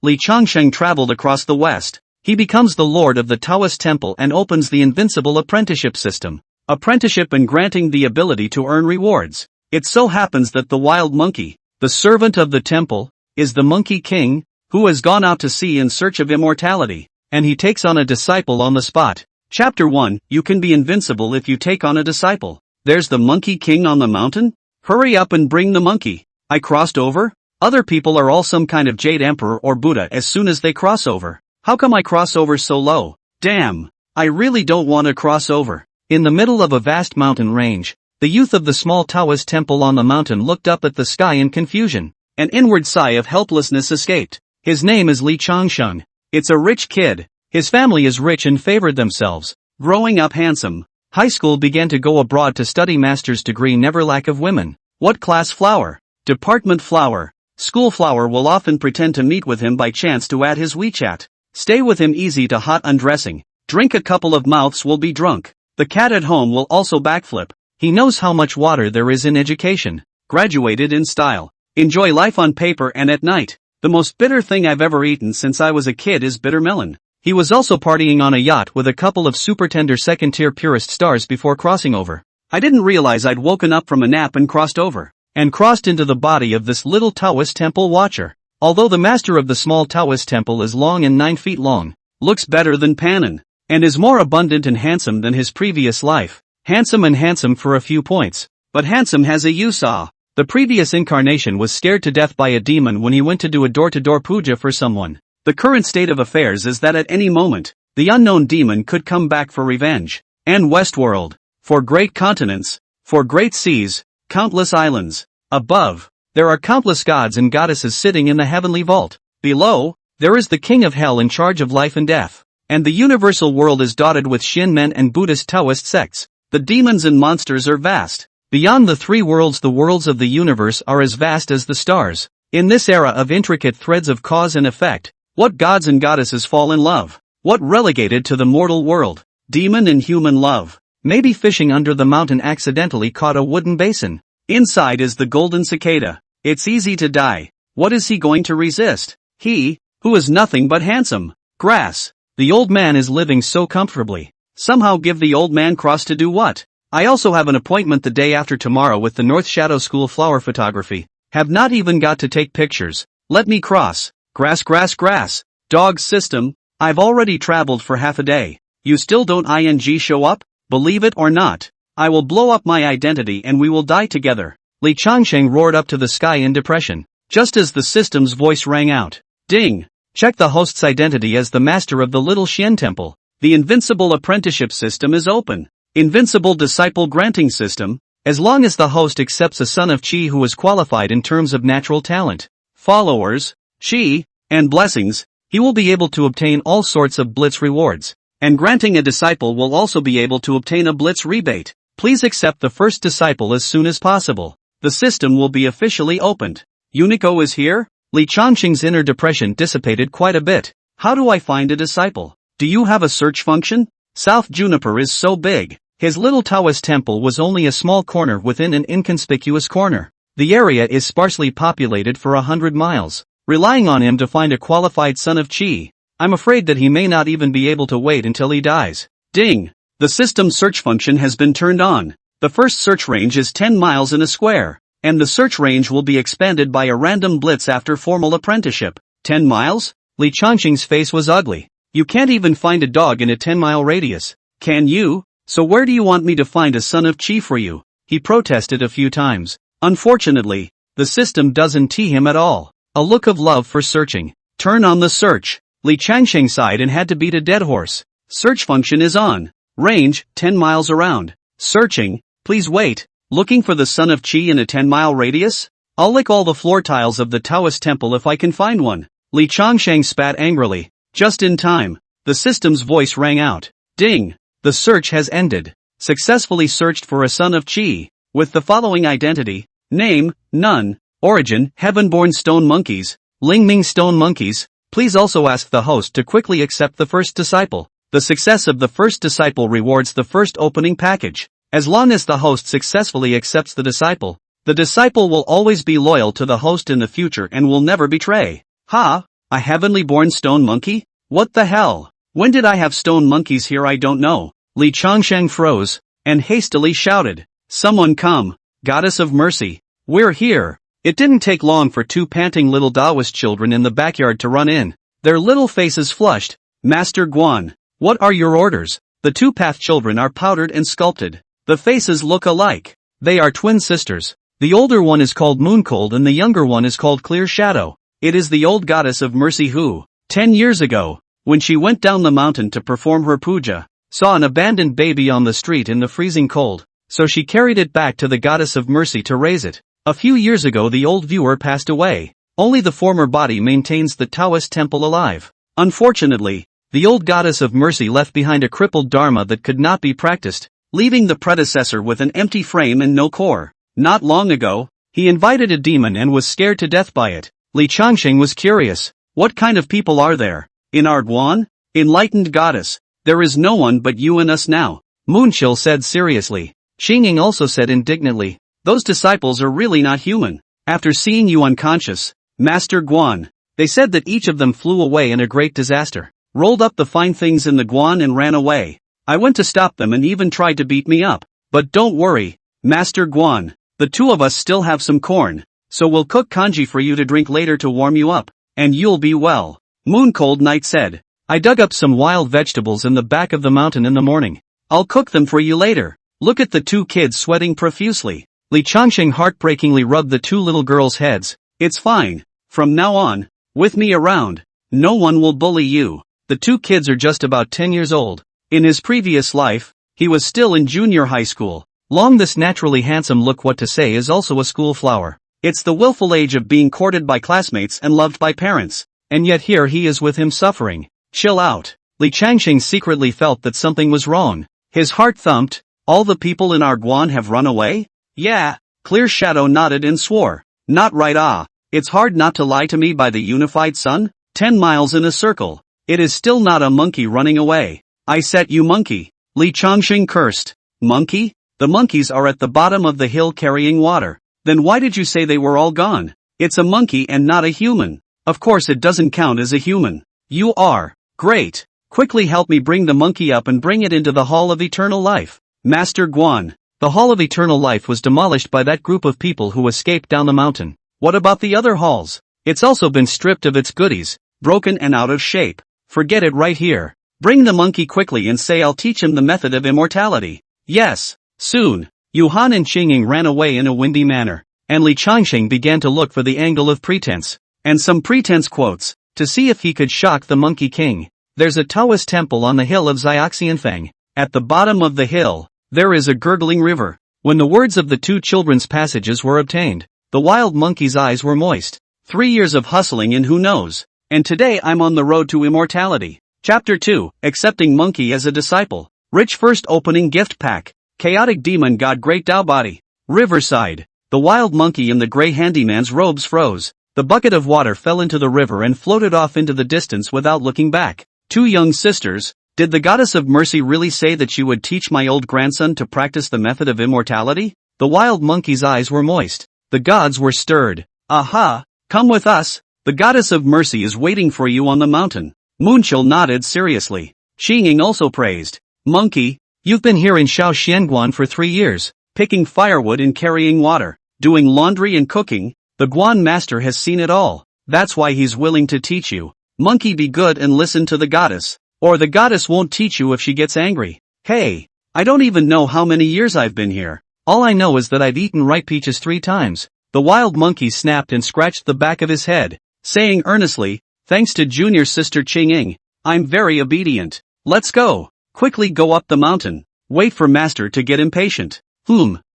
Li Changsheng traveled across the West. He becomes the lord of the Taoist temple and opens the invincible apprenticeship system. Apprenticeship and granting the ability to earn rewards. It so happens that the wild monkey, the servant of the temple, is the Monkey King, who has gone out to sea in search of immortality, and he takes on a disciple on the spot. Chapter 1, you can be invincible if you take on a disciple. There's the Monkey King on the mountain? Hurry up and bring the monkey. I crossed over? Other people are all some kind of Jade Emperor or Buddha as soon as they cross over. How come I cross over so low? Damn. I really don't want to cross over. In the middle of a vast mountain range, the youth of the small Taoist temple on the mountain looked up at the sky in confusion. An inward sigh of helplessness escaped. His name is Li Changsheng. It's a rich kid. His family is rich and favored themselves. Growing up handsome. High school began to go abroad to study master's degree, never lack of women. What class flower? Department flower. School flower will often pretend to meet with him by chance to add his WeChat. Stay with him easy to hot undressing. Drink a couple of mouths will be drunk. The cat at home will also backflip. He knows how much water there is in education. Graduated in style. Enjoy life on paper and at night. The most bitter thing I've ever eaten since I was a kid is bitter melon. He was also partying on a yacht with a couple of super tender second-tier purist stars before crossing over. I didn't realize I'd woken up from a nap and crossed over. And crossed into the body of this little Taoist temple watcher. Although the master of the small Taoist temple is long and 9 feet long, looks better than Panin, and is more abundant and handsome than his previous life. Handsome for a few points, but handsome has a usaw. The previous incarnation was scared to death by a demon when he went to do a door-to-door puja for someone. The current state of affairs is that at any moment, the unknown demon could come back for revenge. And Westworld, for great continents, for great seas, countless islands. Above, there are countless gods and goddesses sitting in the heavenly vault. Below, there is the king of hell in charge of life and death. And the universal world is dotted with Shin men and Buddhist Taoist sects. The demons and monsters are vast. Beyond the 3 worlds, the worlds of the universe are as vast as the stars. In this era of intricate threads of cause and effect, what gods and goddesses fall in love? What relegated to the mortal world? Demon and human love. Maybe fishing under the mountain accidentally caught a wooden basin. Inside is the golden cicada. It's easy to die. What is he going to resist? He, who is nothing but handsome. Grass. The old man is living so comfortably. Somehow give the old man cross to do what? I also have an appointment the day after tomorrow with the North Shadow School flower photography. Have not even got to take pictures. Let me cross. Grass. Dog system. I've already traveled for half a day. You still don't show up? Believe it or not, I will blow up my identity and we will die together. Li Changsheng roared up to the sky in depression, just as the system's voice rang out. Ding! Check the host's identity as the master of the Little Xian Temple. The invincible apprenticeship system is open. Invincible disciple granting system, as long as the host accepts a son of Qi who is qualified in terms of natural talent, followers, Qi, and blessings, he will be able to obtain all sorts of blitz rewards. And granting a disciple will also be able to obtain a blitz rebate. Please accept the first disciple as soon as possible. The system will be officially opened. Unico is here? Li Changsheng's inner depression dissipated quite a bit. How do I find a disciple? Do you have a search function? South Juniper is so big. His little Taoist temple was only a small corner within an inconspicuous corner. The area is sparsely populated for 100 miles. Relying on him to find a qualified son of Qi, I'm afraid that he may not even be able to wait until he dies. Ding! The system search function has been turned on. The first search range is 10 miles in a square, and the search range will be expanded by a random blitz after formal apprenticeship. 10 miles? Li Changsheng's face was ugly. You can't even find a dog in a 10-mile radius. Can you? So where do you want me to find a son of Qi for you? He protested a few times. Unfortunately, the system doesn't tee him at all. A look of love for searching. Turn on the search. Li Changsheng sighed and had to beat a dead horse. Search function is on. Range, 10 miles around. Searching, please wait. Looking for the son of Qi in a 10-mile radius? I'll lick all the floor tiles of the Taoist temple if I can find one. Li Changsheng spat angrily. Just in time, the system's voice rang out. Ding! The search has ended. Successfully searched for a son of Qi, with the following identity. Name, none. Origin, heaven-born stone monkeys. Lingming stone monkeys. Please also ask the host to quickly accept the first disciple. The success of the first disciple rewards the first opening package. As long as the host successfully accepts the disciple will always be loyal to the host in the future and will never betray. Ha! A heavenly born stone monkey? What the hell? When did I have stone monkeys here? I don't know. Li Changsheng froze, and hastily shouted, "Someone come, goddess of mercy, we're here." It didn't take long for two panting little Taoist children in the backyard to run in, their little faces flushed. "Master Guan, what are your orders?" The two Path children are powdered and sculpted. The faces look alike. They are twin sisters. The older one is called Mooncold and the younger one is called Clear Shadow. It is the old goddess of mercy who, 10 years ago, when she went down the mountain to perform her puja, saw an abandoned baby on the street in the freezing cold, so she carried it back to the goddess of mercy to raise it. A few years ago the old viewer passed away. Only the former body maintains the Taoist temple alive. Unfortunately, the old goddess of mercy left behind a crippled dharma that could not be practiced, leaving the predecessor with an empty frame and no core. Not long ago, he invited a demon and was scared to death by it. Li Changsheng was curious. What kind of people are there in Ardwan? Enlightened goddess, there is no one but you and us now, Moonchill said seriously. Xinging also said indignantly, those disciples are really not human. After seeing you unconscious, Master Guan, they said that each of them flew away in a great disaster, rolled up the fine things in the Guan and ran away. I went to stop them and even tried to beat me up. But don't worry, Master Guan, the two of us still have some corn, so we'll cook kanji for you to drink later to warm you up, and you'll be well. Mooncold Knight said, I dug up some wild vegetables in the back of the mountain in the morning. I'll cook them for you later. Look at the two kids sweating profusely. Li Changsheng heartbreakingly rubbed the two little girls' heads. It's fine. From now on, with me around, no one will bully you. The two kids are just about 10 years old. In his previous life, he was still in junior high school. Long this naturally handsome look what to say is also a school flower. It's the willful age of being courted by classmates and loved by parents. And yet here he is with him suffering. Chill out. Li Changsheng secretly felt that something was wrong. His heart thumped. All the people in Arguan have run away? Yeah. Clear Shadow nodded and swore. Not right. It's hard not to lie to me by the unified sun. 10 miles in a circle. It is still not a monkey running away. I set you monkey. Li Changsheng cursed. Monkey? The monkeys are at the bottom of the hill carrying water. Then why did you say they were all gone? It's a monkey and not a human. Of course it doesn't count as a human. You are. Great. Quickly help me bring the monkey up and bring it into the Hall of Eternal Life. Master Guan. The Hall of Eternal Life was demolished by that group of people who escaped down the mountain. What about the other halls? It's also been stripped of its goodies, broken and out of shape. Forget it right here. Bring the monkey quickly and say I'll teach him the method of immortality. Yes, soon. Yuhan and Qinging ran away in a windy manner, and Li Changsheng began to look for the angle of pretense, and some pretense quotes, to see if he could shock the Monkey King. There's a Taoist temple on the hill of Xiaoxianfeng. At the bottom of the hill, there is a gurgling river. When the words of the two children's passages were obtained, the wild monkey's eyes were moist. 3 years of hustling and who knows. And today I'm on the road to immortality. Chapter 2, Accepting Monkey as a Disciple. Rich first opening gift pack. Chaotic demon god great Dao body. Riverside. The wild monkey in the gray handyman's robes froze. The bucket of water fell into the river and floated off into the distance without looking back. Two young sisters. Did the goddess of mercy really say that she would teach my old grandson to practice the method of immortality? The wild monkey's eyes were moist. The gods were stirred. Aha! Come with us. The goddess of mercy is waiting for you on the mountain. Moonchill nodded seriously. Xinging also praised. Monkey, you've been here in Shaoxianguan for 3 years, picking firewood and carrying water, doing laundry and cooking. The Guan master has seen it all. That's why he's willing to teach you. Monkey, be good and listen to the goddess, or the goddess won't teach you if she gets angry. Hey, I don't even know how many years I've been here. All I know is that I've eaten ripe peaches 3 times. The wild monkey snapped and scratched the back of his head, saying earnestly, thanks to junior sister Qinging, I'm very obedient. Let's go. Quickly go up the mountain. Wait for master to get impatient.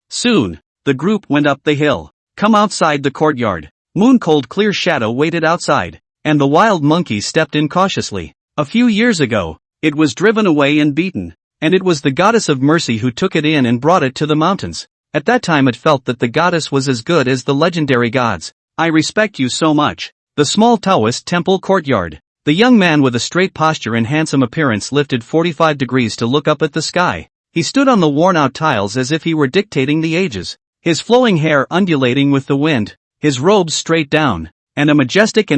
Soon. The group went up the hill. Come outside the courtyard. Mooncold Clear Shadow waited outside, and the wild monkey stepped in cautiously. A few years ago, it was driven away and beaten, and it was the goddess of mercy who took it in and brought it to the mountains. At that time it felt that the goddess was as good as the legendary gods. I respect you so much. The small Taoist temple courtyard. The young man with a straight posture and handsome appearance lifted 45 degrees to look up at the sky. He stood on the worn-out tiles as if he were dictating the ages. His flowing hair undulating with the wind, his robes straight down, and a majestic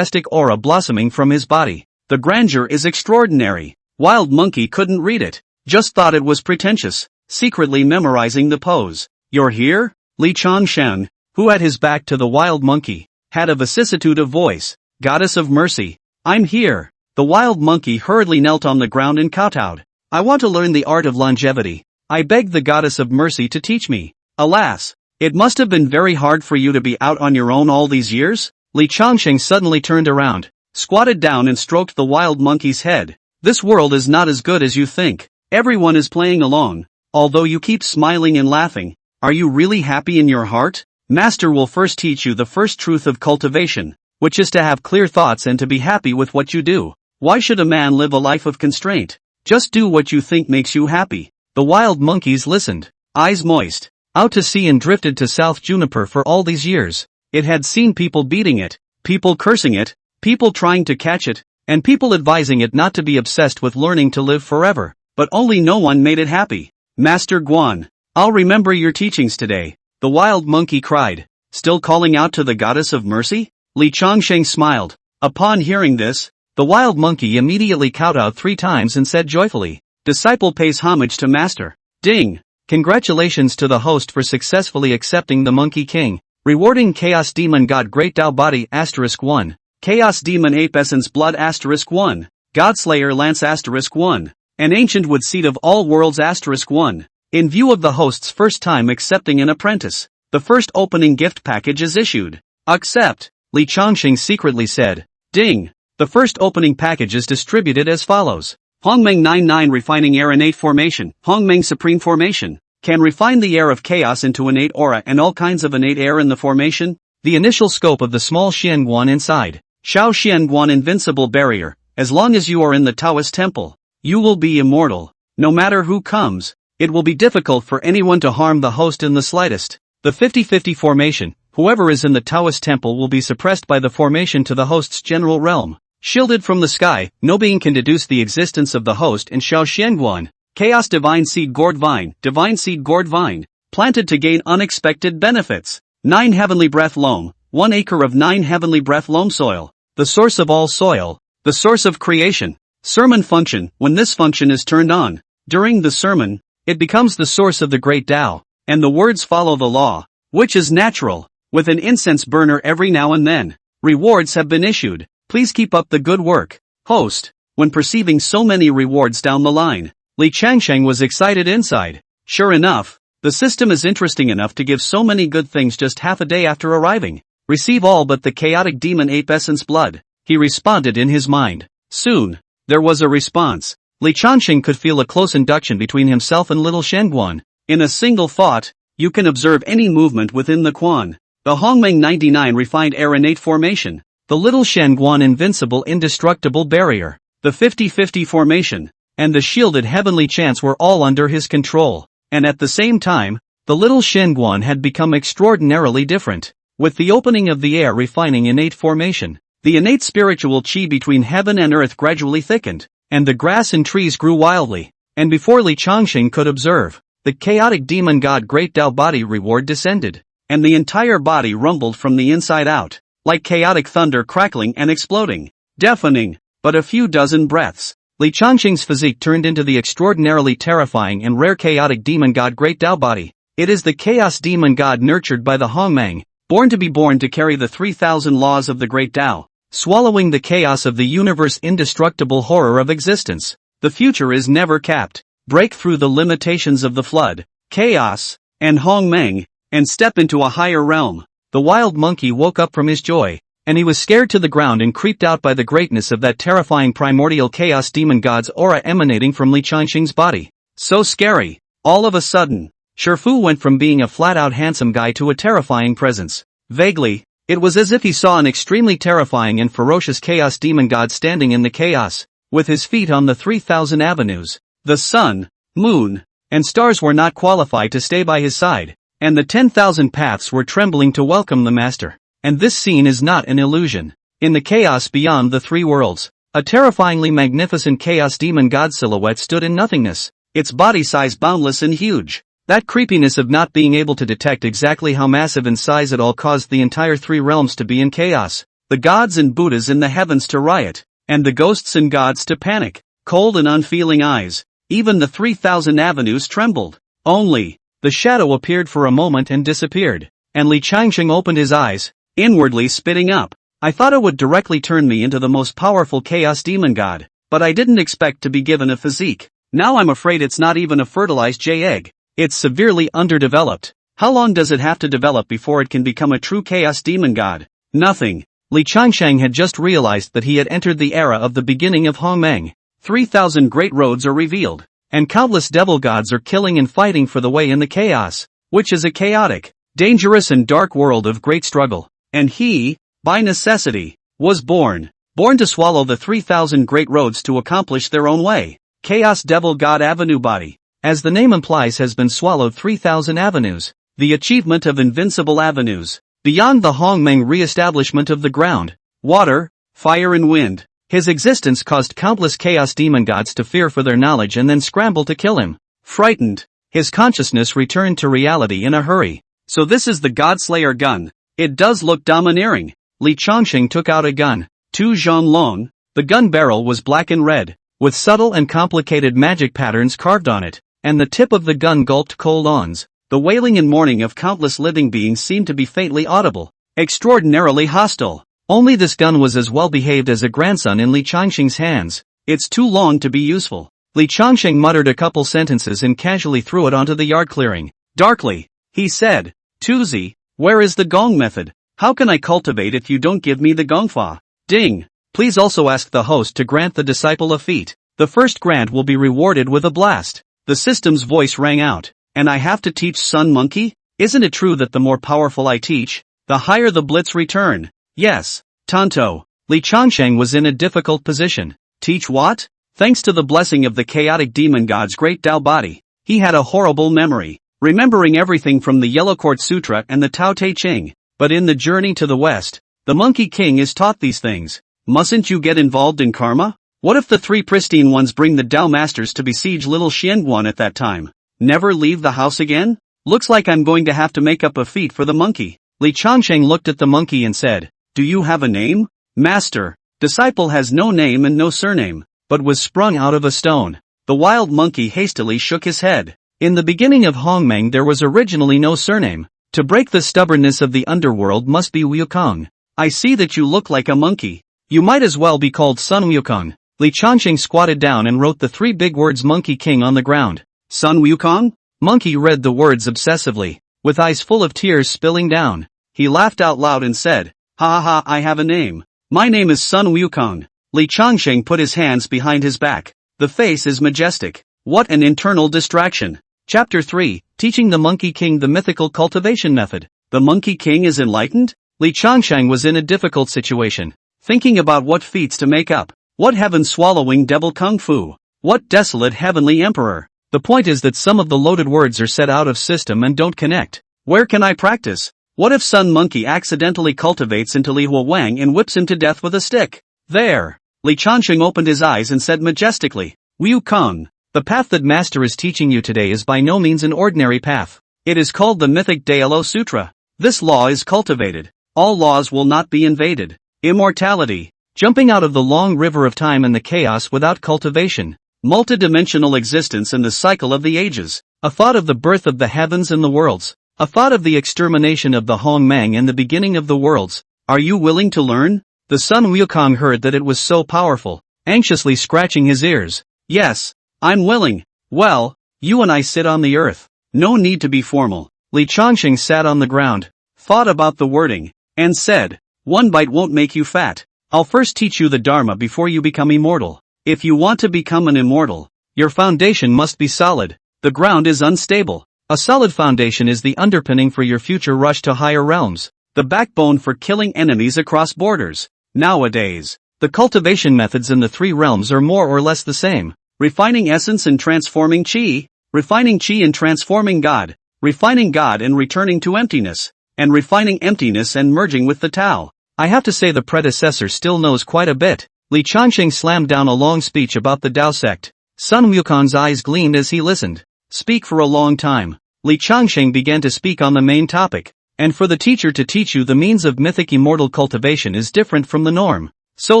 aura blossoming from his body. The grandeur is extraordinary. Wild Monkey couldn't read it, just thought it was pretentious, secretly memorizing the pose. "You're here?" Li Changsheng, who had his back to the Wild Monkey, had a vicissitude of voice. "Goddess of mercy, I'm here." The Wild Monkey hurriedly knelt on the ground and kowtowed. "I want to learn the art of longevity. I beg the Goddess of mercy to teach me." "Alas, it must have been very hard for you to be out on your own all these years?" Li Changsheng suddenly turned around, squatted down and stroked the Wild Monkey's head. "This world is not as good as you think. Everyone is playing along. Although you keep smiling and laughing, are you really happy in your heart? Master will first teach you the first truth of cultivation, which is to have clear thoughts and to be happy with what you do. Why should a man live a life of constraint? Just do what you think makes you happy." The Wild Monkeys listened, eyes moist. Out to sea and drifted to South Juniper for all these years. It had seen people beating it, people cursing it, people trying to catch it, and people advising it not to be obsessed with learning to live forever. But only no one made it happy. "Master Guan, I'll remember your teachings today," the Wild Monkey cried, still calling out to the Goddess of Mercy. Li Changsheng smiled. Upon hearing this, the Wild Monkey immediately kowtowed 3 times and said joyfully, "Disciple pays homage to Master." Ding! Congratulations to the host for successfully accepting the Monkey King. Rewarding Chaos Demon God Great Tao Body *1. Chaos Demon Ape Essence Blood *1. Godslayer Lance *1. An Ancient Wood Seed of All Worlds *1. In view of the host's first time accepting an apprentice, the first opening gift package is issued. "Accept," Li Changsheng secretly said. Ding! The first opening package is distributed as follows. Hongmeng 99 Refining Air Innate Formation. Hongmeng Supreme Formation. Can refine the air of chaos into innate aura and all kinds of innate air in the formation. The initial scope of the small Xianguan inside. Shao Xianguan Invincible Barrier. As long as you are in the Taoist temple, you will be immortal. No matter who comes, it will be difficult for anyone to harm the host in the slightest. The 50-50 formation. Whoever is in the Taoist temple will be suppressed by the formation to the host's general realm. Shielded from the sky, no being can deduce the existence of the host in Shao Xianguan. Chaos Divine Seed Gourd Vine. Divine Seed Gourd Vine. Planted to gain unexpected benefits. 9 Heavenly Breath Loam. 1 acre of 9 Heavenly Breath Loam soil. The source of all soil. The source of creation. Sermon function. When this function is turned on, during the sermon, it becomes the source of the great Tao, and the words follow the law, which is natural, with an incense burner every now and then. Rewards have been issued. Please keep up the good work. Host. When perceiving so many rewards down the line, Li Changsheng was excited inside. Sure enough, the system is interesting enough to give so many good things just half a day after arriving. Receive all but the chaotic demon ape essence blood, he responded in his mind. Soon, there was a response. Li Changsheng could feel a close induction between himself and little Shenguan. In a single thought, you can observe any movement within the Quan. The Hongmeng 99 Refined Air Innate Formation. The little Shenguan Invincible Indestructible Barrier. The 50-50 Formation. And the shielded heavenly chants were all under his control. And at the same time, the little Shenguan had become extraordinarily different. With the opening of the air refining innate formation, the innate spiritual chi between heaven and earth gradually thickened, and the grass and trees grew wildly. And before Li Changsheng could observe, the chaotic demon god Great Tao Body reward descended, and the entire body rumbled from the inside out, like chaotic thunder crackling and exploding, deafening. But a few dozen breaths, Li Changsheng's physique turned into the extraordinarily terrifying and rare chaotic demon god Great Tao Body. It is the chaos demon god nurtured by the Hongmeng, born to carry the 3,000 laws of the Great Tao, swallowing the chaos of the universe indestructible horror of existence. The future is never capped. Break through the limitations of the flood, chaos, and Hongmeng, and step into a higher realm. The wild monkey woke up from his joy, and he was scared to the ground and creeped out by the greatness of that terrifying primordial chaos demon god's aura emanating from Li Changsheng's body. So scary. All of a sudden, Shifu went from being a flat-out handsome guy to a terrifying presence. Vaguely, it was as if he saw an extremely terrifying and ferocious chaos demon god standing in the chaos, with his feet on the 3,000 avenues. The sun, moon, and stars were not qualified to stay by his side, and the 10,000 paths were trembling to welcome the master. And this scene is not an illusion. In the chaos beyond the 3 worlds, a terrifyingly magnificent chaos demon god silhouette stood in nothingness, its body size boundless and huge. That creepiness of not being able to detect exactly how massive in size it all caused the entire 3 realms to be in chaos. the gods and Buddhas in the heavens to riot, and the ghosts and gods to panic, cold and unfeeling eyes. Even the 3,000 avenues trembled. Only, the shadow appeared for a moment and disappeared, and Li Changsheng opened his eyes, inwardly spitting up. I thought it would directly turn me into the most powerful chaos demon god, but I didn't expect to be given a physique. Now I'm afraid it's not even a fertilized J-egg. It's severely underdeveloped. How long does it have to develop before it can become a true chaos demon god? Nothing. Li Changsheng had just realized that he had entered the era of the beginning of Hongmeng. 3,000 great roads are revealed, and countless devil gods are killing and fighting for the way in the chaos, which is a chaotic, dangerous and dark world of great struggle. And he, by necessity, was born to swallow the 3,000 great roads to accomplish their own way. Chaos Devil God Avenue Body, as the name implies, has been swallowed 3,000 avenues, the achievement of invincible avenues, beyond the Hongmeng re-establishment of the ground, water, fire and wind. His existence caused countless chaos demon gods to fear for their knowledge and then scramble to kill him. Frightened, his consciousness returned to reality in a hurry. So this is the Godslayer gun. It does look domineering. Li Changsheng took out a gun. Tu Zhang Long. The gun barrel was black and red, with subtle and complicated magic patterns carved on it, and the tip of the gun gulped cold ons. The wailing and mourning of countless living beings seemed to be faintly audible, extraordinarily hostile. Only this gun was as well behaved as a grandson in Li Changsheng's hands. It's too long to be useful. Li Changsheng muttered a couple sentences and casually threw it onto the yard clearing. Darkly, he said, Tuzi, where is the gong method? How can I cultivate if you don't give me the gongfa? Ding. Please also ask the host to grant the disciple a feat. The first grant will be rewarded with a blast. The system's voice rang out. And I have to teach Sun Monkey? Isn't it true that the more powerful I teach, the higher the blitz return? Yes. Tonto. Li Changsheng was in a difficult position. Teach what? Thanks to the blessing of the chaotic demon god's great Tao body, he had a horrible memory, remembering everything from the Yellow Court Sutra and the Tao Te Ching. But in the journey to the west, the Monkey King is taught these things. Mustn't you get involved in karma? What if the three pristine ones bring the Tao masters to besiege little Xianguan at that time? Never leave the house again? Looks like I'm going to have to make up a feat for the monkey. Li Changsheng looked at the monkey and said, Do you have a name? Master. Disciple has no name and no surname, but was sprung out of a stone. The wild monkey hastily shook his head. In the beginning of Hongmeng there was originally no surname. To break the stubbornness of the underworld must be Wukong. I see that you look like a monkey. You might as well be called Sun Wukong. Li Changsheng squatted down and wrote the three big words Monkey King on the ground. Sun Wukong? Monkey read the words obsessively, with eyes full of tears spilling down. He laughed out loud and said, Ha ha ha, I have a name. My name is Sun Wukong. Li Changsheng put his hands behind his back. The face is majestic. What an internal distraction. Chapter 3, Teaching the Monkey King the Mythical Cultivation Method. The Monkey King is enlightened? Li Changsheng was in a difficult situation, thinking about what feats to make up. What heaven-swallowing devil kung fu? What desolate heavenly emperor? The point is that some of the loaded words are set out of system and don't connect. Where can I practice? What if Sun Monkey accidentally cultivates into Li Huawang and whips him to death with a stick? There. Li Changsheng opened his eyes and said majestically, Wukong. The path that Master is teaching you today is by no means an ordinary path. It is called the mythic Daelo Sutra. This law is cultivated. All laws will not be invaded. Immortality. Jumping out of the long river of time and the chaos without cultivation. Multidimensional existence and the cycle of the ages. A thought of the birth of the heavens and the worlds. A thought of the extermination of the Hongmeng and the beginning of the worlds. Are you willing to learn? The Sun Wukong heard that it was so powerful, anxiously scratching his ears. Yes, I'm willing. Well, you and I sit on the earth. No need to be formal. Li Changsheng sat on the ground, thought about the wording, and said, One bite won't make you fat. I'll first teach you the Dharma before you become immortal. If you want to become an immortal, your foundation must be solid. The ground is unstable. A solid foundation is the underpinning for your future rush to higher realms, the backbone for killing enemies across borders. Nowadays, the cultivation methods in the three realms are more or less the same. Refining essence and transforming chi, refining chi and transforming God, refining God and returning to emptiness, and refining emptiness and merging with the Tao. I have to say the predecessor still knows quite a bit. Li Changsheng slammed down a long speech about the Tao sect. Sun Wukong's eyes gleamed as he listened. Speak for a long time. Li Changsheng began to speak on the main topic, And for the teacher to teach you the means of mythic immortal cultivation is different from the norm. So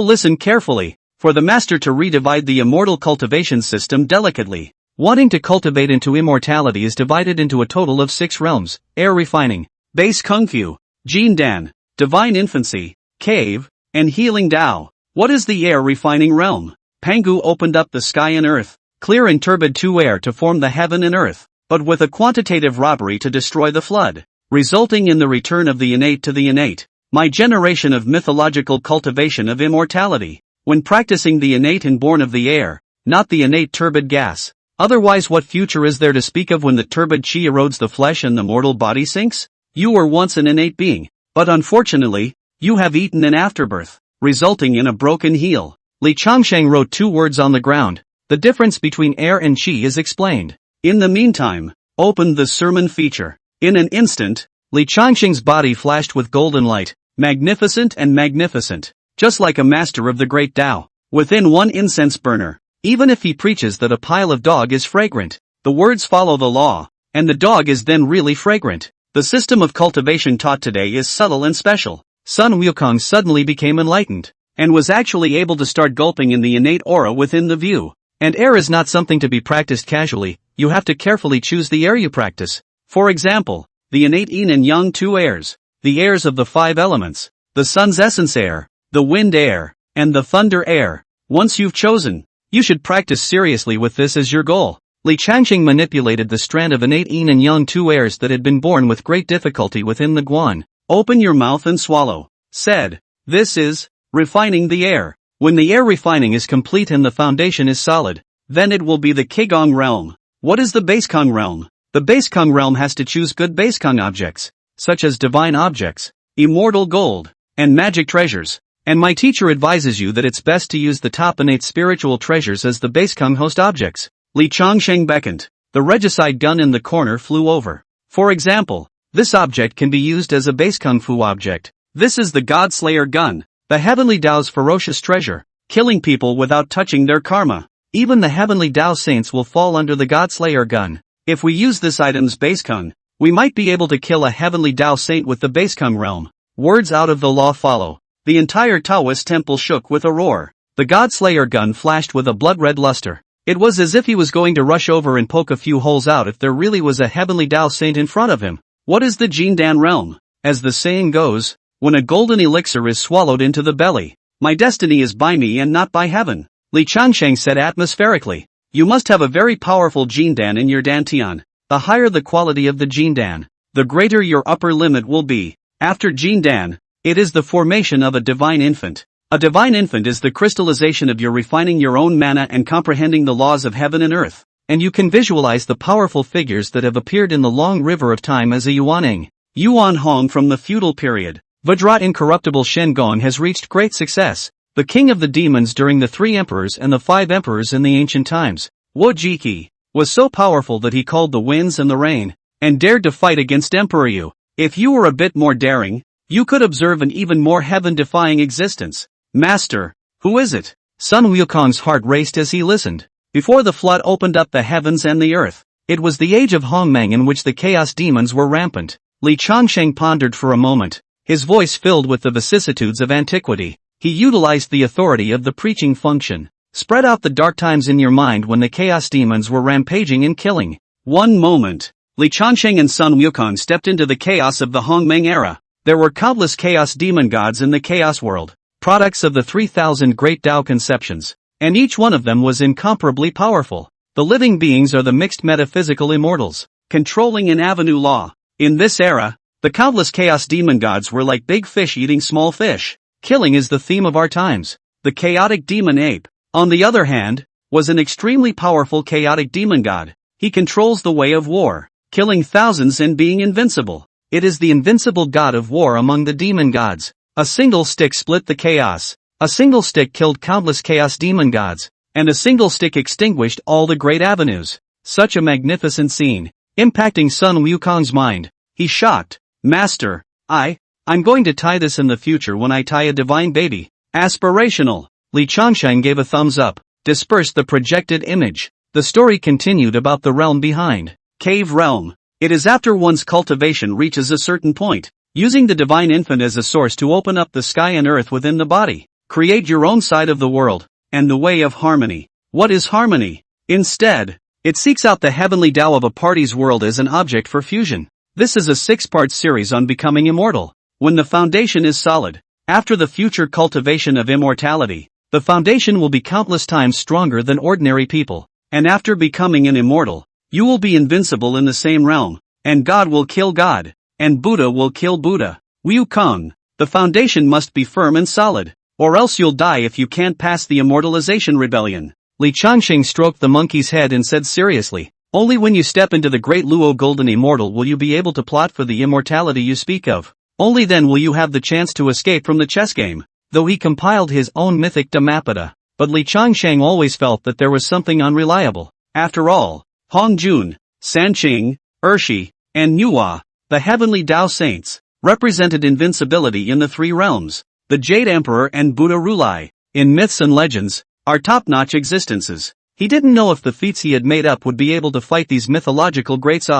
listen carefully. For the master to redivide the immortal cultivation system delicately. Wanting to cultivate into immortality is divided into a total of 6 realms: air refining, base kung fu, Jin Dan, divine infancy, cave, and healing Tao. What is the air refining realm? Pangu opened up the sky and earth, clear and turbid to air to form the heaven and earth, but with a quantitative robbery to destroy the flood, resulting in the return of the innate to the innate. My generation of mythological cultivation of immortality. When practicing the innate and born of the air, not the innate turbid gas. Otherwise, what future is there to speak of when the turbid chi erodes the flesh and the mortal body sinks? You were once an innate being, but unfortunately, you have eaten an afterbirth, resulting in a broken heel. Li Changsheng wrote 2 words on the ground. The difference between air and chi is explained. In the meantime, opened the sermon feature. In an instant, Li Changsheng's body flashed with golden light, magnificent and magnificent. Just like a master of the great Tao, within one incense burner. Even if he preaches that a pile of dog is fragrant, the words follow the law, and the dog is then really fragrant. The system of cultivation taught today is subtle and special. Sun Wukong suddenly became enlightened, and was actually able to start gulping in the innate aura within the view. And air is not something to be practiced casually, you have to carefully choose the air you practice. For example, the innate yin and yang 2 airs, the airs of the 5 elements, the sun's essence air, the wind air, and the thunder air. Once you've chosen, you should practice seriously with this as your goal. Li Changsheng manipulated the strand of innate yin and yang 2 airs that had been born with great difficulty within the guan. Open your mouth and swallow. Said, this is refining the air. When the air refining is complete and the foundation is solid, then it will be the Qigong realm. What is the Basekong realm? The Basekong realm has to choose good Basekong objects, such as divine objects, immortal gold, and magic treasures. And my teacher advises you that it's best to use the top innate spiritual treasures as the Basekong host objects. Li Changsheng beckoned. The regicide gun in the corner flew over. For example, this object can be used as a Basekong fu object. This is the God Slayer gun, the heavenly Tao's ferocious treasure, killing people without touching their karma. Even the heavenly Tao saints will fall under the God Slayer gun. If we use this item's Basekong, we might be able to kill a heavenly Tao saint with the Basekong realm. Words out of the law follow. The entire Taoist temple shook with a roar. The God Slayer gun flashed with a blood-red luster. It was as if he was going to rush over and poke a few holes out if there really was a heavenly Tao saint in front of him. What is the Jindan realm? As the saying goes, when a golden elixir is swallowed into the belly, my destiny is by me and not by heaven. Li Changsheng said atmospherically. You must have a very powerful Jindan in your Dantian. The higher the quality of the Jindan, the greater your upper limit will be. After Jindan, it is the formation of a divine infant. A divine infant is the crystallization of your refining your own mana and comprehending the laws of heaven and earth. And you can visualize the powerful figures that have appeared in the long river of time as a Yuaning. Yuan Hong from the feudal period. Vajrat incorruptible Shen Gong has reached great success. The king of the demons during the 3 emperors and the 5 emperors in the ancient times. Wu Jiki was so powerful that he called the winds and the rain, and dared to fight against Emperor Yu. If you were a bit more daring, you could observe an even more heaven-defying existence. Master, who is it? Sun Wukong's heart raced as he listened. Before the flood opened up the heavens and the earth, it was the age of Hongmeng in which the chaos demons were rampant. Li Changsheng pondered for a moment, his voice filled with the vicissitudes of antiquity. He utilized the authority of the preaching function. Spread out the dark times in your mind when the chaos demons were rampaging and killing. One moment. Li Changsheng and Sun Wukong stepped into the chaos of the Hongmeng era. There were countless chaos demon gods in the chaos world, products of the 3,000 great Tao conceptions, and each one of them was incomparably powerful. The living beings are the mixed metaphysical immortals, controlling an avenue law. In this era, the countless chaos demon gods were like big fish eating small fish. Killing is the theme of our times. The chaotic demon ape, on the other hand, was an extremely powerful chaotic demon god. He controls the way of war, killing thousands and being invincible. It is the invincible god of war among the demon gods. A single stick split the chaos. A single stick killed countless chaos demon gods, and a single stick extinguished all the great avenues. Such a magnificent scene, impacting Sun Wukong's mind. He's shocked. Master, I'm going to tie this in the future when I tie a divine baby. Aspirational. Li Changsheng gave a thumbs up, dispersed the projected image. The story continued about the realm behind. Cave realm. It is after one's cultivation reaches a certain point, using the divine infant as a source to open up the sky and earth within the body, create your own side of the world, and the way of harmony. What is harmony? Instead, it seeks out the heavenly Tao of a party's world as an object for fusion. This is a 6-part series on becoming immortal. When the foundation is solid, after the future cultivation of immortality, the foundation will be countless times stronger than ordinary people. And after becoming an immortal, you will be invincible in the same realm, and God will kill God, and Buddha will kill Buddha. Wukong, the foundation must be firm and solid, or else you'll die if you can't pass the immortalization rebellion. Li Changxing stroked the monkey's head and said seriously, only when you step into the great Luo Golden Immortal will you be able to plot for the immortality you speak of. Only then will you have the chance to escape from the chess game. Though he compiled his own mythic Dhammapada, but Li Changsheng always felt that there was something unreliable. After all, Hongjun, Sanqing, Ershi, and Nuwa, the heavenly Tao saints, represented invincibility in the 3 realms. The Jade Emperor and Buddha Rulai, in myths and legends, are top-notch existences. He didn't know if the feats he had made up would be able to fight these mythological greats.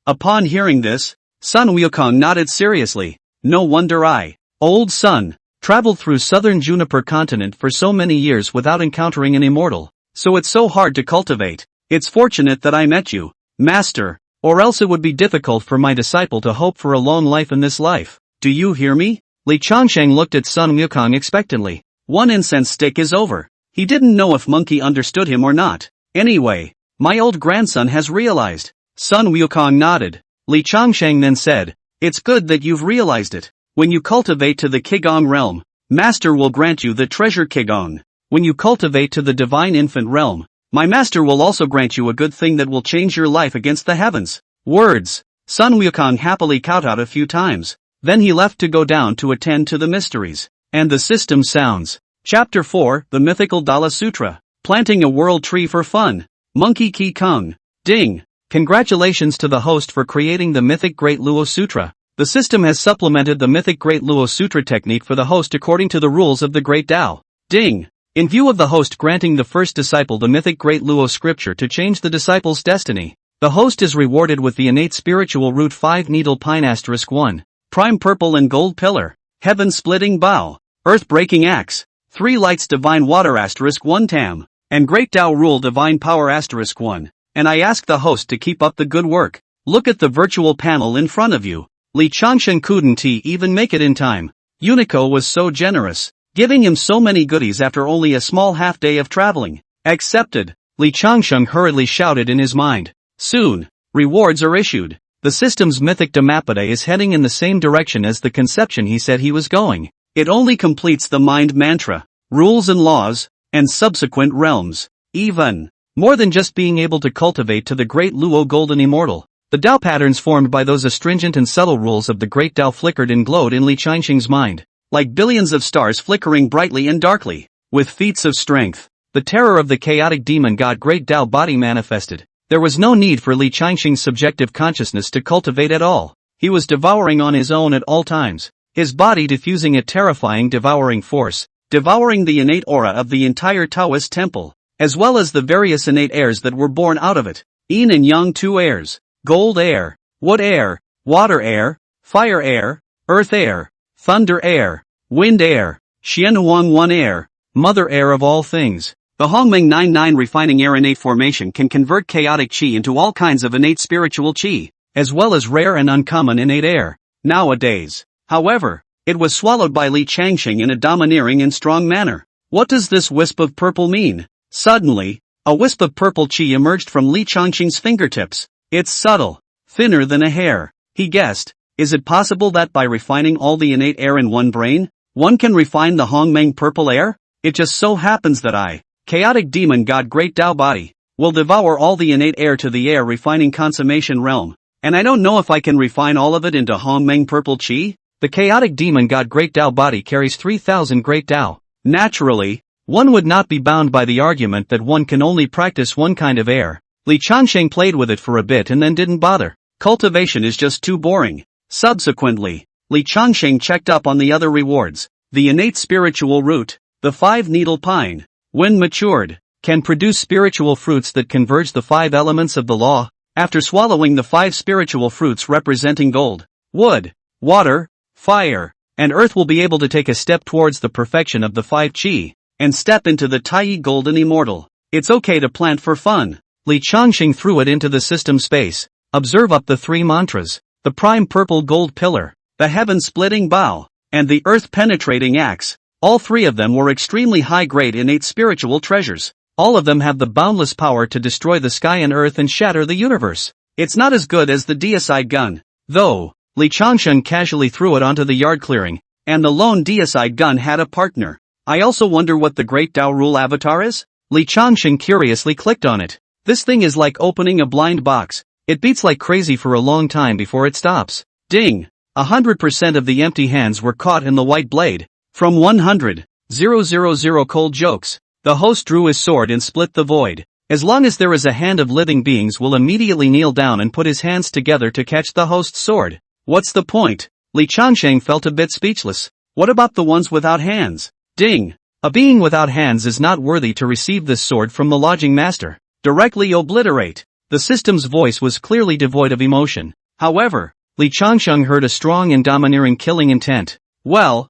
Upon hearing this, Sun Wukong nodded seriously. No wonder I, old Sun, traveled through southern Juniper continent for so many years without encountering an immortal. So it's so hard to cultivate. It's fortunate that I met you, Master, or else it would be difficult for my disciple to hope for a long life in this life. Do you hear me? Li Changsheng looked at Sun Wukong expectantly. One incense stick is over. He didn't know if Monkey understood him or not. Anyway, my old grandson has realized. Sun Wukong nodded. Li Changsheng then said, it's good that you've realized it. When you cultivate to the Qigong realm, Master will grant you the treasure Qigong. When you cultivate to the divine infant realm, my Master will also grant you a good thing that will change your life against the heavens. Words. Sun Wukong happily kowtowed a few times. Then he left to go down to attend to the mysteries. And the system sounds. Chapter 4, The Mythical Dala Sutra. Planting a World Tree for Fun. Monkey Ki Kung. Ding. Congratulations to the host for creating the mythic Great Luo Sutra. The system has supplemented the mythic Great Luo Sutra technique for the host according to the rules of the Great Tao. Ding. In view of the host granting the first disciple the mythic Great Luo scripture to change the disciple's destiny, the host is rewarded with the innate spiritual root 5 needle pine *1, prime purple and gold pillar, heaven splitting bow, earth breaking axe, 3 lights divine water *1 tam, and great Tao rule divine power *1. And I ask the host to keep up the good work. Look at the virtual panel in front of you. Li Changsheng couldn't even make it in time. Unico was so generous, giving him so many goodies after only a small half-day of traveling. Accepted. Li Changsheng hurriedly shouted in his mind. Soon, rewards are issued. The system's mythic Dhammapada is heading in the same direction as the conception he said he was going. It only completes the mind mantra, rules and laws, and subsequent realms. Even more than just being able to cultivate to the great Luo Golden Immortal, the Tao patterns formed by those astringent and subtle rules of the great Tao flickered and glowed in Li Changsheng's mind, like billions of stars flickering brightly and darkly. With feats of strength, the terror of the chaotic demon god Great Tao body manifested. There was no need for Li Changsheng's subjective consciousness to cultivate at all. He was devouring on his own at all times, his body diffusing a terrifying devouring force, devouring the innate aura of the entire Taoist temple, as well as the various innate airs that were born out of it. Yin and Yang 2 airs, gold air, wood air, water air, fire air, earth air, thunder air, wind air, Xian Huang 1 air, mother air of all things. The Hongmeng 99 refining air innate formation can convert chaotic qi into all kinds of innate spiritual qi, as well as rare and uncommon innate air. Nowadays, however, it was swallowed by Li Changsheng in a domineering and strong manner. What does this wisp of purple mean? Suddenly, a wisp of purple qi emerged from Li Changsheng's fingertips. It's subtle, thinner than a hair. He guessed, is it possible that by refining all the innate air in one brain, one can refine the Hongmeng purple air? It just so happens that chaotic demon god Great Tao body, will devour all the innate air to the air refining consummation realm, and I don't know if I can refine all of it into Hongmeng purple qi. The chaotic demon god Great Tao body carries 3,000 Great Tao. Naturally, one would not be bound by the argument that one can only practice one kind of air. Li Changsheng played with it for a bit and then didn't bother. Cultivation is just too boring. Subsequently, Li Changsheng checked up on the other rewards. The innate spiritual root, the 5-needle pine, when matured, can produce spiritual fruits that converge the 5 elements of the law, After swallowing the 5 spiritual fruits representing gold, wood, water, fire, and earth will be able to take a step towards the perfection of the 5 chi, and step into the Tai golden immortal. It's okay to plant for fun. Li Changxing threw it into the system space. Observe up the 3 mantras, the prime purple gold pillar, the heaven-splitting bow, and the earth-penetrating axe. All 3 of them were extremely high-grade innate spiritual treasures. All of them have the boundless power to destroy the sky and earth and shatter the universe. It's not as good as the deicide gun, though. Li Changxing casually threw it onto the yard clearing, and the lone deicide gun had a partner. I also wonder what the Great Tao Rule avatar is? Li Changxing curiously clicked on it. This thing is like opening a blind box. It beats like crazy for a long time before it stops. Ding! 100% of the empty hands were caught in the white blade. From 100,000 cold jokes. The host drew his sword and split the void. As long as there is a hand of living beings will immediately kneel down and put his hands together to catch the host's sword. What's the point? Li Changxing felt a bit speechless. What about the ones without hands? Ding! A being without hands is not worthy to receive this sword from the lodging master. Directly obliterate. The system's voice was clearly devoid of emotion. However, Li Changxing heard a strong and domineering killing intent. Well,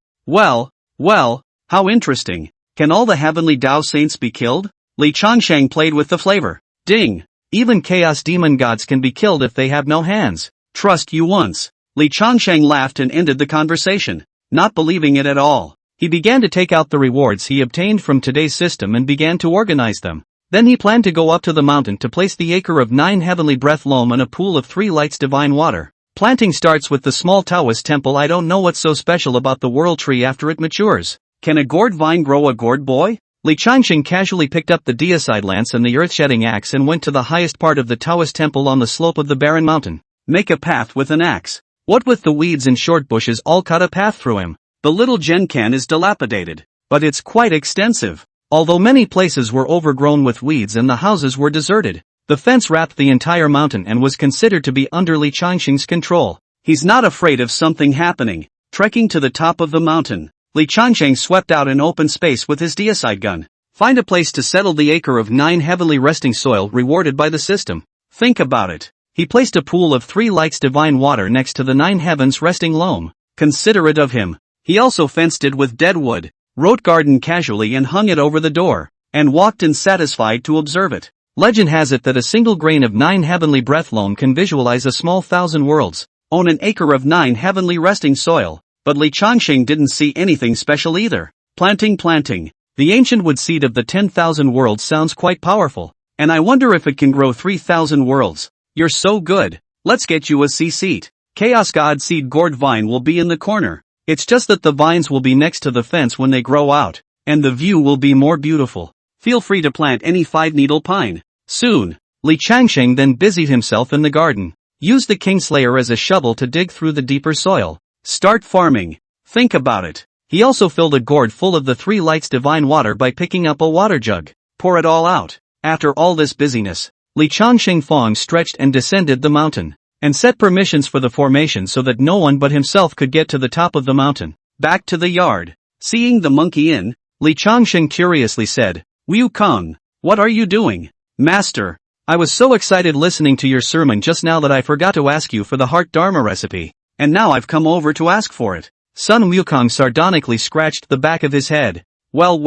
how interesting. Can all the heavenly Tao saints be killed? Li Changxing played with the flavor. Ding! Even chaos demon gods can be killed if they have no hands. Trust you once. Li Changxing laughed and ended the conversation, not believing it at all. He began to take out the rewards he obtained from today's system and began to organize them. Then he planned to go up to the mountain to place the acre of 9 heavenly breath loam in a pool of 3 lights divine water. Planting starts with the small Taoist temple. I don't know what's so special about the world tree after it matures. Can a gourd vine grow a gourd boy? Li Changxing casually picked up the deicide lance and the earth-shedding axe and went to the highest part of the Taoist temple on the slope of the barren mountain. Make a path with an axe. What with the weeds and short bushes all cut a path through him. The little Genkan is dilapidated, but it's quite extensive. Although many places were overgrown with weeds and the houses were deserted, the fence wrapped the entire mountain and was considered to be under Li Changxing's control. He's not afraid of something happening. Trekking to the top of the mountain, Li Changxing swept out an open space with his deicide gun. Find a place to settle the acre of 9 heavenly resting soil rewarded by the system. Think about it. He placed a pool of 3 lights divine water next to the 9 heavens resting loam. Considerate of him. He also fenced it with dead wood, wrote garden casually and hung it over the door, and walked in satisfied to observe it. Legend has it that a single grain of 9 heavenly breath loam can visualize a small 1,000 worlds, own an acre of 9 heavenly resting soil. But Li Changxing didn't see anything special either. Planting. The ancient wood seed of the 10,000 worlds sounds quite powerful, and I wonder if it can grow 3,000 worlds. You're so good. Let's get you a seat. Chaos God seed gourd vine will be in the corner. It's just that the vines will be next to the fence when they grow out, and the view will be more beautiful. Feel free to plant any 5-needle pine. Soon. Li Changxing then busied himself in the garden. Use the Kingslayer as a shovel to dig through the deeper soil. Start farming. Think about it. He also filled a gourd full of the 3 lights divine water by picking up a water jug. Pour it all out. After all this busyness, Li Changxing Fong stretched and descended the mountain, and set permissions for the formation so that no one but himself could get to the top of the mountain. Back to the yard. Seeing the monkey in, Li Changxing curiously said, Wukong, what are you doing? Master, I was so excited listening to your sermon just now that I forgot to ask you for the heart dharma recipe. And now I've come over to ask for it. Sun Wukong sardonically scratched the back of his head. Well,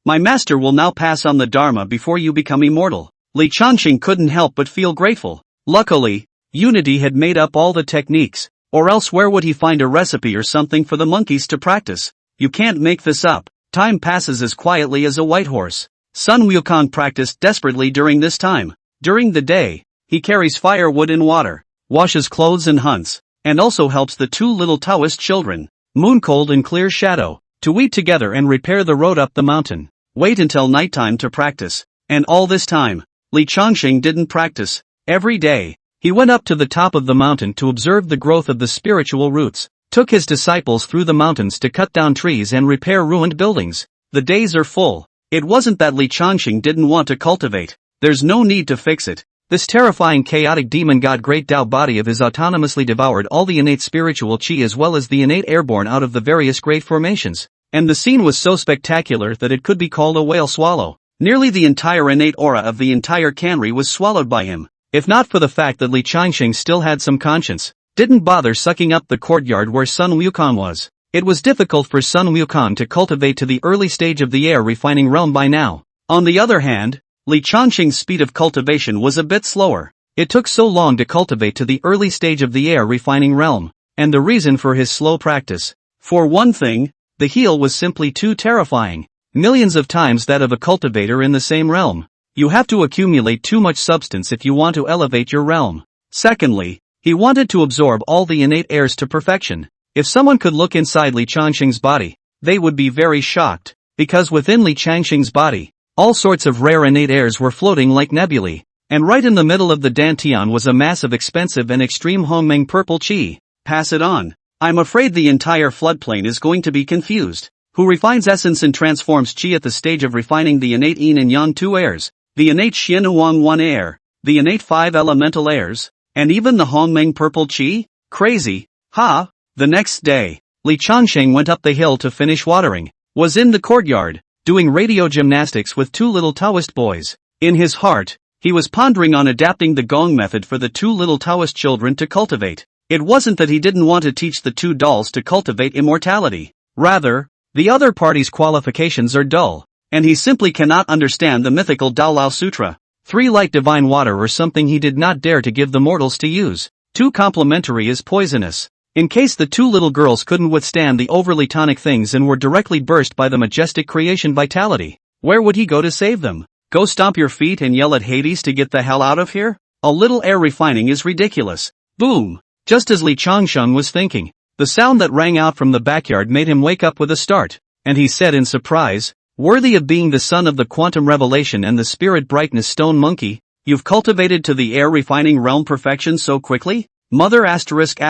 my master will now pass on the dharma before you become immortal. Li Changxing couldn't help but feel grateful. Luckily, Unity had made up all the techniques, or else where would he find a recipe or something for the monkeys to practice? You can't make this up. Time passes as quietly as a white horse. Sun Wukong practiced desperately during this time. During the day, he carries firewood and water, washes clothes and hunts, and also helps the 2 little Taoist children, Mooncold and Clear Shadow, to weed together and repair the road up the mountain. Wait until nighttime to practice. And all this time, Li Changxing didn't practice. Every day, he went up to the top of the mountain to observe the growth of the spiritual roots, took his disciples through the mountains to cut down trees and repair ruined buildings. The days are full. It wasn't that Li Changxing didn't want to cultivate. There's no need to fix it. This terrifying chaotic demon god Great Tao body of his autonomously devoured all the innate spiritual chi as well as the innate airborne out of the various great formations. And the scene was so spectacular that it could be called a whale swallow. Nearly the entire innate aura of the entire canry was swallowed by him. if not for the fact that Li Changsheng still had some conscience, didn't bother sucking up the courtyard where Sun Wukong was. It was difficult for Sun Wukong to cultivate to the early stage of the air refining realm by now. On the other hand, Li Changsheng's speed of cultivation was a bit slower. It took so long to cultivate to the early stage of the air refining realm, and the reason for his slow practice. For one thing, the heal was simply too terrifying. Millions of times that of a cultivator in the same realm. You have to accumulate too much substance if you want to elevate your realm. Secondly, he wanted to absorb all the innate airs to perfection. If someone could look inside Li Changsheng's body, they would be very shocked, because within Li Changsheng's body, all sorts of rare innate airs were floating like nebulae, and right in the middle of the dantian was a mass of expensive and extreme Hongmeng purple qi. Pass it on. I'm afraid the entire floodplain is going to be confused. Who refines essence and transforms qi at the stage of refining the innate yin and yang 2 airs, the innate xian huang 1 air, the innate 5 elemental airs, and even the Hongmeng purple qi? Crazy, huh? The next day, Li Changsheng went up the hill to finish watering, was in the courtyard, doing radio gymnastics with 2 little Taoist boys. In his heart, he was pondering on adapting the gong method for the 2 little Taoist children to cultivate. It wasn't that he didn't want to teach the 2 dolls to cultivate immortality. Rather, the other party's qualifications are dull, and he simply cannot understand the mythical Dao Lao Sutra. 3 like divine water or something he did not dare to give the mortals to use. 2 complementary is poisonous. In case the 2 little girls couldn't withstand the overly tonic things and were directly burst by the majestic creation vitality, where would he go to save them? Go stomp your feet and yell at Hades to get the hell out of here? A little air refining is ridiculous. Boom! Just as Li Changsheng was thinking, the sound that rang out from the backyard made him wake up with a start, and he said in surprise, "Worthy of being the son of the quantum revelation and the spirit brightness stone monkey, you've cultivated to the air refining realm perfection so quickly?" Mother asterisk.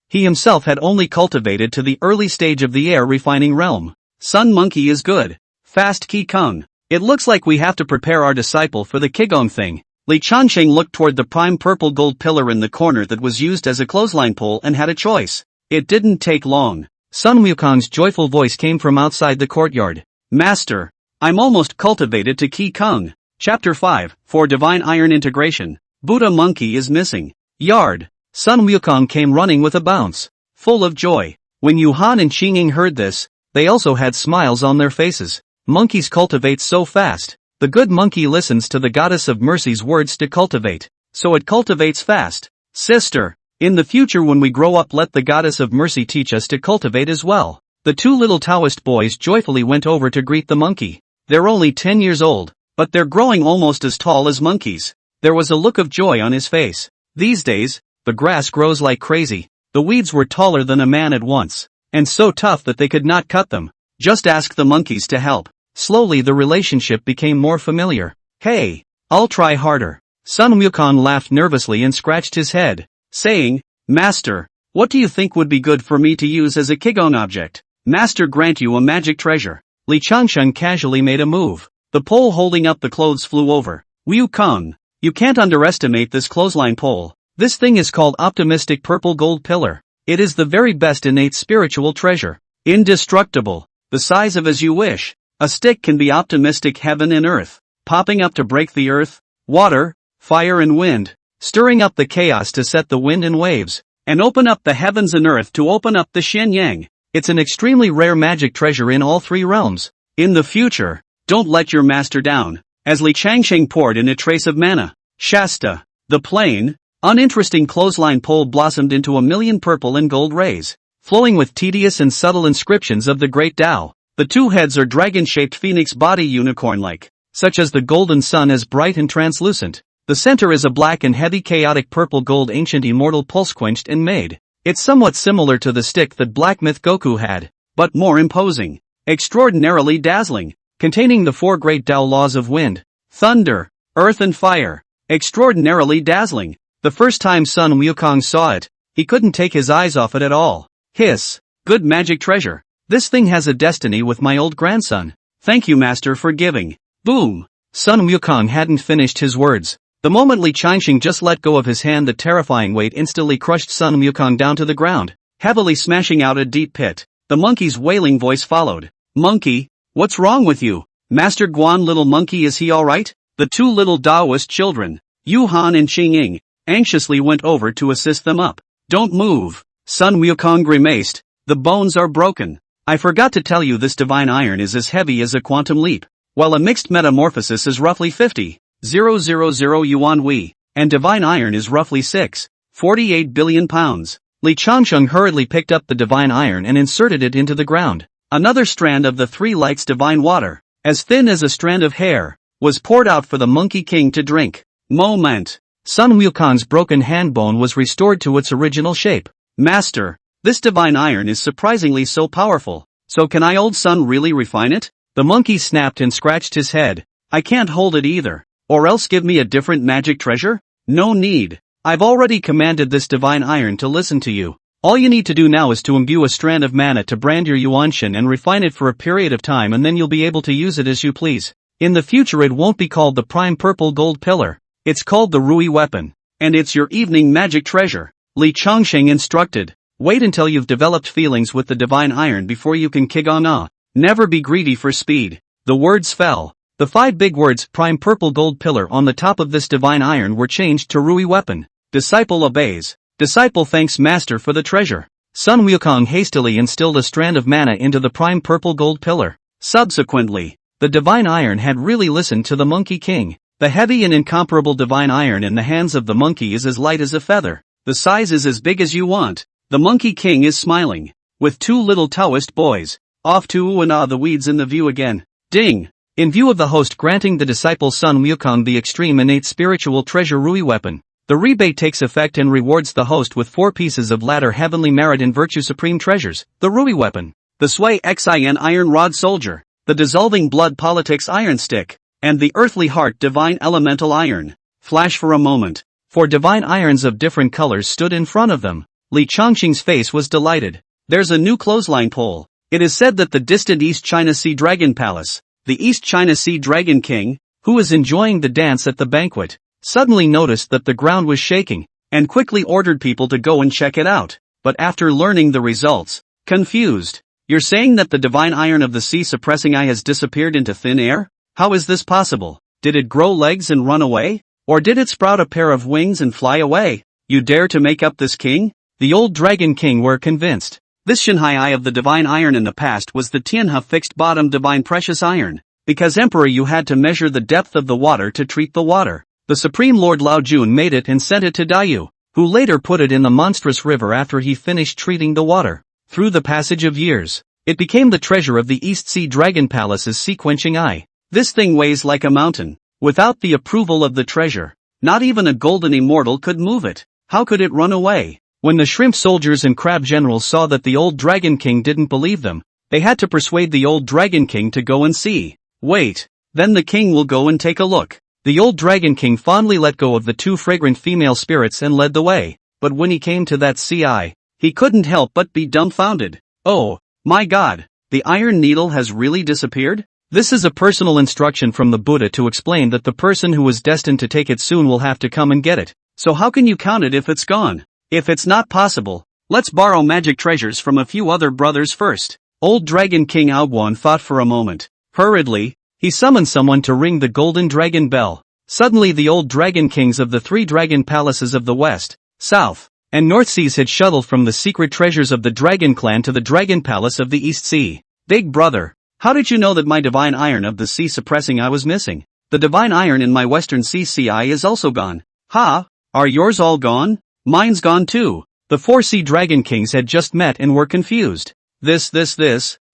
He himself had only cultivated to the early stage of the air refining realm. Sun Monkey is good. Fast Qi Kung. It looks like we have to prepare our disciple for the Qigong thing. Li Changsheng looked toward the prime purple gold pillar in the corner that was used as a clothesline pole and had a choice. It didn't take long. Sun Wukong's joyful voice came from outside the courtyard. "Master, I'm almost cultivated to Qi Kung." Chapter 5, for Divine Iron Integration. Buddha Monkey is missing. Yard. Sun Wukong came running with a bounce, full of joy. When Yuhan and Qingying heard this, they also had smiles on their faces. Monkeys cultivate so fast. The good monkey listens to the goddess of mercy's words to cultivate, so it cultivates fast. Sister, in the future when we grow up, let the goddess of mercy teach us to cultivate as well. The 2 little Taoist boys joyfully went over to greet the monkey. They're only 10 years old, but they're growing almost as tall as monkeys. There was a look of joy on his face. These days, the grass grows like crazy. The weeds were taller than a man at once, and so tough that they could not cut them. Just ask the monkeys to help. Slowly the relationship became more familiar. "Hey, I'll try harder." Sun Wukong laughed nervously and scratched his head, saying, "Master, what do you think would be good for me to use as a Qigong object?" "Master grant you a magic treasure." Li Changsheng casually made a move. The pole holding up the clothes flew over. "Wukong, you can't underestimate this clothesline pole. This thing is called optimistic purple gold pillar. It is the very best innate spiritual treasure. Indestructible. The size of as you wish. A stick can be optimistic heaven and earth. Popping up to break the earth, water, fire and wind. Stirring up the chaos to set the wind and waves. And open up the heavens and earth to open up the Shen Yang. It's an extremely rare magic treasure in all 3 realms. In the future, don't let your master down. As Li Changsheng poured in a trace of mana, Shasta, the plain, uninteresting clothesline pole blossomed into a million purple and gold rays, flowing with tedious and subtle inscriptions of the great Tao. The 2 heads are dragon-shaped phoenix body unicorn-like, such as the golden sun as bright and translucent. The center is a black and heavy chaotic purple gold ancient immortal pulse-quenched and made. It's somewhat similar to the stick that Black Myth Goku had, but more imposing. Extraordinarily dazzling. Containing the 4 great Tao laws of wind, thunder, earth and fire. Extraordinarily dazzling. The first time Sun Wukong saw it, he couldn't take his eyes off it at all. Hiss. Good magic treasure. This thing has a destiny with my old grandson. Thank you, master, for giving. Boom. Sun Wukong hadn't finished his words. The moment Li Changsheng just let go of his hand, the terrifying weight instantly crushed Sun Wukong down to the ground, heavily smashing out a deep pit. The monkey's wailing voice followed. "Monkey, what's wrong with you? Master Guan, little monkey, is he alright?" The two little Taoist children, Yu Han and Qing Ying, anxiously went over to assist them up. Don't move, Sun Wukong grimaced, the bones are broken. I forgot to tell you this divine iron is as heavy as a quantum leap, while a mixed metamorphosis is roughly 50,000 yuan Wei, and divine iron is roughly 6.48 billion pounds. Li Changsheng hurriedly picked up the divine iron and inserted it into the ground. Another strand of the three lights divine water, as thin as a strand of hair, was poured out for the Monkey King to drink. Moment. Sun Wukong's broken hand bone was restored to its original shape. Master, this divine iron is surprisingly so powerful. So can I, old Sun, really refine it? The monkey snapped and scratched his head. I can't hold it either. Or else give me a different magic treasure? No need. I've already commanded this divine iron to listen to you. All you need to do now is to imbue a strand of mana to brand your yuanshan and refine it for a period of time, and then you'll be able to use it as you please. In the future it won't be called the prime purple gold pillar. It's called the Rui weapon. And it's your evening magic treasure. Li Changsheng instructed. Wait until you've developed feelings with the divine iron before you can kick on. Never be greedy for speed. The words fell. The 5 big words prime purple gold pillar on the top of this divine iron were changed to Rui weapon. Disciple obeys. Disciple thanks master for the treasure. Sun Wukong hastily instilled a strand of mana into the prime purple gold pillar. Subsequently, the divine iron had really listened to the Monkey King. The heavy and incomparable divine iron in the hands of the monkey is as light as a feather. The size is as big as you want. The Monkey King is smiling. With 2 little Taoist boys. Off to the weeds in the view again. Ding! In view of the host granting the disciple Sun Wukong the extreme innate spiritual treasure Rui weapon, the rebate takes effect and rewards the host with 4 pieces of latter heavenly merit and virtue supreme treasures. The Rui weapon, the Sway Xin iron rod soldier, the dissolving blood politics iron stick, and the earthly heart divine elemental iron. Flash for a moment. 4 divine irons of different colors stood in front of them. Li Changxing's face was delighted. There's a new clothesline pole. It is said that the distant East China Sea Dragon Palace, the East China Sea Dragon King, who was enjoying the dance at the banquet, suddenly noticed that the ground was shaking, and quickly ordered people to go and check it out. But after learning the results, confused. You're saying that the divine iron of the sea suppressing eye has disappeared into thin air? How is this possible? Did it grow legs and run away? Or did it sprout a pair of wings and fly away? You dare to make up this king? The old Dragon King were convinced. This Shanhai Eye of the divine iron in the past was the Tianhe fixed bottom divine precious iron. Because Emperor you had to measure the depth of the water to treat the water. The Supreme Lord Lao Jun made it and sent it to Daiyu, who later put it in the monstrous river after he finished treating the water. Through the passage of years, it became the treasure of the East Sea Dragon Palace's sea-quenching eye. This thing weighs like a mountain. Without the approval of the treasure, not even a golden immortal could move it. How could it run away? When the shrimp soldiers and crab generals saw that the old Dragon King didn't believe them, they had to persuade the old Dragon King to go and see. Wait, then the king will go and take a look. The old Dragon King fondly let go of the 2 fragrant female spirits and led the way. But when he came to that sea eye, he couldn't help but be dumbfounded. Oh, my God, the iron needle has really disappeared? This is a personal instruction from the Buddha to explain that the person who is destined to take it soon will have to come and get it. So how can you count it if it's gone? If it's not possible, let's borrow magic treasures from a few other brothers first. Old Dragon King Aoguan thought for a moment. Hurriedly, he summoned someone to ring the golden dragon bell. Suddenly the old Dragon Kings of the 3 dragon palaces of the West, South, and North Seas had shuttled from the secret treasures of the Dragon Clan to the Dragon Palace of the East Sea. Big brother, how did you know that my divine iron of the sea suppressing eye was missing? The divine iron in my Western Sea eye is also gone. Ha, are yours all gone? Mine's gone too. The 4 Sea Dragon Kings had just met and were confused. This,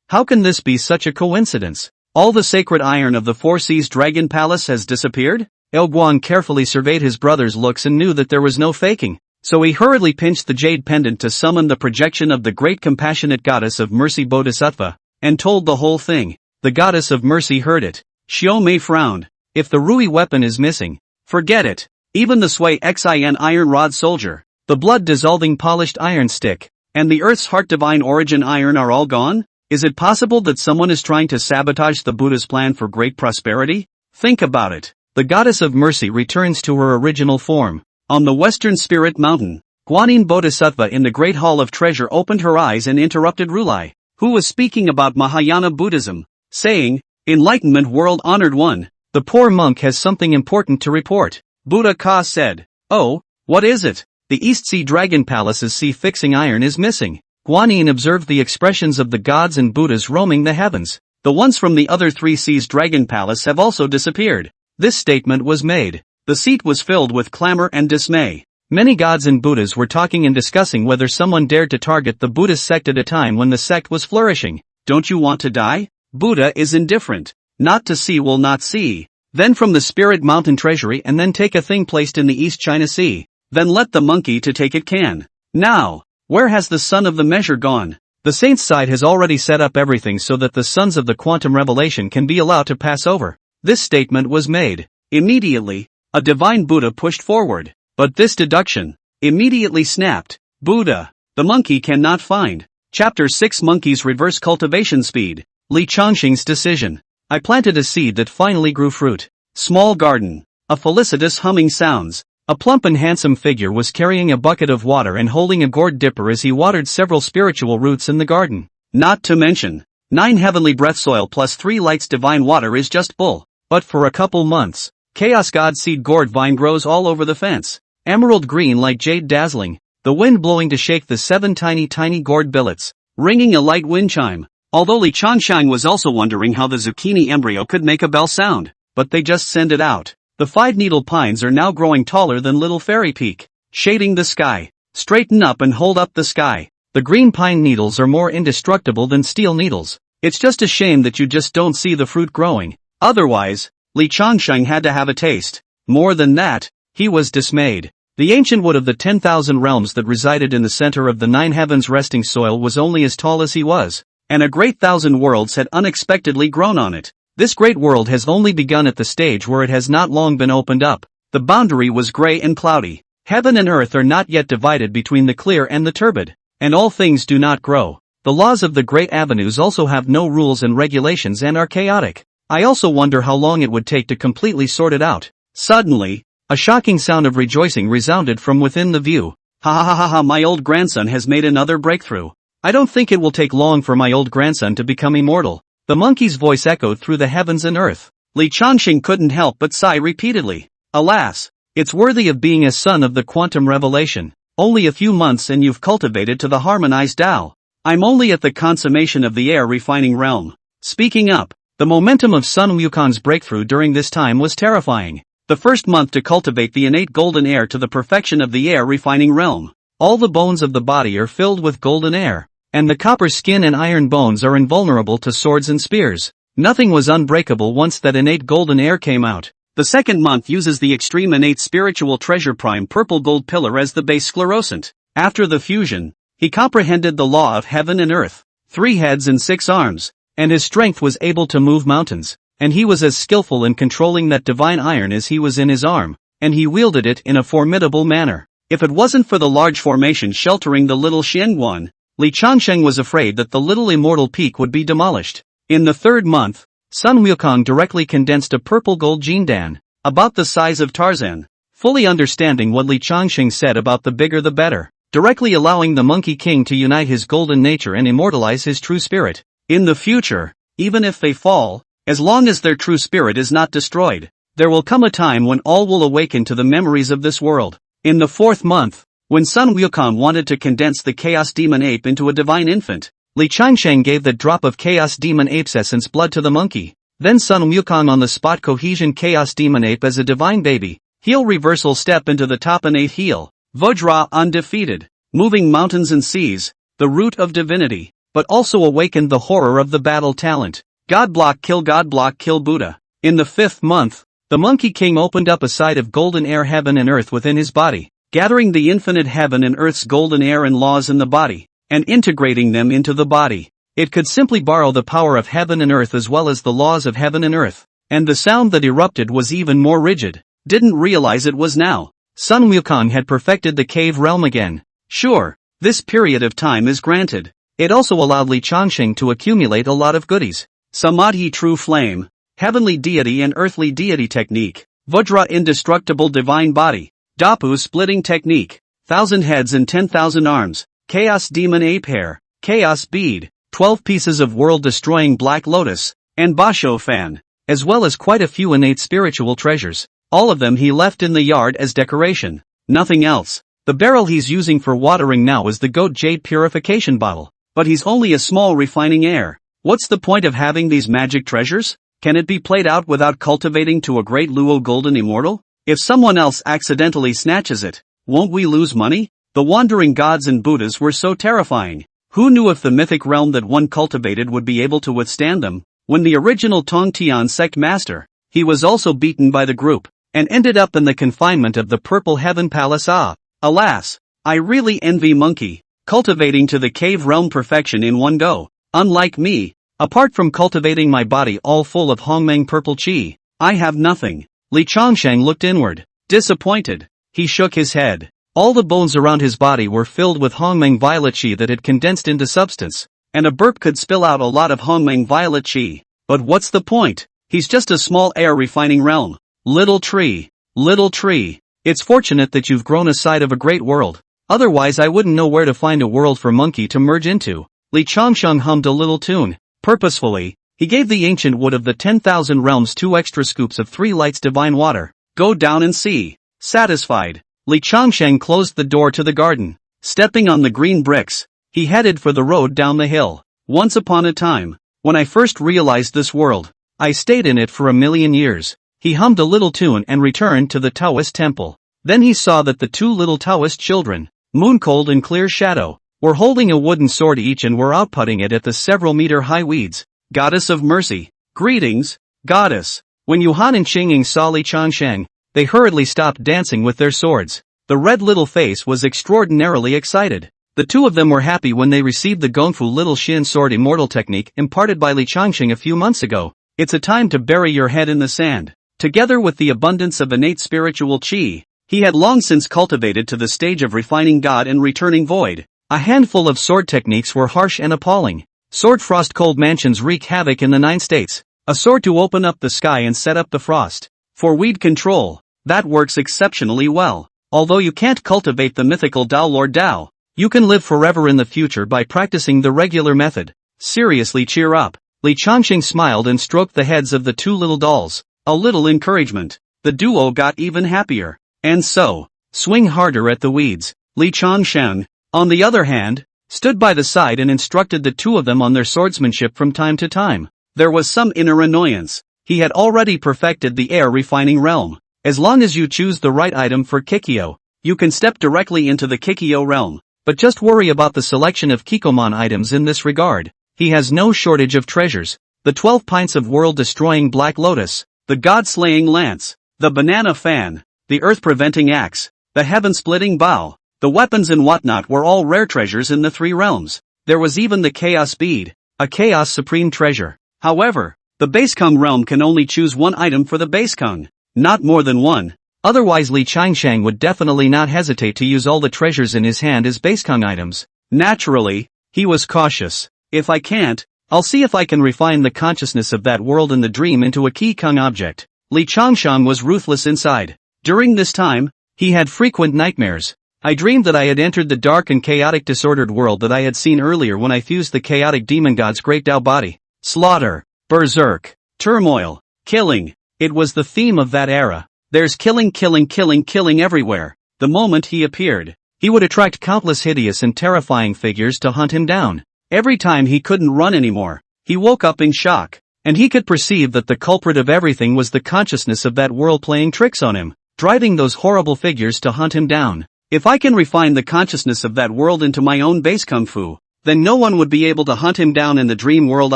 how can this be such a coincidence? All the sacred iron of the 4 Seas Dragon Palace has disappeared? Aoguan carefully surveyed his brother's looks and knew that there was no faking. So he hurriedly pinched the jade pendant to summon the projection of the great compassionate goddess of mercy Bodhisattva, and told the whole thing. The goddess of mercy heard it. Xiao Mei frowned. If the Rui weapon is missing, forget it. Even the Sway Xin iron rod soldier, the blood-dissolving polished iron stick, and the Earth's heart divine origin iron are all gone? Is it possible that someone is trying to sabotage the Buddha's plan for great prosperity? Think about it. The goddess of mercy returns to her original form. On the western spirit mountain, Guanyin Bodhisattva in the great hall of treasure opened her eyes and interrupted Rulai, who was speaking about Mahayana Buddhism, saying, Enlightenment world honored one, The poor monk has something important to report. Buddha Ka said. Oh, what is it? The East Sea Dragon Palace's sea-fixing iron is missing. Guanyin observed the expressions of the gods and Buddhas roaming the heavens. The ones from the other 3 seas Dragon Palace have also disappeared. This statement was made. The seat was filled with clamor and dismay. Many gods and Buddhas were talking and discussing whether someone dared to target the Buddhist sect at a time when the sect was flourishing. Don't you want to die? Buddha is indifferent. Not to see will not see. Then from the spirit mountain treasury and then take a thing placed in the East China Sea. Then let the monkey to take it can. Now, where has the son of the measure gone? The saints' side has already set up everything so that the sons of the quantum revelation can be allowed to pass over. This statement was made. Immediately, a divine Buddha pushed forward. But this deduction immediately snapped. Buddha, the monkey cannot find. Chapter 6 Monkey's Reverse Cultivation Speed. Li Changxing's decision. I planted a seed that finally grew fruit. Small garden. A felicitous humming sounds. A plump and handsome figure was carrying a bucket of water and holding a gourd dipper as he watered several spiritual roots in the garden. Not to mention, 9 heavenly breath soil plus 3 lights divine water is just bull. But for a couple months, Chaos God seed gourd vine grows all over the fence. Emerald green like jade dazzling, the wind blowing to shake the 7 tiny gourd billets, ringing a light wind chime. Although Li Changxing was also wondering how the zucchini embryo could make a bell sound, but they just send it out. The 5-needle pines are now growing taller than Little Fairy Peak, shading the sky. Straighten up and hold up the sky. The green pine needles are more indestructible than steel needles. It's just a shame that you just don't see the fruit growing. Otherwise, Li Changxing had to have a taste. More than that, he was dismayed. The ancient wood of the 10,000 realms that resided in the center of the 9 heavens resting soil was only as tall as he was, and a great 1,000 worlds had unexpectedly grown on it. This great world has only begun at the stage where it has not long been opened up. The boundary was gray and cloudy. Heaven and earth are not yet divided between the clear and the turbid, and all things do not grow. The laws of the great avenues also have no rules and regulations and are chaotic. I also wonder how long it would take to completely sort it out. Suddenly, a shocking sound of rejoicing resounded from within the view. Ha ha ha ha ha, my old grandson has made another breakthrough. I don't think it will take long for my old grandson to become immortal. The monkey's voice echoed through the heavens and earth. Li Changxing couldn't help but sigh repeatedly. Alas, it's worthy of being a son of the quantum revelation. Only a few months and you've cultivated to the harmonized Tao. I'm only at the consummation of the air refining realm. Speaking up, the momentum of Sun Wukong's breakthrough during this time was terrifying. The first month to cultivate the innate golden air to the perfection of the air refining realm. All the bones of the body are filled with golden air, and the copper skin and iron bones are invulnerable to swords and spears. Nothing was unbreakable once that innate golden air came out. The second month uses the extreme innate spiritual treasure prime purple gold pillar as the base sclerosant. After the fusion, he comprehended the law of heaven and earth, 3 heads and 6 arms, and his strength was able to move mountains, and he was as skillful in controlling that divine iron as he was in his arm, and he wielded it in a formidable manner. If it wasn't for the large formation sheltering the little Xianguan, Li Changxing was afraid that the little immortal peak would be demolished. In the third month, Sun Wukong directly condensed a purple gold jindan, about the size of Tarzan, fully understanding what Li Changxing said about the bigger the better, directly allowing the Monkey King to unite his golden nature and immortalize his true spirit. In the future, even if they fall, as long as their true spirit is not destroyed, there will come a time when all will awaken to the memories of this world. In the 4th month, when Sun Wukong wanted to condense the Chaos Demon Ape into a divine infant, Li Changxing gave the drop of Chaos Demon Ape's essence blood to the monkey. Then Sun Wukong on the spot cohesion Chaos Demon Ape as a divine baby. Heel reversal step into the top innate heel. Vajra undefeated. Moving mountains and seas. The root of divinity. But also awakened the horror of the battle talent. God block kill Buddha. In the 5th month, the Monkey King opened up a side of golden air heaven and earth within his body, gathering the infinite heaven and earth's golden air and laws in the body, and integrating them into the body. It could simply borrow the power of heaven and earth as well as the laws of heaven and earth, and the sound that erupted was even more rigid. Didn't realize it was now. Sun Wukong had perfected the cave realm again. Sure, this period of time is granted. It also allowed Li Changxing to accumulate a lot of goodies. Samadhi true flame, heavenly deity and earthly deity technique, Vajra indestructible divine body, Dapu splitting technique, 1,000 heads and 10,000 arms, Chaos demon ape hair, Chaos bead, 12 pieces of world destroying black lotus, and Basho fan. as well as quite a few innate spiritual treasures. All of them he left in the yard as decoration. Nothing else. The barrel he's using for watering now is the goat jade purification bottle. But he's only a small refining heir. What's the point of having these magic treasures? Can it be played out without cultivating to a great Luo golden immortal? If someone else accidentally snatches it, won't we lose money? The wandering gods and Buddhas were so terrifying. Who knew if the mythic realm that one cultivated would be able to withstand them? When the original Tongtian sect master, he was also beaten by the group, and ended up in the confinement of the Purple Heaven Palace. Alas, I really envy Monkey, cultivating to the cave realm perfection in one go. Unlike me, apart from cultivating my body all full of Hongmeng purple chi, I have nothing. Li Changsheng looked inward, disappointed. He shook his head. All the bones around his body were filled with Hongmeng violet chi that had condensed into substance, and a burp could spill out a lot of Hongmeng violet chi. But what's the point? He's just a small air refining realm. Little tree. Little tree. It's fortunate that you've grown a side of a great world. Otherwise I wouldn't know where to find a world for Monkey to merge into. Li Changsheng hummed a little tune. Purposefully, he gave the ancient wood of the 10,000 realms 2 extra scoops of 3 lights divine water. Go down and see. Satisfied, Li Changsheng closed the door to the garden. Stepping on the green bricks, he headed for the road down the hill. Once upon a time, when I first realized this world, I stayed in it for 1,000,000 years. He hummed a little tune and returned to the Taoist temple. Then he saw that the 2 little Taoist children, Mooncold and Clear Shadow, were holding a wooden sword each and were outputting it at the several meter high weeds. Goddess of Mercy. Greetings, Goddess. When Yuhan and Qingying saw Li Changsheng, they hurriedly stopped dancing with their swords. The red little face was extraordinarily excited. The 2 of them were happy when they received the Gongfu Little Xin Sword Immortal technique imparted by Li Changsheng a few months ago. It's a time to bury your head in the sand. Together with the abundance of innate spiritual chi, he had long since cultivated to the stage of refining God and returning void. A handful of sword techniques were harsh and appalling. Sword frost cold mansions wreak havoc in the 9 states. A sword to open up the sky and set up the frost. For weed control, that works exceptionally well. Although you can't cultivate the mythical Tao Lord Tao, you can live forever in the future by practicing the regular method. Seriously, cheer up. Li Changsheng smiled and stroked the heads of the 2 little dolls. A little encouragement. The duo got even happier. And so, swing harder at the weeds. Li Changsheng, on the other hand, stood by the side and instructed the 2 of them on their swordsmanship from time to time. There was some inner annoyance. He had already perfected the air refining realm. As long as you choose the right item for Kikyo, you can step directly into the Kikyo realm. But just worry about the selection of Kikoman items in this regard. He has no shortage of treasures. The 12 pints of world-destroying Black Lotus, the God-slaying lance, the banana fan, the earth-preventing axe, the heaven-splitting bow, the weapons and whatnot were all rare treasures in the 3 realms. There was even the Chaos Bead, a Chaos Supreme treasure. However, the Basekung realm can only choose 1 item for the Basekung. Not more than 1. Otherwise Li Changsheng would definitely not hesitate to use all the treasures in his hand as Basekung items. Naturally, he was cautious. If I can't, I'll see if I can refine the consciousness of that world in the dream into a Kikung object. Li Changsheng was ruthless inside. During this time, he had frequent nightmares. I dreamed that I had entered the dark and chaotic disordered world that I had seen earlier when I fused the chaotic demon god's great Tao body. Slaughter, berserk, turmoil, killing. It was the theme of that era. There's killing, killing, killing, killing everywhere. The moment he appeared, he would attract countless hideous and terrifying figures to hunt him down. Every time he couldn't run anymore, he woke up in shock, and he could perceive that the culprit of everything was the consciousness of that world playing tricks on him, driving those horrible figures to hunt him down. If I can refine the consciousness of that world into my own base kung fu, then no one would be able to hunt him down in the dream world.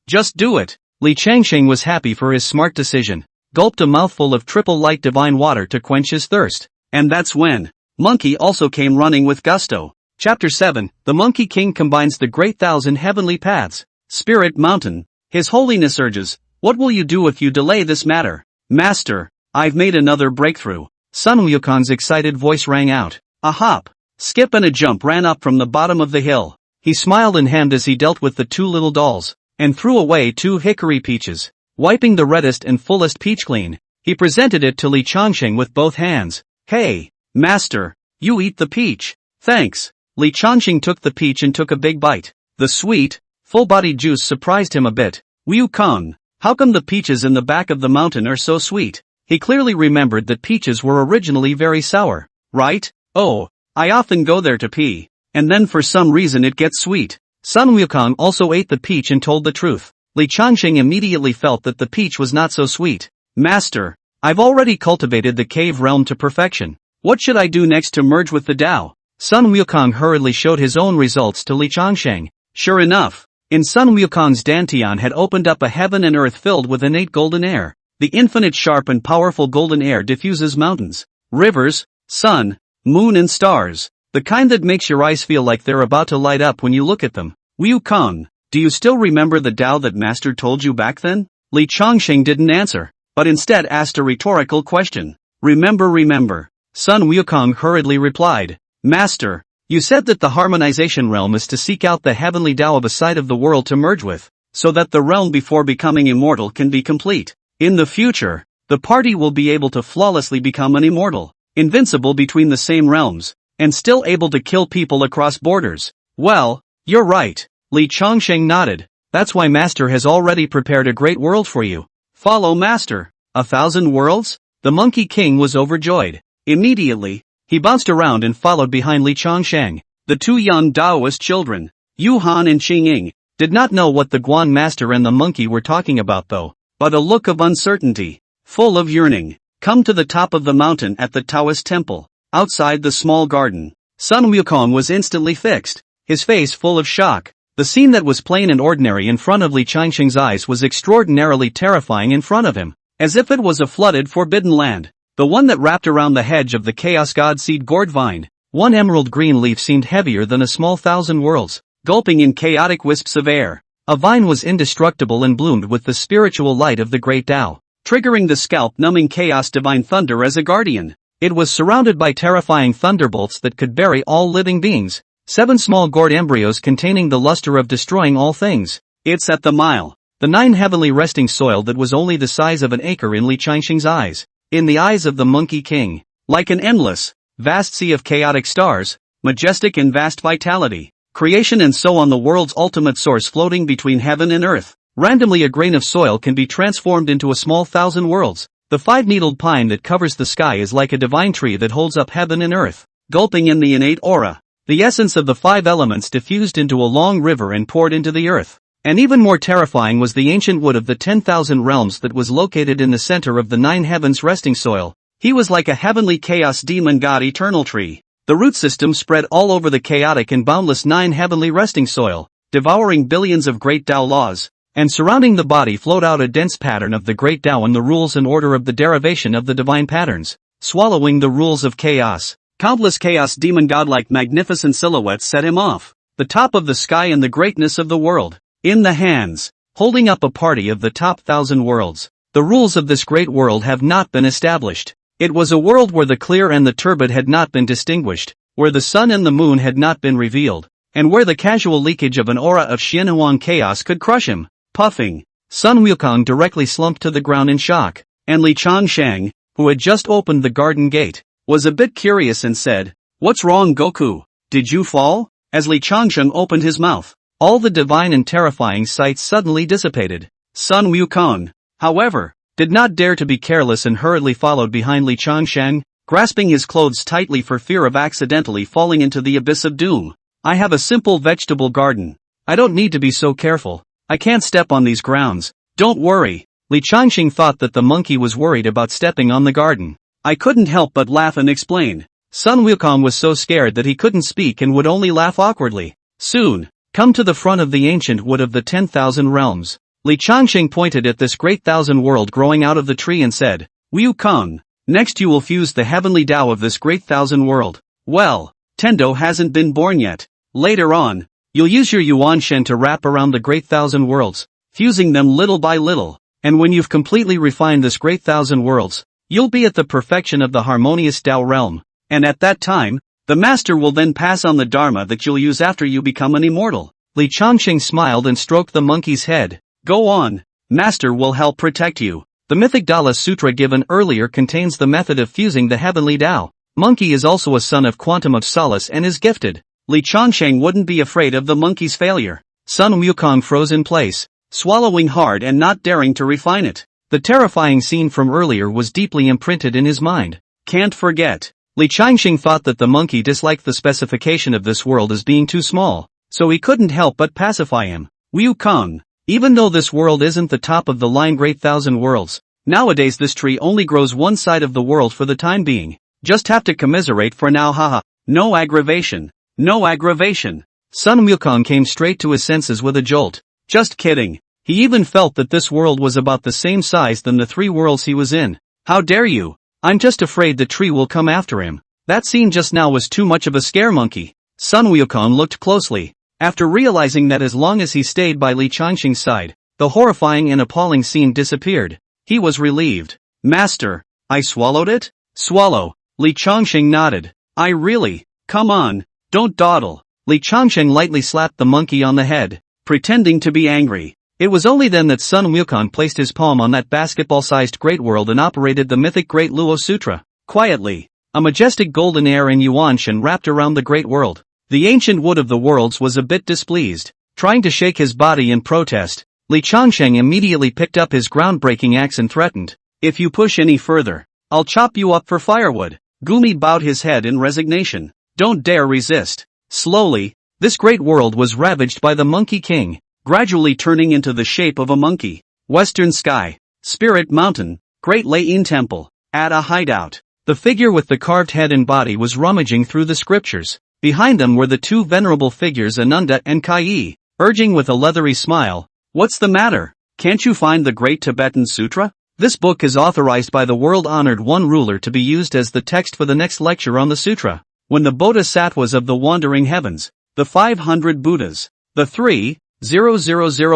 Just do it. Li Changsheng was happy for his smart decision, gulped a mouthful of triple light divine water to quench his thirst. And that's when Monkey also came running with gusto. Chapter 7, The Monkey King combines the great 1,000 heavenly paths. Spirit Mountain. His Holiness urges, what will you do if you delay this matter? Master, I've made another breakthrough. Sun Wukong's excited voice rang out. A hop, skip and a jump ran up from the bottom of the hill. He smiled and hemmed as he dealt with the 2 little dolls, and threw away 2 hickory peaches. Wiping the reddest and fullest peach clean, he presented it to Li Changsheng with both hands. Hey, master, you eat the peach. Thanks. Li Changsheng took the peach and took a big bite. The sweet, full-bodied juice surprised him a bit. Wukong, How come the peaches in the back of the mountain are so sweet? He clearly remembered that peaches were originally very sour, right? Oh, I often go there to pee, and then for some reason it gets sweet. Sun Wukong also ate the peach and told the truth. Li Changxing immediately felt that the peach was not so sweet. Master, I've already cultivated the cave realm to perfection. What should I do next to merge with the Tao? Sun Wukong hurriedly showed his own results to Li Changxing. Sure enough, in Sun Wukong's dantian had opened up a heaven and earth filled with innate golden air. The infinite sharp and powerful golden air diffuses mountains, rivers, sun, moon and stars, the kind that makes your eyes feel like they're about to light up when you look at them. Wukong, do you still remember the Tao that Master told you back then? Li Changxing didn't answer, but instead asked a rhetorical question. Remember. Sun Wukong hurriedly replied. Master, you said that the harmonization realm is to seek out the heavenly Tao of a side of the world to merge with, so that the realm before becoming immortal can be complete. In the future, the party will be able to flawlessly become an immortal, invincible between the same realms, and still able to kill people across borders. Well, you're right. Li Changxing nodded. That's why Master has already prepared a great world for you. Follow Master. 1,000 worlds? The Monkey King was overjoyed. Immediately, he bounced around and followed behind Li Changxing. The two young Taoist children, Yu Han and Qing Ying, did not know what the Guan Master and the monkey were talking about though. But a look of uncertainty, full of yearning, come to the top of the mountain at the Taoist temple, outside the small garden. Sun Wukong was instantly fixed, his face full of shock. The scene that was plain and ordinary in front of Li Changxing's eyes was extraordinarily terrifying in front of him, as if it was a flooded forbidden land. The one that wrapped around the hedge of the chaos god seed gourd vine. One emerald green leaf seemed heavier than a small 1,000 worlds, gulping in chaotic wisps of air. A vine was indestructible and bloomed with the spiritual light of the great Tao, triggering the scalp-numbing chaos divine thunder as a guardian. It was surrounded by terrifying thunderbolts that could bury all living beings. 7 small gourd embryos containing the luster of destroying all things. It's at the mile. The 9 heavenly resting soil that was only the size of an acre in Li Changxing's eyes. In the eyes of the Monkey King. Like an endless, vast sea of chaotic stars, majestic and vast vitality. Creation and so on, the world's ultimate source floating between heaven and earth. Randomly a grain of soil can be transformed into a small 1,000 worlds. The 5-needled pine that covers the sky is like a divine tree that holds up heaven and earth, gulping in the innate aura. The essence of the 5 elements diffused into a long river and poured into the earth. And even more terrifying was the ancient wood of the 10,000 realms that was located in the center of the 9 heavens resting soil. He was like a heavenly chaos demon god eternal tree. The root system spread all over the chaotic and boundless 9 heavenly resting soil, devouring billions of great Tao laws, and surrounding the body flowed out a dense pattern of the great Tao and the rules and order of the derivation of the divine patterns, swallowing the rules of chaos. Countless chaos demon godlike magnificent silhouettes set him off, the top of the sky and the greatness of the world, in the hands, holding up a party of the top 1,000 worlds. The rules of this great world have not been established. It was a world where the clear and the turbid had not been distinguished, where the sun and the moon had not been revealed, and where the casual leakage of an aura of Xianhuang chaos could crush him. Puffing, Sun Wukong directly slumped to the ground in shock, and Li Changxing, who had just opened the garden gate, was a bit curious and said, "What's wrong, Goku? Did you fall?" As Li Changxing opened his mouth, all the divine and terrifying sights suddenly dissipated. Sun Wukong, however, did not dare to be careless and hurriedly followed behind Li Changxing, grasping his clothes tightly for fear of accidentally falling into the abyss of doom. "I have a simple vegetable garden. I don't need to be so careful. I can't step on these grounds. Don't worry." Li Changxing thought that the monkey was worried about stepping on the garden. I couldn't help but laugh and explain. Sun Wukong was so scared that he couldn't speak and would only laugh awkwardly. Soon, come to the front of the ancient wood of the 10,000 realms. Li Changxing pointed at this great 1,000 world growing out of the tree and said, "Wukong, next you will fuse the heavenly Tao of this great 1,000 world. Well, Tendo hasn't been born yet. Later on, you'll use your Yuan Shen to wrap around the great 1,000 worlds, fusing them little by little, and when you've completely refined this great 1,000 worlds, you'll be at the perfection of the harmonious Tao realm, and at that time, the master will then pass on the Dharma that you'll use after you become an immortal." Li Changxing smiled and stroked the monkey's head. "Go on, Master will help protect you." The mythic Dala Sutra given earlier contains the method of fusing the heavenly Tao. Monkey is also a son of Quantum of Solace and is gifted. Li Changxing wouldn't be afraid of the monkey's failure. Sun Wukong froze in place, swallowing hard and not daring to refine it. The terrifying scene from earlier was deeply imprinted in his mind. Can't forget. Li Changxing thought that the monkey disliked the specification of this world as being too small, so he couldn't help but pacify him. Wukong. Even though this world isn't the top of the line great thousand worlds, nowadays this tree only grows one side of the world for the time being. Just have to commiserate for now, haha. No aggravation. No aggravation. Sun Wukong came straight to his senses with a jolt. Just kidding. He even felt that this world was about the same size than the 3 worlds he was in. How dare you? I'm just afraid the tree will come after him. That scene just now was too much of a scare monkey. Sun Wukong looked closely. After realizing that as long as he stayed by Li Changxing's side, the horrifying and appalling scene disappeared, he was relieved. Master, I swallowed it? Swallow. Li Changxing nodded. I really? Come on, don't dawdle. Li Changxing lightly slapped the monkey on the head, pretending to be angry. It was only then that Sun Wukong placed his palm on that basketball-sized great world and operated the mythic Great Luo Sutra. Quietly, a majestic golden air and yuanshan wrapped around the great world. The ancient wood of the worlds was a bit displeased. Trying to shake his body in protest, Li Changxing immediately picked up his groundbreaking axe and threatened, "If you push any further, I'll chop you up for firewood." Gumi bowed his head in resignation. Don't dare resist. Slowly, this great world was ravaged by the Monkey King, gradually turning into the shape of a monkey. Western Sky, Spirit Mountain, Great Lei Temple, at a hideout. The figure with the carved head and body was rummaging through the scriptures. Behind them were the 2 venerable figures Ananda and Kai, urging with a leathery smile, "What's the matter? Can't you find the Great Tibetan Sutra? This book is authorized by the world-honored One Ruler to be used as the text for the next lecture on the sutra. When the bodhisattvas of the wandering heavens, the 500 Buddhas, the 3,000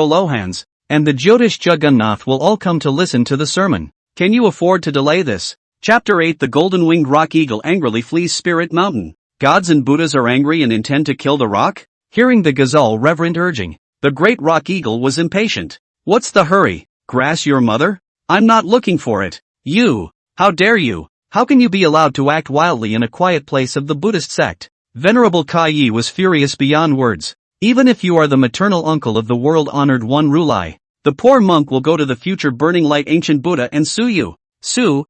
Lohans, and the Jyotish Jagannath will all come to listen to the sermon. Can you afford to delay this?" Chapter 8. The golden-winged rock eagle angrily flees Spirit Mountain. Gods and Buddhas are angry and intend to kill the rock? Hearing the gazelle reverent urging, the great rock eagle was impatient. What's the hurry? Grass your mother? I'm not looking for it. You! How dare you? How can you be allowed to act wildly in a quiet place of the Buddhist sect? Venerable Kai was furious beyond words. Even if you are the maternal uncle of the world-honored One Rulai, the poor monk will go to the future burning light ancient Buddha and sue you. Sue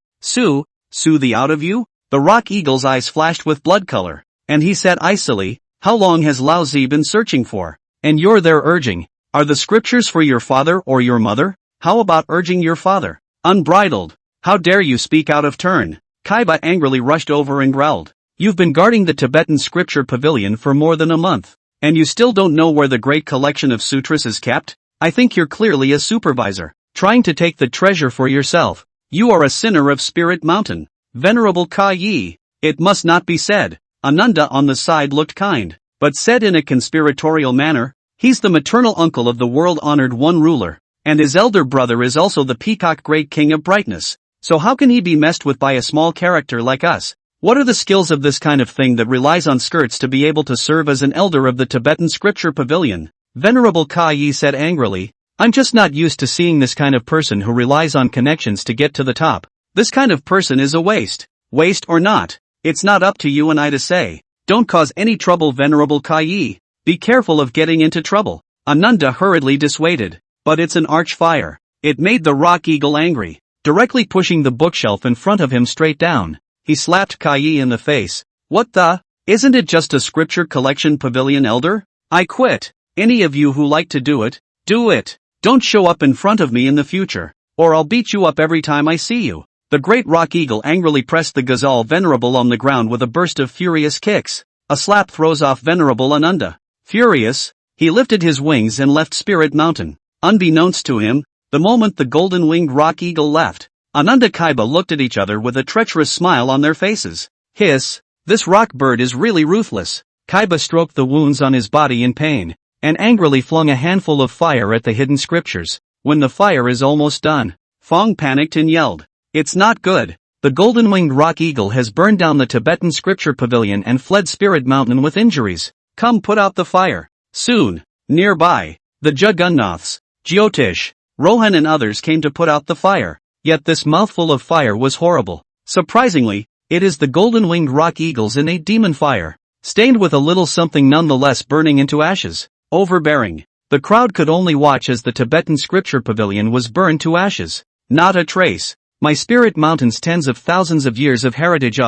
the out of you? The rock eagle's eyes flashed with blood color, and he said icily, "How long has Lao Zi been searching for? And you're there urging, are the scriptures for your father or your mother? How about urging your father? Unbridled. How dare you speak out of turn?" Kaiba angrily rushed over and growled, "You've been guarding the Tibetan scripture pavilion for more than a month, and you still don't know where the great collection of sutras is kept? I think you're clearly a supervisor, trying to take the treasure for yourself. You are a sinner of Spirit Mountain." Venerable Kai, it must not be said. Ananda on the side looked kind, but said in a conspiratorial manner, "He's the maternal uncle of the world-honored One Ruler, and his elder brother is also the peacock great king of brightness. So how can he be messed with by a small character like us? What are the skills of this kind of thing that relies on skirts to be able to serve as an elder of the Tibetan scripture pavilion?" Venerable Kai said angrily, "I'm just not used to seeing this kind of person who relies on connections to get to the top. This kind of person is a waste. Waste or not, it's not up to you and I to say. Don't cause any trouble, Venerable Kai. Be careful of getting into trouble." Ananda hurriedly dissuaded, "But it's an arch fire." It made the rock eagle angry. Directly pushing the bookshelf in front of him straight down, he slapped Kai in the face. "What the? Isn't it just a scripture collection pavilion, elder? I quit. Any of you who like to do it, do it. Don't show up in front of me in the future, or I'll beat you up every time I see you." The great rock eagle angrily pressed the gazelle Venerable on the ground with a burst of furious kicks. A slap throws off Venerable Ananda. Furious, he lifted his wings and left Spirit Mountain. Unbeknownst to him, the moment the golden-winged rock eagle left, Ananda and Kaiba looked at each other with a treacherous smile on their faces. Hiss, this rock bird is really ruthless. Kaiba stroked the wounds on his body in pain, and angrily flung a handful of fire at the hidden scriptures. When the fire is almost done, Fong panicked and yelled, "It's not good. The golden-winged rock eagle has burned down the Tibetan scripture pavilion and fled Spirit Mountain with injuries. Come put out the fire." Soon, nearby, the Jagannaths, Jyotish, Rohan and others came to put out the fire. Yet this mouthful of fire was horrible. Surprisingly, it is the golden-winged rock eagle's innate demon fire, stained with a little something nonetheless burning into ashes. Overbearing. The crowd could only watch as the Tibetan scripture pavilion was burned to ashes. Not a trace. My spirit mountain's tens of thousands of years of heritage.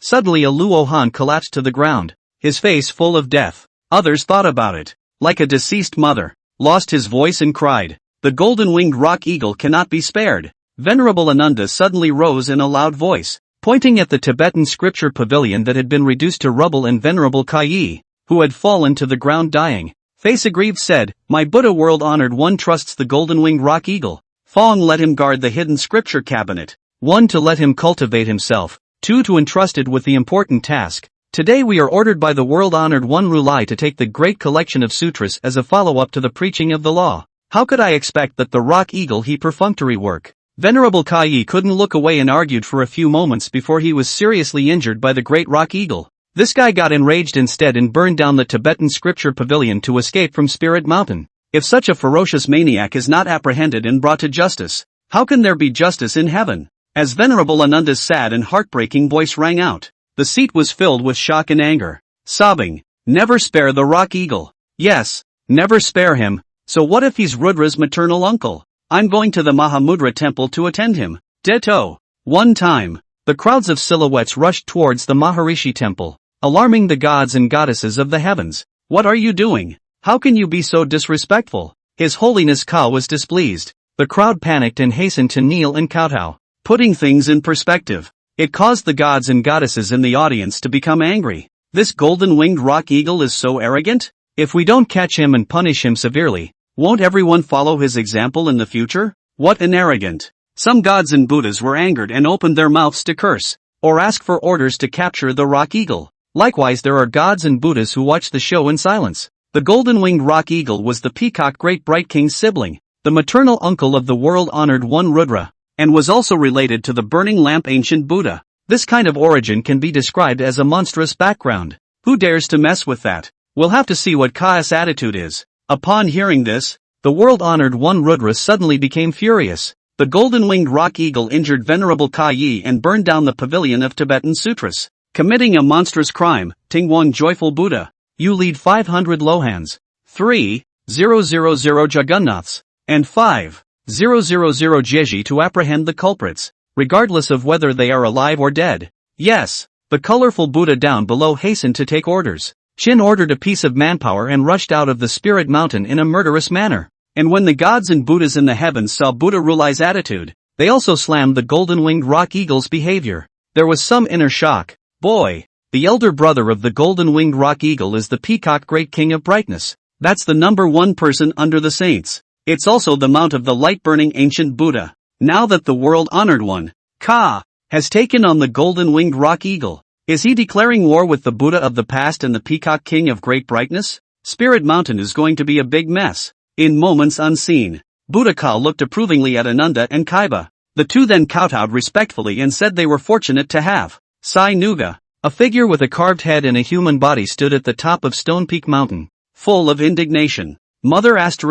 Suddenly a Luo Han collapsed to the ground, his face full of death. Others thought about it. Like a deceased mother. Lost his voice and cried. The golden-winged rock eagle cannot be spared. Venerable Ananda suddenly rose in a loud voice, pointing at the Tibetan scripture pavilion that had been reduced to rubble, and Venerable Kai, who had fallen to the ground dying, face aggrieved, said, "My Buddha world-honored one trusts the golden-winged rock eagle. Fong let him guard the hidden scripture cabinet. 1. To let him cultivate himself. 2. To entrust it with the important task. Today we are ordered by the world-honored one Rulai to take the great collection of sutras as a follow-up to the preaching of the law. How could I expect that the rock eagle he perfunctory work?" Venerable Kai couldn't look away and argued for a few moments before he was seriously injured by the great rock eagle. This guy got enraged instead and burned down the Tibetan scripture pavilion to escape from Spirit Mountain. If such a ferocious maniac is not apprehended and brought to justice, how can there be justice in heaven? As Venerable Ananda's sad and heartbreaking voice rang out, the seat was filled with shock and anger. Sobbing, "Never spare the rock eagle." Yes, never spare him. So what if he's Rudra's maternal uncle? I'm going to the Mahamudra temple to attend him. Ditto. One time, the crowds of silhouettes rushed towards the Maharishi temple, alarming the gods and goddesses of the heavens. What are you doing? How can you be so disrespectful? His Holiness Ka was displeased. The crowd panicked and hastened to kneel and kowtow. Putting things in perspective, it caused the gods and goddesses in the audience to become angry. This golden-winged rock eagle is so arrogant? If we don't catch him and punish him severely, won't everyone follow his example in the future? What an arrogant! Some gods and Buddhas were angered and opened their mouths to curse, or ask for orders to capture the rock eagle. Likewise, there are gods and Buddhas who watch the show in silence. The golden-winged rock eagle was the peacock great bright king's sibling, the maternal uncle of the world-honored one Rudra, and was also related to the burning lamp ancient Buddha. This kind of origin can be described as a monstrous background. Who dares to mess with that? We'll have to see what Ka's attitude is. Upon hearing this, the world-honored one Rudra suddenly became furious. The golden-winged rock eagle injured Venerable Kai and burned down the pavilion of Tibetan sutras, committing a monstrous crime. Tingwang joyful Buddha, you lead 500 Lohans, 3,000 Jagannaths, and 5,000 Jeji to apprehend the culprits, regardless of whether they are alive or dead. Yes, the colorful Buddha down below hastened to take orders. Chin ordered a piece of manpower and rushed out of the spirit mountain in a murderous manner. And when the gods and Buddhas in the heavens saw Buddha Rulai's attitude, they also slammed the golden-winged rock eagle's behavior. There was some inner shock. Boy, the elder brother of the golden-winged rock eagle is the peacock great king of brightness. That's the number one person under the saints. It's also the mount of the light-burning ancient Buddha. Now that the world-honored one, Ka, has taken on the golden-winged rock eagle, is he declaring war with the Buddha of the past and the peacock king of great brightness? Spirit Mountain is going to be a big mess. In moments unseen, Buddha Ka looked approvingly at Ananda and Kaiba. The two then kowtowed respectfully and said they were fortunate to have Sai Nuga, a figure with a carved head and a human body, stood at the top of Stone Peak Mountain, full of indignation. Mother *********,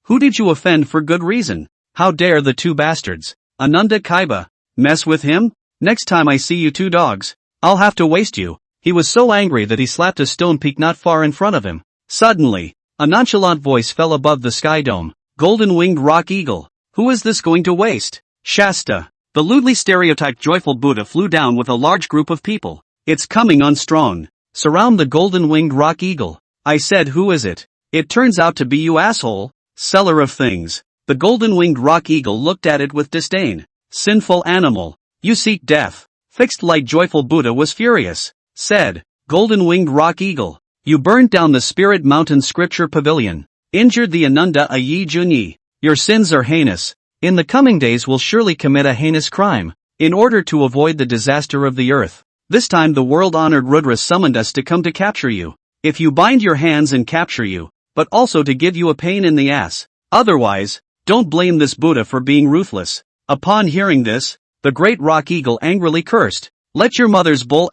who did you offend for good reason? How dare the two bastards, Ananda Kaiba, mess with him? Next time I see you two dogs, I'll have to waste you. He was so angry that he slapped a stone peak not far in front of him. Suddenly, a nonchalant voice fell above the sky dome. Golden-winged rock eagle, who is this going to waste? Shasta. The lewdly stereotyped joyful Buddha flew down with a large group of people. It's coming on strong. Surround the golden-winged rock eagle. I said, who is it? It turns out to be you, asshole. Seller of things. The golden-winged rock eagle looked at it with disdain. Sinful animal. You seek death. Fixed light joyful Buddha was furious. Said, golden-winged rock eagle, you burnt down the Spirit Mountain scripture pavilion. Injured the Ananda Ayi Junyi. Your sins are heinous. In the coming days will surely commit a heinous crime, in order to avoid the disaster of the earth. This time the world-honored Rudra summoned us to come to capture you. If you bind your hands and capture you, but also to give you a pain in the ass. Otherwise, don't blame this Buddha for being ruthless. Upon hearing this, the great rock eagle angrily cursed. Let your mother's bull ******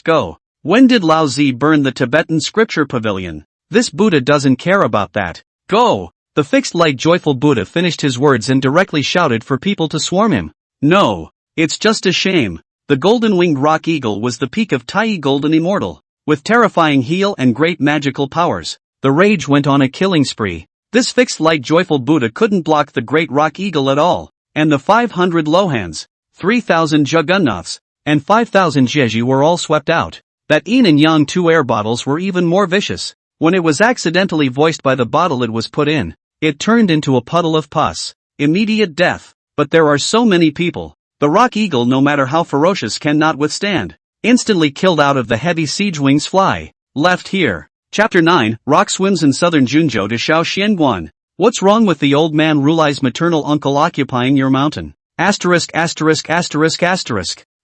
go. When did Lao Zi burn the Tibetan scripture pavilion? This Buddha doesn't care about that. Go! The fixed light joyful Buddha finished his words and directly shouted for people to swarm him. No, it's just a shame. The golden-winged rock eagle was the peak of Tai Golden Immortal, with terrifying heal and great magical powers. The rage went on a killing spree. This fixed-light joyful Buddha couldn't block the great rock eagle at all, and the 500 Lohans, 3,000 Juggernaths, and 5,000 Jeju were all swept out. That yin and yang 2 air bottles were even more vicious. When it was accidentally voiced by the bottle it was put in, it turned into a puddle of pus. Immediate death. But there are so many people. The rock eagle, no matter how ferocious, cannot withstand. Instantly killed out of the heavy siege wings fly. Left here. Chapter 9, Rock swims in southern Junzhou to Shao Xianguan. What's wrong with the old man Rulai's maternal uncle occupying your mountain? Asterisk.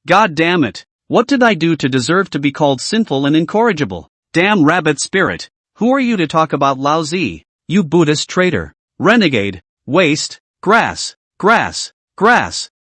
God damn it. What did I do to deserve to be called sinful and incorrigible? Damn rabbit spirit. Who are you to talk about Lao Zi? You Buddhist traitor. Renegade. Waste. Grass.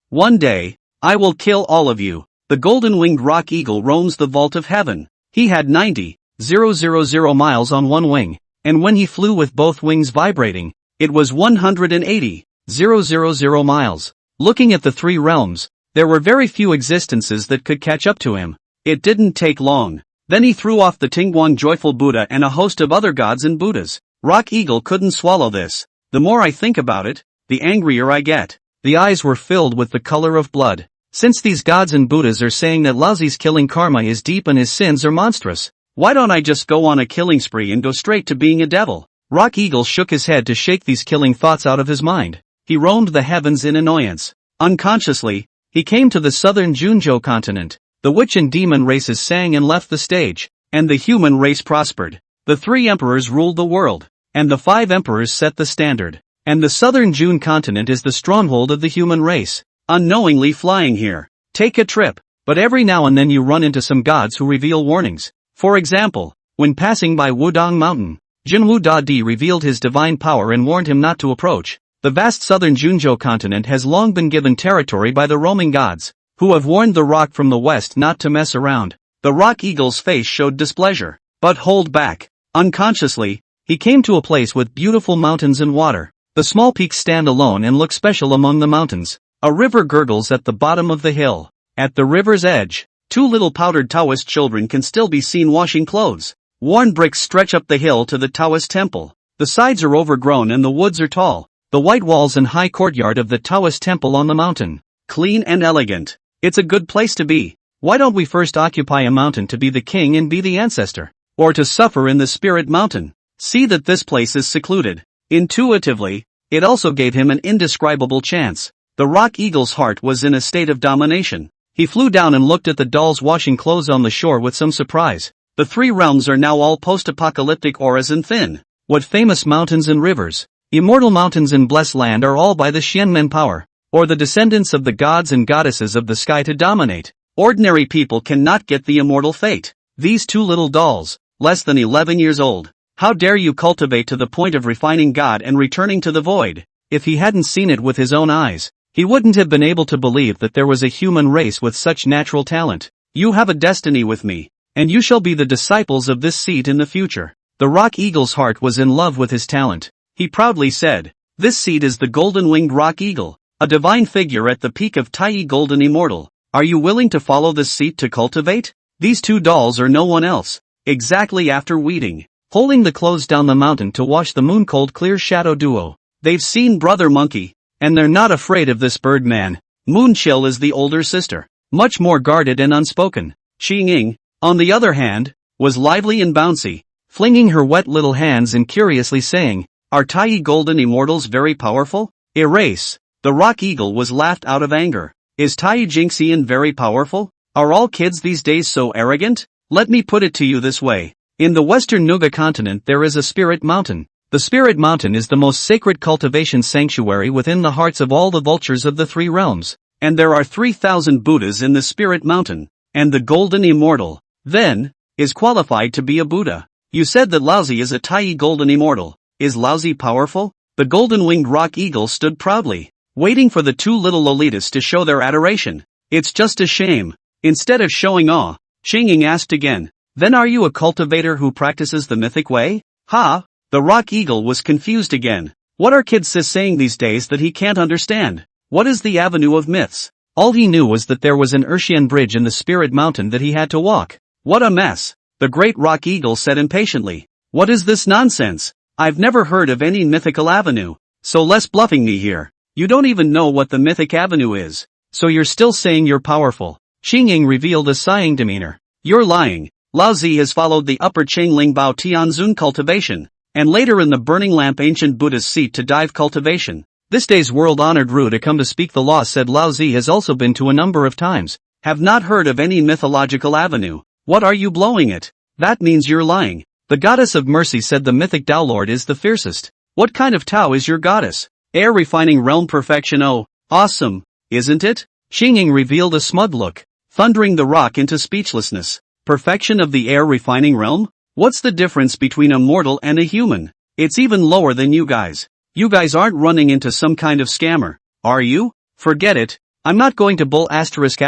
One day, I will kill all of you. The golden-winged rock eagle roams the vault of heaven. He had 90,000 miles on one wing, and when he flew with both wings vibrating, it was 180,000 miles. Looking at the 3 realms, there were very few existences that could catch up to him. It didn't take long. Then he threw off the Tingguang joyful Buddha and a host of other gods and Buddhas. Rock eagle couldn't swallow this. The more I think about it, the angrier I get. The eyes were filled with the color of blood. Since these gods and Buddhas are saying that Lao Zi's killing karma is deep and his sins are monstrous, why don't I just go on a killing spree and go straight to being a devil? Rock eagle shook his head to shake these killing thoughts out of his mind. He roamed the heavens in annoyance. Unconsciously, he came to the southern Junzhou continent. The witch and demon races sang and left the stage, and the human race prospered. The 3 emperors ruled the world, and the 5 emperors set the standard. And the southern June continent is the stronghold of the human race. Unknowingly flying here. Take a trip, but every now and then you run into some gods who reveal warnings. For example, when passing by Wudong Mountain, Jinwu Da Di revealed his divine power and warned him not to approach. The vast southern Junzhou continent has long been given territory by the roaming gods, who have warned the rock from the west not to mess around. The rock eagle's face showed displeasure, but hold back. Unconsciously, he came to a place with beautiful mountains and water. The small peaks stand alone and look special among the mountains. A river gurgles at the bottom of the hill. At the river's edge, 2 little powdered Taoist children can still be seen washing clothes. Worn bricks stretch up the hill to the Taoist temple. The sides are overgrown and the woods are tall. The white walls and high courtyard of the Taoist temple on the mountain. Clean and elegant. It's a good place to be. Why don't we first occupy a mountain to be the king and be the ancestor? Or to suffer in the spirit mountain? See that this place is secluded. Intuitively, it also gave him an indescribable chance. The rock eagle's heart was in a state of domination. He flew down and looked at the dolls washing clothes on the shore with some surprise. The 3 realms are now all post-apocalyptic auras and thin. What famous mountains and rivers, immortal mountains and blessed land are all by the Xianmen power, or the descendants of the gods and goddesses of the sky to dominate. Ordinary people cannot get the immortal fate. These 2 little dolls, less than 11 years old. How dare you cultivate to the point of refining God and returning to the void? If he hadn't seen it with his own eyes, he wouldn't have been able to believe that there was a human race with such natural talent. You have a destiny with me, and you shall be the disciples of this seed in the future. The rock eagle's heart was in love with his talent. He proudly said, "This seed is the golden-winged rock eagle, a divine figure at the peak of Tai Golden Immortal. Are you willing to follow this seed to cultivate?" These 2 dolls are no one else. Exactly after weeding, holding the clothes down the mountain to wash the moon-cold clear shadow duo. They've seen Brother Monkey, and they're not afraid of this bird man. Moonchill is the older sister, much more guarded and unspoken. Xing, on the other hand, was lively and bouncy, flinging her wet little hands and curiously saying, "Are Tai Golden Immortals very powerful?" Erase. The rock eagle was laughed out of anger. Is Tai Jinxian very powerful? Are all kids these days so arrogant? Let me put it to you this way. In the western Nuga continent there is a spirit mountain. The spirit mountain is the most sacred cultivation sanctuary within the hearts of all the vultures of the 3 realms. And there are 3,000 Buddhas in the spirit mountain. And the golden immortal, then, is qualified to be a Buddha. You said that Lao Zi is a Tai Golden Immortal. Is Lao Zi powerful? The golden-winged rock eagle stood proudly, waiting for the 2 little Lolitas to show their adoration. It's just a shame. Instead of showing awe, Xing asked again, "Then are you a cultivator who practices the mythic way?" Ha! The rock eagle was confused again. What are kids saying these days that he can't understand? What is the avenue of myths? All he knew was that there was an Urshian bridge in the spirit mountain that he had to walk. What a mess! the great rock eagle said impatiently. What is this nonsense? I've never heard of any mythical avenue, so less bluffing me here. You don't even know what the mythic avenue is, so you're still saying you're powerful. Xing revealed a sighing demeanor. You're lying. Lao Zi has followed the upper Qingling Bao Tianzun cultivation, and later in the Burning Lamp ancient Buddha's seat to dive cultivation. This day's world-honored Ru to come to speak the law said Lao Zi has also been to a number of times. Have not heard of any mythological avenue. What are you blowing it? That means you're lying. The goddess of mercy said the mythic Tao Lord is the fiercest. What kind of Tao is your goddess? Air refining realm perfection. Oh, awesome, isn't it? Xing revealed a smug look, thundering the rock into speechlessness. Perfection of the air refining realm? What's the difference between a mortal and a human? It's even lower than you guys. You guys aren't running into some kind of scammer, are you? Forget it. I'm not going to bull asterisk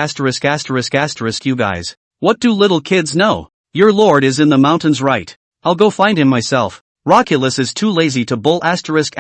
you guys. What do little kids know? Your lord is in the mountains, right? I'll go find him myself. Rockulus is too lazy to bull asterisk.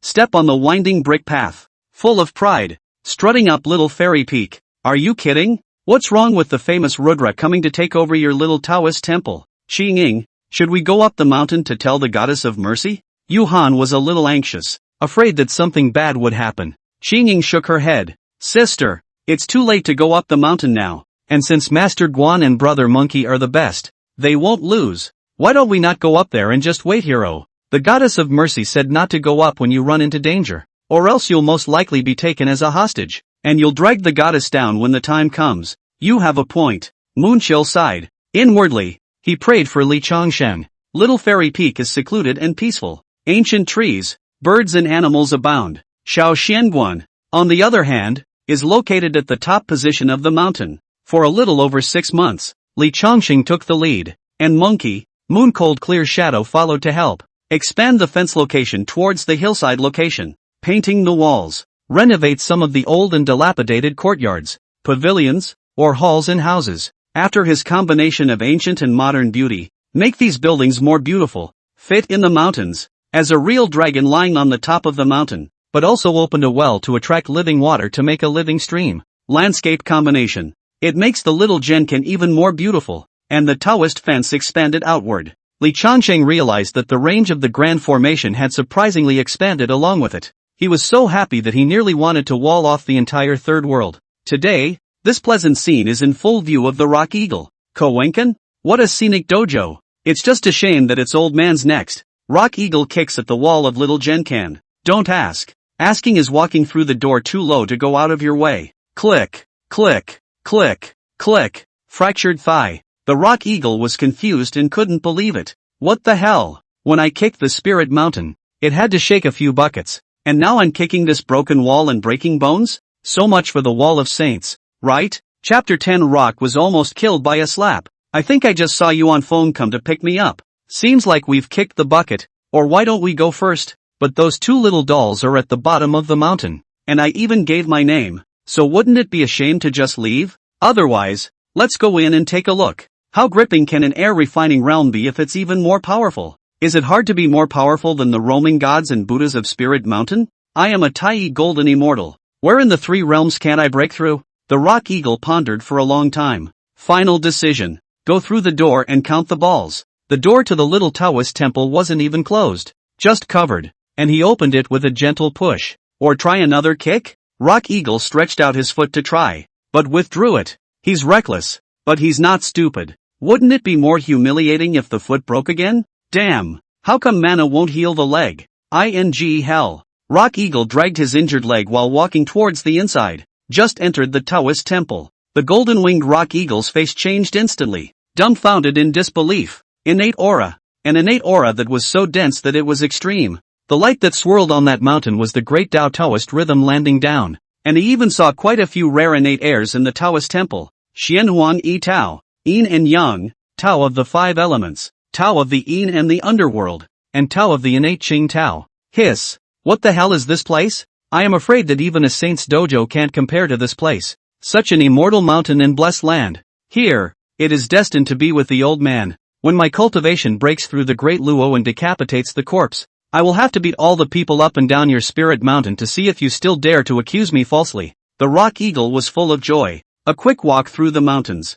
Step on the winding brick path. Full of pride. Strutting up little fairy peak. Are you kidding? What's wrong with the famous Rudra coming to take over your little Taoist temple? Xing, should we go up the mountain to tell the goddess of mercy? Yu Han was a little anxious, afraid that something bad would happen. Xing shook her head. Sister, it's too late to go up the mountain now, and since Master Guan and Brother Monkey are the best, they won't lose. Why don't we not go up there and just wait here? Oh, the goddess of mercy said not to go up when you run into danger, or else you'll most likely be taken as a hostage. And you'll drag the goddess down when the time comes. You have a point. Moonchill sighed. Inwardly, he prayed for Li Chongshen. Little Fairy Peak is secluded and peaceful. Ancient trees, birds and animals abound. Shao Xianguan, on the other hand, is located at the top position of the mountain. For a little over 6 months, Li Chongqing took the lead, and Monkey, Mooncold Clear Shadow followed to help. Expand the fence location towards the hillside location. Painting the walls. Renovate some of the old and dilapidated courtyards, pavilions, or halls and houses. After his combination of ancient and modern beauty, make these buildings more beautiful, fit in the mountains, as a real dragon lying on the top of the mountain, but also opened a well to attract living water to make a living stream. Landscape combination. It makes the little Genkan even more beautiful, and the Taoist fence expanded outward. Li Chongqing realized that the range of the grand formation had surprisingly expanded along with it. He was so happy that he nearly wanted to wall off the entire third world. Today, this pleasant scene is in full view of the Rock Eagle. Kowenkan? What a scenic dojo. It's just a shame that it's old man's next. Rock Eagle kicks at the wall of Little Genkan. Don't ask. Asking is walking through the door too low to go out of your way. Click, click, click, click. Fractured thigh. The Rock Eagle was confused and couldn't believe it. What the hell? When I kicked the Spirit Mountain, it had to shake a few buckets. And now I'm kicking this broken wall and breaking bones? So much for the Wall of Saints, right? Chapter 10 Rock was almost killed by a slap. I think I just saw you on phone come to pick me up. Seems like we've kicked the bucket, or why don't we go first? But those two little dolls are at the bottom of the mountain, and I even gave my name, so wouldn't it be a shame to just leave? Otherwise, let's go in and take a look. How gripping can an air refining realm be if it's even more powerful? Is it hard to be more powerful than the roaming gods and Buddhas of Spirit Mountain? I am a Tai Golden Immortal. Where in the 3 realms can't I break through? The Rock Eagle pondered for a long time. Final decision. Go through the door and count the balls. The door to the little Taoist temple wasn't even closed, just covered, and he opened it with a gentle push. Or try another kick? Rock Eagle stretched out his foot to try, but withdrew it. He's reckless, but he's not stupid. Wouldn't it be more humiliating if the foot broke again? Damn, how come mana won't heal the leg? Hell. Rock Eagle dragged his injured leg while walking towards the inside. Just entered the Taoist temple. The golden-winged Rock Eagle's face changed instantly, dumbfounded in disbelief. Innate aura. An innate aura that was so dense that it was extreme. The light that swirled on that mountain was the great Tao Taoist rhythm landing down. And he even saw quite a few rare innate airs in the Taoist temple. Xianhuang Yi Tao, Yin and Yang, Tao of the 5 elements. Tao of the Yin and the underworld, and Tao of the innate Qing Tao. Hiss. What the hell is this place? I am afraid that even a saint's dojo can't compare to this place. Such an immortal mountain and blessed land. Here, it is destined to be with the old man. When my cultivation breaks through the great Luo and decapitates the corpse, I will have to beat all the people up and down your spirit mountain to see if you still dare to accuse me falsely. The Rock Eagle was full of joy. A quick walk through the mountains,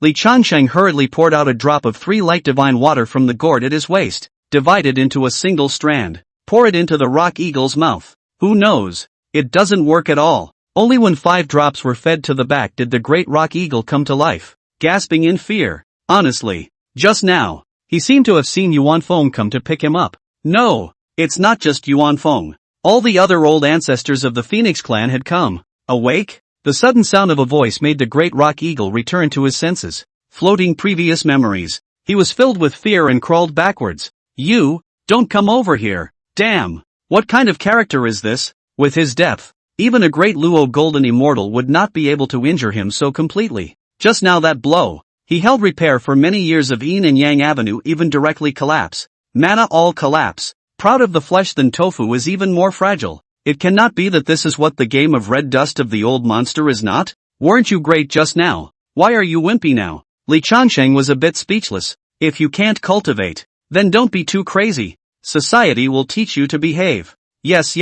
Li Changsheng hurriedly poured out a drop of 3 light divine water from the gourd at his waist, divided into a single strand. Pour it into the rock eagle's mouth. Who knows? It doesn't work at all. Only when 5 drops were fed to the back did the great rock eagle come to life, gasping in fear. Honestly, just now, he seemed to have seen Yuan Feng come to pick him up. No, it's not just Yuan Feng. All the other old ancestors of the Phoenix clan had come. Awake? The sudden sound of a voice made the great rock eagle return to his senses, floating previous memories. He was filled with fear and crawled backwards. You, don't come over here. Damn, what kind of character is this? With his depth, even a great Luo golden immortal would not be able to injure him so completely. Just now that blow, he held repair for many years of yin and yang avenue even directly collapse. Mana all collapse. Proud of the flesh than tofu is even more fragile. It cannot be that this is what the game of red dust of the old monster is not? Weren't you great just now? Why are you wimpy now? Li Changsheng was a bit speechless. If you can't cultivate, then don't be too crazy. Society will teach you to behave. Yes.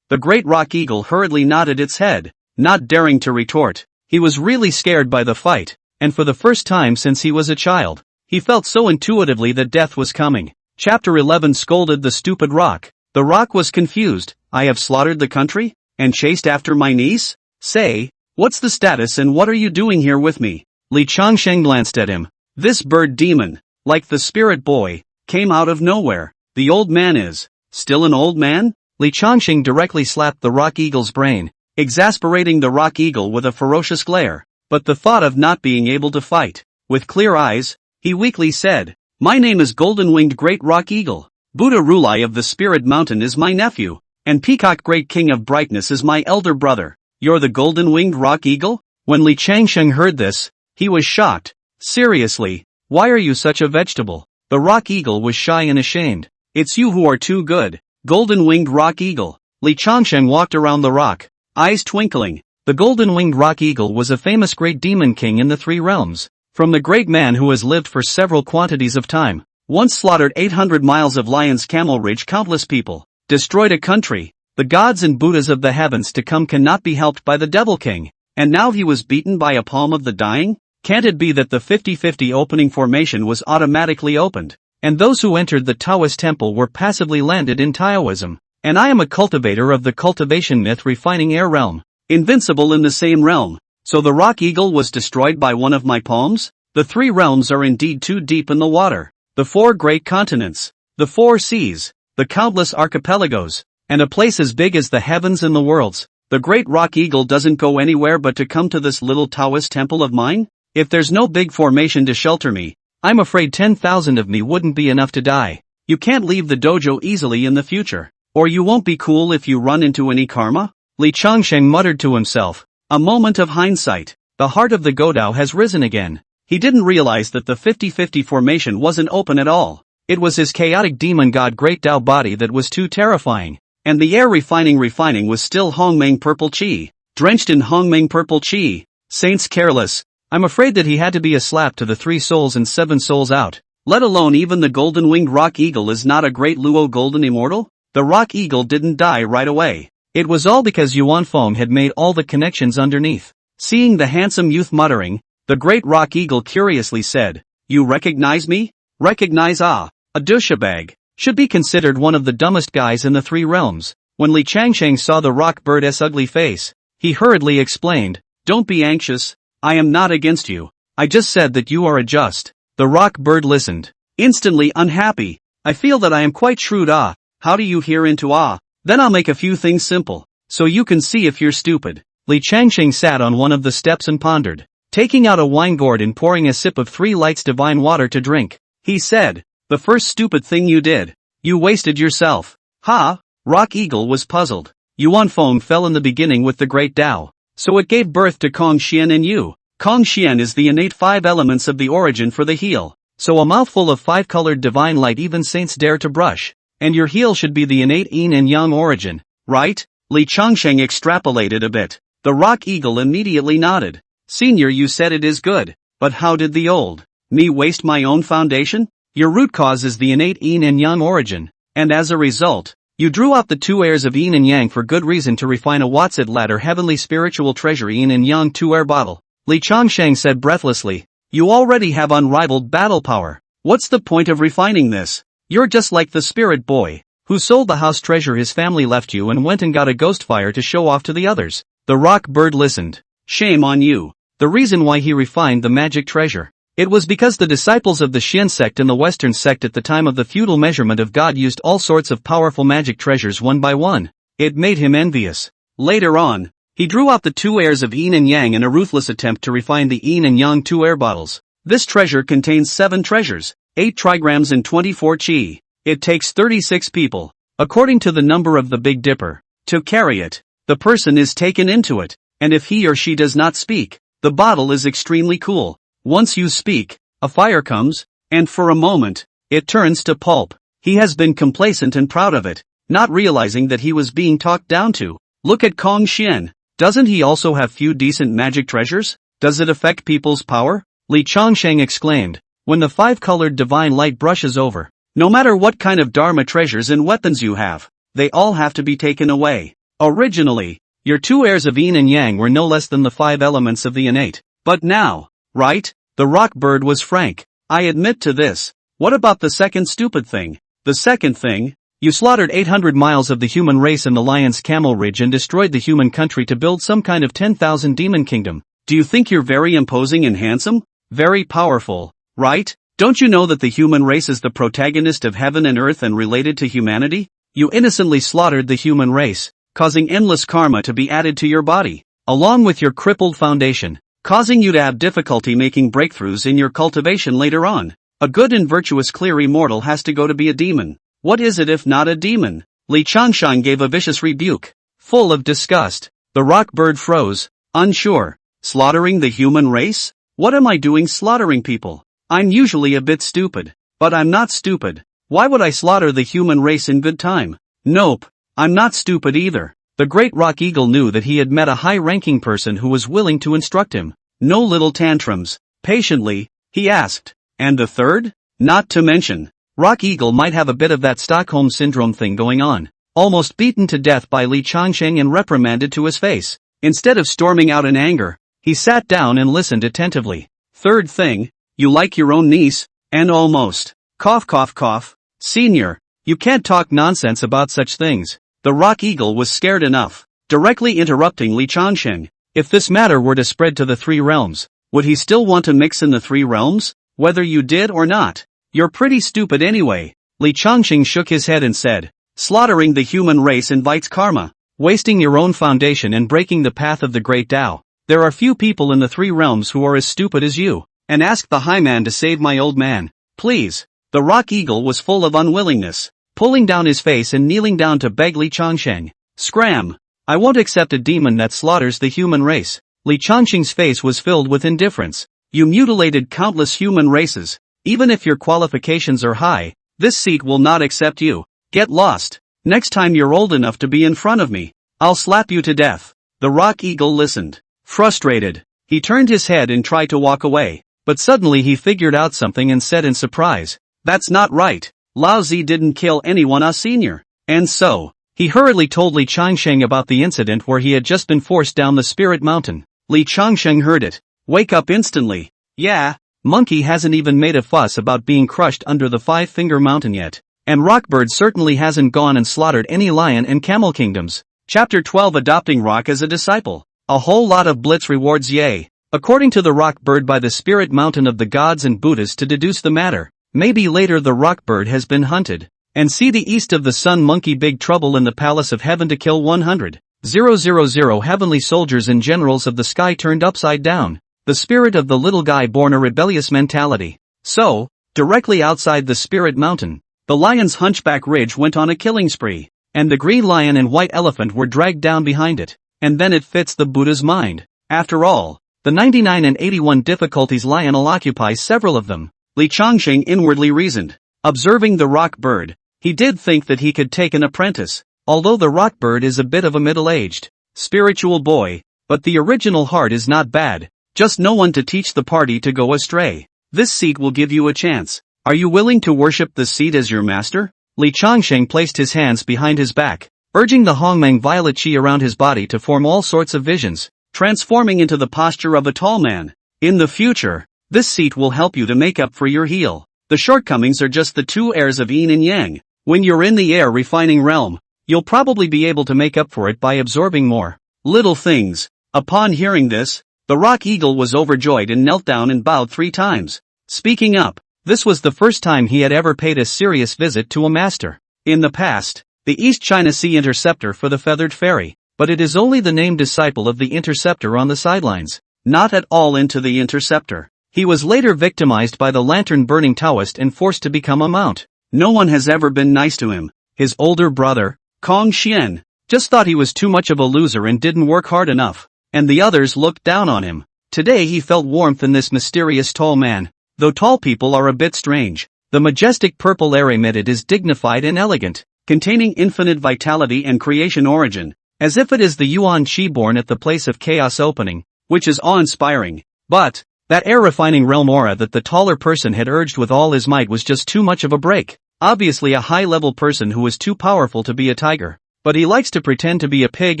The great rock eagle hurriedly nodded its head, not daring to retort. He was really scared by the fight, and for the first time since he was a child, he felt so intuitively that death was coming. Chapter 11 scolded the stupid rock. The rock was confused. I have slaughtered the country? And chased after my niece? Say, what's the status and what are you doing here with me? Li Changsheng glanced at him. This bird demon, like the spirit boy, came out of nowhere. The old man is still an old man? Li Changsheng directly slapped the rock eagle's brain, exasperating the rock eagle with a ferocious glare. But the thought of not being able to fight, with clear eyes, he weakly said, my name is Golden-Winged Great Rock Eagle. Buddha Rulai of the Spirit Mountain is my nephew, and Peacock Great King of Brightness is my elder brother. You're the Golden-Winged Rock Eagle? When Li Changsheng heard this, he was shocked. Seriously, why are you such a vegetable? The rock eagle was shy and ashamed. It's you who are too good, Golden-Winged Rock Eagle. Li Changsheng walked around the rock, eyes twinkling. The Golden-Winged Rock Eagle was a famous great demon king in the 3 realms. From the great man who has lived for several quantities of time, once slaughtered 800 miles of lions, camel ridge, countless people, destroyed a country. The gods and Buddhas of the heavens to come cannot be helped by the Devil King, and now he was beaten by a palm of the dying? Can't it be that the 50-50 opening formation was automatically opened, and those who entered the Taoist temple were passively landed in Taoism? And I am a cultivator of the cultivation myth refining air realm, invincible in the same realm. So the rock eagle was destroyed by one of my palms? The 3 realms are indeed too deep in the water. The 4 great continents, the 4 seas, the countless archipelagos, and a place as big as the heavens and the worlds. The great rock eagle doesn't go anywhere but to come to this little Taoist temple of mine? If there's no big formation to shelter me, I'm afraid 10,000 of me wouldn't be enough to die. You can't leave the dojo easily in the future, or you won't be cool if you run into any karma? Li Changsheng muttered to himself. A moment of hindsight. The heart of the Godao has risen again. He didn't realize that the 50-50 formation wasn't open at all. It was his chaotic demon god Great Tao body that was too terrifying. And the air refining was still Hongmeng purple chi. Drenched in Hongmeng purple chi. Saints careless. I'm afraid that he had to be a slap to the 3 souls and 7 souls out. Let alone even the golden-winged rock eagle is not a great Luo golden immortal? The rock eagle didn't die right away. It was all because Yuan Feng had made all the connections underneath. Seeing the handsome youth muttering, the great rock eagle curiously said, you recognize me? Recognize a douchebag. Should be considered one of the dumbest guys in the 3 realms. When Li Changsheng saw the rock bird's ugly face, he hurriedly explained, don't be anxious, I am not against you. I just said that you are a just. The rock bird listened, instantly unhappy. I feel that I am quite shrewd. How do you hear into Then I'll make a few things simple, so you can see if you're stupid. Li Changsheng sat on one of the steps and pondered, taking out a wine gourd and pouring a sip of 3 lights divine water to drink. He said, the first stupid thing you did. You wasted yourself. Rock Eagle was puzzled. Yuan Feng fell in the beginning with the great Tao, so it gave birth to Kong Xian and you. Kong Xian is the innate 5 elements of the origin for the heel, so a mouthful of 5-colored divine light even saints dare to brush. And your heel should be the innate yin and yang origin, right? Li Changsheng extrapolated a bit. The rock eagle immediately nodded. Senior, you said it is good, but how did the old me waste my own foundation? Your root cause is the innate yin and yang origin, and as a result, you drew out the 2 airs of yin and yang for good reason to refine a Watsid ladder heavenly spiritual treasure yin and yang 2 air bottle. Li Changsheng said breathlessly, You already have unrivaled battle power. What's the point of refining this? You're just like the spirit boy, who sold the house treasure his family left you and went and got a ghost fire to show off to the others. The rock bird listened. Shame on you. The reason why he refined the magic treasure. It was because the disciples of the Shin sect and the Western sect at the time of the feudal measurement of God used all sorts of powerful magic treasures one by one. It made him envious. Later on, he drew out the two airs of yin and yang in a ruthless attempt to refine the yin and yang two air bottles. This treasure contains 7 treasures, 8 trigrams and 24 chi. It takes 36 people, according to the number of the Big Dipper, to carry it. The person is taken into it, and if he or she does not speak, the bottle is extremely cool. Once you speak, a fire comes, and for a moment, it turns to pulp. He has been complacent and proud of it, not realizing that he was being talked down to. Look at Kong Xian. Doesn't he also have few decent magic treasures? Does it affect people's power? Li Changsheng exclaimed, when the 5-colored divine light brushes over. No matter what kind of dharma treasures and weapons you have, they all have to be taken away. Originally, your 2 airs of yin and yang were no less than the 5 elements of the innate. But now, right? The rock bird was frank. I admit to this. What about the second stupid thing? The second thing? You slaughtered 800 miles of the human race in the Lion's Camel Ridge and destroyed the human country to build some kind of 10,000 demon kingdom. Do you think you're very imposing and handsome? Very powerful, right? Don't you know that the human race is the protagonist of heaven and earth and related to humanity? You innocently slaughtered the human race, causing endless karma to be added to your body, along with your crippled foundation, causing you to have difficulty making breakthroughs in your cultivation later on. A good and virtuous clear immortal has to go to be a demon. What is it if not a demon? Li Changshan gave a vicious rebuke. Full of disgust, the rock bird froze, unsure. Slaughtering the human race? What am I doing slaughtering people? I'm usually a bit stupid, but I'm not stupid. Why would I slaughter the human race in good time? Nope, I'm not stupid either. The great rock eagle knew that he had met a high-ranking person who was willing to instruct him. No little tantrums. Patiently, he asked. And the third? Not to mention, Rock Eagle might have a bit of that Stockholm Syndrome thing going on. Almost beaten to death by Li Changsheng and reprimanded to his face. Instead of storming out in anger, he sat down and listened attentively. Third thing, you like your own niece, and almost. Cough cough cough. Senior, you can't talk nonsense about such things. The Rock Eagle was scared enough, directly interrupting Li Changsheng. If this matter were to spread to the 3 realms, would he still want to mix in the 3 realms? Whether you did or not. You're pretty stupid anyway. Li Changsheng shook his head and said, slaughtering the human race invites karma, wasting your own foundation and breaking the path of the great Tao. There are few people in the 3 realms who are as stupid as you. And ask the high man to save my old man, please. The Rock Eagle was full of unwillingness, pulling down his face and kneeling down to beg Li Changsheng. Scram! I won't accept a demon that slaughters the human race. Li Changsheng's face was filled with indifference. You mutilated countless human races. Even if your qualifications are high, this seat will not accept you. Get lost. Next time you're old enough to be in front of me, I'll slap you to death. The Rock Eagle listened. Frustrated, he turned his head and tried to walk away. But suddenly he figured out something and said in surprise, that's not right. Lao Zi didn't kill anyone, senior. And so, he hurriedly told Li Changsheng about the incident where he had just been forced down the spirit mountain. Li Changsheng heard it. Wake up instantly. Yeah, Monkey hasn't even made a fuss about being crushed under the 5-finger mountain yet. And Rockbird certainly hasn't gone and slaughtered any lion and camel kingdoms. Chapter 12 Adopting Rock as a Disciple. A whole lot of blitz rewards, yay. According to the rock bird by the spirit mountain of the gods and Buddhas to deduce the matter, maybe later the rock bird has been hunted. And see the east of the sun monkey big trouble in the palace of heaven to kill 100,000 heavenly soldiers and generals of the sky turned upside down. The spirit of the little guy born a rebellious mentality. So, directly outside the spirit mountain, the lion's hunchback ridge went on a killing spree. And the green lion and white elephant were dragged down behind it. And then it fits the Buddha's mind. After all, the 99 and 81 difficulties lion will occupy several of them. Li Changsheng inwardly reasoned. Observing the rock bird, he did think that he could take an apprentice, although the rock bird is a bit of a middle-aged, spiritual boy, but the original heart is not bad, just no one to teach the party to go astray. This seat will give you a chance. Are you willing to worship the seat as your master? Li Changsheng placed his hands behind his back, urging the Hongmeng violet chi around his body to form all sorts of visions, transforming into the posture of a tall man. In the future, This seat will help you to make up for your heel. The shortcomings are just the two airs of yin and yang. When you're in the air refining realm, you'll probably be able to make up for it by absorbing more little things. Upon hearing this, the rock eagle was overjoyed and knelt down and bowed 3 times. Speaking up, this was the first time he had ever paid a serious visit to a master. In the past, the East China Sea interceptor for the feathered fairy, but it is only the named disciple of the interceptor on the sidelines, not at all into the interceptor. He was later victimized by the lantern-burning Taoist and forced to become a monk. No one has ever been nice to him. His older brother, Kong Xian, just thought he was too much of a loser and didn't work hard enough, and the others looked down on him. Today he felt warmth in this mysterious tall man. Though tall people are a bit strange, the majestic purple aramid is dignified and elegant, containing infinite vitality and creation origin, as if it is the Yuan Qi born at the place of chaos opening, which is awe-inspiring. But that air-refining realm aura that the taller person had urged with all his might was just too much of a break. Obviously a high-level person who is too powerful to be a tiger, but he likes to pretend to be a pig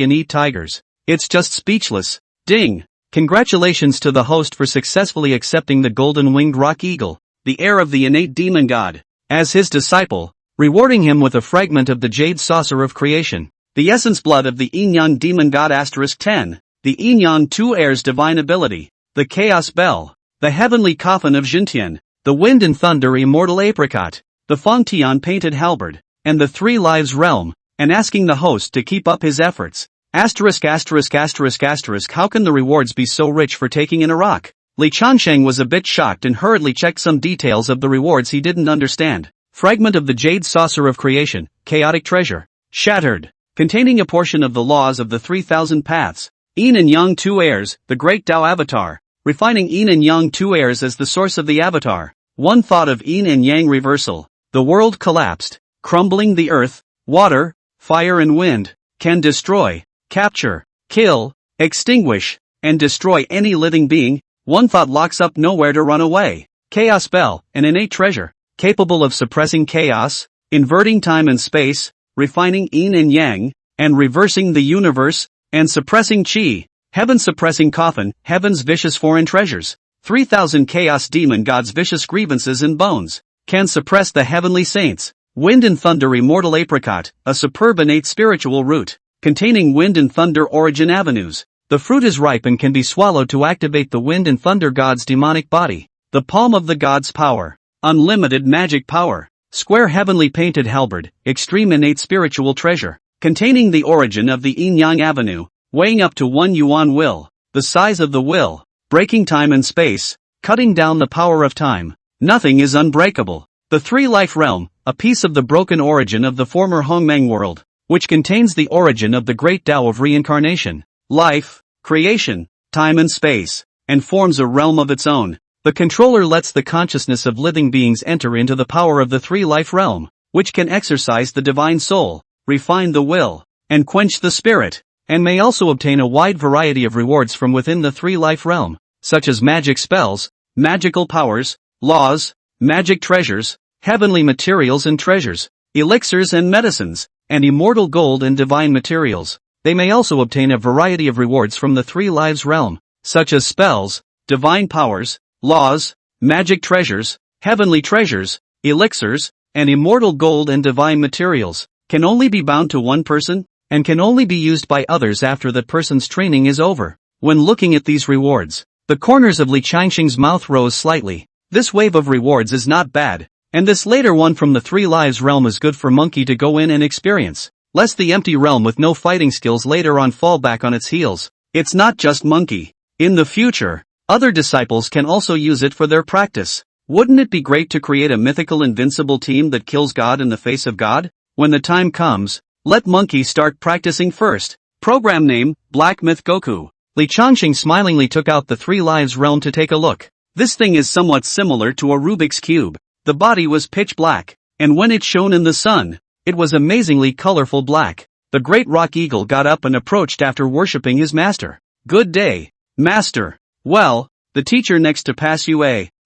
and eat tigers. It's just speechless. Ding! Congratulations to the host for successfully accepting the golden-winged rock eagle, the heir of the innate demon god, as his disciple, rewarding him with a fragment of the jade saucer of creation, the essence blood of the yin-yang demon god *10, the yin-yang 2 heirs divine ability, the chaos bell, the heavenly coffin of Jintian, the wind and thunder immortal apricot, the Fangtian painted halberd, and the 3 lives realm, and asking the host to keep up his efforts. How can the rewards be so rich for taking in a rock? Li Changsheng was a bit shocked and hurriedly checked some details of the rewards he didn't understand. Fragment of the jade saucer of creation, chaotic treasure, shattered, containing a portion of the laws of the 3,000 paths. Yin and Yang 2 heirs, the great Tao avatar, refining Yin and Yang 2 heirs as the source of the avatar. One thought of Yin and Yang reversal. The world collapsed, crumbling the earth, water, fire and wind, can destroy, capture, kill, extinguish, and destroy any living being. One thought locks up nowhere to run away. Chaos bell, an innate treasure, capable of suppressing chaos, inverting time and space, refining yin and yang, and reversing the universe, and suppressing chi. Heaven suppressing coffin, heaven's vicious foreign treasures. 3,000 chaos demon gods' vicious grievances and bones, can suppress the heavenly saints. Wind and thunder immortal apricot, a superb innate spiritual root, containing wind and thunder origin avenues. The fruit is ripe and can be swallowed to activate the wind and thunder god's demonic body. The palm of the god's power, unlimited magic power. Square heavenly painted halberd, extreme innate spiritual treasure, containing the origin of the yin-yang avenue, weighing up to 1 yuan will, the size of the will, breaking time and space, cutting down the power of time. Nothing is unbreakable. The 3-life realm, a piece of the broken origin of the former Hongmeng world, which contains the origin of the great Tao of reincarnation, life, creation, time and space, and forms a realm of its own. The controller lets the consciousness of living beings enter into the power of the 3-life realm, which can exercise the divine soul, refine the will, and quench the spirit, and may also obtain a wide variety of rewards from within the 3-life realm, such as magic spells, magical powers, laws, magic treasures, heavenly materials and treasures, elixirs and medicines, and immortal gold and divine materials. They may also obtain a variety of rewards from the 3 lives realm, such as spells, divine powers, laws, magic treasures, heavenly treasures, elixirs, and immortal gold and divine materials. Can only be bound to one person, and can only be used by others after that person's training is over. When looking at these rewards, the corners of Li Changsheng's mouth rose slightly. This wave of rewards is not bad, and this later one from the 3 lives realm is good for Monkey to go in and experience, lest the empty realm with no fighting skills later on fall back on its heels. It's not just Monkey. In the future, other disciples can also use it for their practice. Wouldn't it be great to create a mythical invincible team that kills God in the face of God? When the time comes, let Monkey start practicing first. Program name, Black Myth Goku. Li Changsheng smilingly took out the 3 lives realm to take a look. This thing is somewhat similar to a Rubik's Cube. The body was pitch black, and when it shone in the sun, it was amazingly colorful black. The great rock eagle got up and approached after worshipping his master. Good day, master. Well, the teacher next to pass you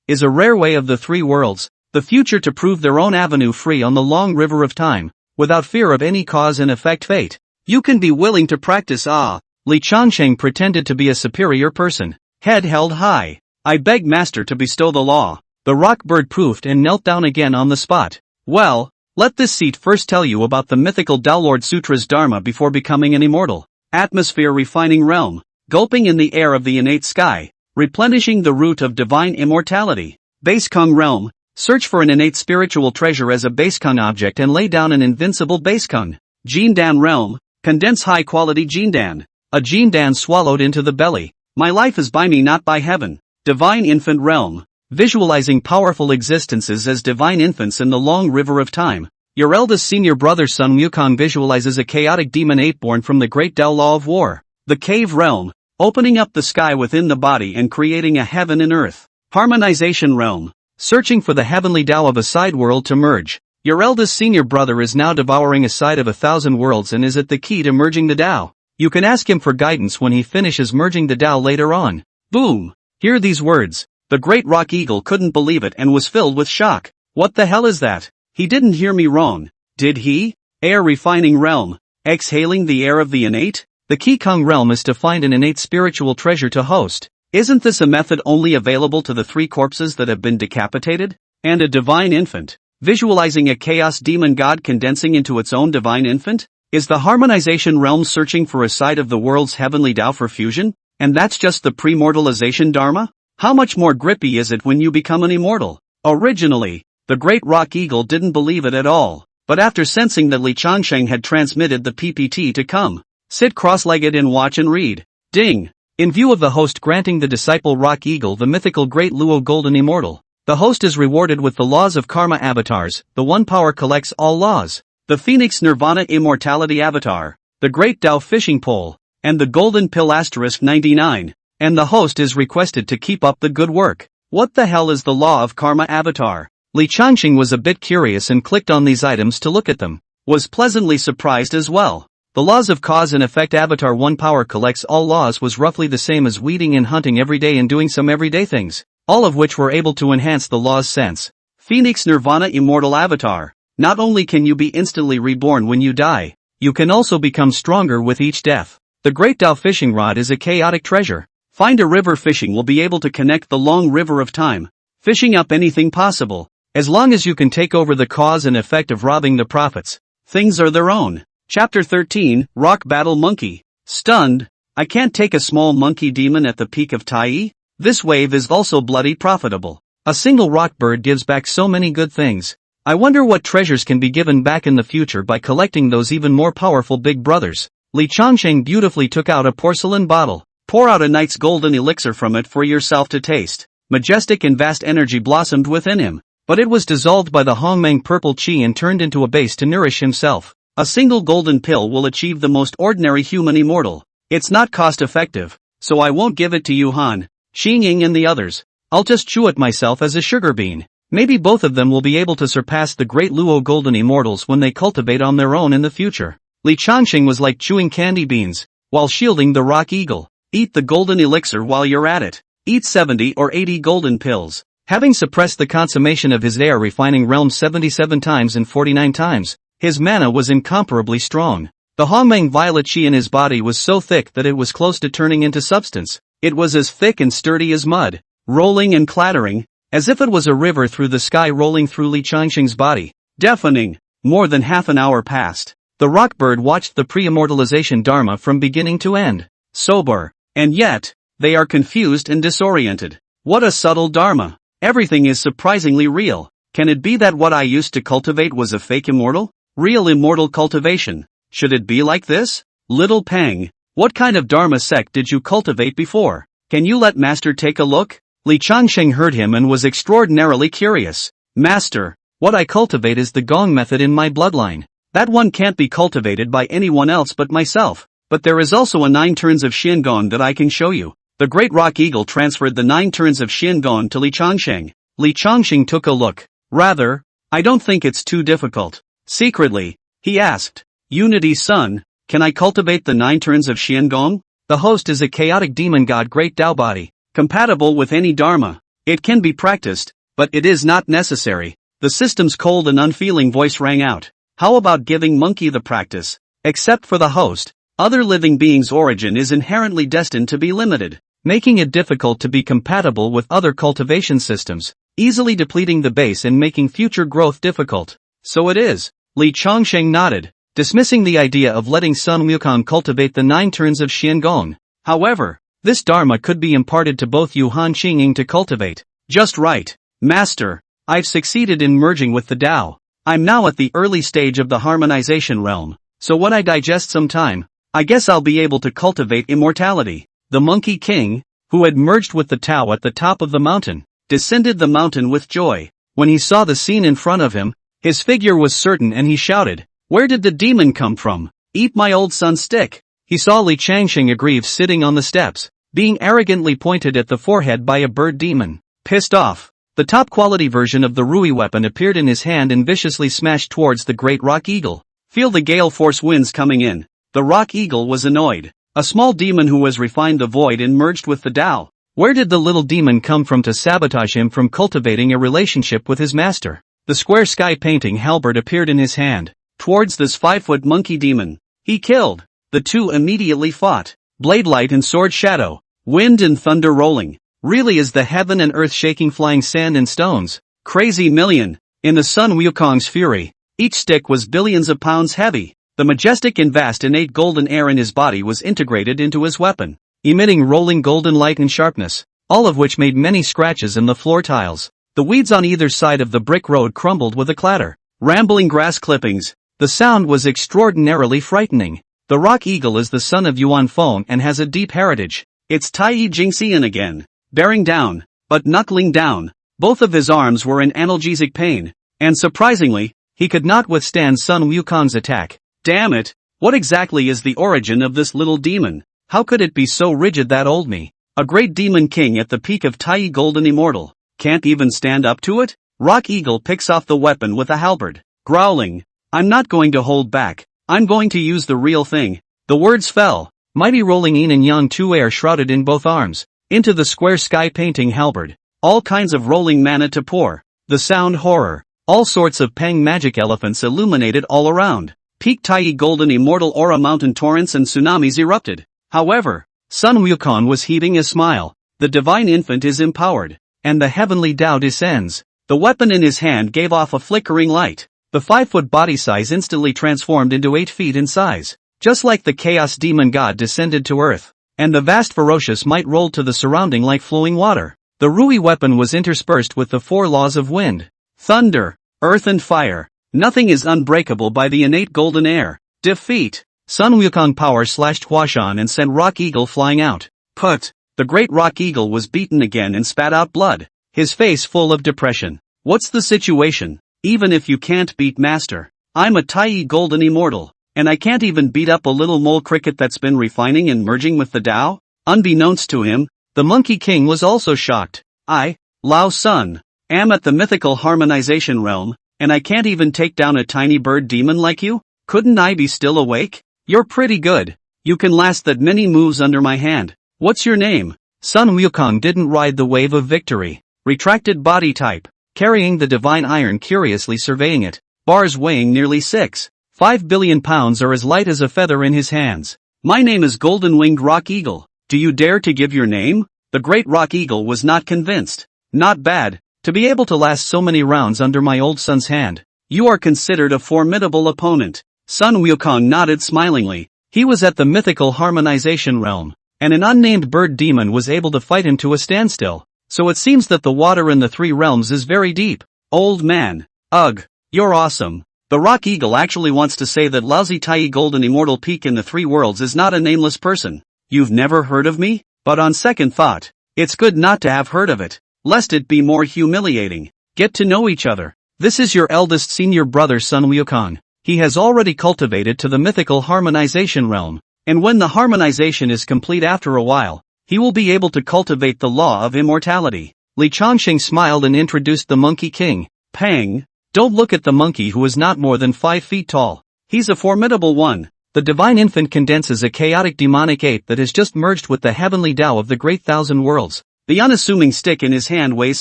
is a rare way of the 3 worlds, the future to prove their own avenue free on the long river of time, without fear of any cause and effect fate. You can be willing to practice Li Changsheng pretended to be a superior person, head held high. I beg master to bestow the law. The rock bird poofed and knelt down again on the spot. Well, let this seat first tell you about the mythical Tao Lord Sutra's Dharma before becoming an immortal. Atmosphere refining realm. Gulping in the air of the innate sky. Replenishing the root of divine immortality. Basekung realm. Search for an innate spiritual treasure as a Basekung object and lay down an invincible Basekung. Jindan realm. Condense high-quality Jindan. A Jindan swallowed into the belly. My life is by me, not by heaven. Divine infant realm. Visualizing powerful existences as divine infants in the long river of time. Your eldest senior brother Sun Wukong visualizes a chaotic demon ape born from the great Tao law of war. The cave realm. Opening up the sky within the body and creating a heaven and earth. Harmonization realm. Searching for the heavenly Tao of a side world to merge. Your eldest senior brother is now devouring a side of 1,000 worlds and is at the key to merging the Tao. You can ask him for guidance when he finishes merging the Tao later on. Boom! Hear these words. The great rock eagle couldn't believe it and was filled with shock. What the hell is that? He didn't hear me wrong. Did he? Air refining realm. Exhaling the air of the innate? The Qigong realm is to find an innate spiritual treasure to host. Isn't this a method only available to the 3 corpses that have been decapitated? And a divine infant? Visualizing a chaos demon god condensing into its own divine infant? Is the harmonization realm searching for a side of the world's heavenly Tao for fusion? And that's just the premortalization dharma? How much more grippy is it when you become an immortal? Originally, the great rock eagle didn't believe it at all. But after sensing that Li Changsheng had transmitted the PPT to come, sit cross-legged and watch and read. Ding! In view of the host granting the disciple rock eagle the mythical great Luo golden immortal, the host is rewarded with the laws of karma avatars. The one power collects all laws. The phoenix nirvana immortality avatar, the great Tao fishing pole, and the golden pill asterisk 99. And the host is requested to keep up the good work. What the hell is the law of karma avatar? Li Changsheng was a bit curious and clicked on these items to look at them. Was pleasantly surprised as well. The laws of cause and effect avatar one power collects all laws was roughly the same as weeding and hunting every day and doing some everyday things, all of which were able to enhance the law's sense. Phoenix Nirvana Immortal Avatar. Not only can you be instantly reborn when you die, you can also become stronger with each death. The Great Tao Fishing Rod is a chaotic treasure. Find a river fishing will be able to connect the long river of time, fishing up anything possible. As long as you can take over the cause and effect of robbing the prophets, things are their own. Chapter 13, Rock Battle Monkey. Stunned, I can't take a small monkey demon at the peak of Tai. This wave is also bloody profitable. A single rock bird gives back so many good things. I wonder what treasures can be given back in the future by collecting those even more powerful big brothers. Li Changsheng beautifully took out a porcelain bottle. Pour out a night's golden elixir from it for yourself to taste. Majestic and vast energy blossomed within him, but it was dissolved by the Hongmeng purple qi and turned into a base to nourish himself. A single golden pill will achieve the most ordinary human immortal. It's not cost effective, so I won't give it to you Han, Xingying and the others. I'll just chew it myself as a sugar bean. Maybe both of them will be able to surpass the great Luo golden immortals when they cultivate on their own in the future. Li Changsheng was like chewing candy beans, while shielding the rock eagle. Eat the golden elixir while you're at it. Eat 70 or 80 golden pills. Having suppressed the consummation of his air refining realm 77 times and 49 times, his mana was incomparably strong. The Hongmeng violet qi in his body was so thick that it was close to turning into substance. It was as thick and sturdy as mud, rolling and clattering, as if it was a river through the sky rolling through Li Changsheng's body. Deafening. More than half an hour passed. The rock bird watched the pre-immortalization dharma from beginning to end. Sober. And yet, they are confused and disoriented. What a subtle dharma. Everything is surprisingly real. Can it be that what I used to cultivate was a fake immortal? Real immortal cultivation. Should it be like this? Little Pang. What kind of dharma sect did you cultivate before? Can you let Master take a look? Li Changsheng heard him and was extraordinarily curious. Master, what I cultivate is the Gong method in my bloodline. That one can't be cultivated by anyone else but myself. But there is also a 9 turns of Xiangong that I can show you. The great rock eagle transferred the 9 turns of Xiangong to Li Changsheng. Li Changsheng took a look. Rather, I don't think it's too difficult. Secretly, he asked, Unity Sun, can I cultivate the 9 turns of Xiangong? The host is a chaotic demon god great Tao body, compatible with any dharma. It can be practiced, but it is not necessary. The system's cold and unfeeling voice rang out. How about giving monkey the practice? Except for the host, other living beings' origin is inherently destined to be limited. making it difficult to be compatible with other cultivation systems, easily depleting the base and making future growth difficult. So it is. Li Chongsheng nodded, dismissing the idea of letting Sun Wukong cultivate the 9 turns of Xiangong. However, this dharma could be imparted to both Yuhan Qingying to cultivate. Just right. Master, I've succeeded in merging with the Tao. I'm now at the early stage of the harmonization realm, so when I digest some time, I guess I'll be able to cultivate immortality. The Monkey King, who had merged with the Tao at the top of the mountain, descended the mountain with joy. When he saw the scene in front of him, his figure was certain and he shouted, "Where did the demon come from? Eat my old son's stick." He saw Li Changsheng aggrieved sitting on the steps, being arrogantly pointed at the forehead by a bird demon. Pissed off, the top-quality version of the Rui weapon appeared in his hand and viciously smashed towards the great rock eagle. Feel the gale force winds coming in. The rock eagle was annoyed. A small demon who was refined the void and merged with the Tao. Where did the little demon come from to sabotage him from cultivating a relationship with his master? The square sky painting halberd appeared in his hand, towards this 5-foot monkey demon. He killed. The two immediately fought. Blade light and sword shadow. Wind and thunder rolling. Really is the heaven and earth shaking, flying sand and stones. Crazy million. In the Sun Wukong's fury, each stick was billions of pounds heavy. The majestic and vast innate golden air in his body was integrated into his weapon, emitting rolling golden light and sharpness, all of which made many scratches in the floor tiles. The weeds on either side of the brick road crumbled with a clatter. Rambling grass clippings. The sound was extraordinarily frightening. The rock eagle is the son of Yuan Feng and has a deep heritage. It's Tai Jingxian again. Bearing down, but knuckling down. Both of his arms were in analgesic pain, and surprisingly, he could not withstand Sun Wukong's attack. Damn it, what exactly is the origin of this little demon? How could it be so rigid that old me? A great demon king at the peak of Tai Golden Immortal. Can't even stand up to it? Rock Eagle picks off the weapon with a halberd, growling, "I'm not going to hold back. I'm going to use the real thing." The words fell, mighty rolling yin and yang, two air shrouded in both arms, into the square sky painting halberd. All kinds of rolling mana to pour. The sound horror. All sorts of pang magic elephants illuminated all around. Peak Tai Golden Immortal aura mountain torrents and tsunamis erupted. However, Sun Wukong was heaving a smile. The divine infant is empowered, and the heavenly Tao descends. The weapon in his hand gave off a flickering light. The 5-foot body size instantly transformed into 8 feet in size. Just like the chaos demon god descended to earth, and the vast ferocious might rolled to the surrounding like flowing water. The Rui weapon was interspersed with the 4 laws of wind, thunder, earth and fire. Nothing is unbreakable by the innate golden air. Defeat. Sun Wukong power slashed Huashan and sent Rock Eagle flying out. Put. The great Rock Eagle was beaten again and spat out blood, his face full of depression. What's the situation? Even if you can't beat Master, I'm a Tai Golden Immortal, and I can't even beat up a little mole cricket that's been refining and merging with the Tao? Unbeknownst to him, the Monkey King was also shocked. I, Lao Sun, am at the mythical harmonization realm, and I can't even take down a tiny bird demon like you? Couldn't I be still awake? You're pretty good. You can last that many moves under my hand. What's your name? Sun Wukong didn't ride the wave of victory. Retracted body type, carrying the divine iron, curiously surveying it. Bars weighing nearly 6.5 billion pounds are as light as a feather in his hands. My name is Golden-Winged Rock Eagle. Do you dare to give your name? The great Rock Eagle was not convinced. Not bad, to be able to last so many rounds under my old son's hand. You are considered a formidable opponent. Sun Wukong nodded smilingly. He was at the mythical harmonization realm, and an unnamed bird demon was able to fight him to a standstill. So it seems that the water in the 3 realms is very deep. Old man. Ugh, you're awesome. The Rock Eagle actually wants to say that lousy Tai Golden Immortal peak in the 3 worlds is not a nameless person. You've never heard of me? But on second thought, it's good not to have heard of it, lest it be more humiliating. Get to know each other. This is your eldest senior brother Sun Wukong. He has already cultivated to the mythical harmonization realm, and when the harmonization is complete after a while, he will be able to cultivate the law of immortality. Li Chongqing smiled and introduced the Monkey King. Pang. Don't look at the monkey who is not more than 5 feet tall. He's a formidable one. The divine infant condenses a chaotic demonic ape that has just merged with the heavenly Tao of the great thousand worlds. The unassuming stick in his hand weighs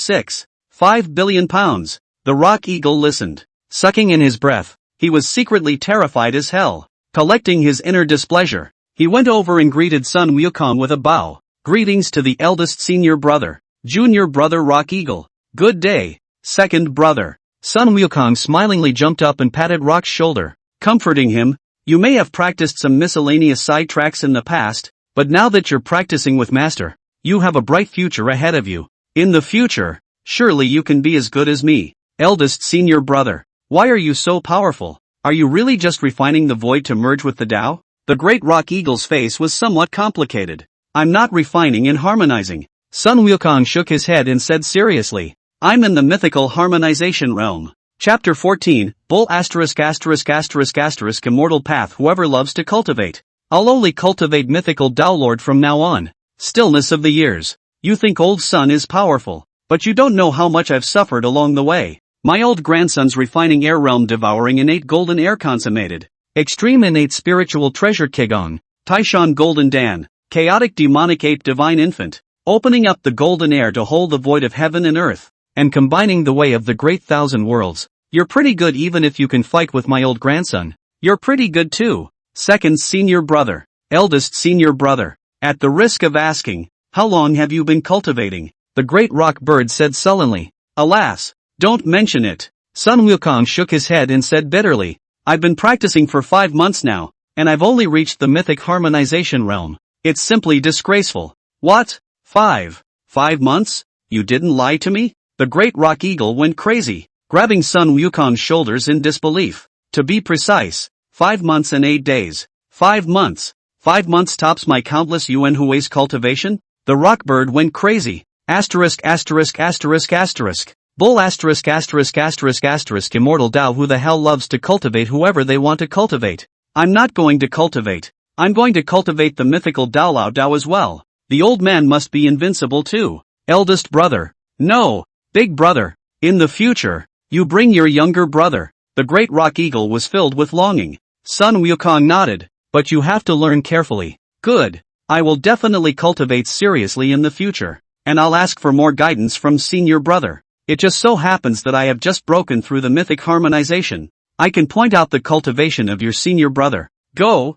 6.5 billion pounds. The Rock Eagle listened, sucking in his breath. He was secretly terrified as hell. Collecting his inner displeasure, he went over and greeted Sun Wukong with a bow. Greetings to the eldest senior brother, junior brother Rock Eagle. Good day, second brother. Sun Wukong smilingly jumped up and patted Rock's shoulder, comforting him. You may have practiced some miscellaneous sidetracks in the past, but now that you're practicing with Master, you have a bright future ahead of you. In the future, surely you can be as good as me, eldest senior brother. Why are you so powerful? Are you really just refining the void to merge with the Tao? The great Rock Eagle's face was somewhat complicated. I'm not refining and harmonizing. Sun Wukong shook his head and said seriously, I'm in the mythical harmonization realm. Chapter 14, Bull ****** Immortal Path. Whoever loves to cultivate. I'll only cultivate mythical Tao Lord from now on. Stillness of the years. You think old Sun is powerful, but you don't know how much I've suffered along the way. My old grandson's refining air realm devouring innate golden air consummated. Extreme innate spiritual treasure Qigong. Taishan golden Dan. Chaotic demonic ape divine infant. Opening up the golden air to hold the void of heaven and earth. And combining the way of the great thousand worlds. You're pretty good even if you can fight with my old grandson. You're pretty good too. Second senior brother. Eldest senior brother. At the risk of asking, how long have you been cultivating? The great rock bird said sullenly. Alas, don't mention it. Sun Wukong shook his head and said bitterly. I've been practicing for 5 months now, and I've only reached the mythic harmonization realm. It's simply disgraceful. What? 5 months? You didn't lie to me? The great Rock Eagle went crazy, grabbing Sun Wukong's shoulders in disbelief. To be precise, 5 months and 8 days. 5 months. 5 months tops my countless Yuanhui's cultivation? The rock bird went crazy. Asterisk. Bull *****. Immortal Tao. Who the hell loves to cultivate whoever they want to cultivate? I'm not going to cultivate. I'm going to cultivate the mythical Tao Lao Tao as well. The old man must be invincible too. Eldest brother. No, big brother. In the future, you bring your younger brother. The great Rock Eagle was filled with longing. Sun Wukong nodded. But you have to learn carefully. Good. I will definitely cultivate seriously in the future. And I'll ask for more guidance from senior brother. It just so happens that I have just broken through the mythic harmonization. I can point out the cultivation of your senior brother. Go,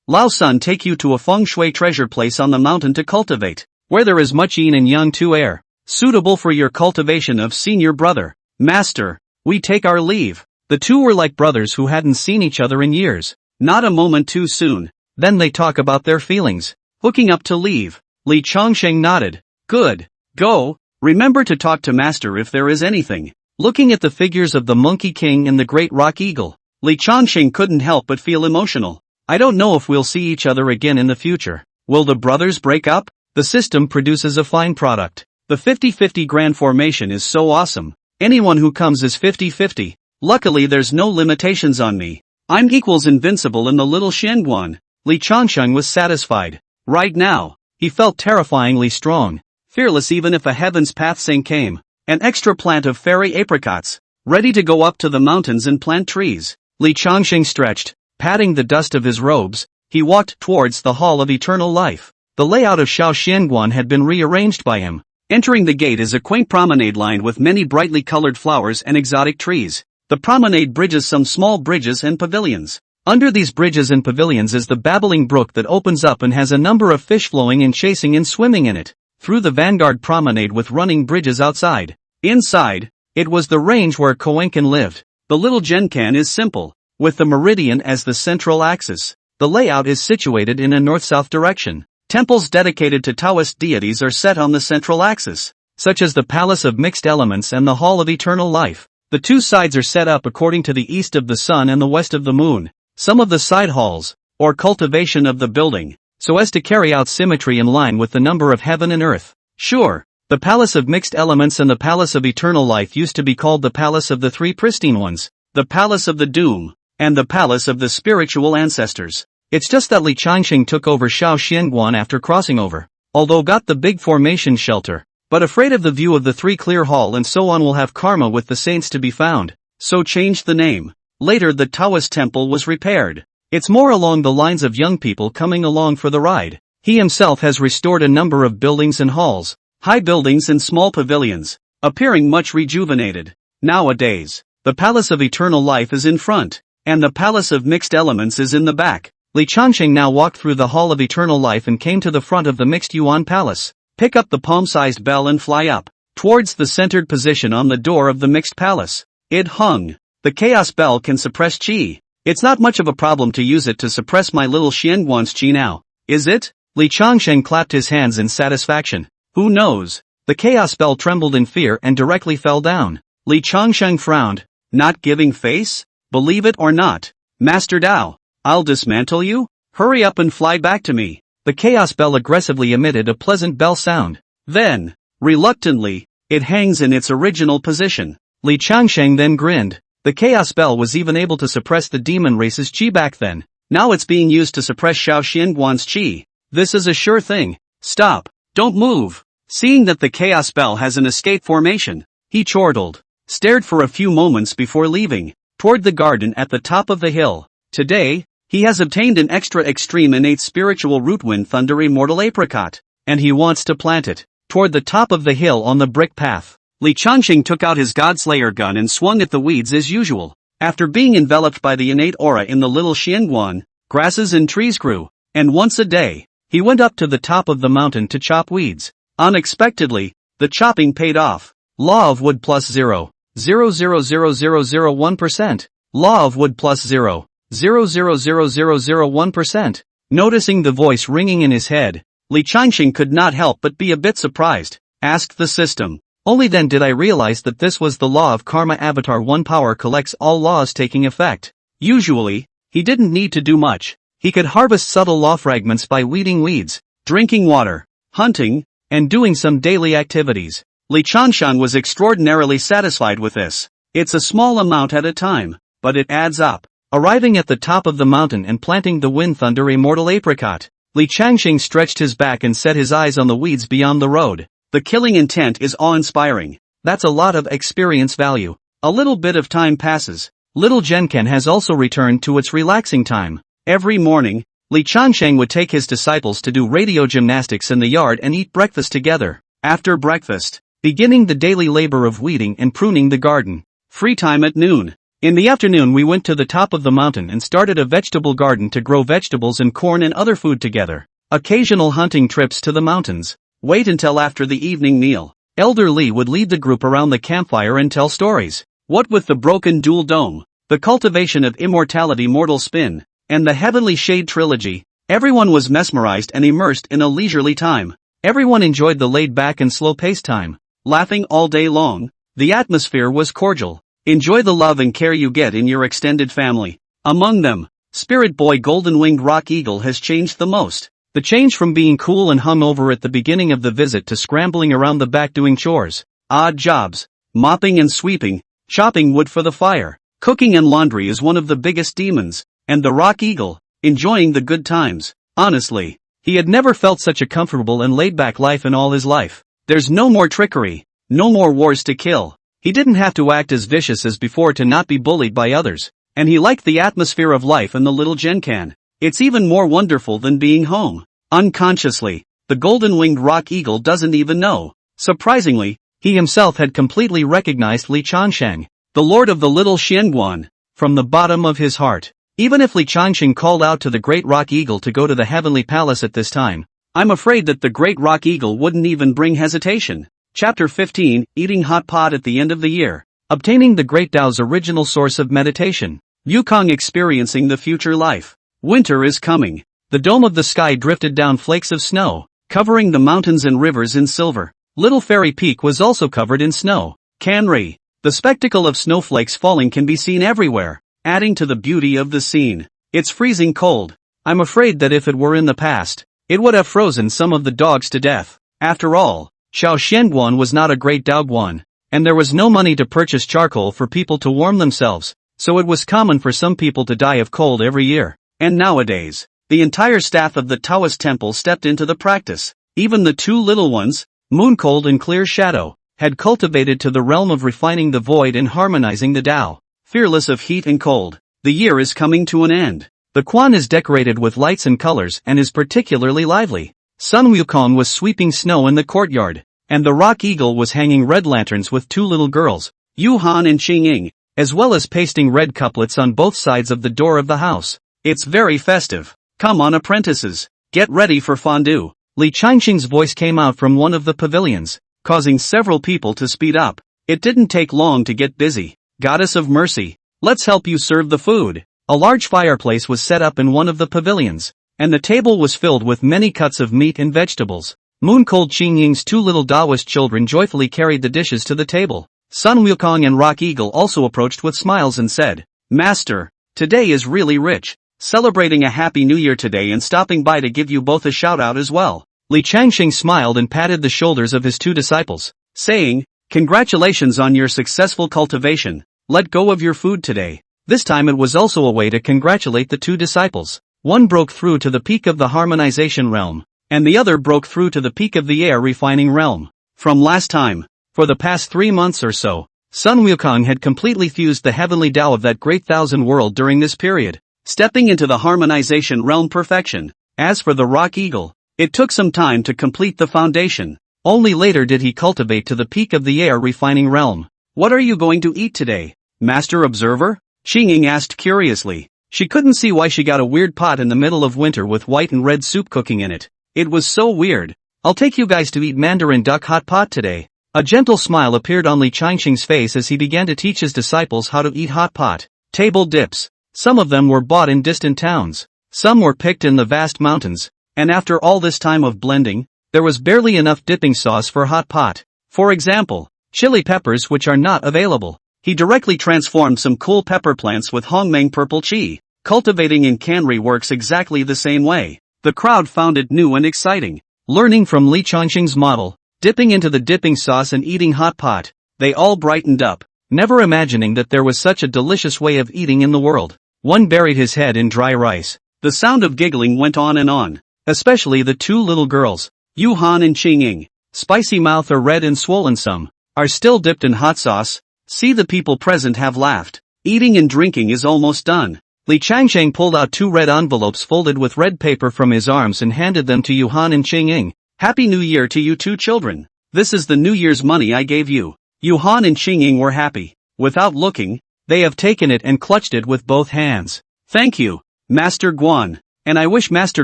Lao Sun, take you to a feng shui treasure place on the mountain to cultivate, where there is much yin and yang to air, suitable for your cultivation of senior brother. Master, we take our leave. The two were like brothers who hadn't seen each other in years. Not a moment too soon. Then they talk about their feelings. Hooking up to leave. Li Chongsheng nodded. Good. Go. Remember to talk to Master if there is anything. Looking at the figures of the Monkey King and the Great Rock Eagle, Li Chongsheng couldn't help but feel emotional. I don't know if we'll see each other again in the future. Will the brothers break up? The system produces a fine product. The 50-50 grand formation is so awesome. Anyone who comes is 50-50. Luckily there's no limitations on me. I'm equals invincible in the little Shenguan. Li Chongsheng was satisfied. Right now, he felt terrifyingly strong. Fearless even if a heaven's path sing came. An extra plant of fairy apricots. Ready to go up to the mountains and plant trees. Li Chongsheng stretched. Patting the dust of his robes, he walked towards the Hall of Eternal Life. The layout of Shao Xianguan had been rearranged by him. Entering the gate is a quaint promenade lined with many brightly colored flowers and exotic trees. The promenade bridges some small bridges and pavilions. Under these bridges and pavilions is the babbling brook that opens up and has a number of fish flowing and chasing and swimming in it. Through the vanguard promenade with running bridges outside. Inside, it was the range where Koenkan lived. The little Genkan is simple, with the meridian as the central axis. The layout is situated in a north-south direction. Temples dedicated to Taoist deities are set on the central axis, such as the Palace of Mixed Elements and the Hall of Eternal Life. The two sides are set up according to the east of the sun and the west of the moon. Some of the side halls, or cultivation of the building, so as to carry out symmetry in line with the number of heaven and earth. Sure, the Palace of Mixed Elements and the Palace of Eternal Life used to be called the Palace of the Three Pristine Ones, the Palace of the Doom, and the Palace of the Spiritual Ancestors. It's just that Li Changxing took over Shao Xianguan after crossing over, although got the big formation shelter, but afraid of the view of the Three Clear Hall and so on will have karma with the saints to be found, so changed the name. Later the Taoist temple was repaired. It's more along the lines of young people coming along for the ride. He himself has restored a number of buildings and halls, high buildings and small pavilions, appearing much rejuvenated. Nowadays, the Palace of Eternal Life is in front, and the Palace of Mixed Elements is in the back. Li Changsheng now walked through the Hall of Eternal Life and came to the front of the mixed Yuan Palace. Pick up the palm-sized bell and fly up towards the centered position on the door of the mixed palace. It hung. The chaos bell can suppress qi. It's not much of a problem to use it to suppress my little Xianguan's qi now, is it? Li Changsheng clapped his hands in satisfaction. Who knows? The chaos bell trembled in fear and directly fell down. Li Changsheng frowned. Not giving face? Believe it or not, Master Dao, I'll dismantle you? Hurry up and fly back to me. The chaos bell aggressively emitted a pleasant bell sound. Then, reluctantly, it hangs in its original position. Li Changsheng then grinned. The chaos bell was even able to suppress the demon race's qi back then. Now it's being used to suppress Xiao Xianguan's qi. This is a sure thing. Stop. Don't move. Seeing that the chaos bell has an escape formation, he chortled, stared for a few moments before leaving, toward the garden at the top of the hill. Today, he has obtained an extra extreme innate spiritual root wind thunder immortal apricot, and he wants to plant it toward the top of the hill on the brick path. Li Changsheng took out his Godslayer gun and swung at the weeds as usual. After being enveloped by the innate aura in the little Xianguan, grasses and trees grew, and once a day, he went up to the top of the mountain to chop weeds. Unexpectedly, the chopping paid off. Law of wood plus 0.0000001%. Law of wood plus 0.00001%. Noticing the voice ringing in his head, Li Changsheng could not help but be a bit surprised. Asked the system. Only then did I realize that this was the law of karma. Avatar 1 power collects all laws taking effect. Usually, he didn't need to do much. He could harvest subtle law fragments by weeding weeds, drinking water, hunting, and doing some daily activities. Li Changsheng was extraordinarily satisfied with this. It's a small amount at a time, but it adds up. Arriving at the top of the mountain and planting the wind thunder immortal apricot, Li Changsheng stretched his back and set his eyes on the weeds beyond the road. The killing intent is awe-inspiring. That's a lot of experience value. A little bit of time passes. Little Genkan has also returned to its relaxing time. Every morning, Li Changsheng would take his disciples to do radio gymnastics in the yard and eat breakfast together. After breakfast, beginning the daily labor of weeding and pruning the garden. Free time at noon. In the afternoon we went to the top of the mountain and started a vegetable garden to grow vegetables and corn and other food together. Occasional hunting trips to the mountains. Wait until after the evening meal. Elder Li would lead the group around the campfire and tell stories. What with the broken dual dome, the cultivation of immortality mortal spin, and the Heavenly Shade trilogy, everyone was mesmerized and immersed in a leisurely time. Everyone enjoyed the laid-back and slow-paced time, laughing all day long. The atmosphere was cordial. Enjoy the love and care you get in your extended family. Among them, Spirit Boy Golden-Winged Rock Eagle has changed the most. The change from being cool and hungover at the beginning of the visit to scrambling around the back doing chores, odd jobs, mopping and sweeping, chopping wood for the fire, cooking and laundry is one of the biggest demons, and the Rock Eagle, enjoying the good times. Honestly, he had never felt such a comfortable and laid-back life in all his life. There's no more trickery, no more wars to kill. He didn't have to act as vicious as before to not be bullied by others, and he liked the atmosphere of life in the little Genkan. It's even more wonderful than being home. Unconsciously, the golden-winged rock eagle doesn't even know. Surprisingly, he himself had completely recognized Li Changsheng, the lord of the little Xianguan, from the bottom of his heart. Even if Li Changsheng called out to the great rock eagle to go to the heavenly palace at this time, I'm afraid that the great rock eagle wouldn't even bring hesitation. Chapter 15, Eating Hot Pot at the End of the Year. Obtaining the Great Tao's original source of meditation. Wukong experiencing the future life. Winter is coming. The dome of the sky drifted down flakes of snow, covering the mountains and rivers in silver. Little Fairy Peak was also covered in snow. Canri. The spectacle of snowflakes falling can be seen everywhere, adding to the beauty of the scene. It's freezing cold. I'm afraid that if it were in the past, it would have frozen some of the dogs to death. After all, Xiao Xianguan was not a great Daoguan, and there was no money to purchase charcoal for people to warm themselves, so it was common for some people to die of cold every year. And nowadays, the entire staff of the Taoist temple stepped into the practice. Even the two little ones, Mooncold and Clear Shadow, had cultivated to the realm of refining the void and harmonizing the Tao. Fearless of heat and cold, the year is coming to an end. The Quan is decorated with lights and colors and is particularly lively. Sun Wukong was sweeping snow in the courtyard, and the Rock Eagle was hanging red lanterns with two little girls, Yu Han and Qing Ying, as well as pasting red couplets on both sides of the door of the house. It's very festive. Come on apprentices, get ready for fondue. Li Changxing's voice came out from one of the pavilions, causing several people to speed up. It didn't take long to get busy. Goddess of mercy, let's help you serve the food. A large fireplace was set up in one of the pavilions, and the table was filled with many cuts of meat and vegetables. Moon-cold Qingying's two little Taoist children joyfully carried the dishes to the table. Sun Wukong and Rock Eagle also approached with smiles and said, Master, today is really rich. Celebrating a happy new year today and stopping by to give you both a shout out as well. Li Changxing smiled and patted the shoulders of his two disciples, saying, Congratulations on your successful cultivation. Let go of your food today. This time it was also a way to congratulate the two disciples. One broke through to the peak of the harmonization realm, and the other broke through to the peak of the air refining realm. From last time, for the past 3 months or so, Sun Wukong had completely fused the heavenly Tao of that great thousand world during this period, stepping into the harmonization realm perfection. As for the Rock Eagle, it took some time to complete the foundation. Only later did he cultivate to the peak of the air refining realm. What are you going to eat today, Master Observer? Xingying asked curiously. She couldn't see why she got a weird pot in the middle of winter with white and red soup cooking in it. It was so weird. I'll take you guys to eat Mandarin duck hot pot today. A gentle smile appeared on Li Changxing's face as he began to teach his disciples how to eat hot pot. Table dips. Some of them were bought in distant towns. Some were picked in the vast mountains. And after all this time of blending, there was barely enough dipping sauce for hot pot. For example, chili peppers which are not available. He directly transformed some cool pepper plants with Hongmeng purple chi. Cultivating in cannery works exactly the same way. The crowd found it new and exciting. Learning from Li Changxing's model, dipping into the dipping sauce and eating hot pot, they all brightened up, never imagining that there was such a delicious way of eating in the world. One buried his head in dry rice. The sound of giggling went on and on, especially the two little girls, Yu Han and Qingying. Spicy mouth are red and swollen, some are still dipped in hot sauce. See, the people present have laughed. Eating and drinking is almost done. Li Changxing pulled out 2 red envelopes folded with red paper from his arms and handed them to Yu Han and Qingying. Happy New Year to you two children. This is the New Year's money I gave you. Yu Han and Qingying were happy. Without looking, they have taken it and clutched it with both hands. Thank you, Master Guan. And I wish Master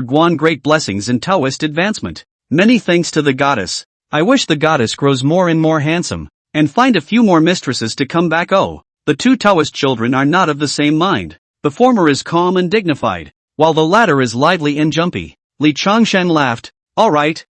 Guan great blessings and Taoist advancement. Many thanks to the goddess. I wish the goddess grows more and more handsome, and find a few more mistresses to come back. Oh, the two Taoist children are not of the same mind. The former is calm and dignified, while the latter is lively and jumpy. Li Changxing laughed. Alright,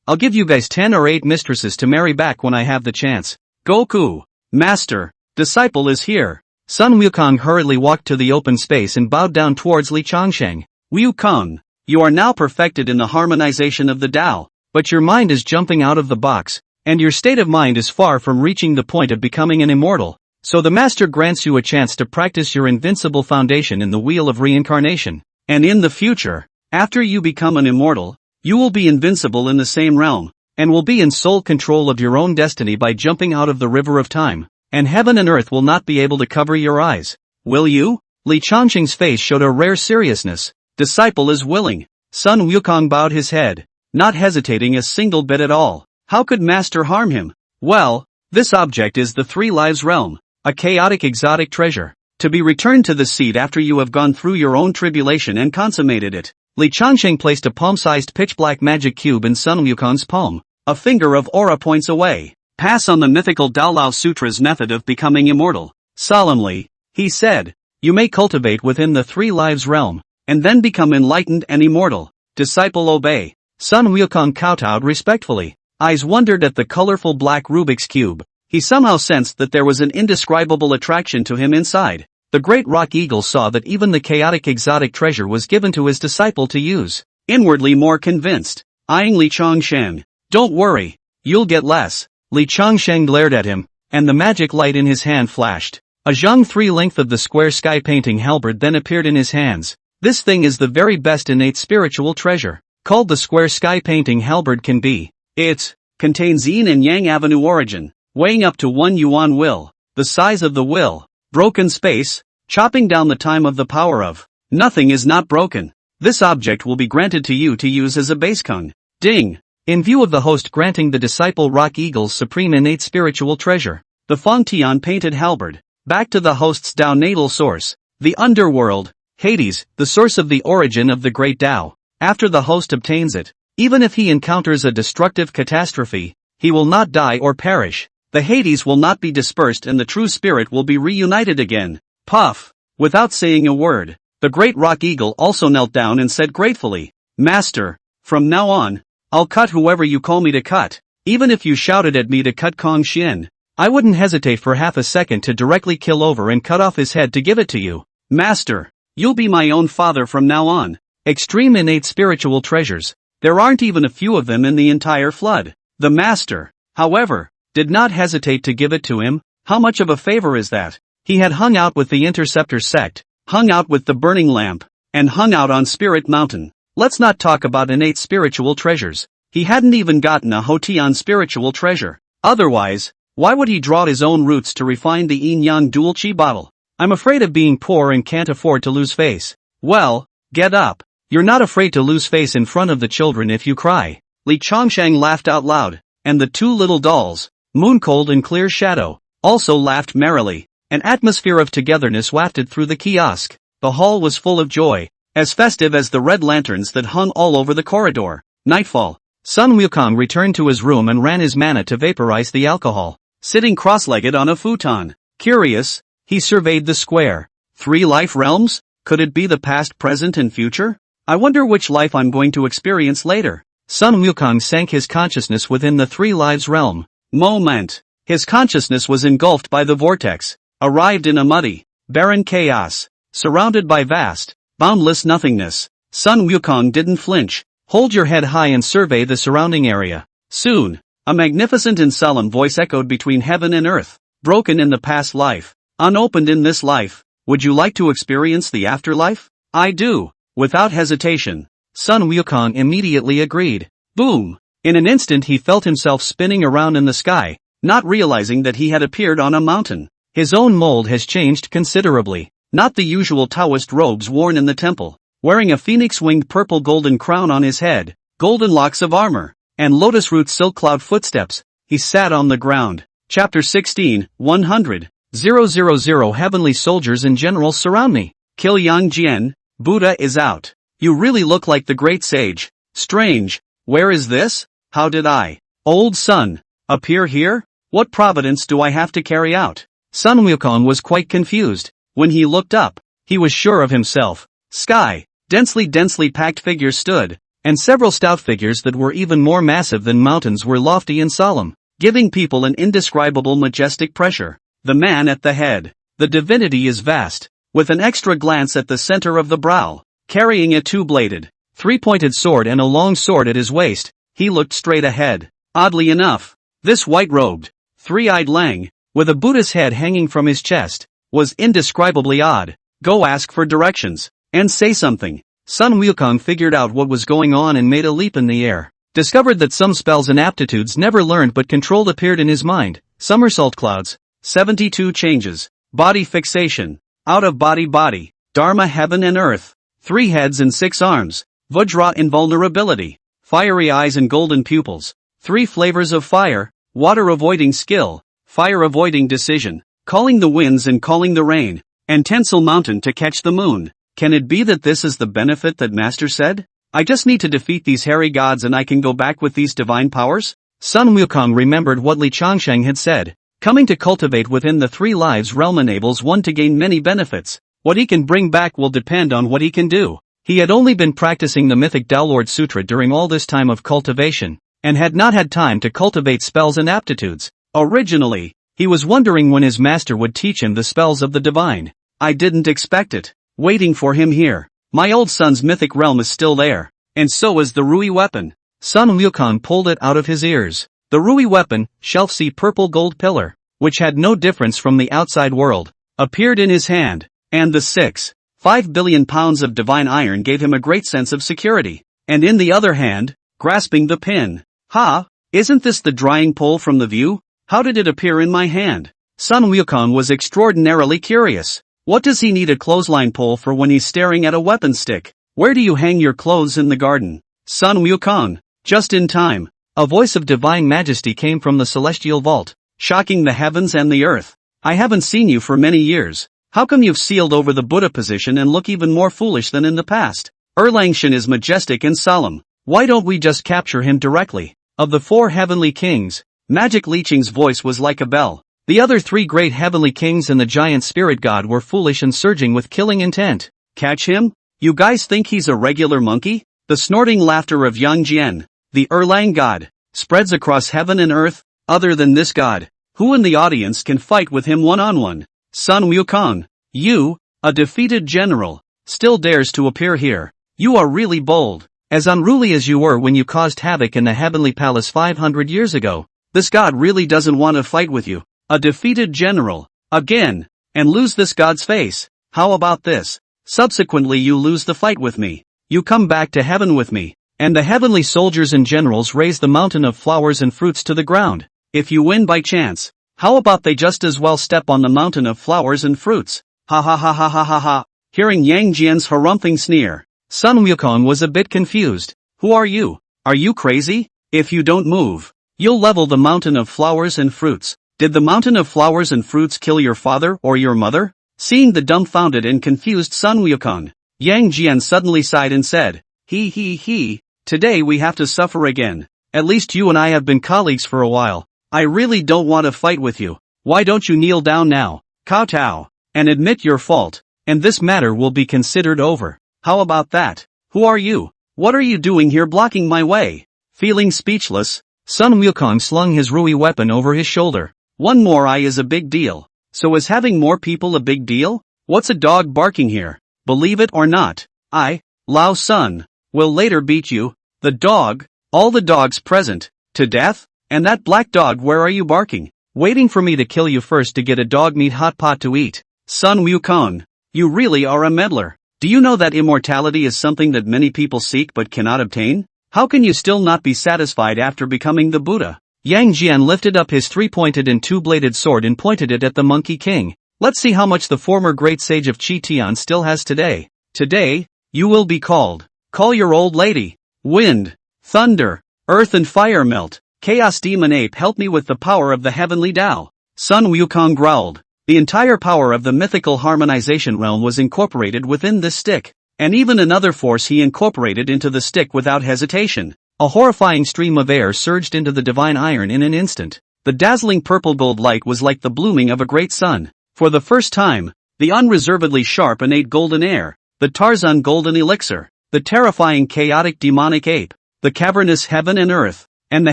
I'll give you guys 10 or 8 mistresses to marry back when I have the chance. Goku, Master, disciple is here. Sun Wukong hurriedly walked to the open space and bowed down towards Li Changxing. Wukong, you are now perfected in the harmonization of the Tao, but your mind is jumping out of the box, and your state of mind is far from reaching the point of becoming an immortal. So the Master grants you a chance to practice your invincible foundation in the wheel of reincarnation. And in the future, after you become an immortal, you will be invincible in the same realm, and will be in sole control of your own destiny by jumping out of the river of time, and heaven and earth will not be able to cover your eyes. Will you? Li Changxing's face showed a rare seriousness. Disciple is willing. Sun Wukong bowed his head, not hesitating a single bit at all. How could Master harm him? Well, this object is the 3 lives realm, a chaotic exotic treasure, to be returned to the seed after you have gone through your own tribulation and consummated it. Li Changxing placed a palm-sized pitch-black magic cube in Sun Wukong's palm, a finger of aura points away. Pass on the mythical Dalao Sutra's method of becoming immortal. Solemnly, he said, you may cultivate within the 3 lives realm, and then become enlightened and immortal. Disciple obey. Sun Wukong kowtowed respectfully. Eyes wondered at the colorful black Rubik's cube. He somehow sensed that there was an indescribable attraction to him inside. The great Rock Eagle saw that even the chaotic exotic treasure was given to his disciple to use. Inwardly more convinced, eyeing Li Changxing. Don't worry, you'll get less. Li Changxing glared at him, and the magic light in his hand flashed. A zhang 3 length of the square sky painting halberd then appeared in his hands. This thing is the very best innate spiritual treasure, called the square sky painting halberd can be. It contains yin and yang avenue origin, weighing up to 1 yuan will, the size of the will. Broken space, chopping down the time of the power of. Nothing is not broken. This object will be granted to you to use as a base kung. Ding! In view of the host granting the disciple Rock Eagle's supreme innate spiritual treasure, the Feng Tian painted halberd, back to the host's Tao natal source, the underworld. Hades, the source of the origin of the great Tao. After the host obtains it, even if he encounters a destructive catastrophe, he will not die or perish. The Hades will not be dispersed and the true spirit will be reunited again. Puff! Without saying a word, the great rock eagle also knelt down and said gratefully, Master, from now on, I'll cut whoever you call me to cut. Even if you shouted at me to cut Kong Xian, I wouldn't hesitate for half a second to directly kill over and cut off his head to give it to you. Master, you'll be my own father from now on. Extreme innate spiritual treasures. There aren't even a few of them in the entire flood. The master, however, did not hesitate to give it to him. How much of a favor is that? He had hung out with the Interceptor sect, hung out with the Burning Lamp, and hung out on Spirit Mountain. Let's not talk about innate spiritual treasures. He hadn't even gotten a Hotian spiritual treasure. Otherwise, why would he draw his own roots to refine the yin-yang dual chi bottle? I'm afraid of being poor and can't afford to lose face. Well, get up. You're not afraid to lose face in front of the children if you cry. Li Chongshang laughed out loud, and the two little dolls, Mooncold and Clear Shadow, also laughed merrily. An atmosphere of togetherness wafted through the kiosk. The hall was full of joy, as festive as the red lanterns that hung all over the corridor. Nightfall. Sun Wukong returned to his room and ran his mana to vaporize the alcohol. Sitting cross-legged on a futon, curious, he surveyed the square. 3 life realms? Could it be the past, present, and future? I wonder which life I'm going to experience later. Sun Wukong sank his consciousness within the 3 lives realm. Moment. His consciousness was engulfed by the vortex, arrived in a muddy, barren chaos, surrounded by vast, boundless nothingness. Sun Wukong didn't flinch. Hold your head high and survey the surrounding area. Soon, a magnificent and solemn voice echoed between heaven and earth. Broken in the past life, unopened in this life. Would you like to experience the afterlife? I do. Without hesitation, Sun Wukong immediately agreed. Boom! In an instant he felt himself spinning around in the sky, not realizing that he had appeared on a mountain. His own mold has changed considerably. Not the usual Taoist robes worn in the temple. Wearing a phoenix-winged purple golden crown on his head, golden locks of armor, and lotus-root silk cloud footsteps, he sat on the ground. Chapter 16, 100. 000 Heavenly soldiers and generals surround me. Kill Yang Jian, Buddha is out. You really look like the great sage. Strange. Where is this? How did I, old Sun, appear here? What providence do I have to carry out? Sun Wukong was quite confused. When he looked up, he was sure of himself. Sky, densely packed figures stood, and several stout figures that were even more massive than mountains were lofty and solemn, giving people an indescribable majestic pressure. The man at the head, the divinity is vast, with an extra glance at the center of the brow, carrying a 2-bladed, 3-pointed sword and a long sword at his waist, he looked straight ahead. Oddly enough, this white-robed, 3-eyed Lang, with a Buddha's head hanging from his chest, was indescribably odd. Go ask for directions, and say something. Sun Wukong figured out what was going on and made a leap in the air. Discovered that some spells and aptitudes never learned but controlled appeared in his mind. Somersault clouds, 72 changes, body fixation, out-of-body body, Dharma heaven and earth, 3 heads and 6 arms, Vajra invulnerability, fiery eyes and golden pupils, 3 flavors of fire, water avoiding skill, fire avoiding decision, calling the winds and calling the rain, and Tensile Mountain to catch the moon. Can it be that this is the benefit that Master said? I just need to defeat these hairy gods and I can go back with these divine powers? Sun Wukong remembered what Li Chongsheng had said. Coming to cultivate within the 3 lives realm enables one to gain many benefits. What he can bring back will depend on what he can do. He had only been practicing the mythic Taolord Sutra during all this time of cultivation, and had not had time to cultivate spells and aptitudes. Originally, he was wondering when his master would teach him the spells of the divine. I didn't expect it. Waiting for him here. My old son's mythic realm is still there, and so is the Rui weapon. Sun Wukong pulled it out of his ears. The Rui weapon, shelf C purple gold pillar, which had no difference from the outside world, appeared in his hand, and the 5 billion pounds of divine iron gave him a great sense of security. And in the other hand, grasping the pin. Ha! Isn't this the drying pole from the view? How did it appear in my hand? Sun Wukong was extraordinarily curious. What does he need a clothesline pole for when he's staring at a weapon stick? Where do you hang your clothes in the garden? Sun Wukong. Just in time. A voice of divine majesty came from the celestial vault, shocking the heavens and the earth. I haven't seen you for many years. How come you've sealed over the Buddha position and look even more foolish than in the past? Erlangshan is majestic and solemn. Why don't we just capture him directly? Of the 4 heavenly kings, Magic Leeching's voice was like a bell. The other 3 great heavenly kings and the giant spirit god were foolish and surging with killing intent. Catch him? You guys think he's a regular monkey? The snorting laughter of Yang Jian, the Erlang god, spreads across heaven and earth. Other than this god, who in the audience can fight with him one-on-one? Sun Wukong, you, a defeated general, still dares to appear here. You are really bold. As unruly as you were when you caused havoc in the heavenly palace 500 years ago, this god really doesn't want to fight with you. A defeated general, again, and lose this god's face. How about this? Subsequently you lose the fight with me. You come back to heaven with me, and the heavenly soldiers and generals raise the mountain of flowers and fruits to the ground. If you win by chance, how about they just as well step on the mountain of flowers and fruits? Ha ha ha ha ha ha ha. Hearing Yang Jian's harumphing sneer, Sun Wukong was a bit confused. Who are you? Are you crazy? If you don't move, you'll level the mountain of flowers and fruits. Did the mountain of flowers and fruits kill your father or your mother? Seeing the dumbfounded and confused Sun Wukong, Yang Jian suddenly sighed and said, He, today we have to suffer again. At least you and I have been colleagues for a while. I really don't want to fight with you. Why don't you kneel down now, kowtow, and admit your fault, and this matter will be considered over. How about that? Who are you? What are you doing here blocking my way? Feeling speechless, Sun Wukong slung his Rui weapon over his shoulder. One more eye is a big deal. So is having more people a big deal? What's a dog barking here? Believe it or not, I, Lao Sun, will later beat you, the dog, all the dogs present, to death? And that black dog, where are you barking? Waiting for me to kill you first to get a dog meat hot pot to eat. Sun Wukong, you really are a meddler. Do you know that immortality is something that many people seek but cannot obtain? How can you still not be satisfied after becoming the Buddha? Yang Jian lifted up his 3-pointed and 2-bladed sword and pointed it at the Monkey King. Let's see how much the former great sage of Chi Tian still has today. Today, you will be called. Call your old lady. Wind, thunder, earth and fire melt. Chaos demon ape, help me with the power of the heavenly Tao. Sun Wukong growled. The entire power of the mythical harmonization realm was incorporated within this stick, and even another force he incorporated into the stick without hesitation. A horrifying stream of air surged into the divine iron in an instant. The dazzling purple gold light was like the blooming of a great sun. For the first time, the unreservedly sharp innate golden air, the Tarzan golden elixir, the terrifying chaotic demonic ape, the cavernous heaven and earth, and the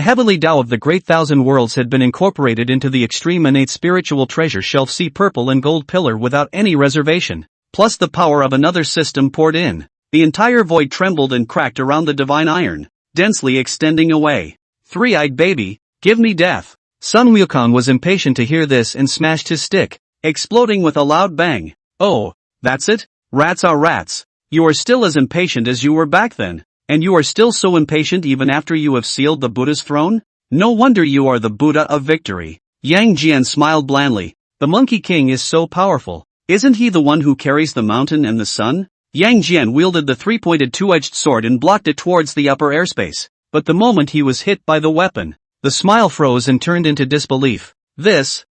heavenly Tao of the great thousand worlds had been incorporated into the extreme innate spiritual treasure shelf sea purple and gold pillar without any reservation, plus the power of another system poured in. The entire void trembled and cracked around the divine iron, densely extending away. Three-eyed baby, give me death. Sun Wukong was impatient to hear this and smashed his stick, exploding with a loud bang. Oh, that's it? Rats are rats. You are still as impatient as you were back then. And you are still so impatient even after you have sealed the Buddha's throne? No wonder you are the Buddha of victory. Yang Jian smiled blandly. The Monkey King is so powerful. Isn't he the one who carries the mountain and the sun? Yang Jian wielded the 3-pointed 2-edged sword and blocked it towards the upper airspace. But the moment he was hit by the weapon, the smile froze and turned into disbelief. This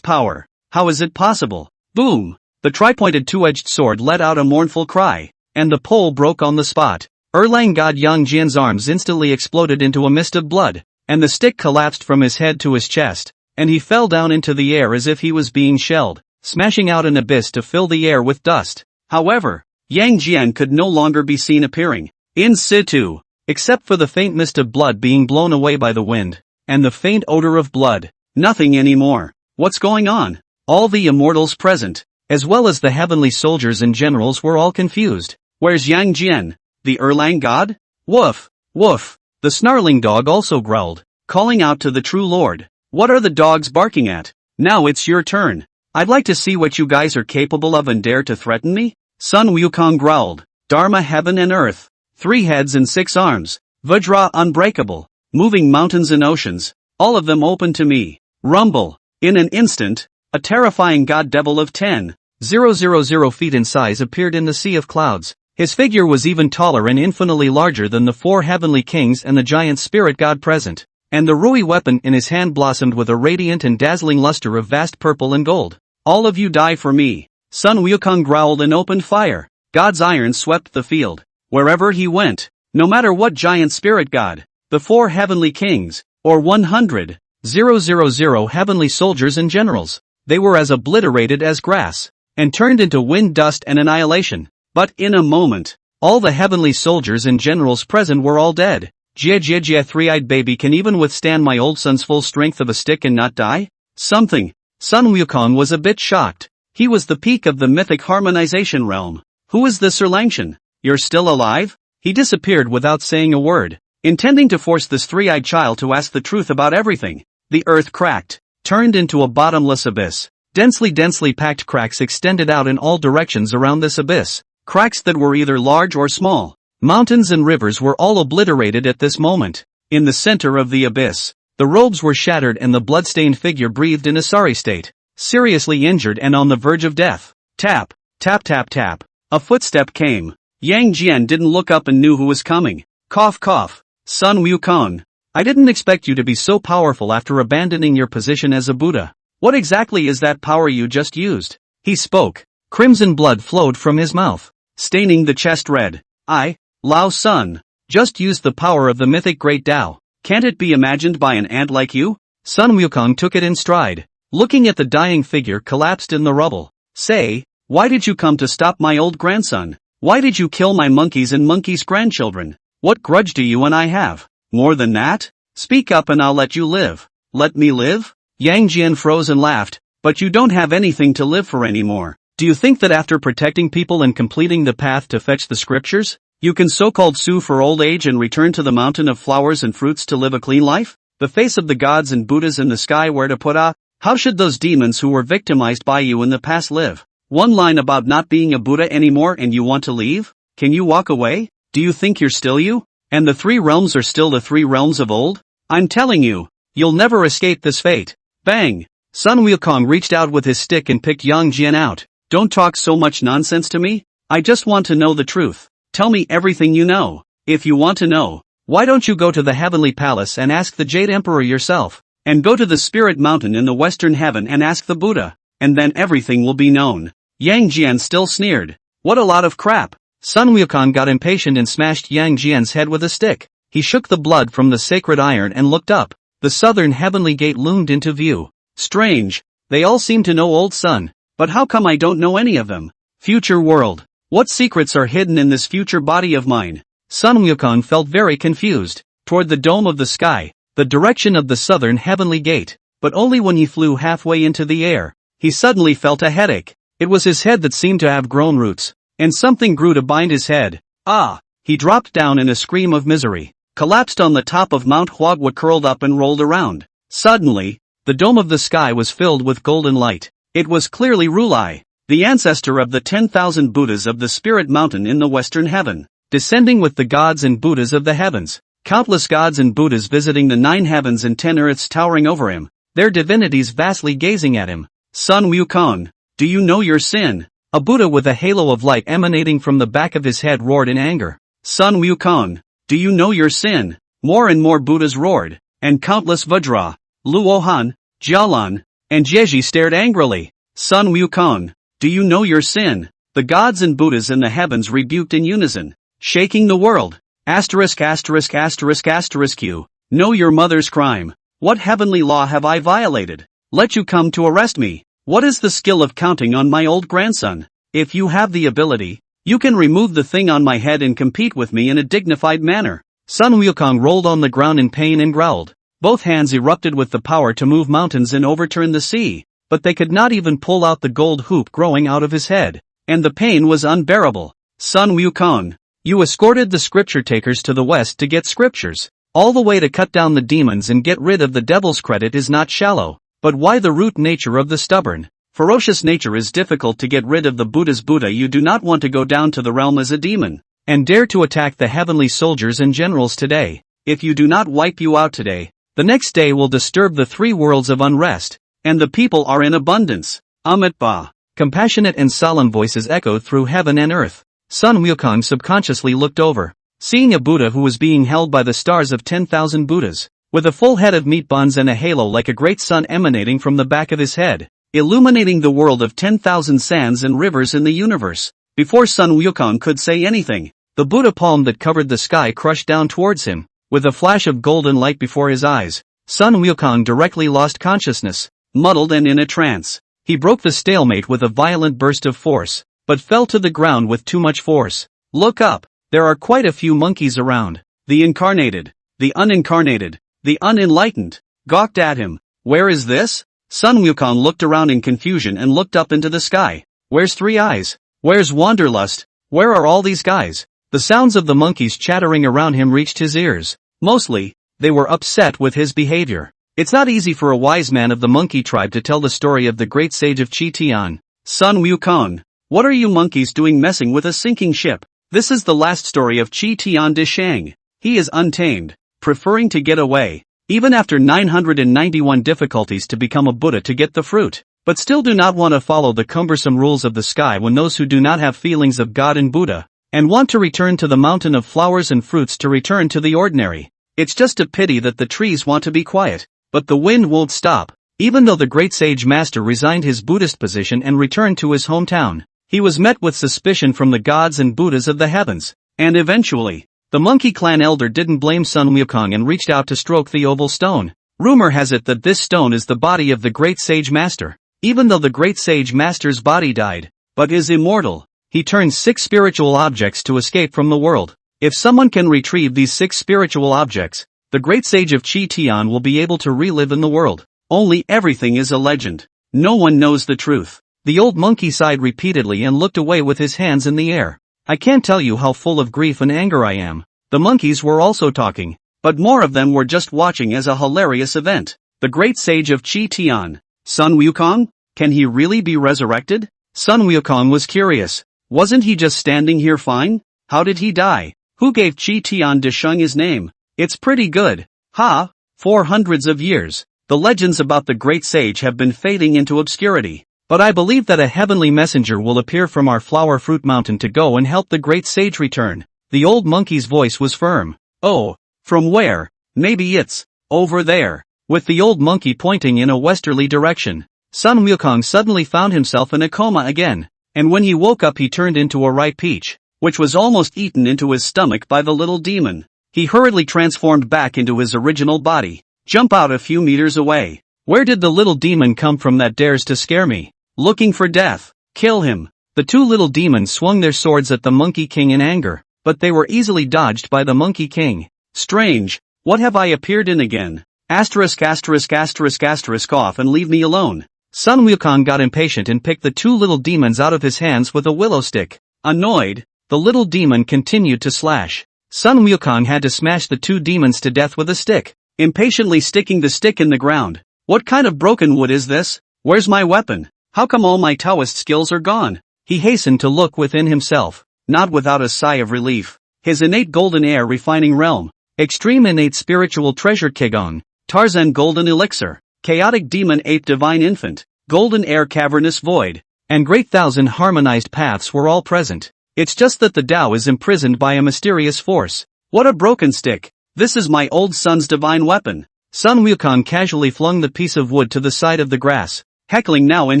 power. How is it possible? Boom! The tri-pointed 2-edged sword let out a mournful cry, and the pole broke on the spot. Erlang God Yang Jian's arms instantly exploded into a mist of blood, and the stick collapsed from his head to his chest, and he fell down into the air as if he was being shelled, smashing out an abyss to fill the air with dust. However, Yang Jian could no longer be seen appearing in situ, except for the faint mist of blood being blown away by the wind, and the faint odor of blood. Nothing anymore. What's going on? All the immortals present, as well as the heavenly soldiers and generals, were all confused. Where's Yang Jian? The Erlang God? Woof, woof. The snarling dog also growled, calling out to the true Lord. What are the dogs barking at? Now it's your turn. I'd like to see what you guys are capable of and dare to threaten me? Sun Wukong growled. Dharma heaven and earth. 3 heads and 6 arms. Vajra unbreakable. Moving mountains and oceans. All of them open to me. Rumble. In an instant, a terrifying god devil of 10,000 feet in size appeared in the sea of clouds. His figure was even taller and infinitely larger than the 4 heavenly kings and the giant spirit god present, and the Rui weapon in his hand blossomed with a radiant and dazzling luster of vast purple and gold. All of you die for me. Sun Wukong growled and opened fire. God's iron swept the field. Wherever he went, no matter what giant spirit god, the 4 heavenly kings, or 100,000 heavenly soldiers and generals, they were as obliterated as grass, and turned into wind, dust and annihilation. But in a moment, all the heavenly soldiers and generals present were all dead. Jia, 3-eyed baby can even withstand my old son's full strength of a stick and not die? Something. Sun Wukong was a bit shocked. He was the peak of the mythic harmonization realm. Who is this Erlangshan? You're still alive? He disappeared without saying a word, intending to force this 3-eyed child to ask the truth about everything. The earth cracked, turned into a bottomless abyss. Densely packed cracks extended out in all directions around this abyss. Cracks that were either large or small. Mountains and rivers were all obliterated at this moment. In the center of the abyss, the robes were shattered and the bloodstained figure breathed in a sorry state, seriously injured and on the verge of death. Tap, tap, tap, tap. A footstep came. Yang Jian didn't look up and knew who was coming. Cough, cough. Sun Wukong, I didn't expect you to be so powerful after abandoning your position as a Buddha. What exactly is that power you just used? He spoke. Crimson blood flowed from his mouth, staining the chest red. I, Lao Sun, just used the power of the mythic Great Tao. Can't it be imagined by an ant like you? Sun Wukong took it in stride, looking at the dying figure collapsed in the rubble. Say, why did you come to stop my old grandson? Why did you kill my monkeys and monkeys' grandchildren? What grudge do you and I have? More than that? Speak up and I'll let you live. Let me live? Yang Jian froze and laughed. But you don't have anything to live for anymore. Do you think that after protecting people and completing the path to fetch the scriptures, you can so-called sue for old age and return to the mountain of flowers and fruits to live a clean life? The face of the gods and Buddhas in the sky where to put a? How should those demons who were victimized by you in the past live? One line about not being a Buddha anymore and you want to leave? Can you walk away? Do you think you're still you? And the 3 realms are still the 3 realms of old? I'm telling you, you'll never escape this fate. Bang! Sun Wukong reached out with his stick and picked Yang Jian out. Don't talk so much nonsense to me. I just want to know the truth. Tell me everything you know. If you want to know, why don't you go to the heavenly palace and ask the Jade Emperor yourself? And go to the spirit mountain in the western heaven and ask the Buddha. And then everything will be known. Yang Jian still sneered. What a lot of crap. Sun Wukong got impatient and smashed Yang Jian's head with a stick. He shook the blood from the sacred iron and looked up. The southern heavenly gate loomed into view. Strange. They all seem to know old Sun. But how come I don't know any of them? Future world. What secrets are hidden in this future body of mine? Sun Wukong felt very confused. Toward the dome of the sky, the direction of the southern heavenly gate. But only when he flew halfway into the air. He suddenly felt a headache. It was his head that seemed to have grown roots. And something grew to bind his head. Ah! He dropped down in a scream of misery. Collapsed on the top of Mount Huagwa, curled up and rolled around. Suddenly, the dome of the sky was filled with golden light. It was clearly Rulai, the ancestor of the 10,000 Buddhas of the spirit mountain in the western heaven, descending with the gods and Buddhas of the heavens. Countless gods and Buddhas visiting the 9 heavens and 10 earths towering over him, their divinities vastly gazing at him. Sun Wukong, do you know your sin? A Buddha with a halo of light emanating from the back of his head roared in anger. Sun Wukong, do you know your sin? More and more Buddhas roared, and countless Vajra, Luohan, Jialan, and Jeji stared angrily. Sun Wukong, do you know your sin? The gods and Buddhas in the heavens rebuked in unison, shaking the world. Asterisk asterisk asterisk asterisk you. Know your mother's crime. What heavenly law have I violated? Let you come to arrest me. What is the skill of counting on my old grandson? If you have the ability, you can remove the thing on my head and compete with me in a dignified manner. Sun Wukong rolled on the ground in pain and growled. Both hands erupted with the power to move mountains and overturn the sea, but they could not even pull out the gold hoop growing out of his head, and the pain was unbearable. Sun Wukong, you escorted the scripture takers to the west to get scriptures. All the way to cut down the demons and get rid of the devil's credit is not shallow, but why the root nature of the stubborn, ferocious nature is difficult to get rid of. The Buddha's Buddha, you do not want to go down to the realm as a demon, and dare to attack the heavenly soldiers and generals today. If you do not wipe you out today, the next day will disturb the 3 worlds of unrest, and the people are in abundance. Amit Ba. Compassionate and solemn voices echoed through heaven and earth. Sun Wukong subconsciously looked over, seeing a Buddha who was being held by the stars of 10,000 Buddhas, with a full head of meat buns and a halo like a great sun emanating from the back of his head. illuminating the world of 10,000 sands and rivers in the universe. Before Sun Wukong could say anything, the Buddha palm that covered the sky crushed down towards him, with a flash of golden light before his eyes. Sun Wukong directly lost consciousness, muddled and in a trance. He broke the stalemate with a violent burst of force, but fell to the ground with too much force. Look up, there are quite a few monkeys around. The incarnated, the unincarnated, the unenlightened, gawked at him. Where is this? Sun Wukong looked around in confusion and looked up into the sky. Where's Three Eyes? Where's Wanderlust? Where are all these guys? The sounds of the monkeys chattering around him reached his ears. Mostly, they were upset with his behavior. It's not easy for a wise man of the monkey tribe to tell the story of the great sage of Chi-Tian. Sun Wukong, what are you monkeys doing messing with a sinking ship? This is the last story of Chi-Tian de Shang. He is untamed, preferring to get away, even after 991 difficulties to become a Buddha to get the fruit, but still do not want to follow the cumbersome rules of the sky when those who do not have feelings of God and Buddha, and want to return to the mountain of flowers and fruits to return to the ordinary. It's just a pity that the trees want to be quiet, but the wind won't stop. Even though the great sage master resigned his Buddhist position and returned to his hometown, he was met with suspicion from the gods and Buddhas of the heavens, and eventually, the monkey clan elder didn't blame Sun Wukong and reached out to stroke the oval stone. Rumor has it that this stone is the body of the great sage master. Even though the great sage master's body died, but is immortal, he turned 6 spiritual objects to escape from the world. If someone can retrieve these 6 spiritual objects, the great sage of Chi-Tian will be able to relive in the world. Only everything is a legend. No one knows the truth. The old monkey sighed repeatedly and looked away with his hands in the air. I can't tell you how full of grief and anger I am. The monkeys were also talking, but more of them were just watching as a hilarious event. The great sage of Chi-Tian, Sun Wukong? Can he really be resurrected? Sun Wukong was curious. Wasn't he just standing here fine? How did he die? Who gave Chi-Tian de Shang his name? It's pretty good. Ha! For hundreds of years, the legends about the great sage have been fading into obscurity. But I believe that a heavenly messenger will appear from our flower fruit mountain to go and help the great sage return. The old monkey's voice was firm. Oh, from where? Maybe it's over there. With the old monkey pointing in a westerly direction, Sun Wukong suddenly found himself in a coma again, and when he woke up he turned into a ripe peach, which was almost eaten into his stomach by the little demon. He hurriedly transformed back into his original body. Jump out a few meters away. Where did the little demon come from that dares to scare me? Looking for death. Kill him. The 2 little demons swung their swords at the Monkey King in anger, but they were easily dodged by the Monkey King. Strange. What have I appeared in again? Asterisk asterisk asterisk asterisk off and leave me alone. Sun Wukong got impatient and picked the 2 little demons out of his hands with a willow stick. Annoyed, the little demon continued to slash. Sun Wukong had to smash the 2 demons to death with a stick, impatiently sticking the stick in the ground. What kind of broken wood is this? Where's my weapon? How come all my Taoist skills are gone? He hastened to look within himself, not without a sigh of relief. His innate golden air refining realm, extreme innate spiritual treasure Qigong, Tarzan golden elixir, chaotic demon ape divine infant, golden air cavernous void, and great thousand harmonized paths were all present. It's just that the Tao is imprisoned by a mysterious force. What a broken stick. This is my old son's divine weapon. Sun Wukong casually flung the piece of wood to the side of the grass, heckling now in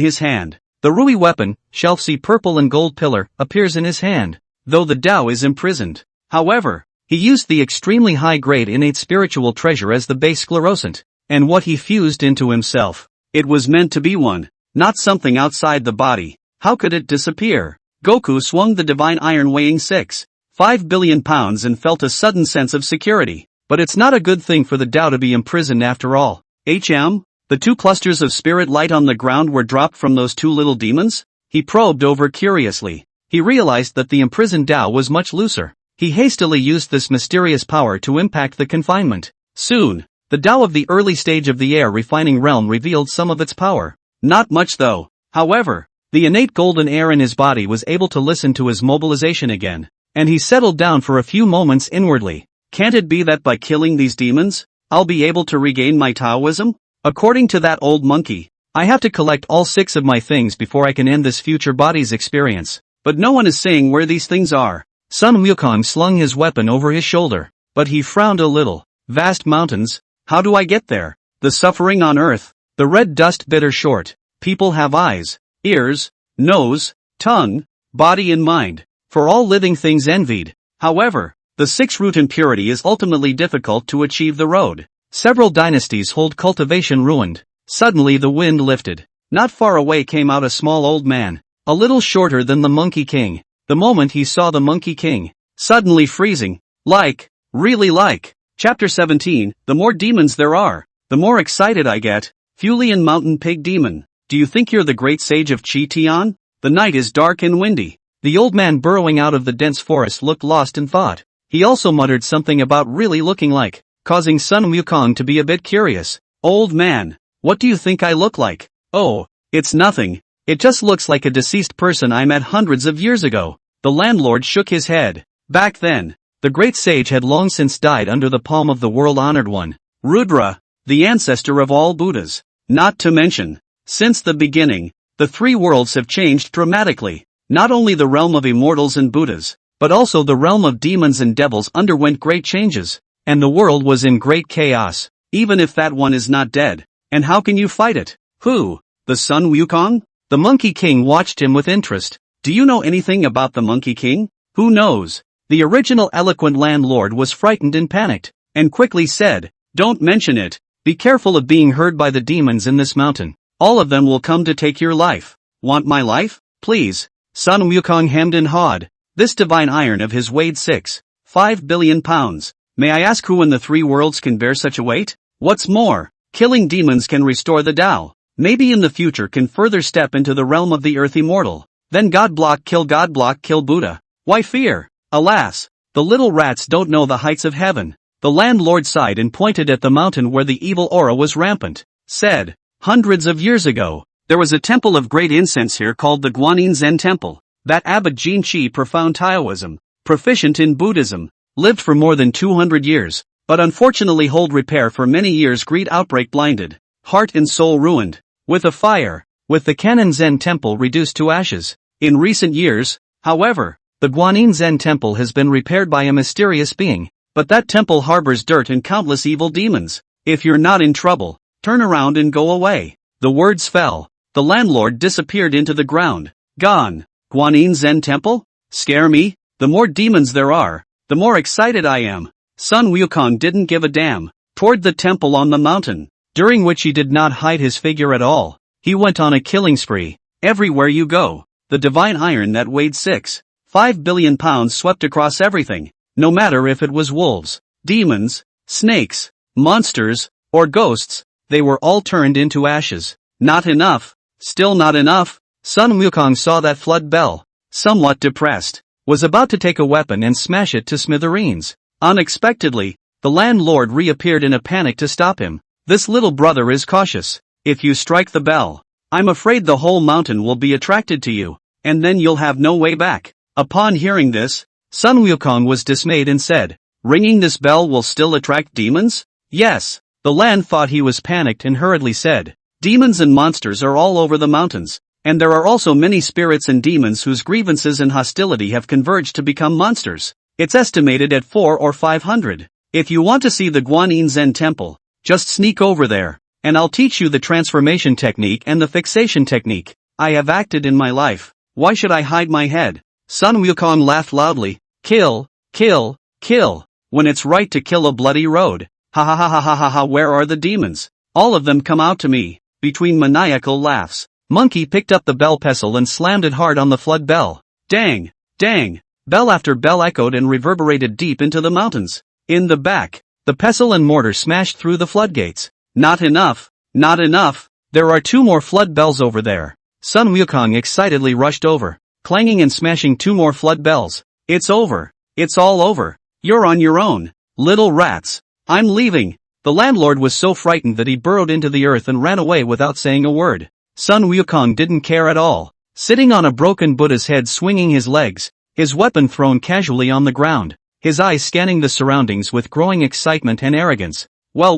his hand. The Rui weapon, shelf C purple and gold pillar, appears in his hand, though the Tao is imprisoned. However, he used the extremely high-grade innate spiritual treasure as the base sclerosant, and what he fused into himself. It was meant to be one, not something outside the body. How could it disappear? Goku swung the divine iron weighing 6.5 billion pounds and felt a sudden sense of security. But it's not a good thing for the Tao to be imprisoned after all. The 2 clusters of spirit light on the ground were dropped from those 2 little demons? He probed over curiously. He realized that the imprisoned Tao was much looser. He hastily used this mysterious power to impact the confinement. Soon, the Tao of the early stage of the air refining realm revealed some of its power. Not much though. However, the innate golden air in his body was able to listen to his mobilization again, and he settled down for a few moments inwardly. Can't it be that by killing these demons, I'll be able to regain my Taoism? According to that old monkey, I have to collect all 6 of my things before I can end this future body's experience. But no one is saying where these things are. Sun Wukong slung his weapon over his shoulder, but he frowned a little. Vast mountains, how do I get there? The suffering on earth, the red dust bitter short, people have eyes, ears, nose, tongue, body and mind. For all living things envied. However, the six-root impurity is ultimately difficult to achieve. The road. Several dynasties hold cultivation ruined. Suddenly the wind lifted. Not far away came out a small old man, a little shorter than the Monkey King. The moment he saw the Monkey King, suddenly freezing, really like. Chapter 17, the more demons there are, the more excited I get. Fulian Mountain Pig Demon, do you think you're the great sage of Chi-Tian? The night is dark and windy. The old man burrowing out of the dense forest looked lost in thought. He also muttered something about really looking like, causing Sun Wukong to be a bit curious. Old man, what do you think I look like? Oh, it's nothing. It just looks like a deceased person I met hundreds of years ago. The landlord shook his head. Back then, the great sage had long since died under the palm of the world-honored one, Rudra, the ancestor of all Buddhas. Not to mention, since the beginning, the three worlds have changed dramatically. Not only the realm of immortals and Buddhas, but also the realm of demons and devils underwent great changes, and the world was in great chaos, even if that one is not dead. And how can you fight it? Who? The Sun Wukong? The Monkey King watched him with interest. Do you know anything about the Monkey King? Who knows? The original eloquent landlord was frightened and panicked, and quickly said, don't mention it. Be careful of being heard by the demons in this mountain. All of them will come to take your life. Want my life? Please. Sun Wukong hemmed and hawed. This divine iron of his weighed 6.5 billion pounds. May I ask who in the three worlds can bear such a weight? What's more, killing demons can restore the Tao. Maybe in the future can further step into the realm of the earth immortal. Then God block kill Buddha. Why fear? Alas, the little rats don't know the heights of heaven. The landlord sighed and pointed at the mountain where the evil aura was rampant. Said, hundreds of years ago, there was a temple of great incense here called the Guanyin Zen Temple. That abbot Jin Chi, profound Taoism, proficient in Buddhism, lived for more than 200 years, but unfortunately hold repair for many years. Greed outbreak blinded, heart and soul ruined, with a fire, with the Canon Zen Temple reduced to ashes. In recent years, however, the Guanyin Zen Temple has been repaired by a mysterious being, but that temple harbors dirt and countless evil demons. If you're not in trouble, turn around and go away. The words fell. The landlord disappeared into the ground. Gone. Guanyin Zen Temple? Scare me? The more demons there are, the more excited I am. Sun Wukong didn't give a damn. Toward the temple on the mountain, during which he did not hide his figure at all. He went on a killing spree. Everywhere you go, the divine iron that weighed 6.5 billion pounds swept across everything. No matter if it was wolves, demons, snakes, monsters, or ghosts, they were all turned into ashes. Not enough. Still not enough. Sun Wukong saw that flood bell, somewhat depressed, was about to take a weapon and smash it to smithereens. Unexpectedly, the landlord reappeared in a panic to stop him. This little brother is cautious. If you strike the bell, I'm afraid the whole mountain will be attracted to you, and then you'll have no way back. Upon hearing this, Sun Wukong was dismayed and said, ringing this bell will still attract demons? Yes. The land thought he was panicked and hurriedly said, demons and monsters are all over the mountains, and there are also many spirits and demons whose grievances and hostility have converged to become monsters. It's estimated at 400 or 500. If you want to see the Guanyin Zen Temple, just sneak over there, and I'll teach you the transformation technique and the fixation technique. I have acted in my life. Why should I hide my head? Sun Wukong laughed loudly. Kill, kill, kill. When it's right to kill a bloody road. Ha ha ha ha ha ha ha. Where are the demons? All of them come out to me. Between maniacal laughs, Monkey picked up the bell pestle and slammed it hard on the flood bell. Dang, dang. Bell after bell echoed and reverberated deep into the mountains. In the back, the pestle and mortar smashed through the floodgates. Not enough, not enough. There are 2 more flood bells over there. Sun Wukong excitedly rushed over, clanging and smashing 2 more flood bells. It's over. It's all over. You're on your own, little rats. I'm leaving. The landlord was so frightened that he burrowed into the earth and ran away without saying a word. Sun Wukong didn't care at all. Sitting on a broken Buddha's head swinging his legs, his weapon thrown casually on the ground, his eyes scanning the surroundings with growing excitement and arrogance. Well,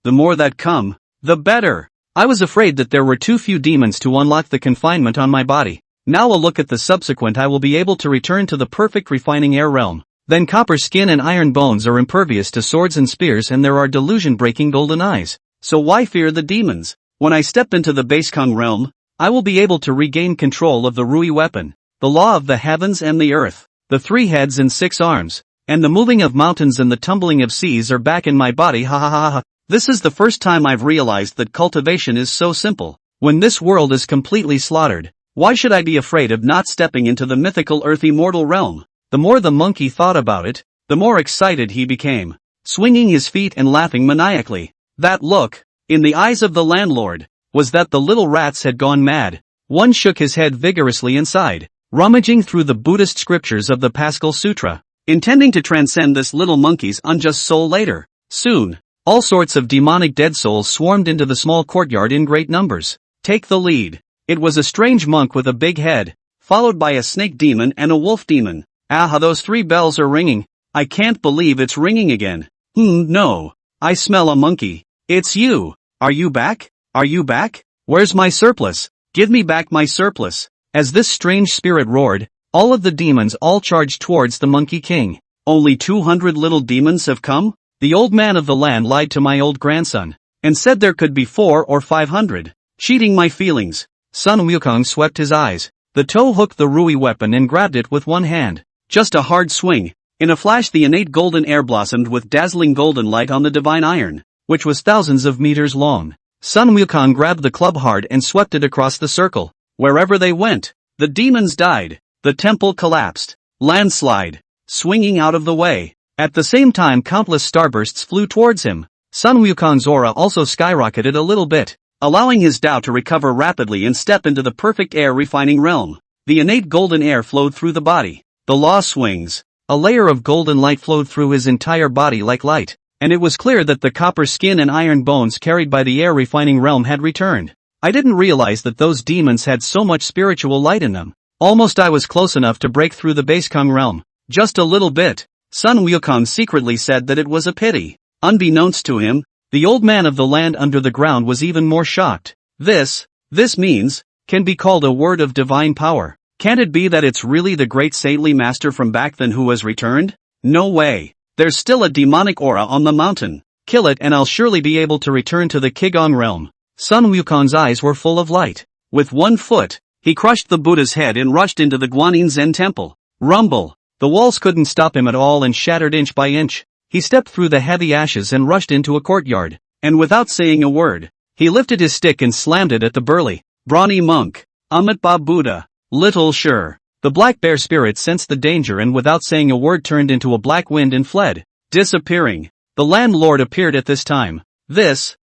the more that come, the better. I was afraid that there were too few demons to unlock the confinement on my body. Now a look at the subsequent, I will be able to return to the perfect refining air realm. Then copper skin and iron bones are impervious to swords and spears, and there are delusion-breaking golden eyes. So why fear the demons? When I step into the Basekong realm, I will be able to regain control of the Rui weapon, the law of the heavens and the earth, the 3 heads and 6 arms, and the moving of mountains and the tumbling of seas are back in my body. Ha ha ha ha. This is the first time I've realized that cultivation is so simple. When this world is completely slaughtered, why should I be afraid of not stepping into the mythical earth immortal realm? The more the monkey thought about it, the more excited he became, swinging his feet and laughing maniacally. That look, in the eyes of the landlord, was that the little rats had gone mad. One shook his head vigorously and sighed, rummaging through the Buddhist scriptures of the Paschal Sutra, intending to transcend this little monkey's unjust soul later. Soon, all sorts of demonic dead souls swarmed into the small courtyard in great numbers. Take the lead. It was a strange monk with a big head, followed by a snake demon and a wolf demon. Ah, those 3 bells are ringing. I can't believe it's ringing again. No. I smell a monkey. It's you. Are you back? Are you back? Where's my surplus? Give me back my surplus. As this strange spirit roared, all of the demons all charged towards the Monkey King. Only 200 little demons have come? The old man of the land lied to my old grandson, and said there could be 400 or 500. Cheating my feelings. Sun Wukong swept his eyes. The toe hooked the Rui weapon and grabbed it with one hand. Just a hard swing. In a flash the innate golden air blossomed with dazzling golden light on the divine iron, which was thousands of meters long. Sun Wukong grabbed the club hard and swept it across the circle. Wherever they went, the demons died. The temple collapsed. Landslide. Swinging out of the way. At the same time countless starbursts flew towards him. Sun Wukong's aura also skyrocketed a little bit, allowing his Tao to recover rapidly and step into the perfect air refining realm. The innate golden air flowed through the body. The law swings. A layer of golden light flowed through his entire body like light, and it was clear that the copper skin and iron bones carried by the air refining realm had returned. I didn't realize that those demons had so much spiritual light in them. Almost I was close enough to break through the Basekong realm. Just a little bit. Sun Wukong secretly said that it was a pity. Unbeknownst to him, the old man of the land under the ground was even more shocked. This means, can be called a word of divine power. Can't it be that it's really the great saintly master from back then who has returned? No way. There's still a demonic aura on the mountain. Kill it and I'll surely be able to return to the Qigong realm. Sun Wukong's eyes were full of light. With one foot, he crushed the Buddha's head and rushed into the Guanyin Zen temple. Rumble. The walls couldn't stop him at all and shattered inch by inch. He stepped through the heavy ashes and rushed into a courtyard. And without saying a word, he lifted his stick and slammed it at the burly, brawny monk. Amitabha Buddha. Little sure. The black bear spirit sensed the danger and without saying a word turned into a black wind and fled, disappearing. The landlord appeared at this time. This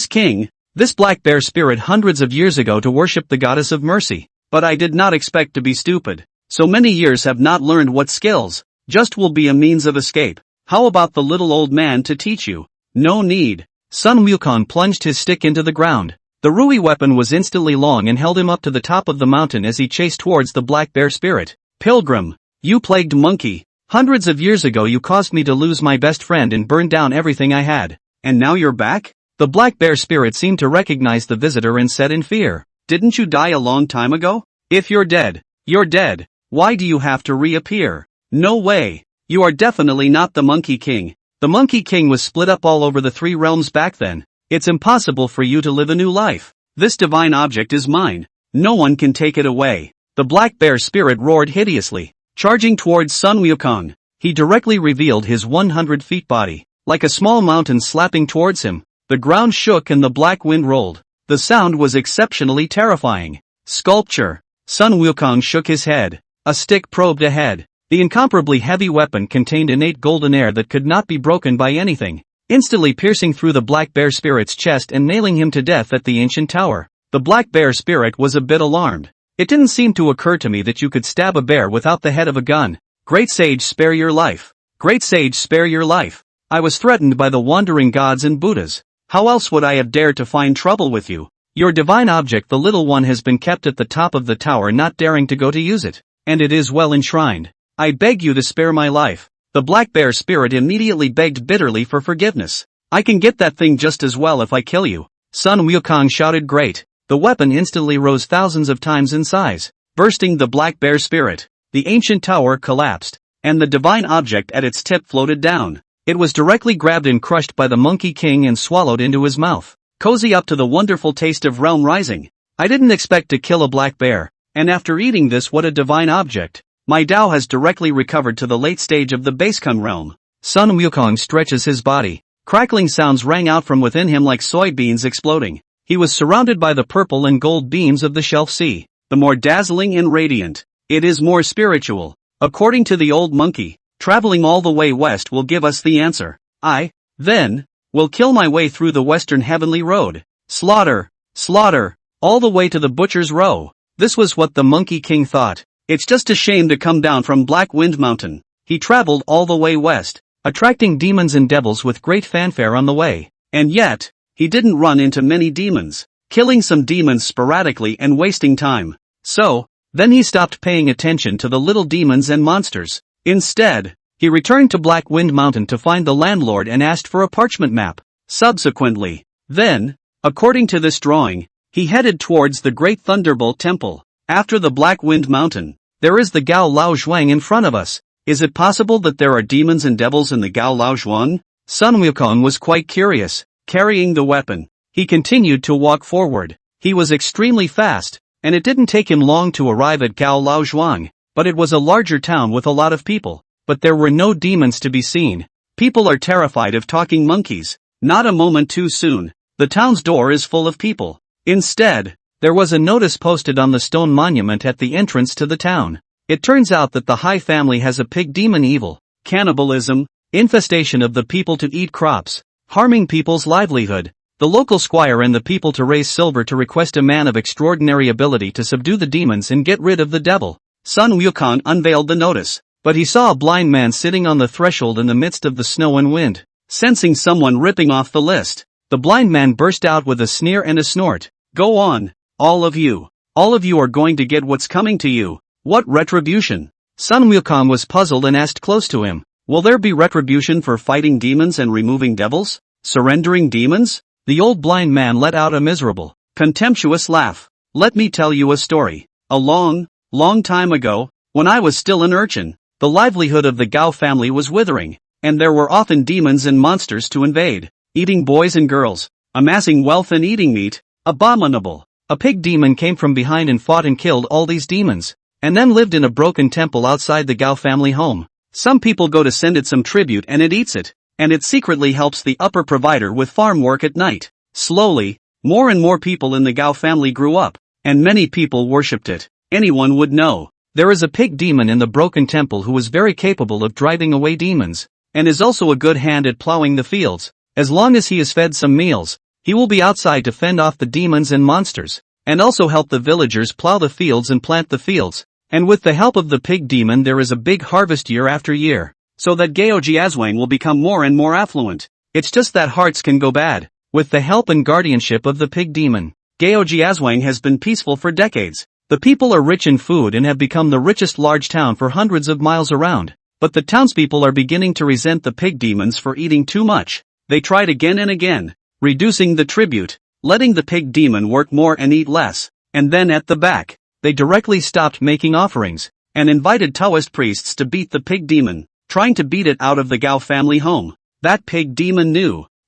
king, this black bear spirit hundreds of years ago to worship the goddess of mercy. But I did not expect to be stupid. So many years have not learned what skills, just will be a means of escape. How about the little old man to teach you? No need. Sun Wukong plunged his stick into the ground. The Rui weapon was instantly long and held him up to the top of the mountain as he chased towards the black bear spirit. Pilgrim, you plagued monkey. Hundreds of years ago you caused me to lose my best friend and burn down everything I had. And now you're back? The black bear spirit seemed to recognize the visitor and said in fear, didn't you die a long time ago? If you're dead, you're dead. Why do you have to reappear? No way. You are definitely not the Monkey King. The Monkey King was split up all over the 3 realms back then. It's impossible for you to live a new life. This divine object is mine. No one can take it away. The black bear spirit roared hideously, charging towards Sun Wukong. He directly revealed his 100 feet body, like a small mountain slapping towards him. The ground shook and the black wind rolled. The sound was exceptionally terrifying. Sculpture. Sun Wukong shook his head. A stick probed ahead. The incomparably heavy weapon contained innate golden air that could not be broken by anything, instantly piercing through the black bear spirit's chest and nailing him to death at the ancient tower. The black bear spirit was a bit alarmed. It didn't seem to occur to me that you could stab a bear without the head of a gun. Great sage, spare your life. Great sage, spare your life. I was threatened by the wandering gods and Buddhas. How else would I have dared to find trouble with you? Your divine object, the little one, has been kept at the top of the tower, not daring to go to use it. And it is well enshrined. I beg you to spare my life. The black bear spirit immediately begged bitterly for forgiveness. I can get that thing just as well if I kill you. Sun Wukong shouted. Great. The weapon instantly rose thousands of times in size, bursting the black bear spirit. The ancient tower collapsed, and the divine object at its tip floated down. It was directly grabbed and crushed by the Monkey King and swallowed into his mouth. Cozy up to the wonderful taste of realm rising. I didn't expect to kill a black bear, and after eating this, what a divine object. My Tao has directly recovered to the late stage of the Basecon realm. Sun Wukong stretches his body. Crackling sounds rang out from within him like soybeans exploding. He was surrounded by the purple and gold beams of the Shelf Sea. The more dazzling and radiant, it is more spiritual. According to the old monkey, traveling all the way west will give us the answer. I, then, will kill my way through the western heavenly road. Slaughter, slaughter, all the way to the butcher's row. This was what the Monkey King thought. It's just a shame to come down from Black Wind Mountain. He traveled all the way west, attracting demons and devils with great fanfare on the way. And yet, he didn't run into many demons, killing some demons sporadically and wasting time. So, then he stopped paying attention to the little demons and monsters. Instead, he returned to Black Wind Mountain to find the landlord and asked for a parchment map. Subsequently, then, according to this drawing, he headed towards the Great Thunderbolt Temple. After the Black Wind Mountain, there is the Gao Lao Zhuang in front of us. Is it possible that there are demons and devils in the Gao Lao Zhuang? Sun Wukong was quite curious. Carrying the weapon, he continued to walk forward. He was extremely fast, and it didn't take him long to arrive at Gao Lao Zhuang, but it was a larger town with a lot of people. But there were no demons to be seen. People are terrified of talking monkeys. Not a moment too soon. The town's door is full of people. Instead, there was a notice posted on the stone monument at the entrance to the town. It turns out that the Hai family has a pig demon evil, cannibalism, infestation of the people to eat crops, harming people's livelihood. The local squire and the people to raise silver to request a man of extraordinary ability to subdue the demons and get rid of the devil. Sun Wukong unveiled the notice, but he saw a blind man sitting on the threshold in the midst of the snow and wind. Sensing someone ripping off the list, the blind man burst out with a sneer and a snort. Go on, all of you are going to get what's coming to you. What retribution? Sun Wukong was puzzled and asked close to him, will there be retribution for fighting demons and removing devils? Surrendering demons? The old blind man let out a miserable, contemptuous laugh. Let me tell you a story. A long, long time ago, when I was still an urchin, the livelihood of the Gao family was withering, and there were often demons and monsters to invade, eating boys and girls, amassing wealth and eating meat. Abominable. A pig demon came from behind and fought and killed all these demons, and then lived in a broken temple outside the Gao family home. Some people go to send it some tribute and it eats it, and it secretly helps the upper provider with farm work at night. Slowly, more and more people in the Gao family grew up, and many people worshipped it. Anyone would know. There is a pig demon in the broken temple who is very capable of driving away demons, and is also a good hand at plowing the fields. As long as he is fed some meals, he will be outside to fend off the demons and monsters, and also help the villagers plow the fields and plant the fields. And with the help of the pig demon there is a big harvest year after year, so that Gao Jiazwang will become more and more affluent. It's just that hearts can go bad. With the help and guardianship of the pig demon, Gao Jiazwang has been peaceful for decades. The people are rich in food and have become the richest large town for hundreds of miles around. But the townspeople are beginning to resent the pig demons for eating too much. They tried again and again, reducing the tribute, letting the pig demon work more and eat less, and then at the back, they directly stopped making offerings, and invited Taoist priests to beat the pig demon, trying to beat it out of the Gao family home. That pig demon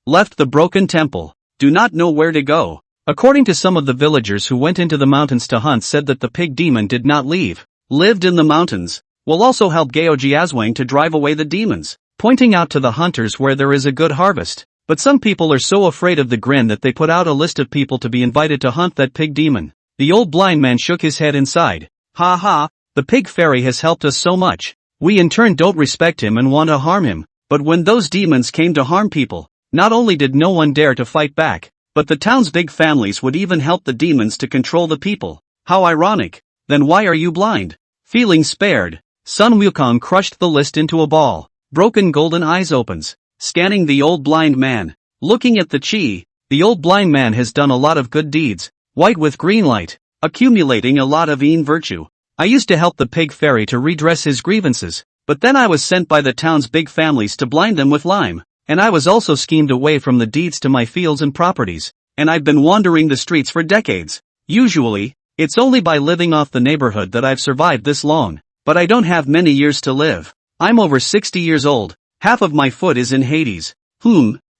left the broken temple, do not know where to go. According to some of the villagers who went into the mountains to hunt said that the pig demon did not leave, lived in the mountains, will also help Gao Jiazwang to drive away the demons, pointing out to the hunters where there is a good harvest. But some people are so afraid of the grin that they put out a list of people to be invited to hunt that pig demon. The old blind man shook his head and sighed. Ha ha, the pig fairy has helped us so much. We in turn don't respect him and want to harm him. But when those demons came to harm people, not only did no one dare to fight back, but the town's big families would even help the demons to control the people. How ironic. Then why are you blind? Feeling spared, Sun Wukong crushed the list into a ball. Broken golden eyes opens, scanning the old blind man. Looking at the chi, the old blind man has done a lot of good deeds, white with green light, accumulating a lot of Yin virtue. I used to help the pig fairy to redress his grievances, but then I was sent by the town's big families to blind them with lime, and I was also schemed away from the deeds to my fields and properties, and I've been wandering the streets for decades. Usually, it's only by living off the neighborhood that I've survived this long, but I don't have many years to live. I'm over 60 years old, half of my foot is in Hades.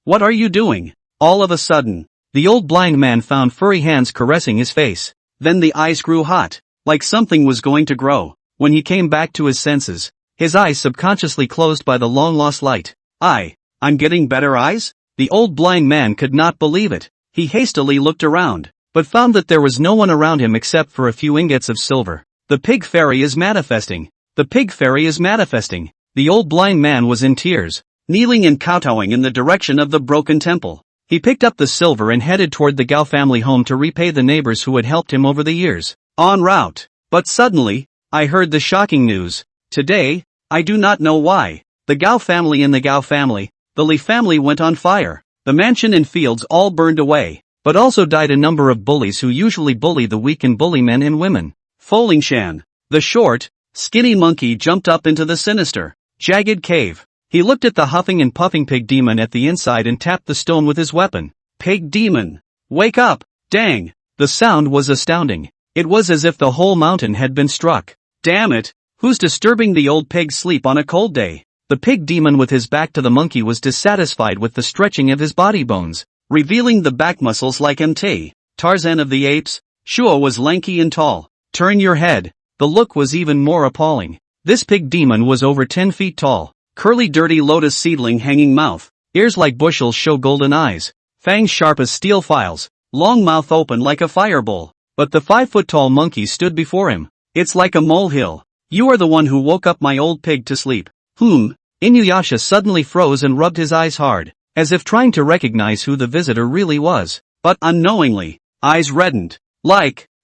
What are you doing? All of a sudden, The old blind man found furry hands caressing his face. Then the eyes grew hot, like something was going to grow. When he came back to his senses, his eyes subconsciously closed by the long-lost light. I'm getting better eyes? The old blind man could not believe it. He hastily looked around, but found that there was no one around him except for a few ingots of silver. The pig fairy is manifesting. The pig fairy is manifesting. The old blind man was in tears, kneeling and kowtowing in the direction of the broken temple. He picked up the silver and headed toward the Gao family home to repay the neighbors who had helped him over the years. En route. But suddenly, I heard the shocking news. Today, I do not know why, the Gao family and the Gao family, the Li family went on fire. The mansion and fields all burned away, but also died a number of bullies who usually bully the weak and bully men and women. Folingshan, the short, skinny monkey jumped up into the sinister, jagged cave. He looked at the huffing and puffing pig demon at the inside and tapped the stone with his weapon. Pig demon! Wake up! Dang! The sound was astounding. It was as if the whole mountain had been struck. Damn it! Who's disturbing the old pig's sleep on a cold day? The pig demon with his back to the monkey was dissatisfied with the stretching of his body bones, revealing the back muscles like Mt. Tarzan of the apes. Shuo was lanky and tall. Turn your head. The look was even more appalling. This pig demon was over 10 feet tall. Curly dirty lotus seedling hanging mouth. Ears like bushels show golden eyes. Fangs sharp as steel files. Long mouth open like a firebowl. But the 5-foot-tall monkey stood before him. It's like a molehill. You are the one who woke up my old pig to sleep. Inuyasha suddenly froze and rubbed his eyes hard, as if trying to recognize who the visitor really was. But unknowingly, eyes reddened.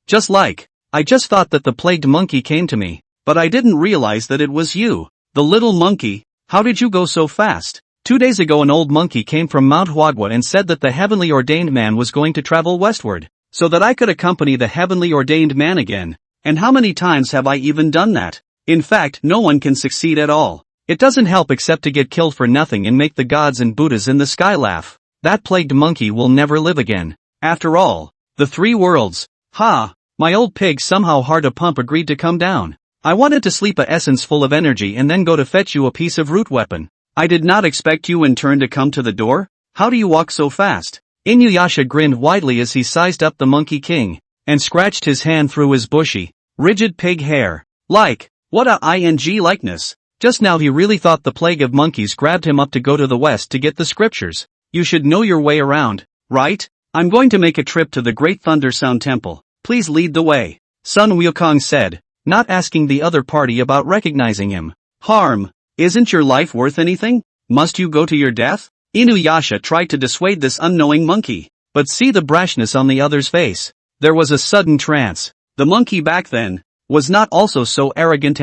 Just like, I just thought that the plagued monkey came to me, but I didn't realize that it was you. The little monkey, how did you go so fast? 2 days ago an old monkey came from Mount Huagua and said that the heavenly ordained man was going to travel westward, so that I could accompany the heavenly ordained man again. And how many times have I even done that? In fact, no one can succeed at all. It doesn't help except to get killed for nothing and make the gods and Buddhas in the sky laugh. That plagued monkey will never live again. After all, the 3 worlds. My old pig somehow hard to pump agreed to come down. I wanted to sleep a essence full of energy and then go to fetch you a piece of root weapon. I did not expect you in turn to come to the door. How do you walk so fast? Inuyasha grinned widely as he sized up the monkey king, and scratched his hand through his bushy, rigid pig hair. What a ing likeness. Just now he really thought the plague of monkeys grabbed him up to go to the west to get the scriptures. You should know your way around, right? I'm going to make a trip to the Great Thunder Sound Temple. Please lead the way. Sun Wukong said, not asking the other party about recognizing him. Isn't your life worth anything? Must you go to your death? Inuyasha tried to dissuade this unknowing monkey, but see the brashness on the other's face. There was a sudden trance. The monkey back then was not also so arrogant.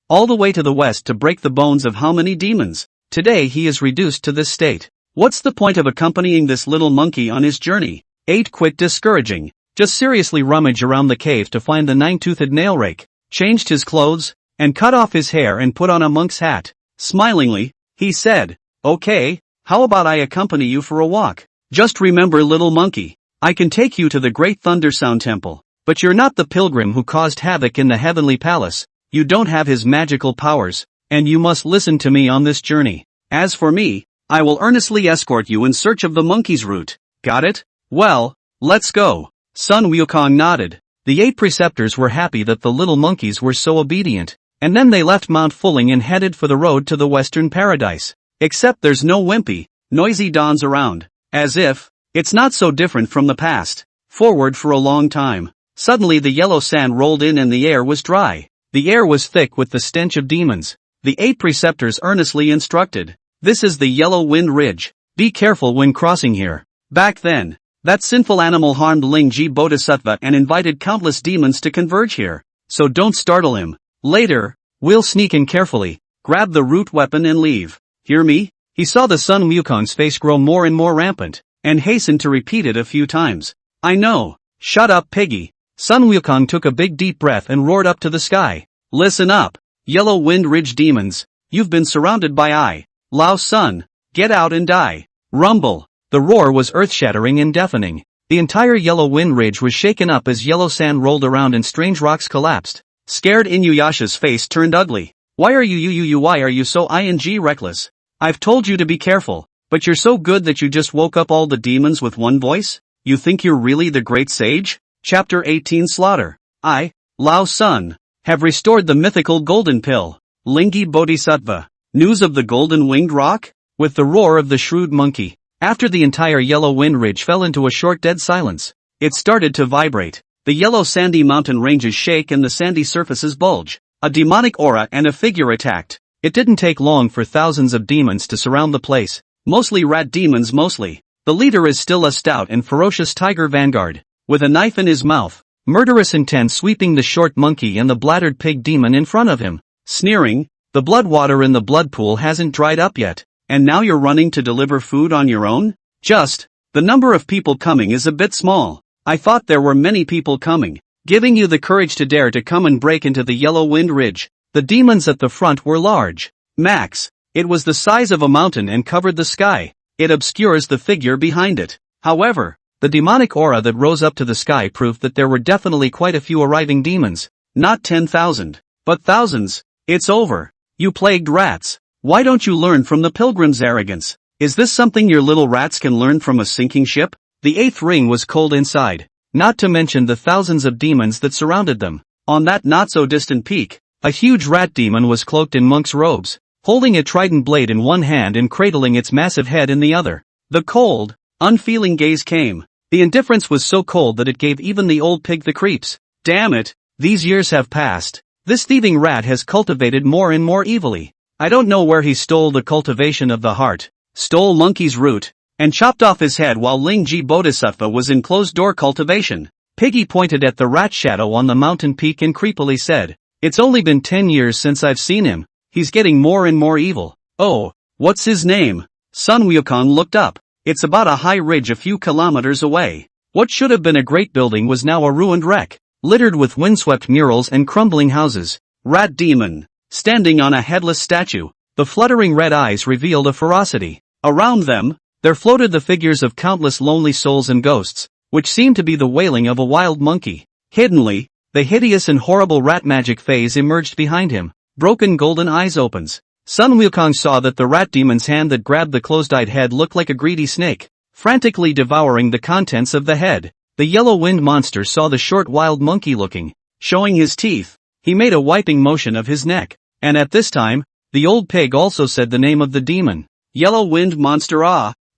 All the way to the west to break the bones of how many demons? Today he is reduced to this state. What's the point of accompanying this little monkey on his journey? 8 Quit discouraging. Just seriously rummage around the cave to find the 9-toothed nail rake, changed his clothes, and cut off his hair and put on a monk's hat. Smilingly, he said, okay, how about I accompany you for a walk? Just remember little monkey, I can take you to the Great Thunder Sound Temple, but you're not the pilgrim who caused havoc in the heavenly palace. You don't have his magical powers, and you must listen to me on this journey. As for me, I will earnestly escort you in search of the monkey's root. Got it? Well, let's go. Sun Wukong nodded. The 8 preceptors were happy that the little monkeys were so obedient, and then they left Mount Fulling and headed for the road to the western paradise. Except there's no wimpy, noisy dons around. As if, it's not so different from the past. Forward for a long time. Suddenly the yellow sand rolled in and the air was dry. The air was thick with the stench of demons. The 8 preceptors earnestly instructed. This is the Yellow Wind Ridge. Be careful when crossing here. Back then, that sinful animal harmed Lingji Bodhisattva and invited countless demons to converge here. So don't startle him. Later, we'll sneak in carefully, grab the root weapon and leave. Hear me? He saw the Sun Wukong's face grow more and more rampant, and hastened to repeat it a few times. I know. Shut up, piggy. Sun Wukong took a big deep breath and roared up to the sky. Listen up, Yellow Wind Ridge demons. You've been surrounded by Lao Sun. Get out and die. Rumble. The roar was earth-shattering and deafening. The entire Yellow Wind Ridge was shaken up as yellow sand rolled around and strange rocks collapsed. Scared Inuyasha's face turned ugly. Why are you so reckless? I've told you to be careful. But you're so good that you just woke up all the demons with one voice? You think you're really the great sage? Chapter 18 Slaughter. I, Lao Sun, have restored the mythical golden pill. Lingi Bodhisattva. News of the golden winged rock? With the roar of the shrewd monkey. After the entire yellow wind ridge fell into a short dead silence, it started to vibrate. The yellow sandy mountain ranges shake and the sandy surfaces bulge. A demonic aura and a figure attacked. It didn't take long for thousands of demons to surround the place. Mostly rat demons mostly. The leader is still a stout and ferocious tiger vanguard, with a knife in his mouth, murderous intent sweeping the short monkey and the bladdered pig demon in front of him. Sneering, the blood water in the blood pool hasn't dried up yet, and now you're running to deliver food on your own? The number of people coming is a bit small. I thought there were many people coming, giving you the courage to dare to come and break into the yellow wind ridge. The demons at the front were large. Max. It was the size of a mountain and covered the sky. It obscures the figure behind it. However, the demonic aura that rose up to the sky proved that there were definitely quite a few arriving demons. Not 10,000, but thousands. It's over. You plagued rats. Why don't you learn from the pilgrim's arrogance? Is this something your little rats can learn from a sinking ship? The eighth ring was cold inside, not to mention the thousands of demons that surrounded them. On that not-so-distant peak, a huge rat demon was cloaked in monk's robes, holding a trident blade in one hand and cradling its massive head in the other. The cold, unfeeling gaze came. The indifference was so cold that it gave even the old pig the creeps. Damn it, these years have passed. This thieving rat has cultivated more and more evilly. I don't know where he stole the cultivation of the heart, stole monkey's root, and chopped off his head while Lingi Bodhisattva was in closed-door cultivation. Piggy pointed at the rat shadow on the mountain peak and creepily said, "It's only been 10 years since I've seen him. He's getting more and more evil." "Oh, what's his name?" Sun Wukong looked up. It's about a high ridge a few kilometers away. What should have been a great building was now a ruined wreck, littered with windswept murals and crumbling houses. Rat demon, standing on a headless statue. The fluttering red eyes revealed a ferocity. Around them, there floated the figures of countless lonely souls and ghosts, which seemed to be the wailing of a wild monkey. Hiddenly, the hideous and horrible rat magic phase emerged behind him. Broken golden eyes opens. Sun Wukong saw that the rat demon's hand that grabbed the closed-eyed head looked like a greedy snake, frantically devouring the contents of the head. The yellow wind monster saw the short wild monkey looking, showing his teeth. He made a wiping motion of his neck, and at this time, the old pig also said the name of the demon. Yellow wind monster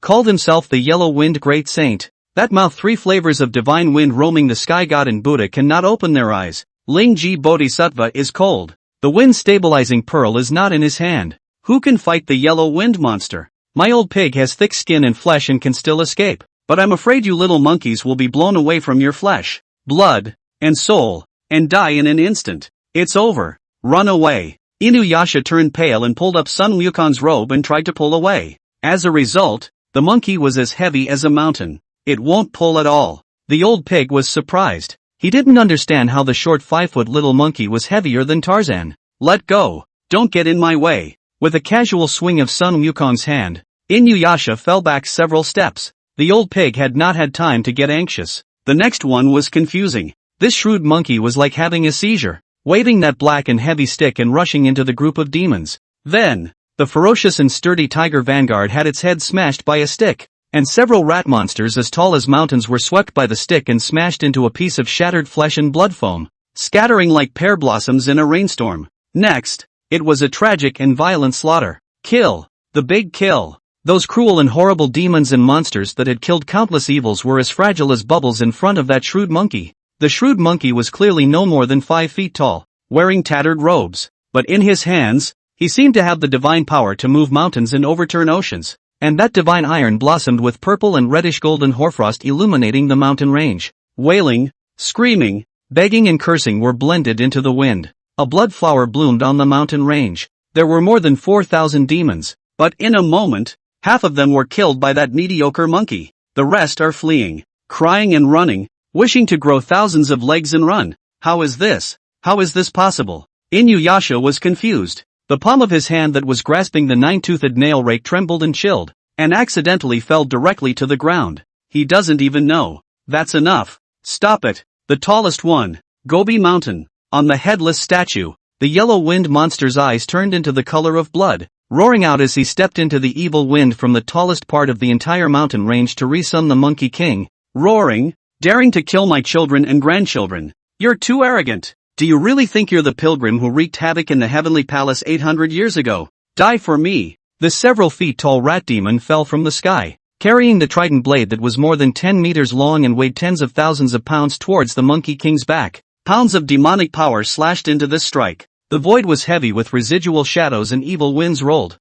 called himself the yellow wind great saint. That mouth 3 flavors of divine wind roaming the sky god and Buddha cannot open their eyes. Lingi Bodhisattva is cold. The wind stabilizing pearl is not in his hand. Who can fight the yellow wind monster? My old pig has thick skin and flesh and can still escape, but I'm afraid you little monkeys will be blown away from your flesh, blood, and soul, and die in an instant. It's over. Run away. Inuyasha turned pale and pulled up Sun Wukong's robe and tried to pull away. As a result, the monkey was as heavy as a mountain. It won't pull at all. The old pig was surprised. He didn't understand how the short 5-foot little monkey was heavier than Tarzan. Let go. Don't get in my way. With a casual swing of Sun Wukong's hand, Inuyasha fell back several steps. The old pig had not had time to get anxious. The next one was confusing. This shrewd monkey was like having a seizure, waving that black and heavy stick and rushing into the group of demons. Then, the ferocious and sturdy tiger vanguard had its head smashed by a stick, and several rat monsters as tall as mountains were swept by the stick and smashed into a piece of shattered flesh and blood foam, scattering like pear blossoms in a rainstorm. Next, it was a tragic and violent slaughter. Kill. The big kill. Those cruel and horrible demons and monsters that had killed countless evils were as fragile as bubbles in front of that shrewd monkey. The shrewd monkey was clearly no more than 5 feet tall, wearing tattered robes, but in his hands, he seemed to have the divine power to move mountains and overturn oceans, and that divine iron blossomed with purple and reddish golden hoarfrost illuminating the mountain range. Wailing, screaming, begging and cursing were blended into the wind. A blood flower bloomed on the mountain range. There were more than 4,000 demons, but in a moment, half of them were killed by that mediocre monkey. The rest are fleeing, crying and running, wishing to grow thousands of legs and run. How is this? How is this possible? Inuyasha was confused. The palm of his hand that was grasping the 9-toothed nail rake trembled and chilled, and accidentally fell directly to the ground. He doesn't even know. That's enough. Stop it. The tallest one, Gobi Mountain. On the headless statue, the yellow wind monster's eyes turned into the color of blood, roaring out as he stepped into the evil wind from the tallest part of the entire mountain range to resummon the Monkey King, roaring, "Daring to kill my children and grandchildren. You're too arrogant. Do you really think you're the pilgrim who wreaked havoc in the heavenly palace 800 years ago? Die for me." The several feet tall rat demon fell from the sky, carrying the trident blade that was more than 10 meters long and weighed tens of thousands of pounds towards the Monkey King's back. Pounds of demonic power slashed into this strike. The void was heavy with residual shadows and evil winds rolled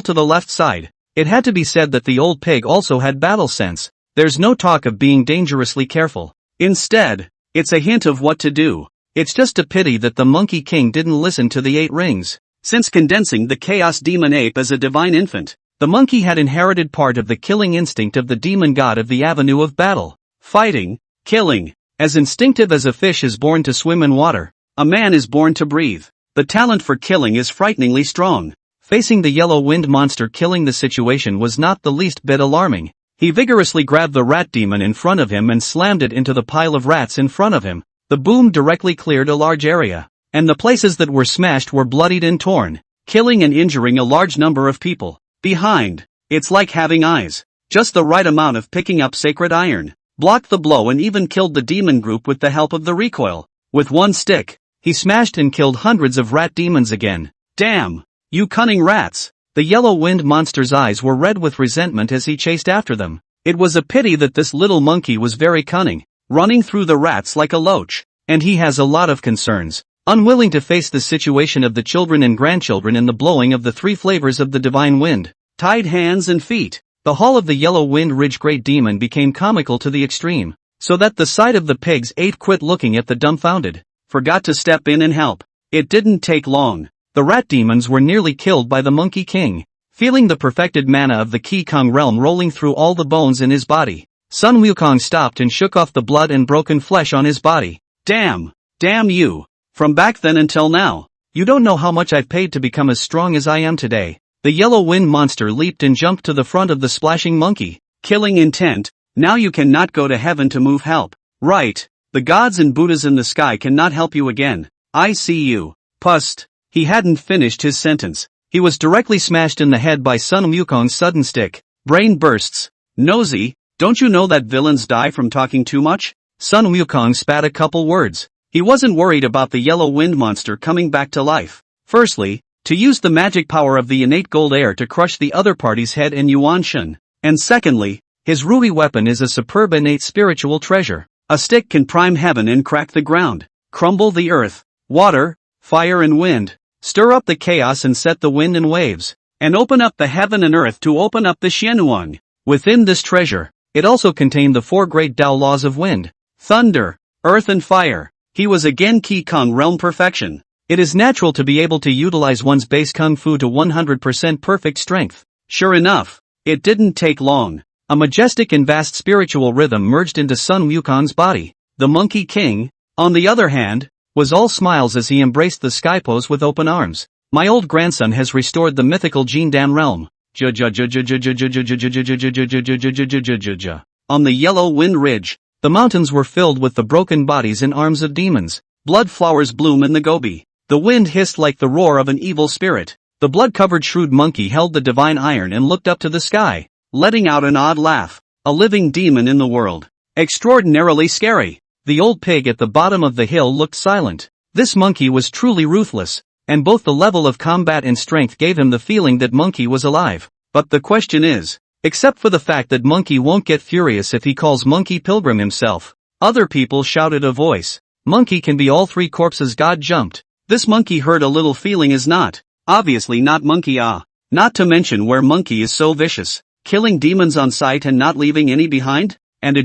to the left side. It had to be said that the old pig also had battle sense. There's no talk of being dangerously careful. Instead, it's a hint of what to do. It's just a pity that the Monkey King didn't listen to the 8 rings. Since condensing the chaos demon ape as a divine infant, the monkey had inherited part of the killing instinct of the demon god of the avenue of battle. Fighting, killing. As instinctive as a fish is born to swim in water, a man is born to breathe. The talent for killing is frighteningly strong. Facing the yellow wind monster, killing the situation was not the least bit alarming. He vigorously grabbed the rat demon in front of him and slammed it into the pile of rats in front of him. The boom directly cleared a large area, and the places that were smashed were bloodied and torn, killing and injuring a large number of people. Behind, it's like having eyes. Just the right amount of picking up sacred iron, blocked the blow and even killed the demon group with the help of the recoil. With one stick, he smashed and killed hundreds of rat demons again. Damn! You cunning rats! The yellow wind monster's eyes were red with resentment as he chased after them. It was a pity that this little monkey was very cunning, running through the rats like a loach. And he has a lot of concerns, unwilling to face the situation of the children and grandchildren in the blowing of the 3 flavors of the divine wind. Tied hands and feet. The hall of the yellow wind ridge great demon became comical to the extreme, so that the sight of the pigs 8 quit looking at the dumbfounded. Forgot to step in and help. It didn't take long. The rat demons were nearly killed by the Monkey King. Feeling the perfected mana of the Ki Kong realm rolling through all the bones in his body, Sun Wukong stopped and shook off the blood and broken flesh on his body. Damn! Damn you! From back then until now, you don't know how much I've paid to become as strong as I am today. The yellow wind monster leaped and jumped to the front of the splashing monkey. Killing intent. Now you cannot go to heaven to move help. Right. The gods and Buddhas in the sky cannot help you again. I see you. Pust. He hadn't finished his sentence. He was directly smashed in the head by Sun Wukong's sudden stick. Brain bursts. Nosy, don't you know that villains die from talking too much? Sun Wukong spat a couple words. He wasn't worried about the yellow wind monster coming back to life. Firstly, to use the magic power of the innate gold air to crush the other party's head in Yuan Shen. And secondly, his ruby weapon is a superb innate spiritual treasure. A stick can prime heaven and crack the ground, crumble the earth, water, fire and wind, stir up the chaos and set the wind and waves, and open up the heaven and earth to open up the Xianhuang. Within this treasure, it also contained the 4 great Tao laws of wind, thunder, earth and fire. He was again Ki Kong realm perfection. It is natural to be able to utilize one's base kung fu to 100% perfect strength. Sure enough, it didn't take long. A majestic and vast spiritual rhythm merged into Sun Wukong's body. The Monkey King, on the other hand, was all smiles as he embraced the sky pose with open arms. My old grandson has restored the mythical Jindan realm. On the yellow wind ridge, the mountains were filled with the broken bodies and arms of demons. Blood flowers bloom in the gobi. The wind hissed like the roar of an evil spirit. The blood-covered shrewd monkey held the divine iron and looked up to the sky, letting out an odd laugh. A living demon in the world. Extraordinarily scary. The old pig at the bottom of the hill looked silent. This monkey was truly ruthless, and both the level of combat and strength gave him the feeling that monkey was alive. But the question is, except for the fact that monkey won't get furious if he calls monkey pilgrim himself. Other people shouted a voice. Monkey can be all 3 corpses. God jumped. This monkey heard a little feeling is not. Obviously not monkey Not to mention where monkey is so vicious. Killing demons on sight and not leaving any behind? And a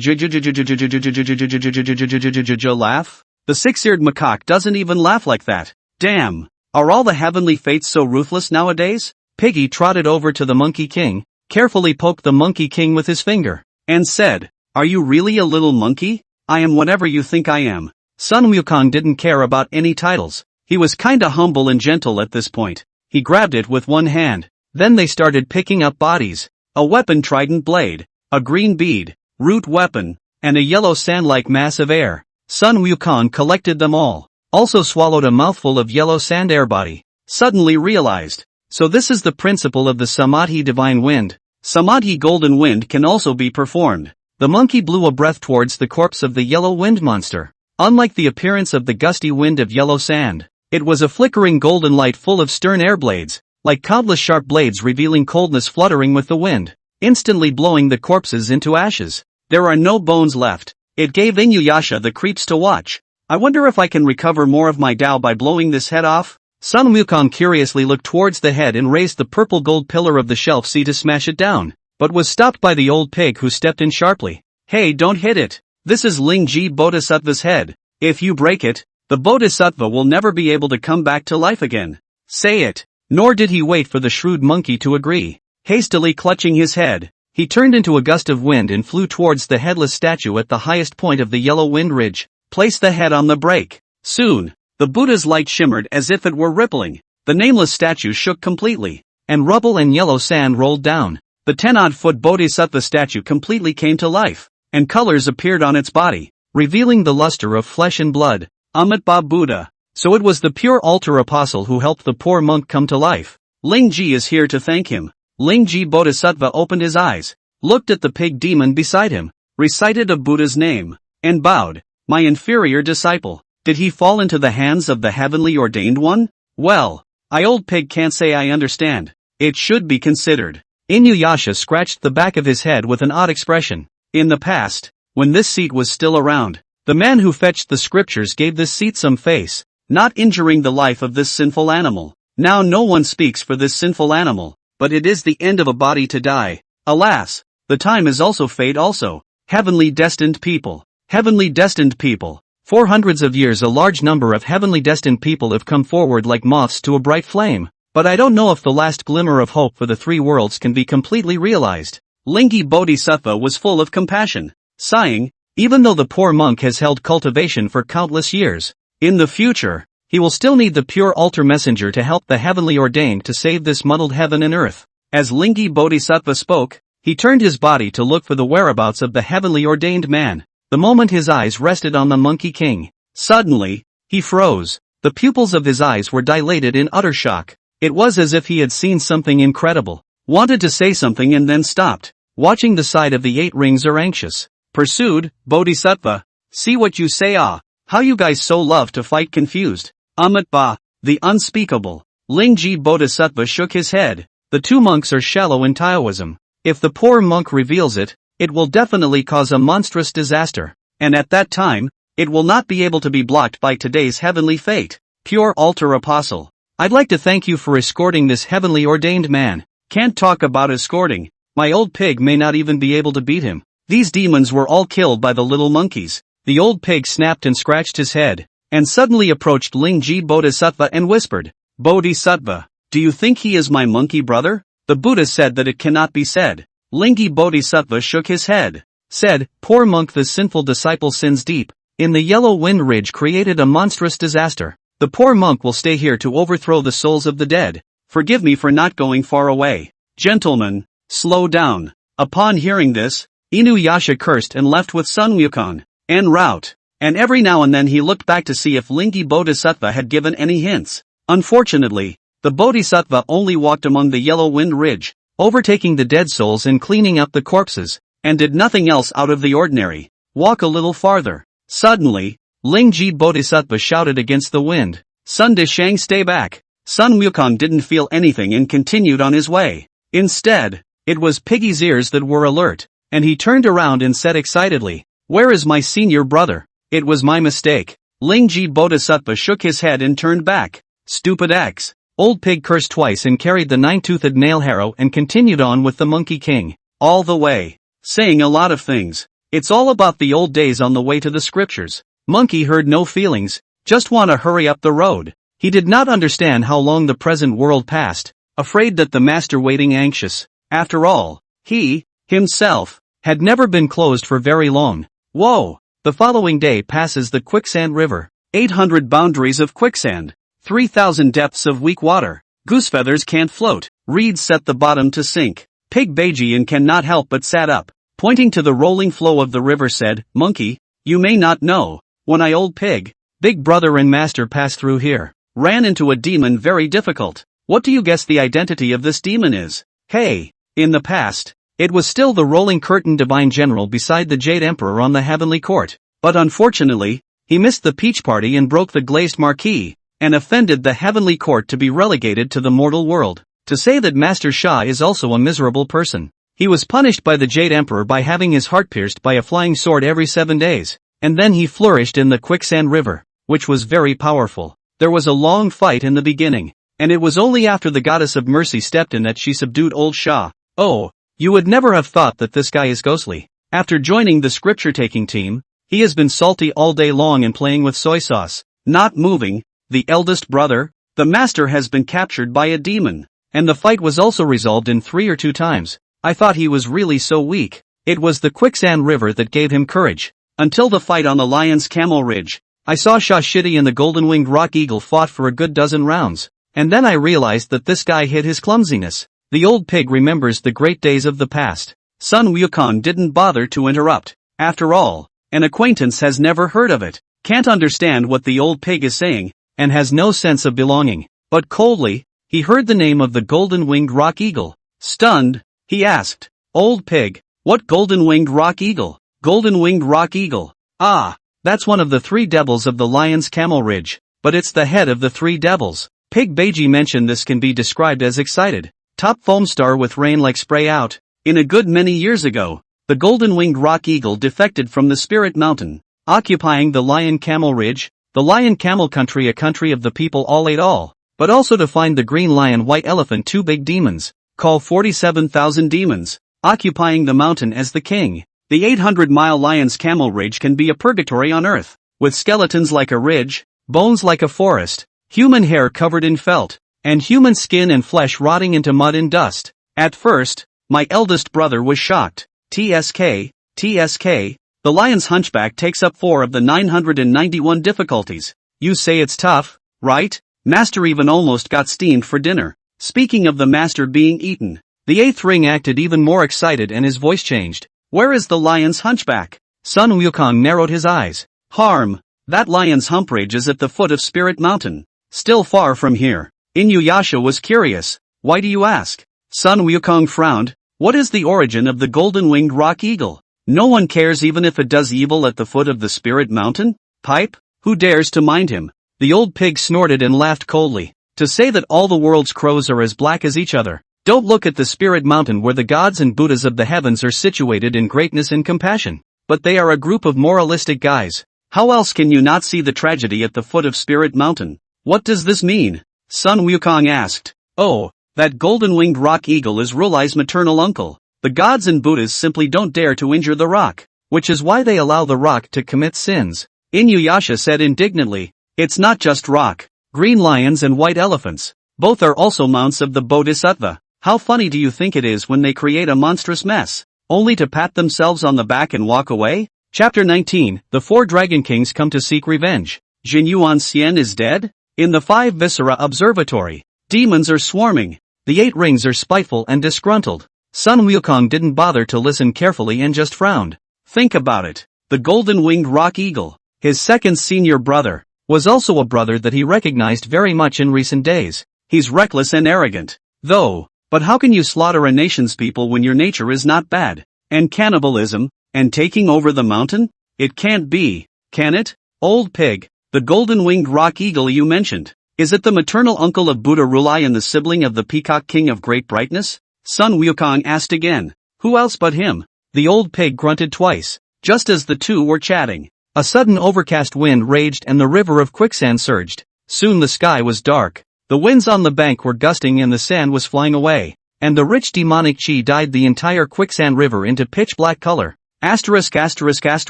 laugh? The 6-eared macaque doesn't even laugh like that. Damn. Are all the heavenly fates so ruthless nowadays? Piggy trotted over to the Monkey King, carefully poked the Monkey King with his finger, and said, "Are you really a little monkey? I am whatever you think I am." Sun Wukong didn't care about any titles. He was kinda humble and gentle at this point. He grabbed it with one hand. Then they started picking up bodies. A weapon trident blade, a green bead, root weapon, and a yellow sand-like mass of air. Sun Wukong collected them all. Also swallowed a mouthful of yellow sand air body. Suddenly realized. So this is the principle of the Samadhi divine wind. Samadhi golden wind can also be performed. The monkey blew a breath towards the corpse of the yellow wind monster. Unlike the appearance of the gusty wind of yellow sand, it was a flickering golden light full of stern air blades, like countless sharp blades revealing coldness fluttering with the wind, instantly blowing the corpses into ashes. There are no bones left. It gave Inuyasha the creeps to watch. I wonder if I can recover more of my Tao by blowing this head off? Sun Wukong curiously looked towards the head and raised the purple gold pillar of the shelf to smash it down, but was stopped by the old pig who stepped in sharply. Hey, don't hit it. This is Lingji Bodhisattva's head. If you break it, the Bodhisattva will never be able to come back to life again. Say it. Nor did he wait for the shrewd monkey to agree. Hastily clutching his head, he turned into a gust of wind and flew towards the headless statue at the highest point of the yellow wind ridge. Place the head on the brake. Soon, the Buddha's light shimmered as if it were rippling. The nameless statue shook completely, and rubble and yellow sand rolled down. The 10-odd-foot Bodhisattva statue completely came to life, and colors appeared on its body, revealing the luster of flesh and blood. Amitabha Buddha. So it was the pure altar apostle who helped the poor monk come to life. Lingji is here to thank him. Lingji Bodhisattva opened his eyes, looked at the pig demon beside him, recited a Buddha's name, and bowed. My inferior disciple. Did he fall into the hands of the heavenly ordained one? Well, I old pig can't say I understand. It should be considered. Inuyasha scratched the back of his head with an odd expression. In the past, when this seat was still around, the man who fetched the scriptures gave this seat some face, not injuring the life of this sinful animal. Now no one speaks for this sinful animal, but it is the end of a body to die. Alas, the time is also fate also. Heavenly destined people. Heavenly destined people. For hundreds of years a large number of heavenly destined people have come forward like moths to a bright flame, but I don't know if the last glimmer of hope for the three worlds can be completely realized. Lingji Bodhisattva was full of compassion, sighing, even though the poor monk has held cultivation for countless years, in the future, he will still need the pure altar messenger to help the heavenly ordained to save this muddled heaven and earth. As Lingji Bodhisattva spoke, he turned his body to look for the whereabouts of the heavenly ordained man. The moment his eyes rested on the Monkey King, suddenly, he froze. The pupils of his eyes were dilated in utter shock. It was as if he had seen something incredible, wanted to say something and then stopped. Watching the side of the 8 rings are anxious. Pursued, Bodhisattva. See what you say. How you guys so love to fight confused. Amitabha, the unspeakable. Lingji Bodhisattva shook his head. The 2 monks are shallow in Taoism. If the poor monk reveals it, it will definitely cause a monstrous disaster. And at that time, it will not be able to be blocked by today's heavenly fate. Pure altar apostle. I'd like to thank you for escorting this heavenly ordained man. Can't talk about escorting. My old pig may not even be able to beat him. These demons were all killed by the little monkeys. The old pig snapped and scratched his head, and suddenly approached Lingji Bodhisattva and whispered, Bodhisattva, do you think he is my monkey brother? The Buddha said that it cannot be said. Lingji Bodhisattva shook his head, said, poor monk, the sinful disciple sins deep. In the yellow wind ridge created a monstrous disaster. The poor monk will stay here to overthrow the souls of the dead. Forgive me for not going far away. Gentlemen, slow down. Upon hearing this, Inuyasha cursed and left with Sun Wukong en route, and every now and then he looked back to see if Lingji Bodhisattva had given any hints. Unfortunately, the Bodhisattva only walked among the yellow wind ridge, overtaking the dead souls and cleaning up the corpses, and did nothing else out of the ordinary. Walk a little farther. Suddenly, Lingji Bodhisattva shouted against the wind, Sun Deshang, stay back. Sun Wukong didn't feel anything and continued on his way. Instead, it was Piggy's ears that were alert, and he turned around and said excitedly, where is my senior brother? It was my mistake. Lingji Bodhisattva shook his head and turned back. Stupid X. Old Pig cursed twice and carried the 9-toothed nail harrow and continued on with the Monkey King, all the way, saying a lot of things. It's all about the old days on the way to the scriptures. Monkey heard no feelings, just wanna hurry up the road. He did not understand how long the present world passed, afraid that the master waiting anxious. After all, he, himself, had never been closed for very long. Whoa! The following day passes the quicksand river. 800 boundaries of quicksand. 3,000 depths of weak water. Goose feathers can't float. Reeds set the bottom to sink. Pig Beijian cannot help but sat up, pointing to the rolling flow of the river said, Monkey, you may not know, when I old pig, big brother and master passed through here, ran into a demon very difficult. What do you guess the identity of this demon is? Hey! In the past, it was still the rolling curtain divine general beside the Jade Emperor on the heavenly court. But unfortunately, he missed the peach party and broke the glazed marquee, and offended the heavenly court to be relegated to the mortal world. To say that Master Sha is also a miserable person. He was punished by the Jade Emperor by having his heart pierced by a flying sword every 7 days, and then he flourished in the quicksand river, which was very powerful. There was a long fight in the beginning, and it was only after the goddess of mercy stepped in that she subdued old Sha. Oh, you would never have thought that this guy is ghostly. After joining the scripture-taking team, he has been salty all day long and playing with soy sauce, not moving. The eldest brother, the master, has been captured by a demon, and the fight was also resolved in 3 or 2 times. I thought he was really so weak. It was the quicksand river that gave him courage. Until the fight on the Lion's Camel Ridge, I saw Sha Shitty and the golden-winged rock eagle fought for a good dozen rounds, and then I realized that this guy hid his clumsiness. The old pig remembers the great days of the past. Sun Wukong didn't bother to interrupt. After all, an acquaintance has never heard of it, can't understand what the old pig is saying, and has no sense of belonging. But coldly, he heard the name of the golden-winged rock eagle. Stunned, he asked, "Old pig, what golden-winged rock eagle?" "Golden-winged rock eagle. Ah, that's one of the 3 devils of the Lion's Camel Ridge, but it's the head of the 3 devils." Pig Beiji mentioned this can be described as excited. Top foam star with rain like spray out. In a good many years ago, the golden-winged rock eagle defected from the Spirit Mountain, occupying the Lion Camel Ridge, the Lion Camel Country, a country of the people all ate all, but also to find the green lion white elephant, 2 big demons, call 47,000 demons, occupying the mountain as the king. The 800-mile Lion's Camel Ridge can be a purgatory on earth, with skeletons like a ridge, bones like a forest, human hair covered in felt, and human skin and flesh rotting into mud and dust. At first, my eldest brother was shocked. TSK, the lion's hunchback takes up 4 of the 991 difficulties. You say it's tough, right? Master even almost got steamed for dinner. Speaking of the master being eaten, the 8th ring acted even more excited and his voice changed. "Where is the lion's hunchback?" Sun Wukong narrowed his eyes. "Harm, that lion's hump ridge is at the foot of Spirit Mountain. Still far from here." Inuyasha was curious. "Why do you ask?" Sun Wukong frowned. "What is the origin of the golden-winged rock eagle? No one cares even if it does evil at the foot of the Spirit Mountain? Pipe? Who dares to mind him?" The old pig snorted and laughed coldly. "To say that all the world's crows are as black as each other. Don't look at the Spirit Mountain where the gods and Buddhas of the heavens are situated in greatness and compassion. But they are a group of moralistic guys. How else can you not see the tragedy at the foot of Spirit Mountain?" "What does this mean?" Sun Wukong asked. "Oh, that golden-winged rock eagle is Rulai's maternal uncle. The gods and Buddhas simply don't dare to injure the rock, which is why they allow the rock to commit sins." Inuyasha said indignantly. "It's not just rock, green lions and white elephants. Both are also mounts of the Bodhisattva. How funny do you think it is when they create a monstrous mess, only to pat themselves on the back and walk away?" Chapter 19, The 4 Dragon Kings Come to Seek Revenge. Jin Yuan Xian is dead? In the 5 Viscera Observatory, demons are swarming. The 8 rings are spiteful and disgruntled. Sun Wukong didn't bother to listen carefully and just frowned. Think about it. The golden-winged rock eagle, his second senior brother, was also a brother that he recognized very much in recent days. He's reckless and arrogant, though, but how can you slaughter a nation's people when your nature is not bad? And cannibalism, and taking over the mountain? It can't be, can it? Old pig, the golden-winged rock eagle you mentioned, is it the maternal uncle of Buddha Rulai and the sibling of the Peacock King of Great Brightness? Sun Wukong asked again. Who else but him? The old pig grunted twice. Just as the two were chatting, a sudden overcast wind raged and the river of quicksand surged. Soon the sky was dark. The winds on the bank were gusting and the sand was flying away, and the rich demonic chi dyed the entire quicksand river into pitch-black color. What's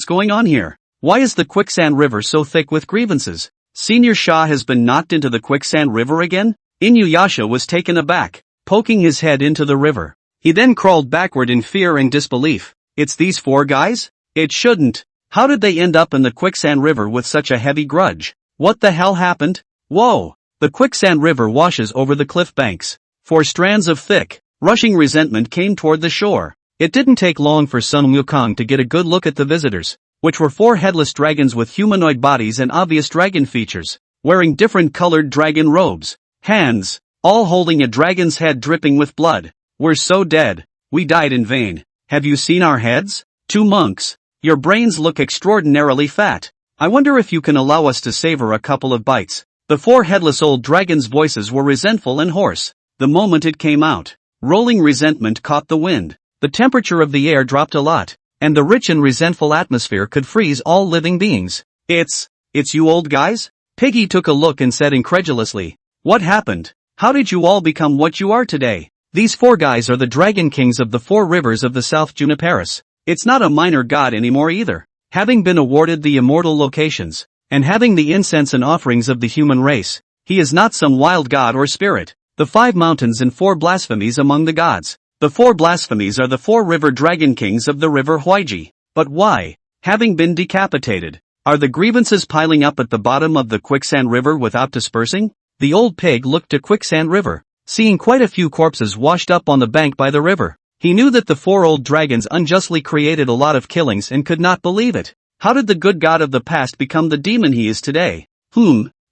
going on here? Why is the quicksand river so thick with grievances? Senior Sha has been knocked into the quicksand river again? Inuyasha was taken aback, poking his head into the river. He then crawled backward in fear and disbelief. It's these 4 guys? It shouldn't. How did they end up in the quicksand river with such a heavy grudge? What the hell happened? Whoa! The quicksand river washes over the cliff banks. 4 strands of thick, rushing resentment came toward the shore. It didn't take long for Sun Wukong to get a good look at the visitors, which were 4 headless dragons with humanoid bodies and obvious dragon features, wearing different colored dragon robes. hands, all holding a dragon's head dripping with blood. We're so dead. We died in vain. Have you seen our heads? 2 monks. Your brains look extraordinarily fat. I wonder if you can allow us to savor a couple of bites. The 4 headless old dragons' voices were resentful and hoarse. The moment it came out, rolling resentment caught the wind. The temperature of the air dropped a lot, and the rich and resentful atmosphere could freeze all living beings. It's you old guys? Piggy took a look and said incredulously, "What happened? How did you all become what you are today?" These 4 guys are the dragon kings of the 4 rivers of the South Juniperus. It's not a minor god anymore either. Having been awarded the immortal locations, and having the incense and offerings of the human race, he is not some wild god or spirit. The 5 mountains and 4 blasphemies among the gods. The 4 blasphemies are the 4 river dragon kings of the river Huiji. But why? Having been decapitated, are the grievances piling up at the bottom of the quicksand river without dispersing? The old pig looked to quicksand river, seeing quite a few corpses washed up on the bank by the river. He knew that the 4 old dragons unjustly created a lot of killings and could not believe it. How did the good god of the past become the demon he is today?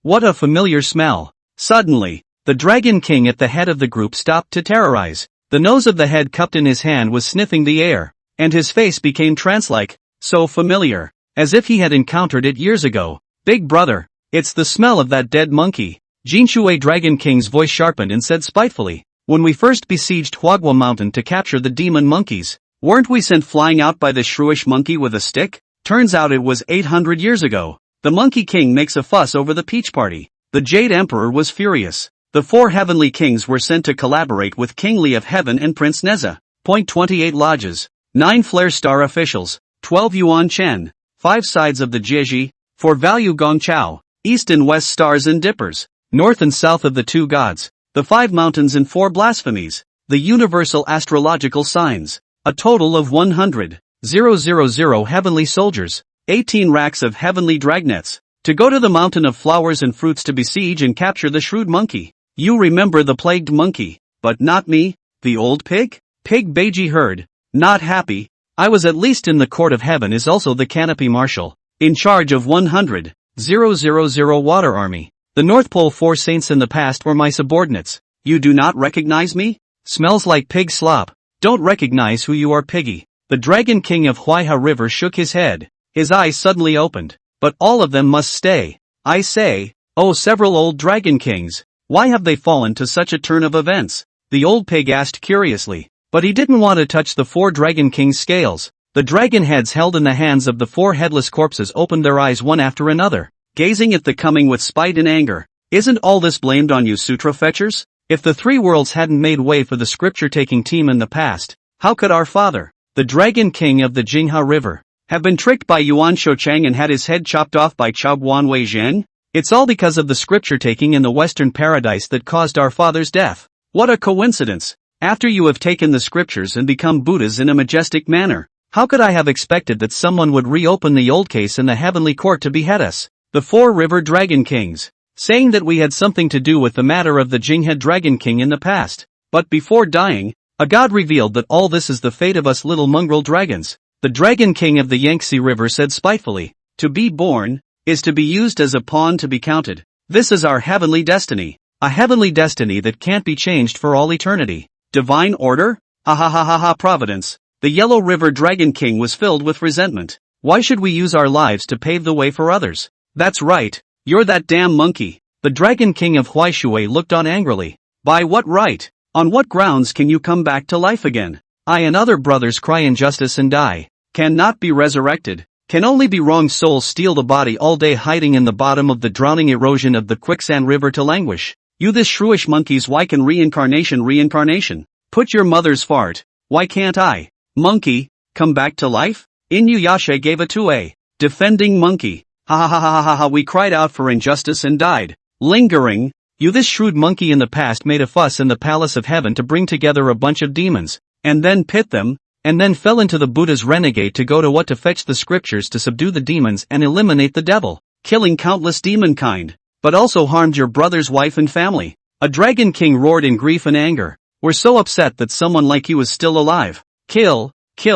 What a familiar smell. Suddenly, the dragon king at the head of the group stopped to terrorize. The nose of the head cupped in his hand was sniffing the air, and his face became trance-like, so familiar, as if he had encountered it years ago. Big brother, it's the smell of that dead monkey. Jinshui Dragon King's voice sharpened and said spitefully, "When we first besieged Huagua Mountain to capture the demon monkeys, weren't we sent flying out by the shrewish monkey with a stick? Turns out it was 800 years ago. The Monkey King makes a fuss over the peach party." The Jade Emperor was furious. The 4 heavenly kings were sent to collaborate with King Li of Heaven and Prince Neza. 28 lodges, 9 flare star officials, 12 Yuan Chen, 5 sides of the Jieji, 4 value Gong Chao, east and west stars and dippers, north and south of the 2 gods, the 5 mountains and 4 blasphemies, the universal astrological signs, a total of 100,000 heavenly soldiers, 18 racks of heavenly dragnets, to go to the mountain of flowers and fruits to besiege and capture the shrewd monkey. You remember the plagued monkey, but not me, the old pig? Pig Beiji heard, not happy. I was at least in the court of heaven is also the canopy marshal, in charge of 100,000 water army. The North Pole 4 saints in the past were my subordinates. You do not recognize me? Smells like pig slop. Don't recognize who you are, Piggy. The Dragon King of Huaiha River shook his head. His eyes suddenly opened. But all of them must stay. I say, oh several old Dragon Kings, why have they fallen to such a turn of events? The old pig asked curiously. But he didn't want to touch the 4 Dragon Kings' scales. The dragon heads held in the hands of the 4 headless corpses opened their eyes one after another, gazing at the coming with spite and anger. Isn't all this blamed on you sutra fetchers? If the 3 worlds hadn't made way for the scripture-taking team in the past, how could our father, the Dragon King of the Jingha River, have been tricked by Yuan Shouchang and had his head chopped off by Chaoguan Wei Zheng? It's all because of the scripture-taking in the Western Paradise that caused our father's death. What a coincidence! After you have taken the scriptures and become Buddhas in a majestic manner, how could I have expected that someone would reopen the old case in the heavenly court to behead us? The 4 river dragon kings, saying that we had something to do with the matter of the Jingha Dragon King in the past. But before dying, a god revealed that all this is the fate of us little mongrel dragons. The Dragon King of the Yangtze River said spitefully, to be born, is to be used as a pawn to be counted. This is our heavenly destiny. A heavenly destiny that can't be changed for all eternity. Divine order? Ha ha ha ha ha providence. The Yellow River Dragon King was filled with resentment. Why should we use our lives to pave the way for others? That's right, you're that damn monkey. The Dragon King of Huaishui looked on angrily. By what right? On what grounds can you come back to life again? I and other brothers cry injustice and die. Cannot be resurrected. Can only be wrong souls steal the body all day hiding in the bottom of the drowning erosion of the quicksand river to languish. You this shrewish monkeys, why can reincarnation? Put your mother's fart. Why can't I? Monkey, come back to life? Inuyasha gave a to a defending monkey. Ha ha ha ha ha ha, we cried out for injustice and died. Lingering, you this shrewd monkey in the past made a fuss in the palace of heaven to bring together a bunch of demons, and then pit them, and then fell into the Buddha's renegade to go to what to fetch the scriptures to subdue the demons and eliminate the devil, killing countless demonkind, but also harmed your brother's wife and family. A dragon king roared in grief and anger. We're so upset that someone like you is still alive. Kill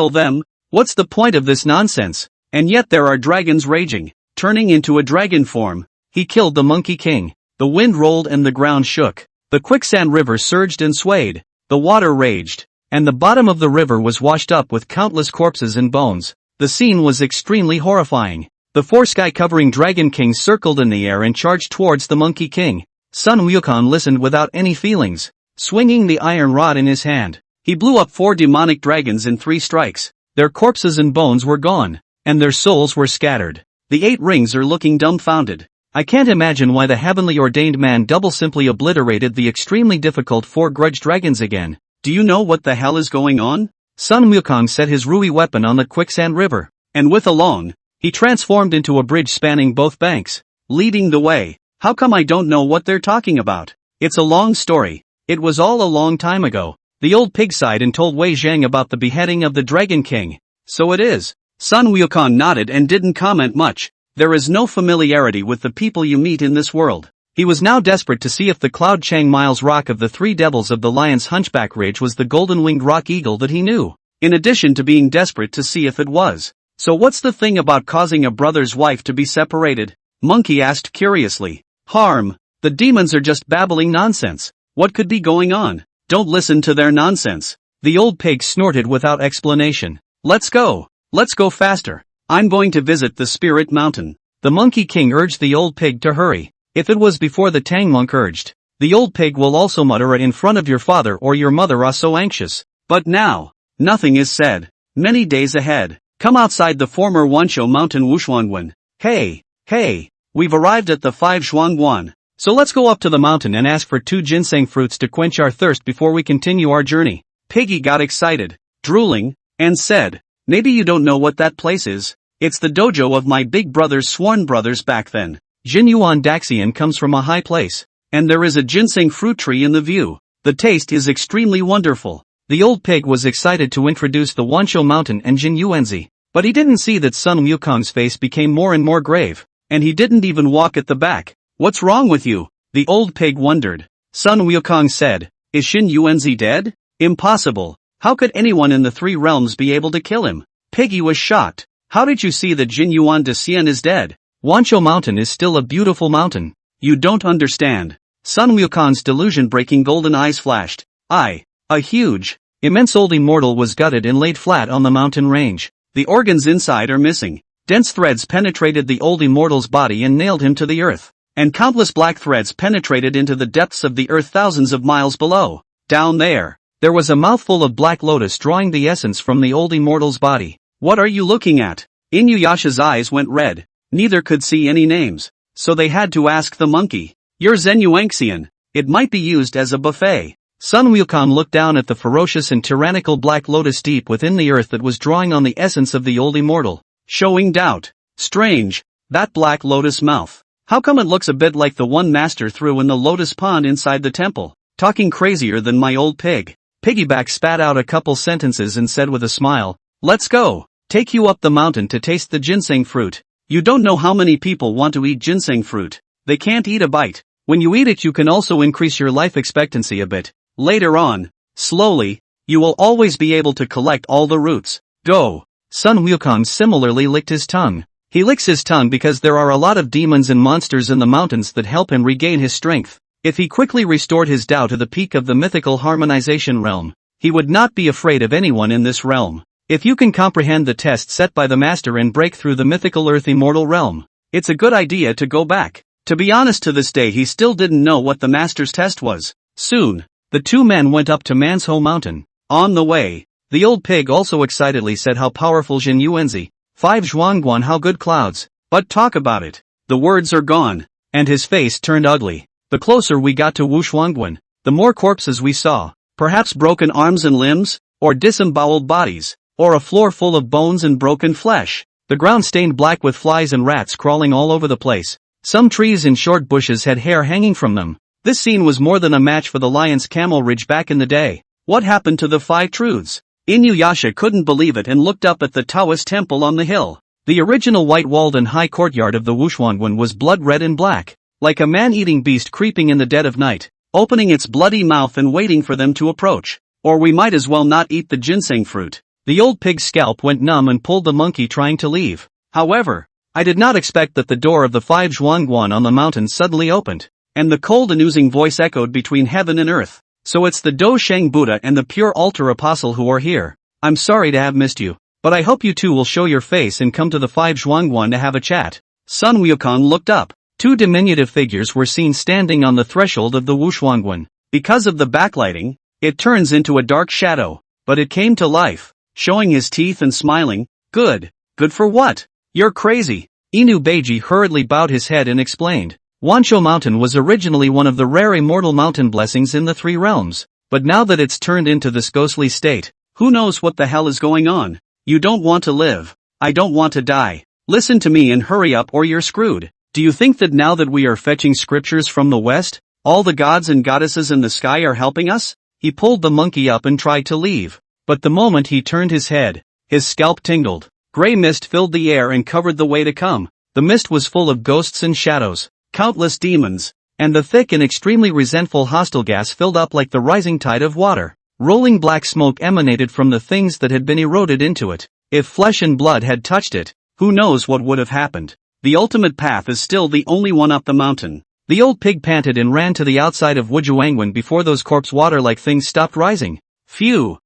them. What's the point of this nonsense? And yet there are dragons raging, turning into a dragon form. He killed the Monkey King. The wind rolled and the ground shook. The quicksand river surged and swayed. The water raged. And the bottom of the river was washed up with countless corpses and bones. The scene was extremely horrifying. The four sky-covering dragon kings circled in the air and charged towards the Monkey King. Sun Wukong listened without any feelings. Swinging the iron rod in his hand, he blew up 4 demonic dragons in 3 strikes. Their corpses and bones were gone, and their souls were scattered. The 8 rings are looking dumbfounded. I can't imagine why the heavenly ordained man double simply obliterated the extremely difficult 4 grudge dragons again. Do you know what the hell is going on? Sun Wukong set his Rui weapon on the quicksand river, and with a long, he transformed into a bridge spanning both banks, leading the way. How come I don't know what they're talking about? It's a long story. It was all a long time ago. The old pig sighed and told Wei Zhang about the beheading of the Dragon King. So it is. Sun Wukong nodded and didn't comment much. There is no familiarity with the people you meet in this world. He was now desperate to see if the Cloud Chang Miles rock of the 3 devils of the Lion's Hunchback Ridge was the golden-winged rock eagle that he knew, in addition to being desperate to see if it was. So what's the thing about causing a brother's wife to be separated? Monkey asked curiously. Harm. The demons are just babbling nonsense. What could be going on? Don't listen to their nonsense. The old pig snorted without explanation. Let's go. Let's go faster. I'm going to visit the Spirit Mountain. The Monkey King urged the old pig to hurry. If it was before the Tang monk urged, the old pig will also mutter it in front of your father or your mother are so anxious. But now, nothing is said. Many days ahead. Come outside the former Wansho Mountain Wushuangwan. Hey, we've arrived at the 5 Zhuangguan. So let's go up to the mountain and ask for 2 ginseng fruits to quench our thirst before we continue our journey. Piggy got excited, drooling, and said, maybe you don't know what that place is. It's the dojo of my big brother's sworn brothers back then. Jinyuan Daxian comes from a high place, and there is a ginseng fruit tree in the view. The taste is extremely wonderful. The old pig was excited to introduce the Wansho Mountain and Jinyuanzi, but he didn't see that Sun Wukong's face became more and more grave, and he didn't even walk at the back. What's wrong with you? The old pig wondered. Sun Wukong said, is Xin Yuanzi dead? Impossible. How could anyone in the 3 realms be able to kill him? Piggy was shocked. How did you see that Jin Yuan de Xian is dead? Wansho Mountain is still a beautiful mountain. You don't understand. Sun Wukong's delusion-breaking golden eyes flashed. A huge, immense old immortal was gutted and laid flat on the mountain range. The organs inside are missing. Dense threads penetrated the old immortal's body and nailed him to the earth. And countless black threads penetrated into the depths of the earth thousands of miles below. Down there was a mouthful of black lotus drawing the essence from the old immortal's body. What are you looking at? Inuyasha's eyes went red. Neither could see any names. So they had to ask the monkey. You're Zenuanxian. It might be used as a buffet. Sun Wukong looked down at the ferocious and tyrannical black lotus deep within the earth that was drawing on the essence of the old immortal, showing doubt. Strange. That black lotus mouth. How come it looks a bit like the one master threw in the lotus pond inside the temple? Talking crazier than my old pig. Piggyback spat out a couple sentences and said with a smile, let's go. Take you up the mountain to taste the ginseng fruit. You don't know how many people want to eat ginseng fruit. They can't eat a bite. When you eat it you can also increase your life expectancy a bit. Later on, slowly, you will always be able to collect all the roots. Go. Sun Wukong similarly licked his tongue. He licks his tongue because there are a lot of demons and monsters in the mountains that help him regain his strength. If he quickly restored his Tao to the peak of the mythical harmonization realm, he would not be afraid of anyone in this realm. If you can comprehend the test set by the master and break through the mythical earth immortal realm, it's a good idea to go back. To be honest, to this day he still didn't know what the master's test was. Soon, the 2 men went up to Manhwa Mountain. On the way, the old pig also excitedly said how powerful Jin Yuanzi, 5 Zhuangguan, how good clouds. But talk about it. The words are gone. And his face turned ugly. The closer we got to Wushuangguan, the more corpses we saw. Perhaps broken arms and limbs, or disemboweled bodies, or a floor full of bones and broken flesh. The ground stained black with flies and rats crawling all over the place. Some trees and short bushes had hair hanging from them. This scene was more than a match for the lion's camel ridge back in the day. What happened to the 5 truths? Inuyasha couldn't believe it and looked up at the Taoist temple on the hill. The original white-walled and high courtyard of the Wushuangguan was blood red and black, like a man-eating beast creeping in the dead of night, opening its bloody mouth and waiting for them to approach. Or we might as well not eat the ginseng fruit. The old pig's scalp went numb and pulled the monkey trying to leave. However, I did not expect that the door of the 5 Zhuangguan on the mountain suddenly opened. and the cold and oozing voice echoed between heaven and earth. So it's the Do Sheng Buddha and the pure altar apostle who are here. I'm sorry to have missed you, but I hope you two will show your face and come to the 5 Zhuangguan to have a chat. Sun Wukong looked up. 2 diminutive figures were seen standing on the threshold of the Wushuangguan. Because of the backlighting, it turns into a dark shadow, but it came to life, showing his teeth and smiling. Good. Good for what? You're crazy. Inu Beiji hurriedly bowed his head and explained. Wanshou Mountain was originally one of the rare immortal mountain blessings in the 3 realms, but now that it's turned into this ghostly state, who knows what the hell is going on? You don't want to live. I don't want to die. Listen to me and hurry up or you're screwed. Do you think that now that we are fetching scriptures from the west, all the gods and goddesses in the sky are helping us? He pulled the monkey up and tried to leave, but the moment he turned his head, his scalp tingled. Gray mist filled the air and covered the way to come. The mist was full of ghosts and shadows, countless demons, and the thick and extremely resentful hostile gas filled up like the rising tide of water. Rolling black smoke emanated from the things that had been eroded into it. If flesh and blood had touched it, who knows what would have happened. The ultimate path is still the only one up the mountain. The old pig panted and ran to the outside of Wuzhuangguan before those corpse water-like things stopped rising. Phew.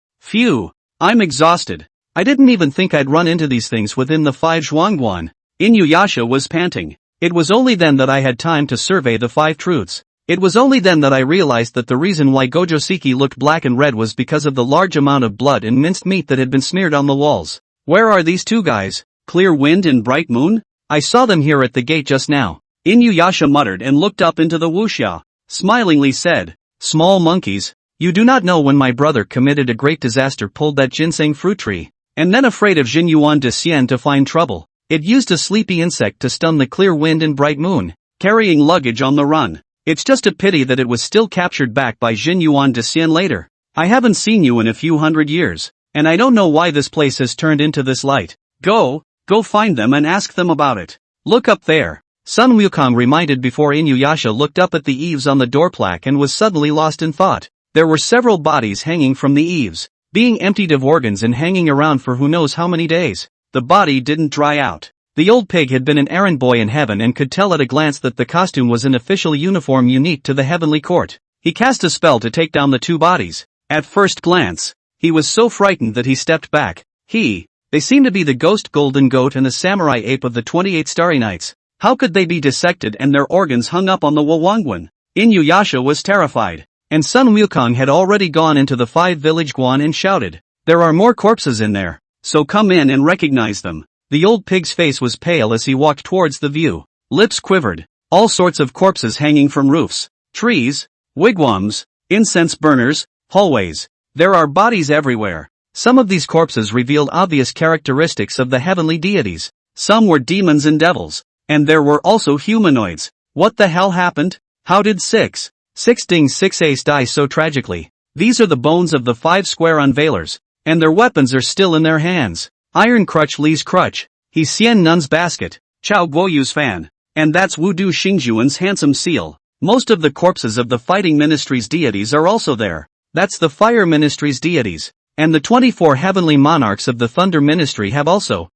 I'm exhausted. I didn't even think I'd run into these things within the 5 Zhuangguan. Inuyasha was panting. It was only then that I had time to survey the 5 truths. It was only then that I realized that the reason why Gojoseki looked black and red was because of the large amount of blood and minced meat that had been smeared on the walls. Where are these 2 guys? Clear Wind and Bright Moon? I saw them here at the gate just now. Inuyasha muttered and looked up into the wuxia. Smilingly said, small monkeys, you do not know when my brother committed a great disaster pulled that ginseng fruit tree, and then afraid of Jinyuan de Xian to find trouble. It used a sleepy insect to stun the Clear Wind and Bright Moon, carrying luggage on the run. It's just a pity that it was still captured back by Jinyuan de Xian later. I haven't seen you in a few hundred years, and I don't know why this place has turned into this light. Go find them and ask them about it. Look up there. Sun Wukong reminded before Inuyasha looked up at the eaves on the door plaque and was suddenly lost in thought. There were several bodies hanging from the eaves, being emptied of organs and hanging around for who knows how many days. The body didn't dry out. The old pig had been an errand boy in heaven and could tell at a glance that the costume was an official uniform unique to the heavenly court. He cast a spell to take down the 2 bodies. At first glance, he was so frightened that he stepped back. They seemed to be the ghost golden goat and the samurai ape of the 28 Starry Nights. How could they be dissected and their organs hung up on the Wawangwan? Inuyasha was terrified, and Sun Wukong had already gone into the 5 village guan and shouted, there are more corpses in there, so come in and recognize them. The old pig's face was pale as he walked towards the view. Lips quivered. All sorts of corpses hanging from roofs, trees, wigwams, incense burners, hallways. There are bodies everywhere. Some of these corpses revealed obvious characteristics of the heavenly deities. Some were demons and devils, and there were also humanoids. What the hell happened? How did 6 Ding 6 Ace die so tragically? These are the bones of the 5 square unveilers, and their weapons are still in their hands. Iron Crutch Li's crutch, he's Xian Nun's basket, Chao Guoyu's fan, and that's Wudu Xingjuan's handsome seal. Most of the corpses of the Fighting Ministry's deities are also there. That's the Fire Ministry's deities, and the 24 heavenly monarchs of the Thunder Ministry have also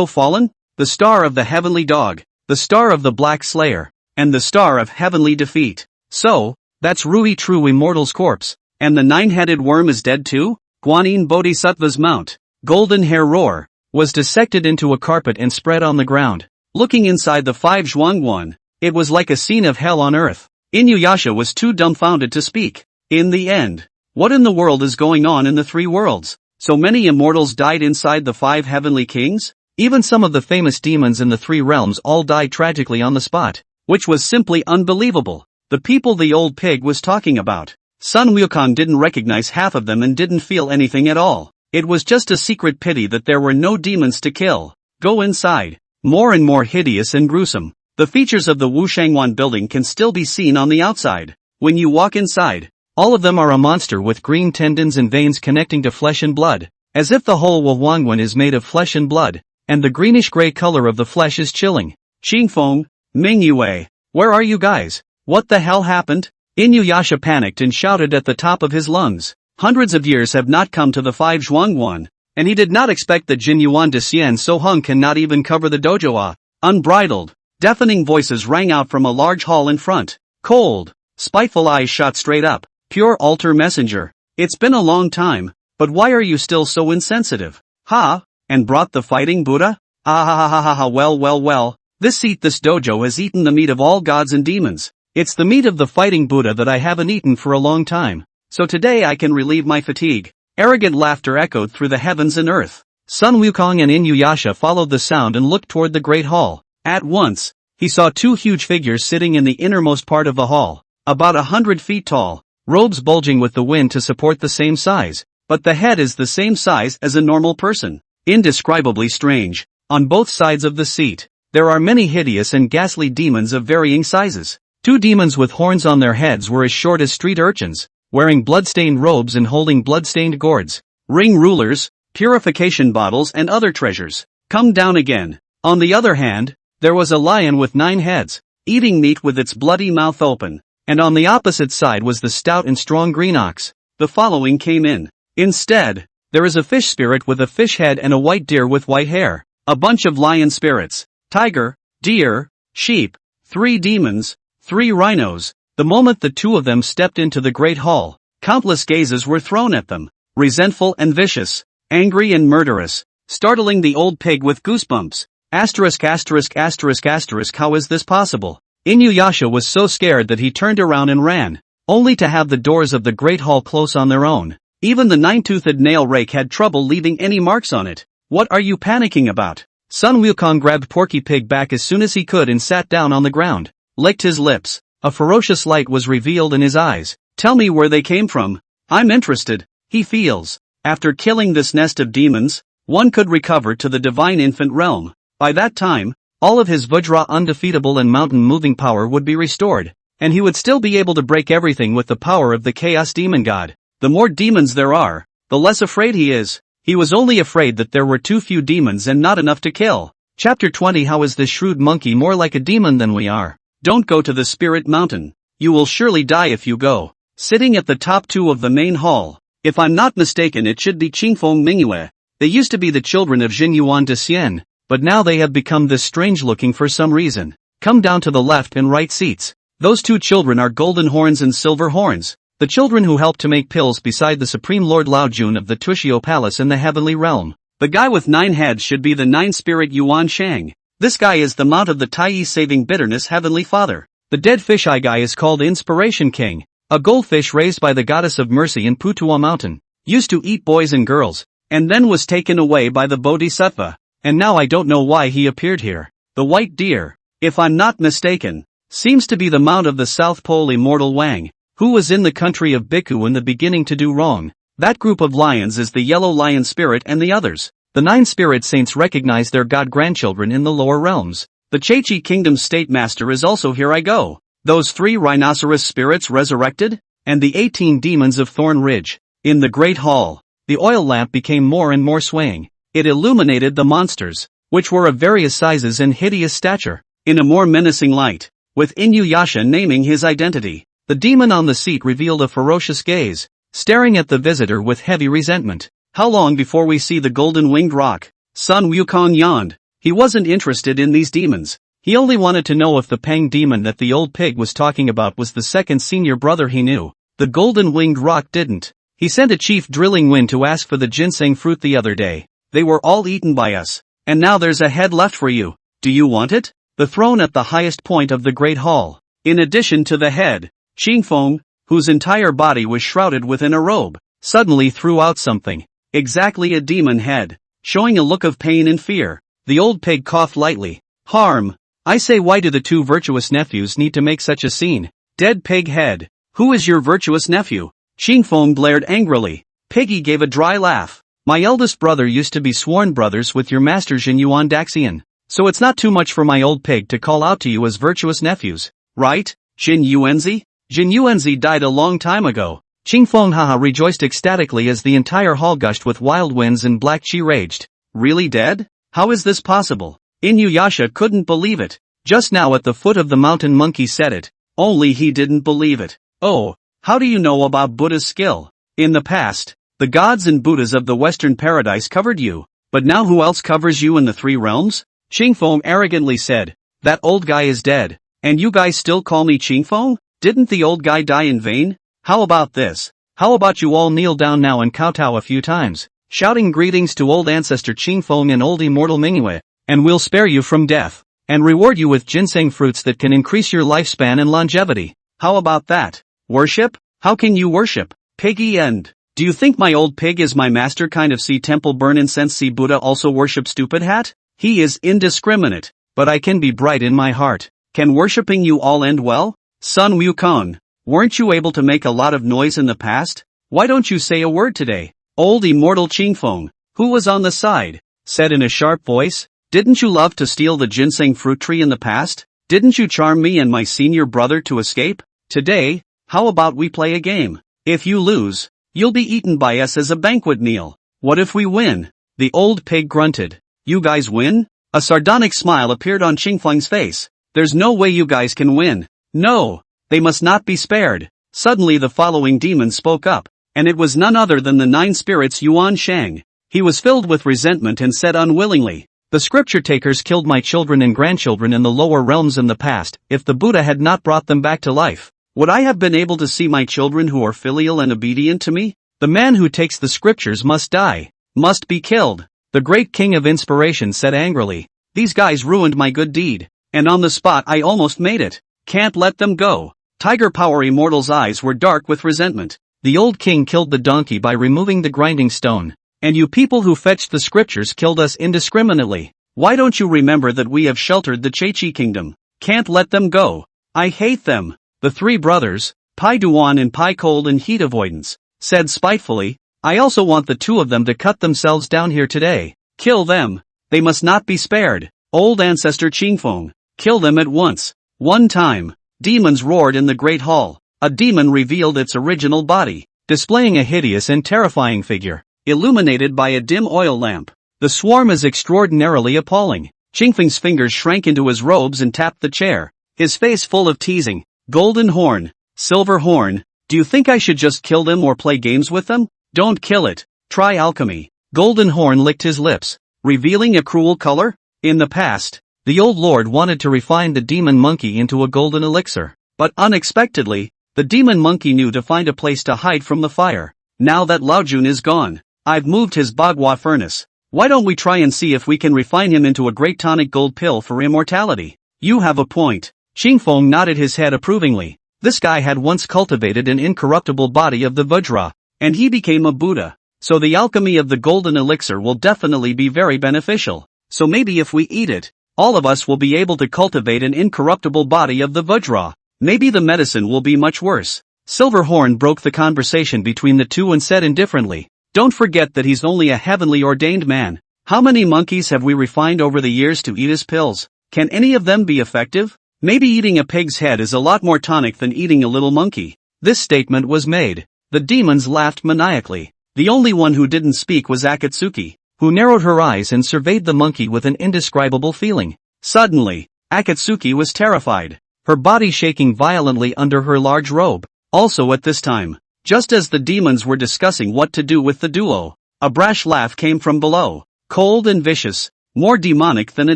fallen? The Star of the Heavenly Dog, the Star of the Black Slayer, and the Star of Heavenly Defeat. So, that's Rui True Immortal's corpse, and the 9-headed worm is dead too? Guanyin Bodhisattva's mount, Golden Hair Roar, was dissected into a carpet and spread on the ground. Looking inside the 5 Zhuangguan, it was like a scene of hell on earth. Inuyasha was too dumbfounded to speak. In the end, what in the world is going on in the 3 worlds? So many immortals died inside the 5 heavenly kings? Even some of the famous demons in the 3 realms all died tragically on the spot, which was simply unbelievable. The people the old pig was talking about. Sun Wukong didn't recognize half of them and didn't feel anything at all. It was just a secret pity that there were no demons to kill. Go inside. More and more hideous and gruesome. The features of the Wushangwan building can still be seen on the outside. When you walk inside, all of them are a monster with green tendons and veins connecting to flesh and blood, as if the whole Wawangwan is made of flesh and blood, and the greenish-gray color of the flesh is chilling. Xingfeng, Mingyue, where are you guys? What the hell happened? Inuyasha panicked and shouted at the top of his lungs. Hundreds of years have not come to the 5 Zhuangguan, and he did not expect that Jinyuan de Xian so hung cannot even cover the dojo. Unbridled, deafening voices rang out from a large hall in front. Cold, spiteful eyes shot straight up. Pure altar messenger. It's been a long time, but why are you still so insensitive? Ha? And brought the fighting Buddha? Ah ha ha ha ha ha, well. This dojo has eaten the meat of all gods and demons. It's the meat of the fighting Buddha that I haven't eaten for a long time. So today I can relieve my fatigue. Arrogant laughter echoed through the heavens and earth. Sun Wukong and Inuyasha followed the sound and looked toward the great hall. At once, he saw two huge figures sitting in the innermost part of the hall, about 100 feet tall, robes bulging with the wind to support the same size, but the head is the same size as a normal person. Indescribably strange. On both sides of the seat, there are many hideous and ghastly demons of varying sizes. Two demons with horns on their heads were as short as street urchins, wearing blood-stained robes and holding blood-stained gourds, ring rulers, purification bottles and other treasures. Come down again. On the other hand, there was a lion with 9 heads, eating meat with its bloody mouth open, and on the opposite side was the stout and strong green ox. The following came in. Instead, there is a fish spirit with a fish head and a white deer with white hair, a bunch of lion spirits, tiger, deer, sheep, 3 demons, 3 rhinos. The moment the two of them stepped into the great hall, countless gazes were thrown at them, resentful and vicious, angry and murderous, startling the old pig with goosebumps. Asterisk. How is this possible? Inuyasha was so scared that he turned around and ran, only to have the doors of the great hall close on their own. Even the 9-toothed nail rake had trouble leaving any marks on it. What are you panicking about? Sun Wukong grabbed Porky Pig back as soon as he could and sat down on the ground, licked his lips. A ferocious light was revealed in his eyes. Tell me where they came from. I'm interested. He feels. After killing this nest of demons, one could recover to the divine infant realm. By that time, all of his Vajra undefeatable and mountain-moving power would be restored, and he would still be able to break everything with the power of the Chaos Demon God. The more demons there are, the less afraid he is. He was only afraid that there were too few demons and not enough to kill. Chapter 20. How is this shrewd monkey more like a demon than we are? Don't go to the Spirit Mountain. You will surely die if you go. Sitting at the top 2 of the main hall. If I'm not mistaken, it should be Qingfeng Mingyue. They used to be the children of Jin Yuan de Xian, but now they have become this strange looking for some reason. Come down to the left and right seats. Those 2 children are Golden Horns and Silver Horns, the children who helped to make pills beside the Supreme Lord Lao Jun of the Tushio Palace in the Heavenly Realm. The guy with 9 heads should be the 9-spirit Yuan Shang. This guy is the mount of the Tai Saving Bitterness Heavenly Father. The dead fish eye guy is called Inspiration King, a goldfish raised by the goddess of mercy in Putua Mountain, used to eat boys and girls, and then was taken away by the Bodhisattva, and now I don't know why he appeared here. The white deer, if I'm not mistaken, seems to be the mount of the South Pole immortal Wang, who was in the country of Bhikkhu in the beginning to do wrong. That group of lions is the yellow lion spirit and the others. The 9 spirit saints recognize their god-grandchildren in the lower realms. The Chechi Kingdom's state master is also here. I go. Those 3 rhinoceros spirits resurrected, and the 18 demons of Thorn Ridge. In the great hall, the oil lamp became more and more swaying. It illuminated the monsters, which were of various sizes and hideous stature, in a more menacing light, with Inuyasha naming his identity. The demon on the seat revealed a ferocious gaze, staring at the visitor with heavy resentment. How long before we see the golden-winged rock? Sun Wukong yawned. He wasn't interested in these demons. He only wanted to know if the Pang demon that the old pig was talking about was the second senior brother he knew. The golden-winged rock didn't. He sent a chief drilling wind to ask for the ginseng fruit the other day. They were all eaten by us. And now there's a head left for you. Do you want it? The throne at the highest point of the great hall. In addition to the head, Qingfeng, whose entire body was shrouded within a robe, suddenly threw out something. Exactly a demon head. Showing a look of pain and fear, the old pig coughed lightly. Harm. I say, why do the 2 virtuous nephews need to make such a scene? Dead pig head. Who is your virtuous nephew? Qingfeng blared angrily. Piggy gave a dry laugh. My eldest brother used to be sworn brothers with your master Jin Yuan Daxian. So it's not too much for my old pig to call out to you as virtuous nephews, right? Jin Yuanzi? Jin Yuanzi died a long time ago. Qingfeng haha rejoiced ecstatically as the entire hall gushed with wild winds and black chi raged. Really dead? How is this possible? Inuyasha couldn't believe it. Just now at the foot of the mountain monkey said it. Only he didn't believe it. Oh, how do you know about Buddha's skill? In the past, the gods and Buddhas of the Western Paradise covered you, but now who else covers you in the 3 realms? Qingfeng arrogantly said. That old guy is dead, and you guys still call me Qingfeng? Didn't the old guy die in vain? How about this? How about you all kneel down now and kowtow a few times, shouting greetings to old ancestor Qingfeng and old immortal Minghua, and we'll spare you from death, and reward you with ginseng fruits that can increase your lifespan and longevity. How about that? Worship? How can you worship? Piggy and... Do you think my old pig is my master kind of see temple burn incense see Buddha also worship stupid hat? He is indiscriminate, but I can be bright in my heart. Can worshipping you all end well? Sun Wukong, weren't you able to make a lot of noise in the past? Why don't you say a word today? Old immortal Qingfeng, who was on the side, said in a sharp voice, didn't you love to steal the ginseng fruit tree in the past? Didn't you charm me and my senior brother to escape? Today, how about we play a game? If you lose, you'll be eaten by us as a banquet meal. What if we win? The old pig grunted. You guys win? A sardonic smile appeared on Qingfeng's face. There's no way you guys can win. No, they must not be spared. Suddenly the following demon spoke up, and it was none other than the 9 spirits Yuan Shang. He was filled with resentment and said unwillingly, the scripture takers killed my children and grandchildren in the lower realms in the past. If the Buddha had not brought them back to life, would I have been able to see my children who are filial and obedient to me? The man who takes the scriptures must die, must be killed. The great king of inspiration said angrily, these guys ruined my good deed, and on the spot I almost made it. Can't let them go. Tiger Power Immortal's eyes were dark with resentment. The old king killed the donkey by removing the grinding stone, and you people who fetched the scriptures killed us indiscriminately. Why don't you remember that we have sheltered the Chechi kingdom? Can't let them go. I hate them. The 3 brothers, Pai Duan and Pai Cold and Heat Avoidance, said spitefully, I also want the 2 of them to cut themselves down here today. Kill them. They must not be spared. Old ancestor Qingfeng, kill them at once. One time, demons roared in the great hall. A demon revealed its original body, displaying a hideous and terrifying figure, illuminated by a dim oil lamp. The swarm is extraordinarily appalling. Qingfeng's fingers shrank into his robes and tapped the chair, his face full of teasing. Golden horn, silver horn, do you think I should just kill them or play games with them? Don't kill it, try alchemy. Golden horn licked his lips, revealing a cruel color. In the past, the old lord wanted to refine the demon monkey into a golden elixir, but unexpectedly, the demon monkey knew to find a place to hide from the fire. Now that Laojun is gone, I've moved his bagua furnace. Why don't we try and see if we can refine him into a great tonic gold pill for immortality? You have a point. Qingfeng nodded his head approvingly. This guy had once cultivated an incorruptible body of the Vajra, and he became a Buddha. So the alchemy of the golden elixir will definitely be very beneficial. So maybe if we eat it, all of us will be able to cultivate an incorruptible body of the Vajra. Maybe the medicine will be much worse. Silverhorn broke the conversation between the 2 and said indifferently, don't forget that he's only a heavenly ordained man. How many monkeys have we refined over the years to eat his pills? Can any of them be effective? Maybe eating a pig's head is a lot more tonic than eating a little monkey. This statement was made. The demons laughed maniacally. The only one who didn't speak was Akatsuki, who narrowed her eyes and surveyed the monkey with an indescribable feeling. Suddenly, Akatsuki was terrified, her body shaking violently under her large robe. Also at this time, just as the demons were discussing what to do with the duo, a brash laugh came from below, cold and vicious, more demonic than a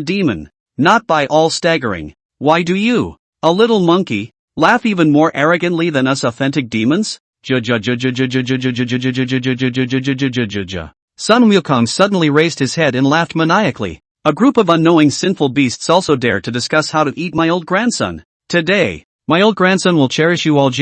demon, not by all staggering. Why do you, a little monkey, laugh even more arrogantly than us authentic demons? Sun Wukong suddenly raised his head and laughed maniacally. A group of unknowing sinful beasts also dare to discuss how to eat my old grandson. Today, my old grandson will cherish you all. The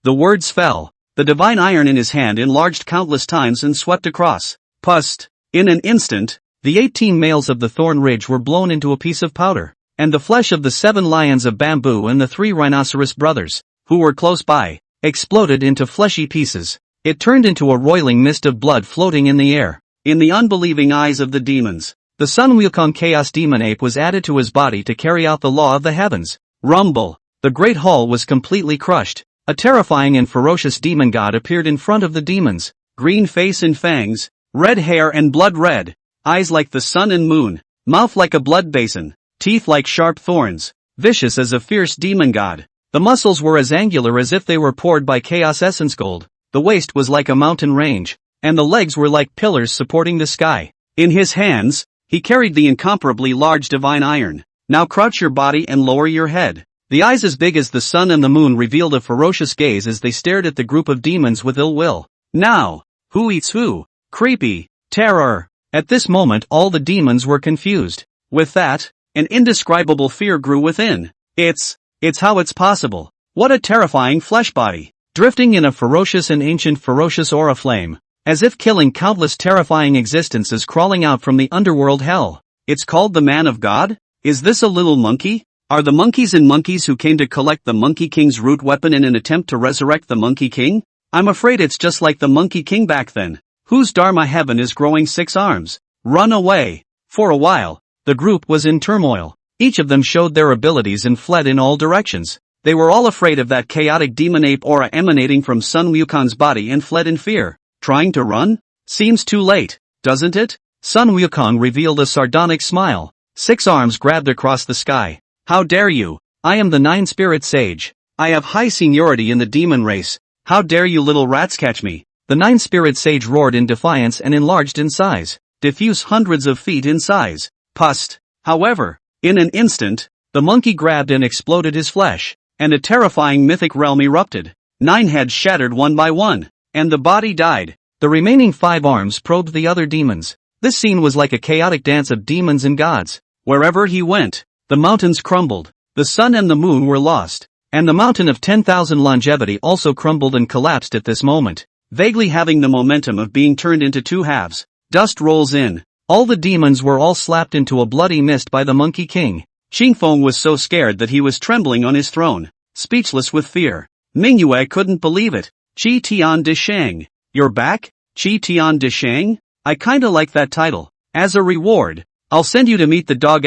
words fell. The divine iron in his hand enlarged countless times and swept across. Pust. In an instant, the 18 males of the Thorn Ridge were blown into a piece of powder, and the flesh of the 7 lions of bamboo and the 3 rhinoceros brothers, who were close by, exploded into fleshy pieces. It turned into a roiling mist of blood floating in the air. In the unbelieving eyes of the demons, the Sun Wukong Chaos Demon Ape was added to his body to carry out the law of the heavens. Rumble! The great hall was completely crushed. A terrifying and ferocious demon god appeared in front of the demons. Green face and fangs, red hair and blood red, eyes like the sun and moon, mouth like a blood basin, teeth like sharp thorns, vicious as a fierce demon god. The muscles were as angular as if they were poured by chaos essence gold. The waist was like a mountain range, and the legs were like pillars supporting the sky. In his hands, he carried the incomparably large divine iron. Now crouch your body and lower your head. The eyes as big as the sun and the moon revealed a ferocious gaze as they stared at the group of demons with ill will. Now, who eats who? Creepy. Terror. At this moment all the demons were confused. With that, an indescribable fear grew within. It's how it's possible. What a terrifying flesh body. Drifting in a ferocious and ancient ferocious aura flame. As if killing countless terrifying existences crawling out from the underworld hell. It's called the Man of God? Is this a little monkey? Are the monkeys and monkeys who came to collect the Monkey King's root weapon in an attempt to resurrect the Monkey King? I'm afraid it's just like the Monkey King back then. Whose Dharma heaven is growing 6 arms? Run away. For a while, the group was in turmoil. Each of them showed their abilities and fled in all directions. They were all afraid of that chaotic demon ape aura emanating from Sun Wukong's body and fled in fear. Trying to run? Seems too late, doesn't it? Sun Wukong revealed a sardonic smile. 6 arms grabbed across the sky. How dare you? I am the 9-spirit sage. I have high seniority in the demon race. How dare you little rats catch me? The 9-spirit sage roared in defiance and enlarged in size. Diffuse hundreds of feet in size. Pust. However, in an instant, the monkey grabbed and exploded his flesh, and a terrifying mythic realm erupted. 9 heads shattered one by one, and the body died. The remaining 5 arms probed the other demons. This scene was like a chaotic dance of demons and gods. Wherever he went, the mountains crumbled, the sun and the moon were lost, and the mountain of 10,000 longevity also crumbled and collapsed at this moment, vaguely having the momentum of being turned into 2 halves. Dust rolls in. All the demons were all slapped into a bloody mist by the Monkey King. Qingfeng was so scared that he was trembling on his throne, speechless with fear. Mingyue couldn't believe it. Qi Tian de Shang. You're back? Qi Tian de Shang? I kinda like that title. As a reward, I'll send you to meet the dog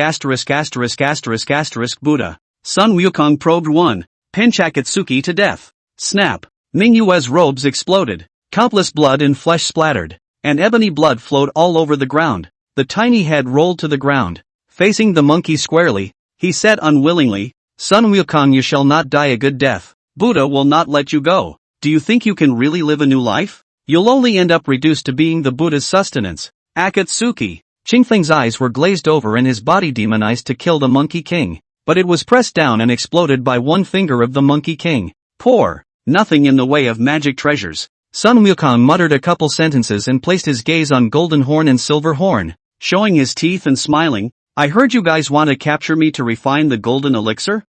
Buddha. Sun Wukong probed 1. Penchakatsuki to death. Snap. Mingyue's robes exploded. Countless blood and flesh splattered, and ebony blood flowed all over the ground. The tiny head rolled to the ground. Facing the monkey squarely, he said unwillingly, Sun Wukong, you shall not die a good death. Buddha will not let you go. Do you think you can really live a new life? You'll only end up reduced to being the Buddha's sustenance. Akatsuki. Qingfeng's eyes were glazed over and his body demonized to kill the Monkey King, but it was pressed down and exploded by one finger of the Monkey King. Poor. Nothing in the way of magic treasures. Sun Wukong muttered a couple sentences and placed his gaze on Golden Horn and Silver Horn, showing his teeth and smiling. I heard you guys want to capture me to refine the golden elixir?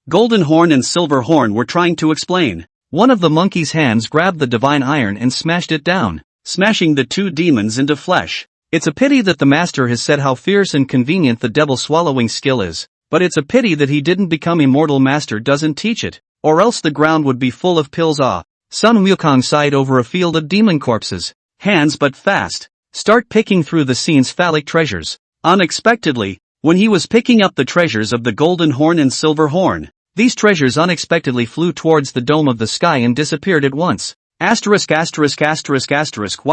Golden Horn and Silver Horn were trying to explain. One of the monkey's hands grabbed the divine iron and smashed it down, smashing the 2 demons into flesh. It's a pity that the master has said how fierce and convenient the devil swallowing skill is, but it's a pity that he didn't become immortal. Master doesn't teach it, or else the ground would be full of pills. Sun Wukong sighed over a field of demon corpses. Hands but fast. Start picking through the scene's phallic treasures. Unexpectedly, when he was picking up the treasures of the Golden Horn and Silver Horn, these treasures unexpectedly flew towards the dome of the sky and disappeared at once. Why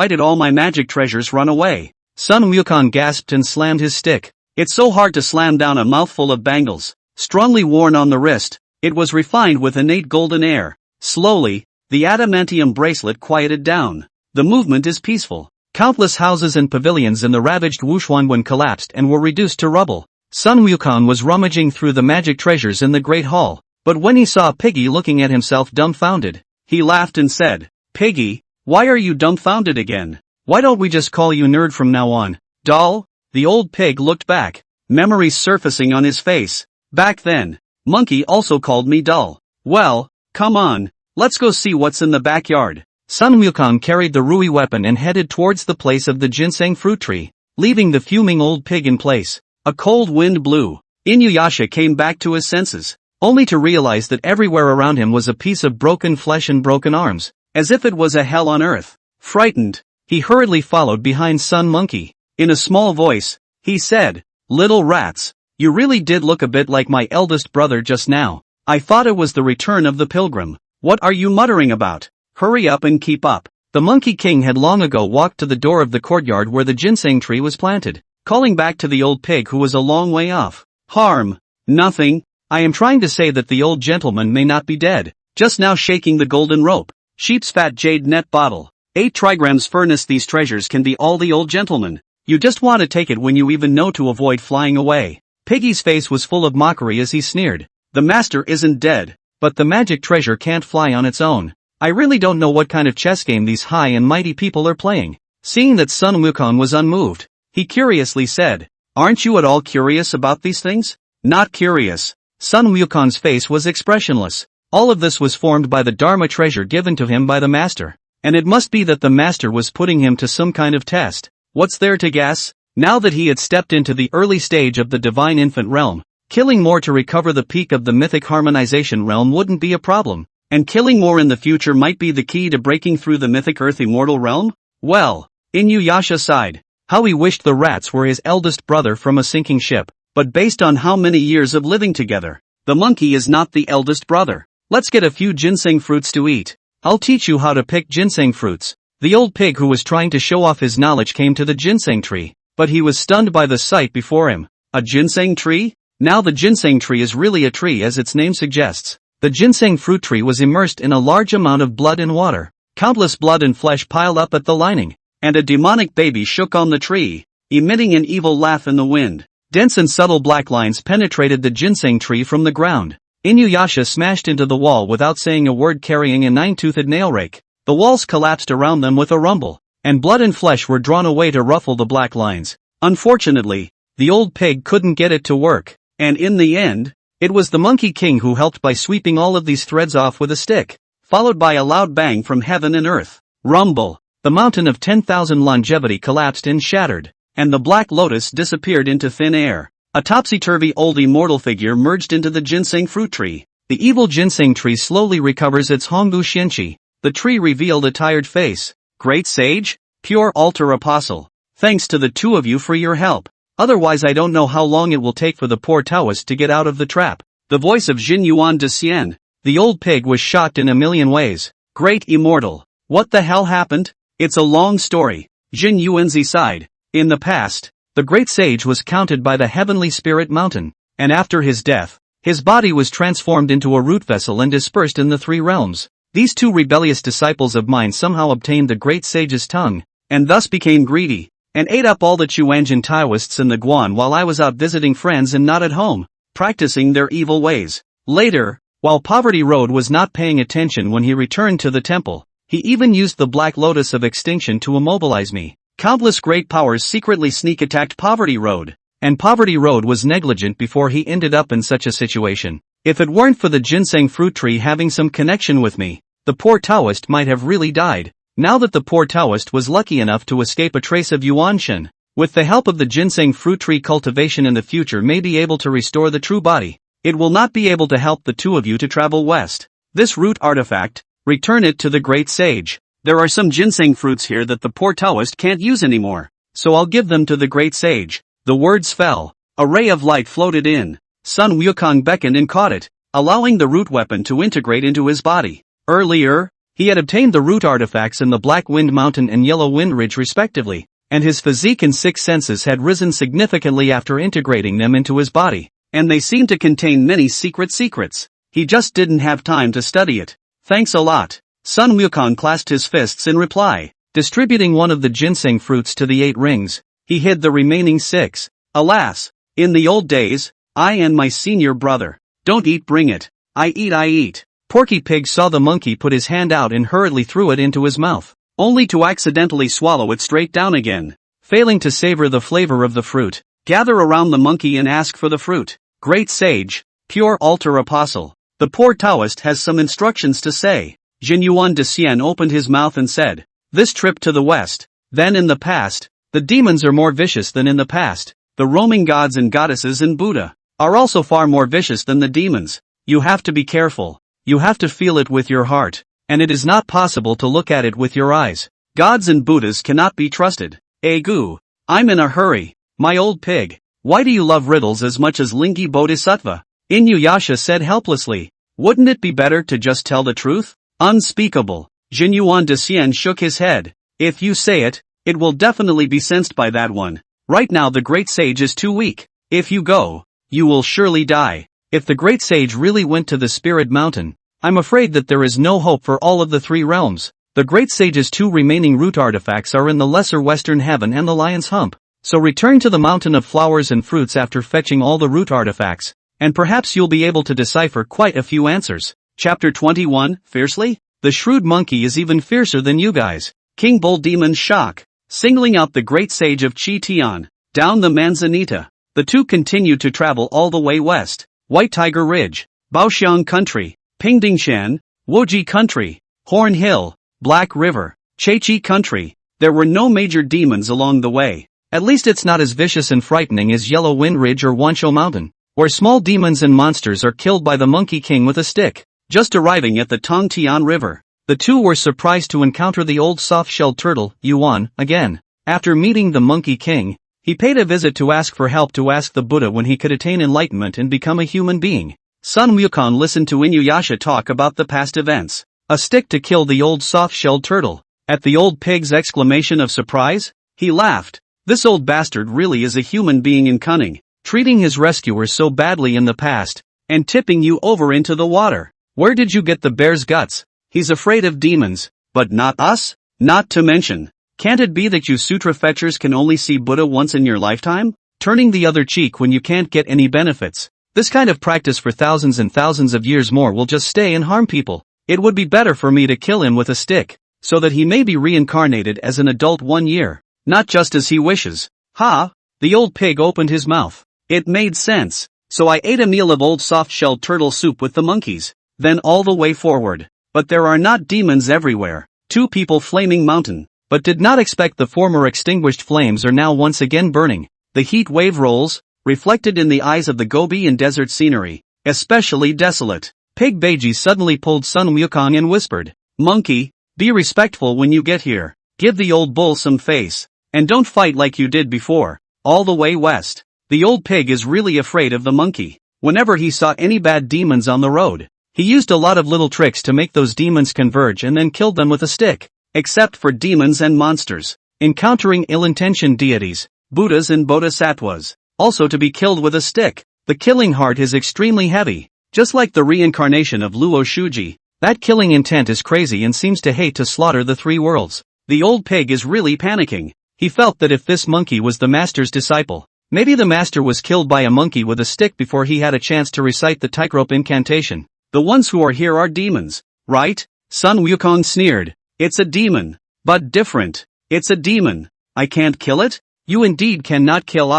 did all my magic treasures run away? Sun Wukong gasped and slammed his stick. It's so hard to slam down a mouthful of bangles, strongly worn on the wrist. It was refined with innate golden air. Slowly, the adamantium bracelet quieted down. The movement is peaceful. Countless houses and pavilions in the ravaged Wuxuanwen collapsed and were reduced to rubble. Sun Wukong was rummaging through the magic treasures in the Great Hall, but when he saw Piggy looking at himself dumbfounded, he laughed and said, Piggy, why are you dumbfounded again? Why don't we just call you Nerd from now on? Doll? The old pig looked back, memories surfacing on his face. Back then, Monkey also called me dull. Well, come on, let's go see what's in the backyard. Sun Wukong carried the Rui weapon and headed towards the place of the ginseng fruit tree, leaving the fuming old pig in place. A cold wind blew. Inuyasha came back to his senses, only to realize that everywhere around him was a piece of broken flesh and broken arms, as if it was a hell on earth. Frightened, he hurriedly followed behind Sun Monkey. In a small voice, he said, Little rats, you really did look a bit like my eldest brother just now. I thought it was the return of the pilgrim. What are you muttering about? Hurry up and keep up. The Monkey King had long ago walked to the door of the courtyard where the ginseng tree was planted, calling back to the old pig who was a long way off. Harm? Nothing. I am trying to say that the old gentleman may not be dead, just now shaking the golden rope. Sheep's fat jade net bottle. 8 trigrams furnace. These treasures can be all the old gentleman. You just want to take it when you even know to avoid flying away. Piggy's face was full of mockery as he sneered. The master isn't dead, but the magic treasure can't fly on its own. I really don't know what kind of chess game these high and mighty people are playing. Seeing that Sun Wukong was unmoved, he curiously said, "Aren't you at all curious about these things?" "Not curious." Sun Wukong's face was expressionless. All of this was formed by the Dharma treasure given to him by the master. And it must be that the master was putting him to some kind of test. What's there to guess? Now that he had stepped into the early stage of the divine infant realm, killing more to recover the peak of the mythic harmonization realm wouldn't be a problem. And killing more in the future might be the key to breaking through the mythic earth immortal realm? Well, Inuyasha sighed. How he wished the rats were his eldest brother from a sinking ship. But based on how many years of living together, the monkey is not the eldest brother. Let's get a few ginseng fruits to eat. I'll teach you how to pick ginseng fruits. The old pig who was trying to show off his knowledge came to the ginseng tree, but he was stunned by the sight before him. A ginseng tree? Now the ginseng tree is really a tree as its name suggests. The ginseng fruit tree was immersed in a large amount of blood and water. Countless blood and flesh piled up at the lining, and a demonic baby shook on the tree, emitting an evil laugh in the wind. Dense and subtle black lines penetrated the ginseng tree from the ground. Inuyasha smashed into the wall without saying a word, carrying a nine-toothed nail rake. The walls collapsed around them with a rumble, and blood and flesh were drawn away to ruffle the black lines. Unfortunately, the old pig couldn't get it to work, and in the end, it was the Monkey King who helped by sweeping all of these threads off with a stick, followed by a loud bang from heaven and earth. Rumble! The mountain of 10,000 longevity collapsed and shattered, and the black lotus disappeared into thin air. A topsy-turvy old immortal figure merged into the ginseng fruit tree. The evil ginseng tree slowly recovers its Hongbu Xianqi. The tree revealed a tired face. Great sage? Pure altar apostle. Thanks to the two of you for your help. Otherwise I don't know how long it will take for the poor Taoist to get out of the trap. The voice of Jin Yuan de Xian. The old pig was shocked in a million ways. Great immortal. What the hell happened? It's a long story. Jin Yuanzi sighed. In the past, the great sage was counted by the heavenly spirit mountain, and after his death, his body was transformed into a root vessel and dispersed in the three realms. These two rebellious disciples of mine somehow obtained the great sage's tongue, and thus became greedy, and ate up all the Chuanjin Taoists in the Guan while I was out visiting friends and not at home, practicing their evil ways. Later, while Poverty Road was not paying attention when he returned to the temple, he even used the Black Lotus of Extinction to immobilize me. Countless great powers secretly sneak-attacked Poverty Road, and Poverty Road was negligent before he ended up in such a situation. If it weren't for the ginseng fruit tree having some connection with me, the poor Taoist might have really died. Now that the poor Taoist was lucky enough to escape a trace of Yuanshan, with the help of the ginseng fruit tree cultivation in the future may be able to restore the true body, it will not be able to help the two of you to travel west. This root artifact, return it to the great sage. There are some ginseng fruits here that the poor Taoist can't use anymore, so I'll give them to the great sage. The words fell. A ray of light floated in. Sun Wukong beckoned and caught it, allowing the root weapon to integrate into his body. Earlier, he had obtained the root artifacts in the Black Wind Mountain and Yellow Wind Ridge respectively, and his physique and sixth senses had risen significantly after integrating them into his body, and they seemed to contain many secrets. He just didn't have time to study it. Thanks a lot. Sun Wukong clasped his fists in reply. Distributing one of the ginseng fruits to the 8 rings, he hid the remaining 6. Alas! In the old days, I and my senior brother, don't eat, bring it. I eat. Porky Pig saw the monkey put his hand out and hurriedly threw it into his mouth, only to accidentally swallow it straight down again, failing to savor the flavor of the fruit. Gather around the monkey and ask for the fruit. Great sage, pure altar apostle. The poor Taoist has some instructions to say. Jin Yuan de Xian opened his mouth and said, this trip to the west, then in the past, the demons are more vicious than in the past. The roaming gods and goddesses and Buddha are also far more vicious than the demons. You have to be careful. You have to feel it with your heart, and it is not possible to look at it with your eyes. Gods and Buddhas cannot be trusted. Egu, I'm in a hurry. My old pig, why do you love riddles as much as Lingi Bodhisattva? Inuyasha said helplessly. Wouldn't it be better to just tell the truth? Unspeakable. Jin Yuan de Xian shook his head. If you say it, it will definitely be sensed by that one. Right now the great sage is too weak. If you go, you will surely die. If the great sage really went to the spirit mountain, I'm afraid that there is no hope for all of the 3 realms. The great sage's 2 remaining root artifacts are in the lesser western heaven and the lion's hump. So return to the mountain of flowers and fruits after fetching all the root artifacts, and perhaps you'll be able to decipher quite a few answers. Chapter 21, Fiercely? The shrewd monkey is even fiercer than you guys. King Bull Demon's shock. Singling out the great sage of Chi Tian. Down the Manzanita. The two continued to travel all the way west. White Tiger Ridge, Baoxiang Country, Pingdingshan, Woji Country, Horn Hill, Black River, Chechi Country. There were no major demons along the way. At least it's not as vicious and frightening as Yellow Wind Ridge or Wanshou Mountain, where small demons and monsters are killed by the Monkey King with a stick. Just arriving at the Tongtian River, the two were surprised to encounter the old soft-shelled turtle, Yuan, again. After meeting the Monkey King, he paid a visit to ask for help to ask the Buddha when he could attain enlightenment and become a human being. Sun Wukong listened to Inuyasha talk about the past events. A stick to kill the old soft-shelled turtle. At the old pig's exclamation of surprise, he laughed. This old bastard really is a human being in cunning, treating his rescuers so badly in the past, and tipping you over into the water. Where did you get the bear's guts? He's afraid of demons, but not us? Not to mention, can't it be that you sutra fetchers can only see Buddha once in your lifetime? Turning the other cheek when you can't get any benefits. This kind of practice for thousands and thousands of years more will just stay and harm people. It would be better for me to kill him with a stick, so that he may be reincarnated as an adult 1 year. Not just as he wishes. Ha! The old pig opened his mouth. It made sense. So I ate a meal of old soft-shelled turtle soup with the monkeys. Then all the way forward. But there are not demons everywhere. 2 people flaming mountain. But did not expect the former extinguished flames are now once again burning. The heat wave rolls, reflected in the eyes of the Gobi and desert scenery. Especially desolate. Pig Beiji suddenly pulled Sun Wukong and whispered, "Monkey, be respectful when you get here. Give the old bull some face. And don't fight like you did before." All the way west. The old pig is really afraid of the monkey. Whenever he saw any bad demons on the road, he used a lot of little tricks to make those demons converge and then killed them with a stick. Except for demons and monsters. Encountering ill-intentioned deities, Buddhas and Bodhisattvas. Also to be killed with a stick. The killing heart is extremely heavy. Just like the reincarnation of Luo Shuji. That killing intent is crazy and seems to hate to slaughter the 3 worlds. The old pig is really panicking. He felt that if this monkey was the master's disciple, maybe the master was killed by a monkey with a stick before he had a chance to recite the tightrope incantation. The ones who are here are demons, right? Sun Wukong sneered. It's a demon. But different. It's a demon. I can't kill it? You indeed cannot kill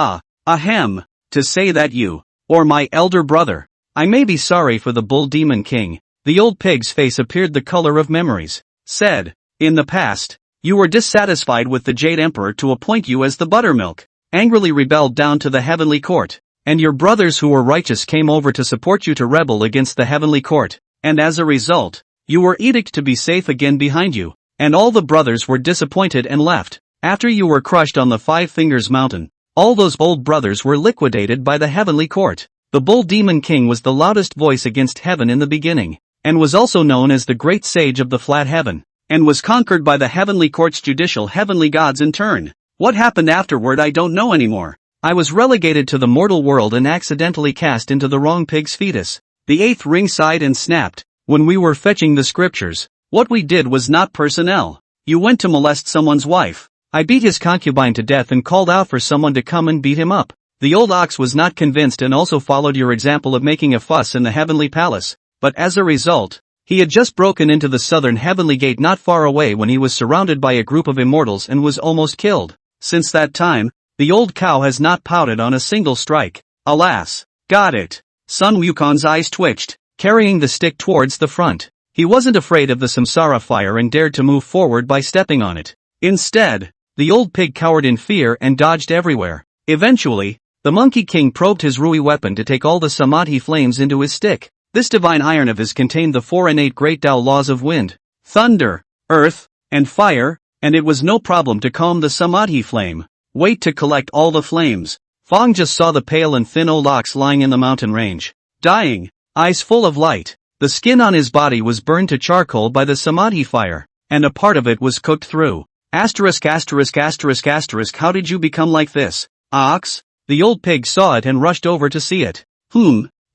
ahem. To say that you, or my elder brother. I may be sorry for the bull demon king. The old pig's face appeared the color of memories. Said, in the past, you were dissatisfied with the Jade Emperor to appoint you as the buttermilk. Angrily rebelled down to the heavenly court. And your brothers who were righteous came over to support you to rebel against the heavenly court. And as a result, you were edicted to be safe again behind you. And all the brothers were disappointed and left. After you were crushed on the 5 Fingers Mountain, all those old brothers were liquidated by the heavenly court. The bull demon king was the loudest voice against heaven in the beginning, and was also known as the great sage of the flat heaven. And was conquered by the heavenly court's judicial heavenly gods in turn. What happened afterward I don't know anymore. I was relegated to the mortal world and accidentally cast into the wrong pig's fetus. The 8th ring sighed and snapped. When we were fetching the scriptures, what we did was not personnel. You went to molest someone's wife. I beat his concubine to death and called out for someone to come and beat him up. The old ox was not convinced and also followed your example of making a fuss in the heavenly palace. But as a result, he had just broken into the southern heavenly gate not far away when he was surrounded by a group of immortals and was almost killed. Since that time, the old cow has not pouted on a single strike. Alas. Got it. Sun Wukong's eyes twitched, carrying the stick towards the front. He wasn't afraid of the samsara fire and dared to move forward by stepping on it. Instead, the old pig cowered in fear and dodged everywhere. Eventually, the Monkey King probed his Rui weapon to take all the samadhi flames into his stick. This divine iron of his contained the 4 innate great Tao laws of wind, thunder, earth, and fire, and it was no problem to calm the samadhi flame. Wait to collect all the flames. Fong just saw the pale and thin old ox lying in the mountain range, dying, eyes full of light. The skin on his body was burned to charcoal by the samadhi fire, and a part of it was cooked through. How did you become like this, ox? The old pig saw it and rushed over to see it.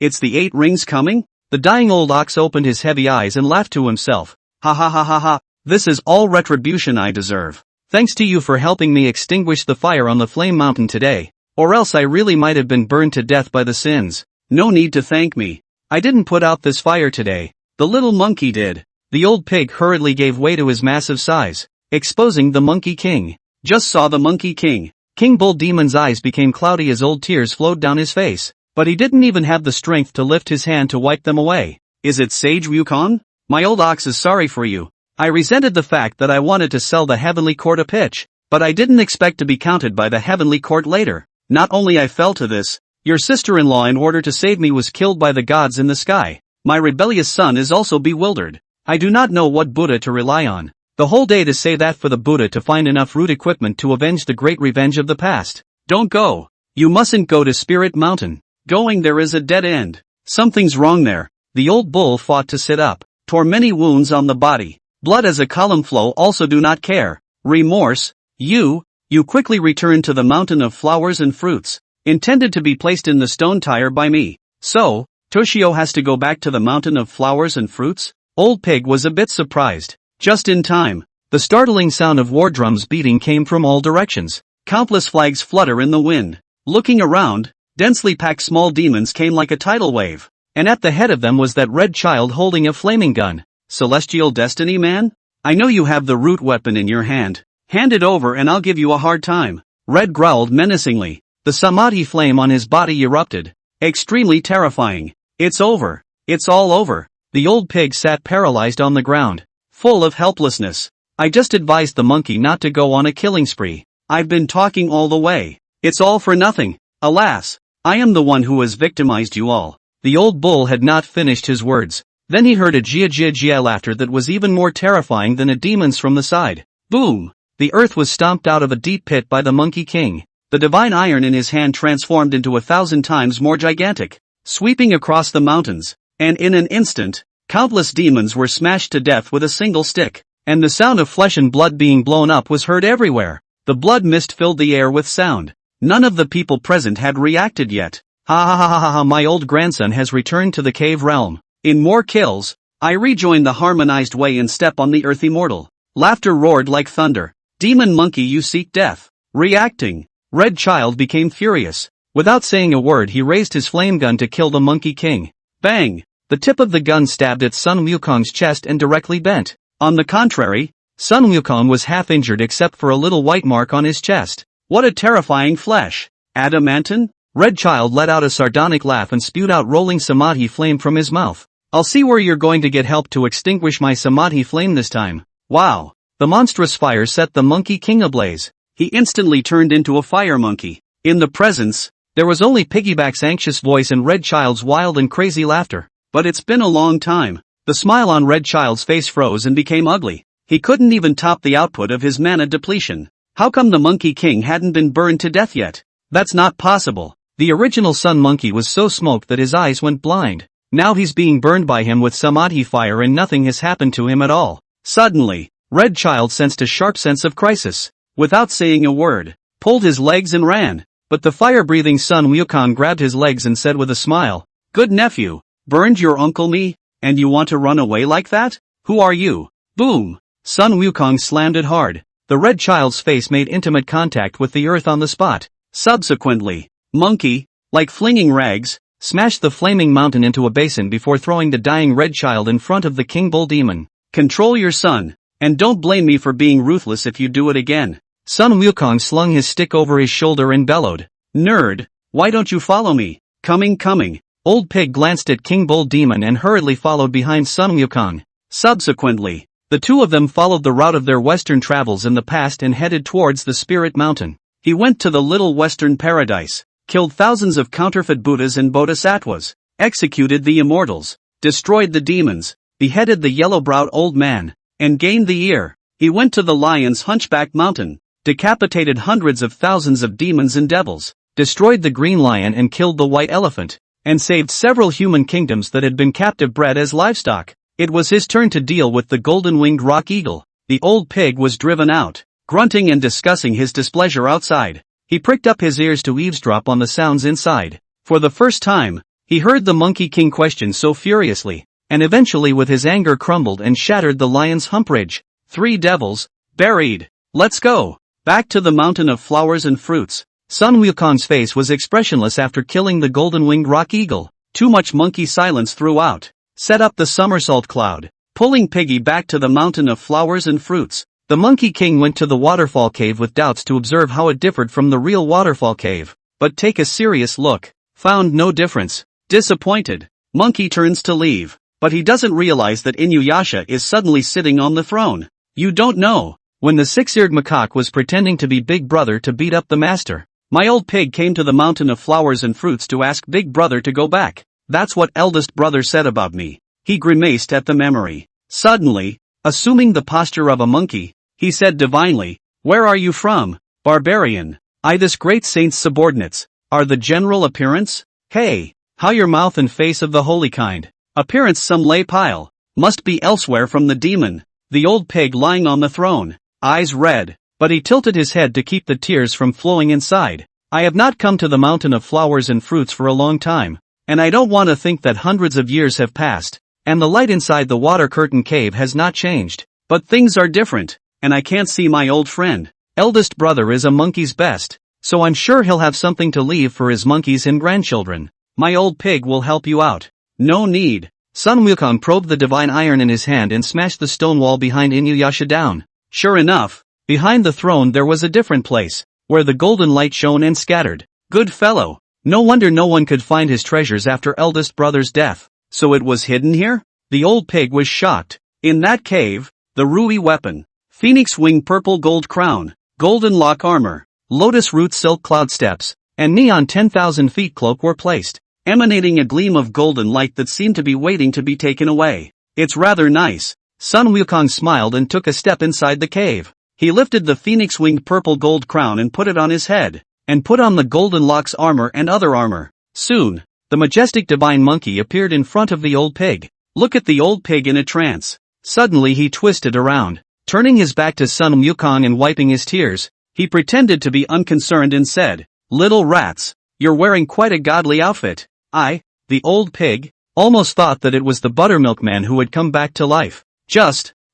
It's the 8 rings coming? The dying old ox opened his heavy eyes and laughed to himself. Ha ha ha ha ha, this is all retribution I deserve. Thanks to you for helping me extinguish the fire on the flame mountain today, or else I really might have been burned to death by the sins. No need to thank me. I didn't put out this fire today. The little monkey did. The old pig hurriedly gave way to his massive size, exposing the Monkey King. Just saw the Monkey King. King Bull Demon's eyes became cloudy as old tears flowed down his face, but he didn't even have the strength to lift his hand to wipe them away. Is it Sage Wukong? My old ox is sorry for you. I resented the fact that I wanted to sell the heavenly court a pitch, but I didn't expect to be counted by the heavenly court later. Not only I fell to this, your sister-in-law in order to save me was killed by the gods in the sky. My rebellious son is also bewildered. I do not know what Buddha to rely on. The whole day to say that for the Buddha to find enough root equipment to avenge the great revenge of the past. Don't go. You mustn't go to Spirit Mountain. Going there is a dead end. Something's wrong there. The old bull fought to sit up, tore many wounds on the body. Blood as a column flow also do not care. Remorse. You quickly return to the mountain of flowers and fruits, intended to be placed in the stone tire by me. So, Toshio has to go back to the mountain of flowers and fruits? Old Pig was a bit surprised. Just in time, the startling sound of war drums beating came from all directions. Countless flags flutter in the wind. Looking around, densely packed small demons came like a tidal wave, and at the head of them was that red child holding a flaming gun. Celestial Destiny Man? I know you have the root weapon in your hand. Hand it over and I'll give you a hard time. Red growled menacingly. The samadhi flame on his body erupted. Extremely terrifying. It's over. It's all over. The old pig sat paralyzed on the ground, full of helplessness. I just advised the monkey not to go on a killing spree. I've been talking all the way. It's all for nothing. Alas, I am the one who has victimized you all. The old bull had not finished his words. Then he heard a jia laughter that was even more terrifying than a demon's from the side. Boom! The earth was stomped out of a deep pit by the Monkey King. The divine iron in his hand transformed into 1,000 times more gigantic, sweeping across the mountains, and in an instant, countless demons were smashed to death with a single stick, and the sound of flesh and blood being blown up was heard everywhere. The blood mist filled the air with sound. None of the people present had reacted yet. Ha ha ha ha ha, my old grandson has returned to the cave realm. In more kills, I rejoin the harmonized way and step on the earth immortal. Laughter roared like thunder. Demon monkey, you seek death. Reacting. Red child became furious. Without saying a word, he raised his flame gun to kill the Monkey King. Bang! The tip of the gun stabbed at Sun Wukong's chest and directly bent. On the contrary, Sun Wukong was half injured except for a little white mark on his chest. What a terrifying flesh! Adamantine? Red child let out a sardonic laugh and spewed out rolling samadhi flame from his mouth. I'll see where you're going to get help to extinguish my samadhi flame this time. Wow! The monstrous fire set the Monkey King ablaze. He instantly turned into a fire monkey. In the presence, there was only Piggyback's anxious voice and Red Child's wild and crazy laughter. But it's been a long time. The smile on Red Child's face froze and became ugly. He couldn't even top the output of his mana depletion. How come the Monkey King hadn't been burned to death yet? That's not possible. The original Sun Monkey was so smoked that his eyes went blind. Now he's being burned by him with samadhi fire and nothing has happened to him at all. Suddenly, Red Child sensed a sharp sense of crisis. Without saying a word, pulled his legs and ran. But the fire-breathing Sun Wukong grabbed his legs and said with a smile, "Good nephew, burned your uncle me, and you want to run away like that? Who are you?" Boom! Sun Wukong slammed it hard. The Red Child's face made intimate contact with the earth on the spot. Subsequently, Monkey, like flinging rags, smashed the flaming mountain into a basin before throwing the dying Red Child in front of the King Bull Demon. Control your son, and don't blame me for being ruthless if you do it again. Sun Wukong slung his stick over his shoulder and bellowed, "Nerd, why don't you follow me? Coming. Old Pig glanced at King Bull Demon and hurriedly followed behind Sun Wukong. Subsequently, the two of them followed the route of their western travels in the past and headed towards the Spirit Mountain. He went to the Little Western Paradise, killed thousands of counterfeit Buddhas and Bodhisattvas, executed the immortals, destroyed the demons, beheaded the yellow-browed old man, and gained the ear. He went to the Lion's Hunchback Mountain, decapitated hundreds of thousands of demons and devils, destroyed the green lion and killed the white elephant, and saved several human kingdoms that had been captive bred as livestock. It was his turn to deal with the golden-winged rock eagle. The old pig was driven out, grunting and discussing his displeasure outside. He pricked up his ears to eavesdrop on the sounds inside. For the first time, he heard the Monkey King question so furiously, and eventually with his anger crumbled and shattered the lion's hump ridge. 3 devils, buried. Let's go. Back to the mountain of flowers and fruits. Sun Wukong's face was expressionless after killing the golden-winged rock eagle. Too much monkey silence throughout. Set up the somersault cloud, pulling Piggy back to the mountain of flowers and fruits. The Monkey King went to the waterfall cave with doubts to observe how it differed from the real waterfall cave. But take a serious look. Found no difference. Disappointed, Monkey turns to leave. But he doesn't realize that Inuyasha is suddenly sitting on the throne. You don't know. When the six-eared macaque was pretending to be Big Brother to beat up the master, my old pig came to the mountain of flowers and fruits to ask Big Brother to go back. That's what eldest brother said about me. He grimaced at the memory. Suddenly, assuming the posture of a monkey, he said divinely, "Where are you from, barbarian? I this great saint's subordinates. Are the general appearance? Hey, how your mouth and face of the holy kind. Appearance some lay pile. Must be elsewhere from the demon." The old pig lying on the throne, eyes red, but he tilted his head to keep the tears from flowing inside. I have not come to the mountain of flowers and fruits for a long time, and I don't want to think that hundreds of years have passed, and the light inside the water curtain cave has not changed. But things are different, and I can't see my old friend. Eldest brother is a monkey's best, so I'm sure he'll have something to leave for his monkeys and grandchildren. My old pig will help you out. No need. Sun Wukong probed the divine iron in his hand and smashed the stone wall behind Inuyasha down. Sure enough, behind the throne there was a different place, where the golden light shone and scattered. Good fellow. No wonder no one could find his treasures after eldest brother's death. So it was hidden here? The old pig was shocked. In that cave, the Rui weapon, phoenix wing purple gold crown, golden lock armor, lotus root silk cloud steps, and neon 10,000 feet cloak were placed, emanating a gleam of golden light that seemed to be waiting to be taken away. It's rather nice. Sun Wukong smiled and took a step inside the cave. He lifted the phoenix-winged purple gold crown and put it on his head, and put on the golden locks armor and other armor. Soon, the majestic divine monkey appeared in front of the old pig. Look at the old pig in a trance. Suddenly he twisted around, turning his back to Sun Wukong and wiping his tears. He pretended to be unconcerned and said, "Little rats, you're wearing quite a godly outfit." The old pig, almost thought that it was the buttermilk man who had come back to life.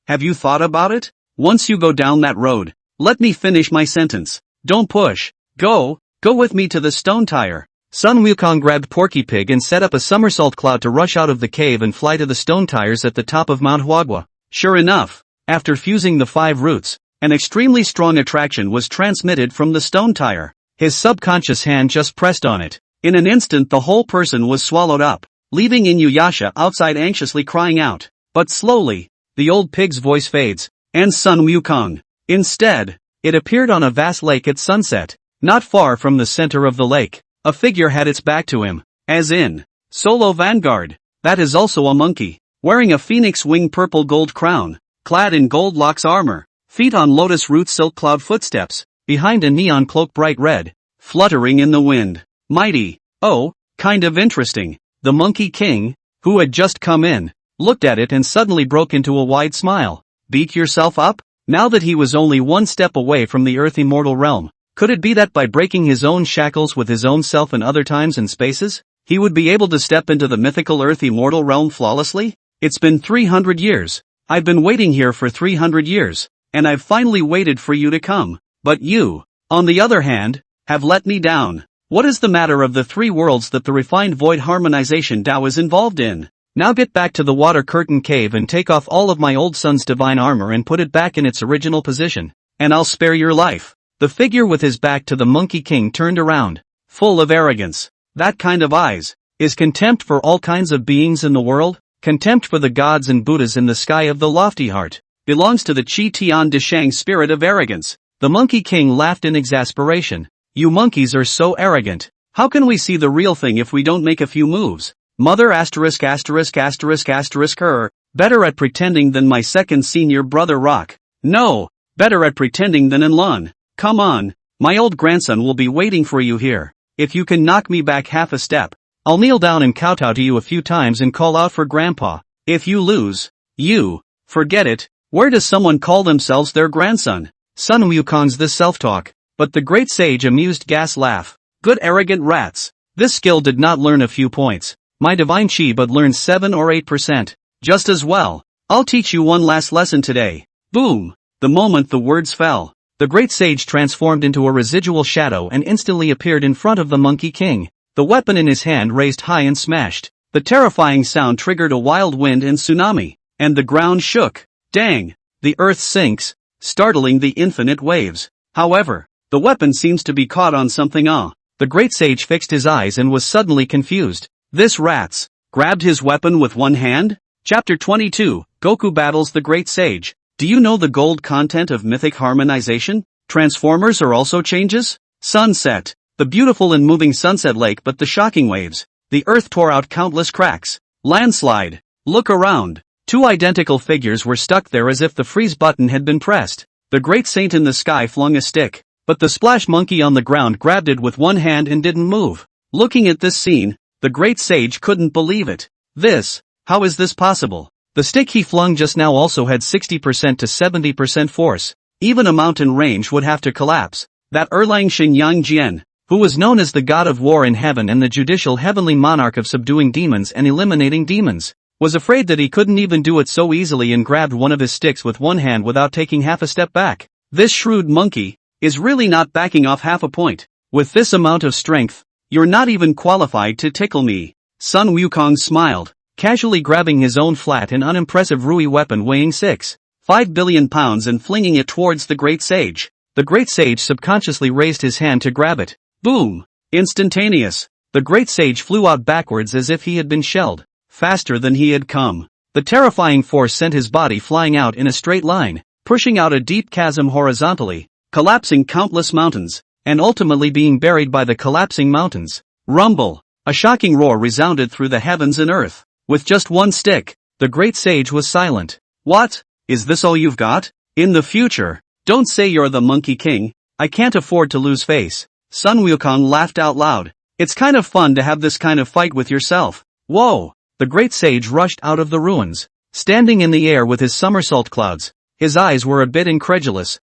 Have you thought about it? Once you go down that road, let me finish my sentence. Don't push. Go with me to the stone tire. Sun Wukong grabbed Porky Pig and set up a somersault cloud to rush out of the cave and fly to the stone tires at the top of Mount Huagua. Sure enough, after fusing the 5 roots, an extremely strong attraction was transmitted from the stone tire. His subconscious hand just pressed on it. In an instant the whole person was swallowed up, leaving Inuyasha outside anxiously crying out. But slowly, the old pig's voice fades, and Sun Wukong. Instead, it appeared on a vast lake at sunset. Not far from the center of the lake, a figure had its back to him, as in, Solo Vanguard. That is also a monkey, wearing a phoenix wing purple gold crown, clad in gold locks armor, feet on lotus root silk cloud footsteps, behind a neon cloak bright red, fluttering in the wind. Mighty. Oh, kind of interesting. The Monkey King, who had just come in, looked at it and suddenly broke into a wide smile. Beat yourself up? Now that he was only one step away from the earth immortal realm, could it be that by breaking his own shackles with his own self in other times and spaces, he would be able to step into the mythical earth immortal realm flawlessly? It's been 300 years. I've been waiting here for 300 years, and I've finally waited for you to come. But you, on the other hand, have let me down. What is the matter of the 3 worlds that the refined void harmonization Tao is involved in? Now get back to the water curtain cave and take off all of my old son's divine armor and put it back in its original position, and I'll spare your life. The figure with his back to the Monkey King turned around, full of arrogance. That kind of eyes. Is contempt for all kinds of beings in the world? Contempt for the gods and Buddhas in the sky of the lofty heart belongs to the Chi Tian De Shang spirit of arrogance. The Monkey King laughed in exasperation. You monkeys are so arrogant. How can we see the real thing if we don't make a few moves? Mother asterisk asterisk asterisk asterisk her, better at pretending than my second senior brother Rock. No, better at pretending than Enlon. Come on, my old grandson will be waiting for you here. If you can knock me back half a step, I'll kneel down and kowtow to you a few times and call out for Grandpa. If you lose, forget it. Where does someone call themselves their grandson? Sun Wukong's this self-talk, but the great sage amused gas laugh. Good arrogant rats. This skill did not learn a few points. My divine chi but learned 7 or 8%. Just as well. I'll teach you one last lesson today. Boom. The moment the words fell, the great sage transformed into a residual shadow and instantly appeared in front of the Monkey King. The weapon in his hand raised high and smashed. The terrifying sound triggered a wild wind and tsunami, and the ground shook. Dang! The earth sinks, startling the infinite waves. However, the weapon seems to be caught on something. The great sage fixed his eyes and was suddenly confused. This rats grabbed his weapon with one hand? Chapter 22, Goku battles the great sage. Do you know the gold content of mythic harmonization? Transformers are also changes? Sunset. The beautiful and moving sunset lake, but the shocking waves. The earth tore out countless cracks. Landslide. Look around. Two identical figures were stuck there as if the freeze button had been pressed. The great saint in the sky flung a stick, but the splash monkey on the ground grabbed it with one hand and didn't move. Looking at this scene, the great sage couldn't believe it. How is this possible? The stick he flung just now also had 60% to 70% force. Even a mountain range would have to collapse. That Erlang Xinyang Jian, who was known as the god of war in heaven and the judicial heavenly monarch of subduing demons and eliminating demons, was afraid that he couldn't even do it so easily and grabbed one of his sticks with one hand without taking half a step back. This shrewd monkey is really not backing off half a point. With this amount of strength, you're not even qualified to tickle me. Sun Wukong smiled, casually grabbing his own flat and unimpressive Rui weapon weighing 6.5 billion pounds and flinging it towards the great sage. The great sage subconsciously raised his hand to grab it. Boom! Instantaneous. The great sage flew out backwards as if he had been shelled, faster than he had come. The terrifying force sent his body flying out in a straight line, pushing out a deep chasm horizontally, collapsing countless mountains, and ultimately being buried by the collapsing mountains. Rumble! A shocking roar resounded through the heavens and earth. With just one stick, the great sage was silent. What? Is this all you've got? In the future, don't say you're the Monkey King. I can't afford to lose face. Sun Wukong laughed out loud. It's kind of fun to have this kind of fight with yourself. Whoa! The great sage rushed out of the ruins, standing in the air with his somersault clouds. His eyes were a bit incredulous.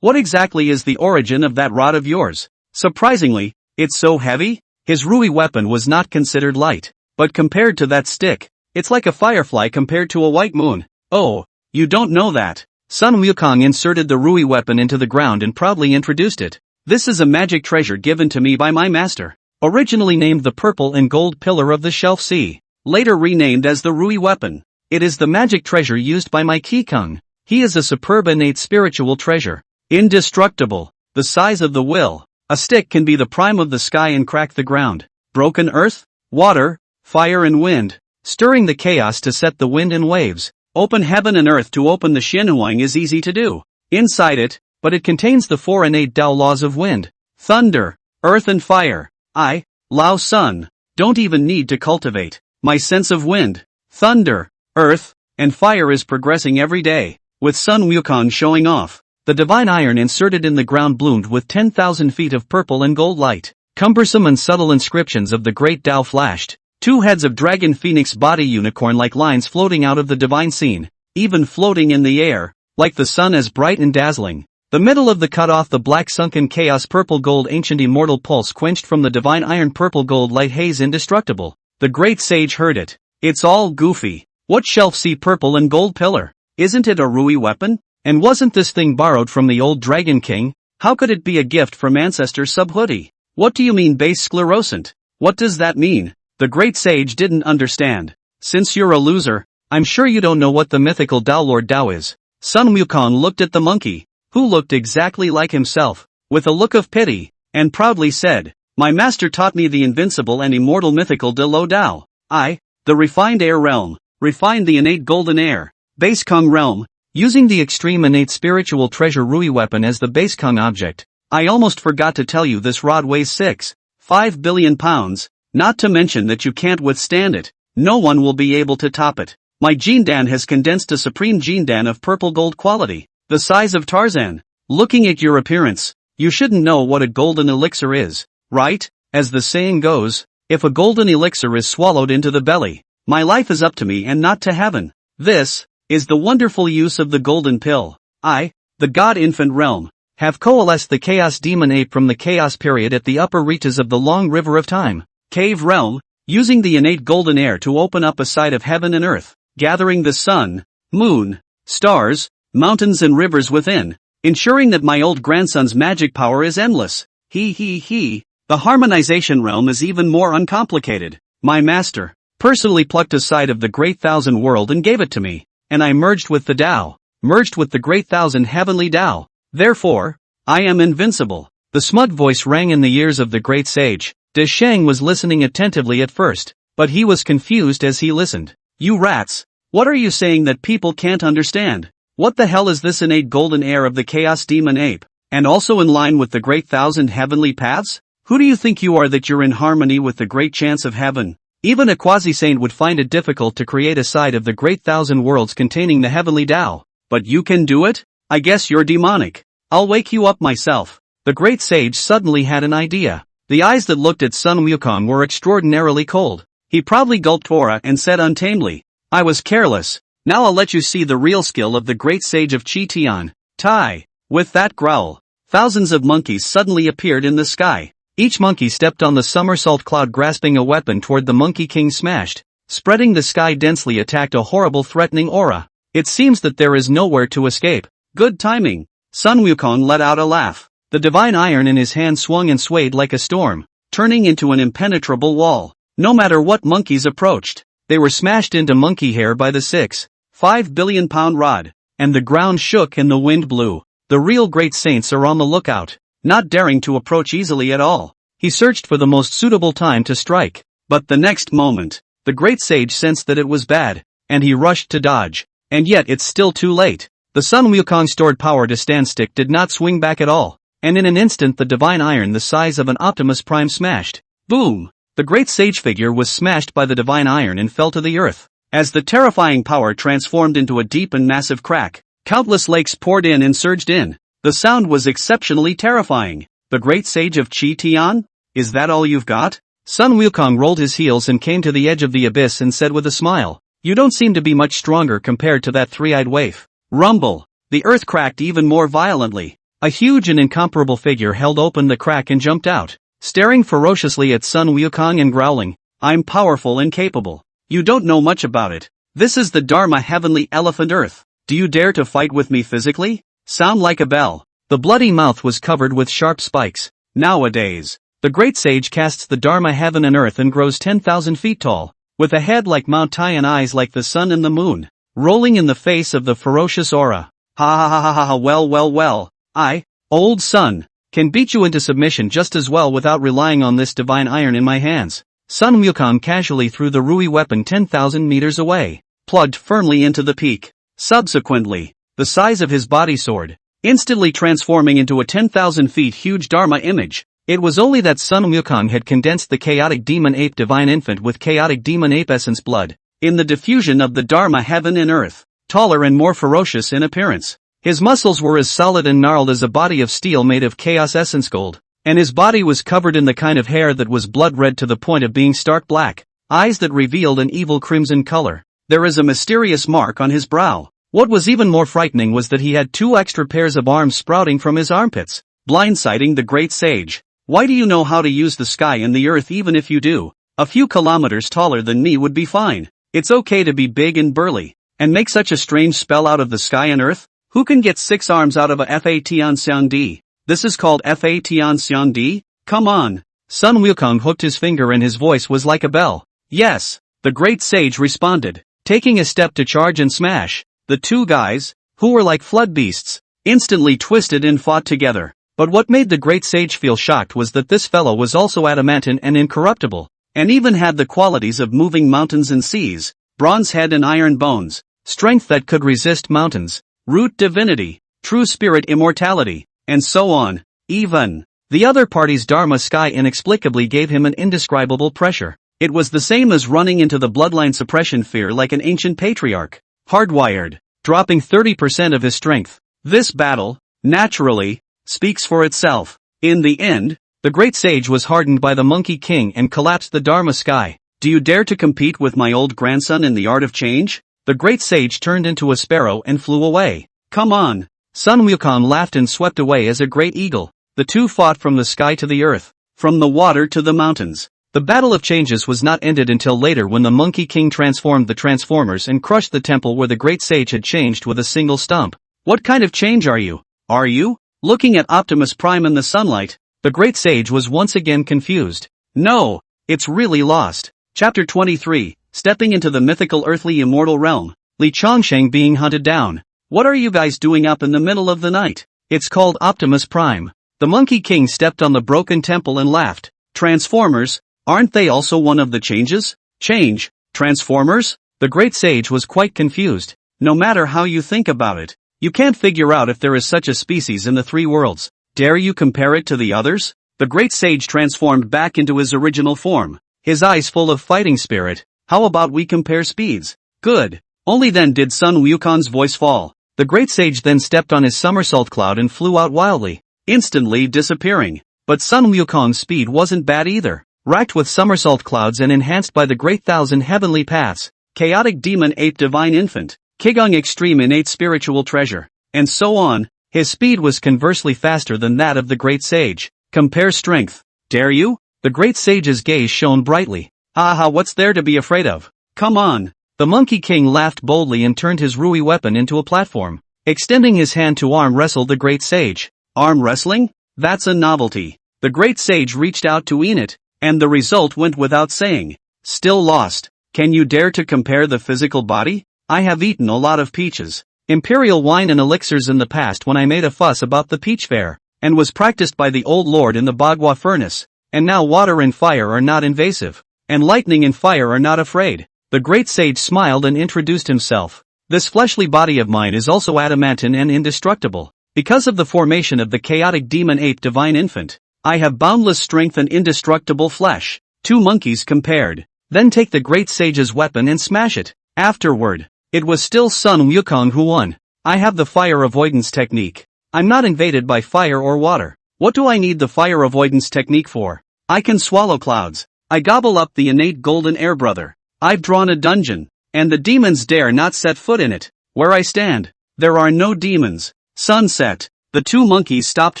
What exactly is the origin of that rod of yours? Surprisingly, it's so heavy? His Rui weapon was not considered light. But compared to that stick, it's like a firefly compared to a white moon. Oh, you don't know that. Sun Wukong inserted the Rui weapon into the ground and proudly introduced it. This is a magic treasure given to me by my master. Originally named the Purple and Gold Pillar of the Shelf Sea. Later renamed as the Rui weapon. It is the magic treasure used by my Kikung. He is a superb innate spiritual treasure. Indestructible. The size of the will. A stick can be the prime of the sky and crack the ground. Broken earth, water, fire and wind, stirring the chaos to set the wind and waves. Open heaven and earth to open the Xinhuang is easy to do. Inside it, but it contains the 4 innate Tao laws of wind, thunder, earth and fire. I, Lao Sun, don't even need to cultivate. My sense of wind, thunder, earth, and fire is progressing every day. With Sun Wukong showing off, the divine iron inserted in the ground bloomed with 10,000 feet of purple and gold light. Cumbersome and subtle inscriptions of the great Tao flashed. 2 heads of dragon phoenix body unicorn-like lines floating out of the divine scene, even floating in the air, like the sun as bright and dazzling. The middle of the cut off the black sunken chaos purple gold ancient immortal pulse quenched from the divine iron purple gold light haze indestructible. The great sage heard it. It's all goofy. What shelf sea purple and gold pillar? Isn't it a Rui weapon? And wasn't this thing borrowed from the old Dragon King? How could it be a gift from ancestor Subhuti? What do you mean base sclerosant? What does that mean? The great sage didn't understand. Since you're a loser, I'm sure you don't know what the mythical Tao Lord Tao is. Sun Wukong looked at the monkey, who looked exactly like himself, with a look of pity, and proudly said, my master taught me the invincible and immortal mythical De Lo Tao. I, the refined air realm, refined the innate golden air, base Kung realm, using the extreme innate spiritual treasure Rui weapon as the base Kung object. I almost forgot to tell you this rod weighs 6.5 billion pounds. Not to mention that you can't withstand it. No one will be able to top it. My Jindan has condensed a supreme Jindan of purple gold quality, the size of Tarzan. Looking at your appearance, you shouldn't know what a golden elixir is, right? As the saying goes, if a golden elixir is swallowed into the belly, my life is up to me and not to heaven. This is the wonderful use of the golden pill. I, the god infant realm, have coalesced the chaos demon ape from the chaos period at the upper reaches of the long river of time. Cave realm, using the innate golden air to open up a side of heaven and earth, gathering the sun, moon, stars, mountains and rivers within, ensuring that my old grandson's magic power is endless. The harmonization realm is even more uncomplicated. My master personally plucked a side of the Great Thousand World and gave it to me, and I merged with the Tao, merged with the Great Thousand Heavenly Tao. Therefore, I am invincible. The smug voice rang in the ears of the great sage. De Sheng was listening attentively at first, but he was confused as he listened. You rats! What are you saying that people can't understand? What the hell is this innate golden air of the Chaos Demon Ape? And also in line with the Great Thousand Heavenly Paths? Who do you think you are that you're in harmony with the great chants of heaven? Even a quasi-saint would find it difficult to create a side of the Great Thousand Worlds containing the Heavenly Tao. But you can do it? I guess you're demonic. I'll wake you up myself. The great sage suddenly had an idea. The eyes that looked at Sun Wukong were extraordinarily cold. He proudly gulped aura and said untamedly, I was careless. Now I'll let you see the real skill of the great sage of Chi-Tian. Tai. With that growl, thousands of monkeys suddenly appeared in the sky. Each monkey stepped on the somersault cloud grasping a weapon toward the Monkey King smashed. Spreading the sky densely attacked a horrible threatening aura. It seems that there is nowhere to escape. Good timing. Sun Wukong let out a laugh. The divine iron in his hand swung and swayed like a storm, turning into an impenetrable wall. No matter what monkeys approached, they were smashed into monkey hair by the 6.5 billion pound rod. And the ground shook and the wind blew. The real great saints are on the lookout, not daring to approach easily at all. He searched for the most suitable time to strike. But the next moment, the great sage sensed that it was bad, and he rushed to dodge. And yet it's still too late. The Sun Wukong stored power to stand stick did not swing back at all. And in an instant the divine iron the size of an Optimus Prime smashed. Boom! The great sage figure was smashed by the divine iron and fell to the earth. As the terrifying power transformed into a deep and massive crack, countless lakes poured in and surged in. The sound was exceptionally terrifying. The great sage of Chi-Tian? Is that all you've got? Sun Wukong rolled his heels and came to the edge of the abyss and said with a smile, You don't seem to be much stronger compared to that three-eyed waif. Rumble! The earth cracked even more violently. A huge and incomparable figure held open the crack and jumped out, staring ferociously at Sun Wukong and growling, I'm powerful and capable. You don't know much about it. This is the Dharma Heavenly Elephant Earth. Do you dare to fight with me physically? Sound like a bell. The bloody mouth was covered with sharp spikes. Nowadays, the great sage casts the Dharma Heaven and Earth and grows 10,000 feet tall, with a head like Mount Tai and eyes like the sun and the moon, rolling in the face of the ferocious aura. Ha, well. I, old Sun, can beat you into submission just as well without relying on this divine iron in my hands. Sun Wukong casually threw the Rui weapon 10,000 meters away, plugged firmly into the peak. Subsequently, the size of his body soared, instantly transforming into a 10,000 feet huge Dharma image. It was only that Sun Wukong had condensed the chaotic demon ape divine infant with chaotic demon ape essence blood, in the diffusion of the Dharma Heaven and Earth, taller and more ferocious in appearance. His muscles were as solid and gnarled as a body of steel made of chaos essence gold, and his body was covered in the kind of hair that was blood red to the point of being stark black, eyes that revealed an evil crimson color. There is a mysterious mark on his brow. What was even more frightening was that he had 2 extra pairs of arms sprouting from his armpits, blindsiding the great sage. Why do you know how to use the sky and the earth? Even if you do, a few kilometers taller than me would be fine. It's okay to be big and burly, and make such a strange spell out of the sky and earth? Who can get 6 arms out of a Fa Tian Xiang Di? This is called Fa Tian Xiang Di? Come on! Sun Wukong hooked his finger and his voice was like a bell. Yes, the great sage responded, taking a step to charge and smash. The 2 guys, who were like flood beasts, instantly twisted and fought together. But what made the great sage feel shocked was that this fellow was also adamantine and incorruptible, and even had the qualities of moving mountains and seas, bronze head and iron bones, strength that could resist mountains, root divinity, true spirit immortality, and so on. Even the other party's Dharma sky inexplicably gave him an indescribable pressure. It was the same as running into the bloodline suppression fear like an ancient patriarch, hardwired, dropping 30% of his strength. This battle, naturally, speaks for itself. In the end, the great sage was hardened by the Monkey King and collapsed the Dharma sky. Do you dare to compete with my old grandson in the art of change? The great sage turned into a sparrow and flew away. Come on! Sun Wukong laughed and swept away as a great eagle. The 2 fought from the sky to the earth, from the water to the mountains. The battle of changes was not ended until later when the Monkey King transformed the Transformers and crushed the temple where the great sage had changed with a single stomp. What kind of change are you? Are you? Looking at Optimus Prime in the sunlight, the great sage was once again confused. No, it's really lost. Chapter 23, Stepping into the mythical earthly immortal realm. Li Chongsheng being hunted down. What are you guys doing up in the middle of the night? It's called Optimus Prime. The Monkey King stepped on the broken temple and laughed. Transformers, aren't they also one of the changes? Change? Transformers? The great sage was quite confused. No matter how you think about it, you can't figure out if there is such a species in the three worlds. Dare you compare it to the others? The great sage transformed back into his original form, his eyes full of fighting spirit. How about we compare speeds? Good. Only then did Sun Wukong's voice fall. The great sage then stepped on his somersault cloud and flew out wildly, instantly disappearing. But Sun Wukong's speed wasn't bad either. Racked with somersault clouds and enhanced by the great thousand heavenly paths, chaotic demon ape divine infant, Qigong extreme innate spiritual treasure, and so on, his speed was conversely faster than that of the great sage. Compare strength. Dare you? The great sage's gaze shone brightly. Haha, what's there to be afraid of? Come on. The Monkey King laughed boldly and turned his Rui weapon into a platform, extending his hand to arm wrestle the great sage. Arm wrestling? That's a novelty. The great sage reached out to Enid, and the result went without saying. Still lost. Can you dare to compare the physical body? I have eaten a lot of peaches, imperial wine and elixirs in the past when I made a fuss about the peach fair, and was practiced by the old lord in the Bagua furnace, and now water and fire are not invasive, and lightning and fire are not afraid. The great sage smiled and introduced himself. This fleshly body of mine is also adamantine and indestructible. Because of the formation of the chaotic demon ape divine infant, I have boundless strength and indestructible flesh. Two monkeys compared. Then take the great sage's weapon and smash it. Afterward, it was still Sun Wukong who won. I have the fire avoidance technique. I'm not invaded by fire or water. What do I need the fire avoidance technique for? I can swallow clouds. I gobble up the innate golden air brother. I've drawn a dungeon, and the demons dare not set foot in it. Where I stand, there are no demons. Sunset. The two monkeys stopped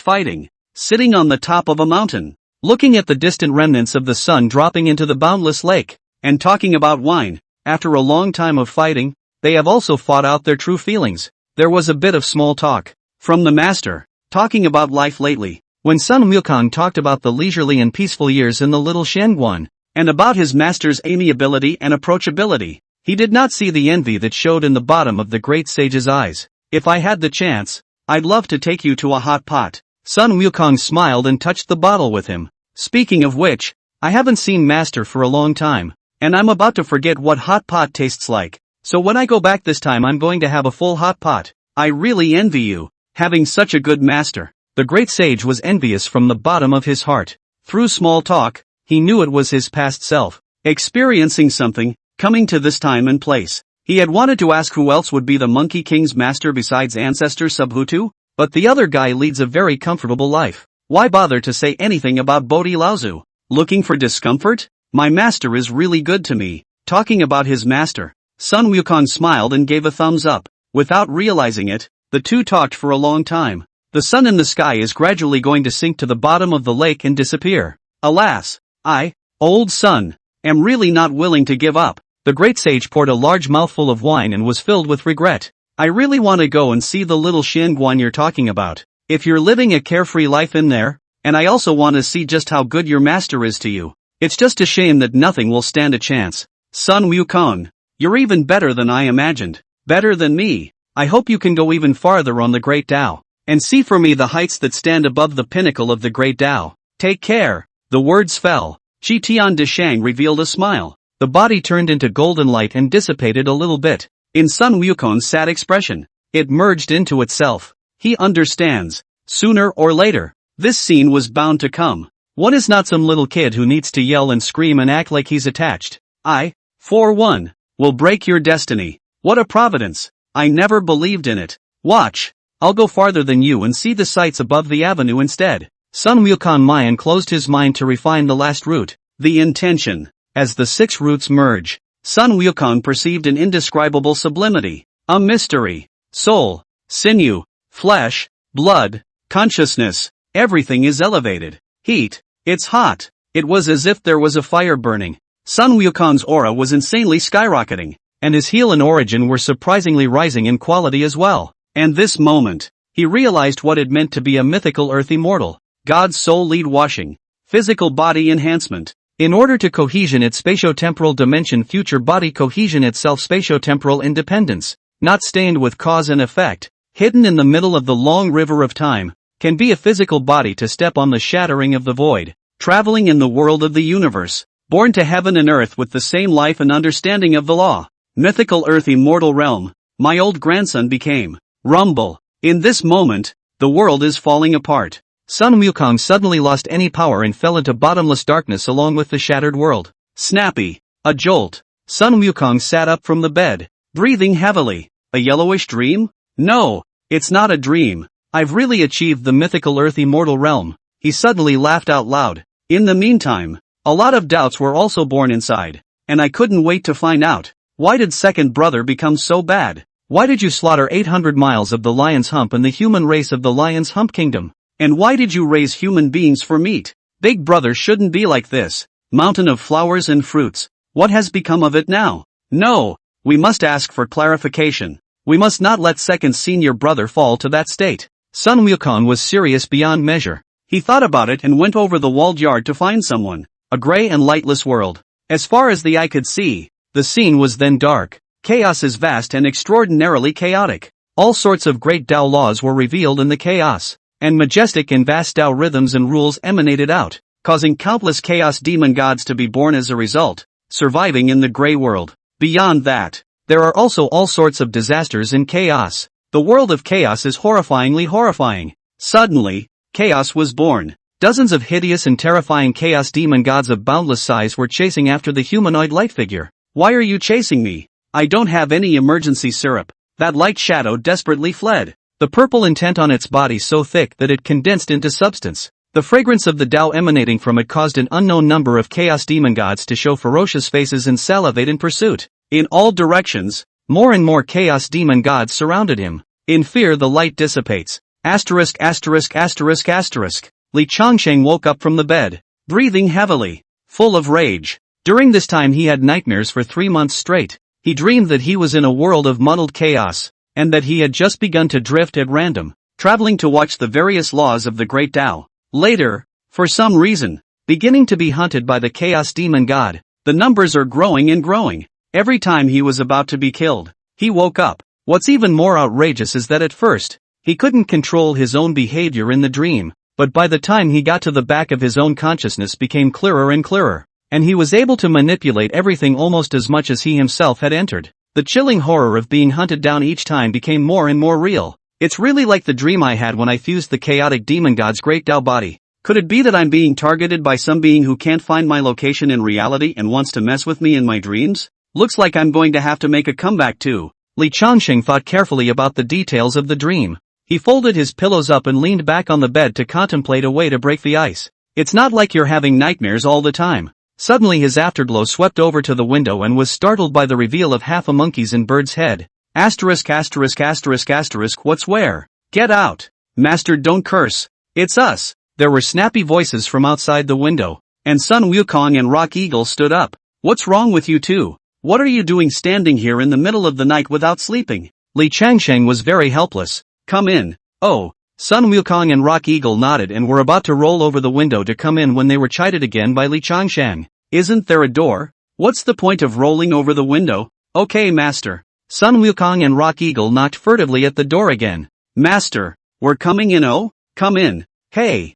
fighting, sitting on the top of a mountain, looking at the distant remnants of the sun dropping into the boundless lake, and talking about wine. After a long time of fighting, they have also fought out their true feelings. There was a bit of small talk from the master, talking about life lately. When Sun Wukong talked about the leisurely and peaceful years in the little Shenguan, and about his master's amiability and approachability, he did not see the envy that showed in the bottom of the great sage's eyes. If I had the chance, I'd love to take you to a hot pot. Sun Wukong smiled and touched the bottle with him. Speaking of which, I haven't seen master for a long time, and I'm about to forget what hot pot tastes like. So when I go back this time I'm going to have a full hot pot. I really envy you, having such a good master. The great sage was envious from the bottom of his heart. Through small talk, he knew it was his past self, experiencing something, coming to this time and place. He had wanted to ask who else would be the Monkey King's master besides ancestor Subhutu, but the other guy leads a very comfortable life. Why bother to say anything about Bodhi Laozu? Looking for discomfort? My master is really good to me. Talking about his master, Sun Wukong smiled and gave a thumbs up. Without realizing it, the two talked for a long time. The sun in the sky is gradually going to sink to the bottom of the lake and disappear. Alas, I, old sun, am really not willing to give up. The great sage poured a large mouthful of wine and was filled with regret. I really want to go and see the little Shenguan you're talking about. If you're living a carefree life in there, and I also want to see just how good your master is to you. It's just a shame that nothing will stand a chance. Sun Wukong, you're even better than I imagined. Better than me. I hope you can go even farther on the Great Tao, and see for me the heights that stand above the pinnacle of the Great Tao. Take care. The words fell. Shi Tian Deshang revealed a smile. The body turned into golden light and dissipated a little bit. In Sun Wukong's sad expression, it merged into itself. He understands. Sooner or later, this scene was bound to come. One is not some little kid who needs to yell and scream and act like he's attached. I, for one, will break your destiny. What a providence. I never believed in it. Watch. I'll go farther than you and see the sights above the avenue instead. Sun Wukong Mayan closed his mind to refine the last root, the intention. As the 6 roots merge, Sun Wukong perceived an indescribable sublimity, a mystery. Soul, sinew, flesh, blood, consciousness, everything is elevated. Heat, it's hot. It was as if there was a fire burning. Sun Wukong's aura was insanely skyrocketing, and his heal and origin were surprisingly rising in quality as well. And this moment, he realized what it meant to be a mythical earth immortal. God's soul lead washing. Physical body enhancement. In order to cohesion its spatiotemporal dimension, future body cohesion itself, spatiotemporal independence, not stained with cause and effect, hidden in the middle of the long river of time, can be a physical body to step on the shattering of the void, traveling in the world of the universe, born to heaven and earth with the same life and understanding of the law. Mythical earth immortal realm. My old grandson became. Rumble. In this moment, the world is falling apart. Sun Wukong suddenly lost any power and fell into bottomless darkness along with the shattered world. Snappy. A jolt. Sun Wukong sat up from the bed, breathing heavily. A yellowish dream? No, it's not a dream. I've really achieved the mythical earth immortal realm. He suddenly laughed out loud. In the meantime, a lot of doubts were also born inside, and I couldn't wait to find out. Why did second brother become so bad? Why did you slaughter 800 miles of the lion's hump and the human race of the lion's hump kingdom? And why did you raise human beings for meat? Big brother shouldn't be like this. Mountain of flowers and fruits. What has become of it now? No, we must ask for clarification. We must not let second senior brother fall to that state. Sun Wukong was serious beyond measure. He thought about it and went over the walled yard to find someone. A gray and lightless world. As far as the eye could see, the scene was then dark. Chaos is vast and extraordinarily chaotic. All sorts of great Tao laws were revealed in the chaos, and majestic and vast Tao rhythms and rules emanated out, causing countless chaos demon gods to be born as a result, surviving in the gray world. Beyond that, there are also all sorts of disasters in chaos. The world of chaos is horrifyingly horrifying. Suddenly, chaos was born. Dozens of hideous and terrifying chaos demon gods of boundless size were chasing after the humanoid light figure. Why are you chasing me? I don't have any emergency syrup. That light shadow desperately fled. The purple intent on its body so thick that it condensed into substance. The fragrance of the Tao emanating from it caused an unknown number of chaos demon gods to show ferocious faces and salivate in pursuit. In all directions, more and more chaos demon gods surrounded him. In fear the light dissipates. Asterisk asterisk asterisk asterisk. Li Changsheng woke up from the bed, breathing heavily, full of rage. During this time he had nightmares for 3 months straight. He dreamed that he was in a world of muddled chaos, and that he had just begun to drift at random, traveling to watch the various laws of the great Tao. Later, for some reason, beginning to be hunted by the chaos demon god. The numbers are growing and growing. Every time he was about to be killed, he woke up. What's even more outrageous is that at first, he couldn't control his own behavior in the dream, but by the time he got to the back of his own consciousness became clearer and clearer, and he was able to manipulate everything almost as much as he himself had entered. The chilling horror of being hunted down each time became more and more real. It's really like the dream I had when I fused the chaotic demon god's great Tao body. Could it be that I'm being targeted by some being who can't find my location in reality and wants to mess with me in my dreams? Looks like I'm going to have to make a comeback too. Li Changsheng thought carefully about the details of the dream. He folded his pillows up and leaned back on the bed to contemplate a way to break the ice. It's not like you're having nightmares all the time. Suddenly his afterglow swept over to the window and was startled by the reveal of half a monkey's and bird's head. Asterisk asterisk asterisk asterisk what's where? Get out. Master, don't curse. It's us. There were snappy voices from outside the window, and Sun Wukong and Rock Eagle stood up. What's wrong with you two? What are you doing standing here in the middle of the night without sleeping? Li Changsheng was very helpless. Come in. Oh. Sun Wukong and Rock Eagle nodded and were about to roll over the window to come in when they were chided again by Li Changsheng. Isn't there a door? What's the point of rolling over the window? Okay, master. Sun Wukong and Rock Eagle knocked furtively at the door again. Master, we're coming in. Oh, come in. Hey,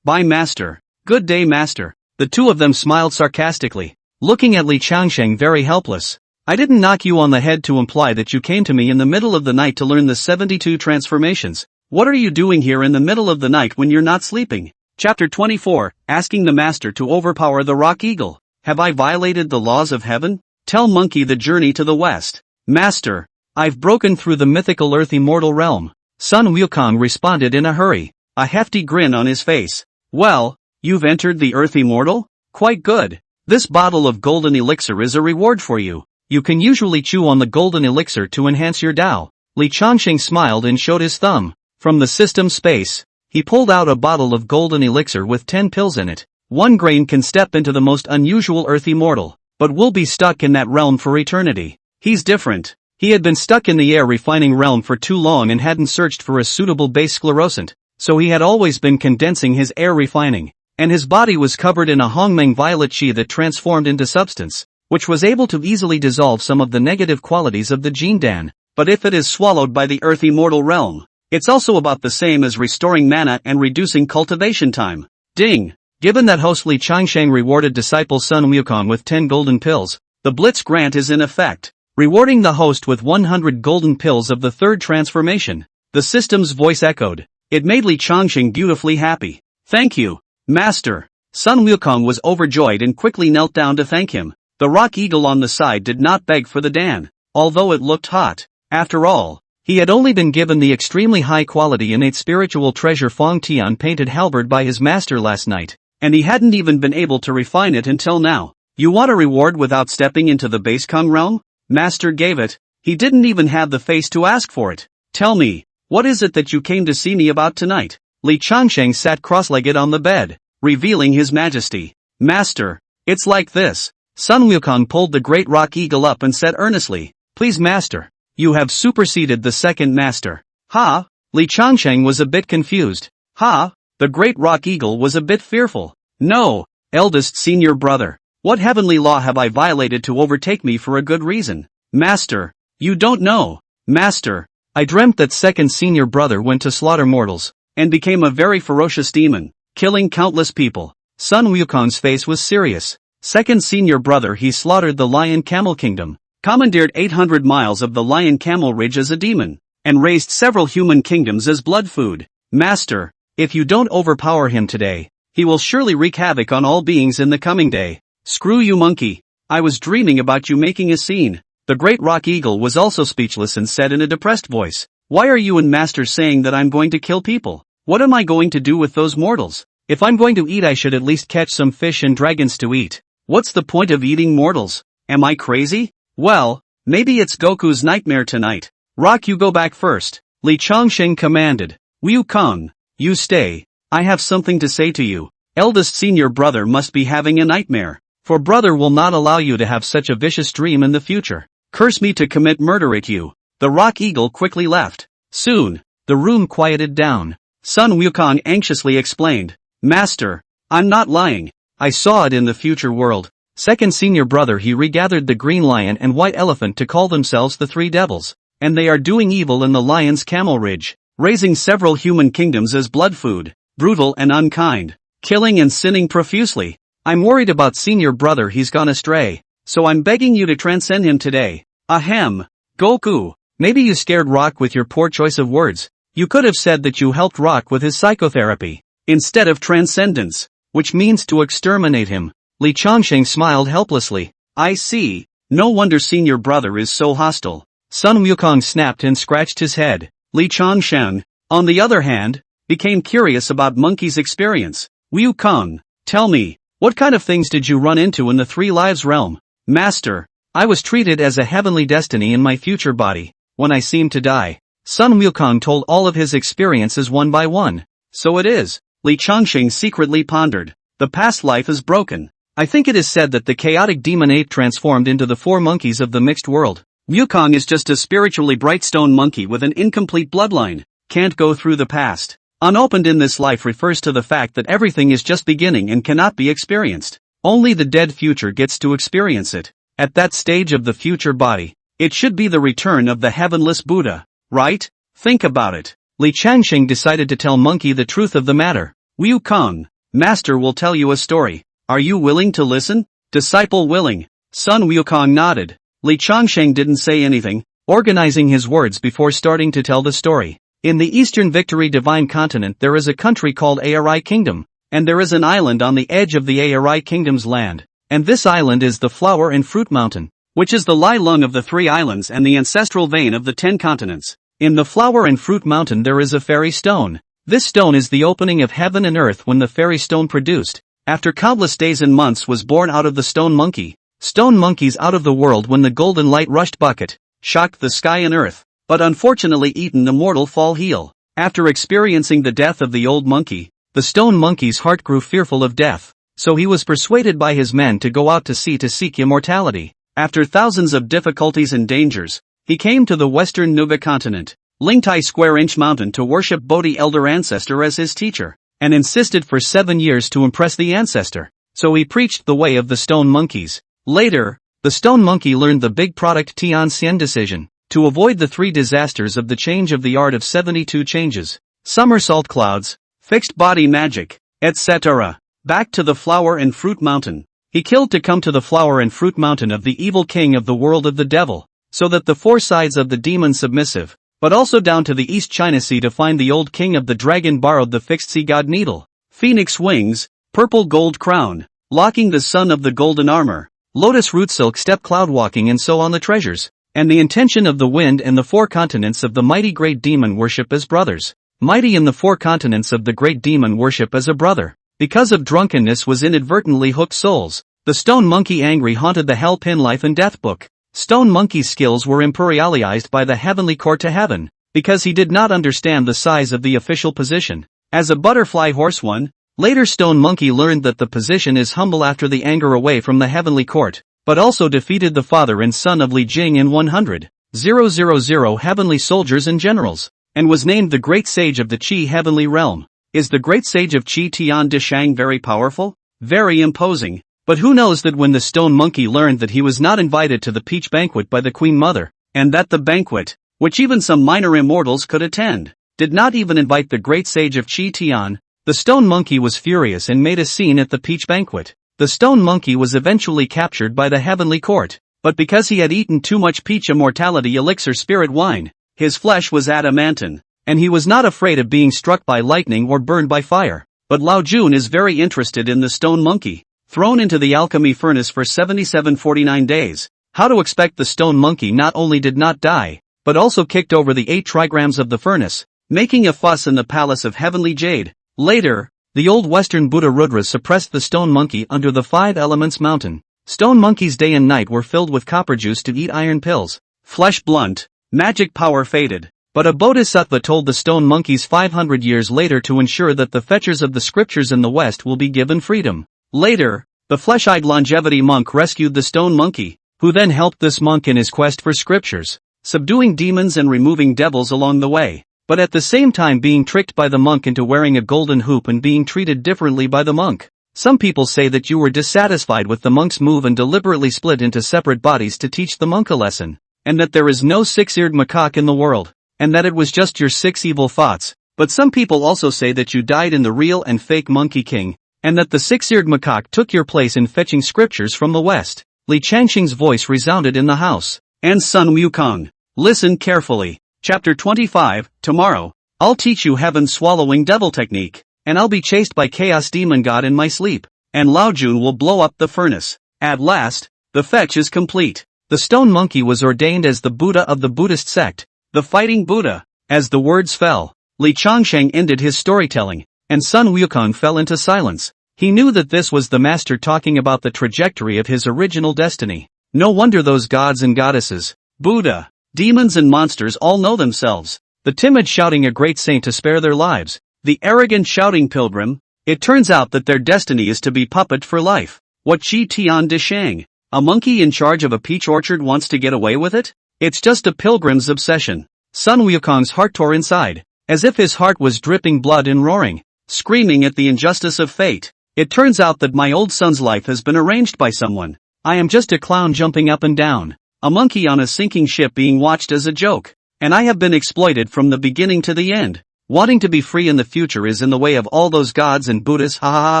bye master. Good day master. The two of them smiled sarcastically, looking at Li Changsheng very helpless. I didn't knock you on the head to imply that you came to me in the middle of the night to learn the 72 transformations. What are you doing here in the middle of the night when you're not sleeping? Chapter 24, asking the master to overpower the Rock Eagle. Have I violated the laws of heaven? Tell Monkey the journey to the west. Master, I've broken through the mythical earth immortal realm. Sun Wukong responded in a hurry, a hefty grin on his face. Well, you've entered the earth immortal? Quite good. This bottle of golden elixir is a reward for you. You can usually chew on the golden elixir to enhance your Tao. Li Changsheng smiled and showed his thumb. From the system space, he pulled out a bottle of golden elixir with 10 pills in it. 1 grain can step into the most unusual earth immortal, but will be stuck in that realm for eternity. He's different. He had been stuck in the air refining realm for too long and hadn't searched for a suitable base sclerosant, so he had always been condensing his air refining, and his body was covered in a Hongmeng violet qi that transformed into substance, which was able to easily dissolve some of the negative qualities of the Jindan. But if it is swallowed by the earth immortal realm, it's also about the same as restoring mana and reducing cultivation time. Ding! Given that host Li Changsheng rewarded disciple Sun Wukong with 10 golden pills, the Blitz grant is in effect, rewarding the host with 100 golden pills of the third transformation. The system's voice echoed. It made Li Changsheng beautifully happy. Thank you, Master. Sun Wukong was overjoyed and quickly knelt down to thank him. The rock eagle on the side did not beg for the Dan, although it looked hot. After all, he had only been given the extremely high-quality innate spiritual treasure Fong Tian painted halberd by his master last night, and he hadn't even been able to refine it until now. You want a reward without stepping into the base Kung realm? Master gave it. He didn't even have the face to ask for it. Tell me, what is it that you came to see me about tonight? Li Changsheng sat cross-legged on the bed, revealing his majesty. Master, it's like this. Sun Wukong pulled the great rock eagle up and said earnestly, Please master. You have superseded the second master. Ha! Li Changsheng was a bit confused. Ha! The great rock eagle was a bit fearful. No, eldest senior brother. What heavenly law have I violated to overtake me for a good reason? Master, you don't know. Master, I dreamt that second senior brother went to slaughter mortals, and became a very ferocious demon, killing countless people. Sun Wukong's face was serious. Second senior brother he slaughtered the lion camel kingdom, commandeered 800 miles of the lion camel ridge as a demon, and raised several human kingdoms as blood food. Master, if you don't overpower him today, he will surely wreak havoc on all beings in the coming day. Screw you monkey. I was dreaming about you making a scene. The great rock eagle was also speechless and said in a depressed voice, Why are you and master saying that I'm going to kill people? What am I going to do with those mortals? If I'm going to eat I should at least catch some fish and dragons to eat. What's the point of eating mortals? Am I crazy? Well, maybe it's Goku's nightmare tonight. Rock, you go back first. Li Changsheng commanded. Wukong, you stay. I have something to say to you. Eldest senior brother must be having a nightmare, for brother will not allow you to have such a vicious dream in the future. Curse me to commit murder at you. The rock eagle quickly left. Soon, the room quieted down. Sun Wukong anxiously explained. Master, I'm not lying. I saw it in the future world. Second senior brother he regathered the green lion and white elephant to call themselves the three devils, and they are doing evil in the lion's camel ridge, raising several human kingdoms as blood food, brutal and unkind, killing and sinning profusely. I'm worried about senior brother, he's gone astray, so I'm begging you to transcend him today. Ahem. Goku, maybe you scared Rock with your poor choice of words. You could have said that you helped Rock with his psychotherapy, instead of transcendence, which means to exterminate him. Li Changsheng smiled helplessly. I see. No wonder senior brother is so hostile. Sun Wukong snapped and scratched his head. Li Changsheng, on the other hand, became curious about Monkey's experience. Wukong, tell me, what kind of things did you run into in the Three Lives realm? Master, I was treated as a heavenly destiny in my future body, when I seemed to die. Sun Wukong told all of his experiences one by one. So it is. Li Changsheng secretly pondered. The past life is broken. I think it is said that the chaotic demon ape transformed into the four monkeys of the mixed world. Wukong is just a spiritually bright stone monkey with an incomplete bloodline, can't go through the past. Unopened in this life refers to the fact that everything is just beginning and cannot be experienced. Only the dead future gets to experience it. At that stage of the future body, it should be the return of the heavenless Buddha, right? Think about it. Li Changsheng decided to tell Monkey the truth of the matter. Wukong, master will tell you a story. Are you willing to listen? Disciple willing. Sun Wukong nodded. Li Changsheng didn't say anything, organizing his words before starting to tell the story. In the Eastern Victory Divine Continent there is a country called Arai Kingdom, and there is an island on the edge of the Arai Kingdom's land, and this island is the Flower and Fruit Mountain, which is the Lai Lung of the three islands and the ancestral vein of the 10 continents. In the Flower and Fruit Mountain there is a fairy stone. This stone is the opening of heaven and earth. When the fairy stone produced, after countless days and months, was born out of the stone monkey. Stone monkeys out of the world when the golden light rushed bucket, shocked the sky and earth, but unfortunately eaten the mortal fall heal. After experiencing the death of the old monkey, the stone monkey's heart grew fearful of death, so he was persuaded by his men to go out to sea to seek immortality. After thousands of difficulties and dangers, he came to the western Nuba continent, Lingtai square-inch mountain to worship Bodhi elder ancestor as his teacher, and insisted for 7 years to impress the ancestor. So he preached the way of the stone monkeys. Later, the stone monkey learned the big product Tianxian decision, to avoid the 3 disasters of the change of the art of 72 changes, somersault clouds, fixed body magic, etc. Back to the flower and fruit mountain. He killed to come to the flower and fruit mountain of the evil king of the world of the devil, so that the 4 sides of the demon submissive, but also down to the East China Sea to find the old king of the dragon borrowed the fixed sea god needle, phoenix wings, purple gold crown, locking the sun of the golden armor, lotus root silk step cloud walking and so on the treasures, and the intention of the wind and the 4 continents of the mighty great demon worship as brothers. Mighty in the 4 continents of the great demon worship as a brother. Because of drunkenness was inadvertently hooked souls. The stone monkey angry haunted the hell pin life and death book. Stone monkey's skills were imperialized by the heavenly court to heaven, because he did not understand the size of the official position. As a butterfly horse one, later stone monkey learned that the position is humble after the anger away from the heavenly court, but also defeated the father and son of Li Jing in 100,000 heavenly soldiers and generals, and was named the great sage of the Qi heavenly realm. Is the great sage of Qi Tian Dishang very powerful? Very imposing. But who knows that when the stone monkey learned that he was not invited to the peach banquet by the queen mother, and that the banquet, which even some minor immortals could attend, did not even invite the great sage of Qi Tian, the stone monkey was furious and made a scene at the peach banquet. The stone monkey was eventually captured by the heavenly court, but because he had eaten too much peach immortality elixir spirit wine, his flesh was adamantine, and he was not afraid of being struck by lightning or burned by fire. But Lao Jun is very interested in the stone monkey. Thrown into the alchemy furnace for 77-49 days, how to expect the stone monkey not only did not die, but also kicked over the 8 trigrams of the furnace, making a fuss in the palace of heavenly jade. Later, the old western Buddha Rudra suppressed the stone monkey under the 5 elements mountain. Stone monkeys day and night were filled with copper juice to eat iron pills. Flesh blunt, magic power faded. But a bodhisattva told the stone monkeys 500 years later to ensure that the fetchers of the scriptures in the West will be given freedom. Later, the flesh-eyed longevity monk rescued the stone monkey, who then helped this monk in his quest for scriptures, subduing demons and removing devils along the way, but at the same time being tricked by the monk into wearing a golden hoop and being treated differently by the monk. Some people say that you were dissatisfied with the monk's move and deliberately split into separate bodies to teach the monk a lesson, and that there is no 6-eared macaque in the world, and that it was just your 6 evil thoughts. But some people also say that you died in the real and fake Monkey King, and that the 6-eared macaque took your place in fetching scriptures from the West. Li Changxing's voice resounded in the house. And Sun Wukong, listen carefully. Chapter 25, tomorrow, I'll teach you heaven swallowing devil technique, and I'll be chased by chaos demon god in my sleep, and Lao Jun will blow up the furnace. At last, the fetch is complete. The stone monkey was ordained as the Buddha of the Buddhist sect, the fighting Buddha. As the words fell, Li Changxing ended his storytelling, and Sun Wukong fell into silence. He knew that this was the master talking about the trajectory of his original destiny. No wonder those gods and goddesses, Buddha, demons and monsters all know themselves. The timid shouting a great saint to spare their lives. The arrogant shouting pilgrim. It turns out that their destiny is to be puppet for life. What Qi Tian Dishang, a monkey in charge of a peach orchard, wants to get away with it? It's just a pilgrim's obsession. Sun Wukong's heart tore inside, as if his heart was dripping blood and roaring, screaming at the injustice of fate. It turns out that my old son's life has been arranged by someone. I am just a clown jumping up and down, a monkey on a sinking ship being watched as a joke, and I have been exploited from the beginning to the end. Wanting to be free in the future is in the way of all those gods and Buddhas, ha ha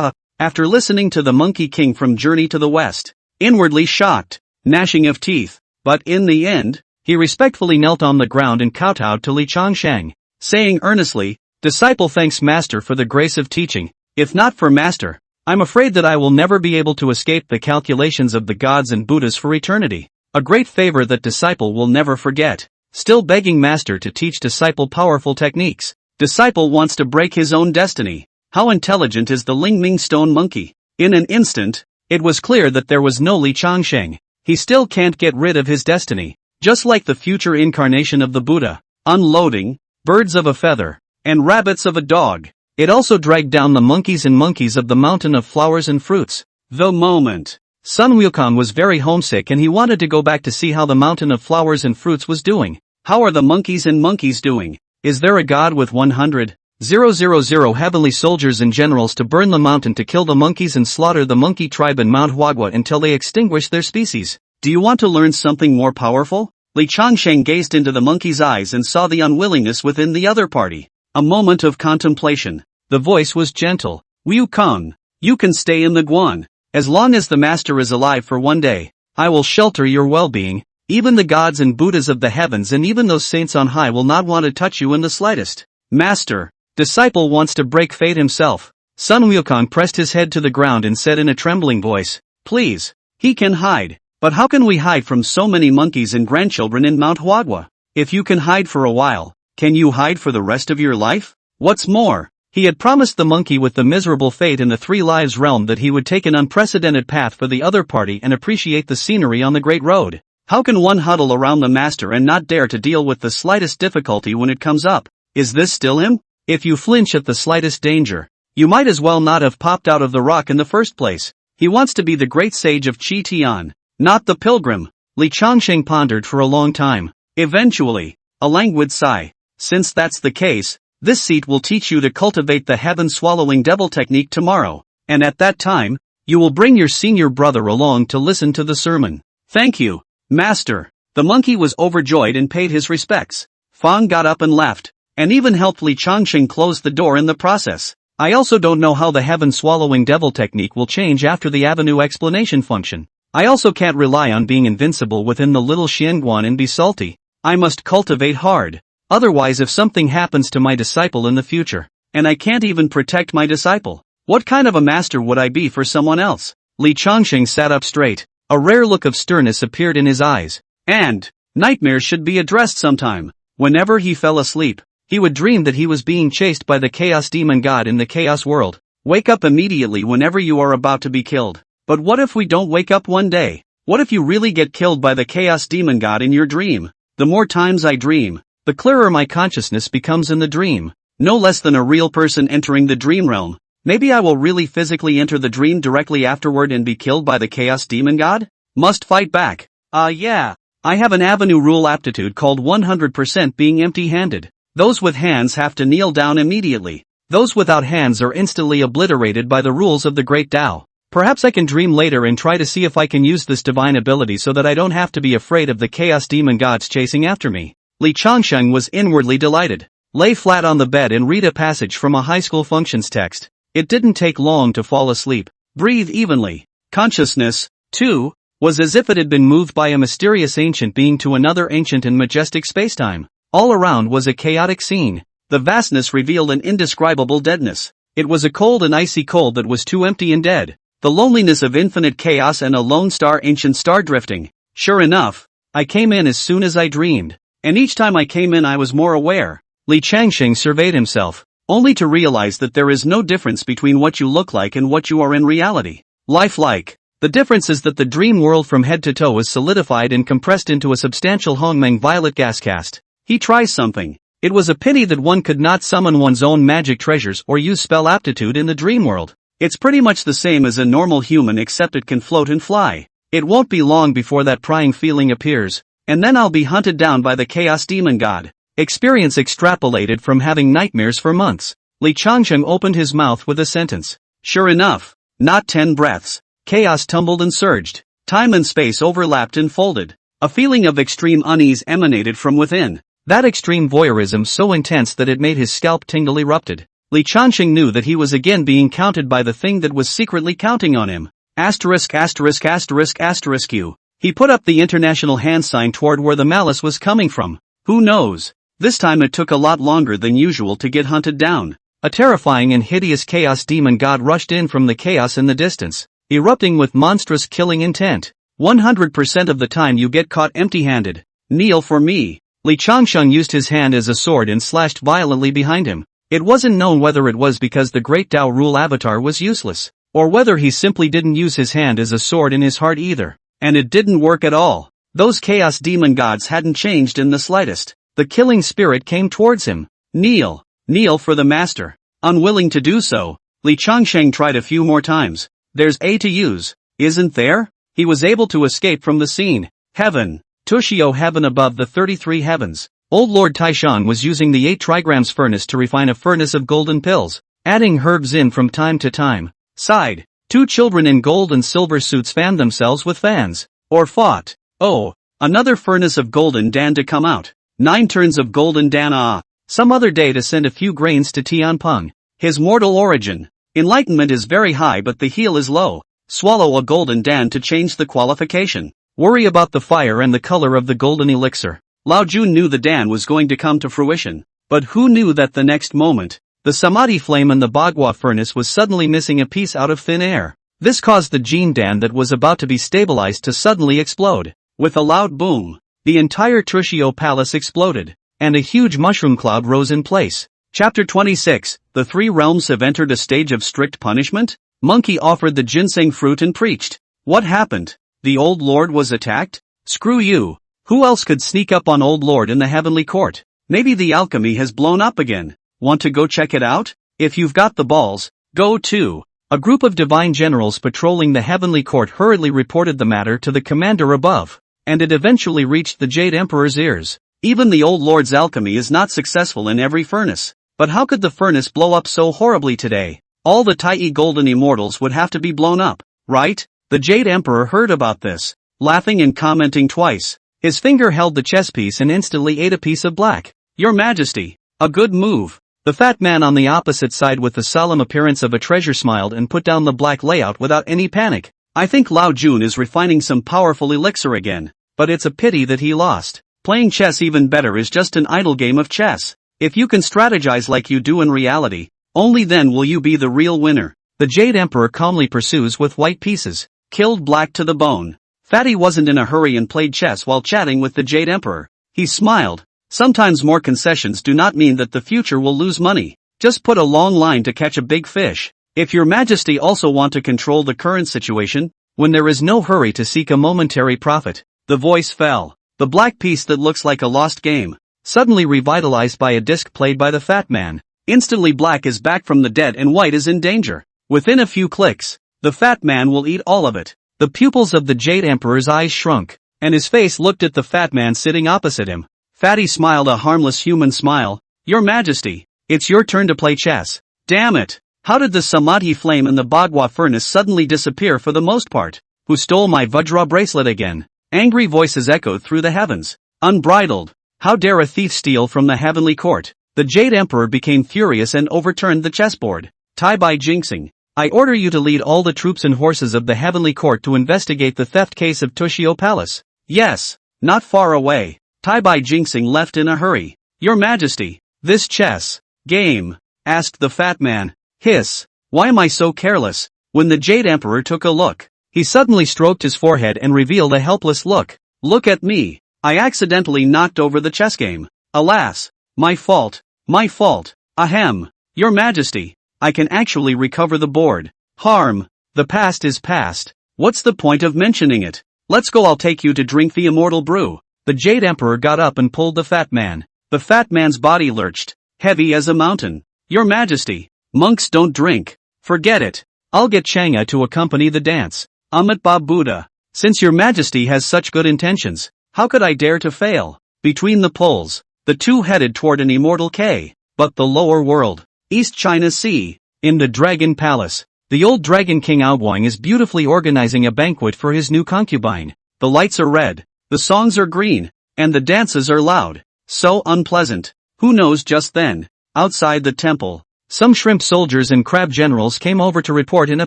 ha. After listening to the Monkey King from Journey to the West, inwardly shocked, gnashing of teeth, but in the end, he respectfully knelt on the ground and kowtowed to Li Changxing, saying earnestly, "Disciple thanks Master for the grace of teaching. If not for Master, I'm afraid that I will never be able to escape the calculations of the gods and Buddhas for eternity. A great favor that disciple will never forget. Still begging Master to teach disciple powerful techniques. Disciple wants to break his own destiny." How intelligent is the Lingming stone monkey? In an instant, it was clear that there was no Li Changxing. He still can't get rid of his destiny. Just like the future incarnation of the Buddha, unloading, birds of a feather, and rabbits of a dog. It also dragged down the monkeys and monkeys of the mountain of flowers and fruits. The moment Sun Wukong was very homesick and he wanted to go back to see how the mountain of flowers and fruits was doing. How are the monkeys and monkeys doing? Is there a god with 100,000 heavenly soldiers and generals to burn the mountain to kill the monkeys and slaughter the monkey tribe in manhwa until they extinguish their species? Do you want to learn something more powerful? Li Changsheng gazed into the monkey's eyes and saw the unwillingness within the other party. A moment of contemplation. The voice was gentle. Wukong, you can stay in the Guan. As long as the master is alive for one day, I will shelter your well-being. Even the gods and Buddhas of the heavens and even those saints on high will not want to touch you in the slightest. Master, disciple wants to break fate himself. Sun Wukong pressed his head to the ground and said in a trembling voice, please. He can hide. But how can we hide from so many monkeys and grandchildren in Mount Huagua? If you can hide for a while, can you hide for the rest of your life? What's more, he had promised the monkey with the miserable fate in the Three Lives realm that he would take an unprecedented path for the other party and appreciate the scenery on the Great Road. How can one huddle around the master and not dare to deal with the slightest difficulty when it comes up? Is this still him? If you flinch at the slightest danger, you might as well not have popped out of the rock in the first place. He wants to be the great sage of Qi Tian, not the pilgrim. Li Changsheng pondered for a long time. Eventually, a languid sigh. Since that's the case, this seat will teach you to cultivate the heaven-swallowing devil technique tomorrow, and at that time, you will bring your senior brother along to listen to the sermon. Thank you, Master. The monkey was overjoyed and paid his respects. Fang got up and left, and even helped Li Changsheng close the door in the process. I also don't know how the heaven-swallowing devil technique will change after the avenue explanation function. I also can't rely on being invincible within the little Xianguan and be salty. I must cultivate hard. Otherwise, if something happens to my disciple in the future, and I can't even protect my disciple, what kind of a master would I be for someone else? Li Changsheng sat up straight. A rare look of sternness appeared in his eyes. And nightmares should be addressed sometime. Whenever he fell asleep, he would dream that he was being chased by the chaos demon god in the chaos world. Wake up immediately whenever you are about to be killed. But what if we don't wake up one day? What if you really get killed by the chaos demon god in your dream? The more times I dream, the clearer my consciousness becomes in the dream. No less than a real person entering the dream realm. Maybe I will really physically enter the dream directly afterward and be killed by the chaos demon god? Must fight back. Yeah. I have an avenue rule aptitude called 100% being empty-handed. Those with hands have to kneel down immediately. Those without hands are instantly obliterated by the rules of the Great Tao. Perhaps I can dream later and try to see if I can use this divine ability so that I don't have to be afraid of the chaos demon gods chasing after me. Li Changsheng was inwardly delighted. Lay flat on the bed and read a passage from a high school functions text. It didn't take long to fall asleep. Breathe evenly. Consciousness, too, was as if it had been moved by a mysterious ancient being to another ancient and majestic spacetime. All around was a chaotic scene. The vastness revealed an indescribable deadness. It was a cold and icy cold that was too empty and dead. The loneliness of infinite chaos and a lone star, ancient star drifting. Sure enough, I came in as soon as I dreamed. And each time I came in I was more aware. Li Changsheng surveyed himself, only to realize that there is no difference between what you look like and what you are in reality. Lifelike. The difference is that the dream world from head to toe is solidified and compressed into a substantial Hongmeng violet gas cast. He tries something. It was a pity that one could not summon one's own magic treasures or use spell aptitude in the dream world. It's pretty much the same as a normal human except it can float and fly. It won't be long before that prying feeling appears, and then I'll be hunted down by the chaos demon god. Experience extrapolated from having nightmares for months. Li Changsheng opened his mouth with a sentence. Sure enough, not 10 breaths. Chaos tumbled and surged. Time and space overlapped and folded. A feeling of extreme unease emanated from within. That extreme voyeurism so intense that it made his scalp tingle erupted. Li Changsheng knew that he was again being counted by the thing that was secretly counting on him. Asterisk asterisk asterisk asterisk Q. He put up the international hand sign toward where the malice was coming from. Who knows? This time it took a lot longer than usual to get hunted down. A terrifying and hideous chaos demon god rushed in from the chaos in the distance, erupting with monstrous killing intent. 100% of the time you get caught empty-handed. Kneel for me. Li Changsheng used his hand as a sword and slashed violently behind him. It wasn't known whether it was because the Great Tao Rule avatar was useless, or whether he simply didn't use his hand as a sword in his heart either. And it didn't work at all. Those chaos demon gods hadn't changed in the slightest. The killing spirit came towards him. Kneel. Kneel for the master. Unwilling to do so, Li Changsheng tried a few more times. There's A to use, isn't there? he was able to escape from the scene. Heaven. Tushio heaven above the 33 heavens. Old Lord Taishan was using the 8 trigrams furnace to refine a furnace of golden pills, adding herbs in from time to time. Side. 2 children in gold and silver suits fanned themselves with fans. Or fought. Oh, another furnace of golden dan to come out. 9 turns of golden dan some other day to send a few grains to Tianpeng. His mortal origin. Enlightenment is very high but the heal is low. Swallow a golden dan to change the qualification. Worry about the fire and the color of the golden elixir. Lao Jun knew the dan was going to come to fruition. But who knew that the next moment, the samadhi flame in the bagua furnace was suddenly missing a piece out of thin air. This caused the gene dan that was about to be stabilized to suddenly explode. With a loud boom, the entire Tushio palace exploded, and a huge mushroom cloud rose in place. Chapter 26, The 3 realms have entered a stage of strict punishment? Monkey offered the ginseng fruit and preached. What happened? The old lord was attacked? Screw you. Who else could sneak up on old lord in the heavenly court? Maybe the alchemy has blown up again. Want to go check it out? If you've got the balls, go too. A group of divine generals patrolling the heavenly court hurriedly reported the matter to the commander above, and it eventually reached the Jade Emperor's ears. Even the old lord's alchemy is not successful in every furnace. But how could the furnace blow up so horribly today? All the Tai golden immortals would have to be blown up, right? The Jade Emperor heard about this, laughing and commenting twice. His finger held the chess piece and instantly ate a piece of black. Your Majesty, a good move. The fat man on the opposite side with the solemn appearance of a treasure smiled and put down the black layout without any panic. I think Lao Jun is refining some powerful elixir again, but it's a pity that he lost. Playing chess even better is just an idle game of chess. If you can strategize like you do in reality, only then will you be the real winner. The Jade Emperor calmly pursues with white pieces, killed black to the bone. Fatty wasn't in a hurry and played chess while chatting with the Jade Emperor. He smiled. Sometimes more concessions do not mean that the future will lose money. Just put a long line to catch a big fish. If your Majesty also want to control the current situation, when there is no hurry to seek a momentary profit. The voice fell. The black piece that looks like a lost game, suddenly revitalized by a disc played by the fat man. Instantly black is back from the dead and white is in danger. Within a few clicks, the fat man will eat all of it. The pupils of the Jade Emperor's eyes shrunk, and his face looked at the fat man sitting opposite him. Fatty smiled a harmless human smile. Your Majesty, it's your turn to play chess. Damn it! How did the samadhi flame in the bagua furnace suddenly disappear for the most part? Who stole my Vajra bracelet again? Angry voices echoed through the heavens. Unbridled! How dare a thief steal from the heavenly court? The Jade Emperor became furious and overturned the chessboard. Tai Bai Jinxing, I order you to lead all the troops and horses of the heavenly court to investigate the theft case of Tushio Palace. Yes, not far away. Tai Bai Jinxing left in a hurry. Your Majesty, this chess game? Asked the fat man. Hiss, why am I so careless? When the Jade Emperor took a look, he suddenly stroked his forehead and revealed a helpless look. Look at me. I accidentally knocked over the chess game. Alas, my fault. My fault. Ahem. Your Majesty, I can actually recover the board. Harm. The past is past. What's the point of mentioning it? Let's go, I'll take you to drink the immortal brew. The Jade Emperor got up and pulled the fat man. The fat man's body lurched, heavy as a mountain. Your Majesty, monks don't drink. Forget it. I'll get Chang'e to accompany the dance. Amitabha Buddha. Since your Majesty has such good intentions, how could I dare to fail? Between the poles, the two headed toward an immortal K. But the lower world, East China Sea, in the Dragon Palace, the old Dragon King Aoguang is beautifully organizing a banquet for his new concubine. The lights are red, the songs are green, and the dances are loud. So unpleasant. Who knows? Just then, outside the temple, some shrimp soldiers and crab generals came over to report in a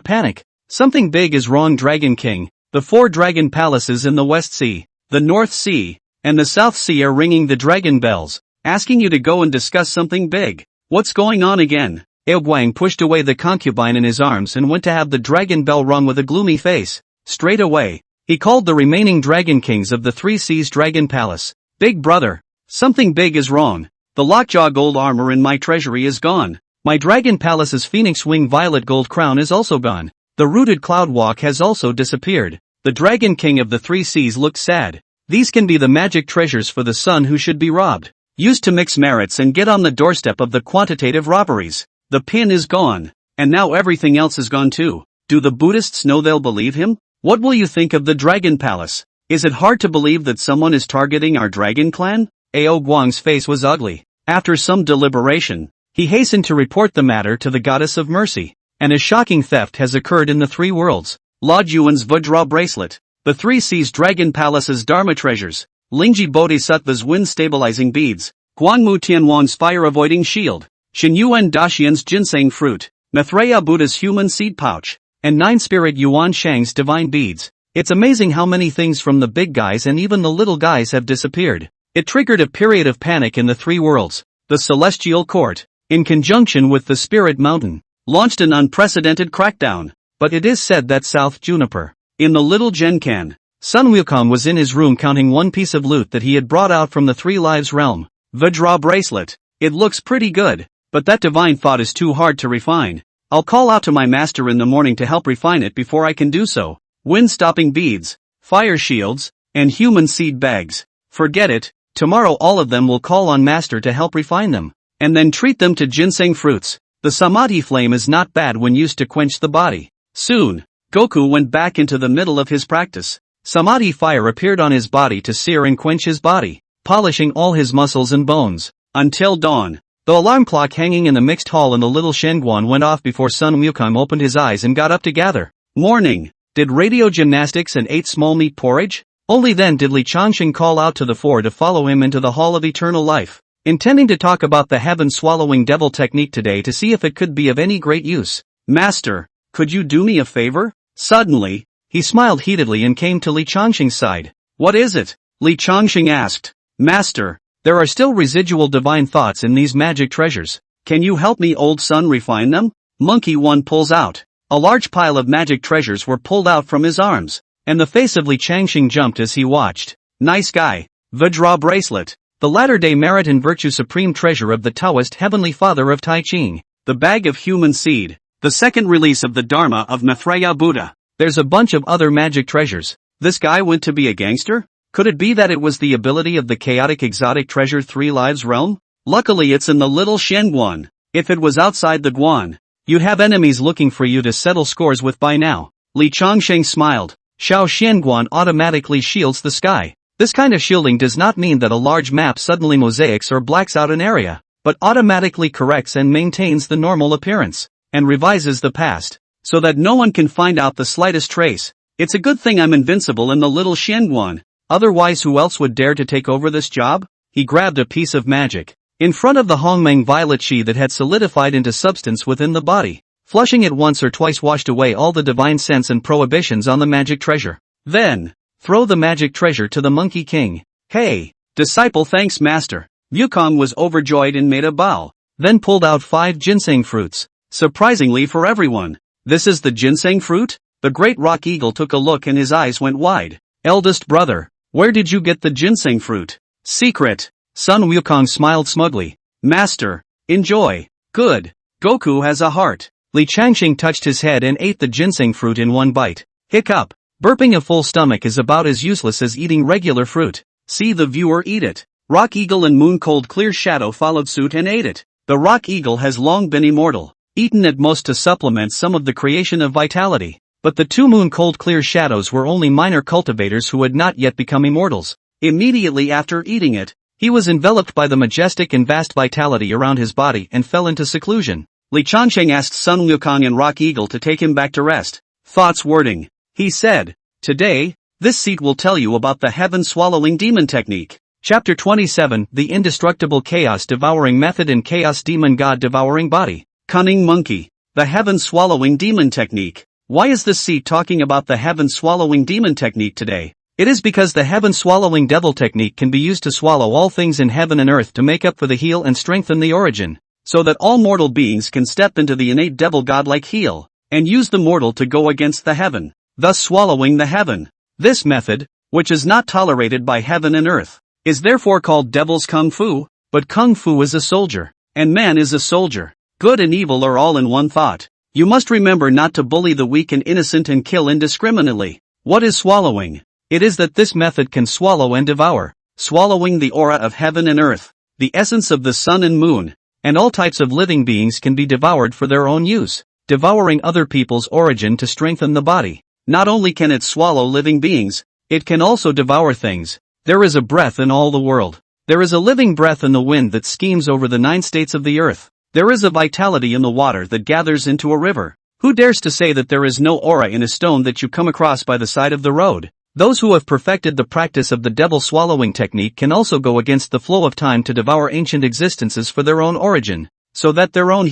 panic. Something big is wrong, Dragon King. The 4 dragon palaces in the West Sea, the North Sea, and the South Sea are ringing the dragon bells, asking you to go and discuss something big. What's going on again? Aoguang pushed away the concubine in his arms and went to have the dragon bell rung with a gloomy face. Straight away, he called the remaining dragon kings of the 3 Seas Dragon Palace. Big brother, something big is wrong. The lockjaw gold armor in my treasury is gone. My dragon palace's phoenix wing violet gold crown is also gone. The rooted cloud walk has also disappeared. The dragon king of the 3 seas looked sad. These can be the magic treasures for the son who should be robbed. Used to mix merits and get on the doorstep of the quantitative robberies. The pin is gone. And now everything else is gone too. Do the Buddhists know they'll believe him? What will you think of the Dragon Palace? Is it hard to believe that someone is targeting our dragon clan? Ao Guang's face was ugly. After some deliberation, he hastened to report the matter to the goddess of mercy. And a shocking theft has occurred in the three worlds. Lord Yuan's Vajra bracelet. The 3 Seas Dragon Palace's Dharma treasures. Lingji Bodhisattva's wind stabilizing beads. Guangmu Tianwan's fire avoiding shield. Xinyuan Daxian's ginseng fruit. Maitreya Buddha's human seed pouch. And 9 Spirit Yuan Shang's divine beads. It's amazing how many things from the big guys and even the little guys have disappeared. It triggered a period of panic in the three worlds. The Celestial Court, in conjunction with the Spirit Mountain, launched an unprecedented crackdown. But it is said that South Juniper, in the Little Genkan, Sun Wukong was in his room counting one piece of loot that he had brought out from the Three Lives realm. Vajra bracelet. It looks pretty good, but that divine thought is too hard to refine. I'll call out to my master in the morning to help refine it before I can do so. Wind-stopping beads, fire shields, and human seed bags. Forget it, tomorrow all of them will call on master to help refine them, and then treat them to ginseng fruits. The samadhi flame is not bad when used to quench the body. Soon, Goku went back into the middle of his practice. Samadhi fire appeared on his body to sear and quench his body, polishing all his muscles and bones. Until dawn. The alarm clock hanging in the mixed hall in the little Shenguan went off before Sun Wukong opened his eyes and got up to gather. Morning. Did radio gymnastics and ate small meat porridge? Only then did Li Changxing call out to the 4 to follow him into the Hall of Eternal Life, intending to talk about the heaven-swallowing devil technique today to see if it could be of any great use. Master, could you do me a favor? Suddenly, he smiled heatedly and came to Li Changxing's side. What is it? Li Changxing asked. Master, there are still residual divine thoughts in these magic treasures. Can you help me, old son, refine them? Monkey 1 pulls out. A large pile of magic treasures were pulled out from his arms, and the face of Li Changxing jumped as he watched. Nice guy. Vajra bracelet. The latter-day merit and virtue supreme treasure of the Taoist heavenly father of Tai Ching. The bag of human seed. The second release of the Dharma of Maitreya Buddha. There's a bunch of other magic treasures. This guy went to be a gangster? Could it be that it was the ability of the chaotic exotic treasure 3 Lives realm? Luckily it's in the little Shenguan. If it was outside the Guan, you'd have enemies looking for you to settle scores with by now. Li Changxing smiled. Shao Shenguan automatically shields the sky. This kind of shielding does not mean that a large map suddenly mosaics or blacks out an area, but automatically corrects and maintains the normal appearance, and revises the past, so that no one can find out the slightest trace. It's a good thing I'm invincible in the little Shenguan. Otherwise who else would dare to take over this job? He grabbed a piece of magic in front of the Hongmeng violet chi that had solidified into substance within the body. Flushing it once or twice washed away all the divine sense and prohibitions on the magic treasure. Then, throw the magic treasure to the Monkey King. Hey, disciple, thanks master. Wukong was overjoyed and made a bow, then pulled out 5 ginseng fruits. Surprisingly for everyone, this is the ginseng fruit? The great rock eagle took a look and his eyes went wide. Eldest brother, where did you get the ginseng fruit? Secret. Sun Wukong smiled smugly. Master, enjoy. Good. Goku has a heart. Li Changxing touched his head and ate the ginseng fruit in one bite. Hiccup. Burping a full stomach is about as useless as eating regular fruit. See the viewer eat it. Rock Eagle and Moon Cold Clear Shadow followed suit and ate it. The Rock Eagle has long been immortal, eaten at most to supplement some of the creation of vitality. But the 2 Moon Cold Clear Shadows were only minor cultivators who had not yet become immortals. Immediately after eating it, he was enveloped by the majestic and vast vitality around his body and fell into seclusion. Li Changxing asked Sun Wukong and Rock Eagle to take him back to rest. Thoughts wording. He said, today, this seat will tell you about the heaven-swallowing demon technique. Chapter 27, The Indestructible Chaos Devouring Method and Chaos Demon God Devouring Body. Cunning Monkey. The heaven-swallowing demon technique. Why is this seat talking about the heaven-swallowing demon technique today? It is because the heaven-swallowing devil technique can be used to swallow all things in heaven and earth to make up for the heel and strengthen the origin, so that all mortal beings can step into the innate devil godlike heel, and use the mortal to go against the heaven, thus swallowing the heaven. This method, which is not tolerated by heaven and earth, is therefore called devil's kung fu, but kung fu is a soldier, and man is a soldier. Good and evil are all in one thought. You must remember not to bully the weak and innocent and kill indiscriminately. What is swallowing? It is that this method can swallow and devour, swallowing the aura of heaven and earth, the essence of the sun and moon, and all types of living beings can be devoured for their own use, devouring other people's origin to strengthen the body. Not only can it swallow living beings, it can also devour things. There is a breath in all the world. There is a living breath in the wind that schemes over the 9 states of the earth. There is a vitality in the water that gathers into a river. Who dares to say that there is no aura in a stone that you come across by the side of the road? Those who have perfected the practice of the devil swallowing technique can also go against the flow of time to devour ancient existences for their own origin, so that their own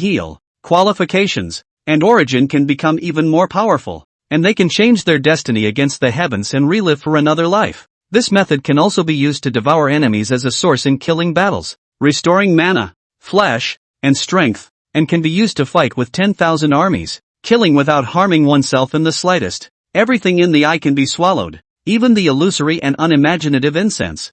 qualifications, and origin can become even more powerful, and they can change their destiny against the heavens and relive for another life. This method can also be used to devour enemies as a source in killing battles, restoring mana, flesh, and strength, and can be used to fight with 10,000 armies, killing without harming oneself in the slightest. Everything in the eye can be swallowed, even the illusory and unimaginative incense.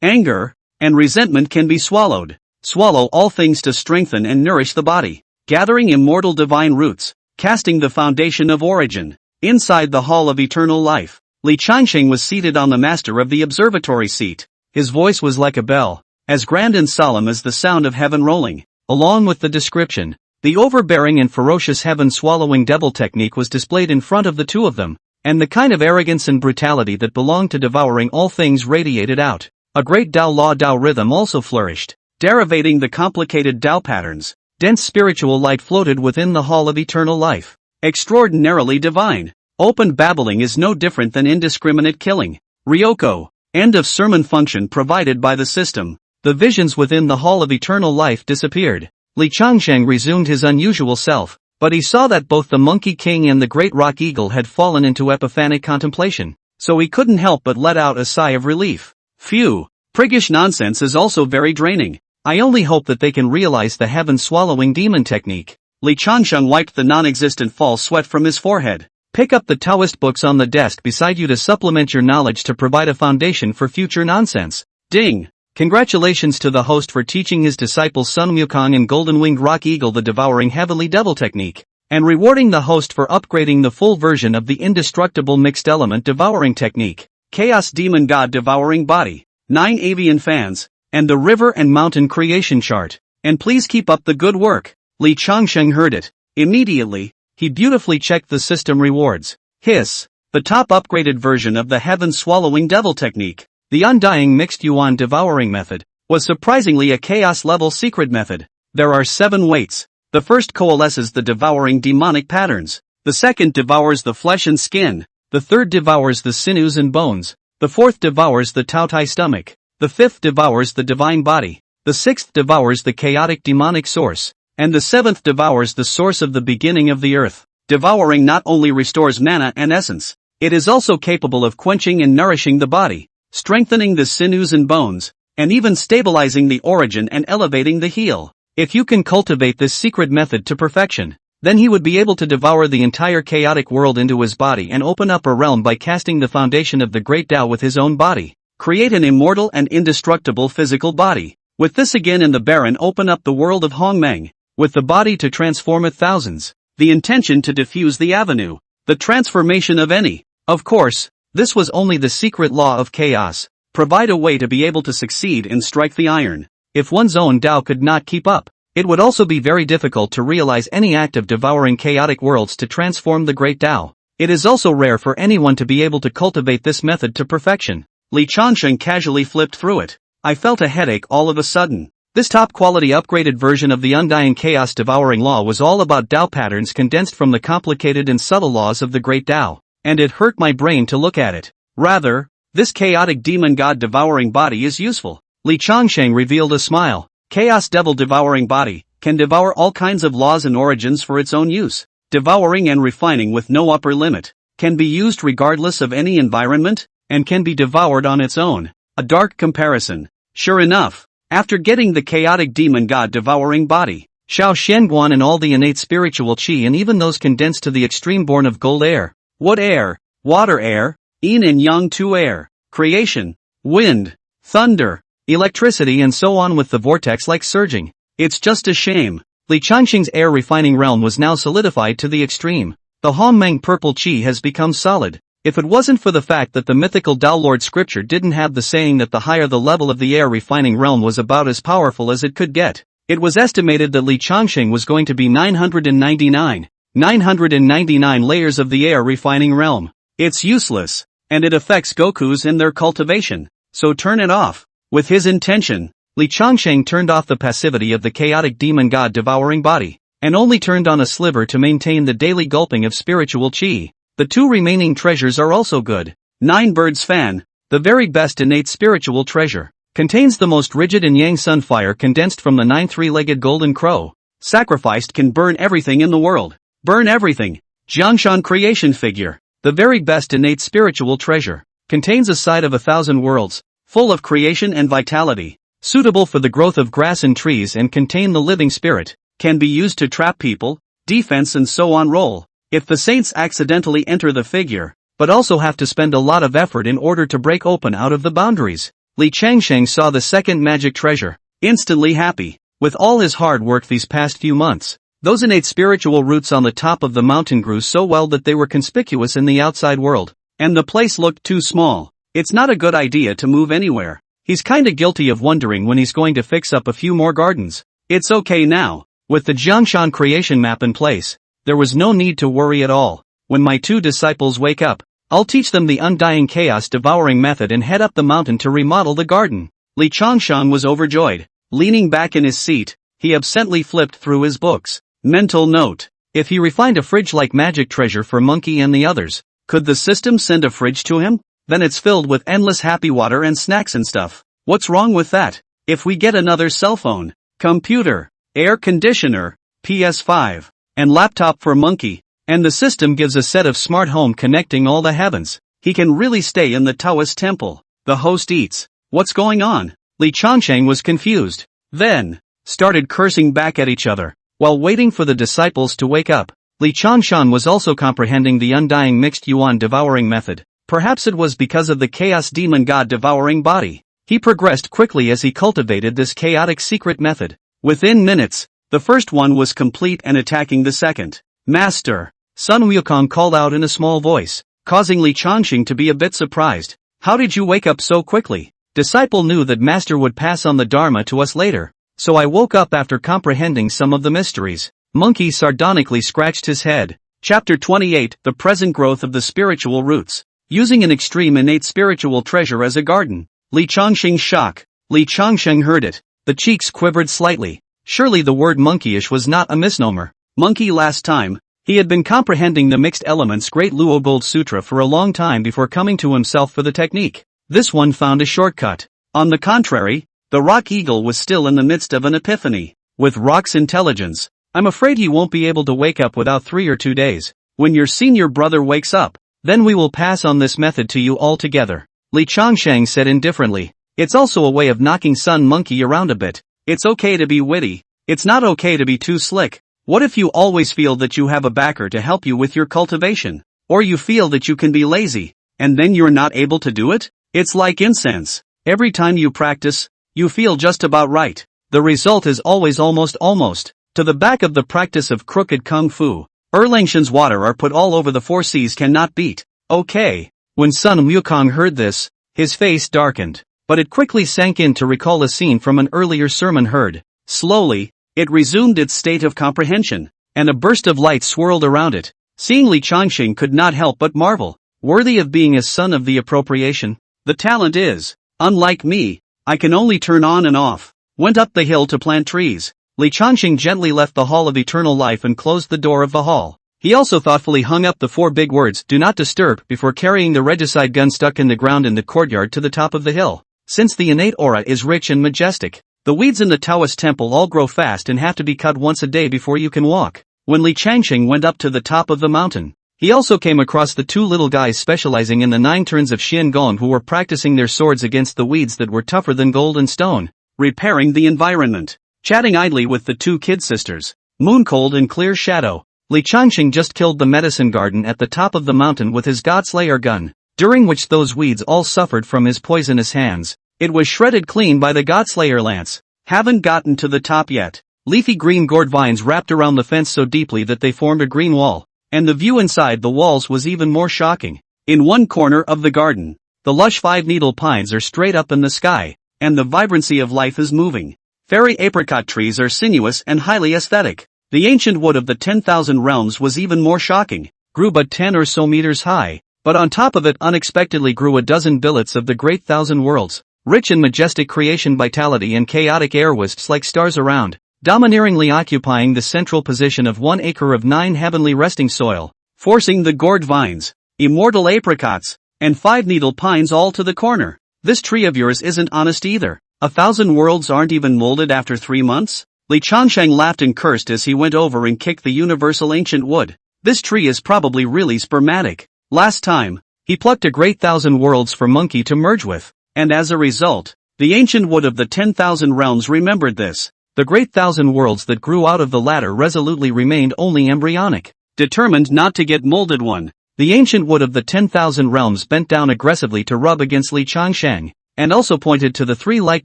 Anger, and resentment can be swallowed. Swallow all things to strengthen and nourish the body, gathering immortal divine roots, casting the foundation of origin. Inside the Hall of Eternal Life, Li Changsheng was seated on the master of the observatory seat. His voice was like a bell, as grand and solemn as the sound of heaven rolling. Along with the description, the overbearing and ferocious heaven-swallowing devil technique was displayed in front of the two of them, and the kind of arrogance and brutality that belonged to devouring all things radiated out. A great Tao law Tao rhythm also flourished, derivating the complicated Tao patterns. Dense spiritual light floated within the Hall of Eternal Life. Extraordinarily divine. Open babbling is no different than indiscriminate killing. Ryoko. End of sermon function provided by the system. The visions within the Hall of Eternal Life disappeared. Li Changsheng resumed his unusual self, but he saw that both the Monkey King and the Great Rock Eagle had fallen into epiphanic contemplation, so he couldn't help but let out a sigh of relief. Phew. Priggish nonsense is also very draining. I only hope that they can realize the heaven-swallowing demon technique. Li Changsheng wiped the non-existent false sweat from his forehead. Pick up the Taoist books on the desk beside you to supplement your knowledge to provide a foundation for future nonsense. Ding! Congratulations to the host for teaching his disciples Sun Wukong and Golden-Winged Rock Eagle the devouring heavenly devil technique, and rewarding the host for upgrading the full version of the indestructible mixed element devouring technique. Chaos Demon God devouring body, 9 avian fans, and the river and mountain creation chart. And please keep up the good work. Li Changsheng heard it. Immediately, he beautifully checked the system rewards. Hiss. The top upgraded version of the heaven-swallowing devil technique, the undying mixed yuan devouring method, was surprisingly a chaos-level secret method. There are 7 weights. The first coalesces the devouring demonic patterns. The second devours the flesh and skin. The third devours the sinews and bones. The fourth devours the Taotai stomach. The fifth devours the divine body. The sixth devours the chaotic demonic source. And the seventh devours the source of the beginning of the earth. Devouring not only restores mana and essence, it is also capable of quenching and nourishing the body, strengthening the sinews and bones, and even stabilizing the origin and elevating the heel. If you can cultivate this secret method to perfection, then he would be able to devour the entire chaotic world into his body and open up a realm by casting the foundation of the great Tao with his own body. Create an immortal and indestructible physical body. With this again in the barren, open up the world of Hongmeng, with the body to transform it thousands. The intention to diffuse the avenue, the transformation of any. Of course, this was only the secret law of chaos. Provide a way to be able to succeed and strike the iron. If one's own Tao could not keep up, it would also be very difficult to realize any act of devouring chaotic worlds to transform the great Tao. It is also rare for anyone to be able to cultivate this method to perfection. Li Changsheng casually flipped through it. I felt a headache all of a sudden. This top-quality upgraded version of the undying chaos-devouring law was all about Tao patterns condensed from the complicated and subtle laws of the great Tao, and it hurt my brain to look at it. Rather, this chaotic demon god devouring body is useful. Li Changsheng revealed a smile. Chaos devil devouring body can devour all kinds of laws and origins for its own use. Devouring and refining with no upper limit, can be used regardless of any environment, and can be devoured on its own. A dark comparison. Sure enough, after getting the chaotic demon god devouring body, Xiao Shenguan and all the innate spiritual qi and even those condensed to the extreme born of gold air, wood air, water air, yin and yang two air, creation, wind, thunder, electricity and so on with the vortex like surging. It's just a shame. Li Changsheng's air refining realm was now solidified to the extreme. The Hongmeng purple qi has become solid. If it wasn't for the fact that the mythical Tao Lord scripture didn't have the saying that the higher the level of the air refining realm was about as powerful as it could get, it was estimated that Li Changsheng was going to be 999. 999 layers of the air refining realm. It's useless, and it affects Gokus in their cultivation, so turn it off. With his intention, Li Changsheng turned off the passivity of the chaotic demon god devouring body, and only turned on a sliver to maintain the daily gulping of spiritual qi. The two remaining treasures are also good. 9 Birds Fan, the very best innate spiritual treasure, contains the most rigid and yang sun fire condensed from the 9 three-legged golden crow. Sacrificed can burn everything in the world. Burn everything. Jiangshan creation figure, the very best innate spiritual treasure, contains a side of 1,000 worlds, full of creation and vitality, suitable for the growth of grass and trees and contain the living spirit, can be used to trap people, defense and so on. Roll. If the saints accidentally enter the figure, but also have to spend a lot of effort in order to break open out of the boundaries. Li Changsheng saw the second magic treasure, instantly happy. With all his hard work these past few months, those innate spiritual roots on the top of the mountain grew so well that they were conspicuous in the outside world, and the place looked too small. It's not a good idea to move anywhere. He's kinda guilty of wondering when he's going to fix up a few more gardens. It's okay now. With the Jiangshan creation map in place, there was no need to worry at all. When my 2 disciples wake up, I'll teach them the undying chaos devouring method and head up the mountain to remodel the garden. Li Changshan was overjoyed. Leaning back in his seat, he absently flipped through his books. Mental note. If he refined a fridge-like magic treasure for Monkey and the others, could the system send a fridge to him? Then it's filled with endless happy water and snacks and stuff. What's wrong with that? If we get another cell phone, computer, air conditioner, PS5, and laptop for Monkey, and the system gives a set of smart home connecting all the heavens, he can really stay in the Taoist temple. The host eats. What's going on? Li Changsheng was confused. Then, started cursing back at each other. While waiting for the disciples to wake up, Li Changshan was also comprehending the undying mixed yuan devouring method. Perhaps it was because of the chaos demon god devouring body. He progressed quickly as he cultivated this chaotic secret method. Within minutes, the first one was complete and attacking the second. Master, Sun Wukong called out in a small voice, causing Li Changsheng to be a bit surprised. How did you wake up so quickly? Disciple knew that Master would pass on the Dharma to us later, so I woke up after comprehending some of the mysteries. Monkey sardonically scratched his head. Chapter 28, The Present Growth of the Spiritual Roots. Using an extreme innate spiritual treasure as a garden. Li Changsheng's shock. Li Changsheng heard it. The cheeks quivered slightly. Surely the word monkeyish was not a misnomer. Monkey last time. He had been comprehending the mixed elements Great Luo Gold Sutra for a long time before coming to himself for the technique. This one found a shortcut. On the contrary, the rock eagle was still in the midst of an epiphany. With rock's intelligence, I'm afraid he won't be able to wake up without 3 or 2 days. When your senior brother wakes up, then we will pass on this method to you all together. Li Changsheng said indifferently. It's also a way of knocking Sun Monkey around a bit. It's okay to be witty. It's not okay to be too slick. What if you always feel that you have a backer to help you with your cultivation? Or you feel that you can be lazy, and then you're not able to do it? It's like incense. Every time you practice, you feel just about right. The result is always almost. To the back of the practice of crooked kung fu, Erlangshan's water are put all over the 4 seas cannot beat. Okay. When Sun Wukong heard this, his face darkened, but it quickly sank in to recall a scene from an earlier sermon heard. Slowly, it resumed its state of comprehension, and a burst of light swirled around it. Seeing Li Changsheng could not help but marvel. Worthy of being a son of the appropriation. The talent is, unlike me, I can only turn on and off. Went up the hill to plant trees. Li Changsheng gently left the Hall of Eternal Life and closed the door of the hall. He also thoughtfully hung up the 4 big words, "Do not disturb," before carrying the regicide gun stuck in the ground in the courtyard to the top of the hill. Since the innate aura is rich and majestic, the weeds in the Taoist temple all grow fast and have to be cut once a day before you can walk. When Li Changsheng went up to the top of the mountain, he also came across the 2 little guys specializing in the 9 turns of Xian Gong who were practicing their swords against the weeds that were tougher than gold and stone, repairing the environment. Chatting idly with the 2 kid sisters, Mooncold and Clear Shadow, Li Changsheng just killed the medicine garden at the top of the mountain with his Godslayer gun, during which those weeds all suffered from his poisonous hands. It was shredded clean by the Godslayer lance. Haven't gotten to the top yet. Leafy green gourd vines wrapped around the fence so deeply that they formed a green wall, and the view inside the walls was even more shocking. In one corner of the garden, the lush 5-needle pines are straight up in the sky, and the vibrancy of life is moving. Fairy apricot trees are sinuous and highly aesthetic. The ancient wood of the 10,000 realms was even more shocking, grew but 10 or so meters high, but on top of it unexpectedly grew a dozen billets of the great thousand worlds, rich in majestic creation vitality and chaotic air wisps like stars around, domineeringly occupying the central position of 1 acre of 9 heavenly resting soil, forcing the gourd vines, immortal apricots, and 5-needle pines all to the corner. This tree of yours isn't honest either. 1,000 worlds aren't even molded after 3 months? Li Changsheng laughed and cursed as he went over and kicked the universal ancient wood. This tree is probably really spermatic. Last time, he plucked a great 1,000 worlds for Monkey to merge with, and as a result, the ancient wood of the 10,000 realms remembered this. The great 1,000 worlds that grew out of the latter resolutely remained only embryonic. Determined not to get molded one, the ancient wood of the 10,000 realms bent down aggressively to rub against Li Changsheng, and also pointed to the 3 light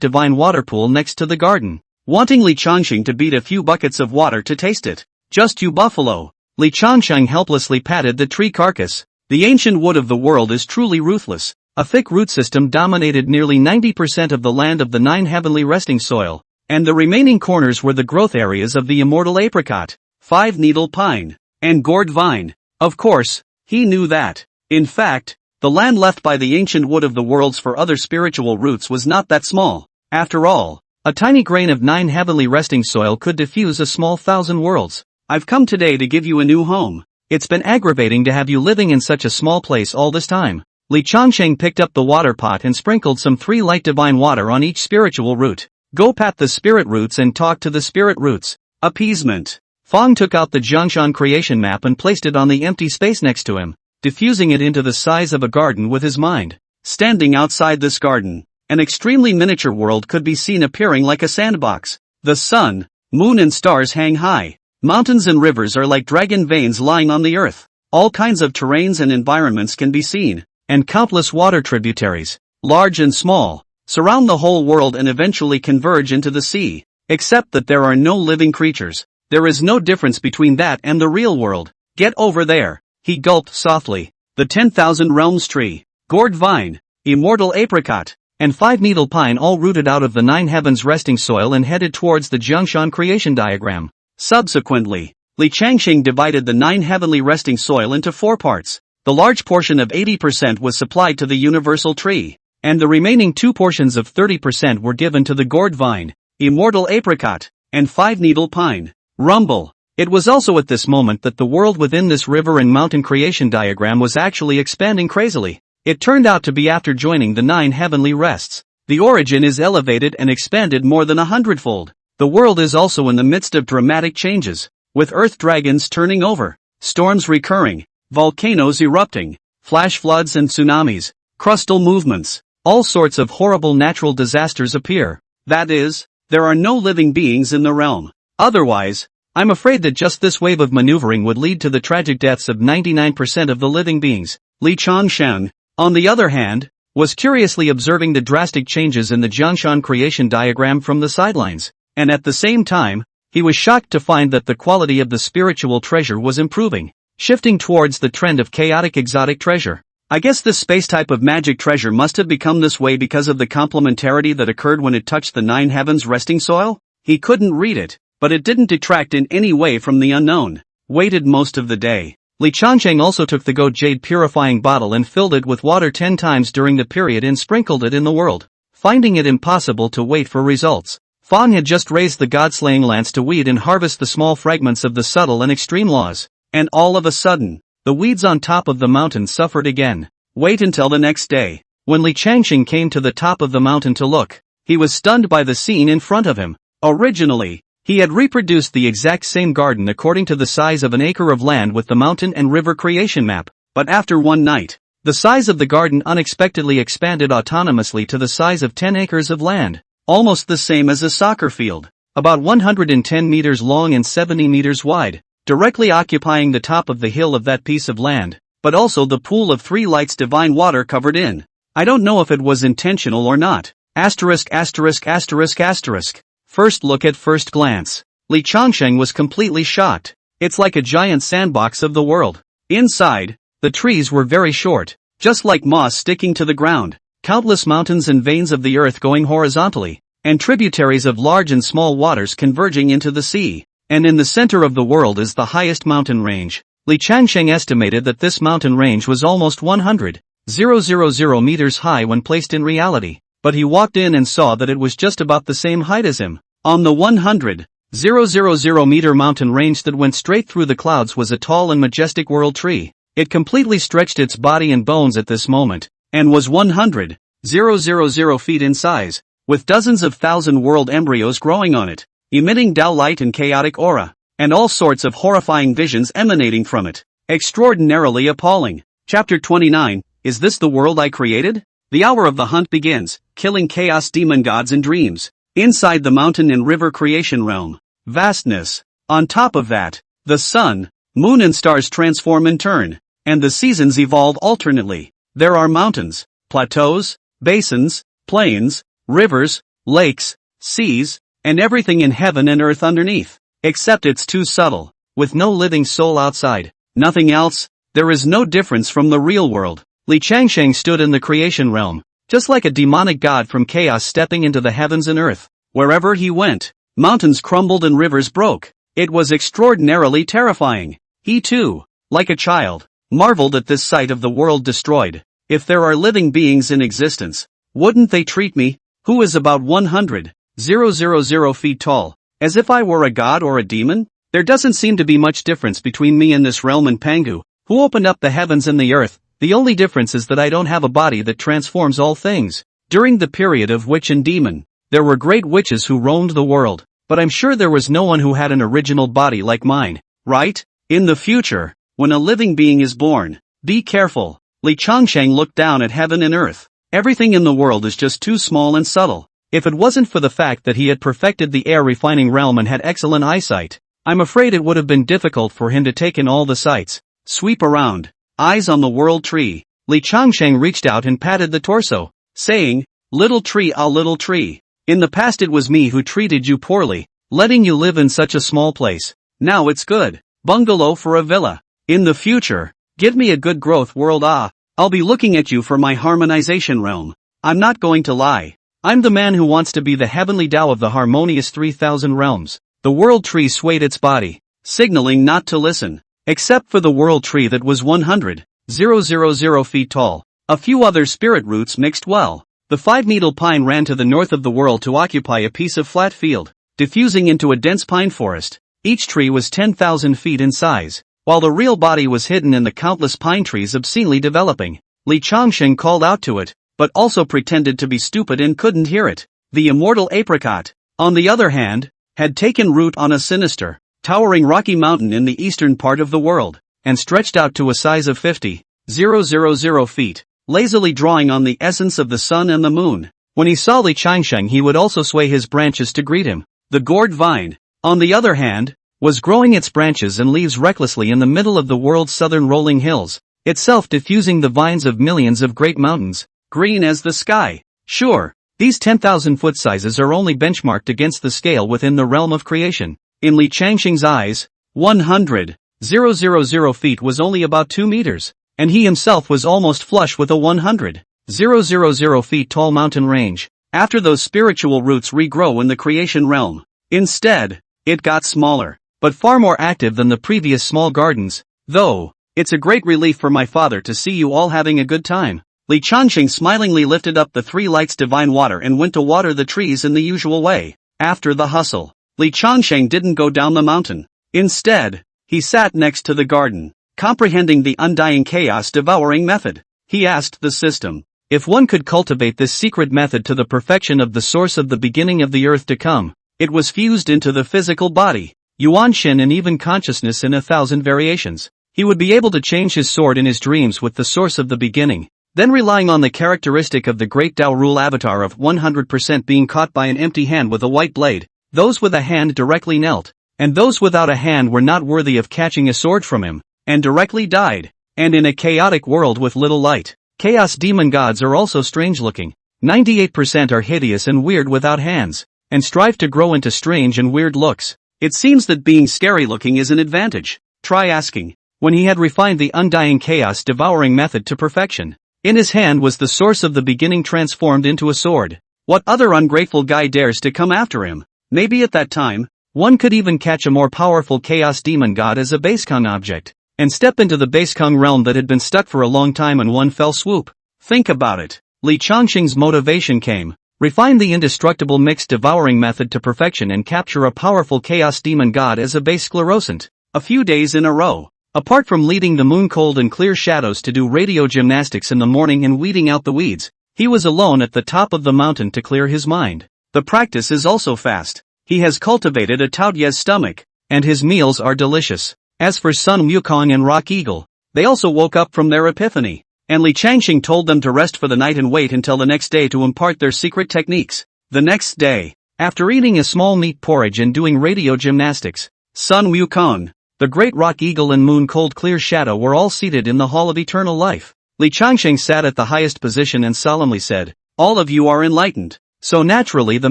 divine water pool next to the garden, wanting Li Changsheng to beat a few buckets of water to taste it. Just you buffalo. Li Changsheng helplessly patted the tree carcass. The ancient wood of the world is truly ruthless. A thick root system dominated nearly 90% of the land of the 9 heavenly resting soil, and the remaining corners were the growth areas of the immortal apricot, 5-needle pine, and gourd vine. Of course, he knew that. In fact, the land left by the ancient wood of the worlds for other spiritual roots was not that small. After all, a tiny grain of 9 heavenly resting soil could diffuse a small 1,000 worlds. I've come today to give you a new home. It's been aggravating to have you living in such a small place all this time. Li Changsheng picked up the water pot and sprinkled some 3 light divine water on each spiritual root. Go pat the spirit roots and talk to the spirit roots. Appeasement. Fong took out the Jiangshan creation map and placed it on the empty space next to him, diffusing it into the size of a garden with his mind. Standing outside this garden, an extremely miniature world could be seen appearing like a sandbox. The sun, moon and stars hang high. Mountains and rivers are like dragon veins lying on the earth. All kinds of terrains and environments can be seen, and countless water tributaries, large and small, surround the whole world and eventually converge into the sea. Except that there are no living creatures. There is no difference between that and the real world. Get over there. He gulped softly. The 10,000 realms tree, gourd vine, immortal apricot, and 5-needle pine all rooted out of the 9 heavens resting soil and headed towards the Jiangshan creation diagram. Subsequently, Li Changsheng divided the 9 heavenly resting soil into 4 parts. The large portion of 80% was supplied to the universal tree, and the remaining 2 portions of 30% were given to the gourd vine, immortal apricot, and 5-needle pine. Rumble. It was also at this moment that the world within this river and mountain creation diagram was actually expanding crazily. It turned out to be after joining the 9 heavenly rests. The origin is elevated and expanded more than 100-fold. The world is also in the midst of dramatic changes, with earth dragons turning over, storms recurring, volcanoes erupting, flash floods and tsunamis, crustal movements, all sorts of horrible natural disasters appear. That is, there are no living beings in the realm. Otherwise, I'm afraid that just this wave of maneuvering would lead to the tragic deaths of 99% of the living beings. Li Changsheng, on the other hand, was curiously observing the drastic changes in the Jiangshan creation diagram from the sidelines, and at the same time, he was shocked to find that the quality of the spiritual treasure was improving, shifting towards the trend of chaotic exotic treasure. I guess this space type of magic treasure must have become this way because of the complementarity that occurred when it touched the 9 heavens resting soil? He couldn't read it, but it didn't detract in any way from the unknown. Waited most of the day. Li Changsheng also took the gold jade purifying bottle and filled it with water 10 times during the period and sprinkled it in the world, finding it impossible to wait for results. Fong had just raised the god-slaying lance to weed and harvest the small fragments of the subtle and extreme laws, and all of a sudden, the weeds on top of the mountain suffered again. Wait until the next day. When Li Changsheng came to the top of the mountain to look, he was stunned by the scene in front of him. Originally, he had reproduced the exact same garden according to the size of an acre of land with the mountain and river creation map, but after one night, the size of the garden unexpectedly expanded autonomously to the size of 10 acres of land, almost the same as a soccer field, about 110 meters long and 70 meters wide, directly occupying the top of the hill of that piece of land, but also the pool of 3 lights divine water covered in. I don't know if it was intentional or not. Asterisk asterisk asterisk asterisk. First look at first glance. Li Changsheng was completely shocked. It's like a giant sandbox of the world. Inside, the trees were very short, just like moss sticking to the ground, countless mountains and veins of the earth going horizontally, and tributaries of large and small waters converging into the sea. and in the center of the world is the highest mountain range. Li Changsheng estimated that this mountain range was almost 100,000 meters high when placed in reality, but he walked in and saw that it was just about the same height as him. On the 100,000 meter mountain range that went straight through the clouds was a tall and majestic world tree. It completely stretched its body and bones at this moment, and was 100,000 feet in size, with dozens of thousand world embryos growing on it, emitting Tao light and chaotic aura, and all sorts of horrifying visions emanating from it. Extraordinarily appalling. Chapter 29, Is this the world I created? The hour of the hunt begins, killing chaos demon gods in dreams. Inside the mountain and river creation realm. Vastness. On top of that, the sun, moon and stars transform in turn, and the seasons evolve alternately. There are mountains, plateaus, basins, plains, rivers, lakes, seas, and everything in heaven and earth underneath. Except it's too subtle, with no living soul outside. Nothing else. There is no difference from the real world. Li Changsheng stood in the creation realm, just like a demonic god from chaos stepping into the heavens and earth. Wherever he went, mountains crumbled and rivers broke. It was extraordinarily terrifying. He too, like a child, marveled at this sight of the world destroyed. If there are living beings in existence, wouldn't they treat me, who is about 100,000 feet tall, as if I were a god or a demon? There doesn't seem to be much difference between me and this realm and Pangu, who opened up the heavens and the earth. The only difference is that I don't have a body that transforms all things. During the period of witch and demon, there were great witches who roamed the world, but I'm sure there was no one who had an original body like mine, right? In the future, when a living being is born, be careful. Li Changsheng looked down at heaven and earth. Everything in the world is just too small and subtle. If it wasn't for the fact that he had perfected the air refining realm and had excellent eyesight, I'm afraid it would have been difficult for him to take in all the sights. Sweep around. Eyes on the world tree. Li Changsheng reached out and patted the torso, saying, "Little tree, ah little tree. In the past it was me who treated you poorly, letting you live in such a small place. Now it's good. Bungalow for a villa. In the future, give me a good growth world. I'll be looking at you for my harmonization realm. I'm not going to lie. I'm the man who wants to be the heavenly Tao of the harmonious 3,000 realms." The world tree swayed its body, signaling not to listen. Except for the world tree that was 100,000 feet tall. A few other spirit roots mixed well. The five-needle pine ran to the north of the world to occupy a piece of flat field, diffusing into a dense pine forest. Each tree was 10,000 feet in size, while the real body was hidden in the countless pine trees obscenely developing. Li Changsheng called out to it, but also pretended to be stupid and couldn't hear it. The immortal apricot, on the other hand, had taken root on a sinister, towering rocky mountain in the eastern part of the world, and stretched out to a size of 50,000 feet, lazily drawing on the essence of the sun and the moon. When he saw Li Changsheng he would also sway his branches to greet him. The gourd vine, on the other hand, was growing its branches and leaves recklessly in the middle of the world's southern rolling hills, itself diffusing the vines of millions of great mountains, green as the sky. Sure, these 10,000 foot sizes are only benchmarked against the scale within the realm of creation. In Li Changsheng's eyes, 100,000 feet was only about 2 meters, and he himself was almost flush with a 100,000 feet tall mountain range. After those spiritual roots regrow in the creation realm, instead, it got smaller, but far more active than the previous small gardens. Though, it's a great relief for my father to see you all having a good time. Li Changsheng smilingly lifted up the 3 lights divine water and went to water the trees in the usual way. After the hustle, Li Changsheng didn't go down the mountain. Instead, he sat next to the garden, comprehending the undying chaos devouring method. He asked the system, if one could cultivate this secret method to the perfection of the source of the beginning of the earth to come, it was fused into the physical body, Yuan Shin and even consciousness in 1,000 variations. He would be able to change his sword in his dreams with the source of the beginning. Then relying on the characteristic of the great Tao rule avatar of 100% being caught by an empty hand with a white blade, those with a hand directly knelt, and those without a hand were not worthy of catching a sword from him, and directly died. And in a chaotic world with little light, chaos demon gods are also strange looking. 98% are hideous and weird without hands, and strive to grow into strange and weird looks. It seems that being scary looking is an advantage. Try asking. When he had refined the undying chaos devouring method to perfection, in his hand was the source of the beginning transformed into a sword. What other ungrateful guy dares to come after him? Maybe at that time, One could even catch a more powerful chaos demon god as a Basekong object, and step into the Basekong realm that had been stuck for a long time in one fell swoop. Think about it. Li Changxing's motivation came. Refine the indestructible mixed devouring method to perfection and capture a powerful chaos demon god as a base sclerosant. A few days in a row. Apart from leading the moon cold and clear shadows to do radio gymnastics in the morning and weeding out the weeds, he was alone at the top of the mountain to clear his mind. The practice is also fast. He has cultivated a Taoyu's stomach, and his meals are delicious. As for Sun Wukong and Rock Eagle, they also woke up from their epiphany, and Li Changxing told them to rest for the night and wait until the next day to impart their secret techniques. The next day, after eating a small meat porridge and doing radio gymnastics, Sun Wukong, the great Rock Eagle and Moon Cold Clear Shadow were all seated in the Hall of Eternal Life. Li Changxing sat at the highest position and solemnly said, "All of you are enlightened, so naturally the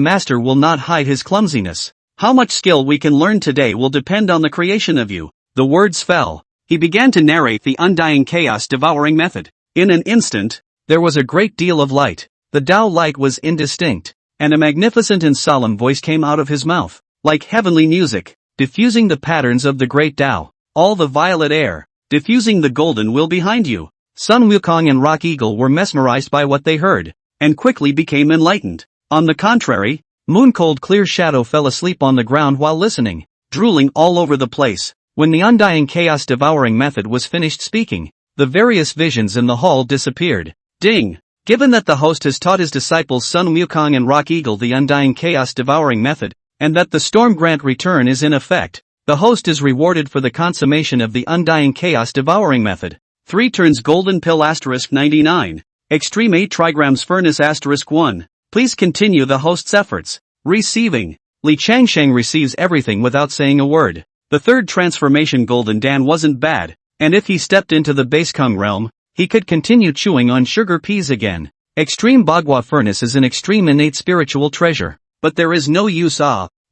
master will not hide his clumsiness. How much skill we can learn today will depend on the creation of you." The words fell. He began to narrate the undying chaos devouring method. In an instant, there was a great deal of light. The Tao light was indistinct, and a magnificent and solemn voice came out of his mouth, like heavenly music, diffusing the patterns of the great Tao. All the violet air, diffusing the golden will behind you. Sun Wukong and Rock Eagle were mesmerized by what they heard, and quickly became enlightened. On the contrary, Moon Cold Clear Shadow fell asleep on the ground while listening, drooling all over the place. When the undying chaos devouring method was finished speaking, the various visions in the hall disappeared. Ding! Given that the host has taught his disciples Sun Wukong and Rock Eagle the undying chaos devouring method, and that the storm grant return is in effect, the host is rewarded for the consummation of the undying chaos devouring method. 3 turns golden pill *99. Extreme 8 trigrams furnace *1. Please continue the host's efforts. Receiving. Li Changxing receives everything without saying a word. The third transformation golden Dan wasn't bad, and if he stepped into the Basekong realm, he could continue chewing on sugar peas again. Extreme Bagua furnace is an extreme innate spiritual treasure. But there is no use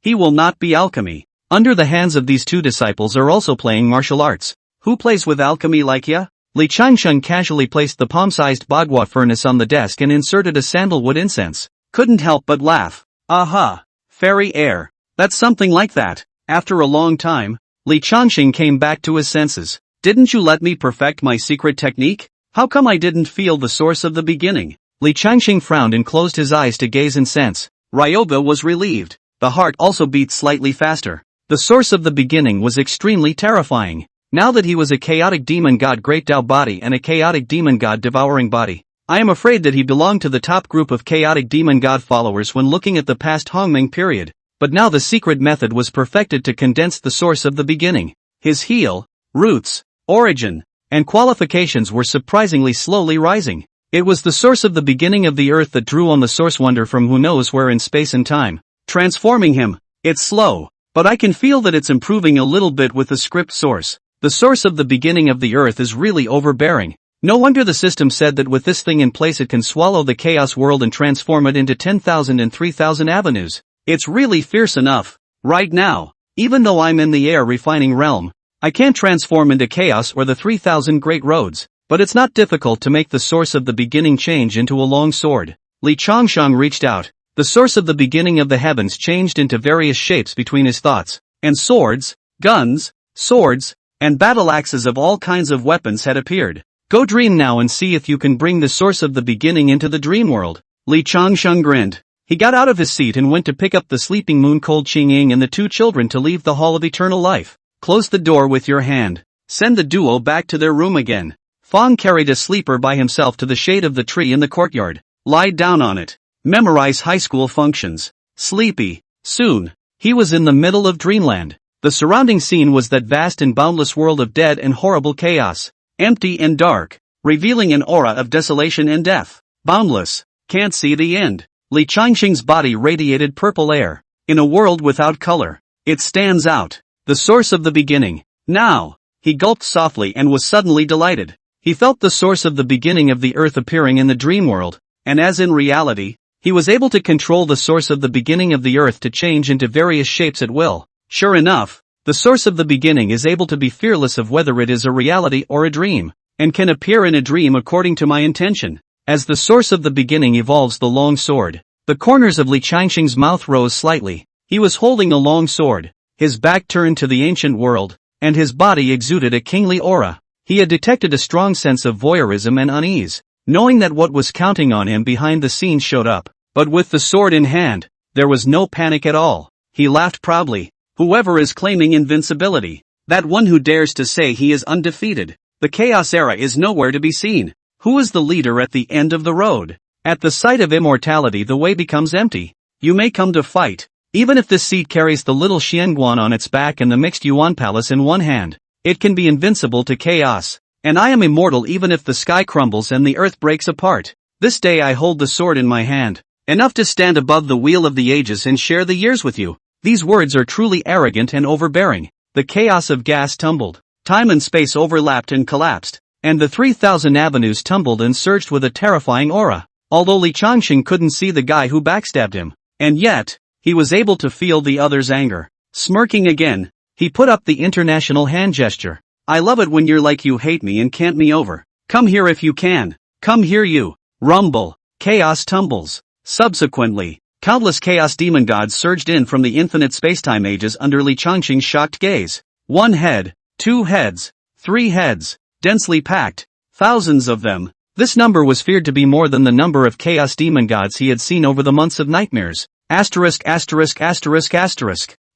he will not be alchemy. Under the hands of these 2 disciples are also playing martial arts. Who plays with alchemy like ya? Li Changxing casually placed the palm-sized Bagua furnace on the desk and inserted a sandalwood incense. Couldn't help but laugh. Aha! Fairy air. That's something like that. After a long time, Li Changxing came back to his senses. Didn't you let me perfect my secret technique? How come I didn't feel the source of the beginning? Li Changxing frowned and closed his eyes to gaze in sense. Ryoga was relieved. The heart also beat slightly faster. The source of the beginning was extremely terrifying. Now that he was a chaotic demon god Great Tao body and a chaotic demon god devouring body, I am afraid that he belonged to the top group of chaotic demon god followers when looking at the past Hongming period. But now the secret method was perfected to condense the source of the beginning. His heel, roots, origin, and qualifications were surprisingly slowly rising. It was the source of the beginning of the earth that drew on the source wonder from who knows where in space and time, transforming him. It's slow, but I can feel that it's improving a little bit with the script source. The source of the beginning of the earth is really overbearing. No wonder the system said that with this thing in place it can swallow the chaos world and transform it into 10,000 and 3,000 avenues. It's really fierce enough. Right now, even though I'm in the air refining realm, I can't transform into chaos or the 3,000 great roads. But it's not difficult to make the source of the beginning change into a long sword. Li Changxing reached out. The source of the beginning of the heavens changed into various shapes between his thoughts, and swords, guns, swords, and battle axes of all kinds of weapons had appeared. Go dream now and see if you can bring the source of the beginning into the dream world. Li Changxing grinned. He got out of his seat and went to pick up the sleeping moon cold Qing and the 2 children to leave the Hall of Eternal Life. Close the door with your hand. Send the duo back to their room again. Fong carried a sleeper by himself to the shade of the tree in the courtyard. Lie down on it. Memorize high school functions. Sleepy. Soon, he was in the middle of dreamland. The surrounding scene was that vast and boundless world of dead and horrible chaos. Empty and dark, revealing an aura of desolation and death. Boundless. Can't see the end. Li Changxing's body radiated purple air. In a world without color, it stands out. The source of the beginning. Now, he gulped softly and was suddenly delighted. He felt the source of the beginning of the earth appearing in the dream world, and as in reality, he was able to control the source of the beginning of the earth to change into various shapes at will. Sure enough, the source of the beginning is able to be fearless of whether it is a reality or a dream, and can appear in a dream according to my intention. As the source of the beginning evolves the long sword, the corners of Li Changxing's mouth rose slightly. He was holding a long sword, his back turned to the ancient world, and his body exuded a kingly aura. He had detected a strong sense of voyeurism and unease, knowing that what was counting on him behind the scenes showed up. But with the sword in hand, there was no panic at all. He laughed proudly. Whoever is claiming invincibility, that one who dares to say he is undefeated, the Chaos Era is nowhere to be seen. Who is the leader at the end of the road? At the sight of immortality, the way becomes empty. You may come to fight, even if this seat carries the little Xianguan on its back and the mixed Yuan Palace in one hand. It can be invincible to chaos, and I am immortal even if the sky crumbles and the earth breaks apart. This day I hold the sword in my hand, enough to stand above the wheel of the ages and share the years with you. These words are truly arrogant and overbearing. The chaos of gas tumbled, time and space overlapped and collapsed, and the 3,000 avenues tumbled and surged with a terrifying aura. Although Li Changxing couldn't see the guy who backstabbed him, and yet, he was able to feel the other's anger. Smirking again, he put up the international hand gesture. I love it when you're like you hate me and can't me over. Come here if you can. Come here you. Rumble. Chaos tumbles. Subsequently, countless chaos demon gods surged in from the infinite spacetime ages under Li Changxing's shocked gaze. 1 head, 2 heads, 3 heads, densely packed, thousands of them. This number was feared to be more than the number of chaos demon gods he had seen over the months of nightmares. Asterisk.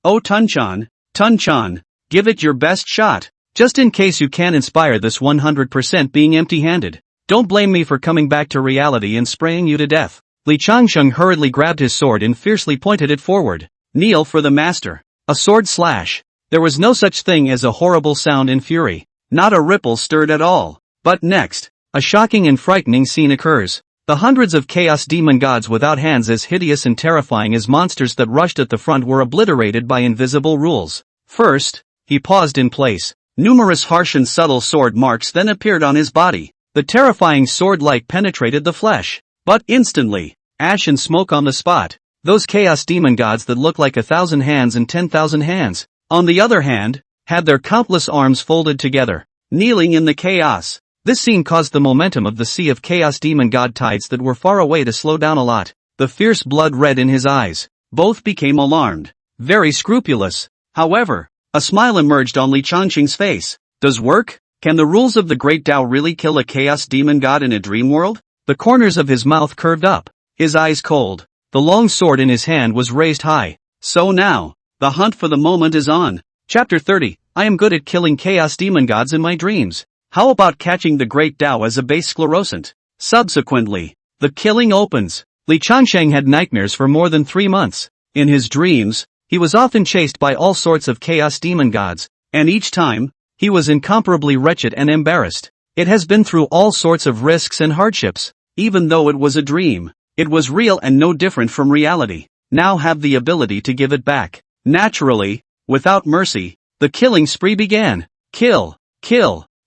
Oh Tun-chan, give it your best shot. Just in case you can't inspire this 100% being empty-handed. Don't blame me for coming back to reality and spraying you to death. Li Changxing hurriedly grabbed his sword and fiercely pointed it forward. Kneel for the master. A sword slash. There was no such thing as a horrible sound in fury. Not a ripple stirred at all. But next, a shocking and frightening scene occurs. The hundreds of chaos demon gods without hands as hideous and terrifying as monsters that rushed at the front were obliterated by invisible rules. First, he paused in place. Numerous harsh and subtle sword marks then appeared on his body. The terrifying sword-like penetrated the flesh. But instantly, ash and smoke on the spot. Those chaos demon gods that looked like 1,000 hands and 10,000 hands, on the other hand, had their countless arms folded together, kneeling in the chaos. This scene caused the momentum of the sea of chaos demon god tides that were far away to slow down a lot. The fierce blood red in his eyes. Both became alarmed. Very scrupulous. However, a smile emerged on Li Changxing's face. Does work? Can the rules of the Great Tao really kill a chaos demon god in a dream world? The corners of his mouth curved up. His eyes cold. The long sword in his hand was raised high. So now, the hunt for the moment is on. Chapter 30. I am good at killing chaos demon gods in my dreams. How about catching the Great Tao as a base sclerosant? Subsequently, the killing opens. Li Changxing had nightmares for more than 3 months. In his dreams, he was often chased by all sorts of chaos demon gods, and each time, he was incomparably wretched and embarrassed. It has been through all sorts of risks and hardships. Even though it was a dream, it was real and no different from reality. Now have the ability to give it back. Naturally, without mercy, the killing spree began. Kill.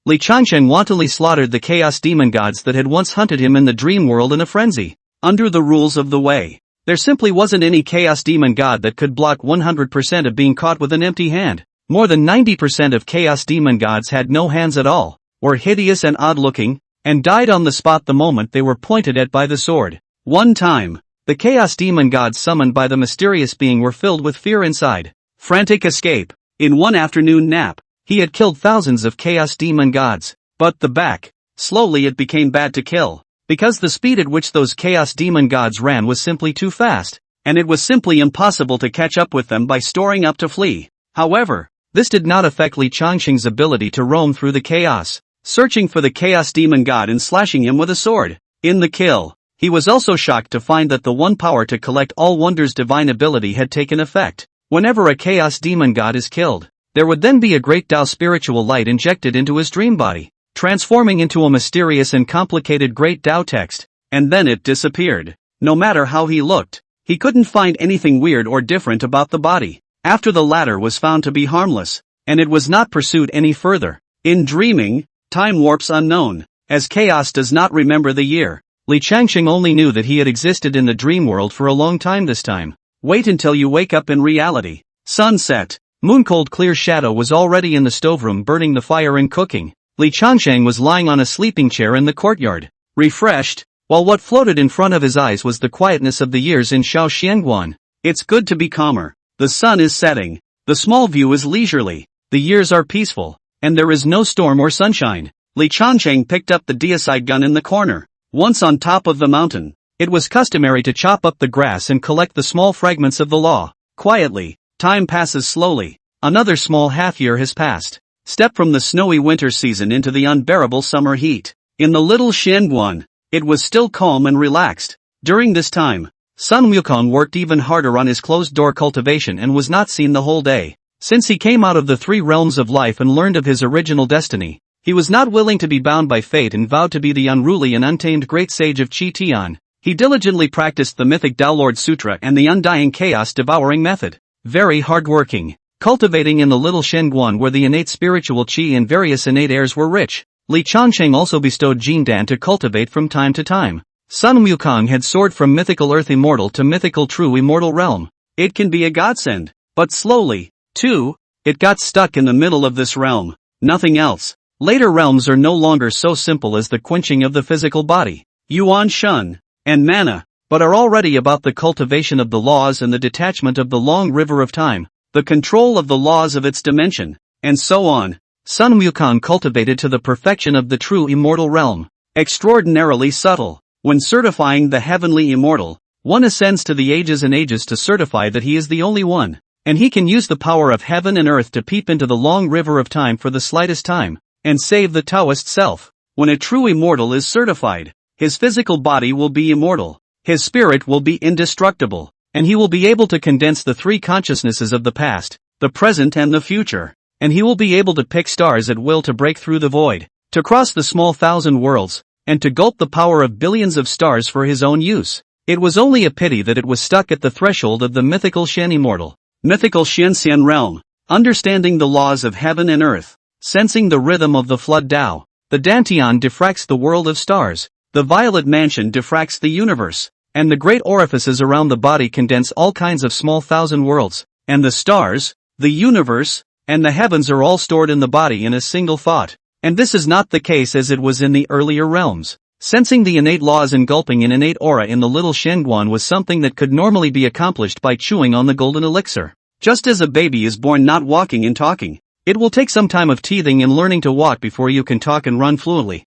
Li Changxing wantonly slaughtered the chaos demon gods that had once hunted him in the dream world in a frenzy. Under the rules of the way, there simply wasn't any chaos demon god that could block 100% of being caught with an empty hand. More than 90% of chaos demon gods had no hands at all, were hideous and odd-looking, and died on the spot the moment they were pointed at by the sword. One time, the chaos demon gods summoned by the mysterious being were filled with fear inside. Frantic escape. In one afternoon nap, he had killed thousands of chaos demon gods. But slowly it became bad to kill, because the speed at which those chaos demon gods ran was simply too fast, and it was simply impossible to catch up with them by storing up to flee. However, this did not affect Li Changxing's ability to roam through the chaos, searching for the chaos demon god and slashing him with a sword. In the kill, he was also shocked to find that the one power to collect all wonders divine ability had taken effect. Whenever a chaos demon god is killed, there would then be a great Tao spiritual light injected into his dream body, transforming into a mysterious and complicated great Tao text, and then it disappeared. No matter how he looked, he couldn't find anything weird or different about the body. After the latter was found to be harmless, and it was not pursued any further. In dreaming, time warps unknown, as chaos does not remember the year. Li Changxing only knew that he had existed in the dream world for a long time this time. Wait until you wake up in reality. Sunset. Mooncold clear shadow was already in the stoveroom burning the fire and cooking. Li Changxing was lying on a sleeping chair in the courtyard, refreshed, while what floated in front of his eyes was the quietness of the years in Shao Xianguan. It's good to be calmer. The sun is setting. The small view is leisurely, the years are peaceful, and there is no storm or sunshine. Li Changsheng picked up the deicide gun in the corner. Once on top of the mountain, it was customary to chop up the grass and collect the small fragments of the law. Quietly, time passes slowly. Another small half-year has passed. Step from the snowy winter season into the unbearable summer heat. In the little Shenguan, it was still calm and relaxed. During this time, Sun Wukong worked even harder on his closed-door cultivation and was not seen the whole day. Since he came out of the three realms of life and learned of his original destiny, he was not willing to be bound by fate and vowed to be the unruly and untamed great sage of Qi Tian. He diligently practiced the mythic Tao Lord Sutra and the undying chaos-devouring method. Very hard-working. Cultivating in the little Shenguan where the innate spiritual qi and various innate airs were rich, Li Changsheng also bestowed Jindan to cultivate from time to time. Sun Wukong had soared from mythical earth immortal to mythical true immortal realm. It can be a godsend, but slowly, too, it got stuck in the middle of this realm. Nothing else. Later realms are no longer so simple as the quenching of the physical body, Yuan Shun, and mana, but are already about the cultivation of the laws and the detachment of the long river of time, the control of the laws of its dimension, and so on. Sun Wukong cultivated to the perfection of the true immortal realm. Extraordinarily subtle. When certifying the heavenly immortal, one ascends to the ages and ages to certify that he is the only one, and he can use the power of heaven and earth to peep into the long river of time for the slightest time, and save the Taoist self. When a true immortal is certified, his physical body will be immortal, his spirit will be indestructible, and he will be able to condense the three consciousnesses of the past, the present and the future, and he will be able to pick stars at will to break through the void, to cross the small thousand worlds, and to gulp the power of billions of stars for his own use. It was only a pity that it was stuck at the threshold of the mythical Shen immortal, mythical Shen Xian realm, understanding the laws of heaven and earth, sensing the rhythm of the flood Tao. The Dantian diffracts the world of stars, the violet mansion diffracts the universe, and the great orifices around the body condense all kinds of small thousand worlds, and the stars, the universe, and the heavens are all stored in the body in a single thought. And this is not the case as it was in the earlier realms. Sensing the innate laws engulfing an innate aura in the little Shenguan was something that could normally be accomplished by chewing on the golden elixir. Just as a baby is born not walking and talking, it will take some time of teething and learning to walk before you can talk and run fluently.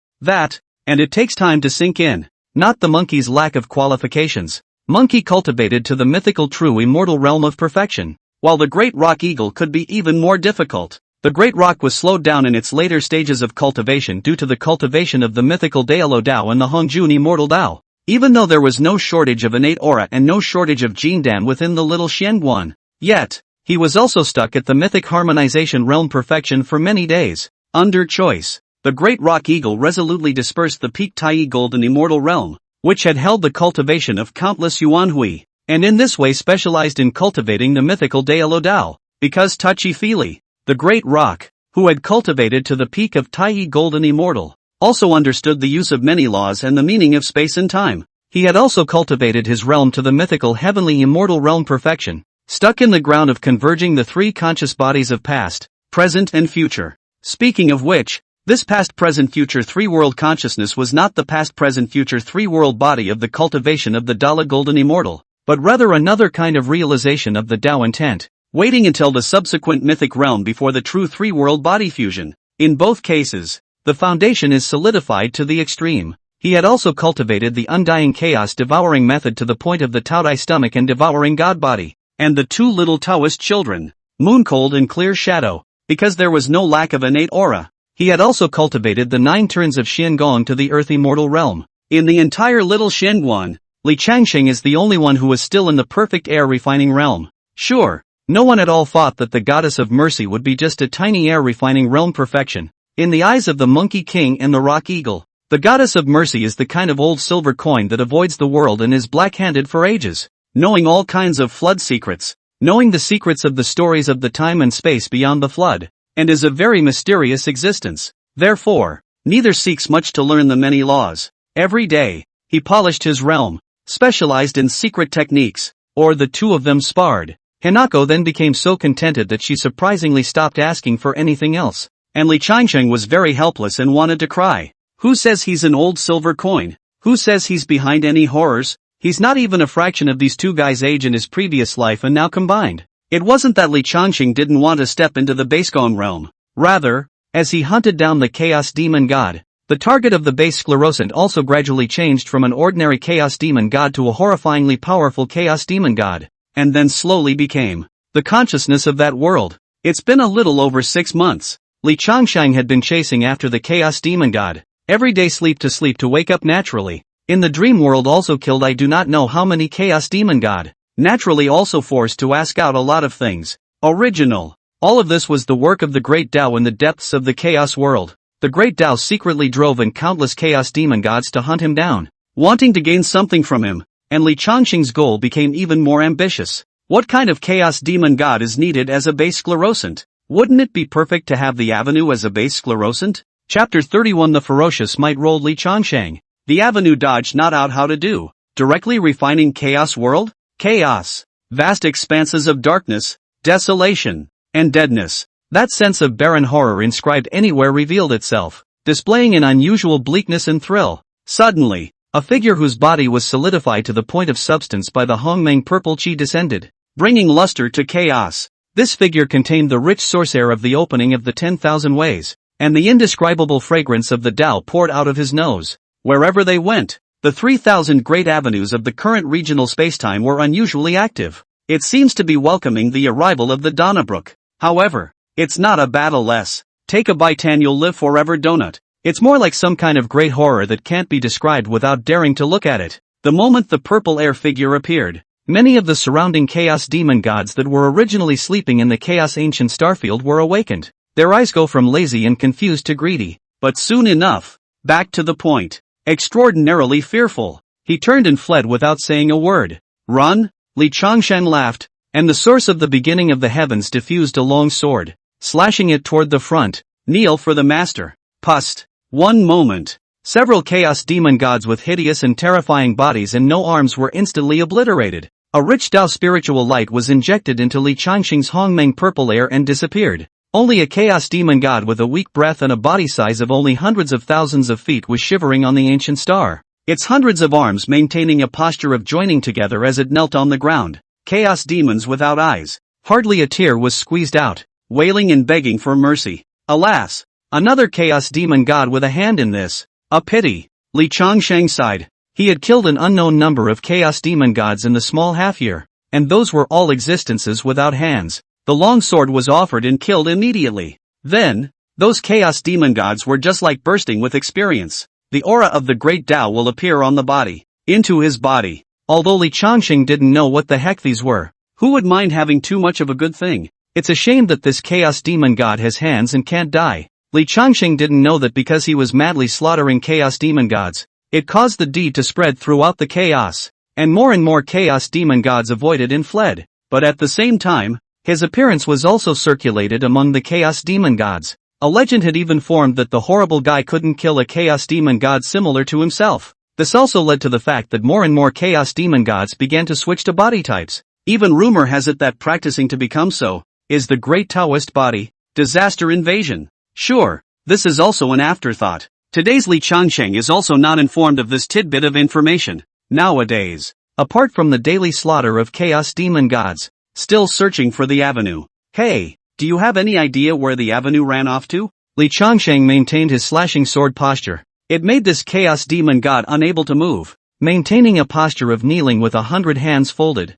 And it takes time to sink in. Not the monkey's lack of qualifications. Monkey cultivated to the mythical true immortal realm of perfection, while the great rock eagle could be even more difficult. The great rock was slowed down in its later stages of cultivation due to the cultivation of the mythical Daolo Dao and the Hongjun immortal Dao. Even though there was no shortage of innate aura and no shortage of Jindan within the little Shenguan, yet, he was also stuck at the mythic harmonization realm perfection for many days. Under choice, the great rock eagle resolutely dispersed the peak Tai golden immortal realm, which had held the cultivation of countless Yuanhui, and in this way specialized in cultivating the mythical Daolo Dao, because touchy-feely. The great rock, who had cultivated to the peak of Tai golden immortal, also understood the use of many laws and the meaning of space and time. He had also cultivated his realm to the mythical heavenly immortal realm perfection, stuck in the ground of converging the three conscious bodies of past, present and future. Speaking of which, this past-present-future three-world consciousness was not the past-present-future three-world body of the cultivation of the Dala golden immortal, but rather another kind of realization of the Tao intent, waiting until the subsequent mythic realm before the true three-world body fusion. In both cases, the foundation is solidified to the extreme. He had also cultivated the undying chaos-devouring method to the point of the Taodai stomach and devouring God body, and the two little Taoist children, Mooncold and Clear Shadow, because there was no lack of innate aura. He had also cultivated the 9 turns of Xiangong to the earth immortal realm. In the entire little Shenguan, Li Changsheng is the only one who was still in the perfect air refining realm. Sure, no one at all thought that the goddess of mercy would be just a tiny air refining realm perfection. In the eyes of the Monkey King and the Rock Eagle, the goddess of mercy is the kind of old silver coin that avoids the world and is black-handed for ages, knowing all kinds of flood secrets, knowing the secrets of the stories of the time and space beyond the flood, and is a very mysterious existence. Therefore, neither seeks much to learn the many laws. Every day, he polished his realm, specialized in secret techniques, or the two of them sparred. Hanako then became so contented that she surprisingly stopped asking for anything else, and Li Changsheng was very helpless and wanted to cry. Who says he's an old silver coin? Who says he's behind any horrors? He's not even a fraction of these two guys' age in his previous life and now combined. It wasn't that Li Changqing didn't want to step into the Basegong realm. Rather, as he hunted down the Chaos Demon God, the target of the base sclerosant also gradually changed from an ordinary Chaos Demon God to a horrifyingly powerful Chaos Demon God, and then slowly became the consciousness of that world. It's been a little over 6 months. Li Changshang had been chasing after the Chaos Demon God. Every day sleep to wake up naturally. In the dream world also killed I do not know how many Chaos Demon God. Naturally also forced to ask out a lot of things. Original. All of this was the work of the Great Tao in the depths of the Chaos world. The Great Tao secretly drove in countless Chaos Demon Gods to hunt him down, wanting to gain something from him, and Li Changqing's goal became even more ambitious. What kind of Chaos Demon God is needed as a base sclerosant? Wouldn't it be perfect to have the Avenue as a base sclerosant? Chapter 31 The Ferocious Might rolled Li Changshang. The Avenue dodged not out how to do. Directly refining Chaos world? Chaos. Vast expanses of darkness, desolation, and deadness. That sense of barren horror inscribed anywhere revealed itself, displaying an unusual bleakness and thrill. Suddenly, a figure whose body was solidified to the point of substance by the Hongmeng purple chi descended, bringing luster to chaos. This figure contained the rich source air of the opening of the 10,000 ways, and the indescribable fragrance of the Tao poured out of his nose. Wherever they went, the 3,000 great avenues of the current regional spacetime were unusually active. It seems to be welcoming the arrival of the Donnabrook. However, it's not a battle less. Take a bite and you'll live forever donut. It's more like some kind of great horror that can't be described without daring to look at it. The moment the purple air figure appeared, many of the surrounding Chaos Demon Gods that were originally sleeping in the Chaos Ancient Starfield were awakened. Their eyes go from lazy and confused to greedy. But soon enough, back to the point. Extraordinarily fearful. He turned and fled without saying a word. Run? Li Changshang laughed, and the source of the beginning of the heavens diffused a long sword, slashing it toward the front. Kneel for the master. Pust. One moment. Several Chaos Demon Gods with hideous and terrifying bodies and no arms were instantly obliterated. A rich Tao spiritual light was injected into Li Changxing's Hongmeng purple air and disappeared. Only a Chaos Demon God with a weak breath and a body size of only hundreds of thousands of feet was shivering on the ancient star, its hundreds of arms maintaining a posture of joining together as it knelt on the ground. Chaos demons without eyes. Hardly a tear was squeezed out, wailing and begging for mercy. Alas! Another Chaos Demon God with a hand in this. A pity. Li Changshang sighed. He had killed an unknown number of Chaos Demon Gods in the small half-year, and those were all existences without hands. The long sword was offered and killed immediately. Then, those Chaos Demon Gods were just like bursting with experience. The aura of the Great Tao will appear on the body, into his body. Although Li Changxing didn't know what the heck these were. Who would mind having too much of a good thing? It's a shame that this Chaos Demon God has hands and can't die. Li Changxing didn't know that because he was madly slaughtering Chaos Demon Gods, it caused the deed to spread throughout the chaos, and more Chaos Demon Gods avoided and fled. But at the same time, his appearance was also circulated among the Chaos Demon Gods. A legend had even formed that the horrible guy couldn't kill a Chaos Demon God similar to himself. This also led to the fact that more and more Chaos Demon Gods began to switch to body types. Even rumor has it that practicing to become so is the great Taoist body. Disaster invasion. Sure, this is also an afterthought. Today's Li Changsheng is also not informed of this tidbit of information. Nowadays, apart from the daily slaughter of Chaos Demon Gods, still searching for the avenue. Hey, do you have any idea where the avenue ran off to? Li Changsheng maintained his slashing sword posture. It made this Chaos Demon God unable to move, maintaining a posture of kneeling with 100 hands folded.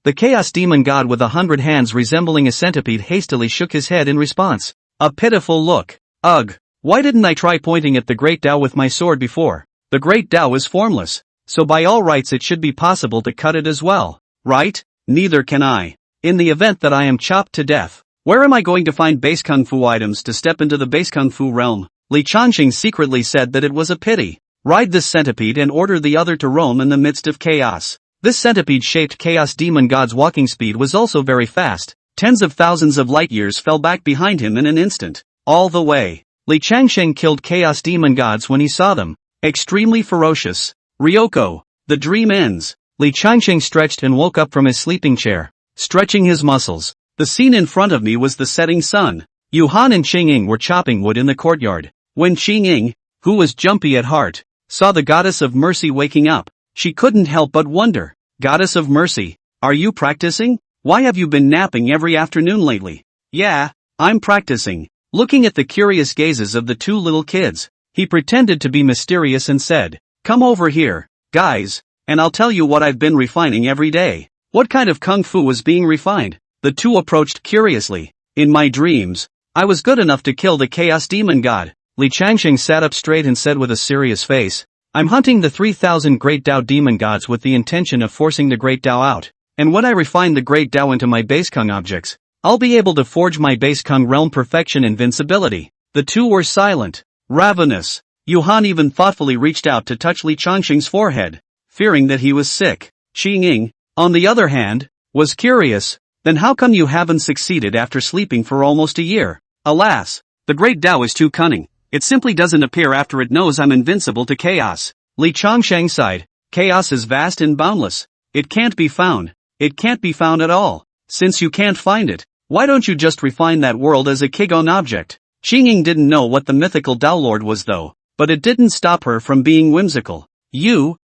The Chaos Demon God with 100 hands resembling a centipede hastily shook his head in response. A pitiful look. Ugh, why didn't I try pointing at the Great Tao with my sword before? The Great Tao is formless, so by all rights it should be possible to cut it as well. Right? Neither can I. In the event that I am chopped to death, where am I going to find base kung fu items to step into the base kung fu realm? Li Changxing secretly said that it was a pity. Ride this centipede and order the other to roam in the midst of chaos. This centipede-shaped Chaos Demon God's walking speed was also very fast. Tens of thousands of light years fell back behind him in an instant. All the way. Li Changsheng killed Chaos Demon Gods when he saw them. Extremely ferocious. Ryoko. The dream ends. Li Changsheng stretched and woke up from his sleeping chair, stretching his muscles. The scene in front of me was the setting sun. Yu Han and Qing were chopping wood in the courtyard. When Qing, who was jumpy at heart, saw the goddess of mercy waking up, she couldn't help but wonder. Goddess of mercy, Are you practicing? Why have you been napping every afternoon lately? Yeah, I'm practicing. Looking at the curious gazes of the two little kids, he pretended to be mysterious and said, "Come over here, guys, and I'll tell you what I've been refining every day." What kind of kung fu was being refined? The two approached curiously. In my dreams, I was good enough to kill the chaos demon god. Li Changsheng sat up straight and said with a serious face, "I'm hunting the 3,000 great Tao demon gods with the intention of forcing the great Tao out. And when I refine the great Tao into my base kung objects, I'll be able to forge my base kung realm perfection invincibility." The two were silent, ravenous. Yuhan even thoughtfully reached out to touch Li Changsheng's forehead, fearing that he was sick. Xi Ying, on the other hand, was curious. "Then how come you haven't succeeded after sleeping for almost a year?" "Alas, the great Tao is too cunning. It simply doesn't appear after it knows I'm invincible to chaos." Li Changsheng sighed. "Chaos is vast and boundless. It can't be found. It can't be found at all. Since you can't find it, why don't you just refine that world as a Kigon object?" Xing didn't know what the mythical Tao Lord was though, but it didn't stop her from being whimsical.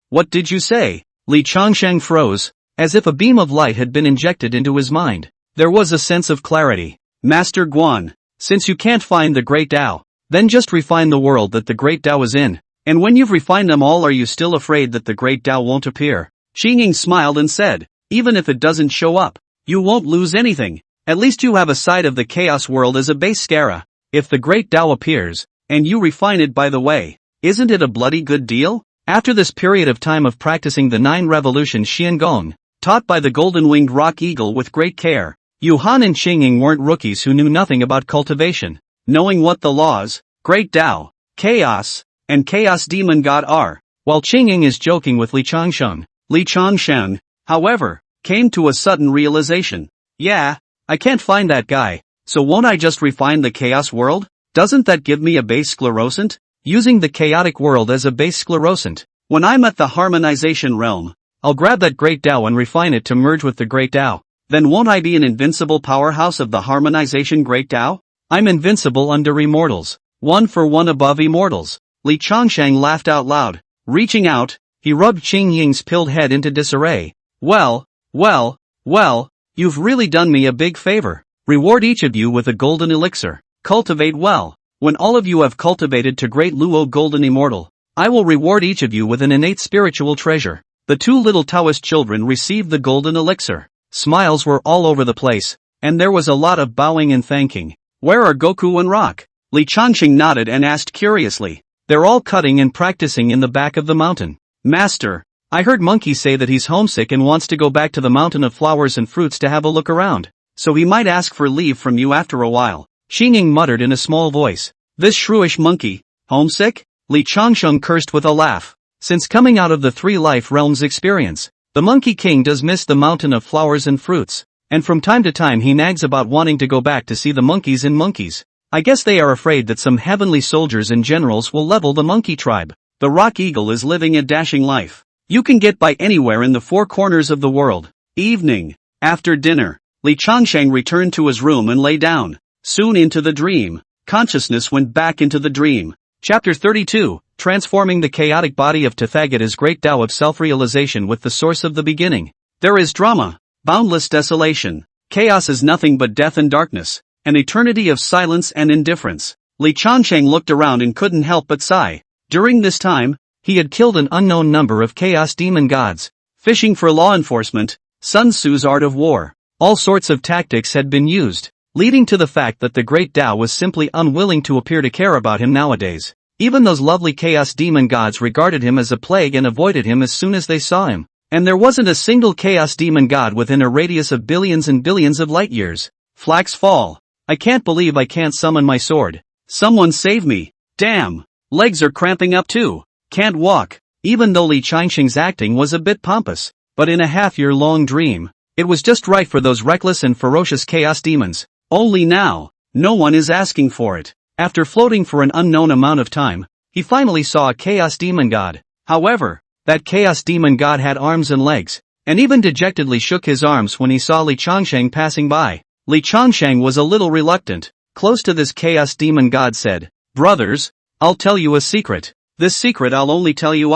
What did you say?" Li Changsheng froze, as if a beam of light had been injected into his mind. There was a sense of clarity. "Master Guan, since you can't find the great Tao, then just refine the world that the great Tao is in. And when you've refined them all, are you still afraid that the great Tao won't appear?" Xing smiled and said, "Even if it doesn't show up, you won't lose anything. At least you have a side of the chaos world as a base Skara. If the great Tao appears, and you refine it by the way, isn't it a bloody good deal?" After this period of time of practicing the 9 revolutions Xiangong, taught by the golden-winged rock eagle with great care, Yuhan and Xing weren't rookies who knew nothing about cultivation. Knowing what the laws, great Tao, chaos, and chaos demon god are, while Xing is joking with Li Changsheng. Li Changsheng, however, came to a sudden realization. "Yeah, I can't find that guy, so won't I just refine the chaos world? Doesn't that give me a base sclerosant? Using the chaotic world as a base sclerosant. When I'm at the harmonization realm, I'll grab that great Tao and refine it to merge with the great Tao. Then won't I be an invincible powerhouse of the harmonization great Tao? I'm invincible under immortals, 1 for 1 above immortals." Li Changsheng laughed out loud. Reaching out, he rubbed Xing Ying's pilled head into disarray. Well, you've really done me a big favor. Reward each of you with a golden elixir. Cultivate well. When all of you have cultivated to great Luo golden immortal, I will reward each of you with an innate spiritual treasure." The two little Taoist children received the golden elixir. Smiles were all over the place, and there was a lot of bowing and thanking. "Where are Goku and Rock?" Li Changsheng nodded and asked curiously. "They're all cutting and practicing in the back of the mountain. Master, I heard Monkey say that he's homesick and wants to go back to the mountain of flowers and fruits to have a look around, so he might ask for leave from you after a while." Xing muttered in a small voice. "This shrewish monkey, homesick?" Li Changsheng cursed with a laugh. Since coming out of the 3 life realms experience, the Monkey King does miss the mountain of flowers and fruits, and from time to time he nags about wanting to go back to see the monkeys in monkeys. I guess they are afraid that some heavenly soldiers and generals will level the monkey tribe. The rock eagle is living a dashing life. You can get by anywhere in the 4 corners of the world. Evening. After dinner, Li Changsheng returned to his room and lay down. Soon into the dream, consciousness went back into the dream. Chapter 32, Transforming the chaotic body of Tathagat as great Tao of self-realization with the source of the beginning. There is drama, boundless desolation. Chaos is nothing but death and darkness, an eternity of silence and indifference. Li Changsheng looked around and couldn't help but sigh. During this time, he had killed an unknown number of chaos demon gods, fishing for law enforcement, Sun Tzu's art of war. All sorts of tactics had been used, leading to the fact that the great Tao was simply unwilling to appear to care about him nowadays. Even those lovely chaos demon gods regarded him as a plague and avoided him as soon as they saw him. And there wasn't a single chaos demon god within a radius of billions and billions of light years. Flax fall. I can't believe I can't summon my sword. Someone save me. Damn. Legs are cramping up too. Can't walk. Even though Li Changsheng's acting was a bit pompous, but in a half-year-long dream, it was just right for those reckless and ferocious chaos demons. Only now, no one is asking for it. After floating for an unknown amount of time, he finally saw a chaos demon god. However, that chaos demon god had arms and legs, and even dejectedly shook his arms when he saw Li Changsheng passing by. Li Changsheng was a little reluctant. Close to this chaos demon god said, "Brothers, I'll tell you a secret. This secret I'll only tell you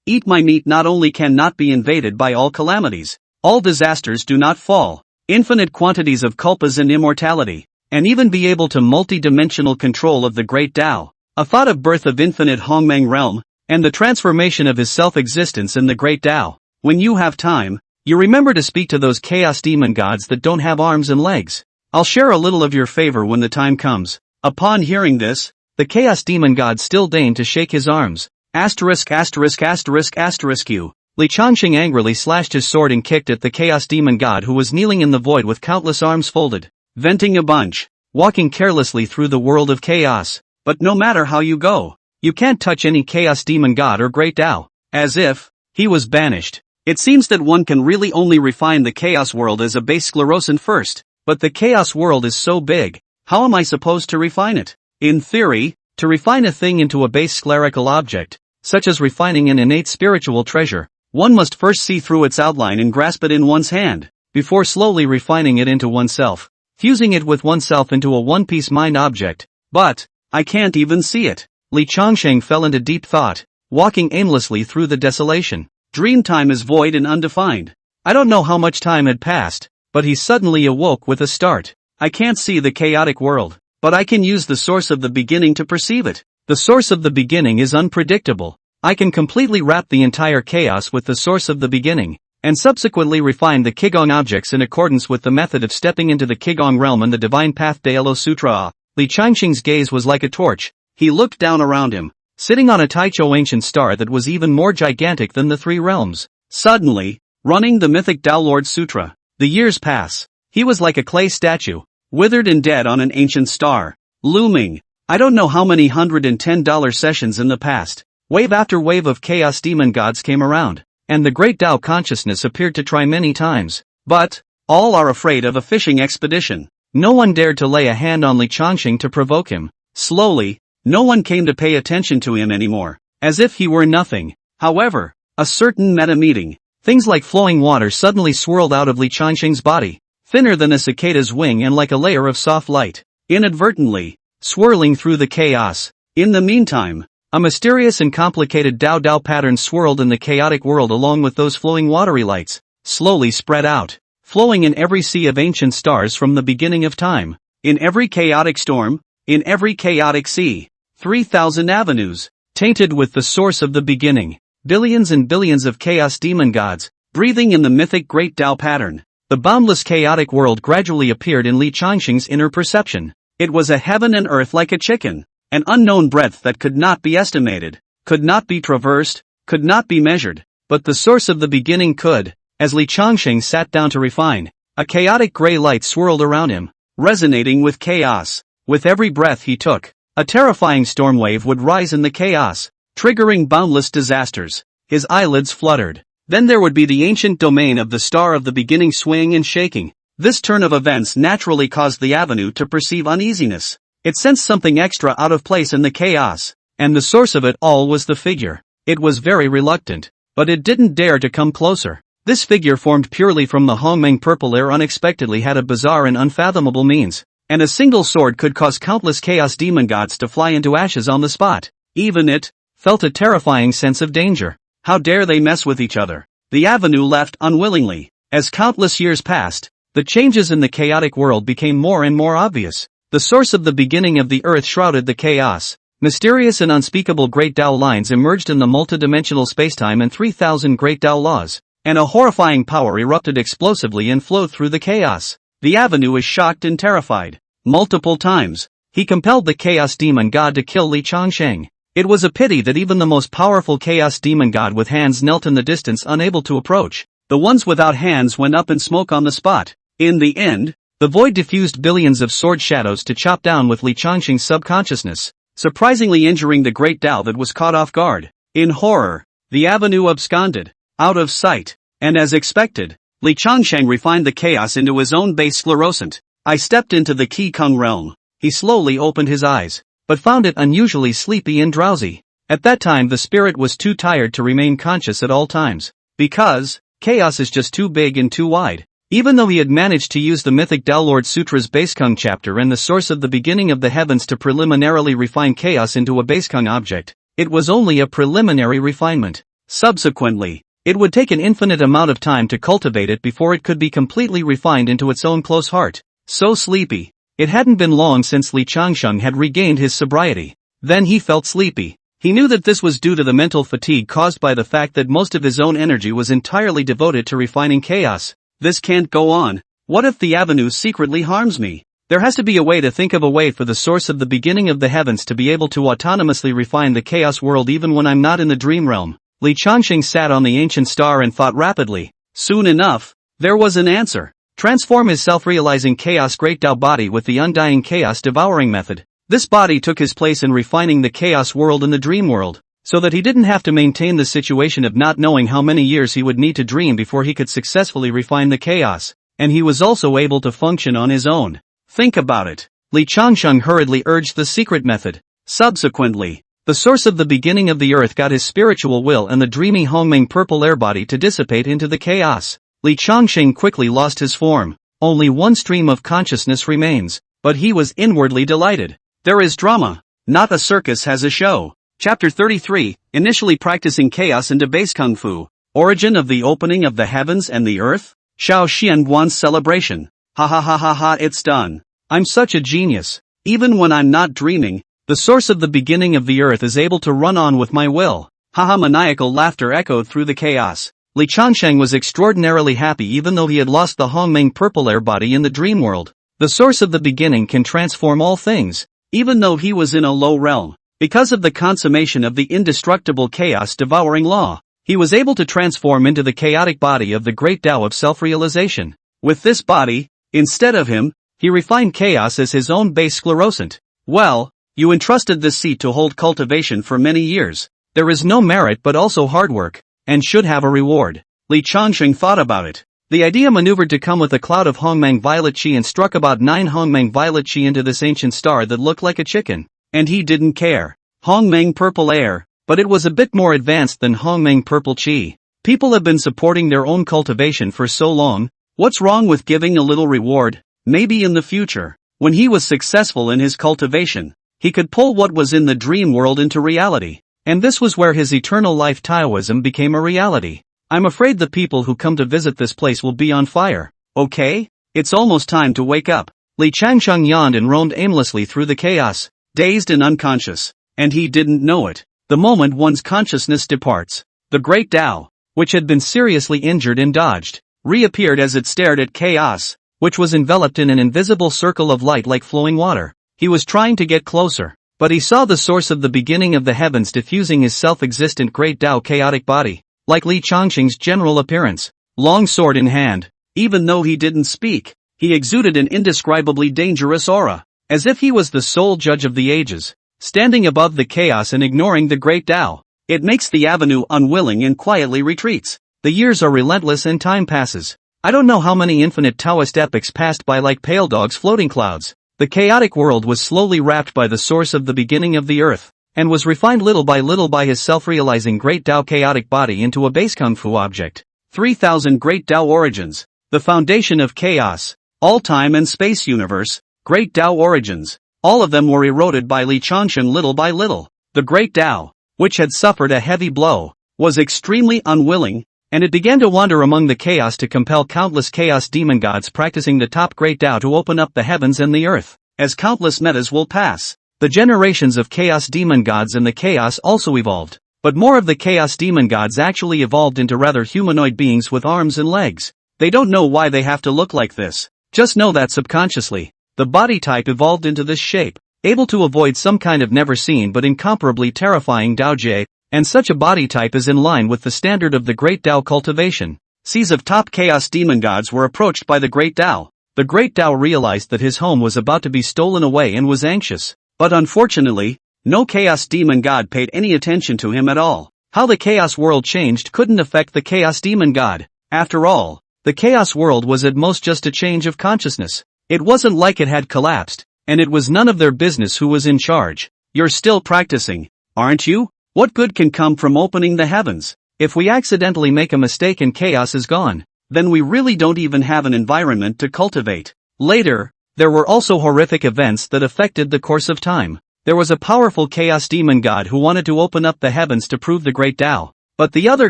eat my meat not only cannot be invaded by all calamities, all disasters do not fall, infinite quantities of kulpas and immortality, and even be able to multi-dimensional control of the great Tao, a thought of birth of infinite Hongmeng realm, and the transformation of his self-existence in the great Tao. When you have time, you remember to speak to those chaos demon gods that don't have arms and legs. I'll share a little of your favor when the time comes. Upon hearing this, the chaos demon god still deigned to shake his arms. Asterisk asterisk asterisk asterisk U. Li Changqing angrily slashed his sword and kicked at the chaos demon god who was kneeling in the void with countless arms folded, venting a bunch, walking carelessly through the world of chaos. But no matter how you go, you can't touch any chaos demon god or great Tao. As if he was banished. It seems that one can really only refine the chaos world as a base sclerosant first, but the chaos world is so big, how am I supposed to refine it? In theory, to refine a thing into a base sclerical object, such as refining an innate spiritual treasure, one must first see through its outline and grasp it in one's hand, before slowly refining it into oneself, fusing it with oneself into a one-piece mind object. But I can't even see it. Li Changsheng fell into deep thought, walking aimlessly through the desolation. Dream time is void and undefined. I don't know how much time had passed, but he suddenly awoke with a start. I can't see the chaotic world, but I can use the source of the beginning to perceive it. The source of the beginning is unpredictable. I can completely wrap the entire chaos with the source of the beginning, and subsequently refine the Qigong objects in accordance with the method of stepping into the Qigong realm and the divine path. Daelo Sutra. Li Changqing's gaze was like a torch. He looked down around him, sitting on a Taichou ancient star that was even more gigantic than the three realms. Suddenly, running the mythic Tao Lord Sutra. The years pass. He was like a clay statue, withered and dead on an ancient star, looming. I don't know how many $110 sessions in the past. Wave after wave of chaos demon gods came around, and the great Tao consciousness appeared to try many times. But all are afraid of a fishing expedition. No one dared to lay a hand on Li Changqing to provoke him. Slowly, no one came to pay attention to him anymore, as if he were nothing. However, a certain meta-meeting, things like flowing water suddenly swirled out of Li Changqing's body, thinner than a cicada's wing and like a layer of soft light, inadvertently, swirling through the chaos. In the meantime, a mysterious and complicated Dao pattern swirled in the chaotic world along with those flowing watery lights, slowly spread out, flowing in every sea of ancient stars from the beginning of time, in every chaotic storm, in every chaotic sea. 3,000 avenues, tainted with the source of the beginning. Billions and billions of chaos demon gods, breathing in the mythic great Tao pattern. The boundless chaotic world gradually appeared in Li Changqing's inner perception. It was a heaven and earth like a chicken, an unknown breadth that could not be estimated, could not be traversed, could not be measured, but the source of the beginning could. As Li Changqing sat down to refine, a chaotic gray light swirled around him, resonating with chaos. With every breath he took, a terrifying storm wave would rise in the chaos, triggering boundless disasters. His eyelids fluttered. Then there would be the ancient domain of the star of the beginning swaying and shaking. This turn of events naturally caused the avenue to perceive uneasiness. It sensed something extra out of place in the chaos, and the source of it all was the figure. It was very reluctant, but it didn't dare to come closer. This figure, formed purely from the Hongmeng purple air, unexpectedly had a bizarre and unfathomable means. And a single sword could cause countless chaos demon gods to fly into ashes on the spot. Even it felt a terrifying sense of danger. How dare they mess with each other? The avenue left unwillingly. As countless years passed, the changes in the chaotic world became more and more obvious. The source of the beginning of the earth shrouded the chaos. Mysterious and unspeakable great Tao lines emerged in the multidimensional spacetime and 3,000 great Tao laws. And a horrifying power erupted explosively and flowed through the chaos. The avenue is shocked and terrified. Multiple times, he compelled the chaos demon god to kill Li Changqing. It was a pity that even the most powerful chaos demon god with hands knelt in the distance, unable to approach. The ones without hands went up in smoke on the spot. In the end, the void diffused billions of sword shadows to chop down with Li Changqing's subconsciousness, surprisingly injuring the great Tao that was caught off guard. In horror, the avenue absconded, out of sight, and as expected, Li Changqing refined the chaos into his own base sclerosant. I stepped into the Qigong realm. He slowly opened his eyes, but found it unusually sleepy and drowsy. At that time the spirit was too tired to remain conscious at all times, because chaos is just too big and too wide. Even though he had managed to use the mythic Tao Lord Sutra's Basekung chapter and the source of the beginning of the heavens to preliminarily refine chaos into a Basekung object, it was only a preliminary refinement. Subsequently, It would take an infinite amount of time to cultivate it before it could be completely refined into its own close heart. So sleepy. It hadn't been long since Li Changsheng had regained his sobriety. Then he felt sleepy. He knew that this was due to the mental fatigue caused by the fact that most of his own energy was entirely devoted to refining chaos. This can't go on. What if the avenue secretly harms me? There has to be a way to think of a way for the source of the beginning of the heavens to be able to autonomously refine the chaos world even when I'm not in the dream realm. Li Changsheng sat on the ancient star and thought rapidly. Soon enough, there was an answer. Transform his self-realizing chaos great Tao body with the undying chaos devouring method. This body took his place in refining the chaos world in the dream world, so that he didn't have to maintain the situation of not knowing how many years he would need to dream before he could successfully refine the chaos, and he was also able to function on his own. Think about it. Li Changsheng hurriedly urged the secret method. Subsequently, the source of the beginning of the earth got his spiritual will and the dreamy Hongmeng purple air body to dissipate into the chaos. Li Changsheng quickly lost his form. Only one stream of consciousness remains, but he was inwardly delighted. There is drama. Not a circus has a show. Chapter 33, Initially Practicing Chaos into Base Kung Fu. Origin of the Opening of the Heavens and the Earth? Xiao Xianguan's Celebration. Ha ha ha ha ha, it's done. I'm such a genius. Even when I'm not dreaming, the source of the beginning of the earth is able to run on with my will. Haha, maniacal laughter echoed through the chaos. Li Changsheng was extraordinarily happy even though he had lost the Hongmeng purple air body in the dream world. The source of the beginning can transform all things, even though he was in a low realm. Because of the consummation of the indestructible chaos devouring law, he was able to transform into the chaotic body of the great Tao of self-realization. With this body, instead of him, he refined chaos as his own base sclerosant. Well, you entrusted this seat to hold cultivation for many years. There is no merit but also hard work, and should have a reward. Li Changsheng thought about it. The idea maneuvered to come with a cloud of Hongmeng violet chi and struck about 9 Hongmeng violet chi into this ancient star that looked like a chicken. And he didn't care. Hongmeng purple air, but it was a bit more advanced than Hongmeng purple chi. People have been supporting their own cultivation for so long. What's wrong with giving a little reward? Maybe in the future, when he was successful in his cultivation, he could pull what was in the dream world into reality. And this was where his eternal life Taoism became a reality. I'm afraid the people who come to visit this place will be on fire. Okay? It's almost time to wake up. Li Changsheng yawned and roamed aimlessly through the chaos, dazed and unconscious. And he didn't know it. The moment one's consciousness departs, the great Tao, which had been seriously injured and dodged, reappeared as it stared at chaos, which was enveloped in an invisible circle of light like flowing water. He was trying to get closer, but he saw the source of the beginning of the heavens diffusing his self-existent great Tao chaotic body, like Li Changsheng's general appearance, long sword in hand. Even though he didn't speak, he exuded an indescribably dangerous aura, as if he was the sole judge of the ages, standing above the chaos and ignoring the great Tao. It makes the avenue unwilling and quietly retreats. The years are relentless and time passes. I don't know how many infinite Taoist epochs passed by like pale dogs floating clouds. The chaotic world was slowly wrapped by the source of the beginning of the earth, and was refined little by his self-realizing great Tao chaotic body into a base kung fu object. 3000 great Tao origins. The foundation of chaos. All time and space universe. Great Tao origins. All of them were eroded by Li Changsheng little by little. The great Tao, which had suffered a heavy blow, was extremely unwilling, and it began to wander among the chaos to compel countless chaos demon gods practicing the top great Tao to open up the heavens and the earth. As countless metas will pass, the generations of chaos demon gods and the chaos also evolved, but more of the chaos demon gods actually evolved into rather humanoid beings with arms and legs. They don't know why they have to look like this, just know that subconsciously, the body type evolved into this shape, able to avoid some kind of never-seen but incomparably terrifying Daojie, and such a body type is in line with the standard of the great Tao cultivation. Seas of top chaos demon gods were approached by the great Tao. The great Tao realized that his home was about to be stolen away and was anxious. But unfortunately, no chaos demon god paid any attention to him at all. How the chaos world changed couldn't affect the chaos demon god. After all, the chaos world was at most just a change of consciousness. It wasn't like it had collapsed, and it was none of their business who was in charge. You're still practicing, aren't you? What good can come from opening the heavens? If we accidentally make a mistake and chaos is gone, then we really don't even have an environment to cultivate. Later, there were also horrific events that affected the course of time. There was a powerful chaos demon god who wanted to open up the heavens to prove the great Tao. But the other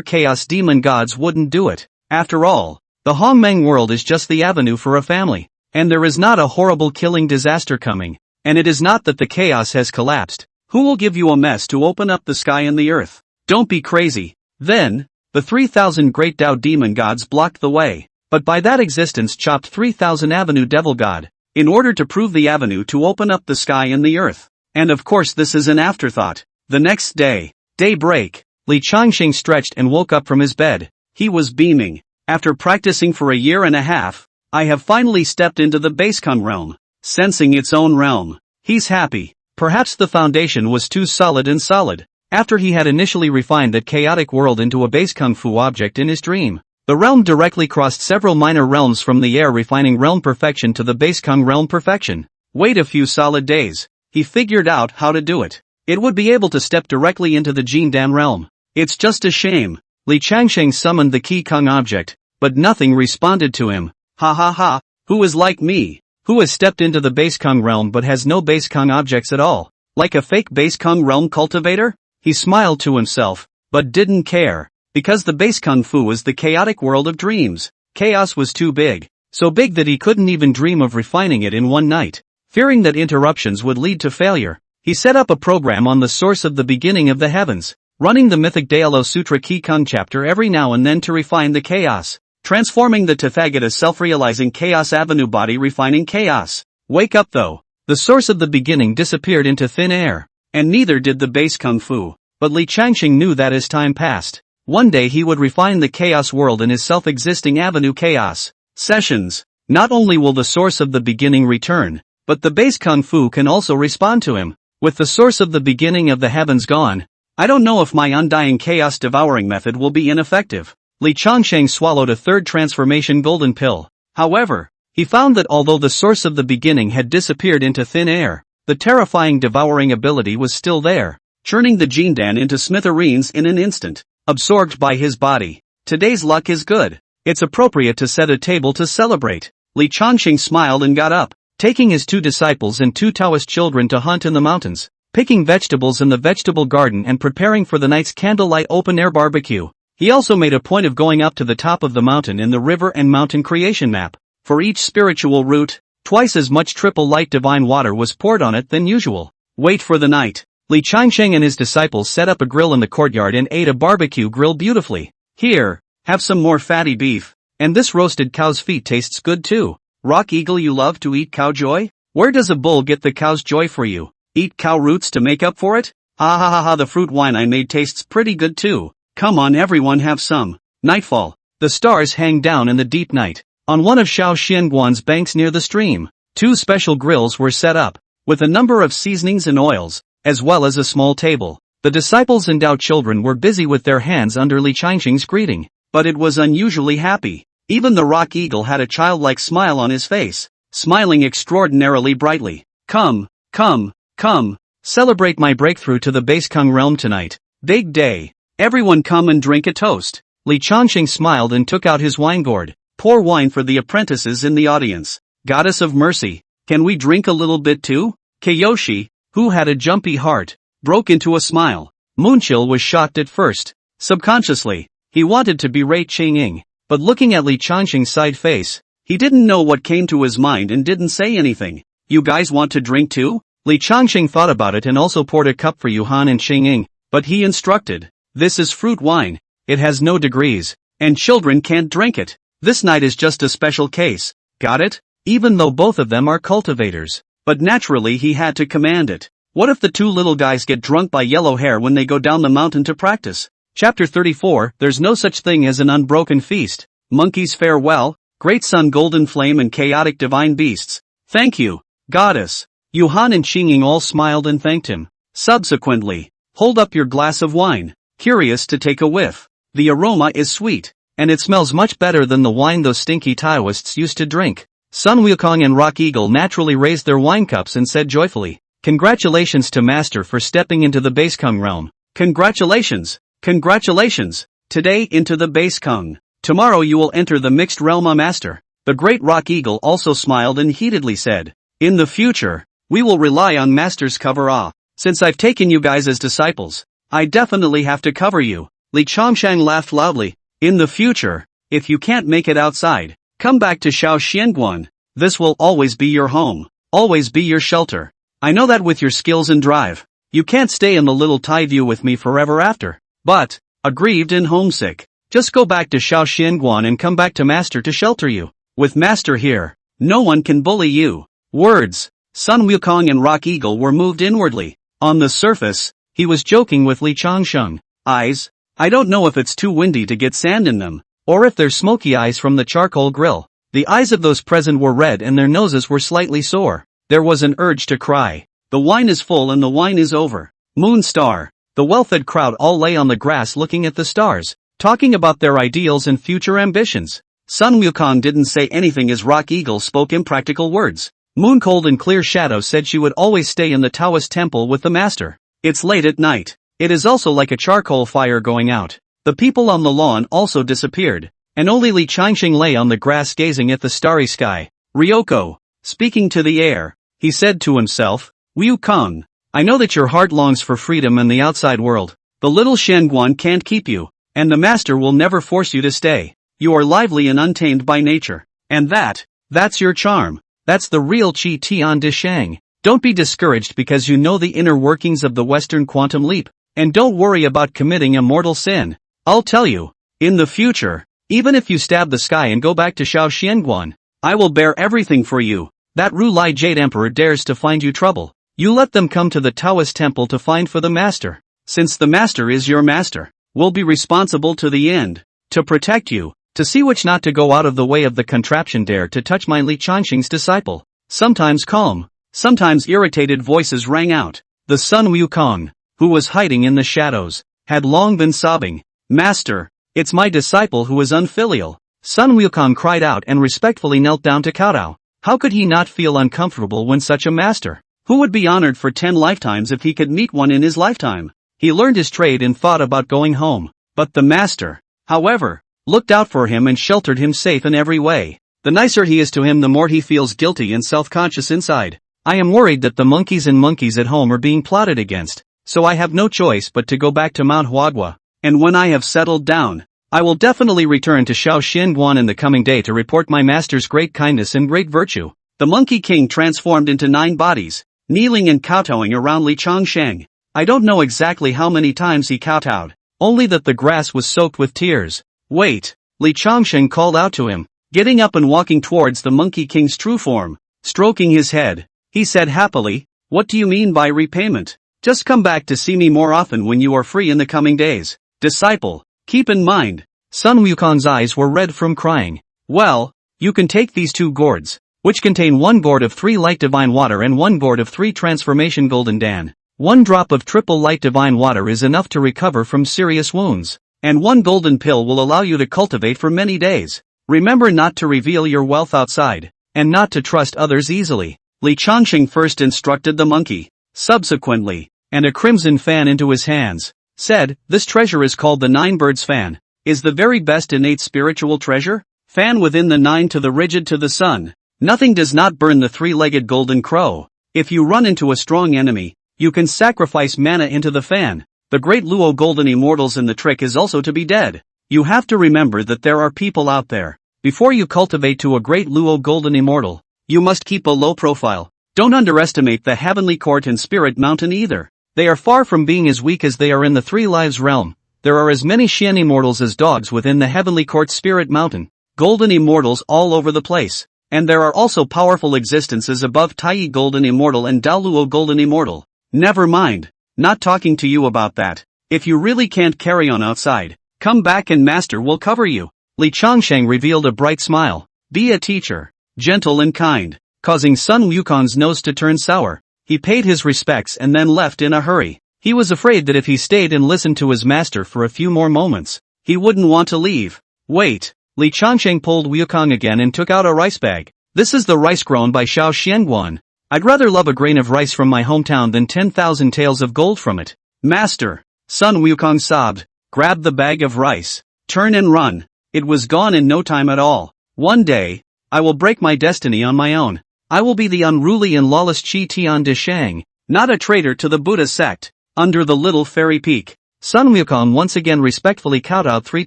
chaos demon gods wouldn't do it. After all, the Hongmeng world is just the avenue for a family. And there is not a horrible killing disaster coming. And it is not that the chaos has collapsed. Who will give you a mess to open up the sky and the earth? Don't be crazy. Then, the 3,000 great Tao demon gods blocked the way. But by that existence chopped 3,000 avenue devil god, in order to prove the avenue to open up the sky and the earth. And of course this is an afterthought. The next day, daybreak, Li Changxing stretched and woke up from his bed. He was beaming. After practicing for a year and a half, I have finally stepped into the Basekung realm, sensing its own realm. He's happy. Perhaps the foundation was too solid and solid. After he had initially refined that chaotic world into a base kung fu object in his dream, the realm directly crossed several minor realms from the air refining realm perfection to the base kung realm perfection. Wait a few solid days. He figured out how to do it. It would be able to step directly into the Jindan realm. It's just a shame. Li Changsheng summoned the Qi Kung object, but nothing responded to him. Ha ha ha, who is like me? Who has stepped into the base kung realm but has no base kung objects at all? Like a fake base kung realm cultivator? He smiled to himself, but didn't care, because the base kung fu was the chaotic world of dreams. Chaos was too big, so big that he couldn't even dream of refining it in one night. Fearing that interruptions would lead to failure, he set up a program on the source of the beginning of the heavens, running the mythic Dailo Sutra Qi Kung chapter every now and then to refine the chaos, transforming the Tathagata self-realizing chaos avenue body refining chaos. Wake up though. The source of the beginning disappeared into thin air, and neither did the base kung fu, but Li Changxing knew that as time passed, one day he would refine the chaos world in his self-existing avenue chaos sessions. Not only will the source of the beginning return, but the base kung fu can also respond to him. With the source of the beginning of the heavens gone, I don't know if my undying chaos devouring method will be ineffective. Li Changsheng swallowed a third transformation golden pill. However, he found that although the source of the beginning had disappeared into thin air, the terrifying devouring ability was still there, churning the Jindan into smithereens in an instant, absorbed by his body. Today's luck is good. It's appropriate to set a table to celebrate. Li Changxing smiled and got up, taking his 2 disciples and 2 Taoist children to hunt in the mountains, picking vegetables in the vegetable garden and preparing for the night's candlelight open-air barbecue. He also made a point of going up to the top of the mountain in the river and mountain creation map. For each spiritual route, twice as much triple light divine water was poured on it than usual. Wait for the night. Li Changsheng and his disciples set up a grill in the courtyard and ate a barbecue grill beautifully. Here, have some more fatty beef. And this roasted cow's feet tastes good too. Rock Eagle, you love to eat cow joy? Where does a bull get the cow's joy for you? Eat cow roots to make up for it? Ha ha ha ha, the fruit wine I made tastes pretty good too. Come on everyone, have some. Nightfall. The stars hang down in the deep night. On one of Shao Xianguan's banks near the stream, 2 special grills were set up, with a number of seasonings and oils, as well as a small table. The disciples and Dao children were busy with their hands under Li Changxing's greeting, but it was unusually happy. Even the rock eagle had a childlike smile on his face, smiling extraordinarily brightly. Come, come, come, celebrate my breakthrough to the base kung realm tonight. Big day. Everyone come and drink a toast. Li Changxing smiled and took out his wine gourd. Pour wine for the apprentices in the audience. Goddess of mercy, can we drink a little bit too? Kiyoshi, who had a jumpy heart, broke into a smile. Moonchill was shocked at first. Subconsciously, he wanted to berate Qing, but looking at Li Changxing's side face, he didn't know what came to his mind and didn't say anything. You guys want to drink too? Li Changxing thought about it and also poured a cup for Yuhan and Qing, but he instructed, this is fruit wine, it has no degrees, and children can't drink it. This night is just a special case, got it? Even though both of them are cultivators. But naturally he had to command it. What if the 2 little guys get drunk by yellow hair when they go down the mountain to practice? Chapter 34, There's no such thing as an unbroken feast. Monkeys farewell, great sun golden flame and chaotic divine beasts. Thank you, goddess. Yuhan and Qing all smiled and thanked him. Subsequently, hold up your glass of wine. Curious to take a whiff. The aroma is sweet, and it smells much better than the wine those stinky Taoists used to drink. Sun Wukong and Rock Eagle naturally raised their wine cups and said joyfully, congratulations to Master for stepping into the base kung realm. Congratulations, congratulations. Today into the base kung. Tomorrow you will enter the mixed realm, Master. The great Rock Eagle also smiled and heatedly said, in the future, we will rely on Master's cover. Since I've taken you guys as disciples, I definitely have to cover you. Li Chongsheng laughed loudly. In the future, if you can't make it outside, come back to Shaoxianguan. This will always be your home, always be your shelter. I know that with your skills and drive, you can't stay in the little Tai View with me forever after. But, aggrieved and homesick, just go back to Shaoxianguan and come back to Master to shelter you. With Master here, no one can bully you. Words. Sun Wukong and Rock Eagle were moved inwardly. On the surface, he was joking with Li Chongsheng. Eyes? I don't know if it's too windy to get sand in them, or if they're smoky eyes from the charcoal grill. The eyes of those present were red and their noses were slightly sore. There was an urge to cry. The wine is full and the wine is over. Moon Star. The well-fed crowd all lay on the grass looking at the stars, talking about their ideals and future ambitions. Sun Wukong didn't say anything as Rock Eagle spoke impractical words. Moon Cold and Clear Shadow said she would always stay in the Taoist temple with the master. It's late at night. It is also like a charcoal fire going out. The people on the lawn also disappeared, and only Li Chongsheng lay on the grass gazing at the starry sky. Ryoko, speaking to the air, he said to himself, Wukong, I know that your heart longs for freedom and the outside world. The little Shenguan can't keep you, and the master will never force you to stay. You are lively and untamed by nature. And that's your charm. That's the real Qi Tian de Shang. Don't be discouraged because you know the inner workings of the Western quantum leap, and don't worry about committing a mortal sin. I'll tell you, in the future, even if you stab the sky and go back to Shaoxianguan, I will bear everything for you. That Rulai Jade Emperor dares to find you trouble. You let them come to the Taoist temple to find for the master. Since the master is your master, we'll be responsible to the end, to protect you. To see which not to go out of the way of the contraption dare to touch my Li Chongsheng's disciple. Sometimes calm, sometimes irritated voices rang out. The Sun Wukong, who was hiding in the shadows, had long been sobbing. Master, it's my disciple who is unfilial. Sun Wukong cried out and respectfully knelt down to kowtow. How could he not feel uncomfortable when such a master, who would be honored for 10 lifetimes if he could meet one in his lifetime? He learned his trade and thought about going home. But the master, however, looked out for him and sheltered him safe in every way. The nicer he is to him, the more he feels guilty and self-conscious inside. I am worried that the monkeys at home are being plotted against, so I have no choice but to go back to Mount Huadhua, and when I have settled down, I will definitely return to Shaoxianguan in the coming day to report my master's great kindness and great virtue. The Monkey King transformed into 9 bodies, kneeling and kowtowing around Li Chongsheng. I don't know exactly how many times he kowtowed, only that the grass was soaked with tears. Wait, Li Chongsheng called out to him, getting up and walking towards the Monkey King's true form. Stroking his head, he said happily, what do you mean by repayment? Just come back to see me more often when you are free in the coming days. Disciple, keep in mind, Sun Wukong's eyes were red from crying. Well, you can take these 2 gourds, which contain 1 gourd of 3 light divine water and 1 gourd of 3 transformation golden dan. 1 drop of triple light divine water is enough to recover from serious wounds. And 1 golden pill will allow you to cultivate for many days. Remember not to reveal your wealth outside, and not to trust others easily. Li Chongsheng first instructed the monkey, subsequently, and a crimson fan into his hands, said, this treasure is called the 9 birds fan, is the very best innate spiritual treasure, fan within the 9 to the rigid to the sun. Nothing does not burn the 3-legged golden crow. If you run into a strong enemy, you can sacrifice mana into the fan. The great Luo golden immortals in the trick is also to be dead. You have to remember that there are people out there. Before you cultivate to a great Luo golden immortal, you must keep a low profile. Don't underestimate the Heavenly Court and Spirit Mountain either. They are far from being as weak as they are in the 3 lives realm. There are as many Xian immortals as dogs within the Heavenly Court Spirit Mountain. Golden immortals all over the place. And there are also powerful existences above Tai golden immortal and Dao Luo golden immortal. Never mind. Not talking to you about that. If you really can't carry on outside, come back and master will cover you. Li Chongsheng revealed a bright smile. Be a teacher, gentle and kind, causing Sun Wukong's nose to turn sour. He paid his respects and then left in a hurry. He was afraid that if he stayed and listened to his master for a few more moments, he wouldn't want to leave. Wait, Li Chongsheng pulled Wukong again and took out a rice bag. This is the rice grown by Shaoxianguan. I'd rather love a grain of rice from my hometown than 10,000 taels of gold from it. Master, Sun Wukong sobbed, grabbed the bag of rice, turn and run. It was gone in no time at all. One day, I will break my destiny on my own. I will be the unruly and lawless Qi Tian de Shang, not a traitor to the Buddha sect. Under the little fairy peak, Sun Wukong once again respectfully kowtowed 3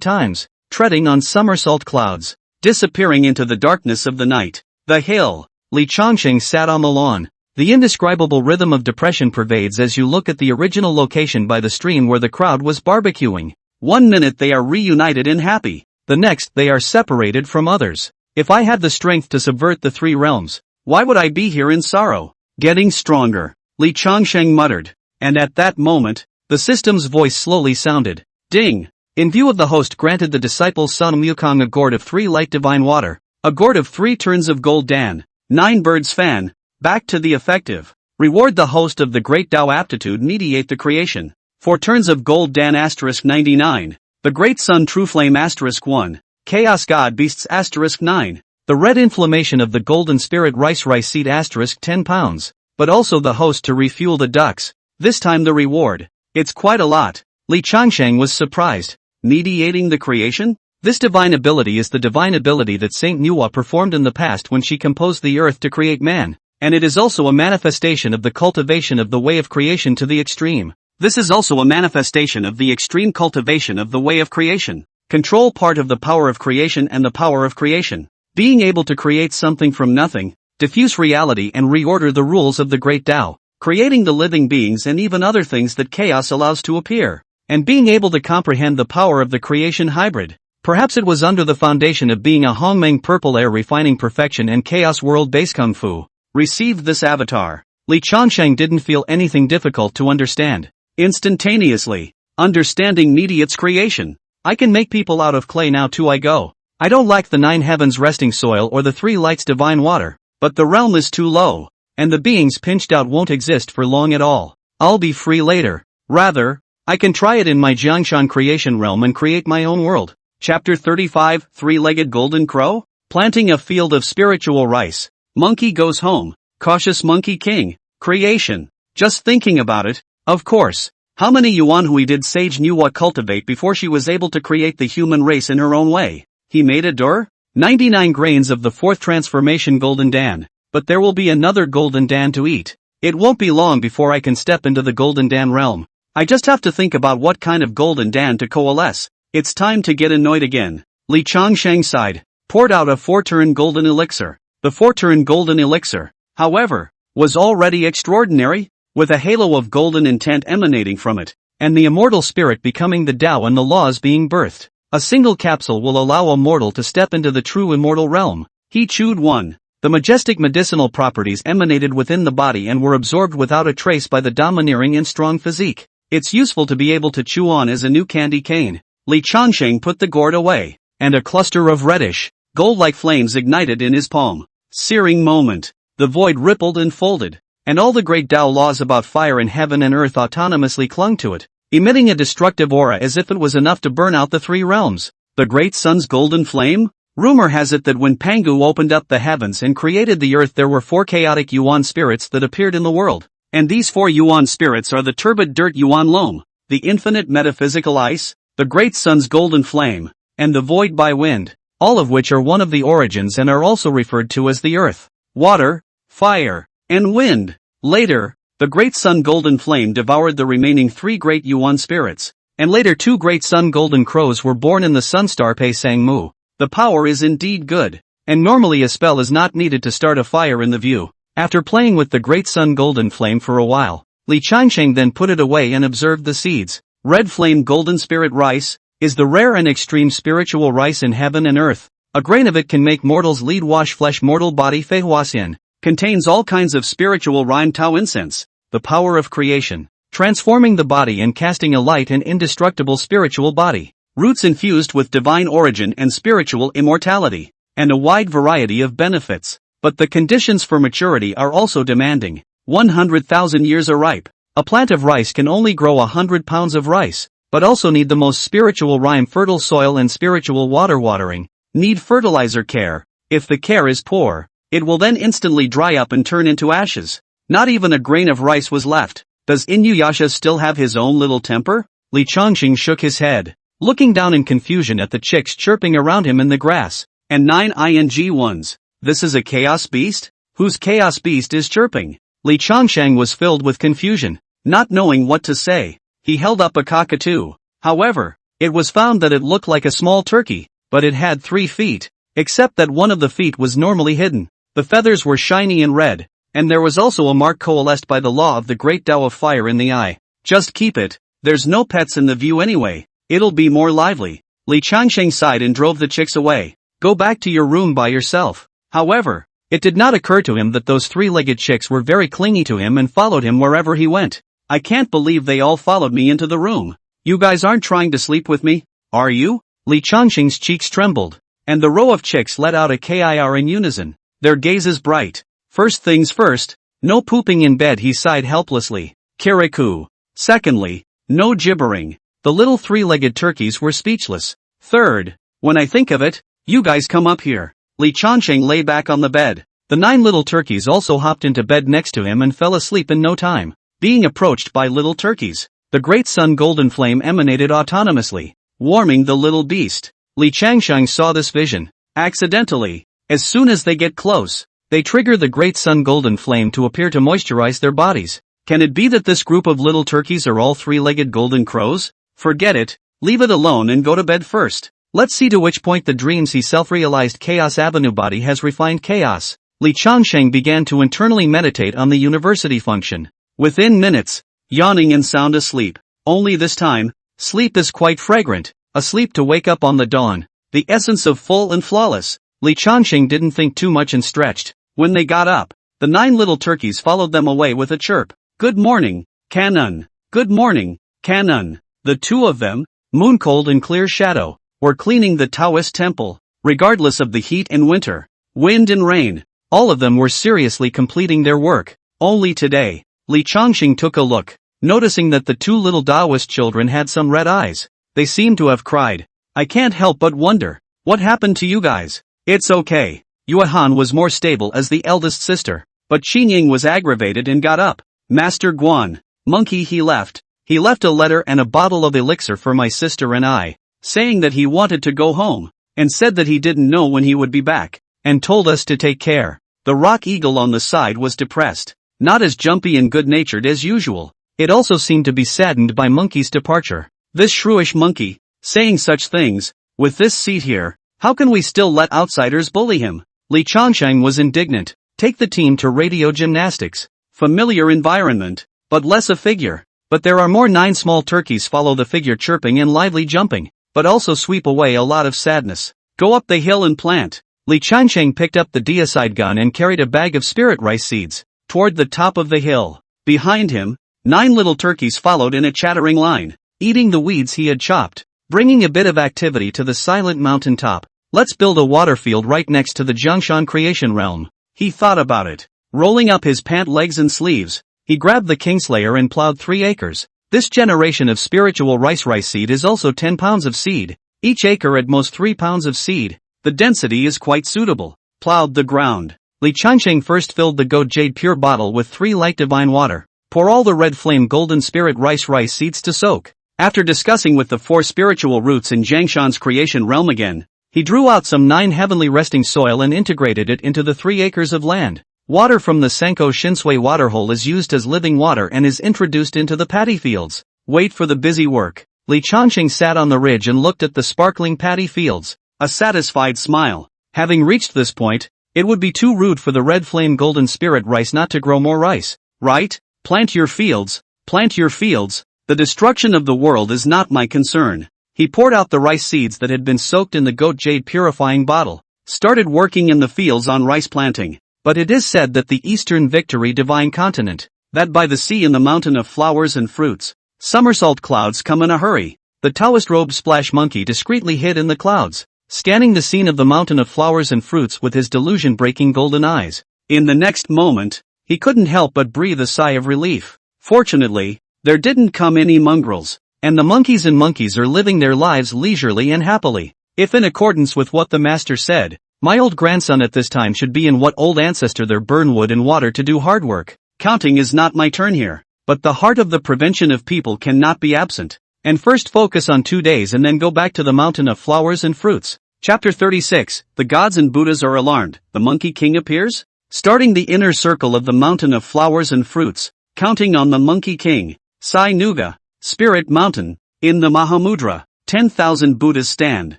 times, treading on somersault clouds, disappearing into the darkness of the night. The hill. Li Chongqing sat on the lawn. The indescribable rhythm of depression pervades as you look at the original location by the stream where the crowd was barbecuing. One minute they are reunited and happy, the next they are separated from others. If I had the strength to subvert the 3 realms, why would I be here in sorrow? Getting stronger, Li Chongqing muttered. And at that moment, the system's voice slowly sounded. Ding! In view of the host granted the disciple Sun Wukong a gourd of 3 light divine water, a gourd of 3 turns of gold dan, 9 birds fan, back to the effective. Reward the host of the great Tao aptitude mediate the creation. 4 turns of gold dan *99. The great sun true flame *1. Chaos god beasts *9. The red inflammation of the golden spirit rice seed *10 pounds. But also the host to refuel the ducks. This time the reward. It's quite a lot. Li Chongqing was surprised. Mediating the creation? This divine ability is the divine ability that Saint Manhwa performed in the past when she composed the earth to create man. And it is also a manifestation of the cultivation of the way of creation to the extreme. This is also a manifestation of the extreme cultivation of the way of creation. Control part of the power of creation and the power of creation. Being able to create something from nothing, diffuse reality and reorder the rules of the great Tao, creating the living beings and even other things that chaos allows to appear. And being able to comprehend the power of the creation hybrid. Perhaps it was under the foundation of being a Hongmeng purple air refining perfection and chaos world base kung fu. Received this avatar. Li Chongqing didn't feel anything difficult to understand. Instantaneously. Understanding mediates creation. I can make people out of clay now too I go. I don't lack the 9 heavens resting soil or the 3 lights divine water, but the realm is too low, and the beings pinched out won't exist for long at all. I'll be free later. Rather, I can try it in my Jiangshan creation realm and create my own world. Chapter 35, 3-Legged Golden Crow? Planting a field of spiritual rice. Monkey goes home. Cautious Monkey King. Creation. Just thinking about it. Of course. How many Yuanhui did Sage Manhwa cultivate before she was able to create the human race in her own way? He made a dur? 99 grains of the 4th transformation golden dan. But there will be another golden dan to eat. It won't be long before I can step into the golden dan realm. I just have to think about what kind of golden dan to coalesce. It's time to get annoyed again. Li Chongqing sighed. Poured out a 4-turn golden elixir. The 4-turn golden elixir, however, was already extraordinary, with a halo of golden intent emanating from it, and the immortal spirit becoming the Tao and the laws being birthed. A single capsule will allow a mortal to step into the true immortal realm. He chewed one. The majestic medicinal properties emanated within the body and were absorbed without a trace by the domineering and strong physique. It's useful to be able to chew on as a new candy cane. Li Chongqing put the gourd away, and a cluster of reddish, gold-like flames ignited in his palm. Searing moment. The void rippled and folded, and all the great Tao laws about fire in heaven and earth autonomously clung to it, emitting a destructive aura as if it was enough to burn out the 3 realms. The great sun's golden flame? Rumor has it that when Pangu opened up the heavens and created the earth there were 4 chaotic Yuan spirits that appeared in the world, and these 4 Yuan spirits are the turbid dirt Yuan loam, the infinite metaphysical ice, the great sun's golden flame, and the void by wind. All of which are one of the origins and are also referred to as the earth, water, fire, and wind. Later, the great sun golden flame devoured the remaining 3 great Yuan spirits, and later 2 great sun golden crows were born in the sun star Pei Sang Mu. The power is indeed good, and normally a spell is not needed to start a fire in the view. After playing with the great sun golden flame for a while, Li Chongqing then put it away and observed the seeds. Red flame golden spirit rice is the rare and extreme spiritual rice in heaven and earth. A grain of it can make mortals lead wash flesh mortal body fei huaxian. Contains all kinds of spiritual rhyme Tao incense. The power of creation. Transforming the body and casting a light and indestructible spiritual body. Roots infused with divine origin and spiritual immortality. And a wide variety of benefits. But the conditions for maturity are also demanding. 100,000 years are ripe. A plant of rice can only grow 100 pounds of rice, but also need the most spiritual rhyme fertile soil and spiritual watering. Need fertilizer care. If the care is poor, it will then instantly dry up and turn into ashes. Not even a grain of rice was left. Does Inuyasha still have his own little temper? Li Chongqing shook his head, looking down in confusion at the chicks chirping around him in the grass. And 9 ing ones. This is a chaos beast? Whose chaos beast is chirping? Li Chongqing was filled with confusion, not knowing what to say. He held up a cockatoo. However, it was found that it looked like a small turkey, but it had 3 feet, except that one of the feet was normally hidden. The feathers were shiny and red, and there was also a mark coalesced by the law of the great Tao of fire in the eye. Just keep it, there's no pets in the view anyway, it'll be more lively. Li Changsheng sighed and drove the chicks away. Go back to your room by yourself. However, it did not occur to him that those 3-legged chicks were very clingy to him and followed him wherever he went. I can't believe they all followed me into the room. You guys aren't trying to sleep with me, are you? Li Changsheng's cheeks trembled, and the row of chicks let out a kir in unison, their gazes bright. First things first, no pooping in bed, he sighed helplessly. Kirikou. Secondly, no gibbering. The little 3-legged turkeys were speechless. Third, when I think of it, you guys come up here. Li Changsheng lay back on the bed. The 9 little turkeys also hopped into bed next to him and fell asleep in no time. Being approached by little turkeys, the great sun golden flame emanated autonomously, warming the little beast. Li Changsheng saw this vision. Accidentally, as soon as they get close, they trigger the great sun golden flame to appear to moisturize their bodies. Can it be that this group of little turkeys are all 3-legged golden crows? Forget it, leave it alone and go to bed first. Let's see to which point the dreams he self-realized Chaos Avenue body has refined chaos. Li Changsheng began to internally meditate on the university function. Within minutes, yawning and sound asleep. Only this time, sleep is quite fragrant, a sleep to wake up on the dawn. The essence of full and flawless. Li Changsheng didn't think too much and stretched. When they got up, the 9 little turkeys followed them away with a chirp. Good morning, Canon. Good morning, Canon. The 2 of them, moon-cold and clear shadow, were cleaning the Taoist temple. Regardless of the heat and winter, wind and rain, all of them were seriously completing their work. Only today, Li Changsheng took a look, noticing that the 2 little Taoist children had some red eyes. They seemed to have cried. I can't help but wonder, what happened to you guys? It's okay. Yue Han was more stable as the eldest sister, but Xinying was aggravated and got up. Master Guan, monkey, he left a letter and a bottle of elixir for my sister and I, saying that he wanted to go home, and said that he didn't know when he would be back, and told us to take care. The rock eagle on the side was depressed, not as jumpy and good-natured as usual. It also seemed to be saddened by Monkey's departure. This shrewish monkey, saying such things, with this seat here, how can we still let outsiders bully him? Li Changsheng was indignant. Take the team to radio gymnastics. Familiar environment, but less a figure. But there are more. 9 small turkeys follow the figure, chirping and lively jumping, but also sweep away a lot of sadness. Go up the hill and plant. Li Changsheng picked up the deicide gun and carried a bag of spirit rice seeds toward the top of the hill. Behind him, 9 little turkeys followed in a chattering line, eating the weeds he had chopped, bringing a bit of activity to the silent mountain top. Let's build a water field right next to the Jiangshan creation realm. He thought about it. Rolling up his pant legs and sleeves, he grabbed the Kingslayer and plowed 3 acres. This generation of spiritual rice seed is also 10 pounds of seed, each acre at most 3 pounds of seed. The density is quite suitable. Plowed the ground. Li Changsheng first filled the goat jade pure bottle with 3 light divine water. Pour all the red flame golden spirit rice seeds to soak. After discussing with the 4 spiritual roots in Jiangshan's creation realm again, he drew out some 9 heavenly resting soil and integrated it into the 3 acres of land. Water from the Senko Shinsui waterhole is used as living water and is introduced into the paddy fields. Wait for the busy work. Li Changsheng sat on the ridge and looked at the sparkling paddy fields. A satisfied smile. Having reached this point, it would be too rude for the red flame golden spirit rice not to grow more rice, right? Plant your fields, plant your fields. The destruction of the world is not my concern. He poured out the rice seeds that had been soaked in the goat jade purifying bottle, started working in the fields on rice planting. But it is said that the Eastern Victory divine continent, that by the sea and the mountain of flowers and fruits, somersault clouds come in a hurry. The Taoist robed splash monkey discreetly hid in the clouds, scanning the scene of the mountain of flowers and fruits with his delusion-breaking golden eyes. In the next moment, he couldn't help but breathe a sigh of relief. Fortunately, there didn't come any mongrels, and the monkeys are living their lives leisurely and happily. If in accordance with what the master said, my old grandson at this time should be in what old ancestor there burn wood and water to do hard work. Counting is not my turn here, but the heart of the prevention of people cannot be absent. And first focus on 2 days and then go back to the mountain of flowers and fruits. Chapter 36, The Gods and Buddhas are alarmed, the Monkey King appears? Starting the inner circle of the mountain of flowers and fruits, counting on the Monkey King, Sai Nuga, Spirit Mountain. In the Mahamudra, 10,000 Buddhas stand.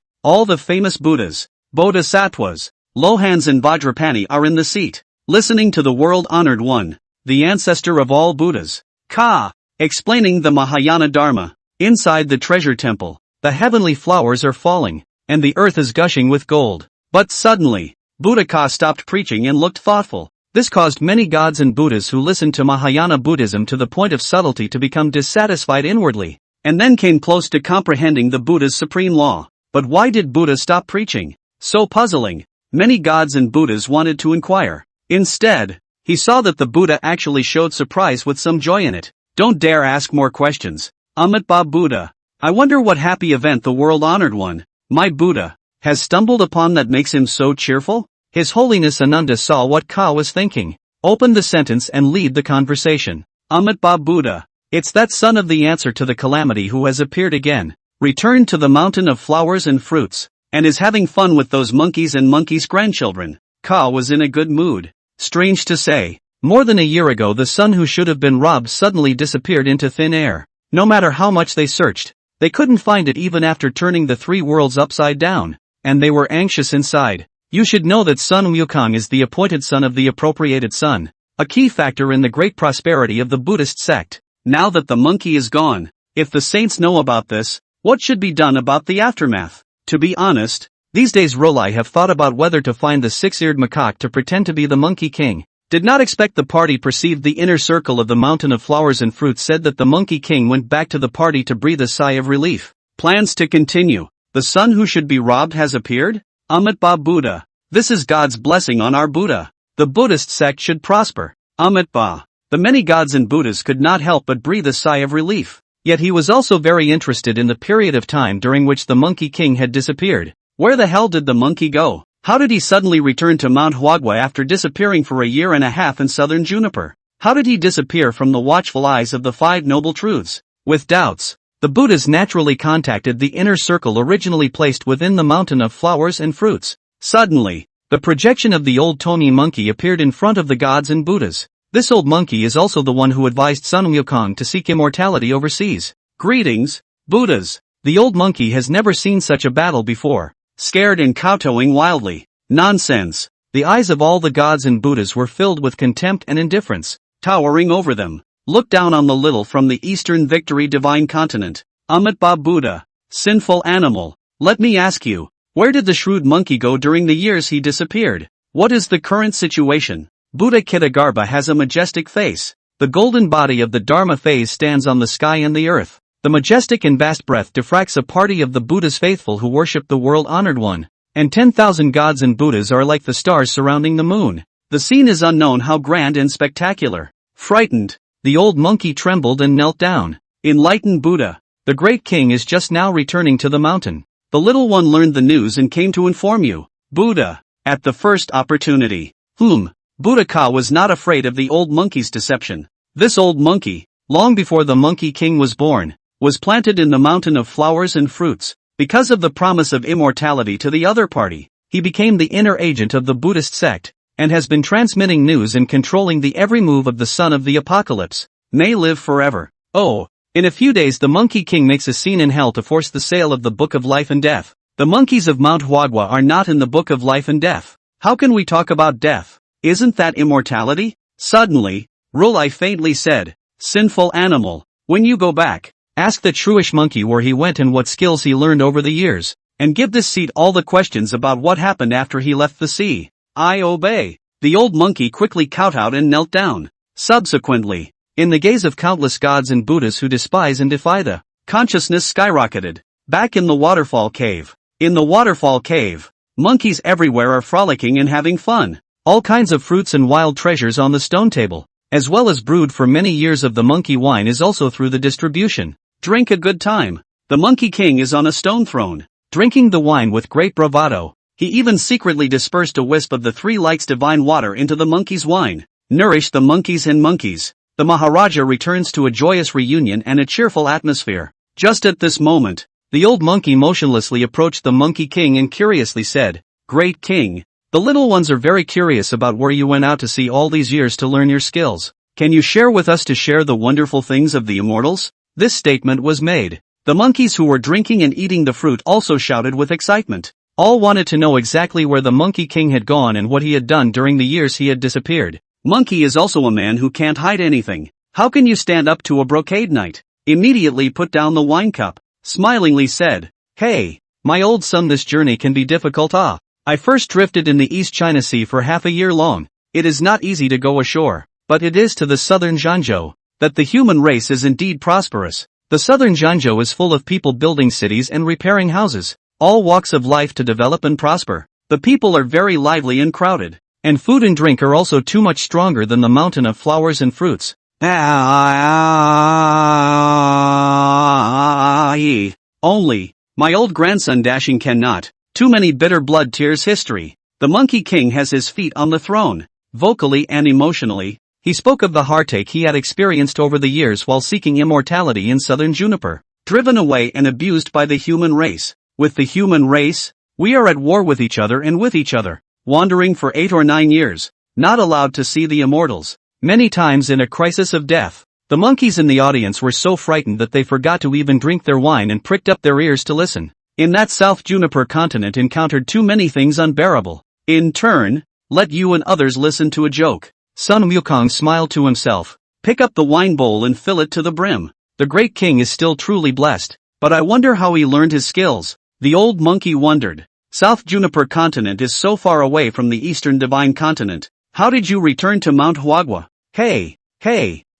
All the famous Buddhas, Bodhisattvas, Lohans and Vajrapani are in the seat, listening to the world-honored one, the ancestor of all Buddhas, Ka, explaining the Mahayana Dharma. Inside the treasure temple, the heavenly flowers are falling, and the earth is gushing with gold. But suddenly, Buddha Ka stopped preaching and looked thoughtful. This caused many gods and Buddhas who listened to Mahayana Buddhism to the point of subtlety to become dissatisfied inwardly, and then came close to comprehending the Buddha's supreme law. But why did Buddha stop preaching? So puzzling. Many gods and Buddhas wanted to inquire. Instead, he saw that the Buddha actually showed surprise with some joy in it. Don't dare ask more questions. Amitabha Buddha. I wonder what happy event the world-honored one, my Buddha, has stumbled upon that makes him so cheerful? His Holiness Ananda saw what Ka was thinking, opened the sentence and lead the conversation. Amitabha Buddha. It's that son of the answer to the calamity who has appeared again, returned to the mountain of flowers and fruits, and is having fun with those monkeys and monkeys' grandchildren. Ka was in a good mood. Strange to say, more than a year ago the son who should have been robbed suddenly disappeared into thin air. No matter how much they searched, they couldn't find it even after turning the three worlds upside down, and they were anxious inside. You should know that Sun Wukong is the appointed son of the appropriated son, a key factor in the great prosperity of the Buddhist sect. Now that the monkey is gone, if the saints know about this, what should be done about the aftermath? To be honest, these days Rolai have thought about whether to find the six-eared macaque to pretend to be the Monkey King. Did not expect the party perceived the inner circle of the mountain of flowers and fruits said that the Monkey King went back to the party to breathe a sigh of relief. Plans to continue. The son who should be robbed has appeared? Amitabha Buddha. This is God's blessing on our Buddha. The Buddhist sect should prosper. Amitabha. The many gods and Buddhas could not help but breathe a sigh of relief. Yet he was also very interested in the period of time during which the Monkey King had disappeared. Where the hell did the monkey go? How did he suddenly return to Mount Huagua after disappearing for a year and a half in southern Juniper? How did he disappear from the watchful eyes of the Five Noble Truths? With doubts, the Buddhas naturally contacted the inner circle originally placed within the mountain of flowers and fruits. Suddenly, the projection of the old Tomi monkey appeared in front of the gods and Buddhas. This old monkey is also the one who advised Sun Wukong to seek immortality overseas. Greetings, Buddhas. The old monkey has never seen such a battle before. Scared and kowtowing wildly. Nonsense. The eyes of all the gods and Buddhas were filled with contempt and indifference. Towering over them, looked down on the little from the eastern victory divine continent. Amitabha Buddha. Sinful animal. Let me ask you, where did the shrewd monkey go during the years he disappeared? What is the current situation? Buddha Kitagarbha has a majestic face. The golden body of the Dharma phase stands on the sky and the earth. The majestic and vast breath diffracts a party of the Buddha's faithful who worship the world-honored one. And 10,000 gods and Buddhas are like the stars surrounding the moon. The scene is unknown how grand and spectacular. Frightened, the old monkey trembled and knelt down. Enlightened Buddha, the great king is just now returning to the mountain. The little one learned the news and came to inform you. Buddha, at the first opportunity. Buddha Ka was not afraid of the old monkey's deception. This old monkey, long before the Monkey King was born, was planted in the mountain of flowers and fruits. Because of the promise of immortality to the other party, he became the inner agent of the Buddhist sect, and has been transmitting news and controlling the every move of the son of the apocalypse. May live forever. Oh, in a few days the Monkey King makes a scene in hell to force the sale of the Book of Life and Death. The monkeys of Mount Huagua are not in the Book of Life and Death. How can we talk about death? Isn't that immortality? Suddenly, Rolai faintly said, Sinful animal, when you go back, ask the truish monkey where he went and what skills he learned over the years, and give this seat all the questions about what happened after he left the sea. I obey. The old monkey quickly kowtowed and knelt down. Subsequently, in the gaze of countless gods and Buddhas who despise and defy the consciousness skyrocketed. Back in the waterfall cave. In the waterfall cave, monkeys everywhere are frolicking and having fun. All kinds of fruits and wild treasures on the stone table, as well as brewed for many years of the monkey wine is also through the distribution. Drink a good time. The Monkey King is on a stone throne, drinking the wine with great bravado. He even secretly dispersed a wisp of the three lights divine water into the monkey's wine. Nourish the monkeys and monkeys. The Maharaja returns to a joyous reunion and a cheerful atmosphere. Just at this moment, the old monkey motionlessly approached the Monkey King and curiously said, Great King, the little ones are very curious about where you went out to see all these years to learn your skills. Can you share with us to share the wonderful things of the immortals? this statement was made. The monkeys who were drinking and eating the fruit also shouted with excitement. All wanted to know exactly where the Monkey King had gone and what he had done during the years he had disappeared. Monkey is also a man who can't hide anything. How can you stand up to a brocade knight? Immediately put down the wine cup. Smilingly said, "Hey, my old son, this journey can be difficult. I first drifted in the East China Sea for half a year long. It is not easy to go ashore, but it is to the southern Zhanzhou that the human race is indeed prosperous. The southern Zhanzhou is full of people building cities and repairing houses, all walks of life to develop and prosper. The people are very lively and crowded, and food and drink are also too much stronger than the mountain of flowers and fruits. Only, my old grandson dashing cannot. Too many bitter blood tears history. The Monkey King has his feet on the throne." Vocally and emotionally, he spoke of the heartache he had experienced over the years while seeking immortality in southern Juniper. Driven away and abused by the human race. With the human race, we are at war with each other and with each other. Wandering for 8 or 9 years. Not allowed to see the immortals. Many times in a crisis of death. The monkeys in the audience were so frightened that they forgot to even drink their wine and pricked up their ears to listen. In that South Juniper continent encountered too many things unbearable. In turn, let you and others listen to a joke. Sun Wukong smiled to himself. Pick up the wine bowl and fill it to the brim. The great king is still truly blessed. But I wonder how he learned his skills. The old monkey wondered. South Juniper continent is so far away from the eastern divine continent. How did you return to Mount Huagua? Hey,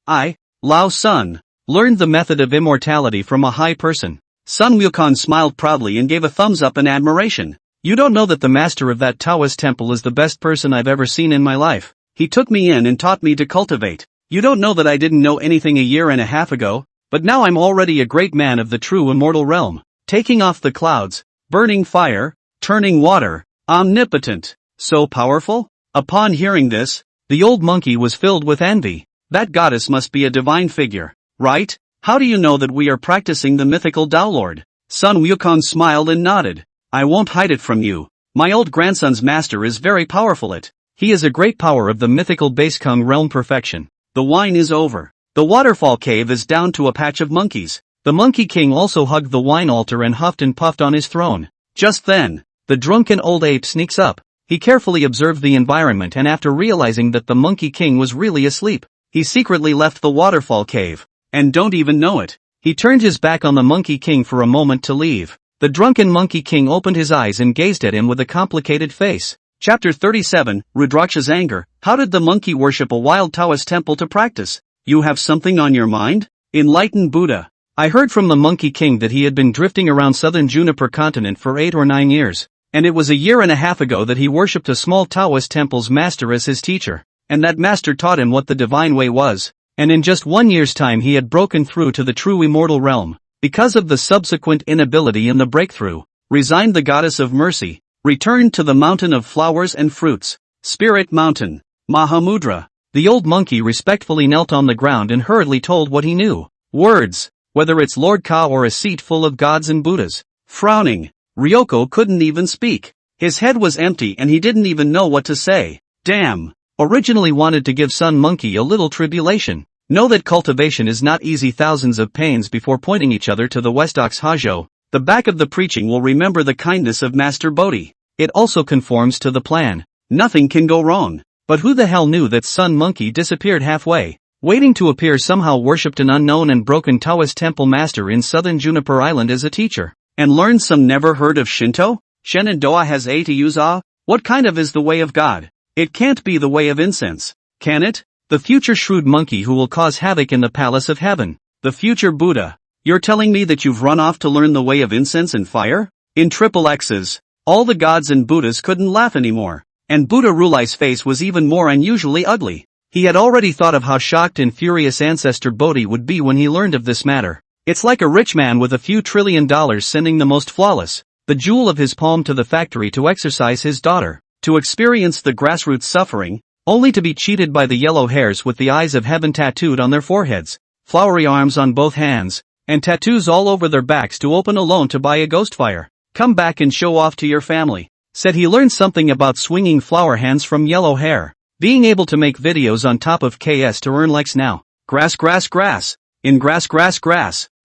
I, Lao Sun, learned the method of immortality from a high person. Sun Wukong smiled proudly and gave a thumbs up in admiration. You don't know that the master of that Taoist temple is the best person I've ever seen in my life. He took me in and taught me to cultivate. You don't know that I didn't know anything a year and a half ago, but now I'm already a great man of the true immortal realm. Taking off the clouds, burning fire, turning water, omnipotent, so powerful? Upon hearing this, the old monkey was filled with envy. That goddess must be a divine figure, right? How do you know that we are practicing the mythical Tao Lord? Sun Wukong smiled and nodded. I won't hide it from you. My old grandson's master is very powerful. He is a great power of the mythical Basekung realm perfection. The wine is over. The waterfall cave is down to a patch of monkeys. The Monkey King also hugged the wine altar and huffed and puffed on his throne. Just then, the drunken old ape sneaks up. He carefully observed the environment and after realizing that the Monkey King was really asleep, he secretly left the waterfall cave. And don't even know it. He turned his back on the Monkey King for a moment to leave. The drunken Monkey King opened his eyes and gazed at him with a complicated face. Chapter 37, Rudraksha's Anger. How did the monkey worship a wild Taoist temple to practice? You have something on your mind? Enlightened Buddha. I heard from the Monkey King that he had been drifting around southern Juniper continent for 8 or 9 years, and it was a year and a half ago that he worshipped a small Taoist temple's master as his teacher, and that master taught him what the divine way was. And in just 1 year's time he had broken through to the true immortal realm. Because of the subsequent inability in the breakthrough, resigned the goddess of mercy, returned to the mountain of flowers and fruits, Spirit Mountain, Mahamudra. The old monkey respectfully knelt on the ground and hurriedly told what he knew. Words, whether it's Lord Ka or a seat full of gods and Buddhas. Frowning, Ryoko couldn't even speak. His head was empty and he didn't even know what to say. Damn. Originally wanted to give Sun Monkey a little tribulation. Know that cultivation is not easy. Thousands of pains before pointing each other to the Westox Hajo. The back of the preaching will remember the kindness of Master Bodhi. It also conforms to the plan. Nothing can go wrong. But who the hell knew that Sun Monkey disappeared halfway? Waiting to appear somehow worshipped an unknown and broken Taoist temple master in southern Juniper Island as a teacher. And learned some never heard of Shinto? Shenandoah has a to use ah? What kind of is the way of God? It can't be the way of incense, can it? The future shrewd monkey who will cause havoc in the palace of heaven. The future Buddha. You're telling me that you've run off to learn the way of incense and fire? In triple X's, all the gods and Buddhas couldn't laugh anymore. And Buddha Rulai's face was even more unusually ugly. He had already thought of how shocked and furious ancestor Bodhi would be when he learned of this matter. It's like a rich man with a few $1 trillion sending the most flawless, the jewel of his palm to the factory to exercise his daughter. To experience the grassroots suffering, only to be cheated by the yellow hairs with the eyes of heaven tattooed on their foreheads, flowery arms on both hands, and tattoos all over their backs to open a loan to buy a ghost fire. Come back and show off to your family. Said he learned something about swinging flower hands from yellow hair. Being able to make videos on top of KS to earn likes now. Grass. In grass.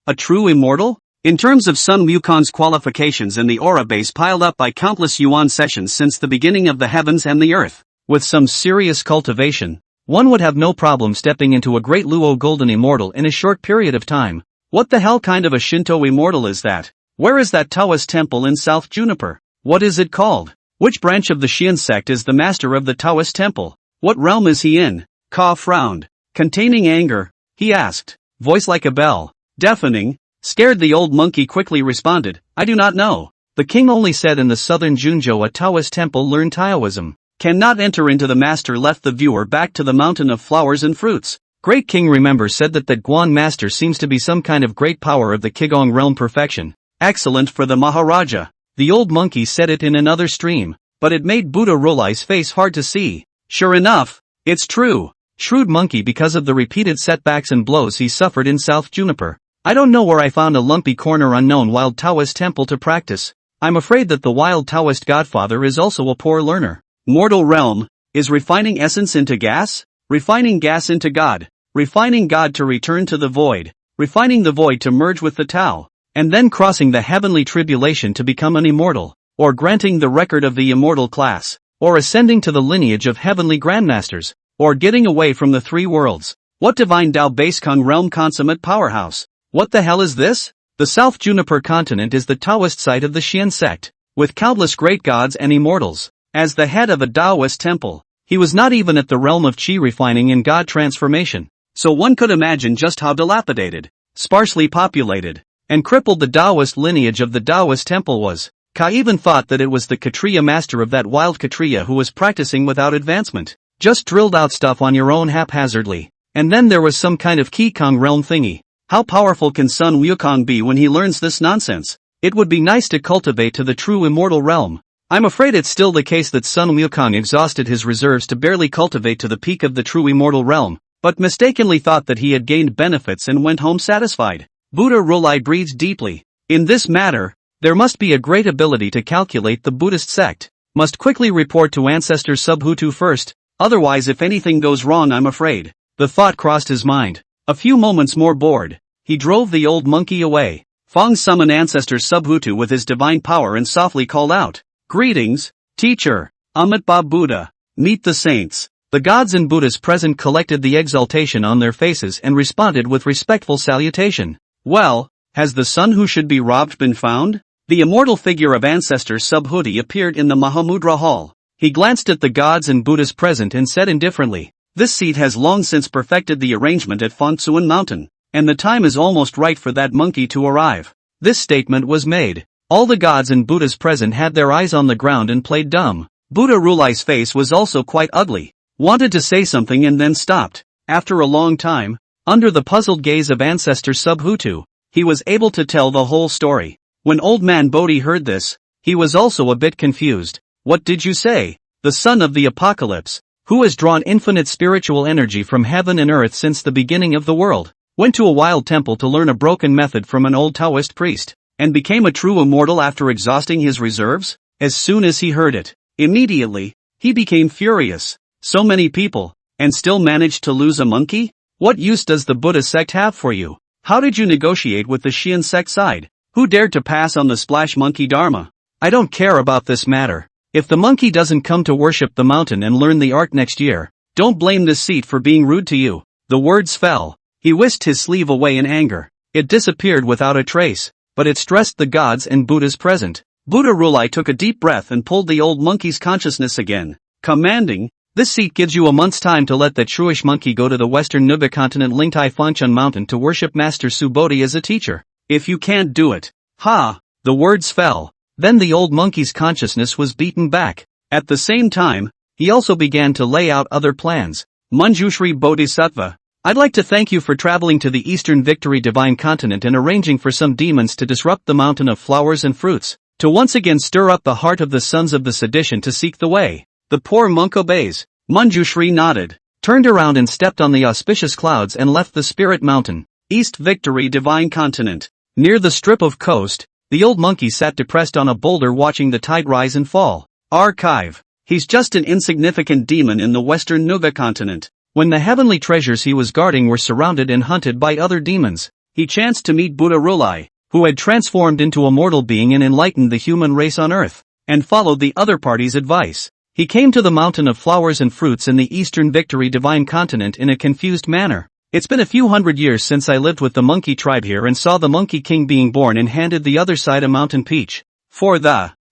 A true immortal? In terms of Sun Wukong's qualifications and the aura base piled up by countless yuan sessions since the beginning of the heavens and the earth, with some serious cultivation, one would have no problem stepping into a great Luo golden immortal in a short period of time. What the hell kind of a Shinto immortal is that? Where is that Taoist temple in South Juniper? What is it called? Which branch of the Xian sect is the master of the Taoist temple? What realm is he in? Ka frowned. Containing anger, he asked, voice like a bell. Deafening. Scared, the old monkey quickly responded, I do not know. The king only said in the southern Junzhou a Taoist temple learned Taoism. Cannot enter into the master left the viewer back to the mountain of flowers and fruits. Great king remember said that Guan master seems to be some kind of great power of the Qigong realm perfection. Excellent for the Maharaja. The old monkey said it in another stream, but it made Buddha Rolai's face hard to see. Sure enough, it's true. Shrewd monkey because of the repeated setbacks and blows he suffered in South Juniper. I don't know where I found a lumpy corner unknown wild Taoist temple to practice. I'm afraid that the wild Taoist godfather is also a poor learner. Mortal realm, is refining essence into gas? Refining gas into God. Refining God to return to the void. Refining the void to merge with the Tao. And then crossing the heavenly tribulation to become an immortal. Or granting the record of the immortal class. Or ascending to the lineage of heavenly grandmasters. Or getting away from the three worlds. What divine Dao base Kung realm consummate powerhouse? What the hell is this? The South Juniper continent is the Taoist site of the Xian sect, with countless great gods and immortals. As the head of a Taoist temple, he was not even at the realm of Qi refining and God transformation. So one could imagine just how dilapidated, sparsely populated, and crippled the Taoist lineage of the Taoist temple was. Ka even thought that it was the Kshatriya master of that wild Kshatriya who was practicing without advancement. Just drilled out stuff on your own haphazardly. And then there was some kind of Qigong realm thingy. How powerful can Sun Wukong be when he learns this nonsense? It would be nice to cultivate to the true immortal realm. I'm afraid it's still the case that Sun Wukong exhausted his reserves to barely cultivate to the peak of the true immortal realm, but mistakenly thought that he had gained benefits and went home satisfied. Buddha Rolai breathed deeply. In this matter, there must be a great ability to calculate the Buddhist sect. Must quickly report to ancestor Subhutu first, otherwise if anything goes wrong I'm afraid. The thought crossed his mind. A few moments more bored, he drove the old monkey away. Fong summoned ancestor Subhutu with his divine power and softly called out, Greetings, teacher, Amitabha Buddha, meet the saints. The gods and Buddhas present collected the exaltation on their faces and responded with respectful salutation. Well, has the son who should be robbed been found? The immortal figure of ancestor Subhuti appeared in the Mahamudra hall. He glanced at the gods and Buddhas present and said indifferently, This seat has long since perfected the arrangement at Fangtsuan Mountain, and the time is almost right for that monkey to arrive. This statement was made. All the gods and Buddhas present had their eyes on the ground and played dumb. Buddha Rolai's face was also quite ugly. Wanted to say something and then stopped. After a long time, under the puzzled gaze of ancestor Subhutu, he was able to tell the whole story. When old man Bodhi heard this, he was also a bit confused. What did you say? The son of the apocalypse, who has drawn infinite spiritual energy from heaven and earth since the beginning of the world, went to a wild temple to learn a broken method from an old Taoist priest, and became a true immortal after exhausting his reserves? As soon as he heard it, immediately, he became furious. So many people, and still managed to lose a monkey? What use does the Buddha sect have for you? How did you negotiate with the Xian sect side? Who dared to pass on the splash monkey dharma? I don't care about this matter. If the monkey doesn't come to worship the mountain and learn the art next year, don't blame this seat for being rude to you. The words fell. He whisked his sleeve away in anger. It disappeared without a trace, but it stressed the gods and Buddhas present. Buddha Rolai took a deep breath and pulled the old monkey's consciousness again, commanding, This seat gives you a month's time to let that shrewish monkey go to the western Nuba continent Lingtai Fanchun mountain to worship Master Subodhi as a teacher. If you can't do it, the words fell. Then the old monkey's consciousness was beaten back. At the same time, he also began to lay out other plans. Manjushri Bodhisattva, I'd like to thank you for traveling to the Eastern Victory Divine Continent and arranging for some demons to disrupt the mountain of flowers and fruits, to once again stir up the heart of the sons of the sedition to seek the way. The poor monk obeys. Manjushri nodded, turned around and stepped on the auspicious clouds and left the spirit mountain. East Victory Divine Continent. Near the strip of coast, the old monkey sat depressed on a boulder watching the tide rise and fall. Archive. He's just an insignificant demon in the western Nuba continent. When the heavenly treasures he was guarding were surrounded and hunted by other demons, he chanced to meet Buddha Rulai, who had transformed into a mortal being and enlightened the human race on earth, and followed the other party's advice. He came to the mountain of flowers and fruits in the Eastern Victory Divine Continent in a confused manner. It's been a few hundred years since I lived with the monkey tribe here and saw the Monkey King being born and handed the other side a mountain peach.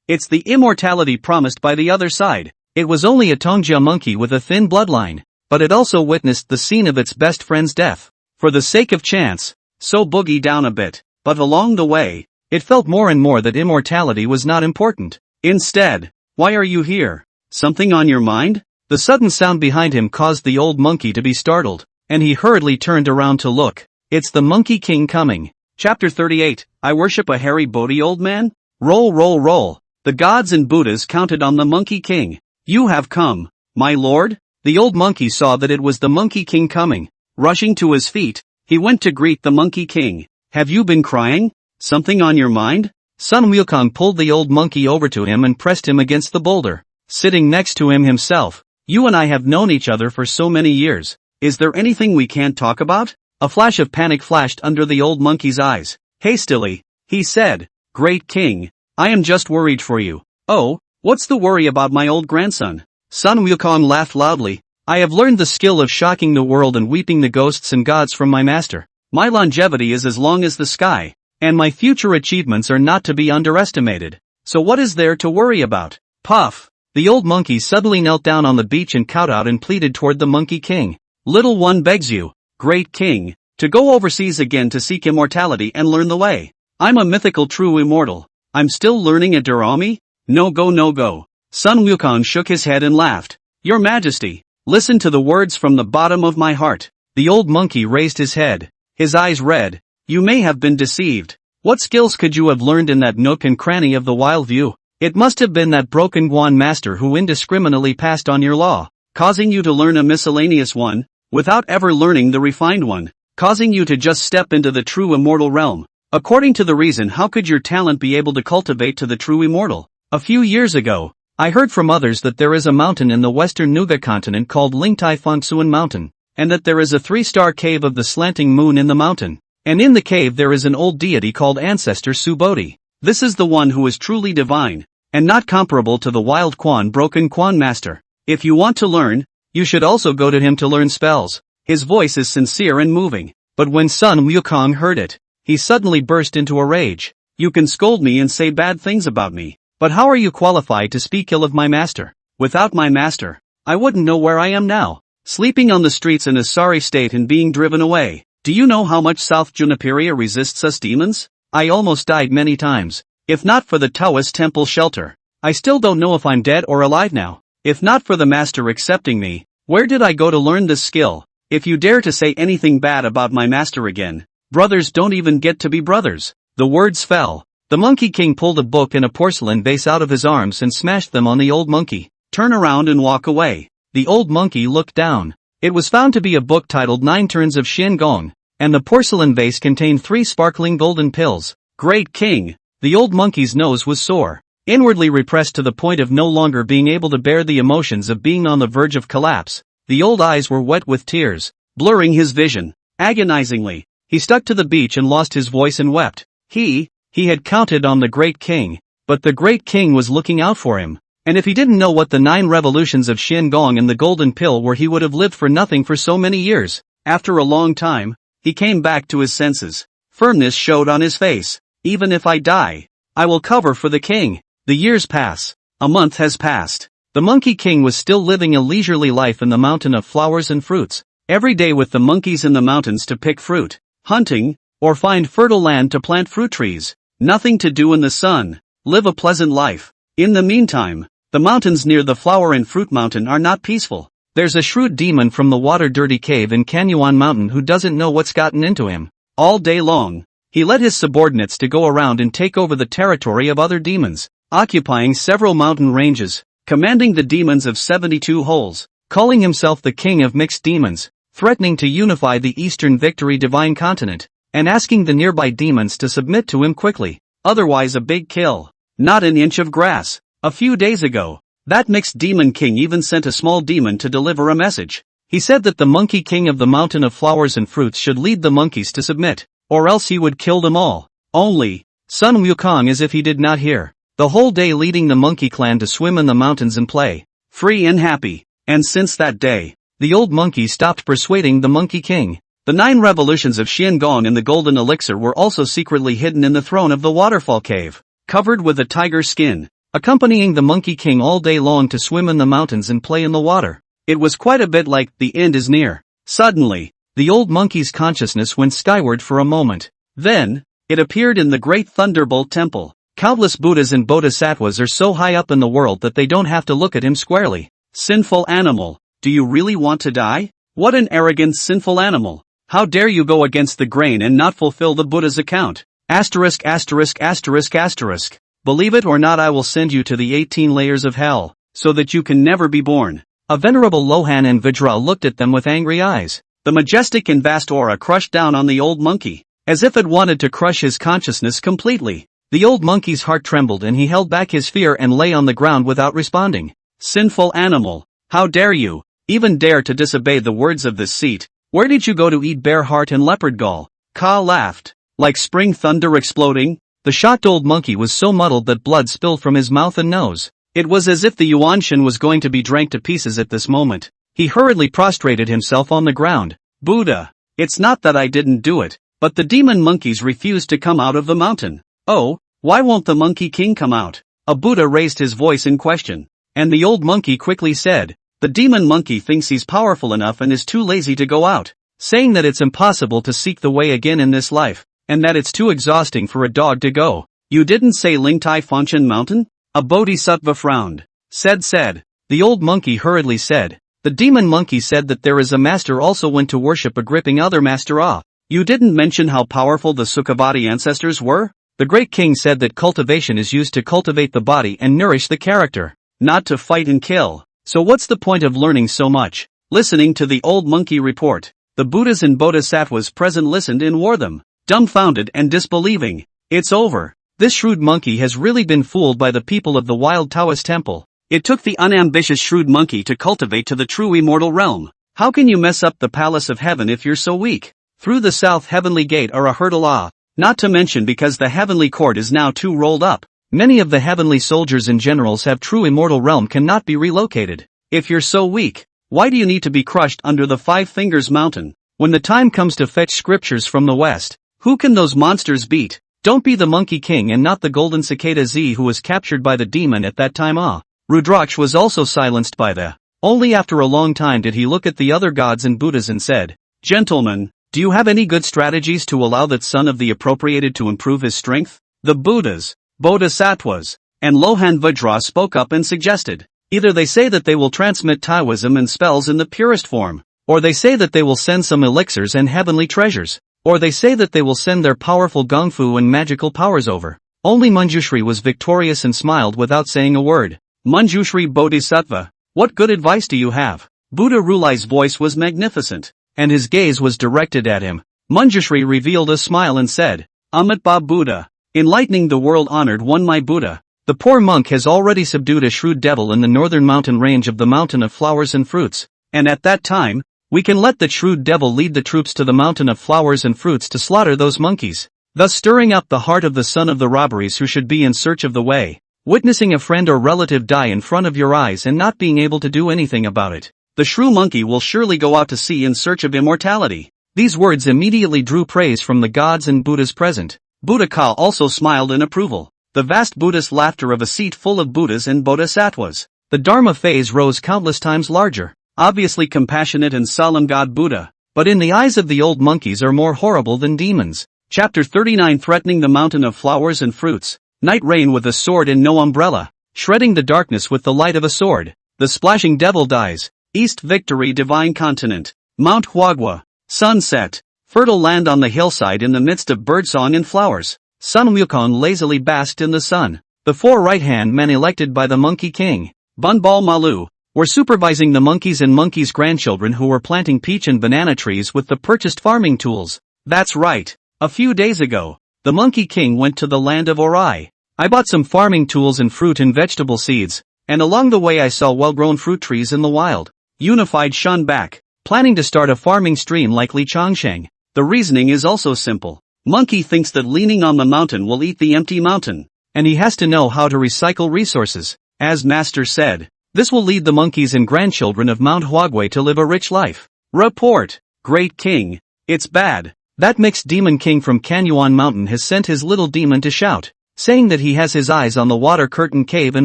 It's the immortality promised by the other side. It was only a Tongjia monkey with a thin bloodline, but it also witnessed the scene of its best friend's death. For the sake of chance, so boogie down a bit, but along the way, it felt more and more that immortality was not important. Instead, why are you here? Something on your mind? The sudden sound behind him caused the old monkey to be startled, and he hurriedly turned around to look. It's the Monkey King coming. Chapter 38, I worship a hairy Bodhi old man? Roll roll roll. The gods and Buddhas counted on the Monkey King. You have come, my lord? The old monkey saw that it was the Monkey King coming. Rushing to his feet, he went to greet the Monkey King. Have you been crying? Something on your mind? Sun Wukong pulled the old monkey over to him and pressed him against the boulder, sitting next to him himself. You and I have known each other for so many years. Is there anything we can't talk about? A flash of panic flashed under the old monkey's eyes. Hastily, he said, Great King, I am just worried for you. Oh, what's the worry about my old grandson? Sun Wukong laughed loudly. I have learned the skill of shocking the world and weeping the ghosts and gods from my master. My longevity is as long as the sky, and my future achievements are not to be underestimated. So what is there to worry about? Puff! The old monkey suddenly knelt down on the beach and kowtowed and pleaded toward the Monkey King. Little one begs you, Great King, to go overseas again to seek immortality and learn the way. I'm a mythical true immortal. I'm still learning at Durami? No go no go. Sun Wukong shook his head and laughed. Your Majesty, listen to the words from the bottom of my heart. The old monkey raised his head, his eyes red. You may have been deceived. What skills could you have learned in that nook and cranny of the wild view? It must have been that broken Guan master who indiscriminately passed on your law, causing you to learn a miscellaneous one, without ever learning the refined one, causing you to just step into the true immortal realm. According to the reason, how could your talent be able to cultivate to the true immortal? A few years ago, I heard from others that there is a mountain in the western Nuga continent called Lingtai Fengsuan Mountain, and that there is a 3-star cave of the slanting moon in the mountain, and in the cave there is an old deity called Ancestor Subodhi. This is the one who is truly divine, and not comparable to the wild broken Quan master. If you want to learn, you should also go to him to learn spells. His voice is sincere and moving. But when Sun Wukong heard it, he suddenly burst into a rage. You can scold me and say bad things about me, but how are you qualified to speak ill of my master? Without my master, I wouldn't know where I am now, sleeping on the streets in a sorry state and being driven away. Do you know how much South Juniperia resists us demons? I almost died many times. If not for the Taoist temple shelter, I still don't know if I'm dead or alive now. If not for the master accepting me, where did I go to learn this skill? If you dare to say anything bad about my master again, brothers don't even get to be brothers. The words fell. The Monkey King pulled a book and a porcelain vase out of his arms and smashed them on the old monkey. Turn around and walk away. The old monkey looked down. It was found to be a book titled 9 Turns of Xin Gong, and the porcelain vase contained 3 sparkling golden pills. Great King! The old monkey's nose was sore, inwardly repressed to the point of no longer being able to bear the emotions of being on the verge of collapse. The old eyes were wet with tears, blurring his vision. Agonizingly, he stuck to the beach and lost his voice and wept. He had counted on the Great King, but the Great King was looking out for him. And if he didn't know what the 9 revolutions of Xin Gong and the golden pill were, he would have lived for nothing for so many years. After a long time, he came back to his senses. Firmness showed on his face. Even if I die, I will cover for the king. The years pass. A month has passed. The Monkey King was still living a leisurely life in the mountain of flowers and fruits, every day with the monkeys in the mountains to pick fruit, hunting, or find fertile land to plant fruit trees. Nothing to do in the sun. Live a pleasant life. In the meantime, the mountains near the flower and fruit mountain are not peaceful. There's a shrewd demon from the water-dirty cave in Kanyuan Mountain who doesn't know what's gotten into him. All day long, he led his subordinates to go around and take over the territory of other demons, occupying several mountain ranges, commanding the demons of 72 holes, calling himself the king of mixed demons, threatening to unify the Eastern Victory Divine Continent, and asking the nearby demons to submit to him quickly, otherwise a big kill. Not an inch of grass. A few days ago, that mixed demon king even sent a small demon to deliver a message. He said that the Monkey King of the Mountain of Flowers and Fruits should lead the monkeys to submit, or else he would kill them all. Only, Sun Wukong as if he did not hear. The whole day leading the monkey clan to swim in the mountains and play, free and happy. And since that day, the old monkey stopped persuading the Monkey King. The 9 revolutions of Xiangong in the golden elixir were also secretly hidden in the throne of the waterfall cave, covered with a tiger skin, accompanying the Monkey King all day long to swim in the mountains and play in the water. It was quite a bit like the end is near. Suddenly, the old monkey's consciousness went skyward for a moment. Then, it appeared in the great Thunderbolt Temple. Countless Buddhas and Bodhisattvas are so high up in the world that they don't have to look at him squarely. Sinful animal, do you really want to die? What an arrogant sinful animal. How dare you go against the grain and not fulfill the Buddha's account? Asterisk asterisk asterisk asterisk. Believe it or not, I will send you to the 18 layers of hell, so that you can never be born. A venerable Lohan and Vajra looked at them with angry eyes. The majestic and vast aura crushed down on the old monkey, as if it wanted to crush his consciousness completely. The old monkey's heart trembled and he held back his fear and lay on the ground without responding. Sinful animal, how dare you, even dare to disobey the words of this seat? Where did you go to eat bear heart and leopard gall? Ka laughed. Like spring thunder exploding? The shocked old monkey was so muddled that blood spilled from his mouth and nose. It was as if the Yuanshan was going to be drank to pieces at this moment. He hurriedly prostrated himself on the ground. Buddha, it's not that I didn't do it, but the demon monkeys refused to come out of the mountain. Oh, why won't the Monkey King come out? A Buddha raised his voice in question. And the old monkey quickly said, the demon monkey thinks he's powerful enough and is too lazy to go out, saying that it's impossible to seek the way again in this life, and that it's too exhausting for a dog to go. You didn't say Lingtai Fanshan Mountain? A bodhisattva frowned. Said. The old monkey hurriedly said. The demon monkey said that there is a master also went to worship a gripping other master. Ah, you didn't mention how powerful the Sukhavati ancestors were? The great king said that cultivation is used to cultivate the body and nourish the character, not to fight and kill. So what's the point of learning so much? Listening to the old monkey report, the Buddhas and Bodhisattvas present listened and wore them, dumbfounded and disbelieving. It's over. This shrewd monkey has really been fooled by the people of the wild Taoist temple. It took the unambitious shrewd monkey to cultivate to the true immortal realm. How can you mess up the palace of heaven if you're so weak? Through the south heavenly gate are a hurdle not to mention because the heavenly court is now too rolled up. Many of the heavenly soldiers and generals have true immortal realm cannot be relocated. If you're so weak, why do you need to be crushed under the 5 Fingers Mountain? When the time comes to fetch scriptures from the west, who can those monsters beat? Don't be the Monkey King and not the golden cicada Z who was captured by the demon at that time. Rudraksh was also silenced by the. Only after a long time did he look at the other gods and Buddhas and said, Gentlemen, do you have any good strategies to allow that son of the appropriated to improve his strength? The Buddhas, Bodhisattvas, and Lohan Vajra spoke up and suggested. Either they say that they will transmit Taoism and spells in the purest form, or they say that they will send some elixirs and heavenly treasures, or they say that they will send their powerful gung fu and magical powers over. Only Manjushri was victorious and smiled without saying a word. Manjushri Bodhisattva, what good advice do you have? Buddha Rulai's voice was magnificent, and his gaze was directed at him. Manjushri revealed a smile and said, Amitba Buddha, enlightening the world honored one my Buddha. The poor monk has already subdued a shrewd devil in the northern mountain range of the Mountain of Flowers and Fruits, and at that time, we can let the shrewd devil lead the troops to the Mountain of Flowers and Fruits to slaughter those monkeys, thus stirring up the heart of the son of the robberies who should be in search of the way. Witnessing a friend or relative die in front of your eyes and not being able to do anything about it, the shrew monkey will surely go out to sea in search of immortality. These words immediately drew praise from the gods and Buddhas present. Buddha Ka also smiled in approval. The vast Buddhist laughter of a seat full of Buddhas and Bodhisattvas. The Dharma phase rose countless times larger. Obviously compassionate and solemn God Buddha, but in the eyes of the old monkeys are more horrible than demons. Chapter 39 Threatening the Mountain of Flowers and Fruits. Night rain with a sword and no umbrella, shredding the darkness with the light of a sword. The splashing devil dies. East Victory Divine Continent. Mount Huagua. Sunset. Fertile land on the hillside in the midst of birdsong and flowers. Sun Wukong lazily basked in the sun. The 4 right-hand men elected by the Monkey King, Bunbal Malu, were supervising the monkeys and monkeys' grandchildren who were planting peach and banana trees with the purchased farming tools. That's right. A few days ago, the Monkey King went to the land of Orai. I bought some farming tools and fruit and vegetable seeds, and along the way I saw well-grown fruit trees in the wild. Unified shun back. planning to start a farming stream like Li Chongsheng. The reasoning is also simple. Monkey thinks that leaning on the mountain will eat the empty mountain, and he has to know how to recycle resources. As Master said, this will lead the monkeys and grandchildren of Mount Huagui to live a rich life. Report, Great King. It's bad. That mixed demon king from Canyuan Mountain has sent his little demon to shout, saying that he has his eyes on the water curtain cave in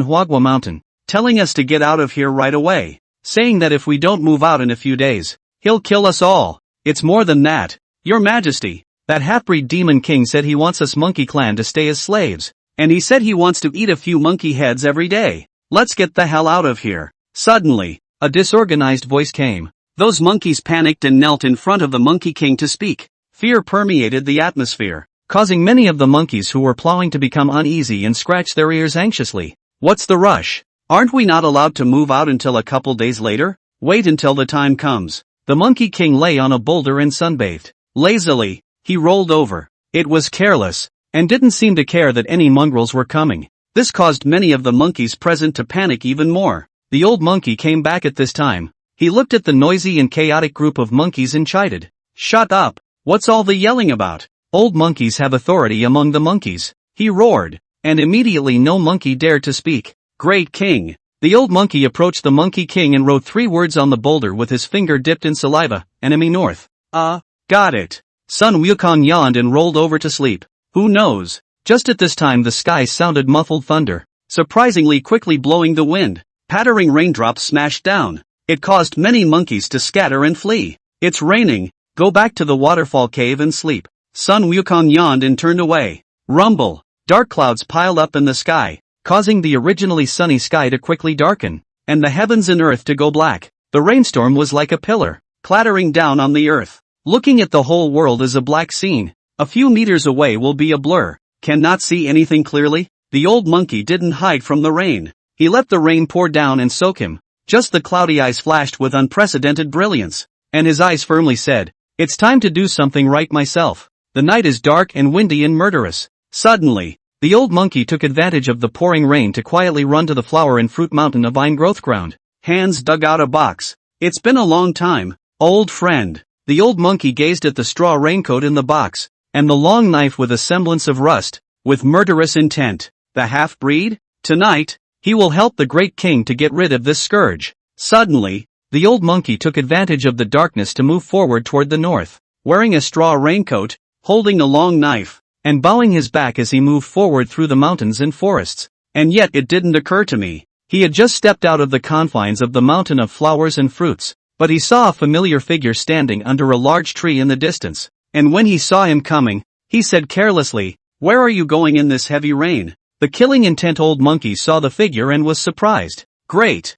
Huagua Mountain, telling us to get out of here right away, saying that if we don't move out in a few days, he'll kill us all. It's more than that, Your Majesty. That half-breed demon king said he wants us monkey clan to stay as slaves, and he said he wants to eat a few monkey heads every day. Let's get the hell out of here. Suddenly, a disorganized voice came. Those monkeys panicked and knelt in front of the Monkey King to speak. Fear permeated the atmosphere, causing many of the monkeys who were plowing to become uneasy and scratch their ears anxiously. What's the rush? Aren't we not allowed to move out until a couple days later? Wait until the time comes. The Monkey King lay on a boulder and sunbathed. Lazily, he rolled over. It was careless, and didn't seem to care that any mongrels were coming. This caused many of the monkeys present to panic even more. The old monkey came back at this time. He looked at the noisy and chaotic group of monkeys and chided. Shut up! What's all the yelling about? Old monkeys have authority among the monkeys. He roared, and immediately no monkey dared to speak. Great King! The old monkey approached the Monkey King and wrote 3 words on the boulder with his finger dipped in saliva. Enemy north. Got it. Sun Wukong yawned and rolled over to sleep. Who knows? Just at this time the sky sounded muffled thunder, surprisingly quickly blowing the wind. Pattering raindrops smashed down. It caused many monkeys to scatter and flee. It's raining. Go back to the waterfall cave and sleep. Sun Wukong yawned and turned away. Rumble. Dark clouds piled up in the sky, causing the originally sunny sky to quickly darken, and the heavens and earth to go black. The rainstorm was like a pillar, clattering down on the earth. Looking at the whole world as a black scene. A few meters away will be a blur. Cannot see anything clearly? The old monkey didn't hide from the rain. He let the rain pour down and soak him. Just the cloudy eyes flashed with unprecedented brilliance, and his eyes firmly said, "It's time to do something right myself. The night is dark and windy and murderous." Suddenly, the old monkey took advantage of the pouring rain to quietly run to the flower and fruit mountain of vine growth ground. Hands dug out a box. It's been a long time, old friend. The old monkey gazed at the straw raincoat in the box, and the long knife with a semblance of rust, with murderous intent. The half-breed? Tonight, he will help the Great King to get rid of this scourge. Suddenly, the old monkey took advantage of the darkness to move forward toward the north, wearing a straw raincoat, holding a long knife, and bowing his back as he moved forward through the mountains and forests. And yet it didn't occur to me. He had just stepped out of the confines of the mountain of flowers and fruits, but he saw a familiar figure standing under a large tree in the distance, and when he saw him coming, he said carelessly, "Where are you going in this heavy rain?" The killing intent old monkey saw the figure and was surprised. Great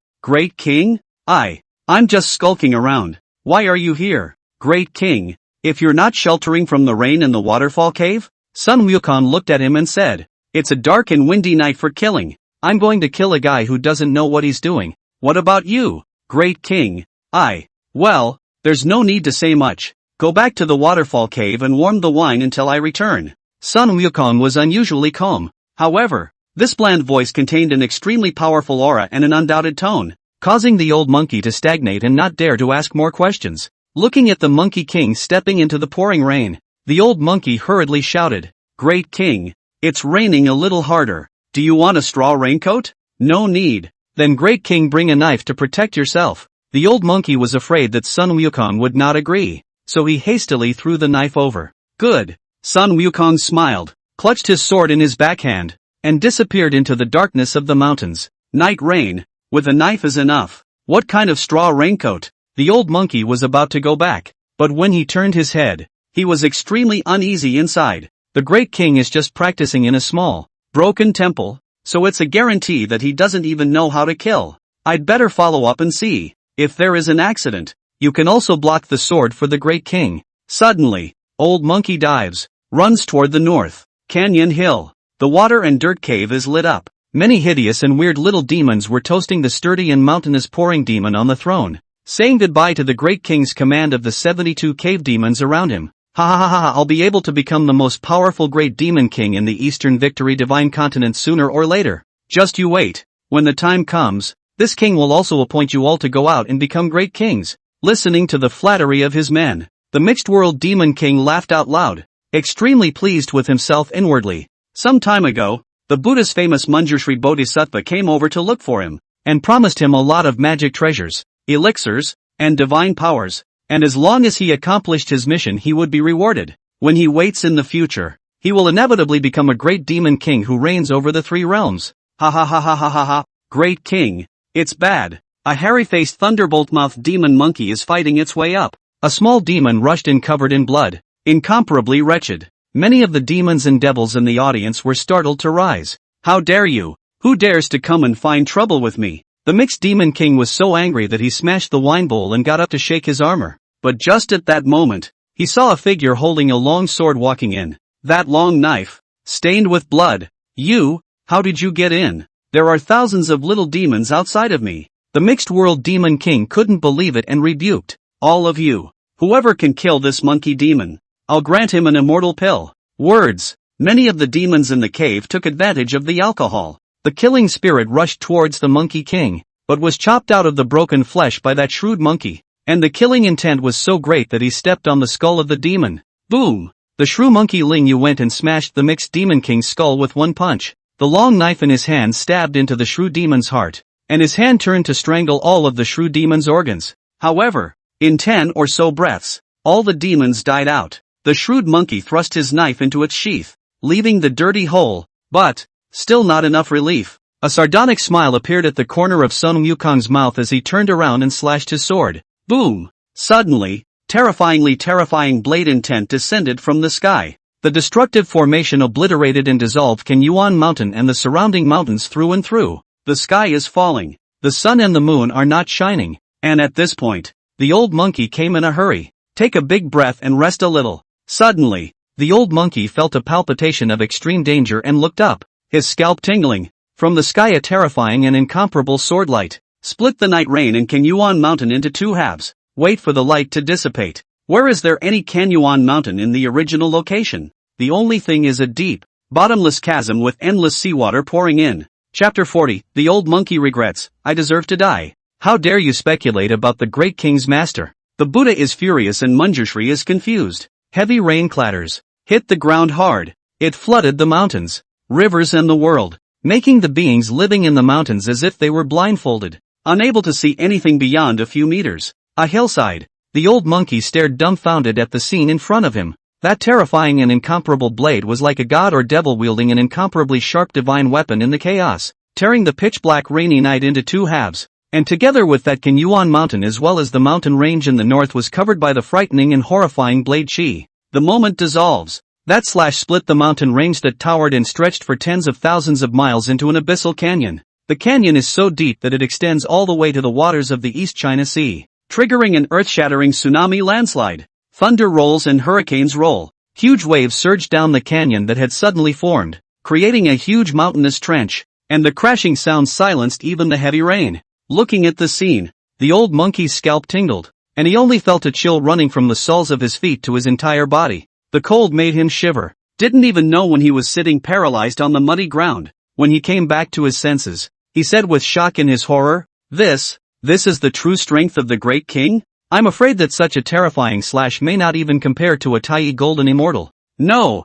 King? I'm just skulking around. Why are you here, Great King, if you're not sheltering from the rain in the waterfall cave? Sun Wukong looked at him and said, "It's a dark and windy night for killing. I'm going to kill a guy who doesn't know what he's doing. What about you, Great King?" Well, there's no need to say much. Go back to the waterfall cave and warm the wine until I return. Sun Wukong was unusually calm. However, this bland voice contained an extremely powerful aura and an undoubted tone, causing the old monkey to stagnate and not dare to ask more questions. Looking at the Monkey King stepping into the pouring rain, the old monkey hurriedly shouted, "Great King, it's raining a little harder. Do you want a straw raincoat?" "No need." "Then Great King, bring a knife to protect yourself." The old monkey was afraid that Sun Wukong would not agree, so he hastily threw the knife over. Good. Sun Wukong smiled, clutched his sword in his backhand, and disappeared into the darkness of the mountains. Night rain, with a knife is enough. What kind of straw raincoat? The old monkey was about to go back, but when he turned his head, he was extremely uneasy inside. The Great King is just practicing in a small, broken temple, so it's a guarantee that he doesn't even know how to kill. I'd better follow up and see if there is an accident. You can also block the sword for the Great King. Suddenly, old monkey dives, runs toward the north. Canyon Hill. The water and dirt cave is lit up. Many hideous and weird little demons were toasting the sturdy and mountainous pouring demon on the throne, saying goodbye to the Great King's command of the 72 cave demons around him. Ha ha ha ha, I'll be able to become the most powerful Great Demon King in the Eastern Victory Divine Continent sooner or later. Just you wait. When the time comes, this king will also appoint you all to go out and become great kings. listening to the flattery of his men. The mixed-world demon king laughed out loud, extremely pleased with himself inwardly. Some time ago, the Buddha's famous Manjushri Bodhisattva came over to look for him, and promised him a lot of magic treasures, elixirs, and divine powers, and as long as he accomplished his mission he would be rewarded. When he waits in the future, he will inevitably become a great demon king who reigns over the three realms. Ha ha ha ha ha ha ha, great king, it's bad. A hairy-faced thunderbolt-mouthed demon monkey is fighting its way up. A small demon rushed in covered in blood, incomparably wretched. Many of the demons and devils in the audience were startled to rise. How dare you? Who dares to come and find trouble with me? The mixed demon king was so angry that he smashed the wine bowl and got up to shake his armor. But just at that moment, he saw a figure holding a long sword walking in. That long knife, stained with blood. You, how did you get in? There are thousands of little demons outside of me. The mixed world demon king couldn't believe it and rebuked. All of you, whoever can kill this monkey demon, I'll grant him an immortal pill. Words. Many of the demons in the cave took advantage of the alcohol. The killing spirit rushed towards the monkey king, but was chopped out of the broken flesh by that shrewd monkey, and the killing intent was so great that he stepped on the skull of the demon. Boom! The shrew monkey Ling Yu went and smashed the mixed demon king's skull with one punch. The long knife in his hand stabbed into the shrew demon's heart, and his hand turned to strangle all of the shrew demon's organs. However, in 10 or so breaths, all the demons died out. The shrewd monkey thrust his knife into its sheath, leaving the dirty hole, but still not enough relief. A sardonic smile appeared at the corner of Sun Wukong's mouth as he turned around and slashed his sword. Boom! Suddenly, terrifying blade intent descended from the sky. The destructive formation obliterated and dissolved Yuan Mountain and the surrounding mountains through and through. The sky is falling. The sun and the moon are not shining. And at this point, the old monkey came in a hurry. Take a big breath and rest a little. Suddenly, the old monkey felt a palpitation of extreme danger and looked up, his scalp tingling. From the sky a terrifying and incomparable sword light split the night rain and Yuan Mountain into two halves. Wait for the light to dissipate. Where is there any Yuan Mountain in the original location? The only thing is a deep, bottomless chasm with endless seawater pouring in. Chapter 40, The Old Monkey Regrets, I Deserve to Die. How dare you speculate about the great king's master? The Buddha is furious and Manjushri is confused. Heavy rain clatters, hit the ground hard. It flooded the mountains, rivers and the world, making the beings living in the mountains as if they were blindfolded, unable to see anything beyond a few meters. A hillside. The old monkey stared dumbfounded at the scene in front of him. That terrifying and incomparable blade was like a god or devil wielding an incomparably sharp divine weapon in the chaos, tearing the pitch-black rainy night into two halves. And together with that Yuan Mountain as well as the mountain range in the north was covered by the frightening and horrifying blade chi. The moment dissolves. That slash split the mountain range that towered and stretched for tens of thousands of miles into an abyssal canyon. The canyon is so deep that it extends all the way to the waters of the East China Sea, triggering an earth-shattering tsunami landslide. Thunder rolls and hurricanes roll. Huge waves surge down the canyon that had suddenly formed, creating a huge mountainous trench, and the crashing sound silenced even the heavy rain. Looking at the scene, the old monkey's scalp tingled, and he only felt a chill running from the soles of his feet to his entire body. The cold made him shiver. Didn't even know when he was sitting paralyzed on the muddy ground. When he came back to his senses, he said with shock in his horror, This is the true strength of the great king? I'm afraid that such a terrifying slash may not even compare to a Tai golden immortal. No,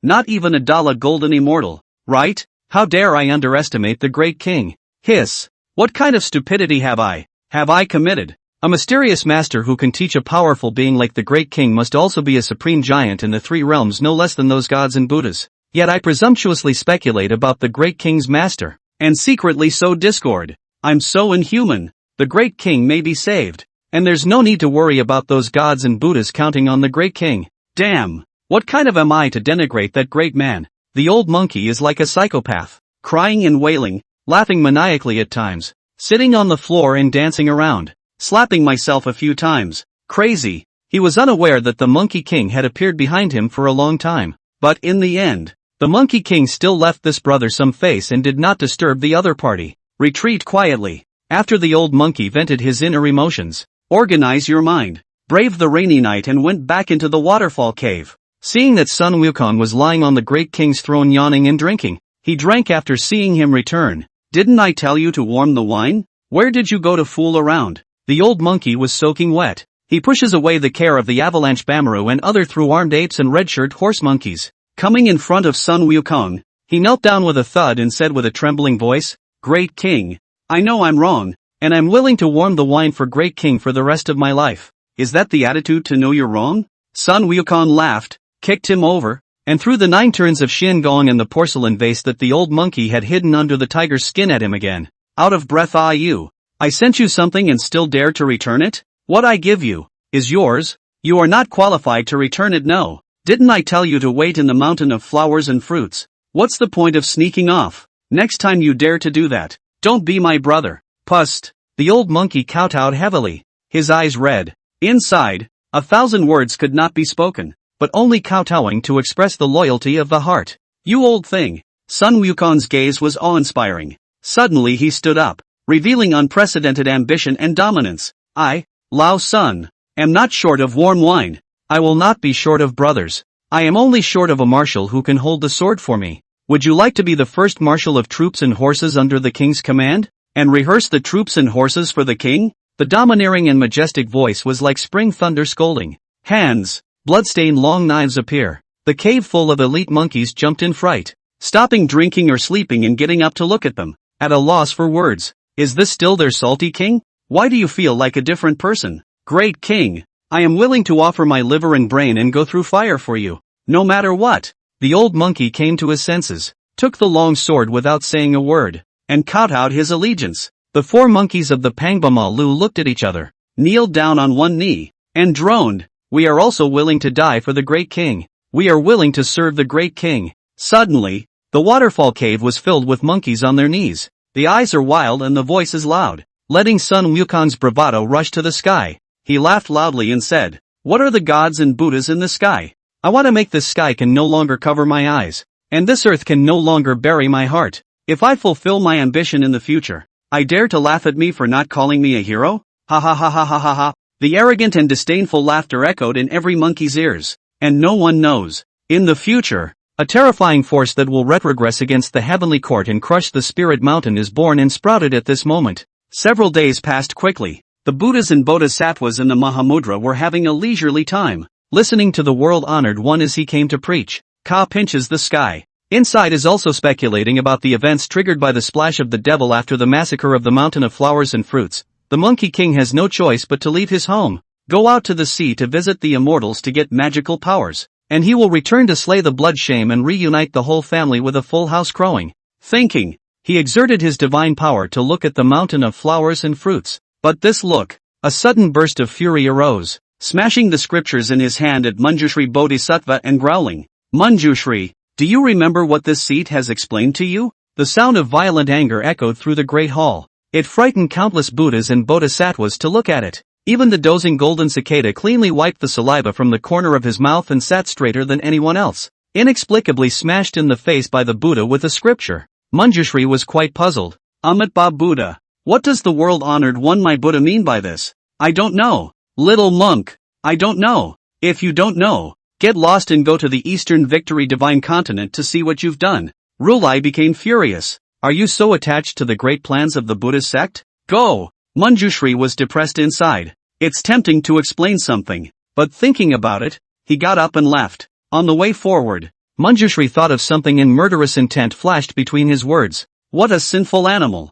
not even a Dala golden immortal, right? How dare I underestimate the great king? Hiss. What kind of stupidity have I committed? A mysterious master who can teach a powerful being like the great king must also be a supreme giant in the three realms no less than those gods and Buddhas. Yet I presumptuously speculate about the great king's master, and secretly sow discord. I'm so inhuman. The great king may be saved, and there's no need to worry about those gods and Buddhas counting on the great king. Damn, what kind of am I to denigrate that great man? The old monkey is like a psychopath, crying and wailing, laughing maniacally at times, sitting on the floor and dancing around, slapping myself a few times. Crazy. He was unaware that the Monkey King had appeared behind him for a long time, but in the end, the Monkey King still left this brother some face and did not disturb the other party. Retreat quietly. After the old monkey vented his inner emotions, organize your mind, braved the rainy night and went back into the waterfall cave. Seeing that Sun Wukong was lying on the great king's throne yawning and drinking, he drank after seeing him return. Didn't I tell you to warm the wine? Where did you go to fool around? The old monkey was soaking wet. He pushes away the care of the avalanche Bamaru and other through-armed apes and red-shirt horse monkeys. Coming in front of Sun Wukong, he knelt down with a thud and said with a trembling voice, "Great King, I know I'm wrong, and I'm willing to warm the wine for Great King for the rest of my life. Is that the attitude to know you're wrong?" Sun Wukong laughed, kicked him over, and threw the 9 turns of Shin Gong and the porcelain vase that the old monkey had hidden under the tiger's skin at him again. Out of breath, you. I sent you something and still dare to return it? What I give you is yours. You are not qualified to return it, no. Didn't I tell you to wait in the mountain of flowers and fruits? What's the point of sneaking off? Next time you dare to do that, don't be my brother. Pust. The old monkey kowtowed heavily, his eyes red. Inside, 1,000 words could not be spoken, but only kowtowing to express the loyalty of the heart. You old thing. Sun Wukong's gaze was awe-inspiring. Suddenly he stood up, revealing unprecedented ambition and dominance. I, Lao Sun, am not short of warm wine. I will not be short of brothers. I am only short of a marshal who can hold the sword for me. Would you like to be the first marshal of troops and horses under the king's command, and rehearse the troops and horses for the king? The domineering and majestic voice was like spring thunder scolding. Hands, bloodstained long knives appear. The cave full of elite monkeys jumped in fright, stopping drinking or sleeping and getting up to look at them, at a loss for words. Is this still their salty king? Why do you feel like a different person? Great King, I am willing to offer my liver and brain and go through fire for you, no matter what. The old monkey came to his senses, took the long sword without saying a word, and kowtowed his allegiance. The 4 monkeys of the Pangbamalu looked at each other, kneeled down on one knee, and droned. We are also willing to die for the Great King. We are willing to serve the Great King. Suddenly, the waterfall cave was filled with monkeys on their knees. The eyes are wild and the voice is loud, letting Sun Wukong's bravado rush to the sky. He laughed loudly and said, "What are the gods and Buddhas in the sky? I want to make this sky can no longer cover my eyes, and this earth can no longer bury my heart. If I fulfill my ambition in the future, I dare to laugh at me for not calling me a hero? Ha ha ha ha ha ha ha." The arrogant and disdainful laughter echoed in every monkey's ears. And no one knows. In the future, a terrifying force that will retrogress against the heavenly court and crush the spirit mountain is born and sprouted at this moment. Several days passed quickly. The Buddhas and Bodhisattvas in the Mahamudra were having a leisurely time, listening to the world-honored one as he came to preach. Ka pinches the sky. Inside is also speculating about the events triggered by the splash of the devil after the massacre of the mountain of flowers and fruits. The Monkey King has no choice but to leave his home, go out to the sea to visit the immortals to get magical powers, and he will return to slay the blood shame and reunite the whole family with a full house crowing. Thinking, he exerted his divine power to look at the mountain of flowers and fruits. But this look, a sudden burst of fury arose, smashing the scriptures in his hand at Manjushri Bodhisattva and growling, "Manjushri, do you remember what this seat has explained to you?" The sound of violent anger echoed through the great hall. It frightened countless Buddhas and Bodhisattvas to look at it. Even the dozing golden cicada cleanly wiped the saliva from the corner of his mouth and sat straighter than anyone else, inexplicably smashed in the face by the Buddha with a scripture. Manjushri was quite puzzled. "Amitabha Buddha, what does the world-honored one my Buddha mean by this?" "I don't know. Little monk, I don't know." "If you don't know, get lost and go to the Eastern Victory Divine Continent to see what you've done." Rulai became furious. "Are you so attached to the great plans of the Buddhist sect? Go!" Manjushri was depressed inside. It's tempting to explain something, but thinking about it, he got up and left. On the way forward, Manjushri thought of something and murderous intent flashed between his words. What a sinful animal.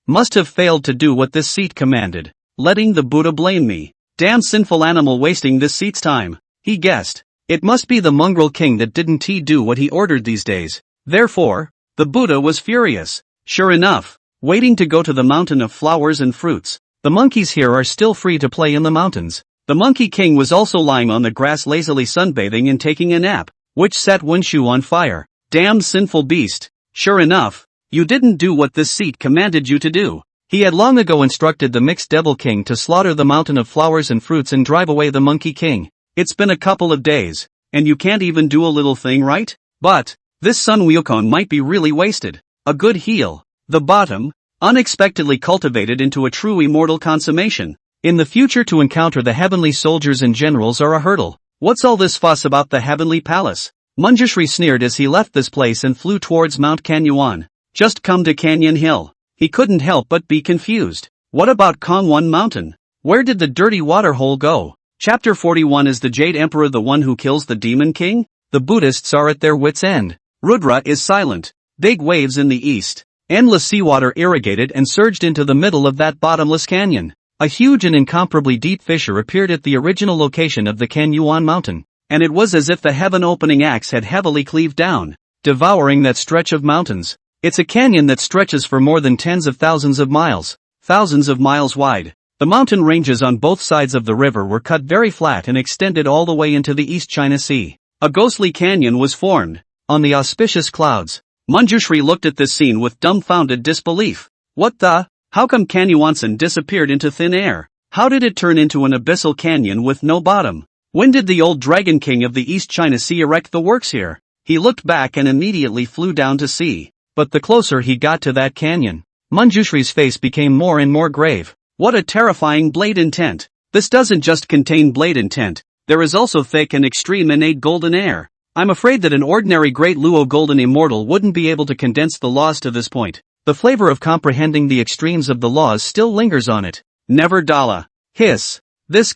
Must have failed to do what this seat commanded, letting the Buddha blame me. Damn sinful animal wasting this seat's time, he guessed. It must be the mongrel king that didn't do what he ordered these days. Therefore, the Buddha was furious. Sure enough, waiting to go to the mountain of flowers and fruits. The monkeys here are still free to play in the mountains. The Monkey King was also lying on the grass lazily sunbathing and taking a nap, which set Wunshu on fire. Damn sinful beast. Sure enough, you didn't do what this seat commanded you to do. He had long ago instructed the mixed devil king to slaughter the mountain of flowers and fruits and drive away the Monkey King. It's been a couple of days, and you can't even do a little thing right? But, this Sun Wukong might be really wasted. A good heal. The bottom, unexpectedly cultivated into a true immortal consummation. In the future to encounter the heavenly soldiers and generals are a hurdle. What's all this fuss about the heavenly palace? Manjushri sneered as he left this place and flew towards Mount Kanyuan. Just come to Canyon Hill. He couldn't help but be confused. What about Kongwon Mountain? Where did the dirty water hole go? Chapter 41. Is the Jade Emperor the one who kills the Demon King? The Buddhists are at their wits' end. Rudra is silent. Big waves in the east. Endless seawater irrigated and surged into the middle of that bottomless canyon. A huge and incomparably deep fissure appeared at the original location of the Kanyuan Mountain, and it was as if the heaven-opening axe had heavily cleaved down, devouring that stretch of mountains. It's a canyon that stretches for more than tens of thousands of miles wide. The mountain ranges on both sides of the river were cut very flat and extended all the way into the East China Sea. A ghostly canyon was formed on the auspicious clouds. Manjushri looked at this scene with dumbfounded disbelief. What the? How come Kanyuansan disappeared into thin air? How did it turn into an abyssal canyon with no bottom? When did the old Dragon King of the East China Sea erect the works here? He looked back and immediately flew down to see. But the closer he got to that canyon, Manjushri's face became more and more grave. What a terrifying blade intent. This doesn't just contain blade intent, there is also thick and extreme innate golden air. I'm afraid that an ordinary Great Luo Golden Immortal wouldn't be able to condense the laws to this point. The flavor of comprehending the extremes of the laws still lingers on it. Never Dala. Hiss. This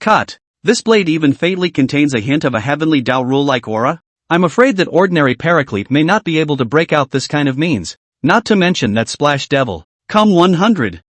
blade even faintly contains a hint of a heavenly Tao rule-like aura. I'm afraid that ordinary Paraclete may not be able to break out this kind of means. Not to mention that Splash Devil. Come 100,000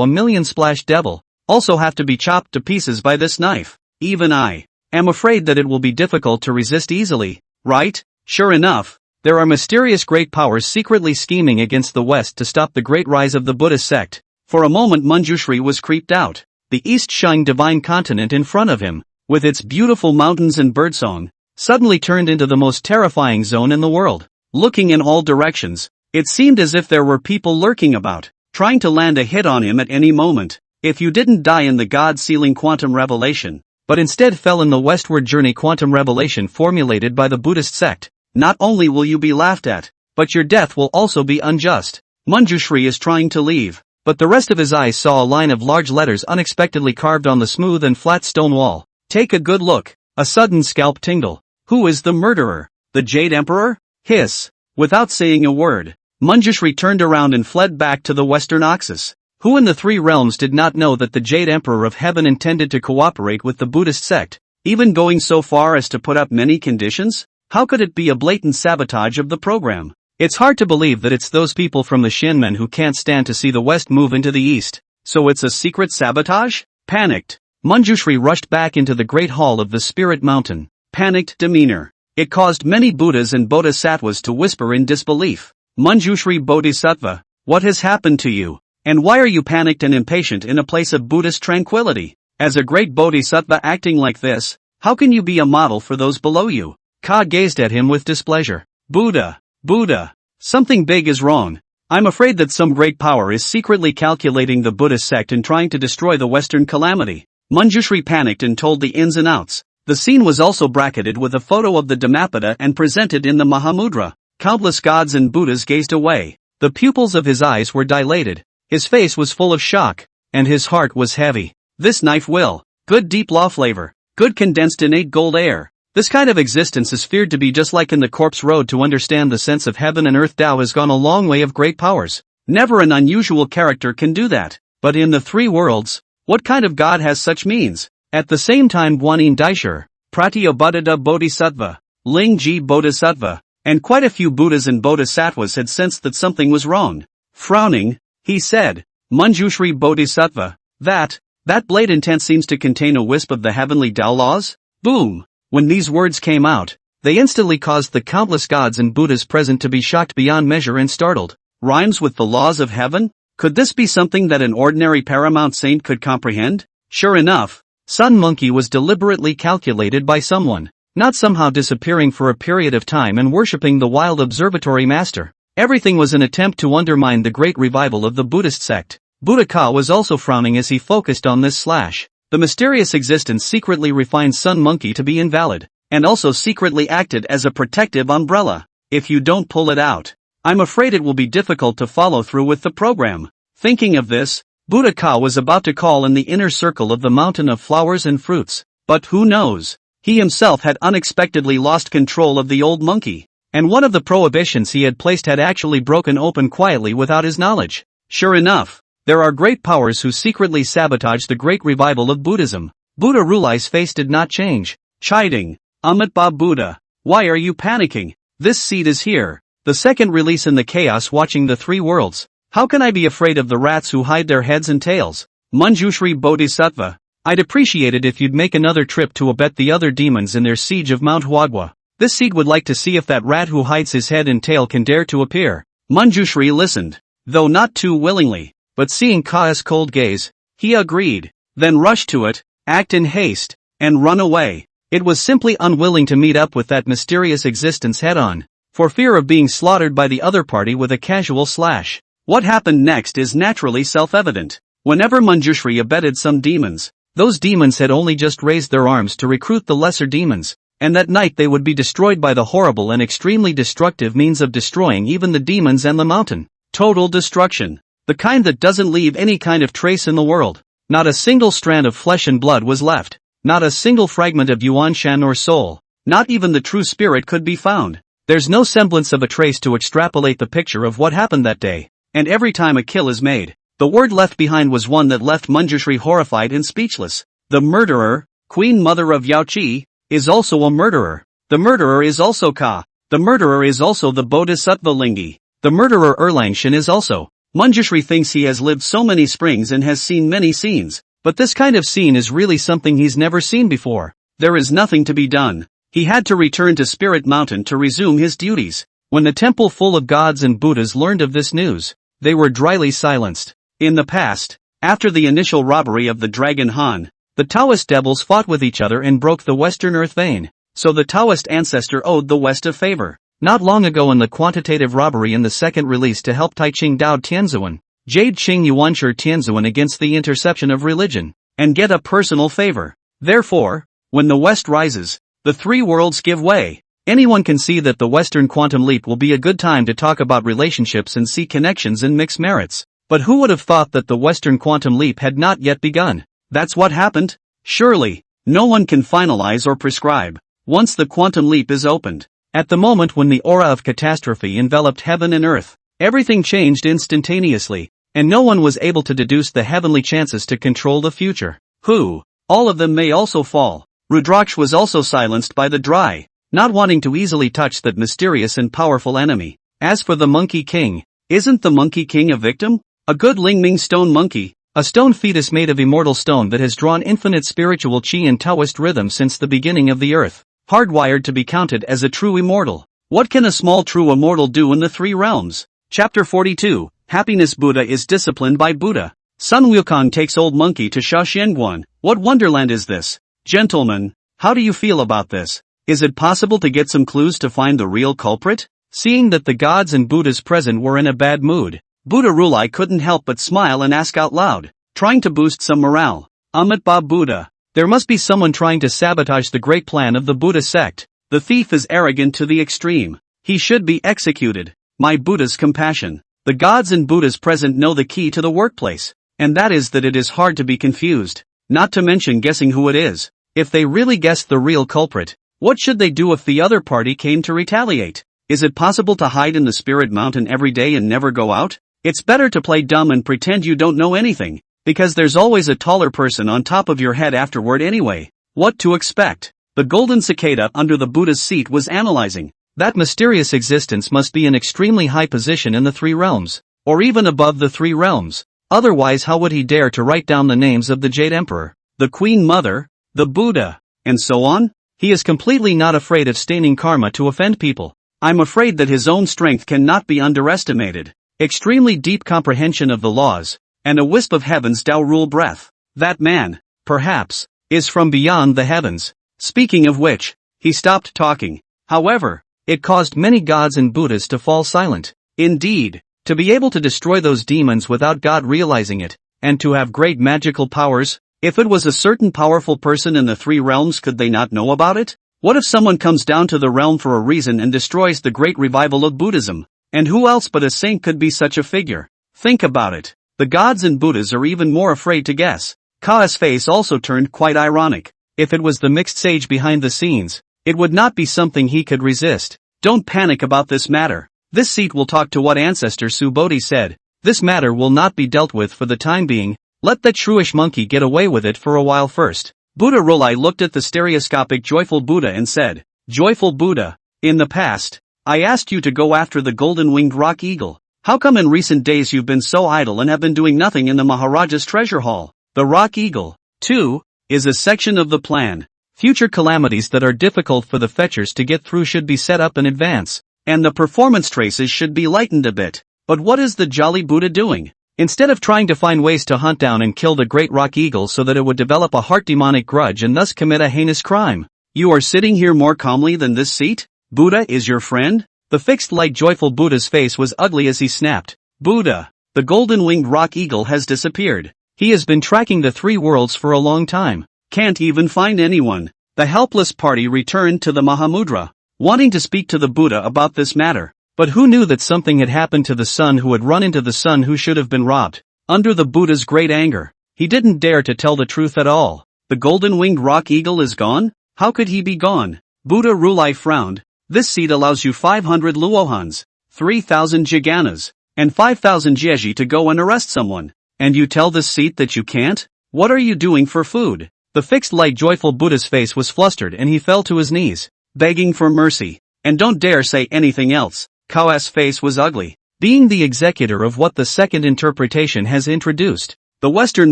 a million Splash Devil also have to be chopped to pieces by this knife. Even I am afraid that it will be difficult to resist easily, right? Sure enough, there are mysterious great powers secretly scheming against the West to stop the great rise of the Buddhist sect. For a moment Manjushri was creeped out. The East Shang divine continent in front of him, with its beautiful mountains and birdsong, suddenly turned into the most terrifying zone in the world. Looking in all directions, it seemed as if there were people lurking about, trying to land a hit on him at any moment. If you didn't die in the God-sealing quantum revelation, but instead fell in the westward journey quantum revelation formulated by the Buddhist sect, not only will you be laughed at, but your death will also be unjust. Manjushri is trying to leave, but the rest of his eyes saw a line of large letters unexpectedly carved on the smooth and flat stone wall. Take a good look. A sudden scalp tingle. Who is the murderer? The Jade Emperor? Hiss. Without saying a word, Manjushri turned around and fled back to the Western Oxus. Who in the three realms did not know that the Jade Emperor of Heaven intended to cooperate with the Buddhist sect, even going so far as to put up many conditions? How could it be a blatant sabotage of the program? It's hard to believe that it's those people from the Shinmen who can't stand to see the West move into the East. So it's a secret sabotage? Panicked, Manjushri rushed back into the great hall of the Spirit Mountain. Panicked demeanor. It caused many Buddhas and Bodhisattvas to whisper in disbelief. Manjushri Bodhisattva, what has happened to you? And why are you panicked and impatient in a place of Buddhist tranquility? As a great Bodhisattva acting like this, how can you be a model for those below you? Ka gazed at him with displeasure. Buddha, something big is wrong. I'm afraid that some great power is secretly calculating the Buddhist sect and trying to destroy the Western calamity. Manjushri panicked and told the ins and outs. The scene was also bracketed with a photo of the Dhammapada and presented in the Mahamudra. Countless gods and Buddhas gazed away. The pupils of his eyes were dilated. His face was full of shock, and his heart was heavy. This knife will. Good deep law flavor. Good condensed innate gold air. This kind of existence is feared to be just like in the corpse road. To understand the sense of heaven and earth Tao has gone a long way of great powers. Never an unusual character can do that. But in the three worlds, what kind of god has such means? At the same time Guanyin Daisher, Pratyabhadada Bodhisattva, Lingji Bodhisattva, and quite a few Buddhas and Bodhisattvas had sensed that something was wrong. Frowning, he said, Manjushri Bodhisattva, that blade intent seems to contain a wisp of the heavenly Tao laws? Boom! When these words came out, they instantly caused the countless gods and Buddhas present to be shocked beyond measure and startled. Rhymes with the laws of heaven? Could this be something that an ordinary paramount saint could comprehend? Sure enough, Sun Monkey was deliberately calculated by someone, not somehow disappearing for a period of time and worshipping the wild observatory master. Everything was an attempt to undermine the great revival of the Buddhist sect. Buddha Ka was also frowning as he focused on this slash. The mysterious existence secretly refined Sun Monkey to be invalid, and also secretly acted as a protective umbrella. If you don't pull it out, I'm afraid it will be difficult to follow through with the program. Thinking of this, Buddha Ka was about to call in the inner circle of the mountain of flowers and fruits. But who knows? He himself had unexpectedly lost control of the old monkey, and one of the prohibitions he had placed had actually broken open quietly without his knowledge. Sure enough, There are great powers who secretly sabotage the great revival of Buddhism. Buddha Rulai's face did not change. Chiding. Amitabha Buddha. Why are you panicking? This seed is here. The second release in the chaos watching the three worlds. How can I be afraid of the rats who hide their heads and tails? Manjushri Bodhisattva. I'd appreciate it if you'd make another trip to abet the other demons in their siege of Mount Huagua. This seed would like to see if that rat who hides his head and tail can dare to appear. Manjushri listened, though not too willingly, but seeing Ka's cold gaze, he agreed, then rushed to it, act in haste, and run away. It was simply unwilling to meet up with that mysterious existence head-on, for fear of being slaughtered by the other party with a casual slash. What happened next is naturally self-evident. Whenever Manjushri abetted some demons, those demons had only just raised their arms to recruit the lesser demons, and that night they would be destroyed by the horrible and extremely destructive means of destroying even the demons and the mountain. Total destruction. The kind that doesn't leave any kind of trace in the world. Not a single strand of flesh and blood was left. Not a single fragment of Yuan Shan or soul. Not even the true spirit could be found. There's no semblance of a trace to extrapolate the picture of what happened that day. And every time a kill is made, the word left behind was one that left Manjushri horrified and speechless. The murderer, Queen Mother of Yaoqi, is also a murderer. The murderer is also Ka. The murderer is also the Bodhisattva Lingi. The murderer Erlangshan is also. Manjushri thinks he has lived so many springs and has seen many scenes, but this kind of scene is really something he's never seen before. There is nothing to be done. He had to return to Spirit Mountain to resume his duties. When the temple full of gods and Buddhas learned of this news, they were dryly silenced. In the past, after the initial robbery of the Dragon Han, the Taoist devils fought with each other and broke the Western Earth vein, so the Taoist ancestor owed the West a favor. Not long ago in the quantitative robbery in the second release to help Taiching Dao Tianzuan, Jade Qing Yuanshi Tianzuan against the interception of religion, and get a personal favor. Therefore, when the West rises, the three worlds give way. Anyone can see that the Western quantum leap will be a good time to talk about relationships and see connections and mix merits. But who would have thought that the Western quantum leap had not yet begun? That's what happened? Surely, no one can finalize or prescribe, once the quantum leap is opened. At the moment when the aura of catastrophe enveloped heaven and earth, everything changed instantaneously, and no one was able to deduce the heavenly chances to control the future. Who? All of them may also fall. Rudraksh was also silenced by the dry, not wanting to easily touch that mysterious and powerful enemy. As for the Monkey King, isn't the Monkey King a victim? A good Lingming stone monkey, a stone fetus made of immortal stone that has drawn infinite spiritual chi and Taoist rhythm since the beginning of the earth. Hardwired to be counted as a true immortal. What can a small true immortal do in the three realms? Chapter 42, Happiness Buddha is disciplined by Buddha. Sun Wukong takes old monkey to Shaoxianguan. What wonderland is this? Gentlemen, how do you feel about this? Is it possible to get some clues to find the real culprit? Seeing that the gods and Buddhas present were in a bad mood, Buddha Rulai couldn't help but smile and ask out loud, trying to boost some morale. Amitabha Buddha. There must be someone trying to sabotage the great plan of the Buddha sect. The thief is arrogant to the extreme. He should be executed. My Buddha's compassion. The gods and Buddhas present know the key to the workplace, and that is that it is hard to be confused, not to mention guessing who it is. If they really guessed the real culprit, what should they do if the other party came to retaliate? Is it possible to hide in the Spirit Mountain every day and never go out? It's better to play dumb and pretend you don't know anything, because there's always a taller person on top of your head afterward anyway. What to expect? The golden cicada under the Buddha's seat was analyzing. That mysterious existence must be in extremely high position in the three realms, or even above the three realms. Otherwise how would he dare to write down the names of the Jade Emperor, the Queen Mother, the Buddha, and so on? He is completely not afraid of staining karma to offend people. I'm afraid that his own strength cannot be underestimated. Extremely deep comprehension of the laws, and a wisp of heaven's Tao rule breath. That man, perhaps, is from beyond the heavens. Speaking of which, he stopped talking. However, it caused many gods and Buddhas to fall silent. Indeed, to be able to destroy those demons without God realizing it, and to have great magical powers, if it was a certain powerful person in the three realms, could they not know about it? What if someone comes down to the realm for a reason and destroys the great revival of Buddhism? And who else but a saint could be such a figure? Think about it. The gods and Buddhas are even more afraid to guess. Ka's face also turned quite ironic. If it was the mixed sage behind the scenes, it would not be something he could resist. Don't panic about this matter. This seat will talk to what ancestor Subodhi said. This matter will not be dealt with for the time being. Let that shrewish monkey get away with it for a while first. Buddha Rulai looked at the stereoscopic Joyful Buddha and said, Joyful Buddha, in the past, I asked you to go after the golden-winged rock eagle. How come in recent days you've been so idle and have been doing nothing in the Maharaja's treasure hall? The rock eagle, too, is a section of the plan. Future calamities that are difficult for the fetchers to get through should be set up in advance, and the performance traces should be lightened a bit. But what is the jolly Buddha doing? Instead of trying to find ways to hunt down and kill the great rock eagle so that it would develop a heart demonic grudge and thus commit a heinous crime, you are sitting here more calmly than this seat? Buddha is your friend? The fixed light Joyful Buddha's face was ugly as he snapped. Buddha, the golden-winged rock eagle has disappeared. He has been tracking the three worlds for a long time. Can't even find anyone. The helpless party returned to the Mahamudra, wanting to speak to the Buddha about this matter. But who knew that something had happened to the son who had run into the son who should have been robbed? Under the Buddha's great anger, he didn't dare to tell the truth at all. The golden-winged rock eagle is gone? How could he be gone? Buddha Rulai frowned. This seat allows you 500 luohans, 3,000 jiganas, and 5,000 jieji to go and arrest someone. And you tell this seat that you can't? What are you doing for food? The fixed light Joyful Buddha's face was flustered and he fell to his knees, begging for mercy. And don't dare say anything else. Kao's face was ugly. Being the executor of what the second interpretation has introduced, the Western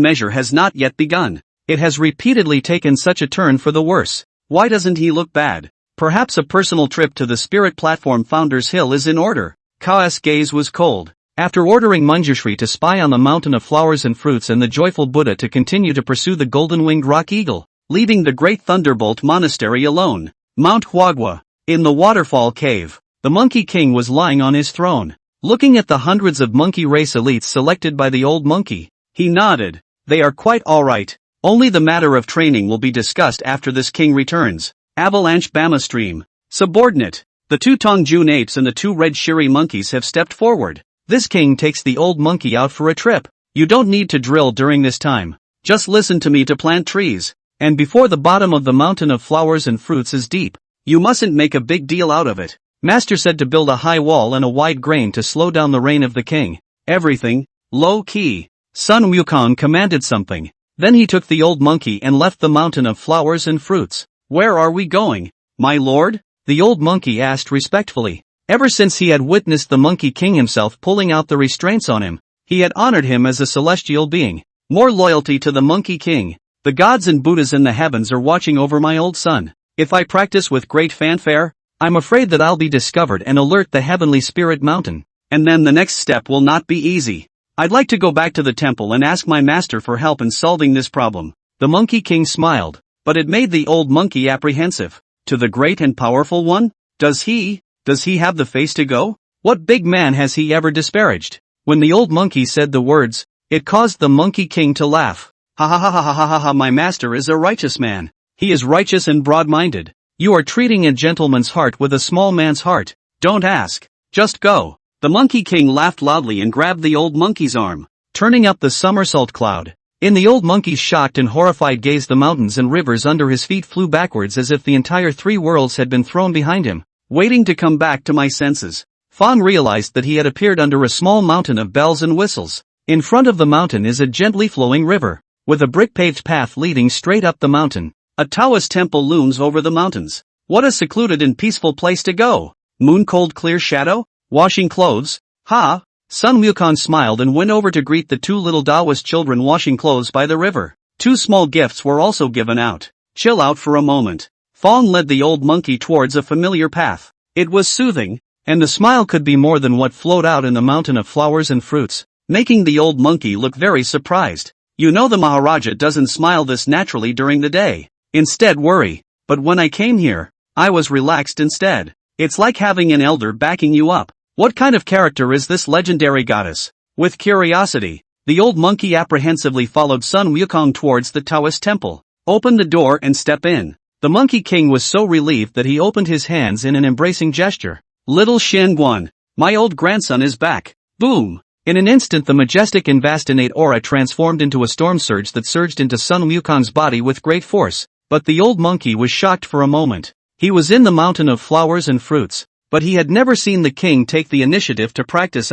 measure has not yet begun. It has repeatedly taken such a turn for the worse. Why doesn't he look bad? Perhaps a personal trip to the Spirit Platform Founders Hill is in order. Kao's gaze was cold. After ordering Manjushri to spy on the mountain of flowers and fruits and the Joyful Buddha to continue to pursue the golden-winged rock eagle, leaving the great Thunderbolt Monastery alone, Mount Huagua, in the waterfall cave, the Monkey King was lying on his throne, looking at the hundreds of monkey race elites selected by the old monkey. He nodded. They are quite alright. Only the matter of training will be discussed after this king returns. Avalanche Bama Stream. Subordinate. The two Tongjun apes and the two red Shiri monkeys have stepped forward. This king takes the old monkey out for a trip. You don't need to drill during this time. Just listen to me to plant trees. And before the bottom of the mountain of flowers and fruits is deep, you mustn't make a big deal out of it. Master said to build a high wall and a wide grain to slow down the reign of the king. Everything, low key. Sun Wukong commanded something. Then he took the old monkey and left the mountain of flowers and fruits. Where are we going, my lord? The old monkey asked respectfully. Ever since he had witnessed the Monkey King himself pulling out the restraints on him, he had honored him as a celestial being. More loyalty to the Monkey King. The gods and Buddhas in the heavens are watching over my old son. If I practice with great fanfare, I'm afraid that I'll be discovered and alert the heavenly spirit mountain. And then the next step will not be easy. I'd like to go back to the temple and ask my master for help in solving this problem. The Monkey King smiled, but it made the old monkey apprehensive. To the great and powerful one? Does he have the face to go? What big man has he ever disparaged? When the old monkey said the words, it caused the Monkey King to laugh. Ha ha ha ha ha ha ha, my master is a righteous man. He is righteous and broad-minded. You are treating a gentleman's heart with a small man's heart. Don't ask. Just go. The Monkey King laughed loudly and grabbed the old monkey's arm, turning up the somersault cloud. In the old monkey's shocked and horrified gaze, the mountains and rivers under his feet flew backwards as if the entire three worlds had been thrown behind him. Waiting to come back to my senses, Fawn realized that he had appeared under a small mountain of bells and whistles. In front of the mountain is a gently flowing river, with a brick-paved path leading straight up the mountain. A Taoist temple looms over the mountains. What a secluded and peaceful place to go. Moon-cold clear shadow? Washing clothes? Ha! Sun Wukong smiled and went over to greet the two little Taoist children washing clothes by the river. Two small gifts were also given out. Chill out for a moment. Fong led the old monkey towards a familiar path. It was soothing, and the smile could be more than what flowed out in the mountain of flowers and fruits, making the old monkey look very surprised. You know the Maharaja doesn't smile this naturally during the day. Instead worry. But when I came here, I was relaxed instead. It's like having an elder backing you up. What kind of character is this legendary goddess? With curiosity, the old monkey apprehensively followed Sun Wukong towards the Taoist temple. Open the door and step in. The Monkey King was so relieved that he opened his hands in an embracing gesture. Little Shen Guan, my old grandson is back. Boom! In an instant the majestic and vast innate aura transformed into a storm surge that surged into Sun Wukong's body with great force. But the old monkey was shocked for a moment. He was in the mountain of flowers and fruits, but he had never seen the king take the initiative to practice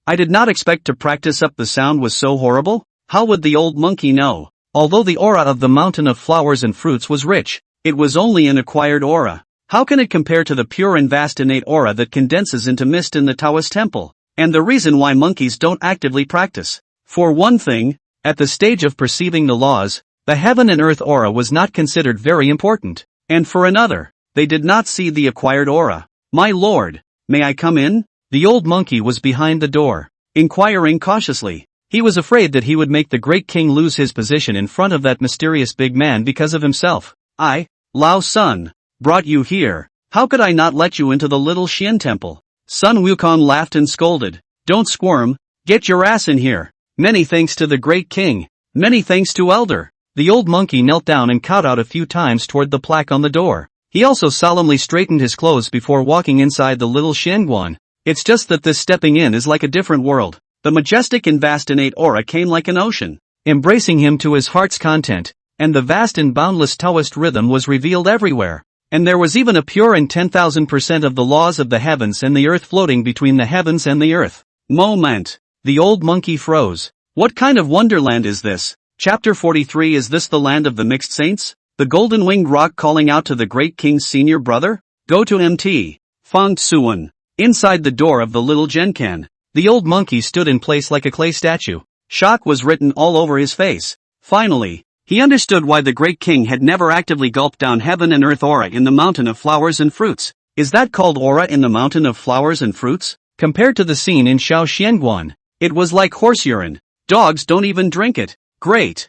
I did not expect to practice up the sound was so horrible. How would the old monkey know? Although the aura of the mountain of flowers and fruits was rich, it was only an acquired aura. How can it compare to the pure and vast innate aura that condenses into mist in the Taoist temple? And the reason why monkeys don't actively practice. For one thing, at the stage of perceiving the laws, the heaven and earth aura was not considered very important. And for another, they did not see the acquired aura. My lord, may I come in? The old monkey was behind the door, inquiring cautiously. He was afraid that he would make the great king lose his position in front of that mysterious big man because of himself. I, Lao Sun, brought you here. How could I not let you into the little Xian temple? Sun Wukong laughed and scolded. Don't squirm, get your ass in here. Many thanks to the great king. Many thanks to elder. The old monkey knelt down and kowed out a few times toward the plaque on the door. He also solemnly straightened his clothes before walking inside the little Xianguan. It's just that this stepping in is like a different world. The majestic and vast innate aura came like an ocean, embracing him to his heart's content, and the vast and boundless Taoist rhythm was revealed everywhere. And there was even a pure and 10,000% of the laws of the heavens and the earth floating between the heavens and the earth. Moment. The old monkey froze. What kind of wonderland is this? Chapter 43. Is this the land of the mixed saints? The golden-winged rock calling out to the great king's senior brother? Go to Mt. Fang Tsuan. Inside the door of the little Genkan, the old monkey stood in place like a clay statue. Shock was written all over his face. Finally, he understood why the great king had never actively gulped down heaven and earth aura in the mountain of flowers and fruits. Is that called aura in the mountain of flowers and fruits? Compared to the scene in Shaoxianguan, it was like horse urine. Dogs don't even drink it. Great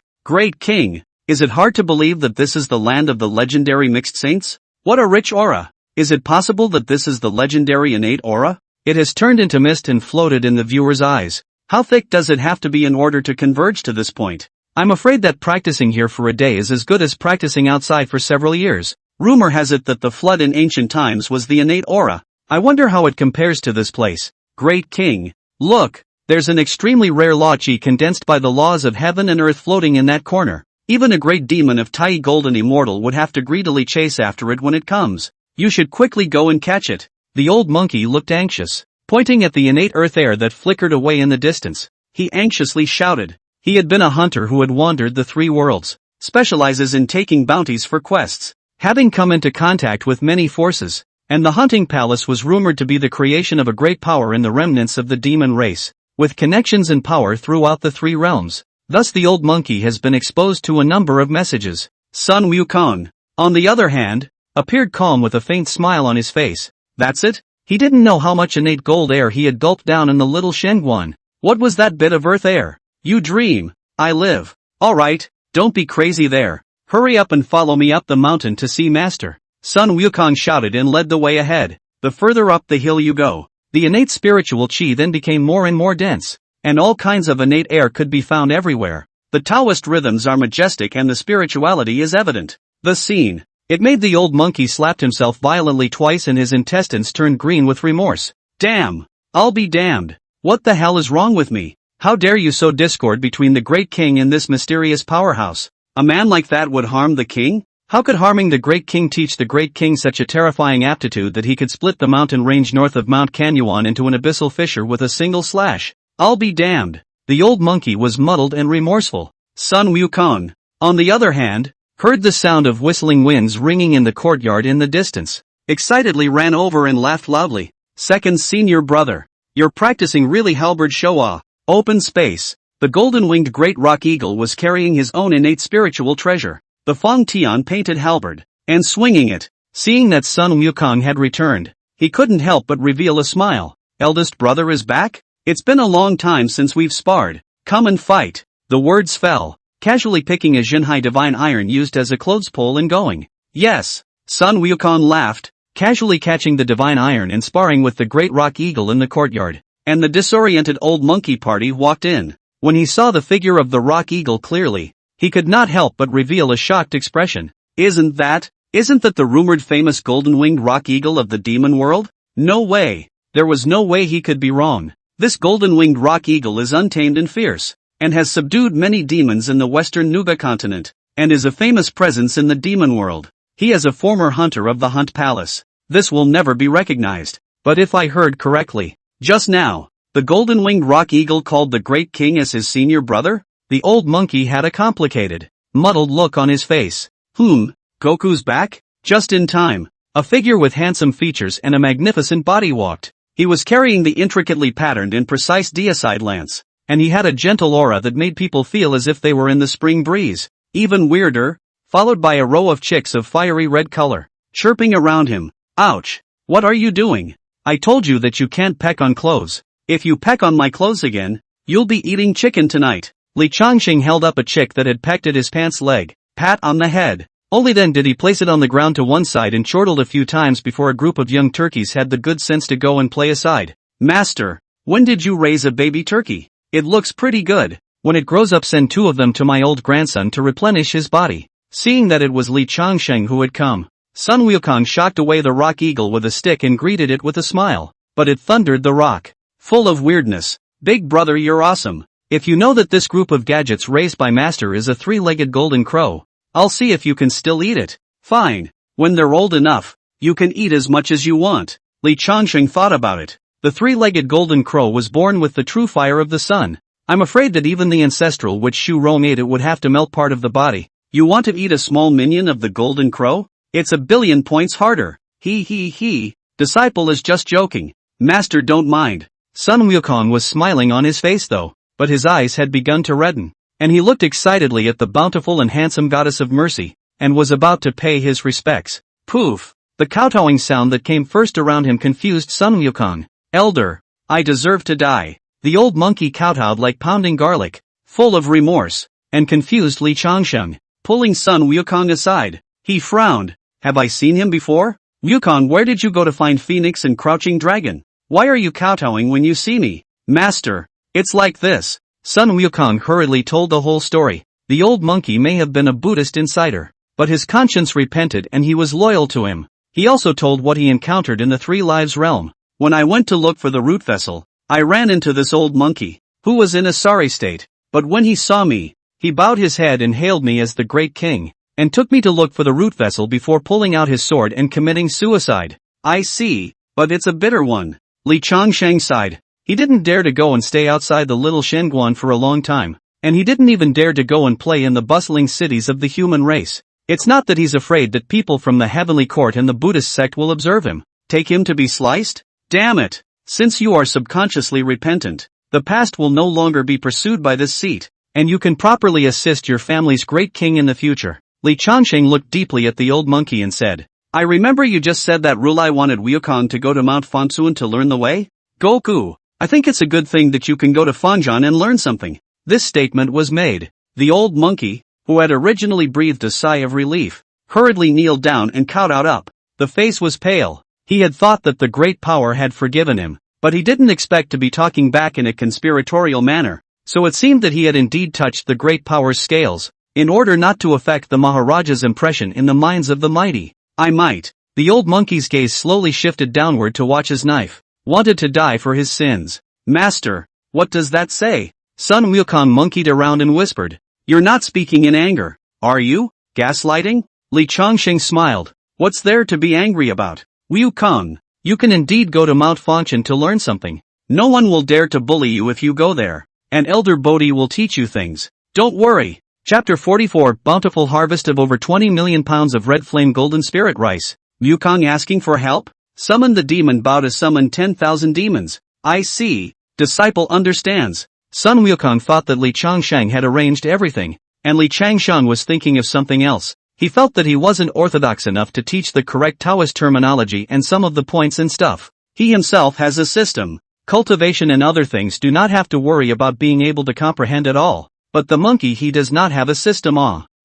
king. Is it hard to believe that this is the land of the legendary mixed saints? What a rich aura. Is it possible that this is the legendary innate aura? It has turned into mist and floated in the viewer's eyes. How thick does it have to be in order to converge to this point? I'm afraid that practicing here for a day is as good as practicing outside for several years. Rumor has it that the flood in ancient times was the innate aura. I wonder how it compares to this place. Great king. Look, there's an extremely rare law chi condensed by the laws of heaven and earth floating in that corner. Even a great demon of Tai Golden Immortal would have to greedily chase after it when it comes. You should quickly go and catch it. The old monkey looked anxious, pointing at the innate earth air that flickered away in the distance. He anxiously shouted. He had been a hunter who had wandered the three worlds, specializes in taking bounties for quests, having come into contact with many forces, and the hunting palace was rumored to be the creation of a great power in the remnants of the demon race, with connections and power throughout the three realms. Thus the old monkey has been exposed to a number of messages. Sun Wukong, on the other hand, appeared calm with a faint smile on his face. That's it? He didn't know how much innate gold air he had gulped down in the little Shengguan. What was that bit of earth air? You dream. I live. Alright, don't be crazy there. Hurry up and follow me up the mountain to see Master. Sun Wukong shouted and led the way ahead. The further up the hill you go, the innate spiritual chi then became more and more dense, and all kinds of innate air could be found everywhere. The Taoist rhythms are majestic and the spirituality is evident. The scene. It made the old monkey slapped himself violently twice and his intestines turned green with remorse. Damn! I'll be damned. What the hell is wrong with me? How dare you sow discord between the great king and this mysterious powerhouse? A man like that would harm the king? How could harming the great king teach the great king such a terrifying aptitude that he could split the mountain range north of Mount Kanyuan into an abyssal fissure with a single slash? I'll be damned. The old monkey was muddled and remorseful. Sun Wukong, on the other hand, heard the sound of whistling winds ringing in the courtyard in the distance, excitedly ran over and laughed loudly. Second senior brother, you're practicing really halberd showa. Open space. The golden-winged great rock eagle was carrying his own innate spiritual treasure, the Fong Tian painted halberd, and swinging it. Seeing that Sun Wukong had returned, he couldn't help but reveal a smile. Eldest brother is back? It's been a long time since we've sparred. Come and fight. The words fell, casually picking a Jinhai divine iron used as a clothes pole and going. Yes. Sun Wukong laughed, casually catching the divine iron and sparring with the great rock eagle in the courtyard. And the disoriented old monkey party walked in. When he saw the figure of the rock eagle clearly, he could not help but reveal a shocked expression. Isn't that the rumored famous golden-winged rock eagle of the demon world? No way. There was no way he could be wrong. This golden-winged rock eagle is untamed and fierce, and has subdued many demons in the western Nuba continent, and is a famous presence in the demon world. He is a former hunter of the Hunt Palace. This will never be recognized. But if I heard correctly, just now, The golden-winged rock eagle called the Great King as his senior brother? The old monkey had a complicated, muddled look on his face. Goku's back? Just in time. A figure with handsome features and a magnificent body walked. He was carrying the intricately patterned and precise deicide lance, and he had a gentle aura that made people feel as if they were in the spring breeze. Even weirder, followed by a row of chicks of fiery red color, chirping around him. Ouch! What are you doing? I told you that you can't peck on clothes. If you peck on my clothes again, you'll be eating chicken tonight. Li Changxing held up a chick that had pecked at his pants leg, pat on the head. Only then did he place it on the ground to one side and chortled a few times before a group of young turkeys had the good sense to go and play aside. Master, when did you raise a baby turkey? It looks pretty good. When it grows up, send 2 of them to my old grandson to replenish his body. Seeing that it was Li Changsheng who had come, Sun Wukong shocked away the rock eagle with a stick and greeted it with a smile. But it thundered the rock. Full of weirdness. Big brother, you're awesome. If you know that this group of gadgets raised by Master is a 3-legged golden crow, I'll see if you can still eat it. Fine. When they're old enough, you can eat as much as you want. Li Changsheng thought about it. The 3-legged golden crow was born with the true fire of the sun. I'm afraid that even the ancestral witch Shu Rong ate it would have to melt part of the body. You want to eat a small minion of the golden crow? It's a billion points harder. He. Disciple is just joking. Master, don't mind. Sun Wukong was smiling on his face though, but his eyes had begun to redden, and he looked excitedly at the bountiful and handsome goddess of mercy, and was about to pay his respects. Poof! The kowtowing sound that came first around him confused Sun Wukong. Elder, I deserve to die. The old monkey kowtowed like pounding garlic, full of remorse, and confused Li Changsheng. Pulling Sun Wukong aside, he frowned. Have I seen him before? Wukong, where did you go to find Phoenix and Crouching Dragon? Why are you kowtowing when you see me? Master, it's like this. Sun Wukong hurriedly told the whole story. The old monkey may have been a Buddhist insider, but his conscience repented and he was loyal to him. He also told what he encountered in the 3 lives realm. When I went to look for the root vessel, I ran into this old monkey, who was in a sorry state, but when he saw me, he bowed his head and hailed me as the Great King, and took me to look for the root vessel before pulling out his sword and committing suicide. I see, but it's a bitter one. Li Changsheng sighed. He didn't dare to go and stay outside the little Shenguan for a long time, and he didn't even dare to go and play in the bustling cities of the human race. It's not that he's afraid that people from the heavenly court and the Buddhist sect will observe him. Take him to be sliced? Damn it! Since you are subconsciously repentant, the past will no longer be pursued by this seat, and you can properly assist your family's great king in the future. Li Changsheng looked deeply at the old monkey and said, I remember you just said that rule. I wanted Wukong to go to Mount Fansuan to learn the way? Goku, I think it's a good thing that you can go to Fanjan and learn something. This statement was made. The old monkey, who had originally breathed a sigh of relief, hurriedly kneeled down and kowtowed up. The face was pale. He had thought that the great power had forgiven him, but he didn't expect to be talking back in a conspiratorial manner, so it seemed that he had indeed touched the great power's scales, in order not to affect the Maharaja's impression in the minds of the mighty. I might. The old monkey's gaze slowly shifted downward to watch his knife. Wanted to die for his sins. Master, what does that say? Sun Wukong monkeyed around and whispered. You're not speaking in anger, are you? Gaslighting? Li Changsheng smiled. What's there to be angry about? Wukong, you can indeed go to Mount Fangshan to learn something. No one will dare to bully you if you go there. And Elder Bodhi will teach you things. Don't worry. Chapter 44 Bountiful harvest of over 20 million pounds of red flame golden spirit rice. Wukong asking for help? Summon the demon Bao to summon 10,000 demons. I see. Disciple understands. Sun Wukong thought that Li Changsheng had arranged everything, and Li Changsheng was thinking of something else. He felt that he wasn't orthodox enough to teach the correct Taoist terminology and some of the points and stuff. He himself has a system. Cultivation and other things do not have to worry about being able to comprehend at all. But the monkey, he does not have a system.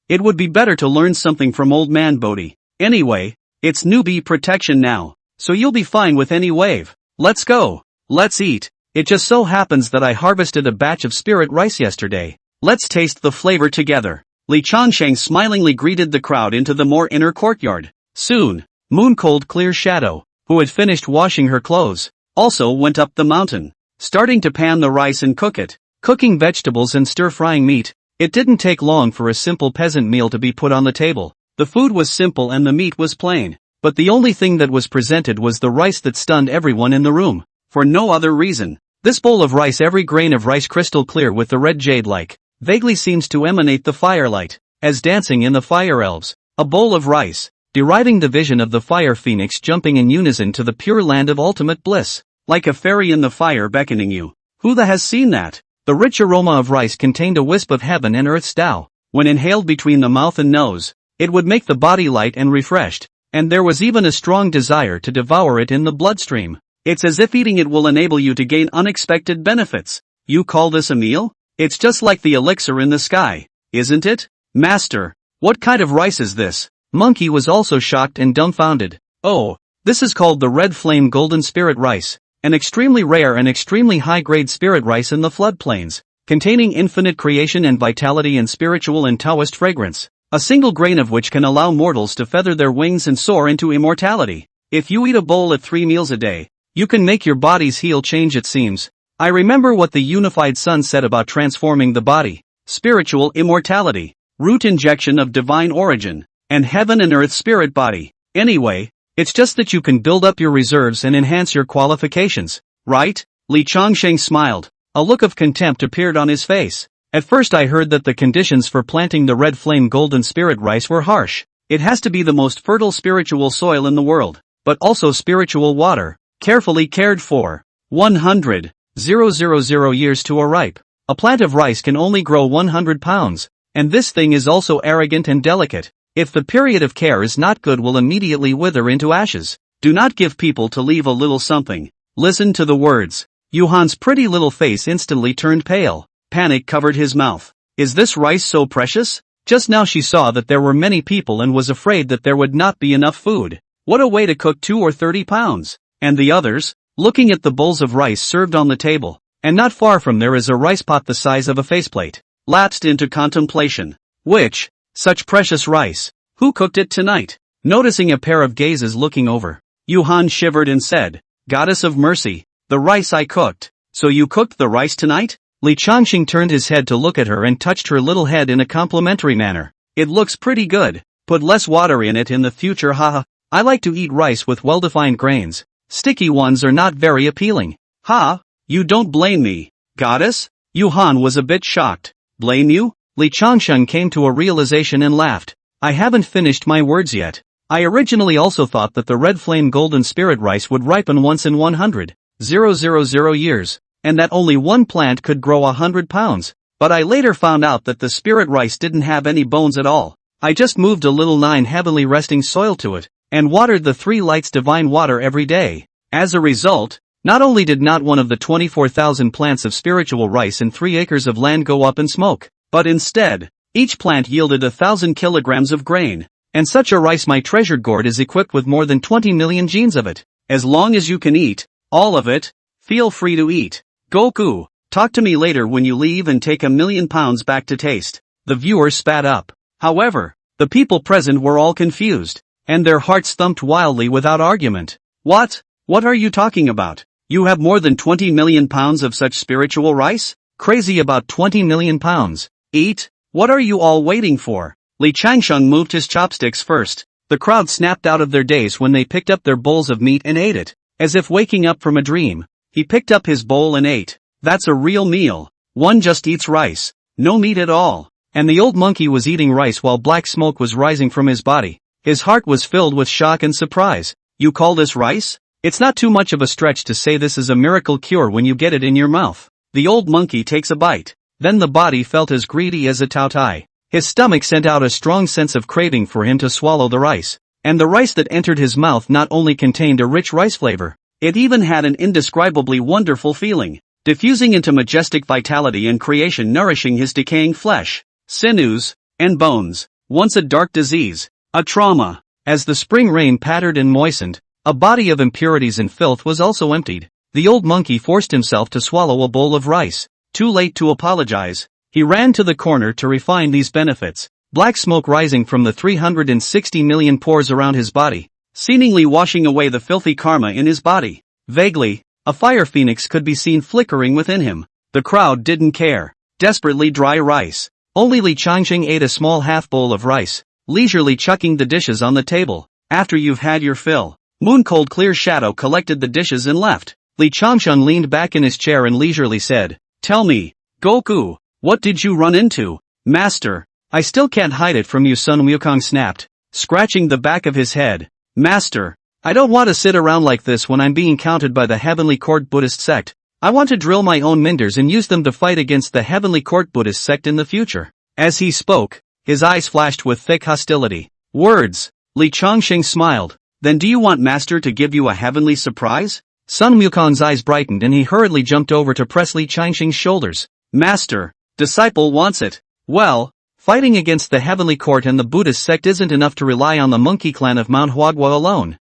It would be better to learn something from old man Bodhi. Anyway, it's newbie protection now, so you'll be fine with any wave. Let's go. Let's eat. It just so happens that I harvested a batch of spirit rice yesterday. Let's taste the flavor together. Li Changsheng smilingly greeted the crowd into the more inner courtyard. Soon, Moon-Cold Clear Shadow, who had finished washing her clothes, also went up the mountain, starting to pan the rice and cook it. Cooking vegetables and stir-frying meat. It didn't take long for a simple peasant meal to be put on the table. The food was simple and the meat was plain, but the only thing that was presented was the rice that stunned everyone in the room. For no other reason. This bowl of rice, every grain of rice crystal clear with the red jade-like, vaguely seems to emanate the firelight, as dancing in the fire elves. A bowl of rice, deriving the vision of the fire phoenix jumping in unison to the pure land of ultimate bliss, like a fairy in the fire beckoning you. Who the has seen that? The rich aroma of rice contained a wisp of heaven and earth's Tao. When inhaled between the mouth and nose, it would make the body light and refreshed, and there was even a strong desire to devour it in the bloodstream. It's as if eating it will enable you to gain unexpected benefits. You call this a meal? It's just like the elixir in the sky, isn't it? Master, what kind of rice is this? Monkey was also shocked and dumbfounded. Oh, this is called the red flame golden spirit rice, an extremely rare and extremely high-grade spirit rice in the floodplains, containing infinite creation and vitality and spiritual and Taoist fragrance, a single grain of which can allow mortals to feather their wings and soar into immortality. If you eat a bowl at 3 meals a day, you can make your body's heel change, it seems. I remember what the unified sun said about transforming the body: spiritual immortality, root injection of divine origin, and heaven and earth spirit body. Anyway, it's just that you can build up your reserves and enhance your qualifications, right? Li Changsheng smiled. A look of contempt appeared on his face. At first I heard that the conditions for planting the red flame golden spirit rice were harsh. It has to be the most fertile spiritual soil in the world, but also spiritual water, carefully cared for. 100,000 years to a ripe. A plant of rice can only grow 100 pounds, and this thing is also arrogant and delicate. If the period of care is not good, will immediately wither into ashes. Do not give people to leave a little something. Listen to the words. Yuhan's pretty little face instantly turned pale. Panic covered his mouth. Is this rice so precious? Just now she saw that there were many people and was afraid that there would not be enough food. What a way to cook 2 or 30 pounds. And the others? Looking at the bowls of rice served on the table, and not far from there is a rice pot the size of a faceplate, lapsed into contemplation. Which? Such precious rice. Who cooked it tonight? Noticing a pair of gazes looking over, Yuhan shivered and said, Goddess of mercy, the rice I cooked. So you cooked the rice tonight? Li Changxing turned his head to look at her and touched her little head in a complimentary manner. It looks pretty good. Put less water in it in the future, haha. I like to eat rice with well-defined grains. Sticky ones are not very appealing. Ha! You don't blame me, goddess? Yuhan was a bit shocked. Blame you? Li Changsheng came to a realization and laughed. I haven't finished my words yet. I originally also thought that the red flame golden spirit rice would ripen once in 100,000 years, and that only one plant could grow 100 pounds, but I later found out that the spirit rice didn't have any bones at all. I just moved a little 9 heavenly resting soil to it, and watered the 3 lights divine water every day. As a result, not only did not one of the 24,000 plants of spiritual rice in 3 acres of land go up in smoke, but instead, each plant yielded 1,000 kilograms of grain. And such a rice, my treasured gourd is equipped with more than 20 million genes of it. As long as you can eat all of it, feel free to eat. Goku, talk to me later when you leave and take 1,000,000 pounds back to taste. The viewers spat up. However, the people present were all confused, and their hearts thumped wildly without argument. What? What are you talking about? You have more than 20 million pounds of such spiritual rice? Crazy about 20 million pounds. Eat? What are you all waiting for? Li Changsheng moved his chopsticks first. The crowd snapped out of their daze when they picked up their bowls of meat and ate it. As if waking up from a dream, he picked up his bowl and ate. That's a real meal. One just eats rice. No meat at all. And the old monkey was eating rice while black smoke was rising from his body. His heart was filled with shock and surprise. You call this rice? It's not too much of a stretch to say this is a miracle cure when you get it in your mouth. The old monkey takes a bite. Then the body felt as greedy as a taotai. His stomach sent out a strong sense of craving for him to swallow the rice. And the rice that entered his mouth not only contained a rich rice flavor, it even had an indescribably wonderful feeling, diffusing into majestic vitality and creation, nourishing his decaying flesh, sinews, and bones. Once a dark disease, a trauma. As the spring rain pattered and moistened, a body of impurities and filth was also emptied. The old monkey forced himself to swallow a bowl of rice. Too late to apologize. He ran to the corner to refine these benefits. Black smoke rising from the 360 million pores around his body, seemingly washing away the filthy karma in his body. Vaguely, a fire phoenix could be seen flickering within him. The crowd didn't care. Desperately dry rice. Only Li Changxing ate a small half bowl of rice, leisurely chucking the dishes on the table. After you've had your fill, moon-cold clear shadow collected the dishes and left. Li Changshan leaned back in his chair and leisurely said, "Tell me, Goku, what did you run into?" "Master, I still can't hide it from you," Sun Wukong snapped, scratching the back of his head. "Master, I don't want to sit around like this when I'm being counted by the Heavenly Court Buddhist sect. I want to drill my own minders and use them to fight against the Heavenly Court Buddhist sect in the future." As he spoke, his eyes flashed with thick hostility. "Words." Li Changsheng smiled. "Then do you want Master to give you a heavenly surprise?" Sun Wukong's eyes brightened and he hurriedly jumped over to press Li Changsheng's shoulders. "Master, disciple wants it." "Well, fighting against the Heavenly Court and the Buddhist sect isn't enough to rely on the monkey clan of manhwa alone.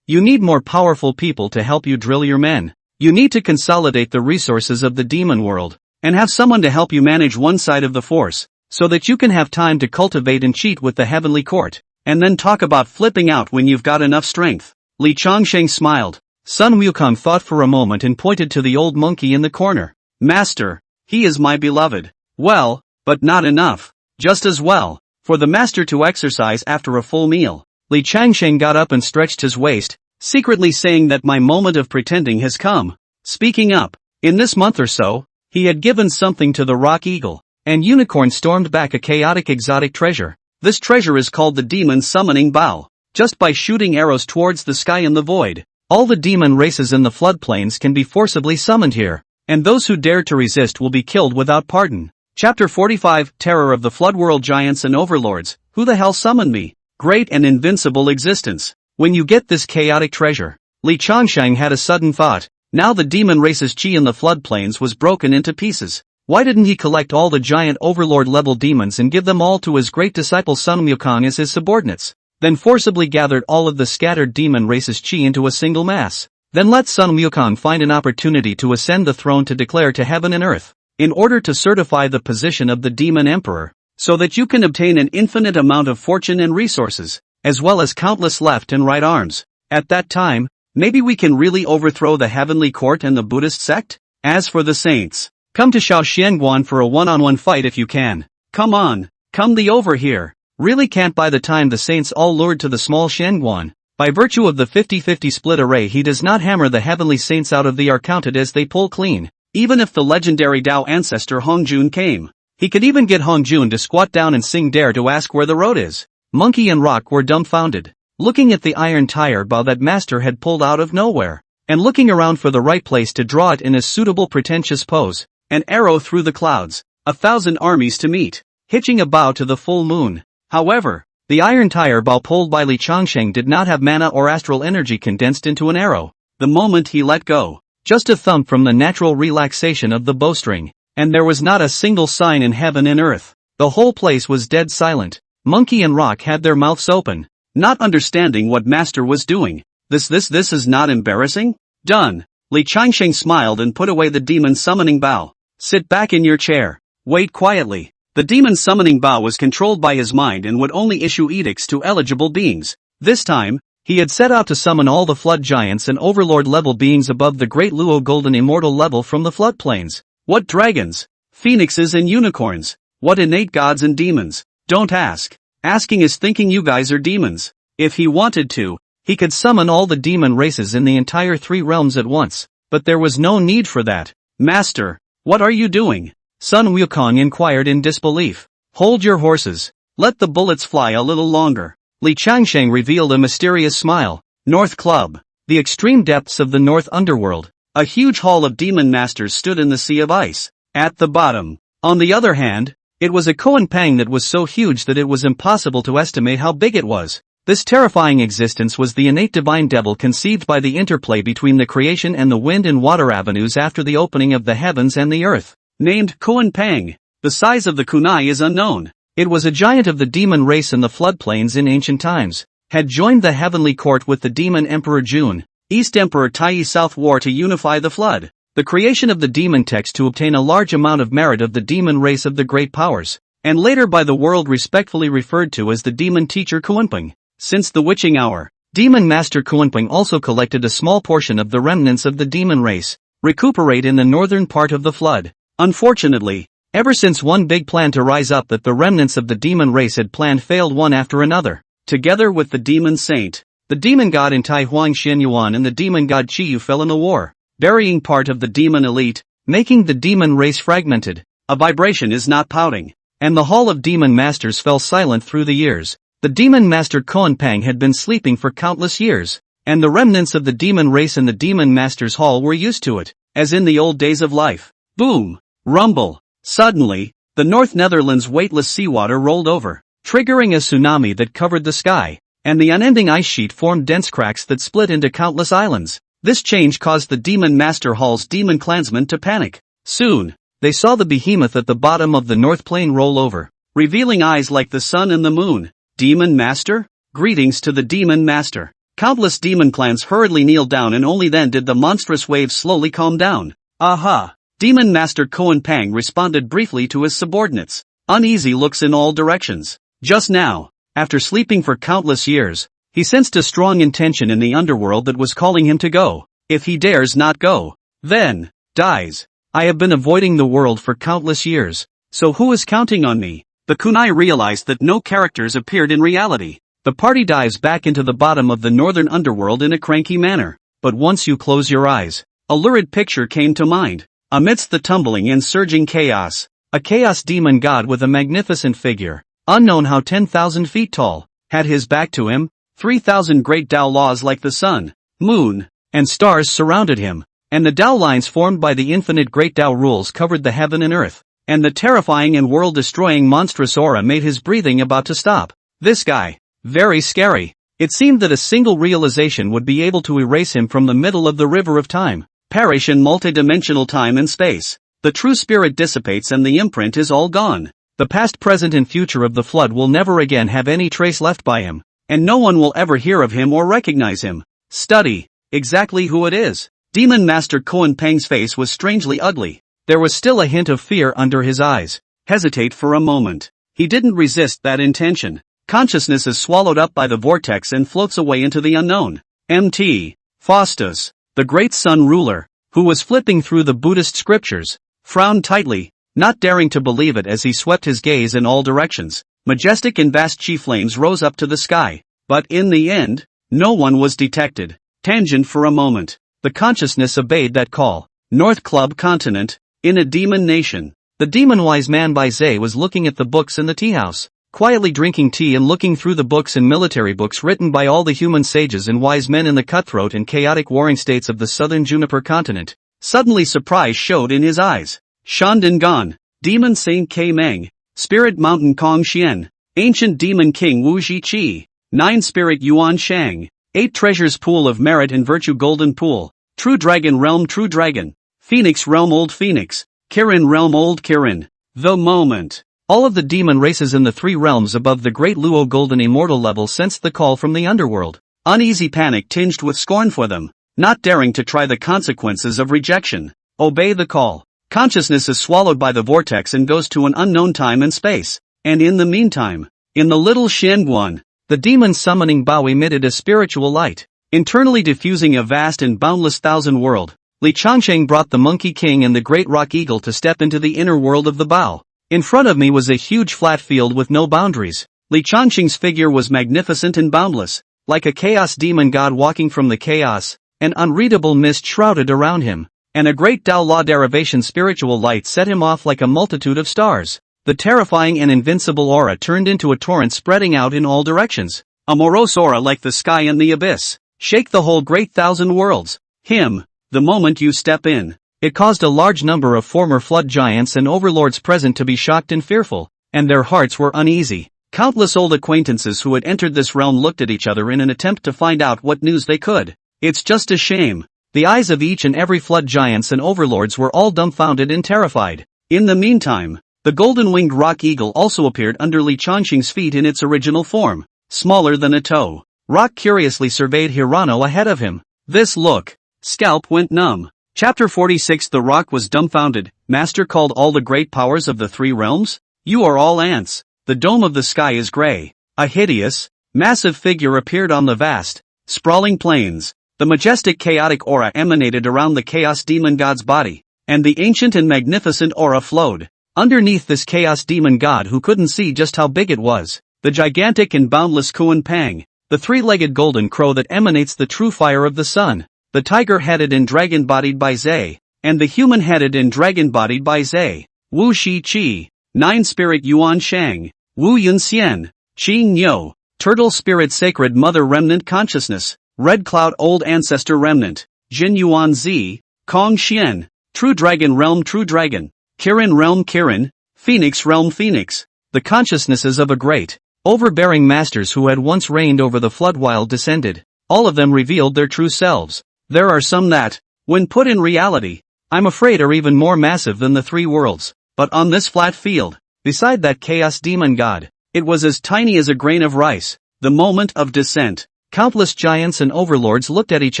You need more powerful people to help you drill your men. You need to consolidate the resources of the demon world, and have someone to help you manage one side of the force, so that you can have time to cultivate and cheat with the Heavenly Court, and then talk about flipping out when you've got enough strength." Li Changsheng smiled. Sun Wukong thought for a moment and pointed to the old monkey in the corner. "Master, he is my beloved." "Well, but not enough. Just as well, for the master to exercise after a full meal." Li Changsheng got up and stretched his waist, secretly saying that my moment of pretending has come. Speaking up, in this month or so, he had given something to the rock eagle, and unicorn stormed back a chaotic exotic treasure. This treasure is called the demon summoning bow. Just by shooting arrows towards the sky in the void, all the demon races in the floodplains can be forcibly summoned here, and those who dare to resist will be killed without pardon. Chapter 45, Terror of the Floodworld Giants and Overlords. Who the hell summoned me? Great and invincible existence. When you get this chaotic treasure, Li Changsheng had a sudden thought. Now the demon race's chi in the floodplains was broken into pieces. Why didn't he collect all the giant overlord level demons and give them all to his great disciple Sun Wukong as his subordinates? Then forcibly gathered all of the scattered demon race's chi into a single mass. Then let Sun Wukong find an opportunity to ascend the throne to declare to heaven and earth, in order to certify the position of the demon emperor, so that you can obtain an infinite amount of fortune and resources, as well as countless left and right arms. At that time, maybe we can really overthrow the Heavenly Court and the Buddhist sect? As for the saints, come to Shaoxianguan for a one-on-one fight if you can. Come on, come over here. Really can't by the time the saints all lured to the small Xianguan. By virtue of the 50-50 split array he does not hammer the heavenly saints out of the are counted as they pull clean. Even if the legendary Tao ancestor Hongjun came, he could even get Hongjun to squat down and sing Dare to ask where the road is. Monkey and Rock were dumbfounded, looking at the iron tire bow that Master had pulled out of nowhere, and looking around for the right place to draw it in a suitable pretentious pose. An arrow through the clouds, 1,000 armies to meet, hitching a bow to the full moon. However, the iron tire bow pulled by Li Changsheng did not have mana or astral energy condensed into an arrow. The moment he let go, just a thump from the natural relaxation of the bowstring, and there was not a single sign in heaven and earth. The whole place was dead silent. Monkey and Rock had their mouths open, not understanding what Master was doing. This is not embarrassing? Done. Li Changsheng smiled and put away the demon summoning bow. Sit back in your chair. Wait quietly. The demon summoning bow was controlled by his mind and would only issue edicts to eligible beings. This time, he had set out to summon all the flood giants and overlord level beings above the great Luo golden immortal level from the floodplains. What dragons, phoenixes and unicorns? What innate gods and demons? Don't ask. Asking is thinking you guys are demons. If he wanted to, he could summon all the demon races in the entire 3 realms at once, but there was no need for that. Master, what are you doing? Sun Wukong inquired in disbelief. Hold your horses. Let the bullets fly a little longer. Li Changsheng revealed a mysterious smile. North Club. The extreme depths of the North Underworld. A huge hall of demon masters stood in the sea of ice. At the bottom, on the other hand, it was a koan pang that was so huge that it was impossible to estimate how big it was. This terrifying existence was the innate divine devil conceived by the interplay between the creation and the wind and water avenues after the opening of the heavens and the earth. Named Koan Pang, the size of the kunai is unknown. It was a giant of the demon race in the floodplains in ancient times, had joined the heavenly court with the demon emperor Jun, East Emperor Tai South War to unify the flood. The creation of the demon text to obtain a large amount of merit of the demon race of the great powers, and later by the world respectfully referred to as the demon teacher Kuanping. Since the witching hour, demon master Kuanping also collected a small portion of the remnants of the demon race, recuperate in the northern part of the flood. Unfortunately, ever since one big plan to rise up that the remnants of the demon race had planned failed one after another. Together with the demon saint, the demon god in Tai Huang Xianyuan and the demon god Chiyu fell in the war. burying part of the demon elite, making the demon race fragmented. A vibration is not pouting. And the Hall of Demon Masters fell silent through the years. The demon master Koan Pang had been sleeping for countless years, and the remnants of the demon race in the demon master's hall were used to it, as in the old days of life. Boom! Rumble! Suddenly, the North Netherlands' weightless seawater rolled over, triggering a tsunami that covered the sky, and the unending ice sheet formed dense cracks that split into countless islands. This change caused the Demon Master Hall's demon clansmen to panic. Soon, they saw the behemoth at the bottom of the North Plain roll over, revealing eyes like the sun and the moon. Demon Master? Greetings to the Demon Master. Countless demon clans hurriedly kneeled down, and only then did the monstrous waves slowly calm down. Aha! Demon Master Koan Pang responded briefly to his subordinates. Uneasy looks in all directions. Just now, after sleeping for countless years, he sensed a strong intention in the underworld that was calling him to go. If he dares not go, then dies. I have been avoiding the world for countless years, so who is counting on me? The kunai realized that no characters appeared in reality. The party dives back into the bottom of the northern underworld in a cranky manner. But once you close your eyes, a lurid picture came to mind. Amidst the tumbling and surging chaos, a chaos demon god with a magnificent figure, unknown how 10,000 feet tall, had his back to him. 3,000 great Tao laws like the sun, moon, and stars surrounded him, and the Tao lines formed by the infinite great Tao rules covered the heaven and earth, and the terrifying and world-destroying monstrous aura made his breathing about to stop. This guy, very scary. It seemed that a single realization would be able to erase him from the middle of the river of time, perish in multidimensional time and space. The true spirit dissipates and the imprint is all gone. The past, present and future of the flood will never again have any trace left by him, and no one will ever hear of him or recognize him. Study exactly who it is. Demon Master Koan Pang's face was strangely ugly. There was still a hint of fear under his eyes. Hesitate for a moment. He didn't resist that intention. Consciousness is swallowed up by the vortex and floats away into the unknown. Mt. Faustus, the great sun ruler, who was flipping through the Buddhist scriptures, frowned tightly, not daring to believe it as he swept his gaze in all directions. Majestic and vast chi flames rose up to the sky, but in the end, no one was detected. Tangent for a moment. The consciousness obeyed that call. North Club Continent, in a demon nation. The demon wise man Bai Zhe was looking at the books in the tea house, quietly drinking tea and looking through the books and military books written by all the human sages and wise men in the cutthroat and chaotic warring states of the southern Juniper continent. Suddenly surprise showed in his eyes. Shandin Gan, Demon Saint K Meng, Spirit Mountain Kong Xian, Ancient Demon King Wu Zhiqi, 9 Spirit Yuan Shang, 8 Treasures Pool of Merit and Virtue Golden Pool, True Dragon Realm True Dragon, Phoenix Realm Old Phoenix, Kirin Realm Old Kirin. The moment. All of the demon races in the 3 realms above the Great Luo Golden Immortal level sensed the call from the underworld. Uneasy panic tinged with scorn for them, not daring to try the consequences of rejection. Obey the call. Consciousness is swallowed by the vortex and goes to an unknown time and space. And in the meantime, in the little Shenguan, the demon summoning Bao emitted a spiritual light, internally diffusing a vast and boundless thousand world. Li Changsheng brought the Monkey King and the Great Rock Eagle to step into the inner world of the Bao. In front of me was a huge flat field with no boundaries. Li Changsheng's figure was magnificent and boundless, like a chaos demon god walking from the chaos. An unreadable mist shrouded around him, and a great Tao Law derivation spiritual light set him off like a multitude of stars. The terrifying and invincible aura turned into a torrent spreading out in all directions. A morose aura like the sky and the abyss. Shake the whole great thousand worlds. Him, the moment you step in. It caused a large number of former flood giants and overlords present to be shocked and fearful, and their hearts were uneasy. Countless old acquaintances who had entered this realm looked at each other in an attempt to find out what news they could. It's just a shame. The eyes of each and every flood giants and overlords were all dumbfounded and terrified. In the meantime, the golden-winged rock eagle also appeared under Li Changsheng's feet in its original form, smaller than a toe. Rock curiously surveyed Hirano ahead of him. This look. Scalp went numb. Chapter 46. The rock was dumbfounded. Master called all the great powers of the 3 realms? You are all ants. The dome of the sky is gray. A hideous, massive figure appeared on the vast, sprawling plains. The majestic chaotic aura emanated around the chaos demon god's body, and the ancient and magnificent aura flowed. Underneath this chaos demon god who couldn't see just how big it was, the gigantic and boundless Koan Pang, the 3-legged golden crow that emanates the true fire of the sun. the tiger-headed and dragon-bodied by Zai, and the human-headed and dragon-bodied by Zai. Wu Shi Qi, 9 Spirit Yuan Shang, Wu Yun Xian, Qi Nyo, Turtle Spirit Sacred Mother Remnant Consciousness, Red Cloud Old Ancestor Remnant, Jin Yuan Zi, Kong Xian, True Dragon Realm True Dragon, Kirin Realm Kirin, Phoenix Realm Phoenix, the consciousnesses of a great, overbearing masters who had once reigned over the Floodwild descended. All of them revealed their true selves. There are some that, when put in reality, I'm afraid are even more massive than the 3 worlds. But on this flat field, beside that chaos demon god, it was as tiny as a grain of rice. The moment of descent, countless giants and overlords looked at each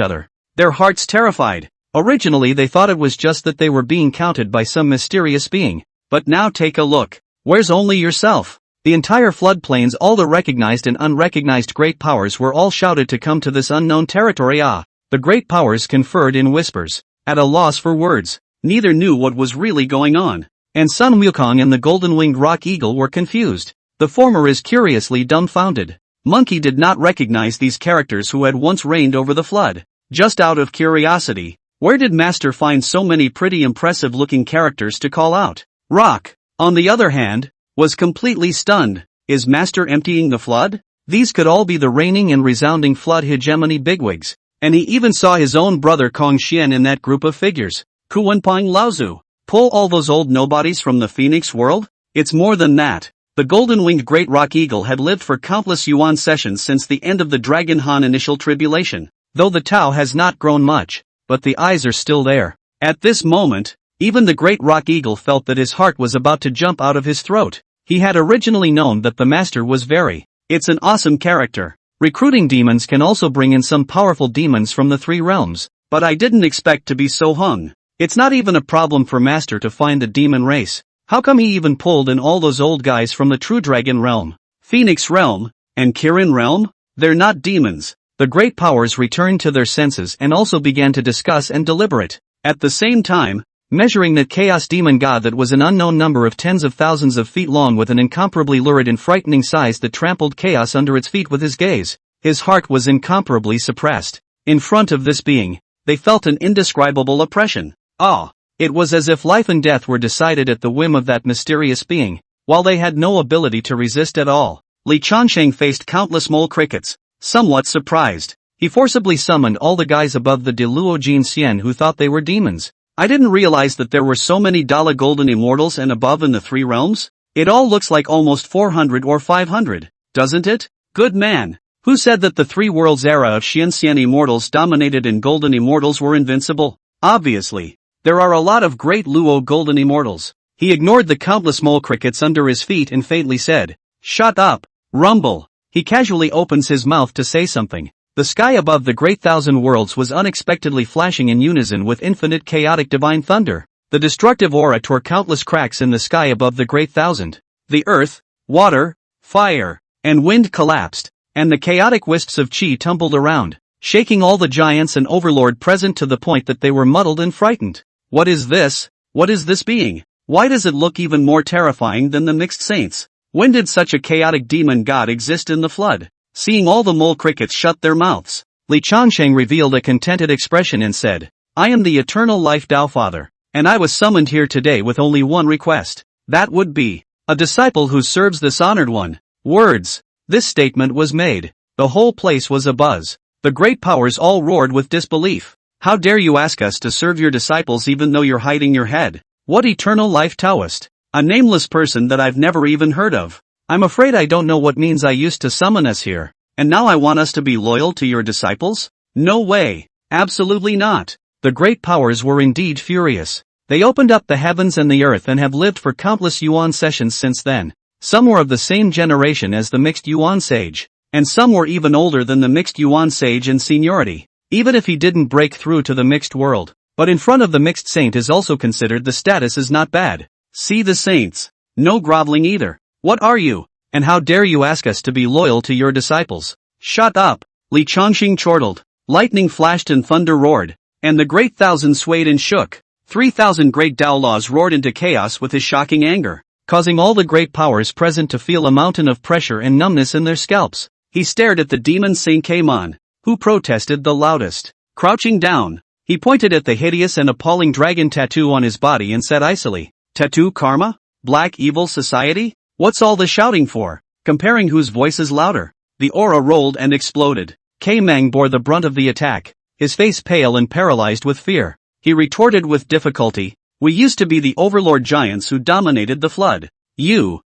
other, their hearts terrified. Originally they thought it was just that they were being counted by some mysterious being. But now take a look. Where's only yourself? The entire floodplains, all the recognized and unrecognized great powers were all shouted to come to this unknown territory. The great powers conferred in whispers, at a loss for words. Neither knew what was really going on. And Sun Wukong and the golden-winged rock eagle were confused. The former is curiously dumbfounded. Monkey did not recognize these characters who had once reigned over the flood. Just out of curiosity, where did Master find so many pretty impressive-looking characters to call out? Rock, on the other hand, was completely stunned. Is Master emptying the flood? These could all be the reigning and resounding flood hegemony bigwigs. And he even saw his own brother Kong Xian in that group of figures. Kuwenpang Laozu. Pull all those old nobodies from the Phoenix world? It's more than that. The golden-winged great rock eagle had lived for countless Yuan sessions since the end of the Dragon Han initial tribulation. Though the Tao has not grown much, but the eyes are still there. At this moment, even the great rock eagle felt that his heart was about to jump out of his throat. He had originally known that the master was it's an awesome character. Recruiting demons can also bring in some powerful demons from the 3 realms, but I didn't expect to be so hung. It's not even a problem for Master to find the demon race. How come he even pulled in all those old guys from the True Dragon Realm, Phoenix Realm, and Kirin Realm? They're not demons. The great powers returned to their senses and also began to discuss and deliberate. At the same time, measuring that chaos demon god that was an unknown number of tens of thousands of feet long with an incomparably lurid and frightening size that trampled chaos under its feet with his gaze, his heart was incomparably suppressed. In front of this being, they felt an indescribable oppression. It was as if life and death were decided at the whim of that mysterious being, while they had no ability to resist at all. Li Changsheng faced countless mole crickets. Somewhat surprised, he forcibly summoned all the guys above the Deluo Jin Xian who thought they were demons. I didn't realize that there were so many Dala Golden Immortals and above in the 3 realms. It all looks like almost 400 or 500, doesn't it? Good man. Who said that the 3 worlds era of Xianxian Immortals dominated and Golden Immortals were invincible? Obviously. There are a lot of great Luo Golden Immortals. He ignored the countless mole crickets under his feet and faintly said, "Shut up, Rumble." He casually opens his mouth to say something. The sky above the great thousand worlds was unexpectedly flashing in unison with infinite chaotic divine thunder. The destructive aura tore countless cracks in the sky above the great thousand. The earth, water, fire, and wind collapsed, and the chaotic wisps of chi tumbled around, shaking all the giants and overlord present to the point that they were muddled and frightened. What is this? What is this being? Why does it look even more terrifying than the mixed saints? When did such a chaotic demon god exist in the flood? Seeing all the mole crickets shut their mouths, Li Changsheng revealed a contented expression and said, "I am the eternal life Tao Father, and I was summoned here today with only one request. That would be a disciple who serves this honored one." Words. This statement was made. The whole place was abuzz. The great powers all roared with disbelief. How dare you ask us to serve your disciples even though you're hiding your head? What eternal life Taoist? A nameless person that I've never even heard of. I'm afraid I don't know what means I used to summon us here. And now I want us to be loyal to your disciples? No way. Absolutely not. The great powers were indeed furious. They opened up the heavens and the earth and have lived for countless Yuan sessions since then. Some were of the same generation as the mixed Yuan sage, and some were even older than the mixed Yuan sage in seniority. Even if he didn't break through to the mixed world, but in front of the mixed saint is also considered, the status is not bad. See the saints. No groveling either. What are you? And how dare you ask us to be loyal to your disciples? Shut up. Li Changxing chortled. Lightning flashed and thunder roared, and the great thousand swayed and shook. 3,000 great Tao laws roared into chaos with his shocking anger, causing all the great powers present to feel a mountain of pressure and numbness in their scalps. He stared at the demon Saint Kaimon, who protested the loudest. Crouching down, he pointed at the hideous and appalling dragon tattoo on his body and said icily, "Tattoo karma? Black evil society? What's all the shouting for? Comparing whose voice is louder?" The aura rolled and exploded. K-Mang bore the brunt of the attack, his face pale and paralyzed with fear. He retorted with difficulty, "We used to be the overlord giants who dominated the flood. You,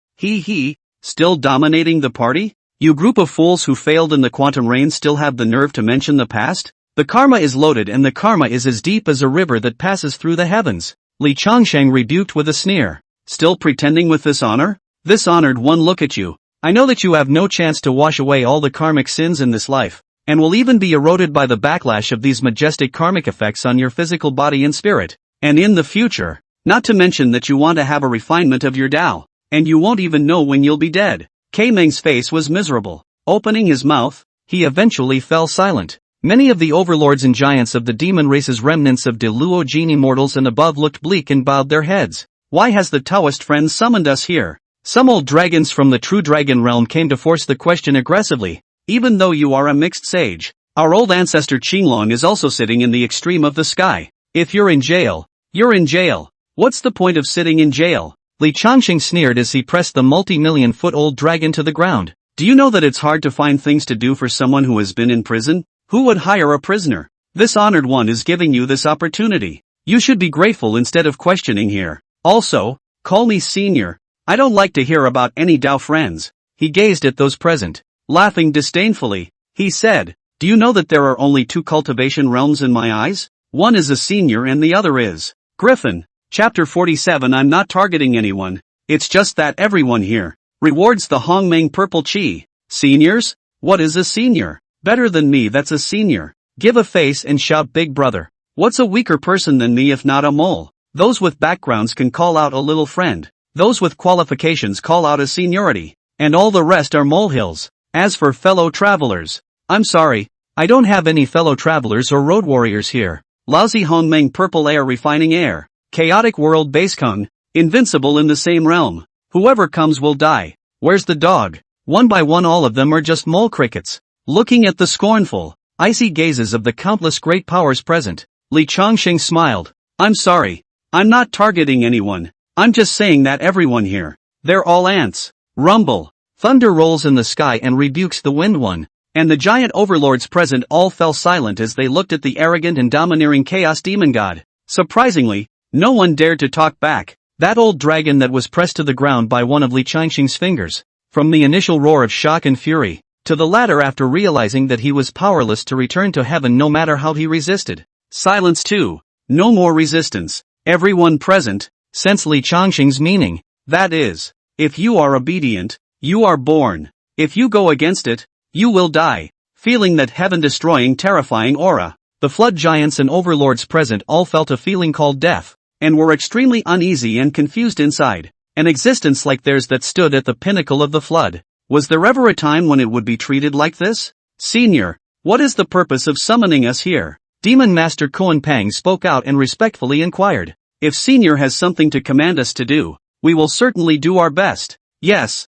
still dominating the party? You group of fools who failed in the quantum reign still have the nerve to mention the past? The karma is loaded and the karma is as deep as a river that passes through the heavens." Li Changsheng rebuked with a sneer. "Still pretending with this honor? This honored one, look at you. I know that you have no chance to wash away all the karmic sins in this life, and will even be eroded by the backlash of these majestic karmic effects on your physical body and spirit, and in the future, not to mention that you want to have a refinement of your Tao, and you won't even know when you'll be dead." K-Meng's face was miserable. Opening his mouth, he eventually fell silent. Many of the overlords and giants of the demon race's remnants of De Luo genie mortals and above looked bleak and bowed their heads. "Why has the Taoist friend summoned us here?" Some old dragons from the true dragon realm came to force the question aggressively. "Even though you are a mixed sage, our old ancestor Qinglong is also sitting in the extreme of the sky. If you're in jail, you're in jail. What's the point of sitting in jail?" Li Changxing sneered as he pressed the multi-million-foot-old dragon to the ground. "Do you know that it's hard to find things to do for someone who has been in prison? Who would hire a prisoner? This honored one is giving you this opportunity. You should be grateful instead of questioning here. Also, call me senior. I don't like to hear about any Dao friends." He gazed at those present. Laughing disdainfully, he said, "Do you know that there are only two cultivation realms in my eyes? One is a senior and the other is Griffin." Chapter 47. I'm not targeting anyone, it's just that everyone here rewards the Hongmeng purple chi. Seniors? What is a senior? Better than me, that's a senior. Give a face and shout big brother. What's a weaker person than me if not a mole? Those with backgrounds can call out a little friend. Those with qualifications call out a seniority. And all the rest are molehills. As for fellow travelers, I'm sorry, I don't have any fellow travelers or road warriors here. Lousy Hongmeng purple air refining air. Chaotic world Basekung, invincible in the same realm. Whoever comes will die. Where's the dog? One by one all of them are just mole crickets. Looking at the scornful, icy gazes of the countless great powers present, Li Changxing smiled. "I'm sorry. I'm not targeting anyone. I'm just saying that everyone here, they're all ants." Rumble. Thunder rolls in the sky and rebukes the wind one, and the giant overlords present all fell silent as they looked at the arrogant and domineering chaos demon god. Surprisingly, no one dared to talk back. That old dragon that was pressed to the ground by one of Li Changxing's fingers, from the initial roar of shock and fury, to the latter after realizing that he was powerless to return to heaven no matter how he resisted. Silence too. No more resistance. Everyone present, sense Li Changxing's meaning. That is, if you are obedient, you are born. If you go against it, you will die. Feeling that heaven-destroying terrifying aura, the flood giants and overlords present all felt a feeling called death, and were extremely uneasy and confused inside. An existence like theirs that stood at the pinnacle of the flood. Was there ever a time when it would be treated like this? "Senior, what is the purpose of summoning us here?" Demon Master Koan Pang spoke out and respectfully inquired. "If Senior has something to command us to do, we will certainly do our best." Yes.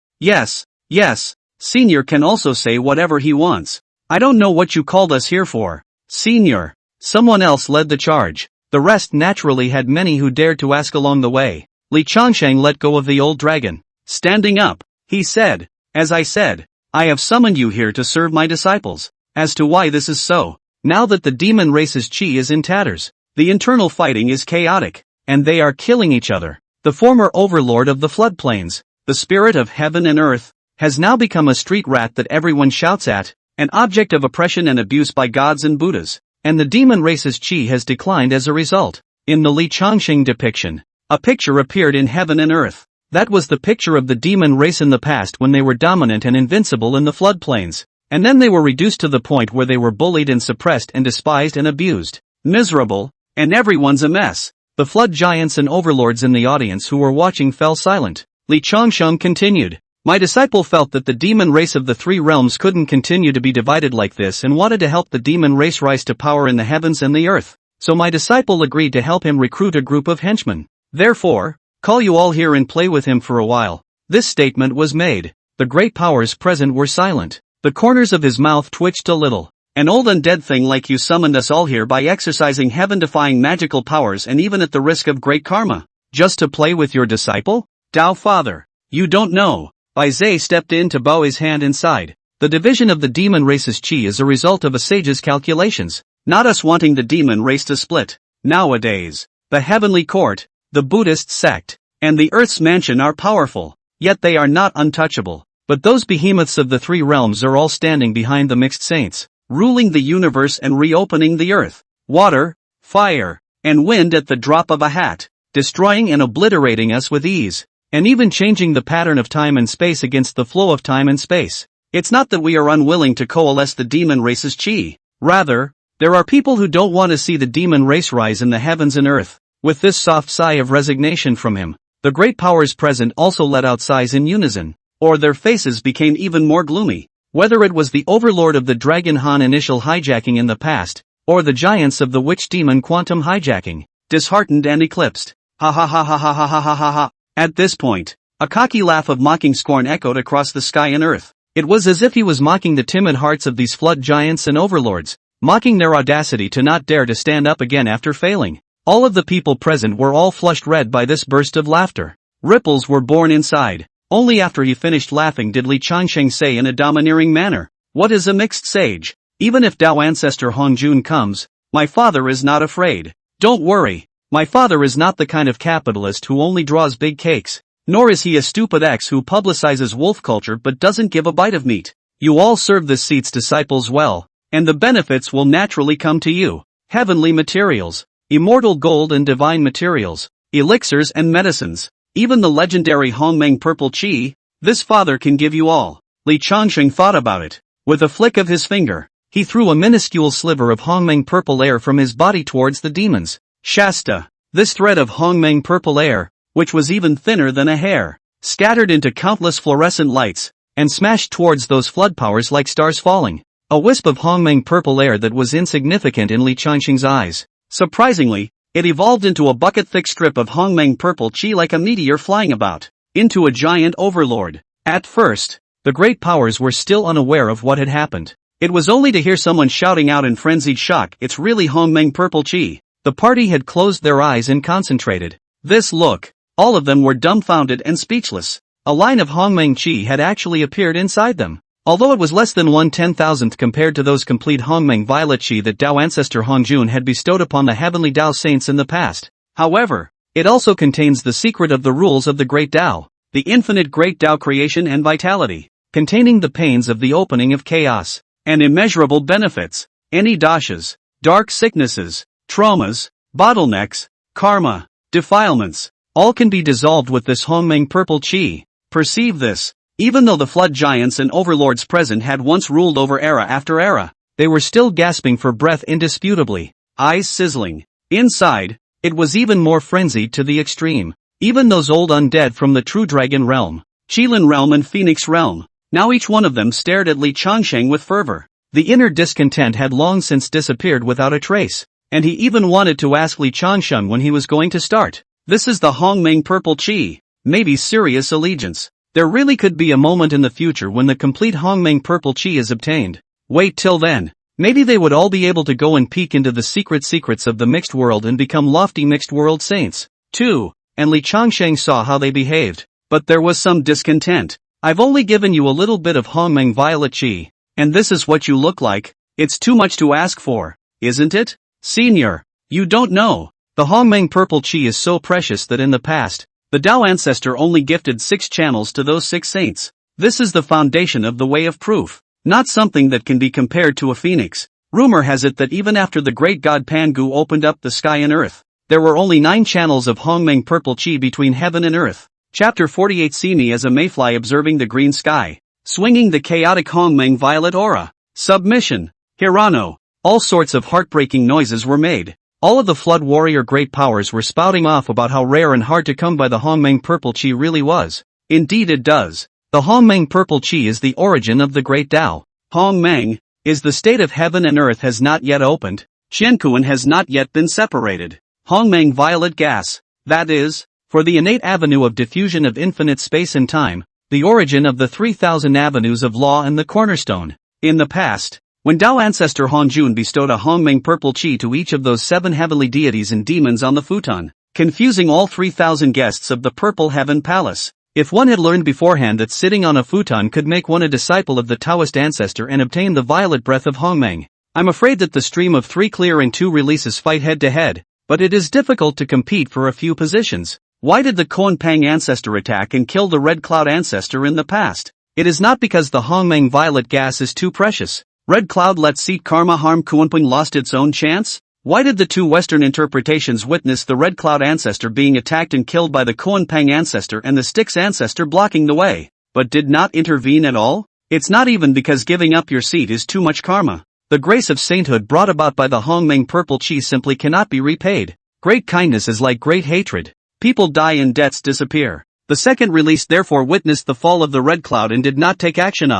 Senior can also say whatever he wants. "I don't know what you called us here for." "Senior." Someone else led the charge. The rest naturally had many who dared to ask along the way. Li Changsheng let go of the old dragon. Standing up, he said, "As I said, I have summoned you here to serve my disciples. As to why this is so, now that the demon race's chi is in tatters, the internal fighting is chaotic, and they are killing each other. The former overlord of the floodplains, the spirit of heaven and earth, has now become a street rat that everyone shouts at, an object of oppression and abuse by gods and Buddhas, and the demon race's chi has declined as a result." In the Li Changxing depiction, a picture appeared in heaven and earth. That was the picture of the demon race in the past when they were dominant and invincible in the floodplains, and then they were reduced to the point where they were bullied and suppressed and despised and abused. Miserable, and everyone's a mess. The flood giants and overlords in the audience who were watching fell silent. Li Changsheng continued. "My disciple felt that the demon race of the three realms couldn't continue to be divided like this and wanted to help the demon race rise to power in the heavens and the earth. So my disciple agreed to help him recruit a group of henchmen. Therefore, call you all here and play with him for a while." This statement was made. The great powers present were silent. The corners of his mouth twitched a little. An old undead thing like you summoned us all here by exercising heaven-defying magical powers and even at the risk of great karma, just to play with your disciple? Dao Father, you don't know. Bai Zhe stepped in to bow his hand inside. The division of the demon race's chi is a result of a sage's calculations, not us wanting the demon race to split. Nowadays, the heavenly court, the Buddhist sect, and the Earth's mansion are powerful, yet they are not untouchable. But those behemoths of the three realms are all standing behind the mixed saints, ruling the universe and reopening the earth, water, fire, and wind at the drop of a hat, destroying and obliterating us with ease, and even changing the pattern of time and space against the flow of time and space. It's not that we are unwilling to coalesce the demon race's chi. Rather, there are people who don't want to see the demon race rise in the heavens and earth. With this soft sigh of resignation from him, the great powers present also let out sighs in unison, or their faces became even more gloomy. Whether it was the overlord of the Dragon Han initial hijacking in the past, or the giants of the witch demon quantum hijacking, disheartened and eclipsed. Ha ha ha ha ha ha ha ha ha ha. At this point, a cocky laugh of mocking scorn echoed across the sky and earth. It was as if he was mocking the timid hearts of these flood giants and overlords, mocking their audacity to not dare to stand up again after failing. All of the people present were all flushed red by this burst of laughter. Ripples were born inside. Only after he finished laughing did Li Changsheng say in a domineering manner, "What is a mixed sage? Even if Dao ancestor Hongjun comes, my father is not afraid. Don't worry, my father is not the kind of capitalist who only draws big cakes, nor is he a stupid ex who publicizes wolf culture but doesn't give a bite of meat. You all serve this seat's disciples well, and the benefits will naturally come to you. Heavenly materials, immortal gold and divine materials, elixirs and medicines. Even the legendary Hongmeng Purple Chi, this father can give you all." Li Changsheng thought about it. With a flick of his finger, he threw a minuscule sliver of Hongmeng Purple air from his body towards the demons. Shasta, this thread of Hongmeng Purple air, which was even thinner than a hair, scattered into countless fluorescent lights, and smashed towards those flood powers like stars falling. A wisp of Hongmeng Purple air that was insignificant in Li Changsheng's eyes. Surprisingly, it evolved into a bucket-thick strip of Hongmeng Purple Chi like a meteor flying about, into a giant overlord. At first, the great powers were still unaware of what had happened. It was only to hear someone shouting out in frenzied shock, "It's really Hongmeng Purple Chi." The party had closed their eyes and concentrated. This look, all of them were dumbfounded and speechless. A line of Hongmeng Chi had actually appeared inside them. Although it was less than 1/10,000th compared to those complete Hongmeng Violet Chi that Dao ancestor Hongjun had bestowed upon the heavenly Dao saints in the past. However, it also contains the secret of the rules of the great Dao, the infinite great Dao creation and vitality, containing the pains of the opening of chaos, and immeasurable benefits. Any dashas, dark sicknesses, traumas, bottlenecks, karma, defilements, all can be dissolved with this Hongmeng Purple Chi. Perceive this. Even though the flood giants and overlords present had once ruled over era after era, they were still gasping for breath indisputably, eyes sizzling. Inside, it was even more frenzied to the extreme. Even those old undead from the True Dragon realm, Qilin realm and Phoenix realm, now each one of them stared at Li Changsheng with fervor. The inner discontent had long since disappeared without a trace, and he even wanted to ask Li Changsheng when he was going to start. This is the Hongmeng Purple Chi, maybe serious allegiance. There really could be a moment in the future when the complete Hongmeng Purple Chi is obtained. Wait till then. Maybe they would all be able to go and peek into the secrets of the mixed world and become lofty mixed world saints, too. And Li Changsheng saw how they behaved. But there was some discontent. "I've only given you a little bit of Hongmeng Violet Chi, and this is what you look like. It's too much to ask for, isn't it? Senior, you don't know. The Hongmeng Purple Chi is so precious that in the past, the Dao ancestor only gifted 6 channels to those 6 saints. This is the foundation of the way of proof, not something that can be compared to a phoenix. Rumor has it that even after the great god Pangu opened up the sky and earth, there were only 9 channels of Hongmeng Purple Chi between heaven and earth." Chapter 48. See me as a mayfly observing the green sky, swinging the chaotic Hongmeng Violet aura. Submission. Hirano. All sorts of heartbreaking noises were made. All of the flood warrior great powers were spouting off about how rare and hard to come by the Hongmeng Purple Chi really was. Indeed it does. The Hongmeng Purple Chi is the origin of the great Tao. Hongmeng is the state of heaven and earth has not yet opened. Qiankuan has not yet been separated. Hongmeng Violet gas, that is, for the innate avenue of diffusion of infinite space and time, the origin of the 3,000 avenues of law and the cornerstone. In the past, When Tao ancestor Hongjun bestowed a Hongmeng purple chi to each of those 7 heavenly deities and demons on the futon, confusing all 3,000 guests of the Purple Heaven Palace. If one had learned beforehand that sitting on a futon could make one a disciple of the Taoist ancestor and obtain the violet breath of Hongmeng, I'm afraid that the stream of 3 clear and 2 releases fight head to head, but it is difficult to compete for a few positions. Why did the Kuan Pang ancestor attack and kill the Red Cloud ancestor in the past? It is not because the Hongmeng violet gas is too precious. Red Cloud let seat karma harm Kuan Pang lost its own chance? Why did the 2 Western interpretations witness the Red Cloud ancestor being attacked and killed by the Kuan Pang ancestor and the Styx ancestor blocking the way, but did not intervene at all? It's not even because giving up your seat is too much karma. The grace of sainthood brought about by the Hongmeng purple chi simply cannot be repaid. Great kindness is like great hatred. People die and debts disappear. The second release therefore witnessed the fall of the Red Cloud and did not take action.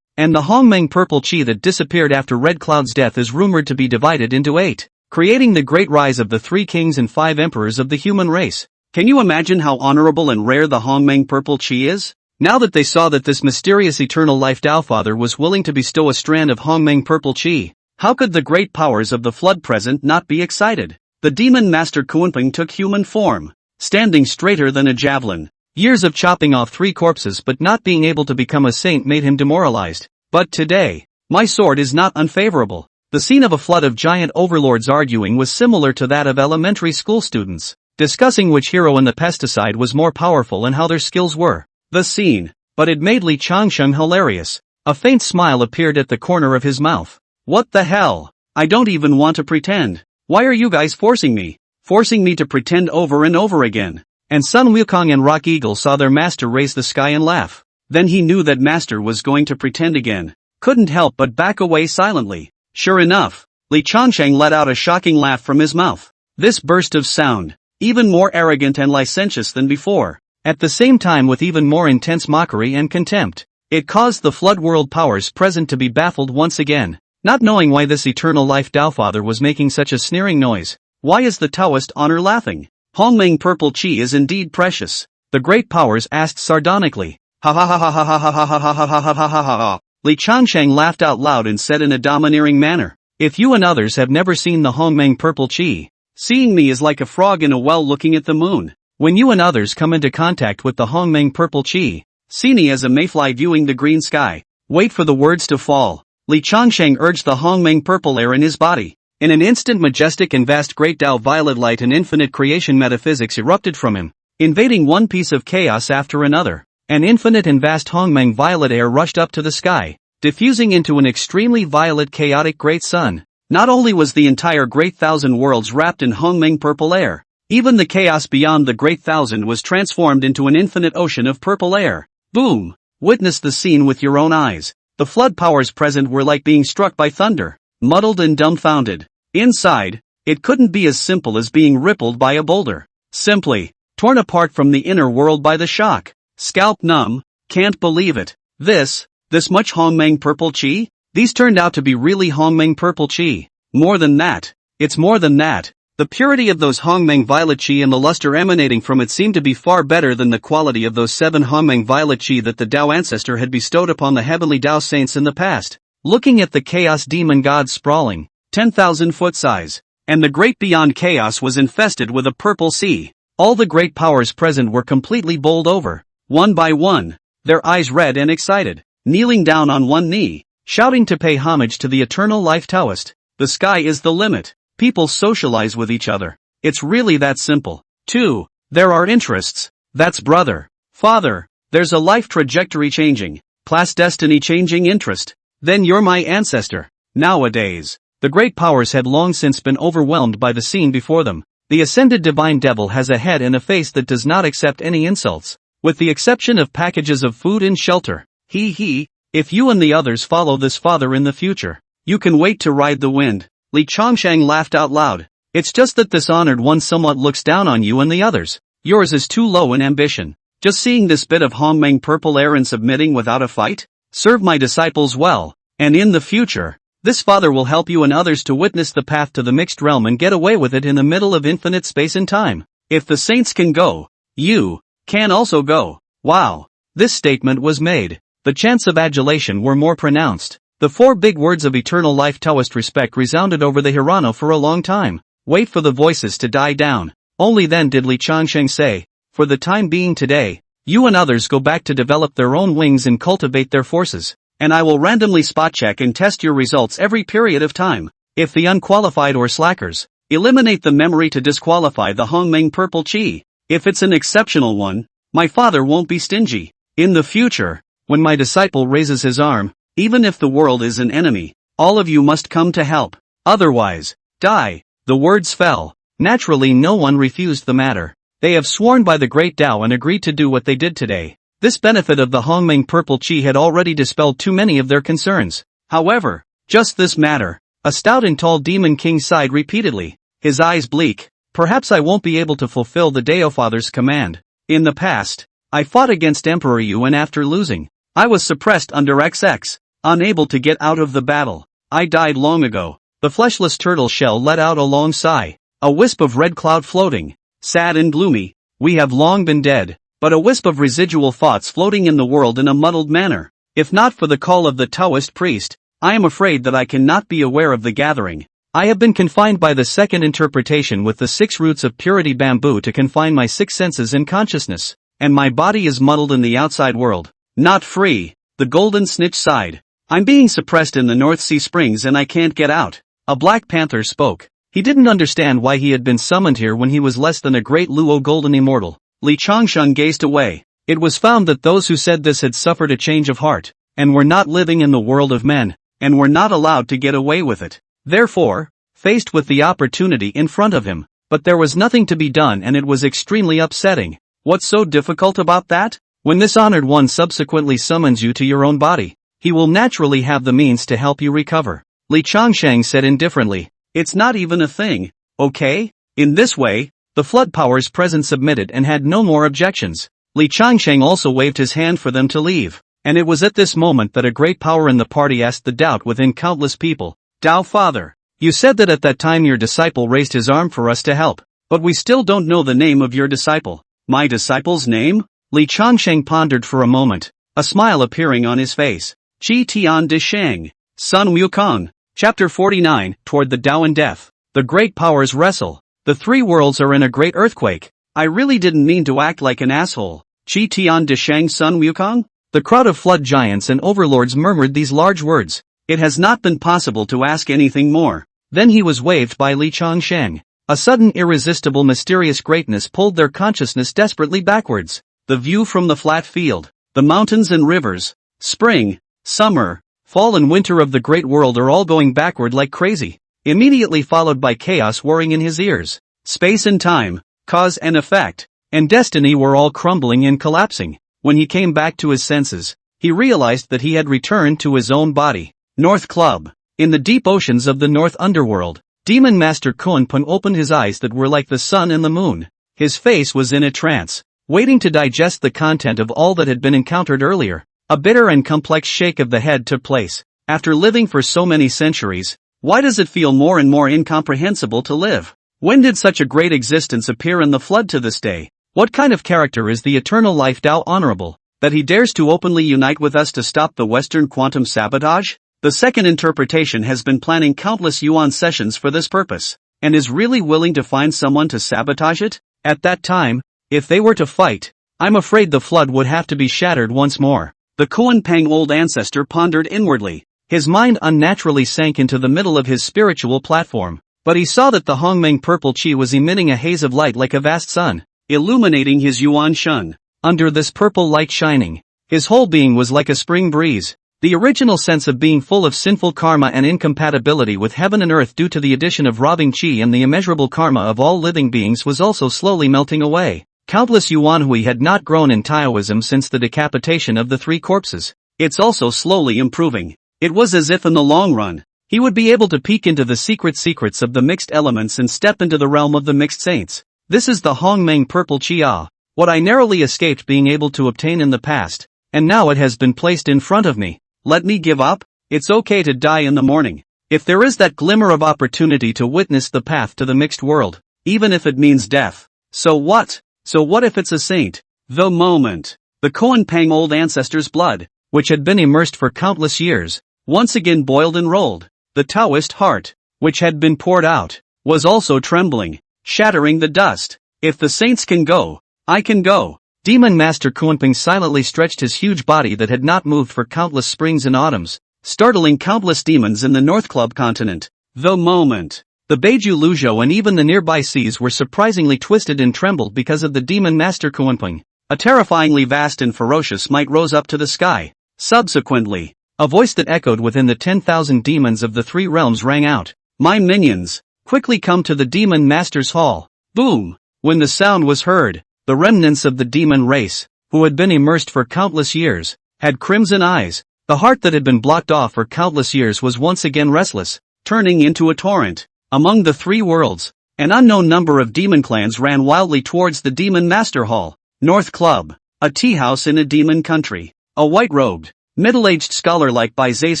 And the Hongmeng purple chi that disappeared after Red Cloud's death is rumored to be divided into 8. Creating the great rise of the 3 kings and 5 emperors of the human race. Can you imagine how honorable and rare the Hongmeng purple chi is? Now that they saw that this mysterious eternal life Tao Father was willing to bestow a strand of Hongmeng purple chi, how could the great powers of the flood present not be excited? The demon master Kuanping took human form, standing straighter than a javelin. Years of chopping off 3 corpses but not being able to become a saint made him demoralized. But today, my sword is not unfavorable. The scene of a flood of giant overlords arguing was similar to that of elementary school students, discussing which hero in the pesticide was more powerful and how their skills were. The scene, but it made Li Changsheng hilarious. A faint smile appeared at the corner of his mouth. What the hell? I don't even want to pretend. Why are you guys forcing me? Forcing me to pretend over and over again. And Sun Wukong and Rock Eagle saw their master raise the sky and laugh. Then he knew that master was going to pretend again. Couldn't help but back away silently. Sure enough, Li Changsheng let out a shocking laugh from his mouth. This burst of sound, even more arrogant and licentious than before, at the same time with even more intense mockery and contempt, it caused the flood world powers present to be baffled once again, not knowing why this eternal life Tao Father was making such a sneering noise. Why is the Taoist honor laughing? Hongmeng purple chi is indeed precious, the great powers asked sardonically. Ha ha ha ha ha ha ha ha ha ha ha ha ha ha ha. Li Changsheng laughed out loud and said in a domineering manner, if you and others have never seen the Hongmeng purple chi, seeing me is like a frog in a well looking at the moon. When you and others come into contact with the Hongmeng purple chi, see me as a mayfly viewing the green sky. Wait for the words to fall. Li Changsheng urged the Hongmeng purple air in his body. In an instant majestic and vast great Tao violet light and infinite creation metaphysics erupted from him, invading one piece of chaos after another. An infinite and vast Hongmeng violet air rushed up to the sky, diffusing into an extremely violet chaotic great sun. Not only was the entire great thousand worlds wrapped in Hongmeng purple air, even the chaos beyond the great thousand was transformed into an infinite ocean of purple air. Boom! Witness the scene with your own eyes. The flood powers present were like being struck by thunder, muddled and dumbfounded. Inside, it couldn't be as simple as being rippled by a boulder. Simply, torn apart from the inner world by the shock. Scalp numb, can't believe it. This much Hongmeng purple chi? These turned out to be really Hongmeng purple chi. More than that. It's more than that. The purity of those Hongmeng violet chi and the luster emanating from it seemed to be far better than the quality of those 7 Hongmeng violet chi that the Tao ancestor had bestowed upon the heavenly Tao saints in the past. Looking at the chaos demon gods sprawling, 10,000 foot size, and the great beyond chaos was infested with a purple sea. All the great powers present were completely bowled over. One by one, their eyes red and excited, kneeling down on one knee, shouting to pay homage to the eternal life Taoist. The sky is the limit. People socialize with each other. It's really that simple. 2. There are interests. That's brother. Father. There's a life trajectory changing, class destiny changing interest. Then you're my ancestor. Nowadays, the great powers had long since been overwhelmed by the scene before them. The ascended divine devil has a head and a face that does not accept any insults. With the exception of packages of food and shelter. If you and the others follow this father in the future, you can wait to ride the wind. Li Changsheng laughed out loud. It's just that this honored one somewhat looks down on you and the others. Yours is too low in ambition. Just seeing this bit of Hongmeng purple air and submitting without a fight? Serve my disciples well, and in the future, this father will help you and others to witness the path to the mixed realm and get away with it in the middle of infinite space and time. If the saints can go, you can also go. Wow. This statement was made. The chants of adulation were more pronounced. The four big words of eternal life Taoist respect resounded over the Hirano for a long time. Wait for the voices to die down. Only then did Li Changsheng say, for the time being today, you and others go back to develop their own wings and cultivate their forces, and I will randomly spot check and test your results every period of time. If the unqualified or slackers, eliminate the memory to disqualify the Hongmeng purple chi. If it's an exceptional one, my father won't be stingy. In the future, when my disciple raises his arm, even if the world is an enemy, all of you must come to help. Otherwise, die. The words fell. Naturally, no one refused the matter. They have sworn by the great Tao and agreed to do what they did today. This benefit of the Hongmeng purple chi had already dispelled too many of their concerns. However, just this matter. A stout and tall demon king sighed repeatedly, his eyes bleak. Perhaps I won't be able to fulfill the Dao Father's command. In the past, I fought against Emperor Yu, and after losing, I was suppressed under XX. Unable to get out of the battle, I died long ago. The fleshless turtle shell let out a long sigh, a wisp of red cloud floating, sad and gloomy. We have long been dead, but a wisp of residual thoughts floating in the world in a muddled manner. If not for the call of the Taoist priest, I am afraid that I cannot be aware of the gathering. I have been confined by the second interpretation with the 6 roots of purity bamboo to confine my 6 senses and consciousness, and my body is muddled in the outside world. Not free. The golden snitch sighed. I'm being suppressed in the North Sea Springs and I can't get out. A black panther spoke. He didn't understand why he had been summoned here when he was less than a great Luo golden immortal. Li Changsheng gazed away. It was found that those who said this had suffered a change of heart, and were not living in the world of men, and were not allowed to get away with it. Therefore, faced with the opportunity in front of him, but there was nothing to be done and it was extremely upsetting. What's so difficult about that? When this honored one subsequently summons you to your own body, he will naturally have the means to help you recover. Li Changsheng said indifferently, it's not even a thing, okay? In this way, the flood powers present submitted and had no more objections. Li Changsheng also waved his hand for them to leave, and it was at this moment that a great power in the party asked the doubt within countless people, Tao Father, you said that at that time your disciple raised his arm for us to help, but we still don't know the name of your disciple. My disciple's name? Li Changsheng pondered for a moment, a smile appearing on his face. Qi Tian De Sheng, Sun Wukong. Chapter 49, Toward the Tao and Death. The great powers wrestle. The 3 worlds are in a great earthquake. I really didn't mean to act like an asshole. Qi Tian De Sheng Sun Wukong? The crowd of flood giants and overlords murmured these large words. It has not been possible to ask anything more. Then he was waved by Li Changsheng. A sudden irresistible mysterious greatness pulled their consciousness desperately backwards. The view from the flat field, the mountains and rivers, spring, summer, fall and winter of the great world are all going backward like crazy, immediately followed by chaos whirring in his ears. Space and time, cause and effect, and destiny were all crumbling and collapsing. When he came back to his senses, he realized that he had returned to his own body. North Club. In the deep oceans of the North Underworld, Demon Master Kunpeng opened his eyes that were like the sun and the moon. His face was in a trance, waiting to digest the content of all that had been encountered earlier. A bitter and complex shake of the head took place. After living for so many centuries, why does it feel more and more incomprehensible to live? When did such a great existence appear in the flood to this day? What kind of character is the eternal life Tao honorable, that he dares to openly unite with us to stop the Western quantum sabotage? The second interpretation has been planning countless yuan sessions for this purpose, and is really willing to find someone to sabotage it? At that time, if they were to fight, I'm afraid the flood would have to be shattered once more. The Kunpeng old ancestor pondered inwardly. His mind unnaturally sank into the middle of his spiritual platform, but he saw that the Hongmeng purple chi was emitting a haze of light like a vast sun, illuminating his yuan shun. Under this purple light shining, his whole being was like a spring breeze. The original sense of being full of sinful karma and incompatibility with heaven and earth due to the addition of robbing chi and the immeasurable karma of all living beings was also slowly melting away. Countless yuanhui had not grown in Taoism since the decapitation of the 3 corpses. It's also slowly improving. It was as if in the long run, he would be able to peek into the secrets of the mixed elements and step into the realm of the mixed saints. This is the Hongmeng purple chi, what I narrowly escaped being able to obtain in the past, and now it has been placed in front of me. Let me give up? It's okay to die in the morning. If there is that glimmer of opportunity to witness the path to the mixed world, even if it means death. So what? So what if it's a saint? The moment. The Kunpeng old ancestor's blood, which had been immersed for countless years, once again boiled and rolled. The Taoist heart, which had been poured out, was also trembling, shattering the dust. If the saints can go, I can go. Demon Master Kunping silently stretched his huge body that had not moved for countless springs and autumns, startling countless demons in the North Club continent. The moment, the Beiju Luzhou and even the nearby seas were surprisingly twisted and trembled because of the Demon Master Kunping. A terrifyingly vast and ferocious might rose up to the sky. Subsequently, a voice that echoed within the 10,000 demons of the three realms rang out. My minions, quickly come to the Demon Master's hall. Boom! When the sound was heard, the remnants of the demon race, who had been immersed for countless years, had crimson eyes. The heart that had been blocked off for countless years was once again restless, turning into a torrent. Among the three worlds, an unknown number of demon clans ran wildly towards the Demon Master Hall. North Club, a tea house in a demon country. A white-robed, middle-aged scholar like Bai Zai's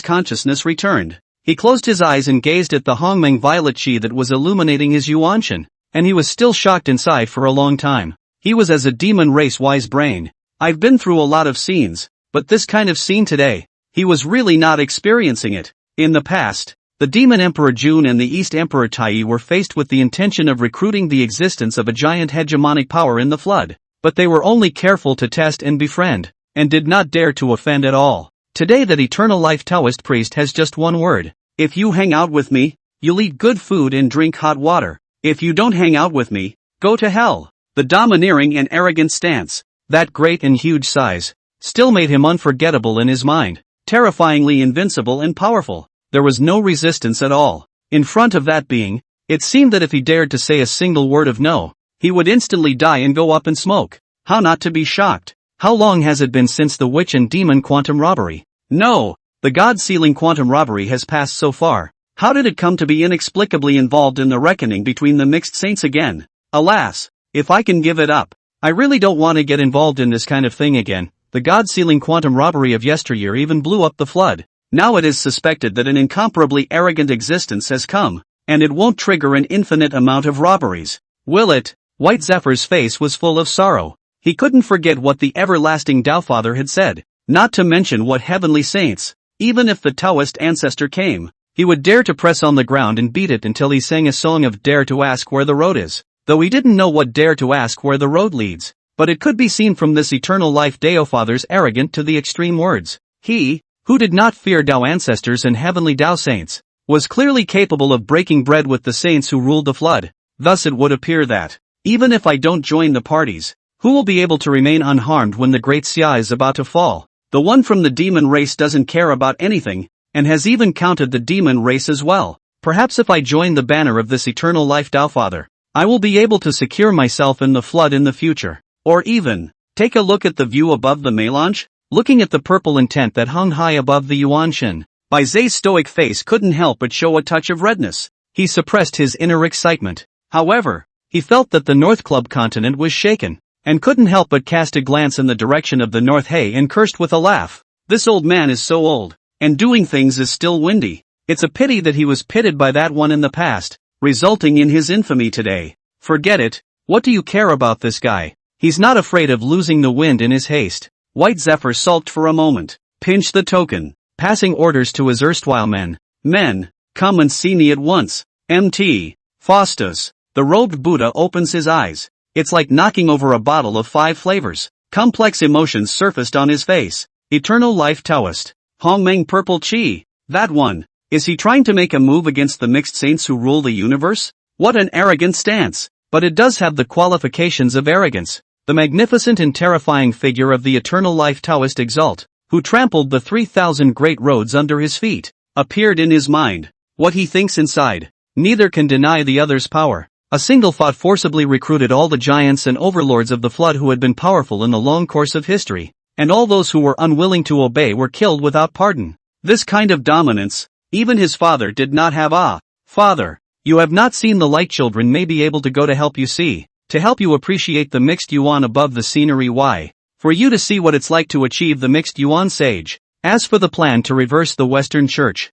consciousness returned. He closed his eyes and gazed at the Hongmeng violet chi that was illuminating his yuanshan, and he was still shocked inside for a long time. He was as a demon race-wise brain. I've been through a lot of scenes, but this kind of scene today, he was really not experiencing it. In the past, the Demon Emperor Jun and the East Emperor Tai were faced with the intention of recruiting the existence of a giant hegemonic power in the flood, but they were only careful to test and befriend, and did not dare to offend at all. Today that eternal life Taoist priest has just one word. If you hang out with me, you'll eat good food and drink hot water. If you don't hang out with me, go to hell. The domineering and arrogant stance, that great and huge size, still made him unforgettable in his mind, terrifyingly invincible and powerful. There was no resistance at all. In front of that being, it seemed that if he dared to say a single word of no, he would instantly die and go up in smoke. How not to be shocked? How long has it been since the witch and demon quantum robbery? No, the god-sealing quantum robbery has passed so far. How did it come to be inexplicably involved in the reckoning between the mixed saints again? Alas, if I can give it up, I really don't want to get involved in this kind of thing again. The god-sealing quantum robbery of yesteryear even blew up the flood. Now it is suspected that an incomparably arrogant existence has come, and it won't trigger an infinite amount of robberies. Will it? White Zephyr's face was full of sorrow. He couldn't forget what the everlasting Taofather had said, not to mention what heavenly saints. Even if the Taoist ancestor came, he would dare to press on the ground and beat it until he sang a song of dare to ask where the road is, though he didn't know what dare to ask where the road leads. But it could be seen from this eternal life Taofather's arrogant to the extreme words. He, who did not fear Tao ancestors and heavenly Tao saints, was clearly capable of breaking bread with the saints who ruled the flood. Thus it would appear that, even if I don't join the parties, who will be able to remain unharmed when the great Xia is about to fall? The one from the demon race doesn't care about anything, and has even counted the demon race as well. Perhaps if I join the banner of this eternal life Taofather, I will be able to secure myself in the flood in the future. Or even, take a look at the view above the melange. Looking at the purple intent that hung high above the yuanshan, Bai Zai's stoic face couldn't help but show a touch of redness. He suppressed his inner excitement. However, he felt that the North Club continent was shaken, and couldn't help but cast a glance in the direction of the North Hay and cursed with a laugh. This old man is so old, and doing things is still windy. It's a pity that he was pitted by that one in the past, resulting in his infamy today. Forget it, what do you care about this guy? He's not afraid of losing the wind in his haste. White Zephyr sulked for a moment, pinched the token, passing orders to his erstwhile men. Men, come and see me at once. Mt. Faustus. The robed Buddha opens his eyes. It's like knocking over a bottle of 5 flavors. Complex emotions surfaced on his face. Eternal life Taoist. Hongmeng purple chi. That one. Is he trying to make a move against the mixed saints who rule the universe? What an arrogant stance. But it does have the qualifications of arrogance. The magnificent and terrifying figure of the eternal life Taoist Exalt, who trampled the 3,000 great roads under his feet, appeared in his mind. What he thinks inside, neither can deny the other's power. A single thought forcibly recruited all the giants and overlords of the flood who had been powerful in the long course of history, and all those who were unwilling to obey were killed without pardon. This kind of dominance, even his father did not have. Father, you have not seen the light. Children may be able to go to help you see. To help you appreciate the mixed yuan above the scenery. Why? For you to see what it's like to achieve the mixed yuan sage. As for the plan to reverse the Western Church,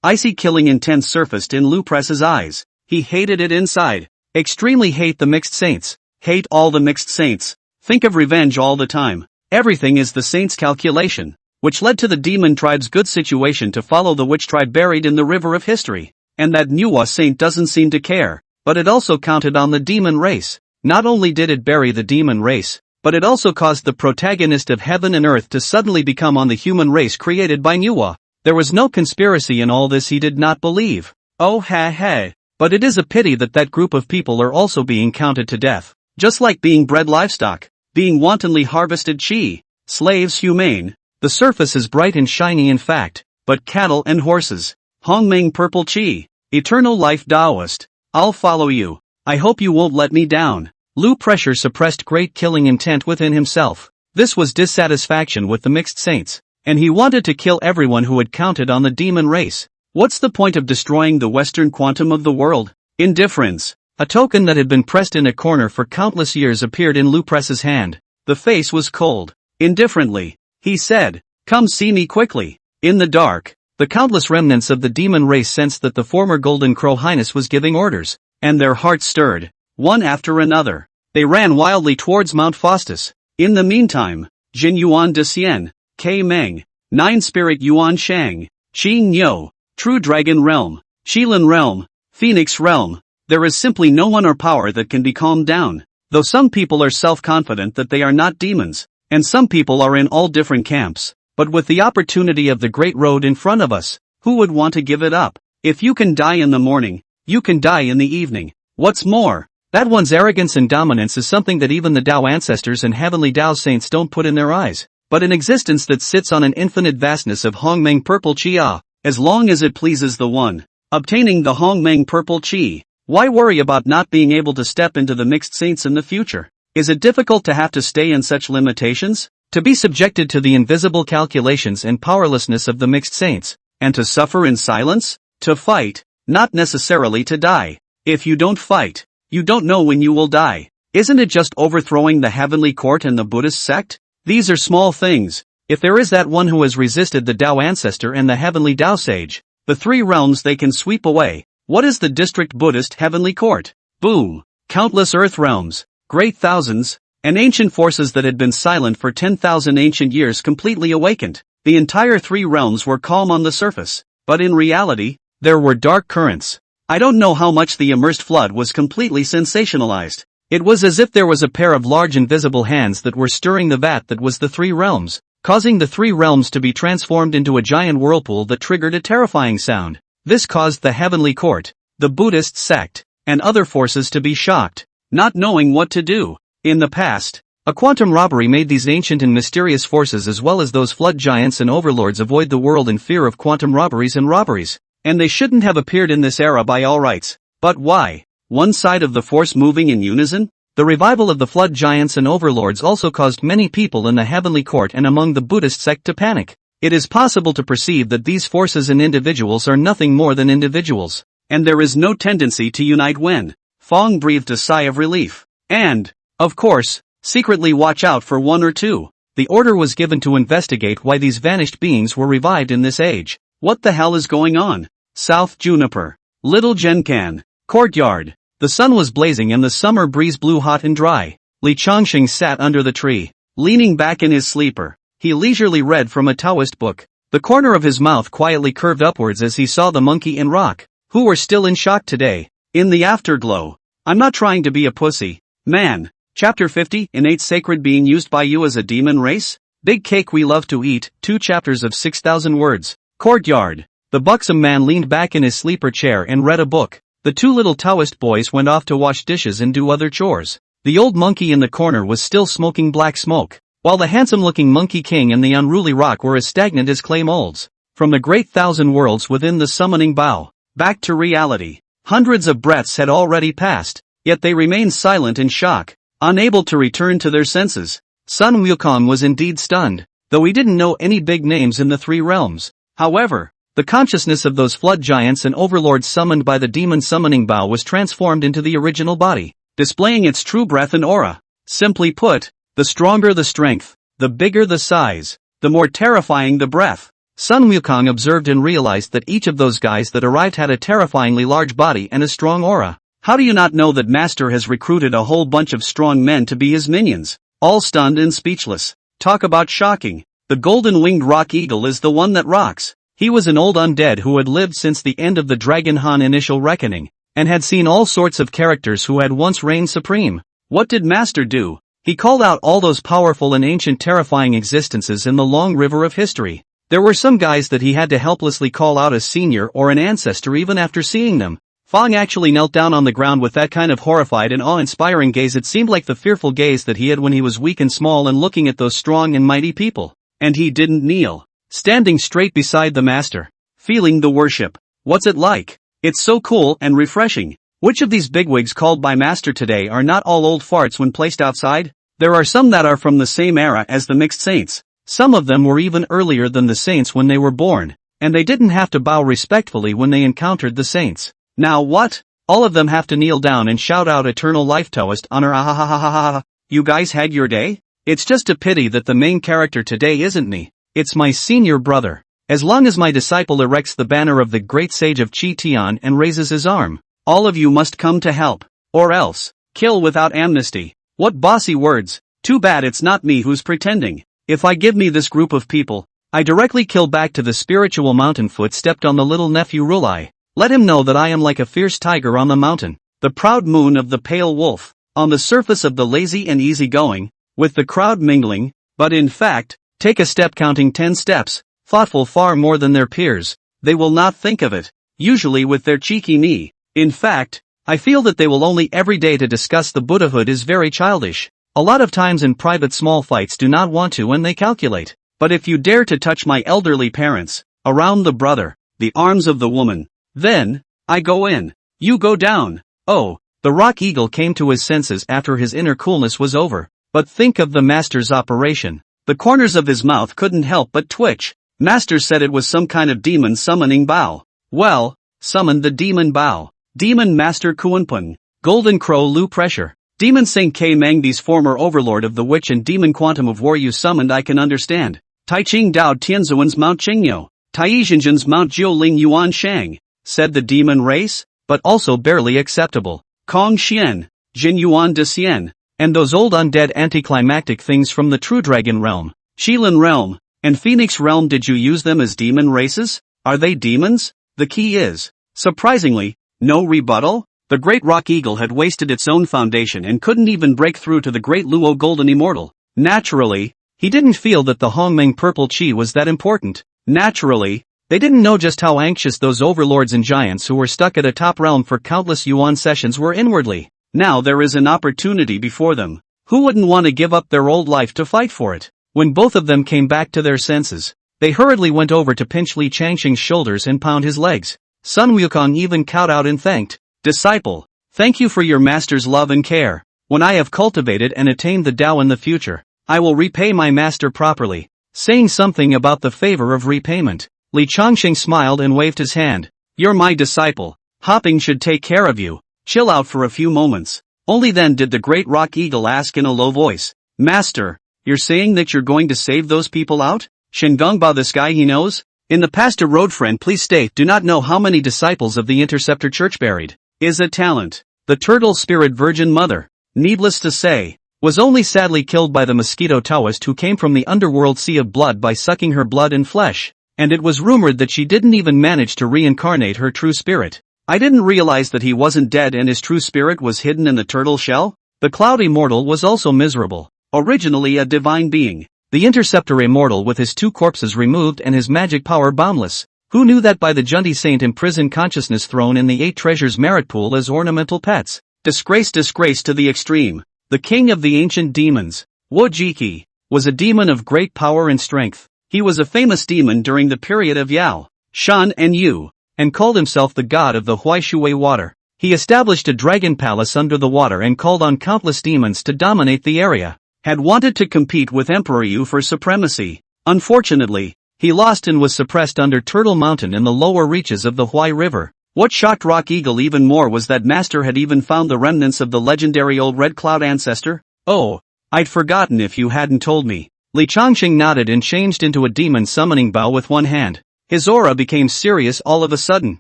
icy killing intent surfaced in Lu Press's eyes. He hated it inside. Extremely hate the mixed saints. Hate all the mixed saints. Think of revenge all the time. Everything is the saints' calculation. which led to the demon tribe's good situation to follow the witch tribe buried in the river of history. And that Nuwa saint doesn't seem to care, but it also counted on the demon race. Not only did it bury the demon race, but it also caused the protagonist of heaven and earth to suddenly become on the human race created by Nuwa. There was no conspiracy in all this, he did not believe. Oh ha ha. But it is a pity that that group of people are also being counted to death. Just like being bred livestock, being wantonly harvested chi, slaves humane. The surface is bright and shiny in fact, but cattle and horses. Hongmeng purple chi, eternal life Taoist. I'll follow you. I hope you won't let me down. Lu Pressure suppressed great killing intent within himself. This was dissatisfaction with the mixed saints, and he wanted to kill everyone who had counted on the demon race. What's the point of destroying the Western quantum of the world? Indifference. A token that had been pressed in a corner for countless years appeared in Lu Press's hand. The face was cold. Indifferently, he said, "Come see me quickly." In the dark, the countless remnants of the demon race sensed that the former Golden Crow Highness was giving orders, and their hearts stirred, one after another. They ran wildly towards Mount Faustus. In the meantime, Jin Yuan de Xian, K Meng, Nine Spirit Yuan Shang, Qing Niu, True Dragon Realm, Shilin Realm, Phoenix Realm. There is simply no one or power that can be calmed down. Though some people are self-confident that they are not demons, and some people are in all different camps, but with the opportunity of the great road in front of us, who would want to give it up? If you can die in the morning, you can die in the evening. What's more, that one's arrogance and dominance is something that even the Tao ancestors and heavenly Tao saints don't put in their eyes, but an existence that sits on an infinite vastness of Hongmeng purple chi, as long as it pleases the one obtaining the Hongmeng purple chi. Why worry about not being able to step into the mixed saints in the future? Is it difficult to have to stay in such limitations? To be subjected to the invisible calculations and powerlessness of the mixed saints, and to suffer in silence? To fight, not necessarily to die. If you don't fight, you don't know when you will die. Isn't it just overthrowing the heavenly court and the Buddhist sect? These are small things. If there is that one who has resisted the Tao ancestor and the heavenly Tao sage, the three realms they can sweep away. What is the district Buddhist heavenly court? Boom! Countless earth realms, great thousands, and ancient forces that had been silent for 10,000 ancient years completely awakened. The entire three realms were calm on the surface, but in reality, there were dark currents. I don't know how much the immersed flood was completely sensationalized. It was as if there was a pair of large invisible hands that were stirring the vat that was the three realms, causing the three realms to be transformed into a giant whirlpool that triggered a terrifying sound. This caused the heavenly court, the Buddhist sect, and other forces to be shocked, not knowing what to do. In the past, a quantum robbery made these ancient and mysterious forces as well as those flood giants and overlords avoid the world in fear of quantum robberies and robberies. And they shouldn't have appeared in this era by all rights. But why? One side of the force moving in unison? The revival of the flood giants and overlords also caused many people in the heavenly court and among the Buddhist sect to panic. It is possible to perceive that these forces and individuals are nothing more than individuals, and there is no tendency to unite when. Fong breathed a sigh of relief. And, of course, secretly watch out for one or two. The order was given to investigate why these vanished beings were revived in this age. What the hell is going on? South Juniper. Little Genkan. Courtyard. The sun was blazing and the summer breeze blew hot and dry. Li Chongqing sat under the tree, leaning back in his sleeper. He leisurely read from a Taoist book. The corner of his mouth quietly curved upwards as he saw the monkey and rock, who were still in shock today. In the afterglow. I'm not trying to be a pussy, man. Chapter 50, Innate Sacred Being Used by You as a Demon Race? Big Cake We Love to Eat, 2 chapters of 6,000 words. Courtyard. The buxom man leaned back in his sleeper chair and read a book. The two little Taoist boys went off to wash dishes and do other chores. The old monkey in the corner was still smoking black smoke, while the handsome-looking Monkey King and the unruly rock were as stagnant as clay molds. From the great thousand worlds within the summoning bow, back to reality. Hundreds of breaths had already passed, yet they remained silent in shock, unable to return to their senses. Sun Wukong was indeed stunned, though he didn't know any big names in the three realms. However, the consciousness of those flood giants and overlords summoned by the demon summoning bow was transformed into the original body, displaying its true breath and aura. Simply put, the stronger the strength, the bigger the size, the more terrifying the breath. Sun Wukong observed and realized that each of those guys that arrived had a terrifyingly large body and a strong aura. How do you not know that Master has recruited a whole bunch of strong men to be his minions? All stunned and speechless. Talk about shocking. The golden-winged rock eagle is the one that rocks. He was an old undead who had lived since the end of the Dragon Han initial reckoning, and had seen all sorts of characters who had once reigned supreme. What did Master do? He called out all those powerful and ancient terrifying existences in the long river of history. There were some guys that he had to helplessly call out as senior or an ancestor even after seeing them. Fong actually knelt down on the ground with that kind of horrified and awe-inspiring gaze. It seemed like the fearful gaze that he had when he was weak and small and looking at those strong and mighty people. And he didn't kneel. Standing straight beside the master. Feeling the worship. What's it like? It's so cool and refreshing. Which of these bigwigs called by master today are not all old farts when placed outside? There are some that are from the same era as the mixed saints. Some of them were even earlier than the saints when they were born, and they didn't have to bow respectfully when they encountered the saints. Now what? All of them have to kneel down and shout out eternal life toast honor ahahahaha. You guys had your day? It's just a pity that the main character today isn't me. It's my senior brother. As long as my disciple erects the banner of the great sage of Chi Tian and raises his arm, all of you must come to help. Or else, kill without amnesty. What bossy words. Too bad it's not me who's pretending. If I give me this group of people, I directly kill back to the spiritual mountain foot stepped on the little nephew Rulai. Let him know that I am like a fierce tiger on the mountain, the proud moon of the pale wolf, on the surface of the lazy and easygoing, with the crowd mingling, but in fact, take a step counting 10 steps, thoughtful far more than their peers. They will not think of it, usually with their cheeky me. In fact, I feel that they will only every day to discuss the Buddhahood is very childish. A lot of times in private small fights do not want to when they calculate. But if you dare to touch my elderly parents, around the brother, the arms of the woman, then, I go in, you go down. Oh, the rock eagle came to his senses after his inner coolness was over. But think of the master's operation. The corners of his mouth couldn't help but twitch. Master said it was some kind of demon summoning bow. Well, summoned the demon bow. Demon Master Kuanpeng. Golden Crow Lu Pressure. Demon Saint K Mangdi's former overlord of the witch and demon quantum of war you summoned I can understand. Tai Ching Dao Tianzuan's Mount Qingyou. Tai Zhenjian's Mount Jiuling Yuan Shang. Said the demon race, but also barely acceptable. Kong Xian. Jin Yuan de Xian. And those old undead anticlimactic things from the True Dragon realm. Shilin realm. And Phoenix realm, did you use them as demon races? Are they demons? The key is, surprisingly, no rebuttal? The great rock eagle had wasted its own foundation and couldn't even break through to the great Luo golden immortal. Naturally, he didn't feel that the Hongmeng purple chi was that important. Naturally, they didn't know just how anxious those overlords and giants who were stuck at a top realm for countless yuan sessions were inwardly. Now there is an opportunity before them. Who wouldn't want to give up their old life to fight for it? When both of them came back to their senses, they hurriedly went over to pinch Li Changxing's shoulders and pound his legs. Sun Wukong even cowed out and thanked. Disciple, thank you for your master's love and care. When I have cultivated and attained the Tao in the future, I will repay my master properly. Saying something about the favor of repayment, Li Changxing smiled and waved his hand. You're my disciple. Hopping should take care of you. Chill out for a few moments. Only then did the great rock eagle ask in a low voice. Master, you're saying that you're going to save those people out? Shengongbao the sky he knows? In the past a road friend please state do not know how many disciples of the Interceptor Church buried. Is a talent. The turtle spirit Virgin Mother, needless to say, was only sadly killed by the mosquito Taoist who came from the underworld sea of blood by sucking her blood and flesh, and it was rumored that she didn't even manage to reincarnate her true spirit. I didn't realize that he wasn't dead and his true spirit was hidden in the turtle shell. The cloud immortal was also miserable, originally a divine being. The Interceptor immortal with his 2 corpses removed and his magic power boundless. Who knew that by the Junti Saint imprisoned consciousness thrown in the 8 treasures merit pool as ornamental pets? Disgrace to the extreme. The king of the ancient demons, Wu Jiki, was a demon of great power and strength. He was a famous demon during the period of Yao, Shan and Yu, and called himself the god of the Huaishuwei water. He established a dragon palace under the water and called on countless demons to dominate the area. Had wanted to compete with Emperor Yu for supremacy. Unfortunately, he lost and was suppressed under Turtle Mountain in the lower reaches of the Huai River. What shocked Rock Eagle even more was that Master had even found the remnants of the legendary old Red Cloud ancestor. Oh, I'd forgotten if you hadn't told me. Li Changxing nodded and changed into a demon summoning bow with one hand. His aura became serious all of a sudden,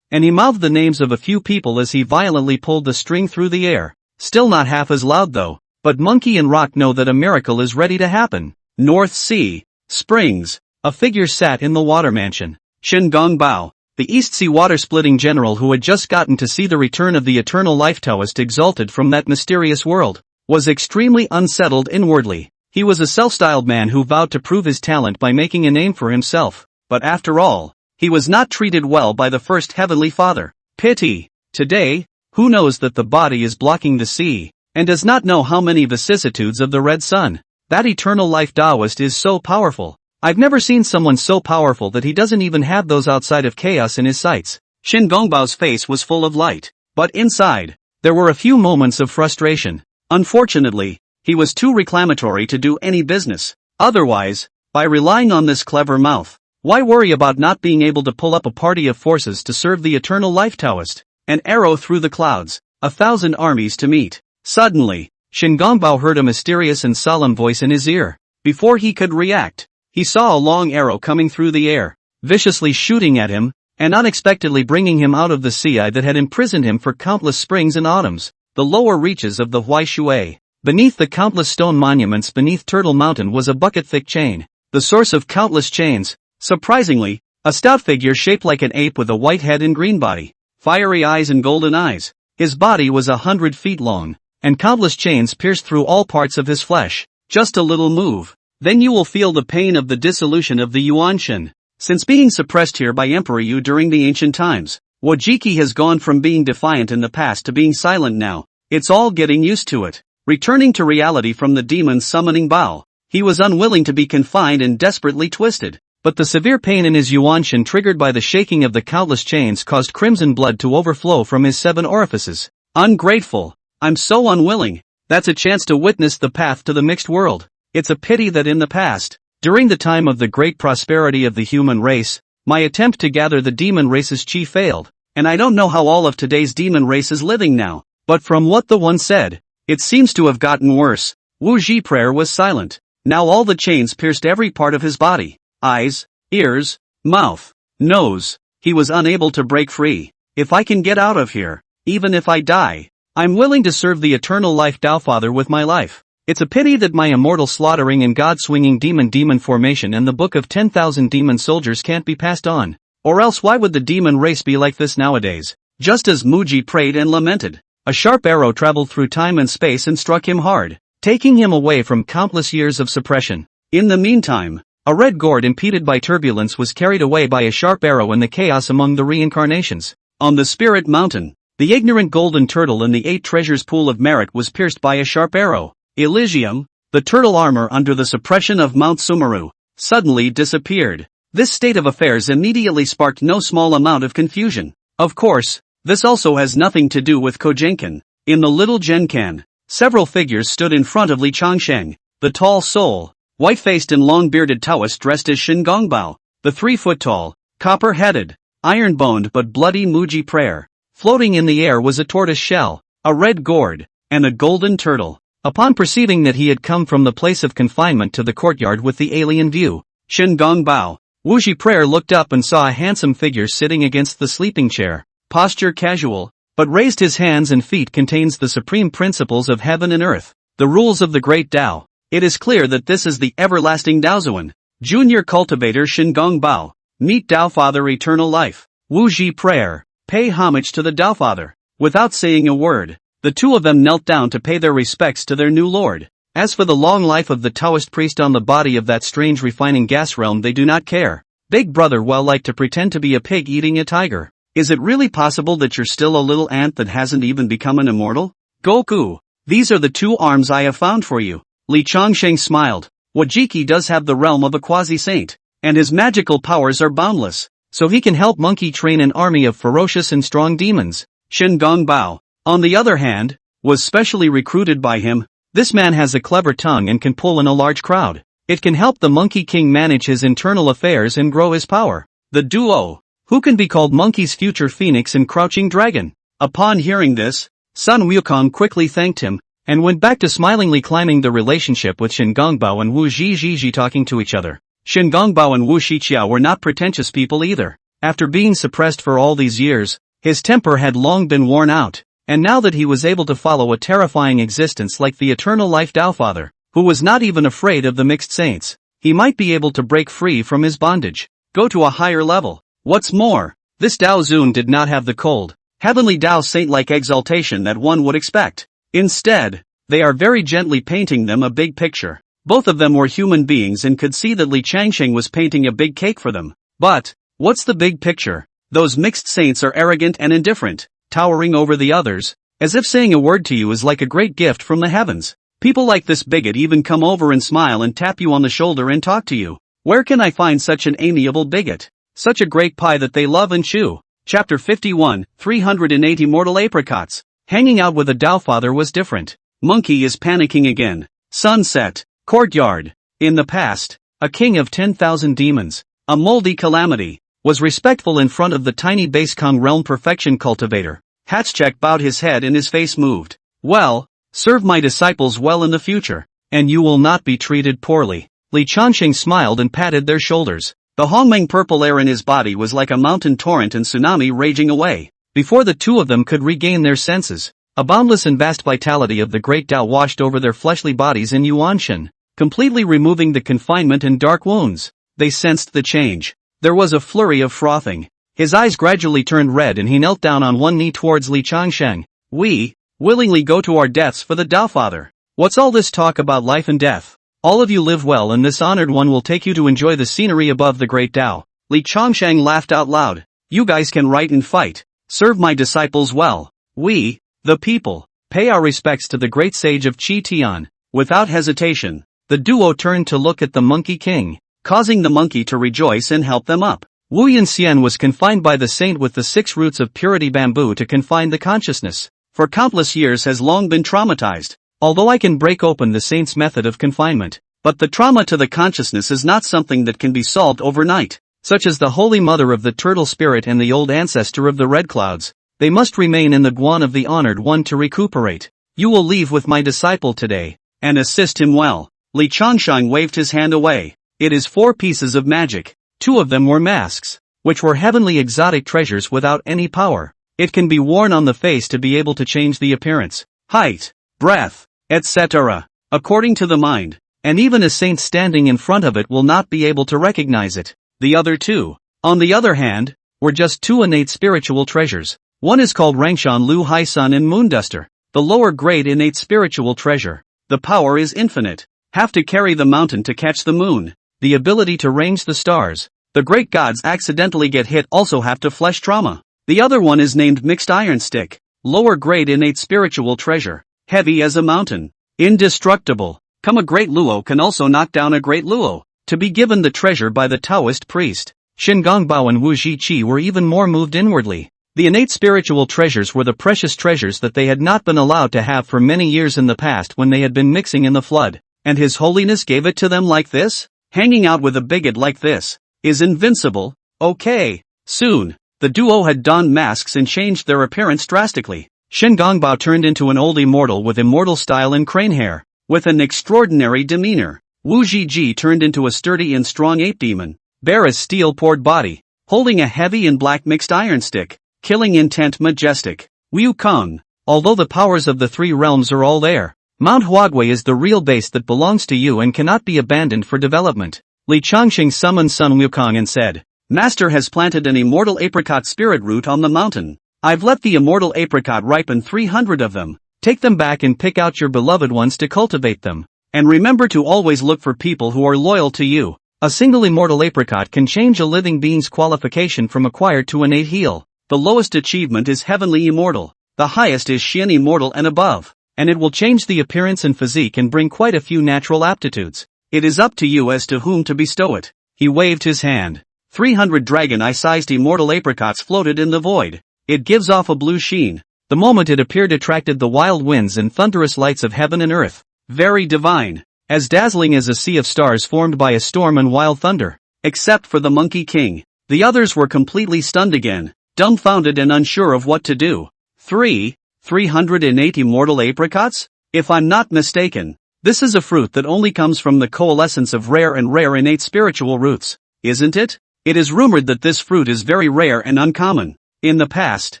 and he mouthed the names of a few people as he violently pulled the string through the air. Still not half as loud though, but Monkey and Rock know that a miracle is ready to happen. North Sea. Springs. A figure sat in the water mansion. Shin Gongbao, the East Sea water-splitting general who had just gotten to see the return of the eternal life Taoist exalted from that mysterious world, was extremely unsettled inwardly. He was a self-styled man who vowed to prove his talent by making a name for himself, but after all, he was not treated well by the first Heavenly Father. Pity. Today, who knows that the body is blocking the sea, and does not know how many vicissitudes of the red sun. That eternal life Taoist is so powerful. I've never seen someone so powerful that he doesn't even have those outside of chaos in his sights. Shin Gongbao's face was full of light, but inside, there were a few moments of frustration. Unfortunately, he was too reclamatory to do any business. Otherwise, by relying on this clever mouth, why worry about not being able to pull up a party of forces to serve the eternal life Taoist? An arrow through the clouds, 1,000 armies to meet. Suddenly, Shin Gongbao heard a mysterious and solemn voice in his ear. Before he could react, he saw a long arrow coming through the air, viciously shooting at him, and unexpectedly bringing him out of the sea that had imprisoned him for countless springs and autumns, the lower reaches of the Huaishui. Beneath the countless stone monuments beneath Turtle Mountain was a bucket-thick chain, the source of countless chains. Surprisingly, a stout figure shaped like an ape with a white head and green body, fiery eyes and golden eyes. His body was 100 feet long, and countless chains pierced through all parts of his flesh. Just a little move, then you will feel the pain of the dissolution of the Yuanshan. Since being suppressed here by Emperor Yu during the ancient times, Wojiki has gone from being defiant in the past to being silent now. It's all getting used to it. Returning to reality from the demon's summoning bow, he was unwilling to be confined and desperately twisted. But the severe pain in his Yuanshan triggered by the shaking of the countless chains caused crimson blood to overflow from his 7 orifices. Ungrateful. I'm so unwilling. That's a chance to witness the path to the mixed world. It's a pity that in the past, during the time of the great prosperity of the human race, my attempt to gather the demon race's chi failed, and I don't know how all of today's demon race is living now. But from what the one said, it seems to have gotten worse. Wu Ji prayer was silent. Now all the chains pierced every part of his body. Eyes, ears, mouth, nose. He was unable to break free. If I can get out of here, even if I die, I'm willing to serve the eternal life Tao Father with my life. It's a pity that my immortal slaughtering and God-swinging demon formation and the book of 10,000 demon soldiers can't be passed on. Or else why would the demon race be like this nowadays? Just as Muji prayed and lamented, a sharp arrow traveled through time and space and struck him hard, taking him away from countless years of suppression. In the meantime, a red gourd impeded by turbulence was carried away by a sharp arrow in the chaos among the reincarnations. On the Spirit Mountain, the ignorant golden turtle in the 8 treasures pool of merit was pierced by a sharp arrow. Elysium, the turtle armor under the suppression of Mount Sumeru, suddenly disappeared. This state of affairs immediately sparked no small amount of confusion. Of course, this also has nothing to do with Kojenkan. In the little Genkan, several figures stood in front of Li Changsheng, the tall soul, white-faced and long-bearded Taoist dressed as Shin Gongbao, the 3-foot-tall, copper-headed, iron-boned but bloody Muji prayer. Floating in the air was a tortoise shell, a red gourd, and a golden turtle. Upon perceiving that he had come from the place of confinement to the courtyard with the alien view, Shin Gongbao, Wuji prayer looked up and saw a handsome figure sitting against the sleeping chair. Posture casual, but raised his hands and feet contains the supreme principles of heaven and earth, the rules of the great Tao. It is clear that this is the everlasting Daozuan. Junior cultivator Shin Gongbao, meet Tao Father eternal life. Wu Ji prayer, pay homage to the Tao Father. Without saying a word, the two of them knelt down to pay their respects to their new lord. As for the long life of the Taoist priest on the body of that strange refining gas realm, they do not care. Big brother well like to pretend to be a pig eating a tiger. Is it really possible that you're still a little ant that hasn't even become an immortal? Goku, these are the 2 arms I have found for you. Li Changsheng smiled. Wajiki does have the realm of a quasi-saint, and his magical powers are boundless, so he can help Monkey train an army of ferocious and strong demons. Shin Gongbao, on the other hand, was specially recruited by him. This man has a clever tongue and can pull in a large crowd. It can help the Monkey King manage his internal affairs and grow his power. The duo, who can be called Monkey's future phoenix and crouching dragon. Upon hearing this, Sun Wukong quickly thanked him, and went back to smilingly climbing the relationship with Shin Gongbao and Wu Zhizhi talking to each other. Shin Gongbao and Wu Shiqiao were not pretentious people either. After being suppressed for all these years, his temper had long been worn out, and now that he was able to follow a terrifying existence like the eternal life Tao Father, who was not even afraid of the mixed saints, he might be able to break free from his bondage, go to a higher level. What's more, this Dao Zun did not have the cold, heavenly Dao saint-like exaltation that one would expect. Instead, they are very gently painting them a big picture. Both of them were human beings and could see that Li Changsheng was painting a big cake for them. But, what's the big picture? Those mixed saints are arrogant and indifferent, towering over the others, as if saying a word to you is like a great gift from the heavens. People like this bigot even come over and smile and tap you on the shoulder and talk to you. Where can I find such an amiable bigot? Such a great pie that they love and chew. Chapter 51, 380 Mortal Apricots. Hanging out with a Dao Father was different. Monkey is panicking again. Sunset. Courtyard. In the past, a king of 10,000 demons, a moldy calamity, was respectful in front of the tiny base Kong realm perfection cultivator. Hatschek bowed his head and his face moved. Well, serve my disciples well in the future, and you will not be treated poorly. Li Changsheng smiled and patted their shoulders. The Hongmeng purple air in his body was like a mountain torrent and tsunami raging away. Before the two of them could regain their senses, a boundless and vast vitality of the great Tao washed over their fleshly bodies in Yuanshan, completely removing the confinement and dark wounds. They sensed the change. There was a flurry of frothing. His eyes gradually turned red and he knelt down on one knee towards Li Changsheng. We willingly go to our deaths for the Tao Father. What's all this talk about life and death? All of you live well and this honored one will take you to enjoy the scenery above the great Tao. Li Changsheng laughed out loud. You guys can write and fight. Serve my disciples well. We, the people, pay our respects to the great sage of Qi Tian. Without hesitation, the duo turned to look at the Monkey King, causing the monkey to rejoice and help them up. Wu Yinxian was confined by the saint with the 6 roots of purity bamboo to confine the consciousness. For countless years has long been traumatized. Although I can break open the saint's method of confinement, but the trauma to the consciousness is not something that can be solved overnight. Such as the Holy Mother of the Turtle Spirit and the old ancestor of the Red Clouds, they must remain in the guan of the honored one to recuperate. You will leave with my disciple today, and assist him well. Li Changsheng waved his hand away. It is 4 pieces of magic. 2 of them were masks, which were heavenly exotic treasures without any power. It can be worn on the face to be able to change the appearance, height, breadth, etc. according to the mind, and even a saint standing in front of it will not be able to recognize it. The other 2, on the other hand, were just 2 innate spiritual treasures. One is called Rangshan Lu Hai Sun and Moonduster, the lower grade innate spiritual treasure. The power is infinite. Have to carry the mountain to catch the moon. The ability to range the stars. The great gods accidentally get hit also have to flesh trauma. The other one is named Mixed Iron Stick, lower grade innate spiritual treasure, heavy as a mountain, indestructible. Come a great Luo can also knock down a great Luo. To be given the treasure by the Taoist priest, Shingongbao and Wu Zhiqi were even more moved inwardly. The innate spiritual treasures were the precious treasures that they had not been allowed to have for many years in the past when they had been mixing in the flood, and His Holiness gave it to them like this? Hanging out with a bigot like this is invincible. Okay. Soon, the duo had donned masks and changed their appearance drastically. Shingongbao turned into an old immortal with immortal style and crane hair, with an extraordinary demeanor. Wu Zhiji turned into a sturdy and strong ape demon, bare as steel-poured body, holding a heavy and black mixed iron stick, killing intent majestic. Wu Kong, although the powers of the 3 realms are all there, Mount Huagui is the real base that belongs to you and cannot be abandoned for development. Li Changsheng summoned Sun Wukong and said, Master has planted an immortal apricot spirit root on the mountain. I've let the immortal apricot ripen 300 of them. Take them back and pick out your beloved ones to cultivate them. And remember to always look for people who are loyal to you. A single immortal apricot can change a living being's qualification from acquired to innate heal. The lowest achievement is heavenly immortal. The highest is Shin immortal and above. And it will change the appearance and physique and bring quite a few natural aptitudes. It is up to you as to whom to bestow it. He waved his hand. 300 dragon eye-sized immortal apricots floated in the void. It gives off a blue sheen. The moment it appeared attracted the wild winds and thunderous lights of heaven and earth. Very divine. As dazzling as a sea of stars formed by a storm and wild thunder. Except for the Monkey King. The others were completely stunned again, dumbfounded and unsure of what to do. 380 mortal apricots? If I'm not mistaken, this is a fruit that only comes from the coalescence of rare innate spiritual roots, isn't it? It is rumored that this fruit is very rare and uncommon. In the past,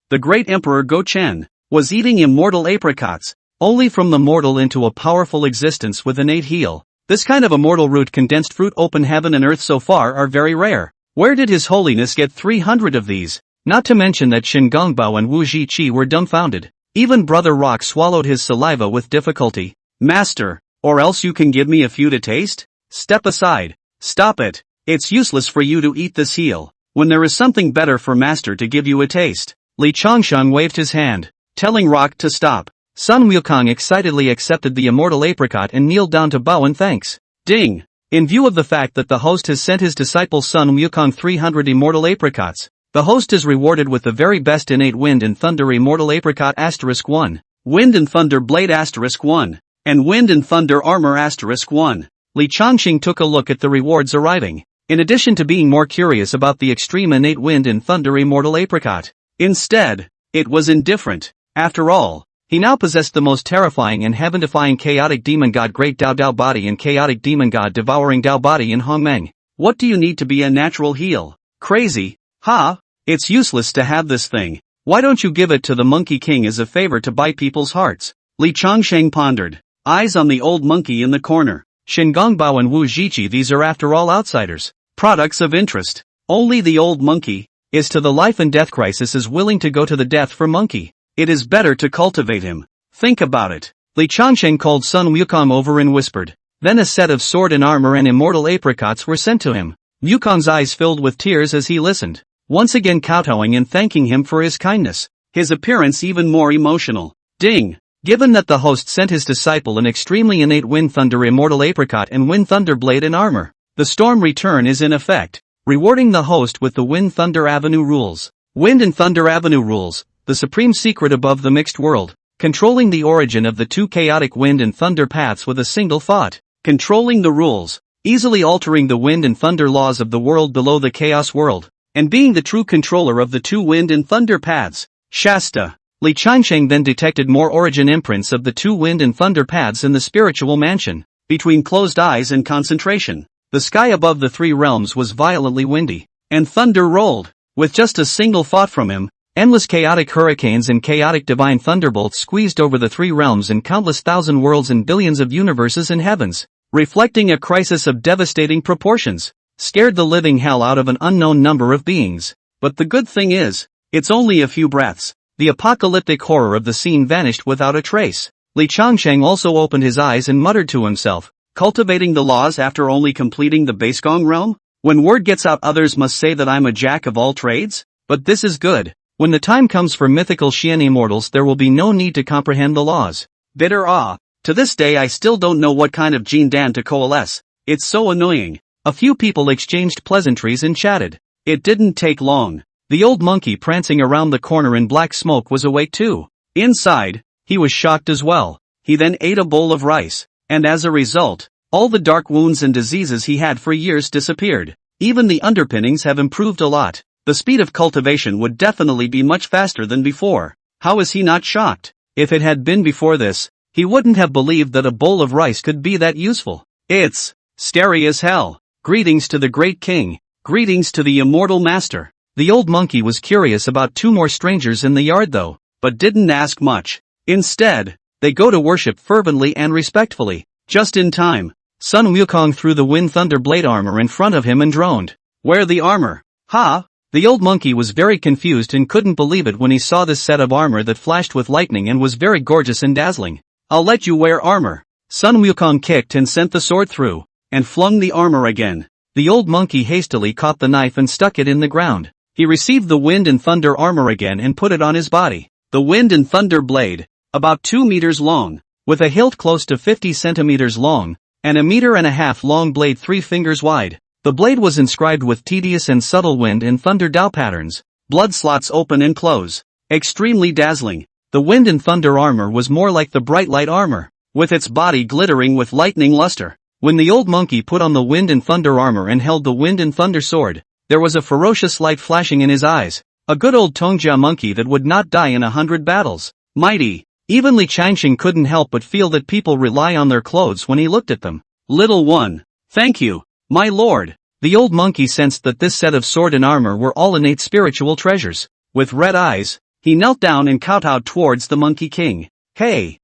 the great Emperor Go Chen was eating immortal apricots, only from the mortal into a powerful existence with innate heal. This kind of immortal root condensed fruit open heaven and earth so far are very rare. Where did His Holiness get 300 of these? Not to mention that Shin Gongbao and Wu Zhiqi were dumbfounded. Even Brother Rock swallowed his saliva with difficulty. Master, or else you can give me a few to taste? Step aside. Stop it. It's useless for you to eat this heel, when there is something better for Master to give you a taste. Li Changsheng waved his hand, telling Rock to stop. Sun Wukong excitedly accepted the immortal apricot and kneeled down to bow in thanks. Ding! In view of the fact that the host has sent his disciple Sun Wukong 300 immortal apricots, the host is rewarded with the very best innate wind and thunder immortal apricot *1, wind and thunder blade *1, and wind and thunder armor *1. Li Changxing took a look at the rewards arriving, in addition to being more curious about the extreme innate wind and thunder immortal apricot. Instead, it was indifferent. After all, he now possessed the most terrifying and heaven-defying chaotic demon god Great Dao Dao body and chaotic demon god devouring Dao body in Hongmeng. What do you need to be a natural heel? Crazy, huh? It's useless to have this thing. Why don't you give it to the Monkey King as a favor to buy people's hearts? Li Changsheng pondered, eyes on the old monkey in the corner. Shin Gongbao and Wu Zhiqi, these are after all outsiders, products of interest. Only the old monkey is to the life and death crisis is willing to go to the death for monkey. It is better to cultivate him. Think about it. Li Changsheng called Sun Wukong over and whispered. Then a set of sword and armor and immortal apricots were sent to him. Wukong's eyes filled with tears as he listened, once again kowtowing and thanking him for his kindness, his appearance even more emotional. Ding! Given that the host sent his disciple an extremely innate wind thunder immortal apricot and wind thunder blade and armor, the storm return is in effect, rewarding the host with the wind thunder avenue rules. Wind and thunder avenue rules. The supreme secret above the mixed world, controlling the origin of the two chaotic wind and thunder paths with a single thought, controlling the rules, easily altering the wind and thunder laws of the world below the chaos world, and being the true controller of the two wind and thunder paths. Shasta. Li Changsheng then detected more origin imprints of the two wind and thunder paths in the spiritual mansion. Between closed eyes and concentration, the sky above the three realms was violently windy, and thunder rolled. With just a single thought from him, endless chaotic hurricanes and chaotic divine thunderbolts squeezed over the three realms and countless thousand worlds and billions of universes and heavens, reflecting a crisis of devastating proportions, scared the living hell out of an unknown number of beings. But the good thing is, it's only a few breaths. The apocalyptic horror of the scene vanished without a trace. Li Changsheng also opened his eyes and muttered to himself, cultivating the laws after only completing the Basegong realm? When word gets out others must say that I'm a jack of all trades? But this is good. When the time comes for mythical Xian immortals there will be no need to comprehend the laws. Bitter ah. To this day I still don't know what kind of Jin Dan to coalesce. It's so annoying. A few people exchanged pleasantries and chatted. It didn't take long. The old monkey prancing around the corner in black smoke was awake too. Inside, he was shocked as well. He then ate a bowl of rice, and as a result, all the dark wounds and diseases he had for years disappeared. Even the underpinnings have improved a lot. The speed of cultivation would definitely be much faster than before. How is he not shocked? If it had been before this, he wouldn't have believed that a bowl of rice could be that useful. It's scary as hell. Greetings to the great king. Greetings to the immortal master. The old monkey was curious about two more strangers in the yard though, but didn't ask much. Instead, they go to worship fervently and respectfully. Just in time, Sun Wukong threw the wind thunder blade armor in front of him and droned. Wear the armor. Ha! The old monkey was very confused and couldn't believe it when he saw this set of armor that flashed with lightning and was very gorgeous and dazzling. I'll let you wear armor. Sun Wukong kicked and sent the sword through, and flung the armor again. The old monkey hastily caught the knife and stuck it in the ground. He received the wind and thunder armor again and put it on his body. The wind and thunder blade, about 2 meters long, with a hilt close to 50 centimeters long, and 1.5 meters long blade 3 fingers wide. The blade was inscribed with tedious and subtle wind and thunder Dao patterns. Blood slots open and close. Extremely dazzling. The wind and thunder armor was more like the bright light armor, with its body glittering with lightning luster. When the old monkey put on the wind and thunder armor and held the wind and thunder sword, there was a ferocious light flashing in his eyes. A good old Tongjia monkey that would not die in 100 battles. Mighty. Even Li Changxing couldn't help but feel that people rely on their clothes when he looked at them. Little one. Thank you, my lord. The old monkey sensed that this set of sword and armor were all innate spiritual treasures. With red eyes, he knelt down and kowtowed towards the Monkey King. Hey,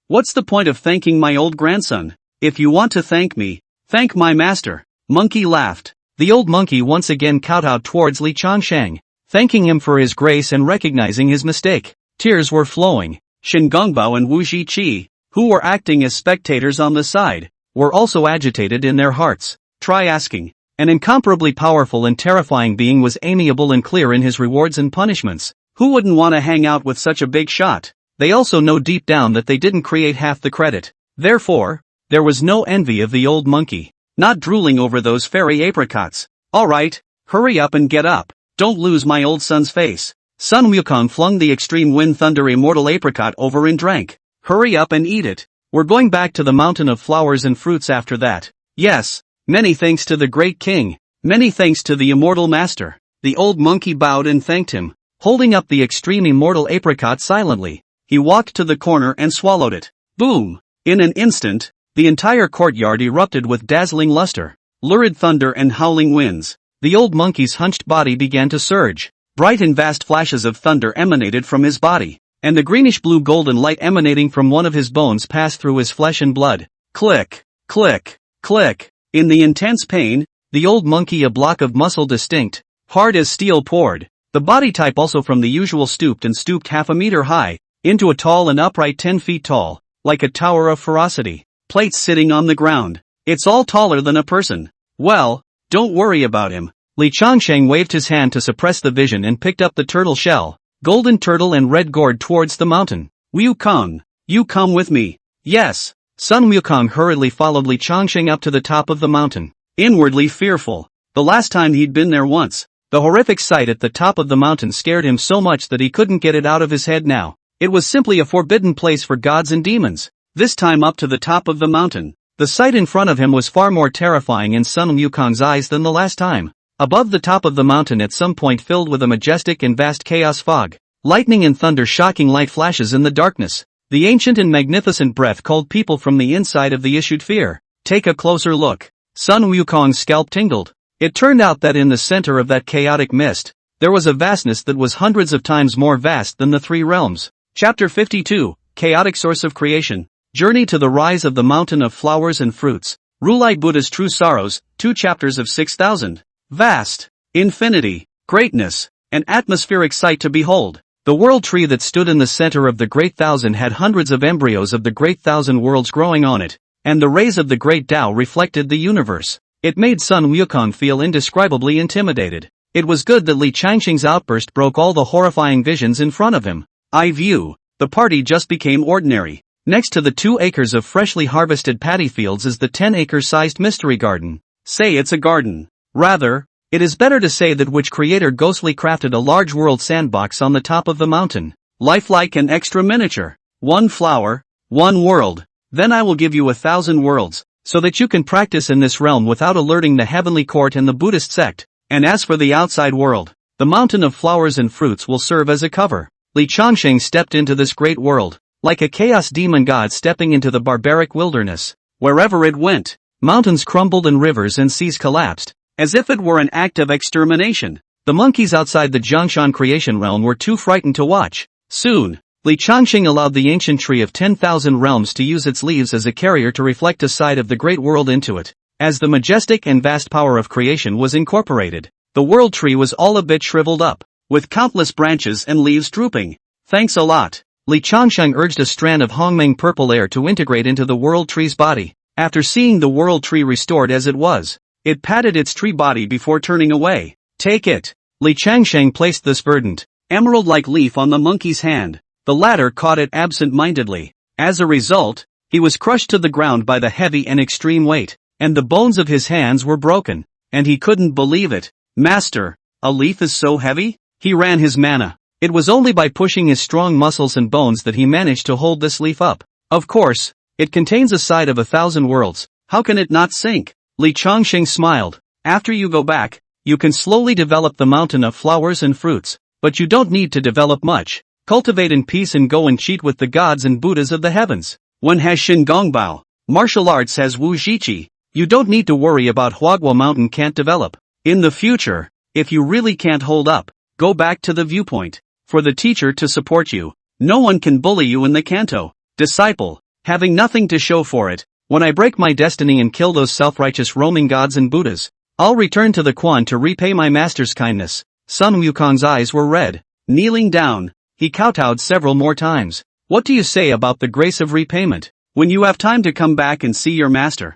what's the point of thanking my old grandson? If you want to thank me, thank my master. Monkey laughed. The old monkey once again kowtowed towards Li Changsheng, thanking him for his grace and recognizing his mistake. Tears were flowing. Shin Gongbao and Wu Zhiqi, who were acting as spectators on the side, were also agitated in their hearts. Try asking. An incomparably powerful and terrifying being was amiable and clear in his rewards and punishments. Who wouldn't want to hang out with such a big shot? They also know deep down that they didn't create half the credit. Therefore, there was no envy of the old monkey. Not drooling over those fairy apricots. Alright, hurry up and get up. Don't lose my old son's face. Sun Wukong flung the extreme wind thunder immortal apricot over and drank. Hurry up and eat it. We're going back to the mountain of flowers and fruits after that. Yes, many thanks to the great king. Many thanks to the immortal master. The old monkey bowed and thanked him, holding up the extreme immortal apricot silently. He walked to the corner and swallowed it. Boom! In an instant, the entire courtyard erupted with dazzling luster, lurid thunder and howling winds. The old monkey's hunched body began to surge. Bright and vast flashes of thunder emanated from his body, and the greenish-blue golden light emanating from one of his bones passed through his flesh and blood. Click, click, click. In the intense pain, the old monkey, a block of muscle distinct, hard as steel, poured. The body type also from the usual stooped half a meter high, into a tall and upright 10 feet tall, like a tower of ferocity. Plates sitting on the ground. It's all taller than a person. Well, don't worry about him. Li Changsheng waved his hand to suppress the vision and picked up the turtle shell, golden turtle and red gourd towards the mountain. Wukong, you come with me. Yes. Sun Wukong hurriedly followed Li Changsheng up to the top of the mountain, inwardly fearful. The last time he'd been there once, the horrific sight at the top of the mountain scared him so much that he couldn't get it out of his head now. It was simply a forbidden place for gods and demons. This time up to the top of the mountain, the sight in front of him was far more terrifying in Sun Wukong's eyes than the last time. Above the top of the mountain at some point filled with a majestic and vast chaos fog, lightning and thunder, shocking light flashes in the darkness. The ancient and magnificent breath called people from the inside of the issued fear. Take a closer look. Sun Wukong's scalp tingled. It turned out that in the center of that chaotic mist, there was a vastness that was hundreds of times more vast than the three realms. Chapter 52, Chaotic Source of Creation. Journey to the Rise of the Mountain of Flowers and Fruits. Rulite Buddha's True Sorrows, 2 chapters of 6,000. Vast, infinity, greatness, an atmospheric sight to behold. The world tree that stood in the center of the Great Thousand had hundreds of embryos of the Great Thousand Worlds growing on it, and the rays of the Great Tao reflected the universe. It made Sun Wukong feel indescribably intimidated. It was good that Li Changsheng's outburst broke all the horrifying visions in front of him. The party just became ordinary. Next to the 2 acres of freshly harvested paddy fields is the 10-acre-sized mystery garden. Say it's a garden. Rather, it is better to say that which creator ghostly crafted a large world sandbox on the top of the mountain. Lifelike and extra miniature. 1 flower, 1 world. Then I will give you 1,000 worlds, so that you can practice in this realm without alerting the heavenly court and the Buddhist sect. And as for the outside world, the mountain of flowers and fruits will serve as a cover. Li Changsheng stepped into this great world, like a chaos demon god stepping into the barbaric wilderness. Wherever it went, mountains crumbled and rivers and seas collapsed, as if it were an act of extermination. The monkeys outside the Zhongshan creation realm were too frightened to watch. Soon, Li Changsheng allowed the ancient tree of 10,000 realms to use its leaves as a carrier to reflect a side of the great world into it. As the majestic and vast power of creation was incorporated, the world tree was all a bit shriveled up, with countless branches and leaves drooping. Thanks a lot. Li Changsheng urged a strand of Hongmeng purple air to integrate into the world tree's body. After seeing the world tree restored as it was, it patted its tree body before turning away. Take it. Li Changsheng placed this verdant, emerald-like leaf on the monkey's hand. The latter caught it absent-mindedly. As a result, he was crushed to the ground by the heavy and extreme weight, and the bones of his hands were broken. And he couldn't believe it. Master, a leaf is so heavy? He ran his mana. It was only by pushing his strong muscles and bones that he managed to hold this leaf up. Of course, it contains a side of 1,000 worlds. How can it not sink? Li Changsheng smiled. After you go back, you can slowly develop the mountain of flowers and fruits. But you don't need to develop much. Cultivate in peace and go and cheat with the gods and Buddhas of the heavens. One has Shin Gongbao. Martial arts has Wu Zhiqi. You don't need to worry about Huagua Mountain can't develop. In the future, if you really can't hold up, go back to the viewpoint. For the teacher to support you. No one can bully you in the canto. Disciple, having nothing to show for it, When I break my destiny and kill those self-righteous roaming gods and Buddhas, I'll return to the Quan to repay my master's kindness. Sun Wukong's eyes were red. Kneeling down, he kowtowed several more times. What do you say about the grace of repayment? When you have time to come back and see your master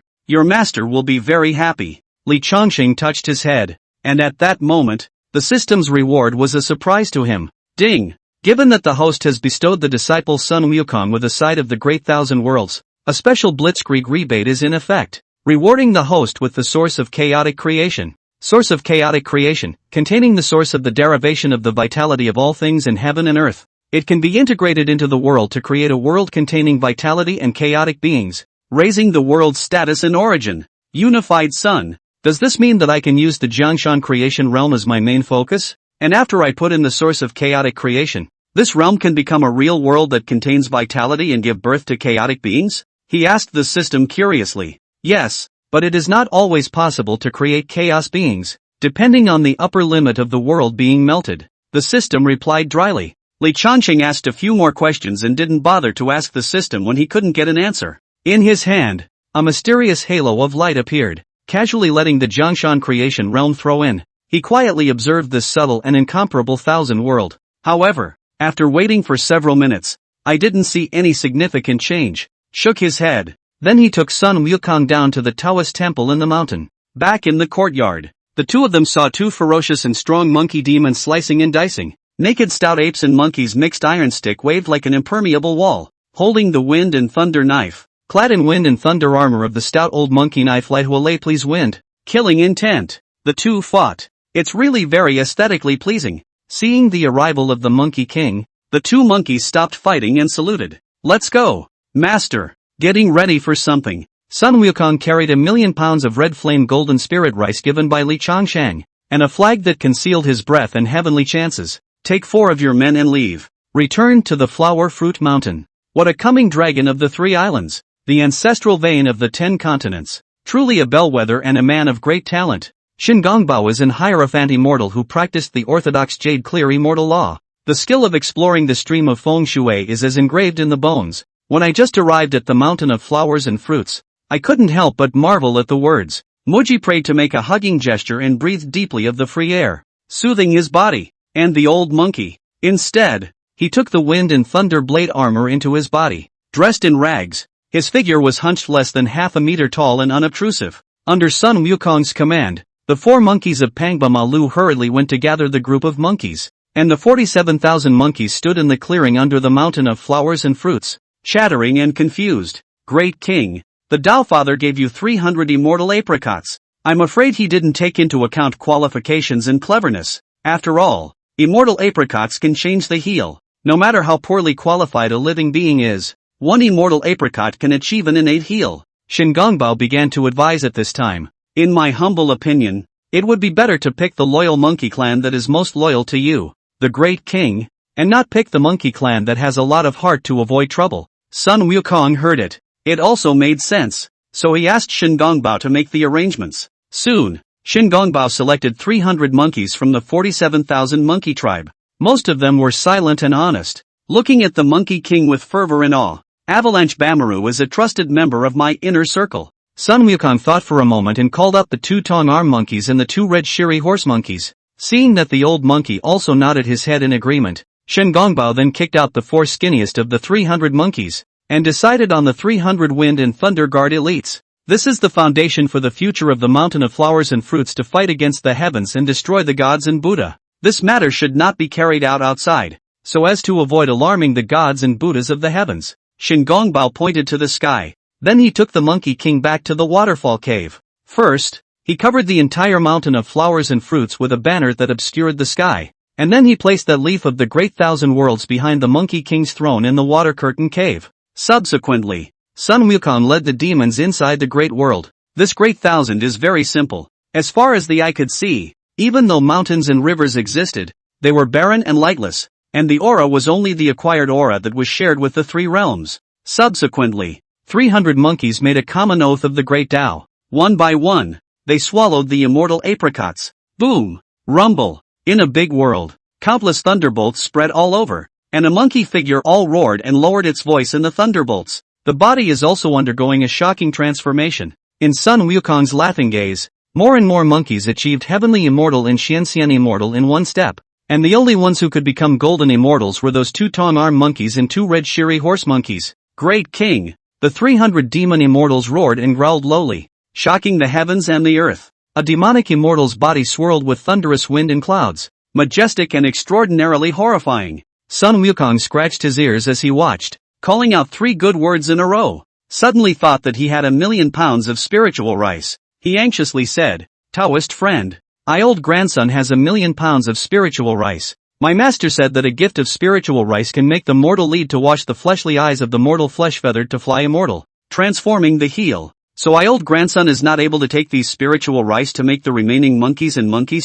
will be very happy. Li Chongqing touched his head, and at that moment, the system's reward was a surprise to him. Ding! Given that the host has bestowed the disciple Sun Wukong with a sight of the Great Thousand Worlds, a special blitzkrieg rebate is in effect, rewarding the host with the source of chaotic creation. Source of chaotic creation, containing the source of the derivation of the vitality of all things in heaven and earth. It can be integrated into the world to create a world containing vitality and chaotic beings, raising the world's status and origin. Unified Sun. Does this mean that I can use the Jiangshan creation realm as my main focus? And after I put in the source of chaotic creation, this realm can become a real world that contains vitality and give birth to chaotic beings? He asked the system curiously. Yes, but it is not always possible to create chaos beings, depending on the upper limit of the world being melted. The system replied dryly. Li Chongqing asked a few more questions and didn't bother to ask the system when he couldn't get an answer. In his hand, a mysterious halo of light appeared, casually letting the Jiangshan creation realm throw in. He quietly observed this subtle and incomparable thousand world. However, after waiting for several minutes, I didn't see any significant change. Shook his head. Then he took Sun Wukong down to the Taoist temple in the mountain. Back in the courtyard, the two of them saw two ferocious and strong monkey demons slicing and dicing. Naked stout apes and monkeys' mixed iron stick waved like an impermeable wall, holding the wind and thunder knife. Clad in wind and thunder armor of the stout old monkey knife Lihua please wind, killing intent, the two fought. It's really very aesthetically pleasing. Seeing the arrival of the Monkey King, the two monkeys stopped fighting and saluted. Let's go, master. Getting ready for something. Sun Wukong carried 1,000,000 pounds of red flame golden spirit rice given by Li Chongqing, and a flag that concealed his breath and heavenly chances. Take 4 of your men and leave. Return to the Flower Fruit Mountain. What a coming dragon of the 3 islands. The ancestral vein of the 10 continents. Truly a bellwether and a man of great talent. Shingongbao is an hierophant immortal who practiced the orthodox jade clear immortal law. The skill of exploring the stream of feng shui is as engraved in the bones. When I just arrived at the mountain of flowers and fruits, I couldn't help but marvel at the words. Muji prayed to make a hugging gesture and breathed deeply of the free air, soothing his body. And the old monkey. Instead, he took the wind and thunder blade armor into his body. Dressed in rags, his figure was hunched less than half a meter tall and unobtrusive. Under Sun Wukong's command, the 4 monkeys of Pangba Malu hurriedly went to gather the group of monkeys, and the 47,000 monkeys stood in the clearing under the mountain of flowers and fruits, chattering and confused. Great King, the Tao Father gave you 300 immortal apricots. I'm afraid he didn't take into account qualifications and cleverness. After all, immortal apricots can change the heel. No matter how poorly qualified a living being is, one immortal apricot can achieve an innate heel. Shingongbao began to advise at this time. In my humble opinion, it would be better to pick the loyal monkey clan that is most loyal to you, the Great King, and not pick the monkey clan that has a lot of heart to avoid trouble. Sun Wukong heard it. It also made sense, so he asked Shingongbao to make the arrangements. Soon, Shingongbao selected 300 monkeys from the 47,000 monkey tribe. Most of them were silent and honest, looking at the Monkey King with fervor and awe. Avalanche Bamaru is a trusted member of my inner circle. Sun Wukong thought for a moment and called up the 2 tong arm monkeys and the 2 red shiri horse monkeys. Seeing that the old monkey also nodded his head in agreement, Shingongbao then kicked out the 4 skinniest of the 300 monkeys, and decided on the 300 wind and thunder guard elites. This is the foundation for the future of the mountain of flowers and fruits to fight against the heavens and destroy the gods and Buddha. This matter should not be carried out outside, so as to avoid alarming the gods and Buddhas of the heavens. Shingongbao pointed to the sky. Then he took the Monkey King back to the waterfall cave. First, he covered the entire mountain of flowers and fruits with a banner that obscured the sky, and then he placed that leaf of the Great Thousand Worlds behind the Monkey King's throne in the water curtain cave. Subsequently, Sun Wukong led the demons inside the Great World. This Great Thousand is very simple. As far as the eye could see, even though mountains and rivers existed, they were barren and lightless, and the aura was only the acquired aura that was shared with the 3 realms. Subsequently, 300 monkeys made a common oath of the Great Tao. One by one, they swallowed the immortal apricots. Boom! Rumble! In a big world, countless thunderbolts spread all over, and a monkey figure all roared and lowered its voice in the thunderbolts. The body is also undergoing a shocking transformation. In Sun Wukong's laughing gaze, more and more monkeys achieved heavenly immortal and Xianxian immortal in one step. And the only ones who could become golden immortals were those 2 tong-arm monkeys and 2 red shiri horse monkeys. Great King! The 300 demon immortals roared and growled lowly, shocking the heavens and the earth. A demonic immortal's body swirled with thunderous wind and clouds, majestic and extraordinarily horrifying. Sun Wukong scratched his ears as he watched, calling out 3 good words in a row. Suddenly thought that he had 1,000,000 pounds of spiritual rice. He anxiously said, "Taoist friend, my old grandson has 1,000,000 pounds of spiritual rice. My master said that a gift of spiritual rice can make the mortal lead to wash the fleshly eyes of the mortal flesh feathered to fly immortal, transforming the heel. So my old grandson is not able to take these spiritual rice to make the remaining monkeys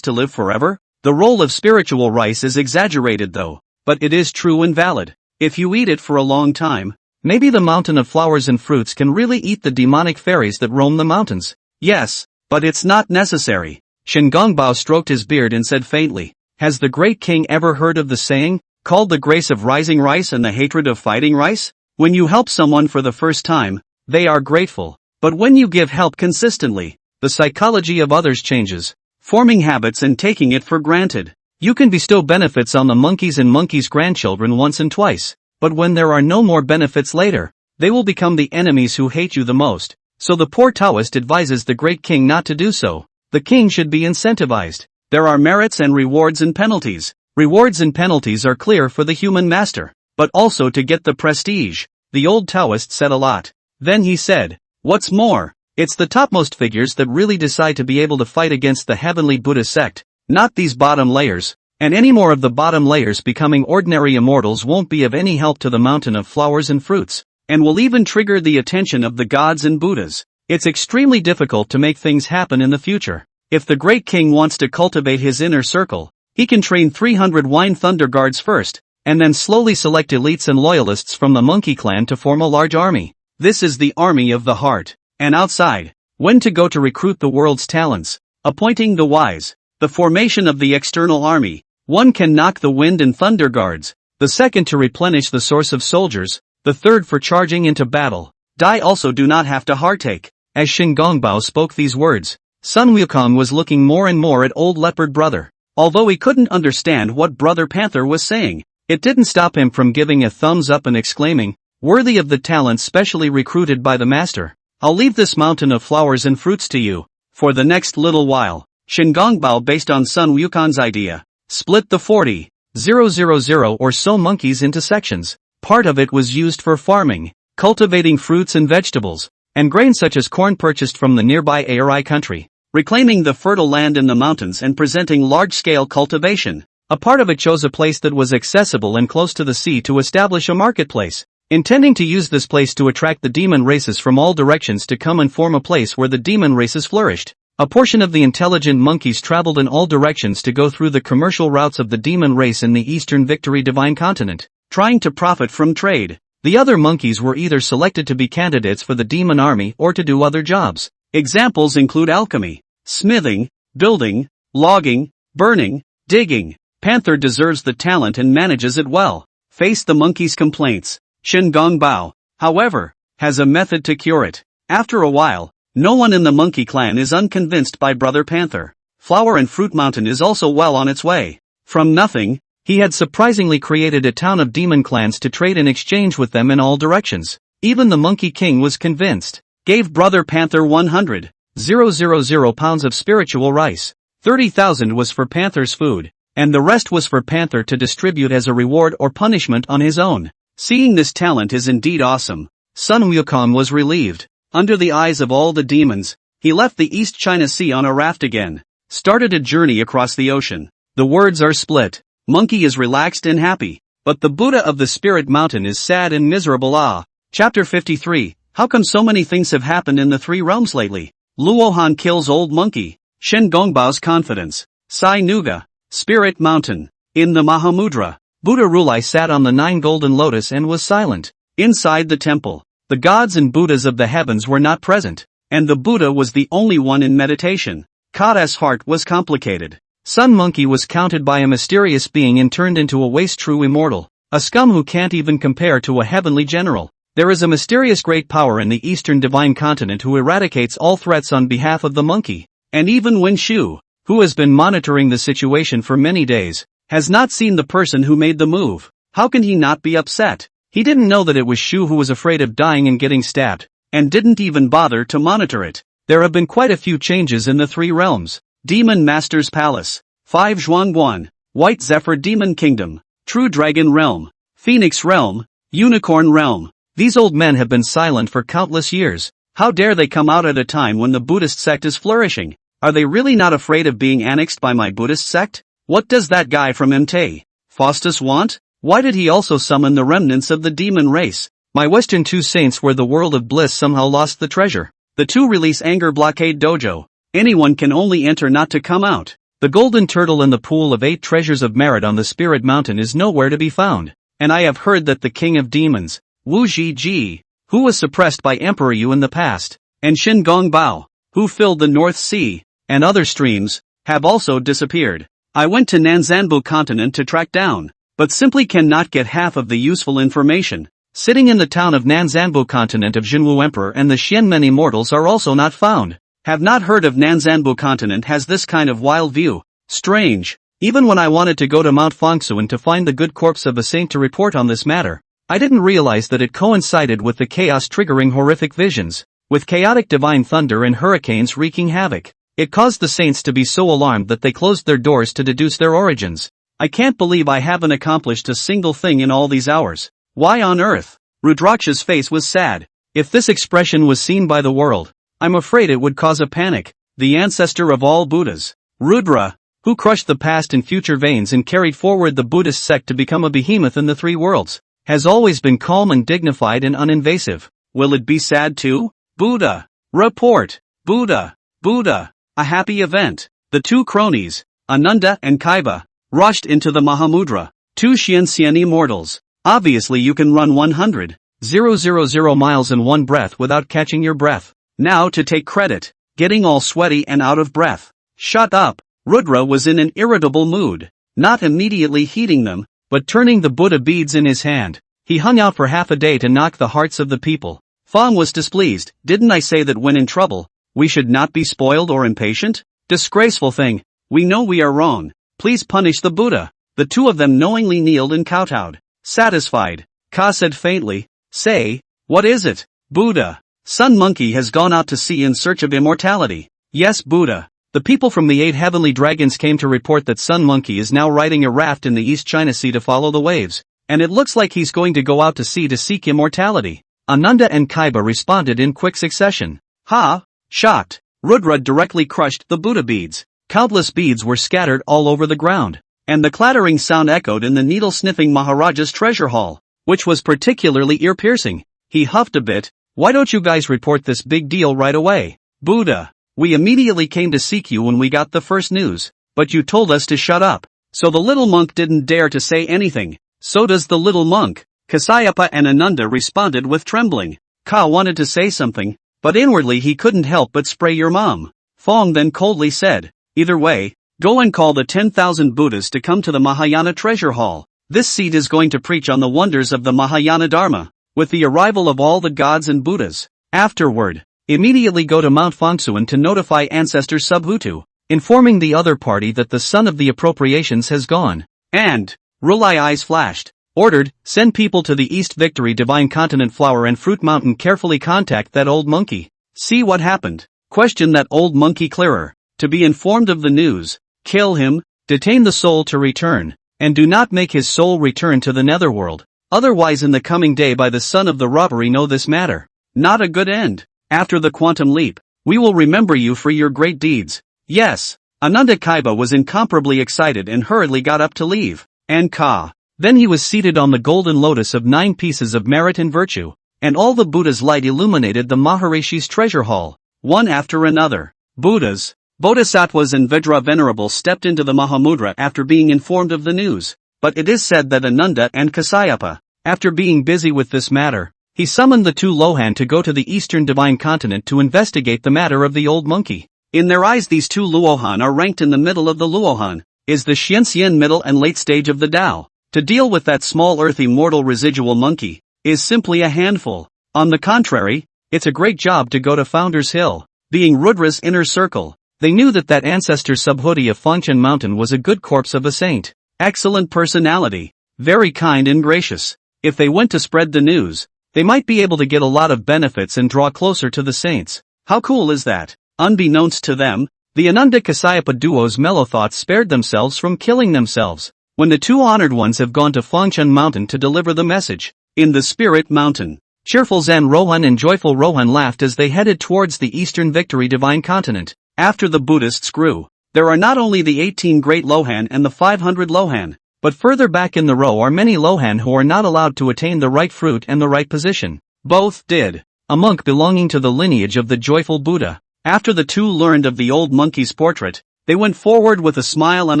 to live forever? The role of spiritual rice is exaggerated though, but it is true and valid. If you eat it for a long time, maybe the mountain of flowers and fruits can really eat the demonic fairies that roam the mountains. Yes, but it's not necessary." Shen Gongbao stroked his beard and said faintly, "Has the great king ever heard of the saying, called the grace of rising rice and the hatred of fighting rice? When you help someone for the first time, they are grateful. But when you give help consistently, the psychology of others changes, forming habits and taking it for granted. You can bestow benefits on the monkeys and monkeys' grandchildren once and twice, but when there are no more benefits later, they will become the enemies who hate you the most. So the poor Taoist advises the great king not to do so. The king should be incentivized. There are merits and rewards and penalties. Rewards and penalties are clear for the human master, but also to get the prestige." The old Taoist said a lot. Then he said, "What's more, it's the topmost figures that really decide to be able to fight against the heavenly Buddha sect, not these bottom layers, and any more of the bottom layers becoming ordinary immortals won't be of any help to the mountain of flowers and fruits, and will even trigger the attention of the gods and Buddhas. It's extremely difficult to make things happen in the future. If the great king wants to cultivate his inner circle, he can train 300 wine thunder guards first, and then slowly select elites and loyalists from the monkey clan to form a large army. This is the army of the heart. And outside, when to go to recruit the world's talents, appointing the wise, the formation of the external army. One can knock the wind and thunder guards, the second to replenish the source of soldiers, the third for charging into battle. Die also do not have to heartache." As Shen Gongbao spoke these words, Sun Wukong was looking more and more at old leopard brother. Although he couldn't understand what Brother Panther was saying, it didn't stop him from giving a thumbs up and exclaiming, "Worthy of the talent specially recruited by the master. I'll leave this mountain of flowers and fruits to you, for the next little while." Shen Gongbao, based on Sun Wukong's idea, split the 40,000 or so monkeys into sections. Part of it was used for farming, cultivating fruits and vegetables, and grain such as corn purchased from the nearby Ari country, reclaiming the fertile land in the mountains and presenting large-scale cultivation. A part of it chose a place that was accessible and close to the sea to establish a marketplace, intending to use this place to attract the demon races from all directions to come and form a place where the demon races flourished. A portion of the intelligent monkeys traveled in all directions to go through the commercial routes of the demon race in the Eastern Victory Divine Continent, trying to profit from trade. The other monkeys were either selected to be candidates for the demon army or to do other jobs. Examples include alchemy, smithing, building, logging, burning, digging. Panther deserves the talent and manages it well. Face the monkey's complaints. Shen Gongbao, however, has a method to cure it. After a while, no one in the monkey clan is unconvinced by Brother Panther. Flower and Fruit Mountain is also well on its way. From nothing, he had surprisingly created a town of demon clans to trade and exchange with them in all directions. Even the Monkey King was convinced. Gave Brother Panther 100,000 pounds of spiritual rice. 30,000 was for Panther's food, and the rest was for Panther to distribute as a reward or punishment on his own. Seeing this talent is indeed awesome, Sun Wukong was relieved. Under the eyes of all the demons, he left the East China Sea on a raft again, started a journey across the ocean. The words are split. Monkey is relaxed and happy, but the Buddha of the Spirit Mountain is sad and miserable. Chapter 53, How come so many things have happened in the three realms lately? Luohan kills old monkey. Shen Gongbao's confidence. Sai Nuga. Spirit Mountain. In the Mahamudra, Buddha Rulai sat on the 9 golden lotus and was silent. Inside the temple, the gods and Buddhas of the heavens were not present, and the Buddha was the only one in meditation. Kada's heart was complicated. Sun Monkey was counted by a mysterious being and turned into a waste true immortal, a scum who can't even compare to a heavenly general. There is a mysterious great power in the Eastern Divine Continent who eradicates all threats on behalf of the monkey. And even when Shu, who has been monitoring the situation for many days, has not seen the person who made the move, how can he not be upset? He didn't know that it was Shu who was afraid of dying and getting stabbed, and didn't even bother to monitor it. There have been quite a few changes in the three realms. Demon Master's Palace, 5 Zhuangguan, White Zephyr Demon Kingdom, True Dragon Realm, Phoenix Realm, Unicorn Realm. These old men have been silent for countless years. How dare they come out at a time when the Buddhist sect is flourishing? Are they really not afraid of being annexed by my Buddhist sect? What does that guy from MT Faustus want? Why did he also summon the remnants of the demon race? My Western two saints where the world of bliss somehow lost the treasure. The two release anger blockade dojo. Anyone can only enter not to come out. The golden turtle in the pool of 8 treasures of merit on the spirit mountain is nowhere to be found. And I have heard that the king of demons, Wu Zhiji, who was suppressed by Emperor Yu in the past, and Shin Gongbao, who filled the North Sea, and other streams, have also disappeared. I went to Nanzanbu continent to track down, but simply cannot get half of the useful information. Sitting in the town of Nanzanbu continent of Jinwu Emperor and the Xianmen immortals are also not found. Have not heard of Nanzanbu continent has this kind of wild view. Strange. Even when I wanted to go to Mount Fangsuan to find the good corpse of a saint to report on this matter, I didn't realize that it coincided with the chaos triggering horrific visions, with chaotic divine thunder and hurricanes wreaking havoc. It caused the saints to be so alarmed that they closed their doors to deduce their origins. I can't believe I haven't accomplished a single thing in all these hours. Why on earth? Rudraksha's face was sad. If this expression was seen by the world, I'm afraid it would cause a panic. The ancestor of all Buddhas, Rudra, who crushed the past and future veins and carried forward the Buddhist sect to become a behemoth in the 3 worlds, has always been calm and dignified and uninvasive. Will it be sad too? Buddha. Report. Buddha. Buddha. A happy event. The 2 cronies, Ananda and Kaiba, rushed into the Mahamudra. 2 Xianxian immortals. Obviously you can run 100,000 miles in one breath without catching your breath. Now to take credit. Getting all sweaty and out of breath. Shut up. Rudra was in an irritable mood, not immediately heeding them, but turning the Buddha beads in his hand. He hung out for half a day to knock the hearts of the people. Fang was displeased. Didn't I say that when in trouble, we should not be spoiled or impatient? Disgraceful thing. We know we are wrong. Please punish the Buddha. The 2 of them knowingly kneeled and kowtowed. Satisfied, Ka said faintly, say, what is it? Buddha. Sun Monkey has gone out to sea in search of immortality. Yes, Buddha. The people from the 8 heavenly dragons came to report that Sun Monkey is now riding a raft in the East China Sea to follow the waves, and it looks like he's going to go out to sea to seek immortality. Ananda and Kaiba responded in quick succession. Ha! Shocked, Rudra directly crushed the Buddha beads. Countless beads were scattered all over the ground, and the clattering sound echoed in the needle-sniffing Maharaja's treasure hall, which was particularly ear-piercing. He huffed a bit. Why don't you guys report this big deal right away? Buddha. We immediately came to seek you when we got the first news, but you told us to shut up. So the little monk didn't dare to say anything. So does the little monk. Kasayapa and Ananda responded with trembling. Ka wanted to say something, but inwardly he couldn't help but spray your mom. Fong then coldly said, either way, go and call the 10,000 Buddhas to come to the Mahayana treasure hall. This seat is going to preach on the wonders of the Mahayana Dharma, with the arrival of all the gods and Buddhas. Afterward, immediately go to Mount Fangsuan to notify ancestor Subhutu, informing the other party that the son of the appropriations has gone. And, Rulai eyes flashed. Ordered, send people to the East Victory Divine Continent Flower and Fruit Mountain, carefully contact that old monkey. See what happened. Question that old monkey clearer. To be informed of the news. Kill him, detain the soul to return, and do not make his soul return to the netherworld. Otherwise in the coming day by the son of the robbery know this matter. Not a good end. After the quantum leap, we will remember you for your great deeds. Yes. Ananda Kaiba was incomparably excited and hurriedly got up to leave. And Ka. Then he was seated on the golden lotus of 9 pieces of merit and virtue, and all the Buddha's light illuminated the Maharishi's treasure hall, one after another. Buddhas, Bodhisattvas and Vedra Venerables stepped into the Mahamudra after being informed of the news, but it is said that Ananda and Kasayapa, after being busy with this matter, he summoned the 2 Lohan to go to the Eastern Divine Continent to investigate the matter of the old monkey. In their eyes these 2 Luohan are ranked in the middle of the Luohan, is the Xianxian middle and late stage of the Tao. To deal with that small earthy mortal residual monkey, is simply a handful. On the contrary, it's a great job to go to Founder's Hill, being Rudra's inner circle. They knew that ancestor Subhuti of Fangchen Mountain was a good corpse of a saint. Excellent personality. Very kind and gracious. If they went to spread the news, they might be able to get a lot of benefits and draw closer to the saints. How cool is that? Unbeknownst to them, the Ananda Kasyapa duo's mellow thoughts spared themselves from killing themselves. When the two honored ones have gone to Fangchen Mountain to deliver the message. In the Spirit Mountain, cheerful Zen Rohan and joyful Rohan laughed as they headed towards the Eastern Victory Divine Continent. After the Buddhists grew, there are not only the 18 great Lohan and the 500 Lohan, but further back in the row are many Lohan who are not allowed to attain the right fruit and the right position. Both did. A monk belonging to the lineage of the joyful Buddha. After the two learned of the old monkey's portrait, they went forward with a smile and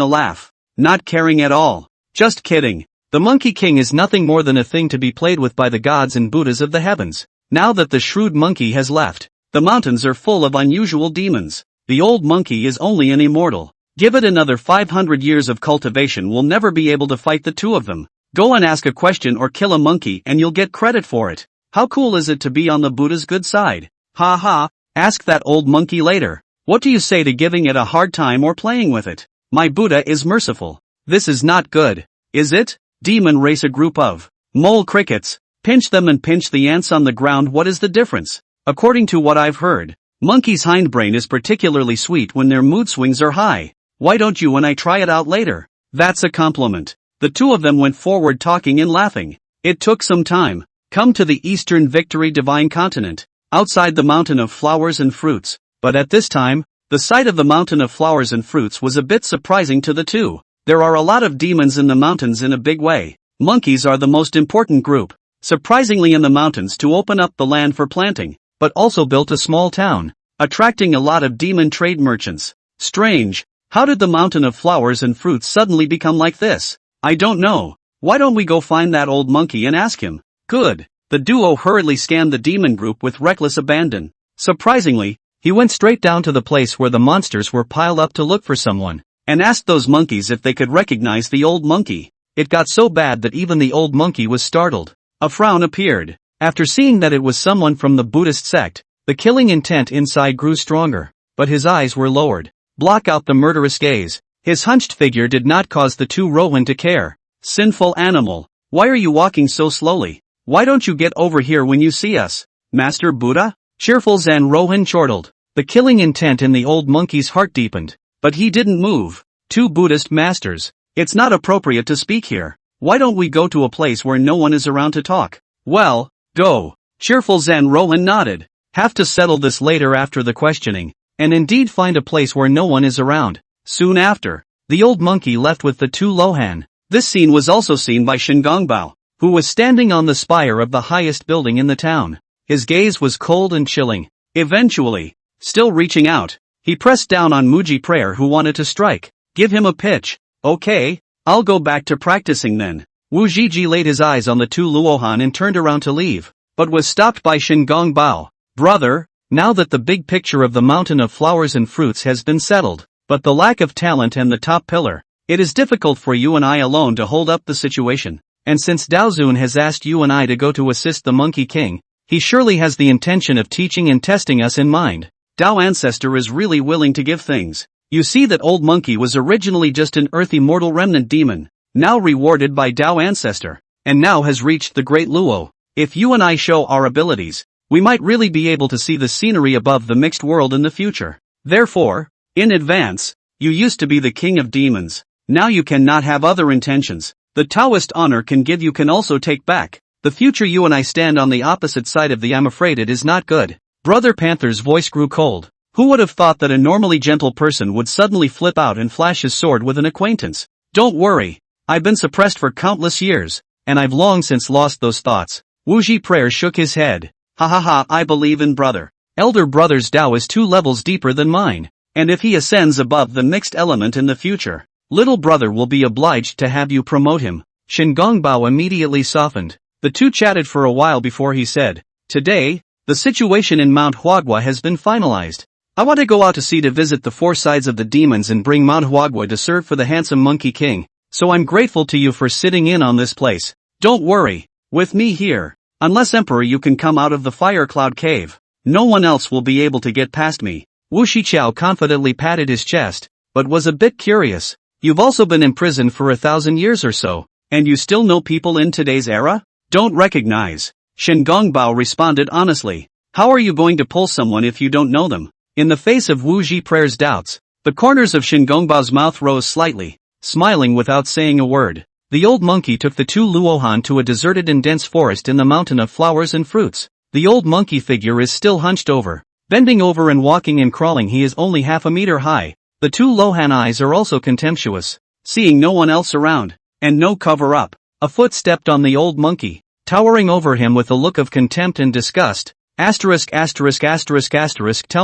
a laugh. Not caring at all. Just kidding. The Monkey King is nothing more than a thing to be played with by the gods and Buddhas of the heavens. Now that the shrewd monkey has left, the mountains are full of unusual demons. The old monkey is only an immortal. Give it another 500 years of cultivation, we'll never be able to fight the two of them. Go and ask a question or kill a monkey and you'll get credit for it. How cool is it to be on the Buddha's good side? Ha ha, ask that old monkey later. What do you say to giving it a hard time or playing with it? My Buddha is merciful. This is not good, is it? Demon race, a group of mole crickets. Pinch them and pinch the ants on the ground. What is the difference? According to what I've heard, monkey's hindbrain is particularly sweet when their mood swings are high. Why don't you and I try it out later? That's a compliment. The two of them went forward talking and laughing. It took some time. Come to the Eastern Victory Divine Continent, outside the Mountain of Flowers and Fruits. But at this time, the sight of the Mountain of Flowers and Fruits was a bit surprising to the two. There are a lot of demons in the mountains in a big way. Monkeys are the most important group, surprisingly in the mountains to open up the land for planting, but also built a small town, attracting a lot of demon trade merchants. Strange, how did the Mountain of Flowers and Fruits suddenly become like this? I don't know. Why don't we go find that old monkey and ask him? Good. The duo hurriedly scanned the demon group with reckless abandon. Surprisingly, he went straight down to the place where the monsters were piled up to look for someone, and asked those monkeys if they could recognize the old monkey. It got so bad that even the old monkey was startled. A frown appeared. After seeing that it was someone from the Buddhist sect, the killing intent inside grew stronger, but his eyes were lowered. Block out the murderous gaze. His hunched figure did not cause the two Rohan to care. Sinful animal. Why are you walking so slowly? Why don't you get over here when you see us? Master Buddha? Cheerful Zen Rohan chortled. The killing intent in the old monkey's heart deepened, but he didn't move. Two Buddhist masters. It's not appropriate to speak here. Why don't we go to a place where no one is around to talk? Well, go. Cheerful Zen Rohan nodded. Have to settle this later after the questioning, and indeed find a place where no one is around. Soon after, the old monkey left with the two Lohan. This scene was also seen by Shingongbao, who was standing on the spire of the highest building in the town. His gaze was cold and chilling. Eventually, still reaching out, he pressed down on Muji Prayer, who wanted to strike. Give him a pitch. Okay, I'll go back to practicing then. Wu Zhiji laid his eyes on the two Luohan and turned around to leave, but was stopped by Shingongbao. Brother, now that the big picture of the Mountain of Flowers and Fruits has been settled, but the lack of talent and the top pillar, it is difficult for you and I alone to hold up the situation. And since Daozun has asked you and I to go to assist the Monkey King, he surely has the intention of teaching and testing us in mind. Dao Ancestor is really willing to give things. You see, that old monkey was originally just an earthy mortal remnant demon, now rewarded by Dao Ancestor, and now has reached the Great Luo. If you and I show our abilities, we might really be able to see the scenery above the mixed world in the future. Therefore, in advance, you used to be the king of demons. Now you cannot have other intentions. The Taoist honor can give you can also take back. The future you and I stand on the opposite side of the I'm afraid it is not good. Brother Panther's voice grew cold. Who would have thought that a normally gentle person would suddenly flip out and flash his sword with an acquaintance? Don't worry. I've been suppressed for countless years, and I've long since lost those thoughts. Wuji Prayer shook his head. Ha ha ha, I believe in brother. Elder brother's Dao is 2 levels deeper than mine, and if he ascends above the mixed element in the future, little brother will be obliged to have you promote him. Shingongbao immediately softened. The two chatted for a while before he said, Today, the situation in Mount Huagua has been finalized. I want to go out to sea to visit the 4 sides of the demons and bring Mount Huagua to serve for the handsome Monkey King, so I'm grateful to you for sitting in on this place. Don't worry, with me here, Unless Emperor you can come out of the fire cloud cave. No one else will be able to get past me. Wu Shiqiao confidently patted his chest, but was a bit curious. You've also been imprisoned for 1,000 years or so, and you still know people in today's era? Don't recognize. Shen Gongbao responded honestly. How are you going to pull someone if you don't know them? In the face of Wu Jipre's doubts, the corners of Shen Gongbao's mouth rose slightly, smiling without saying a word. The old monkey took the two Luohan to a deserted and dense forest in the mountain of flowers and fruits. The old monkey figure is still hunched over. Bending over and walking and crawling, he is only half a meter high. The two Lohan eyes are also contemptuous. Seeing no one else around, and no cover-up, a foot stepped on the old monkey, towering over him with a look of contempt and disgust. Tell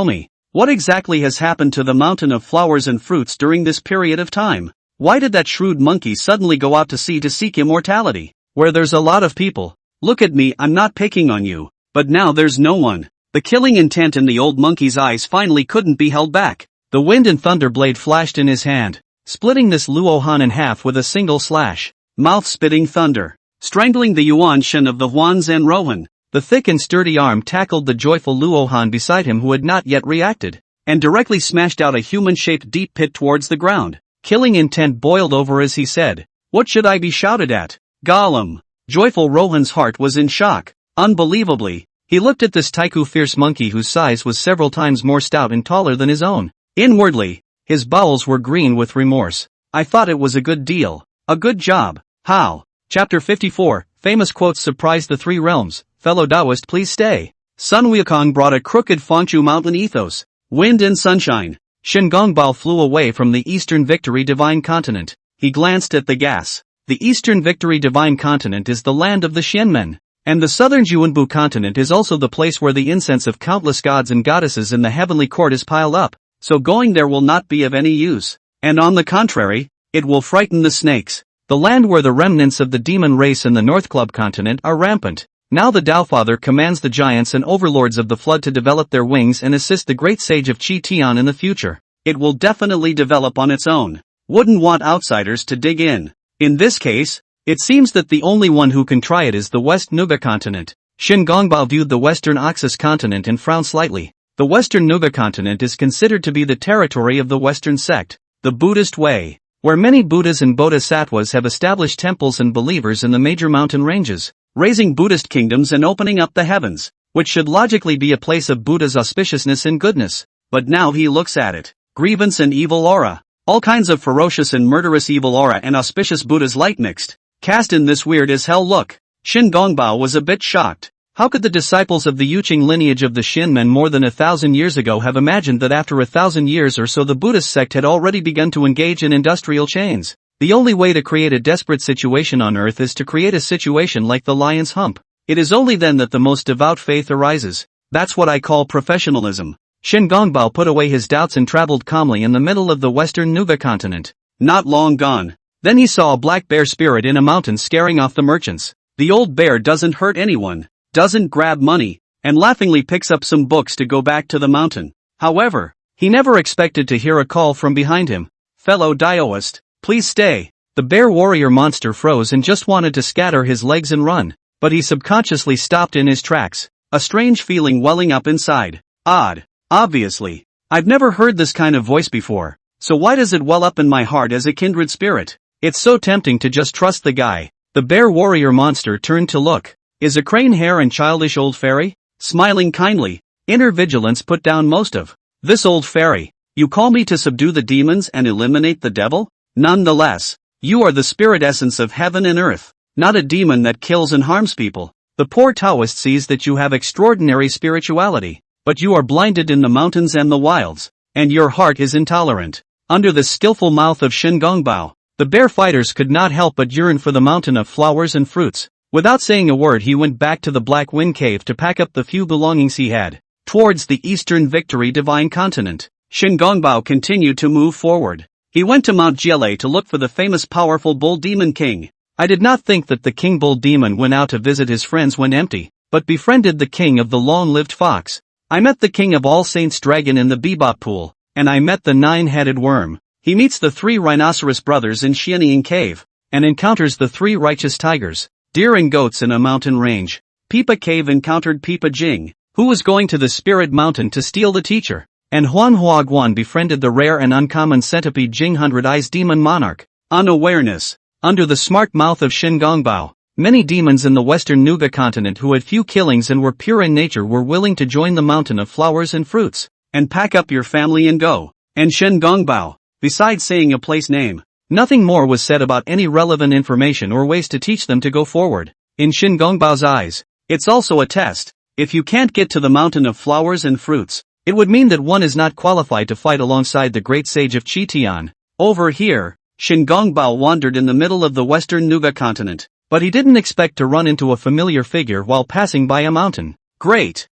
me, what exactly has happened to the mountain of flowers and fruits during this period of time? Why did that shrewd monkey suddenly go out to sea to seek immortality, where there's a lot of people? Look at me, I'm not picking on you, but now there's no one. The killing intent in the old monkey's eyes finally couldn't be held back. The wind and thunder blade flashed in his hand, splitting this Luohan in half with a single slash. Mouth-spitting thunder, strangling the Yuan Shen of the Huanzhen Rohan. The thick and sturdy arm tackled the joyful Luohan beside him who had not yet reacted, and directly smashed out a human-shaped deep pit towards the ground. Killing intent boiled over as he said, "What should I be shouted at? Gollum." Joyful Rohan's heart was in shock. Unbelievably, he looked at this Taiku fierce monkey whose size was several times more stout and taller than his own. Inwardly, his bowels were green with remorse. I thought it was a good deal. A good job. How? Chapter 54, famous quotes surprised the three realms. Fellow Taoist, please stay. Sun Wukong brought a crooked Fangchu mountain ethos. Wind and sunshine. Shen Gongbao flew away from the Eastern Victory Divine Continent. He glanced at the gas. The Eastern Victory Divine Continent is the land of the Xianmen, and the Southern Juanbu Continent is also the place where the incense of countless gods and goddesses in the heavenly court is piled up, so going there will not be of any use. And on the contrary, it will frighten the snakes. The land where the remnants of the demon race in the North Club Continent are rampant. Now the Taofather commands the giants and overlords of the flood to develop their wings and assist the great sage of Qi Tian in the future. It will definitely develop on its own. Wouldn't want outsiders to dig in. In this case, it seems that the only one who can try it is the West Nuga continent. Shen Gongbao viewed the Western Oxus continent and frowned slightly. The Western Nuga continent is considered to be the territory of the Western sect, the Buddhist way, where many Buddhas and Bodhisattvas have established temples and believers in the major mountain ranges, raising Buddhist kingdoms and opening up the heavens, which should logically be a place of Buddha's auspiciousness and goodness. But now he looks at it. Grievance and evil aura. All kinds of ferocious and murderous evil aura and auspicious Buddha's light mixed, cast in this weird as hell look. Shen Gongbao was a bit shocked. How could the disciples of the Yuqing lineage of the Xianmen more than 1,000 years ago have imagined that after 1,000 years or so the Buddhist sect had already begun to engage in industrial chains? The only way to create a desperate situation on earth is to create a situation like the lion's hump. It is only then that the most devout faith arises. That's what I call professionalism. Shen Gongbao put away his doubts and traveled calmly in the middle of the Western Nuga continent. Not long gone. Then he saw a black bear spirit in a mountain scaring off the merchants. The old bear doesn't hurt anyone, doesn't grab money, and laughingly picks up some books to go back to the mountain. However, he never expected to hear a call from behind him. Fellow Taoist, please stay. The bear warrior monster froze and just wanted to scatter his legs and run, but he subconsciously stopped in his tracks, a strange feeling welling up inside. Odd. Obviously. I've never heard this kind of voice before, so why does it well up in my heart as a kindred spirit? It's so tempting to just trust the guy. The bear warrior monster turned to look. Is a crane hare and childish old fairy? Smiling kindly, inner vigilance put down most of. This old fairy, you call me to subdue the demons and eliminate the devil? Nonetheless, you are the spirit essence of heaven and earth, not a demon that kills and harms people. The poor Taoist sees that you have extraordinary spirituality, but you are blinded in the mountains and the wilds, and your heart is intolerant. Under the skillful mouth of Shen Gongbao, the bear fighters could not help but yearn for the mountain of flowers and fruits. Without saying a word he went back to the Black Wind Cave to pack up the few belongings he had, towards the Eastern Victory Divine Continent. Shen Gongbao continued to move forward. He went to Mount Jiele to look for the famous powerful Bull Demon King. I did not think that the King Bull Demon went out to visit his friends when empty, but befriended the King of the Long-Lived Fox. I met the King of All Saints Dragon in the Bebop Pool, and I met the Nine-Headed Worm. He meets the three rhinoceros brothers in Xianying Cave, and encounters the three righteous tigers, deer and goats in a mountain range. Peepa Cave encountered Peepa Jing, who was going to the Spirit Mountain to steal the teacher, and Huan Huaguan befriended the rare and uncommon centipede Jing Hundred Eyes Demon Monarch. Unawareness. Under the smart mouth of Shin Gongbao, many demons in the western Nuga continent who had few killings and were pure in nature were willing to join the mountain of flowers and fruits, and pack up your family and go. And Shin Gongbao, besides saying a place name, nothing more was said about any relevant information or ways to teach them to go forward. In Shin Gongbao's eyes, it's also a test. If you can't get to the mountain of flowers and fruits, it would mean that one is not qualified to fight alongside the great sage of Qitian. Over here, Shin Gongbao wandered in the middle of the western Nuga continent, but he didn't expect to run into a familiar figure while passing by a mountain. Great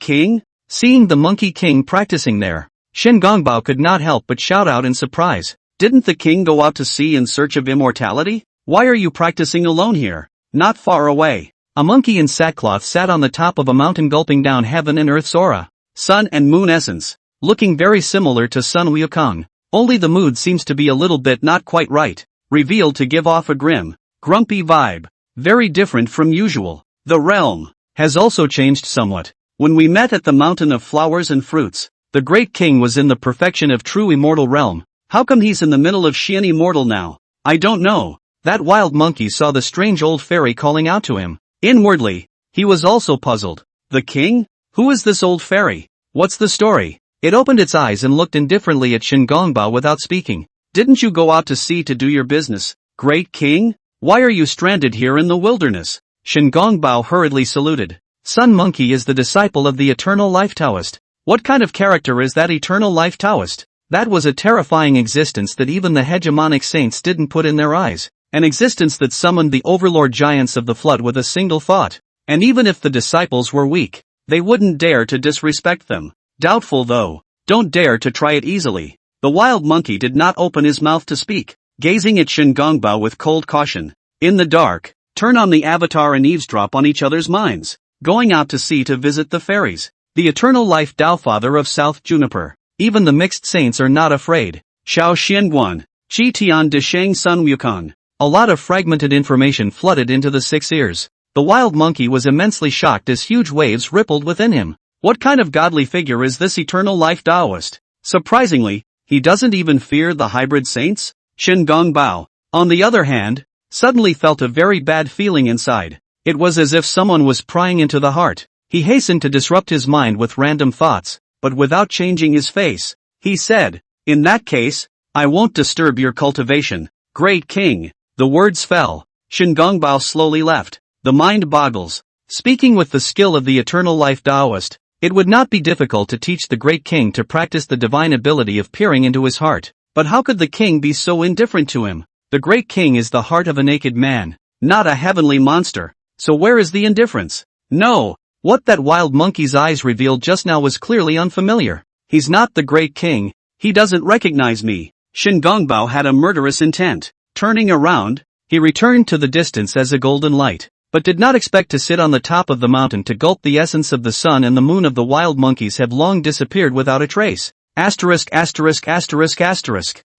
king? Seeing the Monkey King practicing there, Shin Gongbao could not help but shout out in surprise. Didn't the king go out to sea in search of immortality? Why are you practicing alone here? Not far away. A monkey in sackcloth sat on the top of a mountain gulping down heaven and earth's aura. Sun and moon essence. Looking very similar to Sun Wukong. Only the mood seems to be a little bit not quite right. Revealed to give off a grim, grumpy vibe. Very different from usual. The realm has also changed somewhat. When we met at the mountain of flowers and fruits, the great king was in the perfection of true immortal realm. How come he's in the middle of Xian immortal now? I don't know. That wild monkey saw the strange old fairy calling out to him. Inwardly, he was also puzzled. The king? Who is this old fairy? What's the story? It opened its eyes and looked indifferently at Shin Gongbao without speaking. Didn't you go out to sea to do your business, great king? Why are you stranded here in the wilderness? Shin Gongbao hurriedly saluted. Sun Monkey is the disciple of the Eternal Life Taoist. What kind of character is that Eternal Life Taoist? That was a terrifying existence that even the hegemonic saints didn't put in their eyes. An existence that summoned the overlord giants of the flood with a single thought. And even if the disciples were weak, they wouldn't dare to disrespect them. Doubtful though. Don't dare to try it easily. The wild monkey did not open his mouth to speak, gazing at Shin Gongbao with cold caution. In the dark, turn on the avatar and eavesdrop on each other's minds. Going out to sea to visit the fairies. The eternal life Tao Father of South Juniper. Even the mixed saints are not afraid. Xiao Xianguan, Qi Tian de Shang Sun Wukong. A lot of fragmented information flooded into the 6 ears. The wild monkey was immensely shocked as huge waves rippled within him. What kind of godly figure is this eternal life Taoist? Surprisingly, he doesn't even fear the hybrid saints? Shin Gongbao, on the other hand, suddenly felt a very bad feeling inside. It was as if someone was prying into the heart. He hastened to disrupt his mind with random thoughts, but without changing his face. He said, in that case, I won't disturb your cultivation, great king. The words fell. Shin Gongbao slowly left. The mind boggles. Speaking with the skill of the eternal life Taoist, it would not be difficult to teach the great king to practice the divine ability of peering into his heart. But how could the king be so indifferent to him? The great king is the heart of a naked man, not a heavenly monster. So where is the indifference? No, what that wild monkey's eyes revealed just now was clearly unfamiliar. He's not the great king. He doesn't recognize me. Shin Gongbao had a murderous intent. Turning around, he returned to the distance as a golden light, but did not expect to sit on the top of the mountain to gulp the essence of the sun and the moon of the wild monkeys have long disappeared without a trace. Asterisk.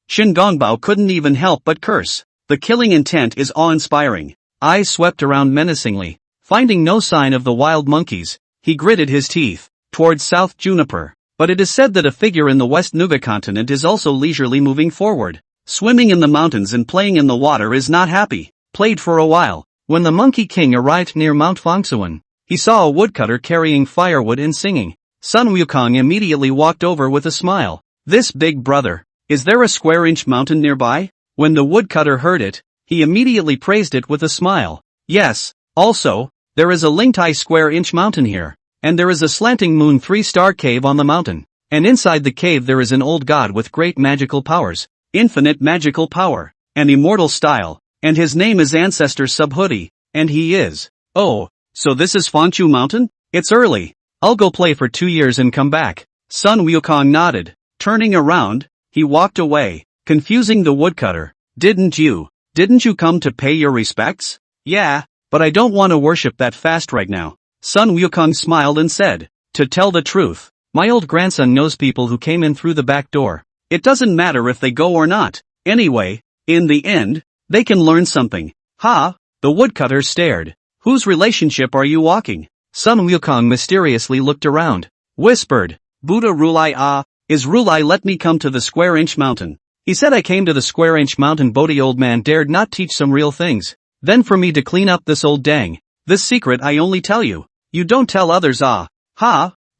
Shin Gongbao couldn't even help but curse. The killing intent is awe-inspiring. Eyes swept around menacingly. Finding no sign of the wild monkeys, he gritted his teeth towards South Juniper. But it is said that a figure in the West Nuga continent is also leisurely moving forward. Swimming in the mountains and playing in the water is not happy. Played for a while. When the Monkey King arrived near Mount Fangsuan, he saw a woodcutter carrying firewood and singing. Sun Wukong immediately walked over with a smile. This big brother, is there a square-inch mountain nearby? When the woodcutter heard it, he immediately praised it with a smile. Yes, also, there is a Lingtai square-inch mountain here, and there is a slanting moon 3-star cave on the mountain, and inside the cave there is an old god with great magical powers. Infinite magical power, and immortal style, and his name is Ancestor Subhoodie, and he is. Oh, so this is Fanchu Mountain? It's early. I'll go play for 2 years and come back. Sun Wukong nodded. Turning around, he walked away, confusing the woodcutter. Didn't you come to pay your respects? Yeah, but I don't want to worship that fast right now. Sun Wukong smiled and said, to tell the truth, my old grandson knows people who came in through the back door. It doesn't matter if they go or not. Anyway, in the end, they can learn something. Ha! The woodcutter stared. Whose relationship are you walking? Sun Wukong mysteriously looked around. Whispered, Buddha Rulai is Rulai let me come to the square-inch mountain. He said I came to the square-inch mountain. Bodhi old man dared not teach some real things. Then for me to clean up this old dang. This secret I only tell you. You don't tell others ha.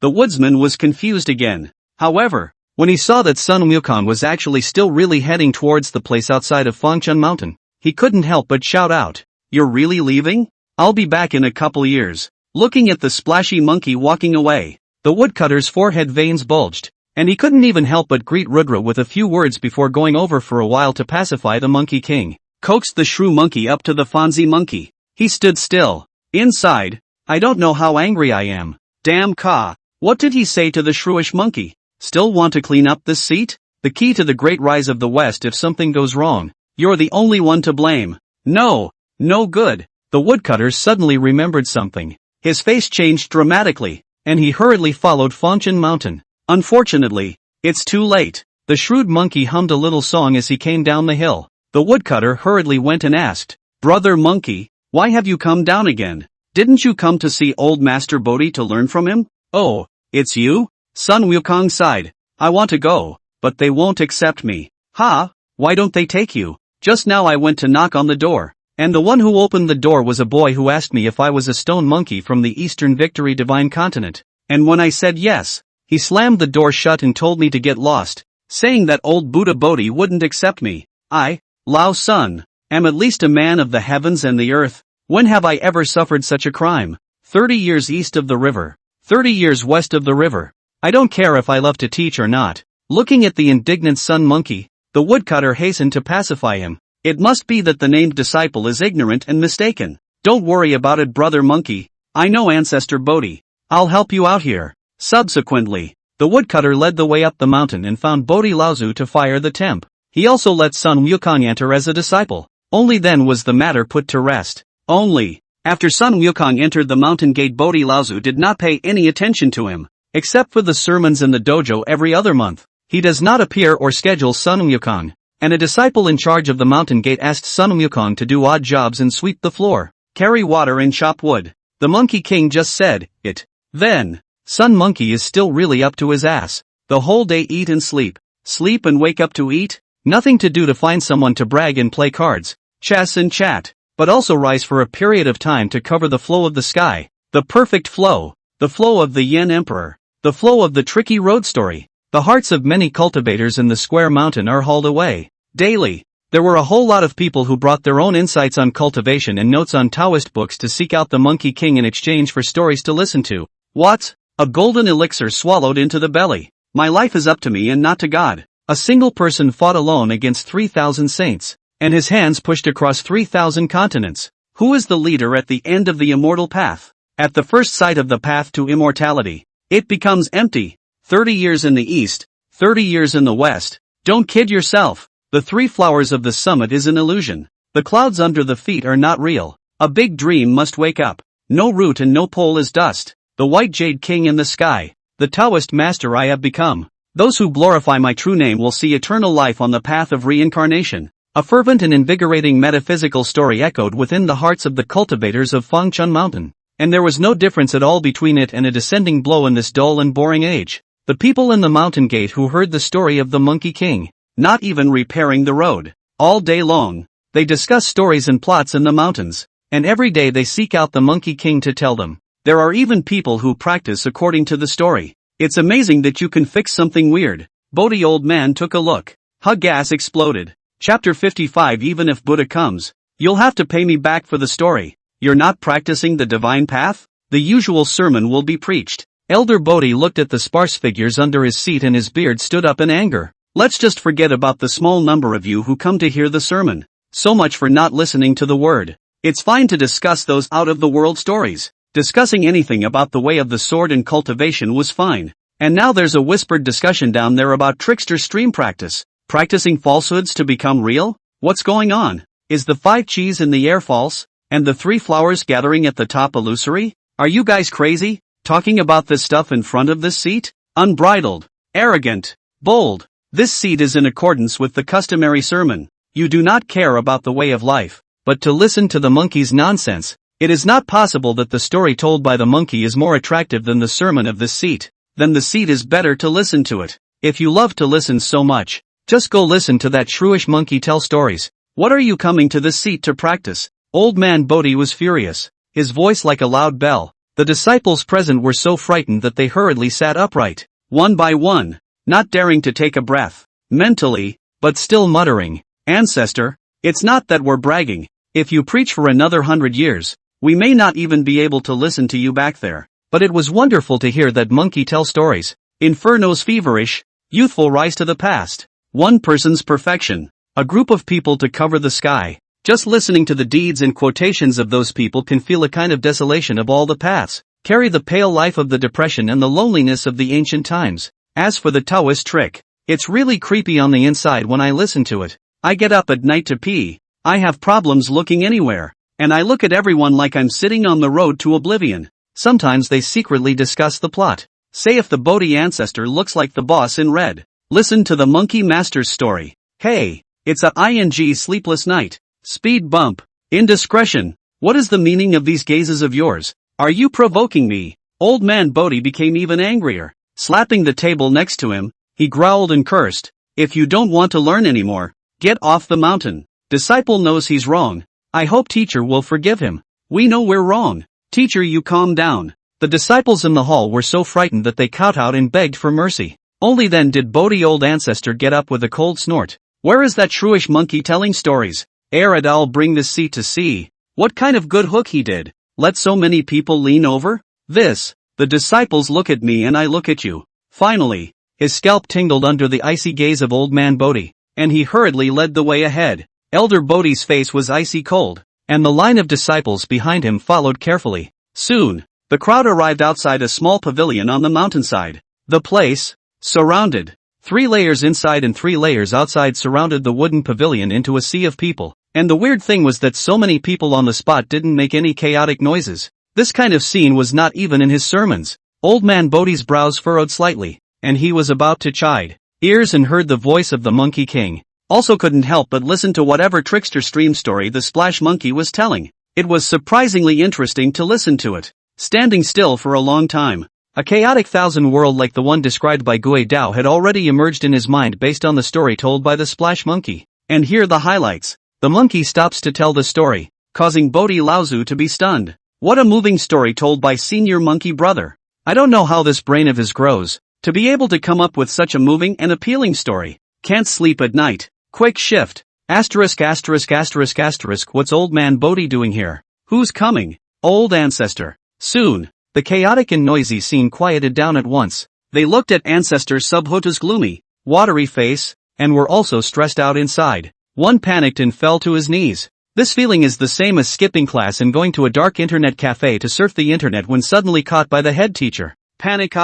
The woodsman was confused again. However, when he saw that Sun Wukong was actually still really heading towards the place outside of Fangchun Mountain, he couldn't help but shout out, You're really leaving? I'll be back in a couple years. Looking at the splashy monkey walking away, the woodcutter's forehead veins bulged, and he couldn't even help but greet Rudra with a few words before going over for a while to pacify the Monkey King. Coaxed the shrew monkey up to the Fonzie monkey. He stood still. Inside, I don't know how angry I am. Damn Ka. What did he say to the shrewish monkey? Still want to clean up this seat? The key to the great rise of the West. If something goes wrong, you're the only one to blame. No good. The woodcutter suddenly remembered something. His face changed dramatically, and he hurriedly followed Fangchun Mountain. Unfortunately, it's too late. The shrewd monkey hummed a little song as he came down the hill. The woodcutter hurriedly went and asked, Brother Monkey, why have you come down again? Didn't you come to see old Master Bodhi to learn from him? Oh, it's you? Sun Wukong sighed. I want to go, but they won't accept me. Why don't they take you? Just now I went to knock on the door, and the one who opened the door was a boy who asked me if I was a stone monkey from the Eastern Victory Divine Continent, and when I said yes, he slammed the door shut and told me to get lost, saying that old Buddha Bodhi wouldn't accept me. I, Lao Sun, am at least a man of the heavens and the earth. When have I ever suffered such a crime? 30 years east of the river, 30 years west of the river. I don't care if I love to teach or not. Looking at the indignant sun monkey, the woodcutter hastened to pacify him. It must be that the named disciple is ignorant and mistaken. Don't worry about it, brother monkey. I know Ancestor Bodhi. I'll help you out here. Subsequently, the woodcutter led the way up the mountain and found Bodhi Laozu to fire the temp. He also let Sun Wukong enter as a disciple. Only then was the matter put to rest. Only, after Sun Wukong entered the mountain gate, Bodhi Laozu did not pay any attention to him, except for the sermons in the dojo every other month. He does not appear or schedule Sun Wukong, and a disciple in charge of the mountain gate asked Sun Wukong to do odd jobs and sweep the floor, carry water and chop wood. The Monkey King just said, it. Then, Sun Monkey is still really up to his ass. The whole day eat and sleep and wake up to eat, nothing to do to find someone to brag and play cards, chess and chat, but also rise for a period of time to cover the flow of the sky, the perfect flow, the flow of the Yen Emperor, the flow of the tricky road story. The hearts of many cultivators in the Square Mountain are hauled away. Daily, there were a whole lot of people who brought their own insights on cultivation and notes on Taoist books to seek out the Monkey King in exchange for stories to listen to. What? A golden elixir swallowed into the belly. My life is up to me and not to God. A single person fought alone against 3,000 saints, and his hands pushed across 3,000 continents. Who is the leader at the end of the immortal path? At the first sight of the path to immortality, it becomes empty. 30 years in the east, 30 years in the west. Don't kid yourself. The 3 flowers of the summit is an illusion. The clouds under the feet are not real. A big dream must wake up. No root and no pole is dust. The white jade king in the sky. The Taoist master I have become. Those who glorify my true name will see eternal life on the path of reincarnation. A fervent and invigorating metaphysical story echoed within the hearts of the cultivators of Fangchun Mountain. And there was no difference at all between it and a descending blow in this dull and boring age. The people in the mountain gate who heard the story of the Monkey King, not even repairing the road. All day long, they discuss stories and plots in the mountains, and every day they seek out the Monkey King to tell them. There are even people who practice according to the story. It's amazing that you can fix something weird. Bodhi old man took a look. Gas exploded. Chapter 55. Even if Buddha comes, you'll have to pay me back for the story. You're not practicing the divine path? The usual sermon will be preached. Elder Bodhi looked at the sparse figures under his seat and his beard stood up in anger. Let's just forget about the small number of you who come to hear the sermon. So much for not listening to the word. It's fine to discuss those out-of-the-world stories. Discussing anything about the way of the sword and cultivation was fine. And now there's a whispered discussion down there about trickster stream practice. Practicing falsehoods to become real? What's going on? Is the 5 cheese in the air false? And the 3 flowers gathering at the top illusory? Are you guys crazy? Talking about this stuff in front of this seat? Unbridled, arrogant, bold. This seat is in accordance with the customary sermon. You do not care about the way of life, but to listen to the monkey's nonsense. It is not possible that the story told by the monkey is more attractive than the sermon of this seat. Then the seat is better to listen to it. If you love to listen so much, just go listen to that shrewish monkey tell stories. What are you coming to this seat to practice? Old man Bodhi was furious, his voice like a loud bell. The disciples present were so frightened that they hurriedly sat upright, one by one, not daring to take a breath, mentally, but still muttering, "Ancestor, it's not that we're bragging. If you preach for another 100 years, we may not even be able to listen to you back there." But it was wonderful to hear that monkey tell stories. Inferno's feverish, youthful rise to the past. One person's perfection. A group of people to cover the sky. Just listening to the deeds and quotations of those people can feel a kind of desolation of all the paths. Carry the pale life of the depression and the loneliness of the ancient times. As for the Taoist trick, it's really creepy on the inside when I listen to it. I get up at night to pee. I have problems looking anywhere. And I look at everyone like I'm sitting on the road to oblivion. Sometimes they secretly discuss the plot. Say if the Bodhi ancestor looks like the boss in red. Listen to the monkey master's story. Hey, it's a ing sleepless night. Speed bump. Indiscretion. What is the meaning of these gazes of yours? Are you provoking me? Old man Bodhi became even angrier. Slapping the table next to him, he growled and cursed. If you don't want to learn anymore, get off the mountain. Disciple knows he's wrong. I hope teacher will forgive him. We know we're wrong. Teacher, you calm down. The disciples in the hall were so frightened that they kowtowed and begged for mercy. Only then did Bodhi old ancestor get up with a cold snort. Where is that shrewish monkey telling stories? I'll bring this seat to see. What kind of good hook he did. Let so many people lean over? This. The disciples look at me and I look at you. Finally, his scalp tingled under the icy gaze of old man Bodhi, and he hurriedly led the way ahead. Elder Bodhi's face was icy cold, and the line of disciples behind him followed carefully. Soon, the crowd arrived outside a small pavilion on the mountainside. The place, surrounded. 3 layers inside and 3 layers outside surrounded the wooden pavilion into a sea of people. And the weird thing was that so many people on the spot didn't make any chaotic noises. This kind of scene was not even in his sermons. Old man Bodhi's brows furrowed slightly, and he was about to chide ears and heard the voice of the Monkey King. Also couldn't help but listen to whatever trickster stream story the Splash Monkey was telling. It was surprisingly interesting to listen to it. Standing still for a long time. A chaotic thousand world like the one described by Gui Dao had already emerged in his mind based on the story told by the Splash Monkey. And here the highlights. The monkey stops to tell the story, causing Bodhi Laozu to be stunned. What a moving story told by senior monkey brother. I don't know how this brain of his grows, to be able to come up with such a moving and appealing story. Can't sleep at night. Quick shift. Asterisk asterisk asterisk asterisk. What's old man Bodhi doing here? Who's coming? Old ancestor. Soon, the chaotic and noisy scene quieted down at once. They looked at ancestor Subhota's gloomy, watery face, and were also stressed out inside. One panicked and fell to his knees. This feeling is the same as skipping class and going to a dark internet cafe to surf the internet when suddenly caught by the head teacher. Panic.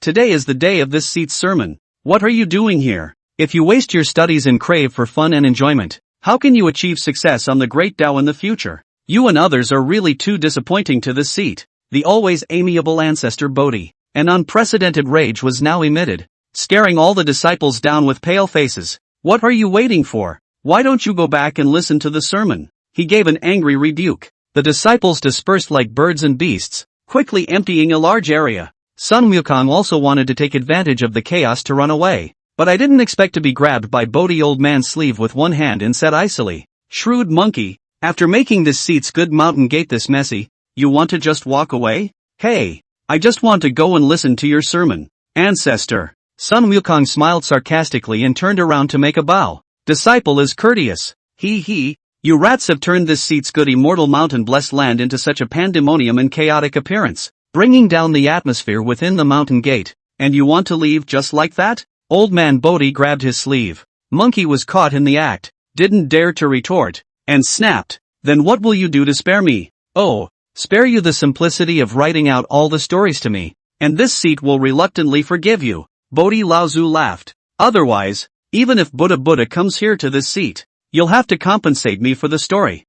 Today is the day of this seat's sermon. What are you doing here? If you waste your studies and crave for fun and enjoyment, how can you achieve success on the great Tao in the future? You and others are really too disappointing to this seat. The always amiable ancestor Bodhi. An unprecedented rage was now emitted, staring all the disciples down with pale faces. What are you waiting for? Why don't you go back and listen to the sermon? He gave an angry rebuke. The disciples dispersed like birds and beasts, quickly emptying a large area. Sun Wukong also wanted to take advantage of the chaos to run away. But I didn't expect to be grabbed by Bodhi old man's sleeve with one hand and said icily, "Shrewd monkey, after making this seat's good mountain gate this messy, you want to just walk away? Hey, I just want to go and listen to your sermon, ancestor." Sun Wukong smiled sarcastically and turned around to make a bow. Disciple is courteous. He, you rats have turned this seat's good immortal mountain-blessed land into such a pandemonium and chaotic appearance, bringing down the atmosphere within the mountain gate, and you want to leave just like that? Old man Bodhi grabbed his sleeve. Monkey was caught in the act, didn't dare to retort, and snapped. Then what will you do to spare me? Oh, spare you the simplicity of writing out all the stories to me, and this seat will reluctantly forgive you. Bodhi Laozu laughed. Otherwise, even if Buddha comes here to this seat, you'll have to compensate me for the story.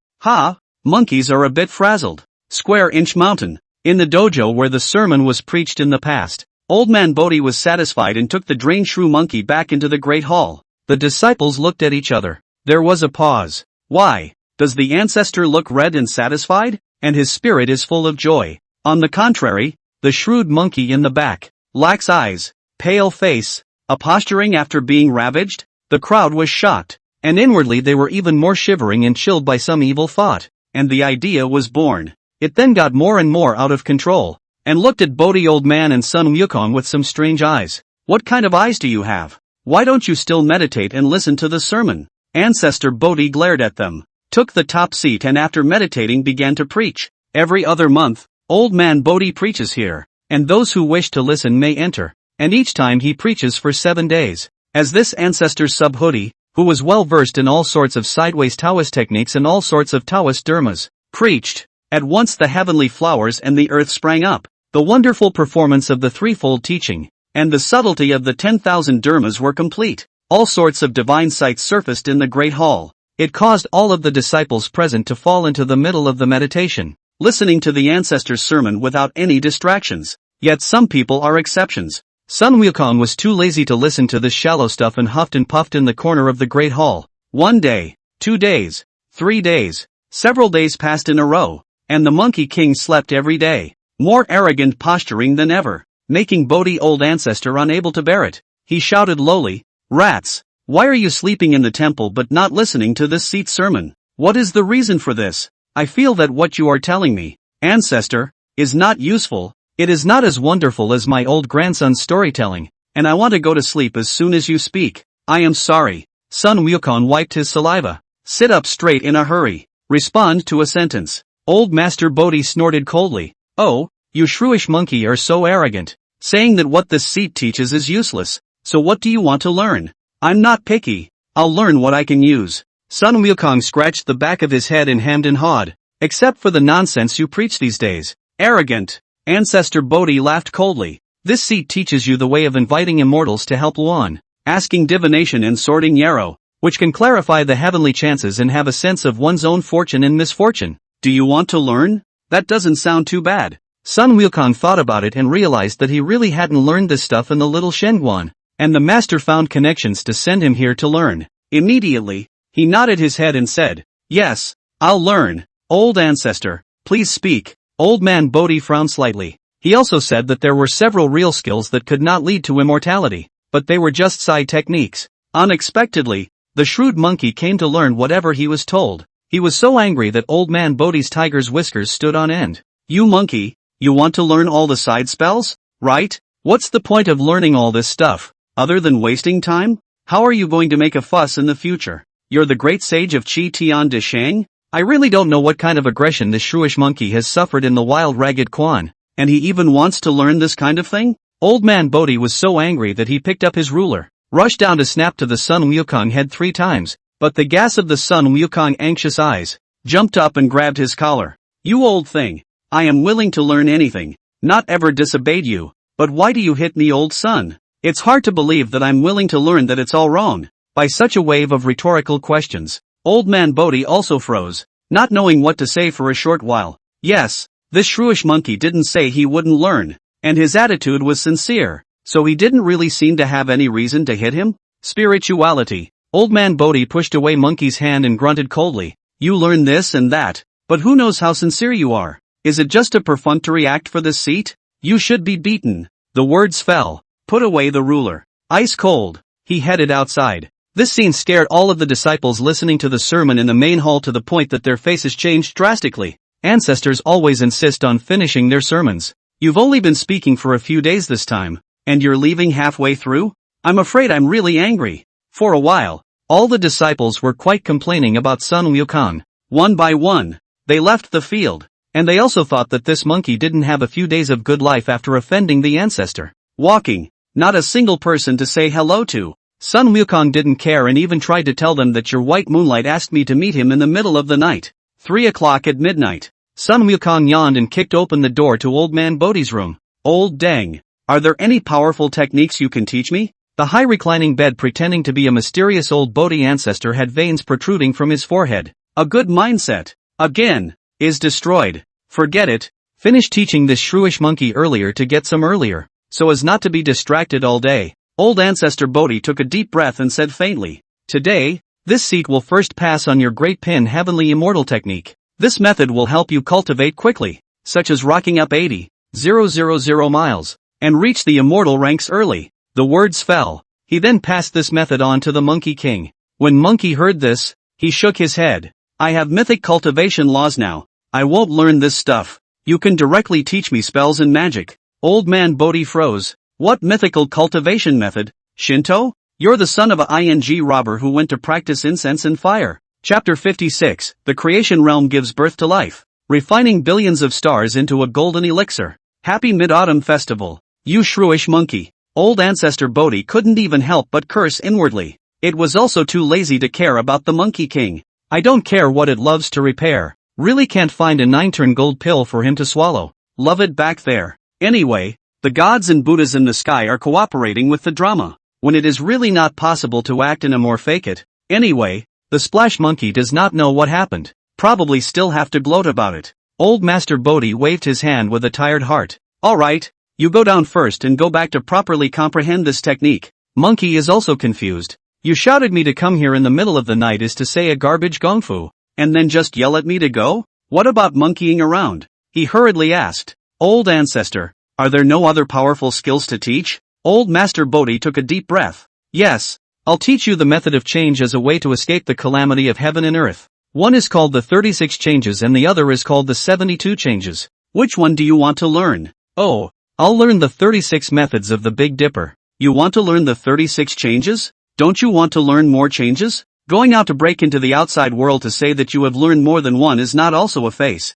Monkeys are a bit frazzled. Square Inch Mountain. In the dojo where the sermon was preached in the past, old man Bodhi was satisfied and took the drain shrew monkey back into the great hall. The disciples looked at each other. There was a pause. Why? Does the ancestor look red and satisfied? and his spirit is full of joy. On the contrary, the shrewd monkey in the back lacks eyes, pale face, a posturing after being ravaged. The crowd was shocked, and inwardly they were even more shivering and chilled by some evil thought, and the idea was born. It then got more and more out of control, and looked at Bodhi old man and Sun Wukong with some strange eyes. What kind of eyes do you have? Why don't you still meditate and listen to the sermon? Ancestor Bodhi glared at them, took the top seat and after meditating began to preach. Every other month, old man Bodhi preaches here, and those who wish to listen may enter, and each time he preaches for 7 days. As this ancestor's sub-hoodie, who was well versed in all sorts of sideways Taoist techniques and all sorts of Taoist dharmas, preached, at once the heavenly flowers and the earth sprang up. The wonderful performance of the threefold teaching, and the subtlety of the 10,000 dharmas were complete. All sorts of divine sights surfaced in the great hall. It caused all of the disciples present to fall into the middle of the meditation, listening to the ancestor's sermon without any distractions. Yet some people are exceptions. Sun Wukong was too lazy to listen to this shallow stuff and huffed and puffed in the corner of the great hall. 1 day, 2 days, 3 days, several days passed in a row, and the Monkey King slept every day. More arrogant posturing than ever, making Bodhi old ancestor unable to bear it. He shouted lowly, "Rats, why are you sleeping in the temple but not listening to this seat sermon? What is the reason for this? I feel that what you are telling me, ancestor, is not useful. It is not as wonderful as my old grandson's storytelling, and I want to go to sleep as soon as you speak. I am sorry." Sun Wukong wiped his saliva. "Sit up straight in a hurry. Respond to a sentence." Old Master Bodhi snorted coldly. "Oh, you shrewish monkey are so arrogant, saying that what this seat teaches is useless, so what do you want to learn? I'm not picky, I'll learn what I can use." Sun Wukong scratched the back of his head and hemmed and hawed. "Except for the nonsense you preach these days. Arrogant." Ancestor Bodhi laughed coldly. "This seat teaches you the way of inviting immortals to help Luan, asking divination and sorting yarrow, which can clarify the heavenly chances and have a sense of one's own fortune and misfortune. Do you want to learn? That doesn't sound too bad." Sun Wukong thought about it and realized that he really hadn't learned this stuff in the little Shenguan, and the master found connections to send him here to learn. Immediately, he nodded his head and said, "Yes, I'll learn. Old ancestor, please speak." Old man Bodhi frowned slightly. He also said that there were several real skills that could not lead to immortality, but they were just side techniques. Unexpectedly, the shrewd monkey came to learn whatever he was told. He was so angry that old man Bodhi's tiger's whiskers stood on end. "You monkey, you want to learn all the side spells, right? What's the point of learning all this stuff, other than wasting time? How are you going to make a fuss in the future? You're the great sage of Qi Tian de Shang? I really don't know what kind of aggression this shrewish monkey has suffered in the wild ragged Quan, and he even wants to learn this kind of thing?" Old man Bodhi was so angry that he picked up his ruler, rushed down to snap to the Sun Wukong head 3 times, but the gas of the Sun Wukong anxious eyes, jumped up and grabbed his collar. "You old thing, I am willing to learn anything, not ever disobeyed you, but why do you hit me old son? It's hard to believe that I'm willing to learn that it's all wrong." By such a wave of rhetorical questions, old man Bodhi also froze, not knowing what to say for a short while. Yes, this shrewish monkey didn't say he wouldn't learn, and his attitude was sincere, so he didn't really seem to have any reason to hit him. Spirituality. Old man Bodhi pushed away monkey's hand and grunted coldly. "You learn this and that, but who knows how sincere you are? Is it just a perfunctory act for this seat? You should be beaten." The words fell. "Put away the ruler." Ice cold. He headed outside. This scene scared all of the disciples listening to the sermon in the main hall to the point that their faces changed drastically. Ancestors always insist on finishing their sermons. "You've only been speaking for a few days this time, and you're leaving halfway through? I'm afraid I'm really angry." For a while, all the disciples were quite complaining about Sun Wukong. One by one, they left the field, and they also thought that this monkey didn't have a few days of good life after offending the ancestor. Walking, not a single person to say hello to. Sun Wukong didn't care and even tried to tell them that your white moonlight asked me to meet him in the middle of the night. 3 o'clock at midnight. Sun Wukong yawned and kicked open the door to old man Bodhi's room. "Old dang, are there any powerful techniques you can teach me?" The high reclining bed pretending to be a mysterious old Bodhi ancestor had veins protruding from his forehead. "A good mindset, again, is destroyed. Forget it. Finish teaching this shrewish monkey earlier to get some earlier, so as not to be distracted all day." Old ancestor Bodhi took a deep breath and said faintly, "Today, this seat will first pass on your great pin heavenly immortal technique. This method will help you cultivate quickly, such as rocking up 80,000 miles, and reach the immortal ranks early. The words fell. He then passed this method on to the Monkey King. When Monkey heard this, he shook his head. I have mythic cultivation laws now. I won't learn this stuff. You can directly teach me spells and magic. Old man Bodhi froze. What mythical cultivation method? Shinto? You're the son of a ing robber who went to practice incense and fire. Chapter 56, The Creation Realm Gives Birth to Life. Refining billions of stars into a golden elixir. Happy Mid-Autumn Festival. You shrewish monkey. Old ancestor Bodhi couldn't even help but curse inwardly. It was also too lazy to care about the Monkey King. I don't care what it loves to repair. Really can't find a 9-turn gold pill for him to swallow. Love it back there. Anyway, the gods and Buddhas in the sky are cooperating with the drama, when it is really not possible to act in a more fake it. Anyway, the Splash Monkey does not know what happened. Probably still have to gloat about it. Old Master Bodhi waved his hand with a tired heart. Alright, you go down first and go back to properly comprehend this technique. Monkey is also confused. You shouted me to come here in the middle of the night is to say a garbage gong fu, and then just yell at me to go? What about monkeying around? He hurriedly asked. Old ancestor, are there no other powerful skills to teach? Old Master Bodhi took a deep breath. Yes, I'll teach you the method of change as a way to escape the calamity of heaven and earth. One is called the 36 changes and the other is called the 72 changes. Which one do you want to learn? Oh, I'll learn the 36 methods of the Big Dipper. You want to learn the 36 changes? Don't you want to learn more changes? Going out to break into the outside world to say that you have learned more than one is not also a face.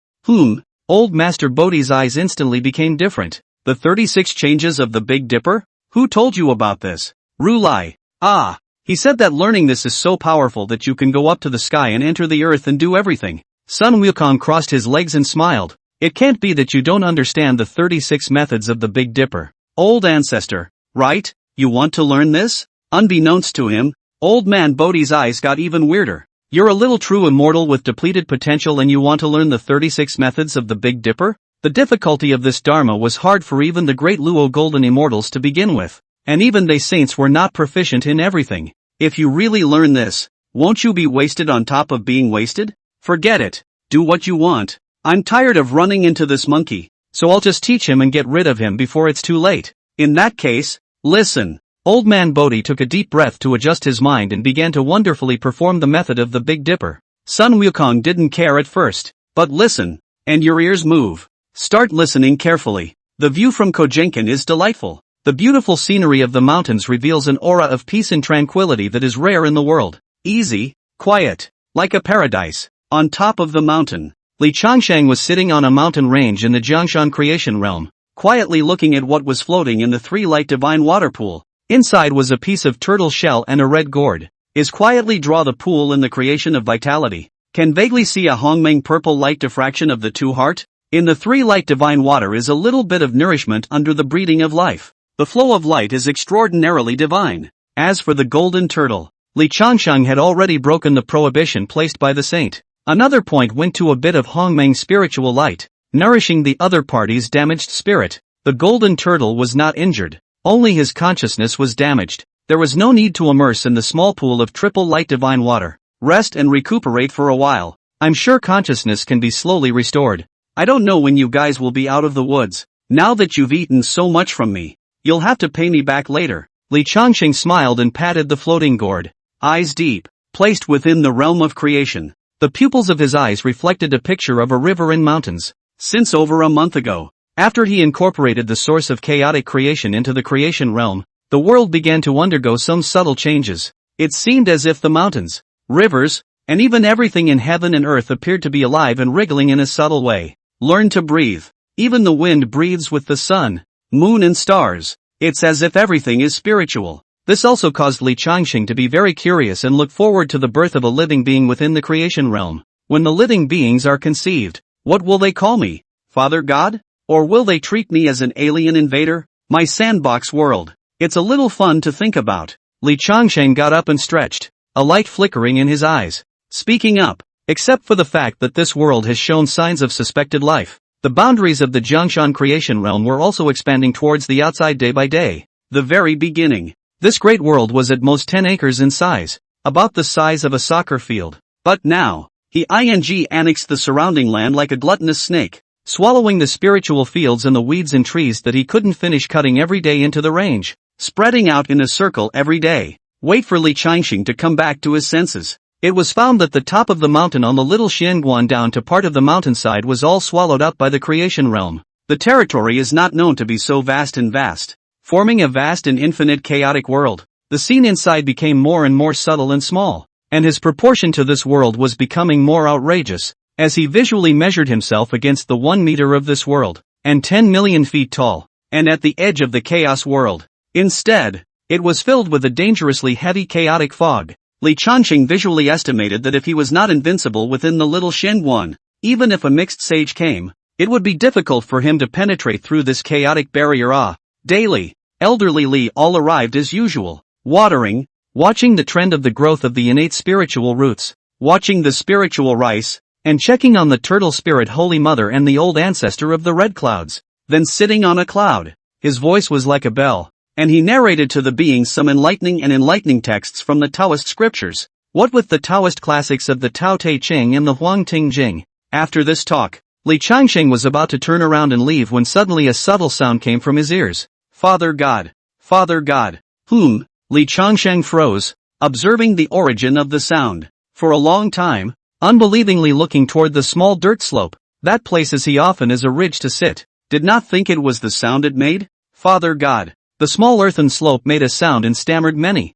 Old Master Bodhi's eyes instantly became different. The 36 changes of the Big Dipper? Who told you about this? Rulai. Ah, he said that learning this is so powerful that you can go up to the sky and enter the earth and do everything. Sun Wukong crossed his legs and smiled. It can't be that you don't understand the 36 methods of the Big Dipper. Old ancestor, right? You want to learn this? Unbeknownst to him, Old Man Bodhi's eyes got even weirder. You're a little true immortal with depleted potential and you want to learn the 36 methods of the Big Dipper? The difficulty of this dharma was hard for even the great Luo golden immortals to begin with, and even they saints were not proficient in everything. If you really learn this, won't you be wasted on top of being wasted? Forget it. Do what you want. I'm tired of running into this monkey, so I'll just teach him and get rid of him before it's too late. In that case, listen. Old Man Bodhi took a deep breath to adjust his mind and began to wonderfully perform the method of the Big Dipper. Sun Wukong didn't care at first, but listen, and your ears move. Start listening carefully. The view from Kojenkan is delightful. The beautiful scenery of the mountains reveals an aura of peace and tranquility that is rare in the world. Easy, quiet, like a paradise. On top of the mountain, Li Changsheng was sitting on a mountain range in the Jiangshan creation realm, quietly looking at what was floating in the three-light divine water pool. Inside was a piece of turtle shell and a red gourd. Is quietly draw the pool in the creation of vitality. Can vaguely see a Hongmeng purple light diffraction of the two heart. In the three-light divine water is a little bit of nourishment under the breeding of life. The flow of light is extraordinarily divine. As for the golden turtle, Li Changsheng had already broken the prohibition placed by the saint. Another point went to a bit of Hongmeng spiritual light, nourishing the other party's damaged spirit. The golden turtle was not injured. Only his consciousness was damaged. There was no need to immerse in the small pool of triple light divine water. Rest and recuperate for a while. I'm sure consciousness can be slowly restored. I don't know when you guys will be out of the woods. Now that you've eaten so much from me, you'll have to pay me back later. Li Changsheng smiled and patted the floating gourd. Eyes deep, placed within the realm of creation. The pupils of his eyes reflected a picture of a river and mountains. Since over a month ago, after he incorporated the source of chaotic creation into the creation realm, the world began to undergo some subtle changes. It seemed as if the mountains, rivers, and even everything in heaven and earth appeared to be alive and wriggling in a subtle way. Learn to breathe. Even the wind breathes with the sun, moon and stars. It's as if everything is spiritual. This also caused Li Changsheng to be very curious and look forward to the birth of a living being within the creation realm. When the living beings are conceived, what will they call me? Father God? Or will they treat me as an alien invader? My sandbox world. It's a little fun to think about. Li Changsheng got up and stretched, a light flickering in his eyes. Speaking up, except for the fact that this world has shown signs of suspected life. The boundaries of the Jiangshan creation realm were also expanding towards the outside day by day. The very beginning. This great world was at most 10 acres in size, about the size of a soccer field. But now, He annexed the surrounding land like a gluttonous snake, swallowing the spiritual fields and the weeds and trees that he couldn't finish cutting every day into the range, spreading out in a circle every day. Wait for Li Changxing to come back to his senses. It was found that the top of the mountain on the little Xianguan down to part of the mountainside was all swallowed up by the creation realm. The territory is not known to be so vast, forming a vast and infinite chaotic world. The scene inside became more and more subtle and small, and his proportion to this world was becoming more outrageous, as he visually measured himself against the 1 meter of this world, and 10 million feet tall, and at the edge of the chaos world. Instead, it was filled with a dangerously heavy chaotic fog. Li Changxing visually estimated that if he was not invincible within the little Xianguan, even if a mixed sage came, it would be difficult for him to penetrate through this chaotic barrier. Daily, elderly Li all arrived as usual, watering, watching the trend of the growth of the innate spiritual roots, watching the spiritual rice, and checking on the turtle spirit Holy Mother and the old ancestor of the red clouds. Then sitting on a cloud, his voice was like a bell, and he narrated to the beings some enlightening texts from the Taoist scriptures. What with the Taoist classics of the Tao Te Ching and the Huang Ting Jing. After this talk, Li Changxing was about to turn around and leave when suddenly a subtle sound came from his ears. Father God. Father God. Li Changxing froze, observing the origin of the sound. For a long time, unbelievingly looking toward the small dirt slope, that place as he often is a ridge to sit, did not think it was the sound it made. Father God. The small earthen slope made a sound and stammered many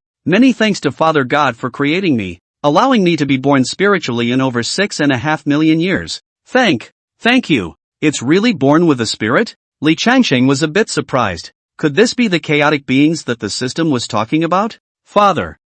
thanks to Father God for creating me, allowing me to be born spiritually in over 6.5 million years. Thank you. It's really born with a spirit? Li Changxing was a bit surprised. Could this be the chaotic beings that the system was talking about? Father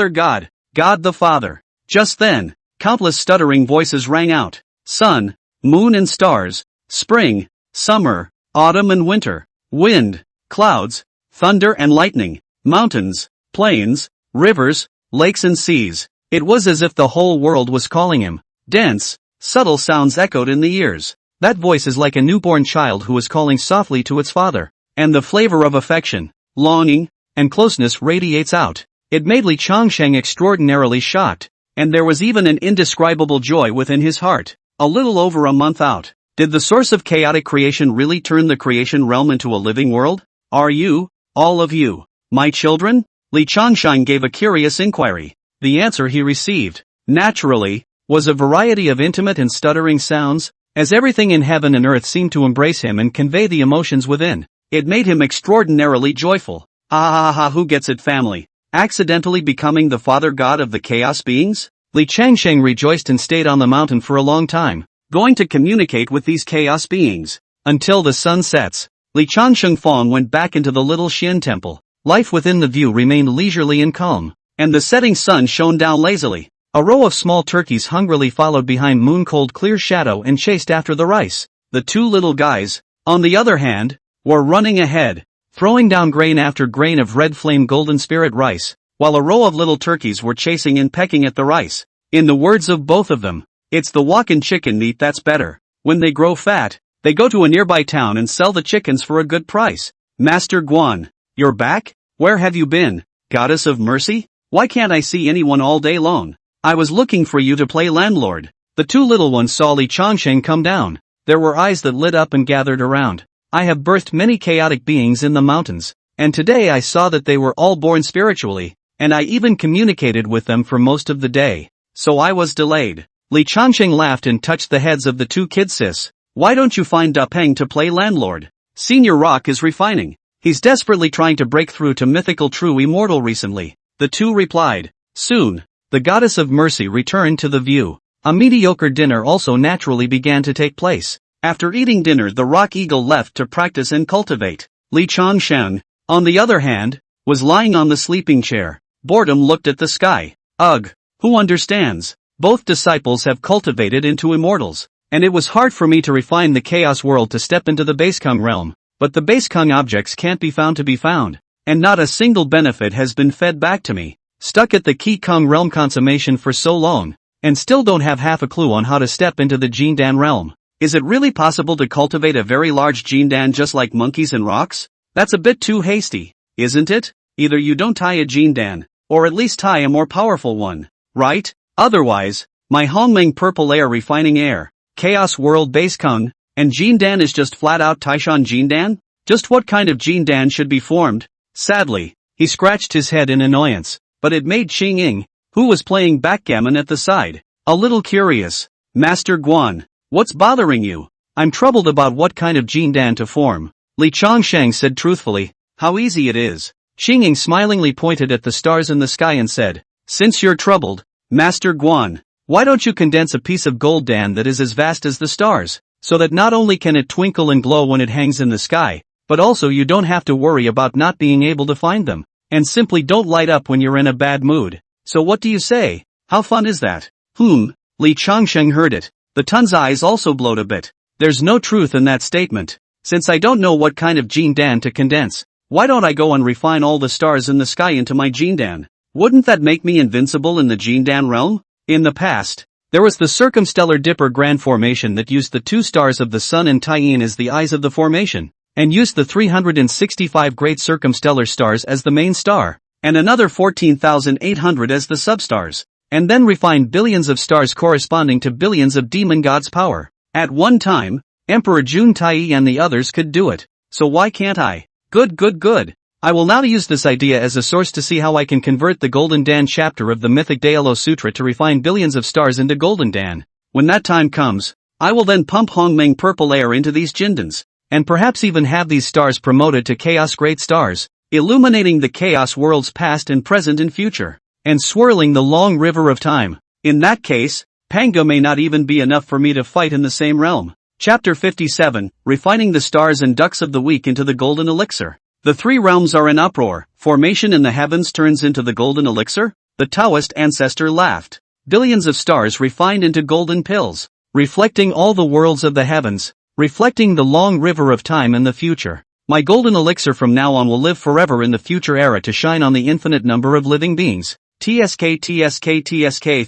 God, God the Father. Just then, countless stuttering voices rang out. Sun, moon and stars, spring, summer, autumn and winter, wind, clouds, thunder and lightning, mountains, plains, rivers, lakes and seas. It was as if the whole world was calling him. Dense, subtle sounds echoed in the ears. That voice is like a newborn child who is calling softly to its father, and the flavor of affection, longing, and closeness radiates out. It made Li Changxing extraordinarily shocked, and there was even an indescribable joy within his heart. A little over a month out, did the source of chaotic creation really turn the creation realm into a living world? Are you, all of you, my children? Li Changxing gave a curious inquiry. The answer he received, naturally, was a variety of intimate and stuttering sounds, as everything in heaven and earth seemed to embrace him and convey the emotions within. It made him extraordinarily joyful. Who gets it, family? Accidentally becoming the father god of the chaos beings? Li Changxing rejoiced and stayed on the mountain for a long time, going to communicate with these chaos beings. Until the sun sets, Li Changxing Fong went back into the little Xian temple. Life within the view remained leisurely and calm, and the setting sun shone down lazily. A row of small turkeys hungrily followed behind moon-cold clear shadow and chased after the rice. The two little guys, on the other hand, were running ahead, throwing down grain after grain of red flame golden spirit rice, while a row of little turkeys were chasing and pecking at the rice. In the words of both of them, it's the walkin' chicken meat that's better. When they grow fat, they go to a nearby town and sell the chickens for a good price. Master Guan, you're back? Where have you been, goddess of mercy? Why can't I see anyone all day long? I was looking for you to play landlord. The two little ones saw Li Changxing come down. There were eyes that lit up and gathered around. I have birthed many chaotic beings in the mountains, and today I saw that they were all born spiritually, and I even communicated with them for most of the day. So I was delayed. Li Changxing laughed and touched the heads of the two kids. Sis, why don't you find Da Peng to play landlord? Senior Rock is refining. He's desperately trying to break through to mythical true immortal recently. The two replied. Soon, the goddess of mercy returned to the view. A mediocre dinner also naturally began to take place. After eating dinner, the rock eagle left to practice and cultivate. Li Changxing, on the other hand, was lying on the sleeping chair. Boredom looked at the sky. Ugh, who understands? Both disciples have cultivated into immortals, and it was hard for me to refine the chaos world to step into the Basekung realm, but the Basekung objects can't be found, and not a single benefit has been fed back to me. Stuck at the Qi Kung realm consummation for so long, and still don't have half a clue on how to step into the Jindan realm. Is it really possible to cultivate a very large Jindan just like monkeys and rocks? That's a bit too hasty, isn't it? Either you don't tie a Jindan, or at least tie a more powerful one, right? Otherwise, My Hongmeng purple air refining air, chaos world base Kung, and Jindan is just flat out Taishan Jindan? Just what kind of Jindan should be formed? Sadly, he scratched his head in annoyance, but it made Qing Ying, who was playing backgammon at the side, a little curious. Master Guan, what's bothering you? I'm troubled about what kind of Jindan to form. Li Chongsheng said truthfully, how easy it is. Qing Ying smilingly pointed at the stars in the sky and said, since you're troubled, Master Guan, why don't you condense a piece of gold dan that is as vast as the stars, so that not only can it twinkle and glow when it hangs in the sky, but also you don't have to worry about not being able to find them, and simply don't light up when you're in a bad mood. So what do you say? How fun is that? Li Chongsheng heard it. The Tun's eyes also glowed a bit. There's no truth in that statement. Since I don't know what kind of Jindan to condense, why don't I go and refine all the stars in the sky into my Jindan? Wouldn't that make me invincible in the Jindan realm? In the past, there was the circumstellar Dipper Grand Formation that used the 2 stars of the Sun and Taiyin as the eyes of the formation, and used the 365 great circumstellar stars as the main star, and another 14,800 as the substars, and then refined billions of stars corresponding to billions of demon gods' power. At one time, Emperor Jun Tai and the others could do it, so why can't I? Good. I will now use this idea as a source to see how I can convert the Golden Dan chapter of the mythic Dailo Sutra to refine billions of stars into Golden Dan. When that time comes, I will then pump Hongmeng purple air into these Jindans, and perhaps even have these stars promoted to chaos great stars, illuminating the chaos worlds past and present and future, and swirling the long river of time. In that case, Panga may not even be enough for me to fight in the same realm. Chapter 57, Refining the Stars and Ducks of the Week into the Golden Elixir. The 3 realms are in uproar. Formation in the heavens turns into the Golden Elixir? The Taoist ancestor laughed. Billions of stars refined into golden pills, reflecting all the worlds of the heavens, reflecting the long river of time in the future. My Golden Elixir from now on will live forever in the future era to shine on the infinite number of living beings. TSK,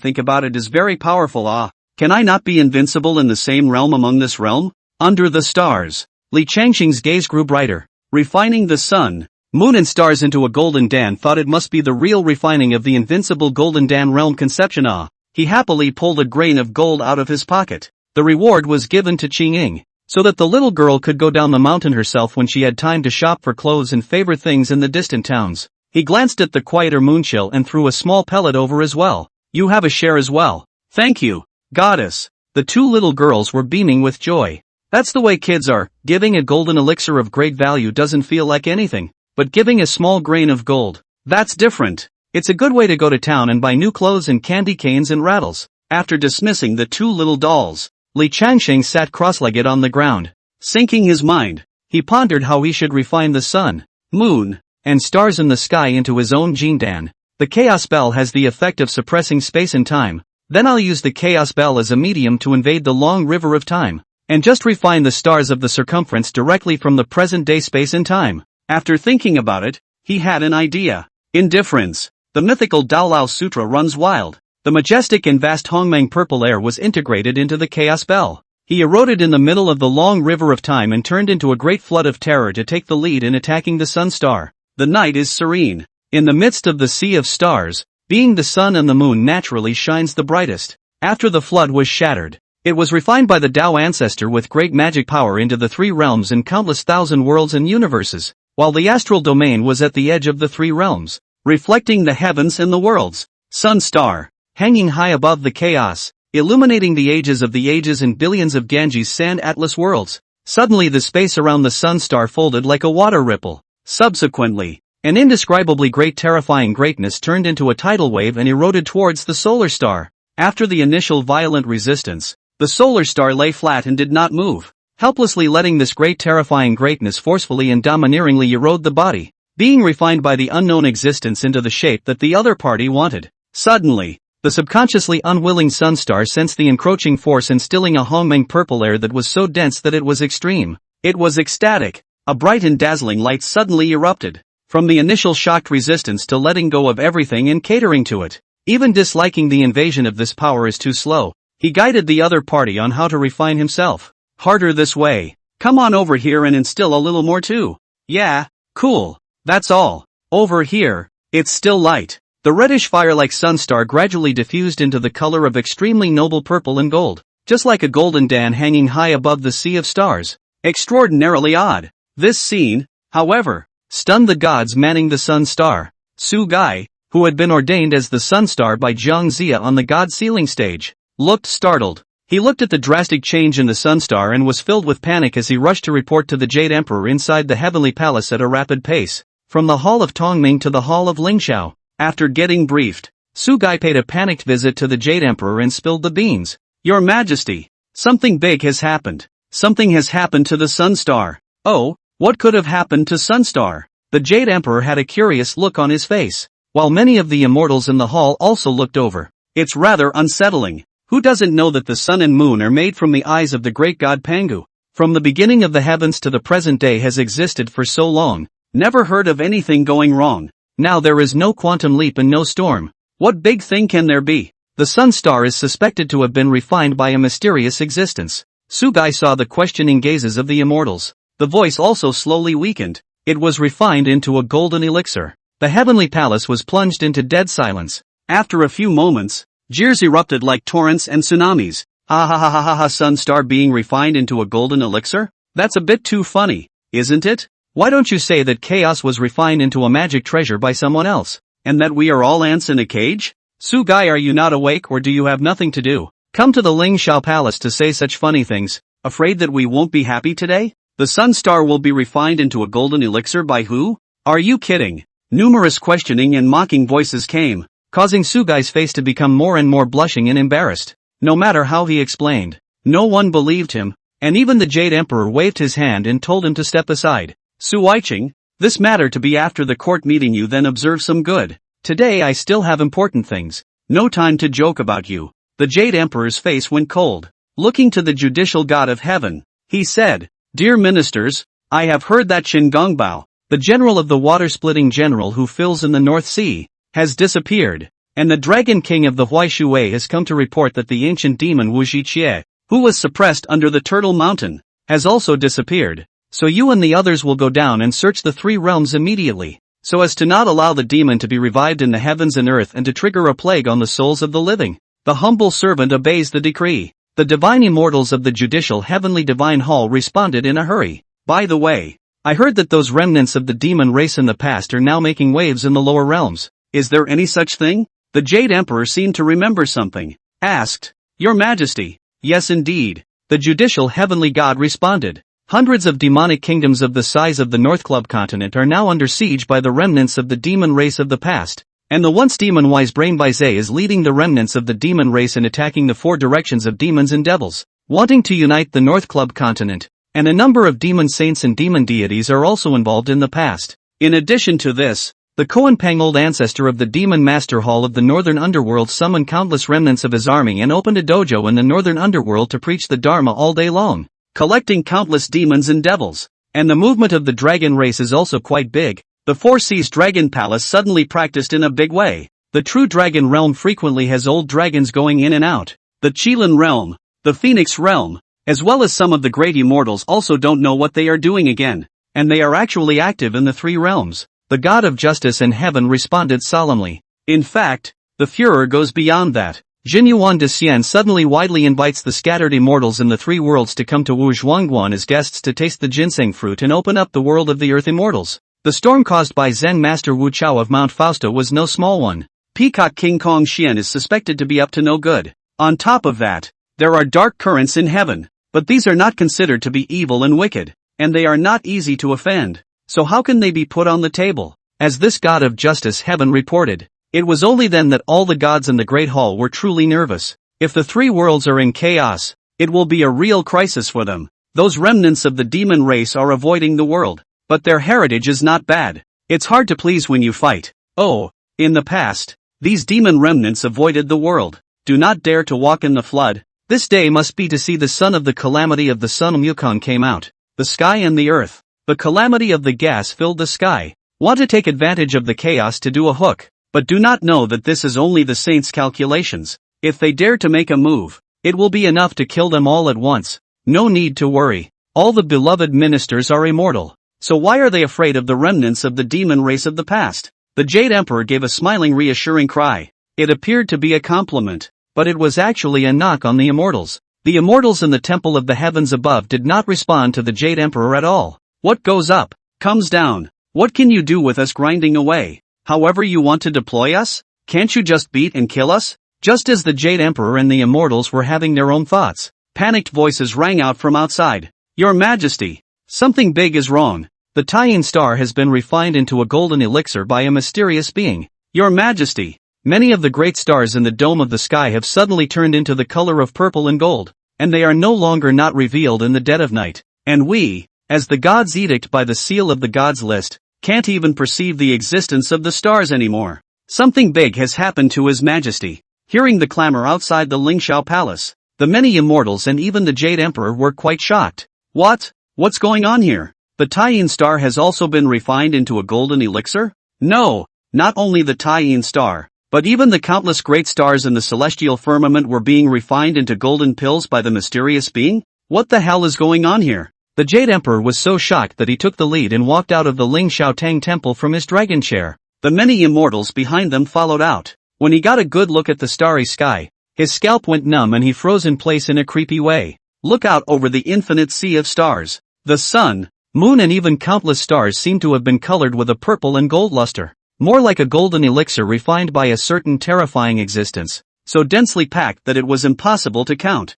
think about it, is very powerful. Can I not be invincible in the same realm among this realm? Under the stars. Li Changxing's gaze grew brighter. Refining the sun, moon and stars into a golden dan thought it must be the real refining of the invincible golden dan realm conception. He happily pulled a grain of gold out of his pocket. The reward was given to Qing Ying, so that the little girl could go down the mountain herself when she had time to shop for clothes and favorite things in the distant towns. He glanced at the quieter moonchill and threw a small pellet over as well. You have a share as well. Thank you, goddess. The 2 little girls were beaming with joy. That's the way kids are. Giving a golden elixir of great value doesn't feel like anything, but giving a small grain of gold, that's different. It's a good way to go to town and buy new clothes and candy canes and rattles. After dismissing the 2 little dolls, Li Changxing sat cross-legged on the ground. Sinking his mind, he pondered how he should refine the sun, moon, and stars in the sky into his own Jindan. The Chaos Bell has the effect of suppressing space and time. Then I'll use the Chaos Bell as a medium to invade the long river of time, and just refine the stars of the circumference directly from the present-day space and time. After thinking about it, he had an idea. Indifference. The mythical Daolao Sutra runs wild. The majestic and vast Hongmeng purple air was integrated into the Chaos Bell. He eroded in the middle of the long river of time and turned into a great flood of terror to take the lead in attacking the sun star. The night is serene. In the midst of the sea of stars, being the sun and the moon naturally shines the brightest. After the flood was shattered, it was refined by the Tao ancestor with great magic power into the 3 realms and countless thousand worlds and universes, while the astral domain was at the edge of the 3 realms, reflecting the heavens and the worlds. Sun star, hanging high above the chaos, illuminating the ages of the ages and billions of Ganges sand atlas worlds. Suddenly the space around the sun star folded like a water ripple. Subsequently, an indescribably great terrifying greatness turned into a tidal wave and eroded towards the solar star. After the initial violent resistance, the solar star lay flat and did not move, helplessly letting this great terrifying greatness forcefully and domineeringly erode the body, being refined by the unknown existence into the shape that the other party wanted. Suddenly, the subconsciously unwilling sun star sensed the encroaching force instilling a Hongmeng purple air that was so dense that it was extreme. It was ecstatic. A bright and dazzling light suddenly erupted. From the initial shocked resistance to letting go of everything and catering to it, even disliking the invasion of this power is too slow, he guided the other party on how to refine himself. Harder this way. Come on over here and instill a little more too. Yeah, cool. That's all. Over here, it's still light. The The reddish fire-like sunstar gradually diffused into the color of extremely noble purple and gold, just like a golden dan hanging high above the sea of stars. Extraordinarily odd. This scene, however, stunned the gods manning the sun star. Su Gai, who had been ordained as the sun star by Zhang Zia on the god sealing stage, looked startled. He looked at the drastic change in the sun star and was filled with panic as he rushed to report to the Jade Emperor inside the heavenly palace at a rapid pace. From the hall of Tongming to the hall of Lingxiao. After getting briefed, Su Gai paid a panicked visit to the Jade Emperor and spilled the beans. Your Majesty, something big has happened. Something has happened to the Sun Star. Oh, what could have happened to Sunstar? The Jade Emperor had a curious look on his face, while many of the immortals in the hall also looked over. It's rather unsettling. Who doesn't know that the sun and moon are made from the eyes of the great god Pangu? From the beginning of the heavens to the present day has existed for so long. Never heard of anything going wrong. Now there is no quantum leap and no storm. What big thing can there be? The sun star is suspected to have been refined by a mysterious existence. Su Gai saw the questioning gazes of the immortals. The voice also slowly weakened. It was refined into a golden elixir. The heavenly palace was plunged into dead silence. After a few moments, jeers erupted like torrents and tsunamis. Ha ha ha ha ha ha, sun star being refined into a golden elixir? That's a bit too funny, isn't it? Why don't you say that chaos was refined into a magic treasure by someone else, and that we are all ants in a cage? Su Gai, are you not awake or do you have nothing to do? Come to the Ling Xiao Palace to say such funny things, afraid that we won't be happy today? The sun star will be refined into a golden elixir by who? Are you kidding? Numerous questioning and mocking voices came, causing Su Gai's face to become more and more blushing and embarrassed. No matter how he explained, no one believed him, and even the Jade Emperor waved his hand and told him to step aside. Su Weiqing, this matter to be after the court meeting, you then observe some good. Today I still have important things. No time to joke about you. The Jade Emperor's face went cold. Looking to the judicial god of heaven, he said, Dear ministers, I have heard that Qin Gongbao, the general of the water-splitting general who fills in the North Sea, has disappeared, and the Dragon King of the Huaishuwei has come to report that the ancient demon Wu Zhiqie, who was suppressed under the Turtle Mountain, has also disappeared. So you and the others will go down and search the three realms immediately, so as to not allow the demon to be revived in the heavens and earth and to trigger a plague on the souls of the living. The humble servant obeys the decree. The divine immortals of the judicial heavenly divine hall responded in a hurry. By the way, I heard that those remnants of the demon race in the past are now making waves in the lower realms. Is there any such thing? The Jade Emperor seemed to remember something. Asked, Your Majesty. Yes indeed. The judicial heavenly god responded. Hundreds of demonic kingdoms of the size of the North Club continent are now under siege by the remnants of the demon race of the past, and the once demon-wise Brain Baizé is leading the remnants of the demon race in attacking the four directions of demons and devils, wanting to unite the North Club continent, and a number of demon saints and demon deities are also involved in the past. In addition to this, the Koan Pang, old ancestor of the Demon Master Hall of the Northern Underworld, summoned countless remnants of his army and opened a dojo in the Northern Underworld to preach the Dharma all day long, collecting countless demons and devils. And the movement of the dragon race is also quite big. The Four Seas Dragon Palace suddenly practiced in a big way. The true dragon realm frequently has old dragons going in and out. The Qilin realm, the Phoenix realm, as well as some of the great immortals also don't know what they are doing again, and they are actually active in the three realms. The god of justice and heaven responded solemnly. In fact, the furor goes beyond that. Jinyuan de Xian suddenly widely invites the scattered immortals in the three worlds to come to Wu Zhuangguan as guests to taste the ginseng fruit and open up the world of the earth immortals. The storm caused by Zen Master Wu Chao of Mount Fausto was no small one. Peacock King Kong Xian is suspected to be up to no good. On top of that, there are dark currents in heaven, but these are not considered to be evil and wicked, and they are not easy to offend. So how can they be put on the table? As this god of justice heaven reported, it was only then that all the gods in the Great Hall were truly nervous. If the three worlds are in chaos, it will be a real crisis for them. Those remnants of the demon race are avoiding the world, but their heritage is not bad. It's hard to please when you fight. Oh, in the past, these demon remnants avoided the world. Do not dare to walk in the flood. This day must be to see the son of the calamity of the Sun Wukong came out. The sky and the earth. The calamity of the gas filled the sky. Want to take advantage of the chaos to do a hook. But do not know that this is only the saints' calculations. If they dare to make a move, it will be enough to kill them all at once. No need to worry. All the beloved ministers are immortal. So why are they afraid of the remnants of the demon race of the past? The Jade Emperor gave a smiling reassuring cry. It appeared to be a compliment, but it was actually a knock on the immortals. The immortals in the temple of the heavens above did not respond to the Jade Emperor at all. What goes up, comes down. What can you do with us grinding away? However you want to deploy us? Can't you just beat and kill us? Just as the Jade Emperor and the immortals were having their own thoughts, panicked voices rang out from outside. Your Majesty, something big is wrong. The Tyene star has been refined into a golden elixir by a mysterious being. Your Majesty, many of the great stars in the dome of the sky have suddenly turned into the color of purple and gold, and they are no longer not revealed in the dead of night. And we, as the gods edict by the seal of the gods list, can't even perceive the existence of the stars anymore. Something big has happened to His Majesty. Hearing the clamor outside the Lingxiao Palace, the many immortals and even the Jade Emperor were quite shocked. What? What's going on here? The Tyene star has also been refined into a golden elixir? No, not only the Tyene star, but even the countless great stars in the celestial firmament were being refined into golden pills by the mysterious being? What the hell is going on here? The Jade Emperor was so shocked that he took the lead and walked out of the Ling Xiaotang temple from his dragon chair. The many immortals behind them followed out. When he got a good look at the starry sky, his scalp went numb and he froze in place in a creepy way. Look out over the infinite sea of stars. The sun, moon and even countless stars seem to have been colored with a purple and gold luster. More like a golden elixir refined by a certain terrifying existence, so densely packed that it was impossible to count.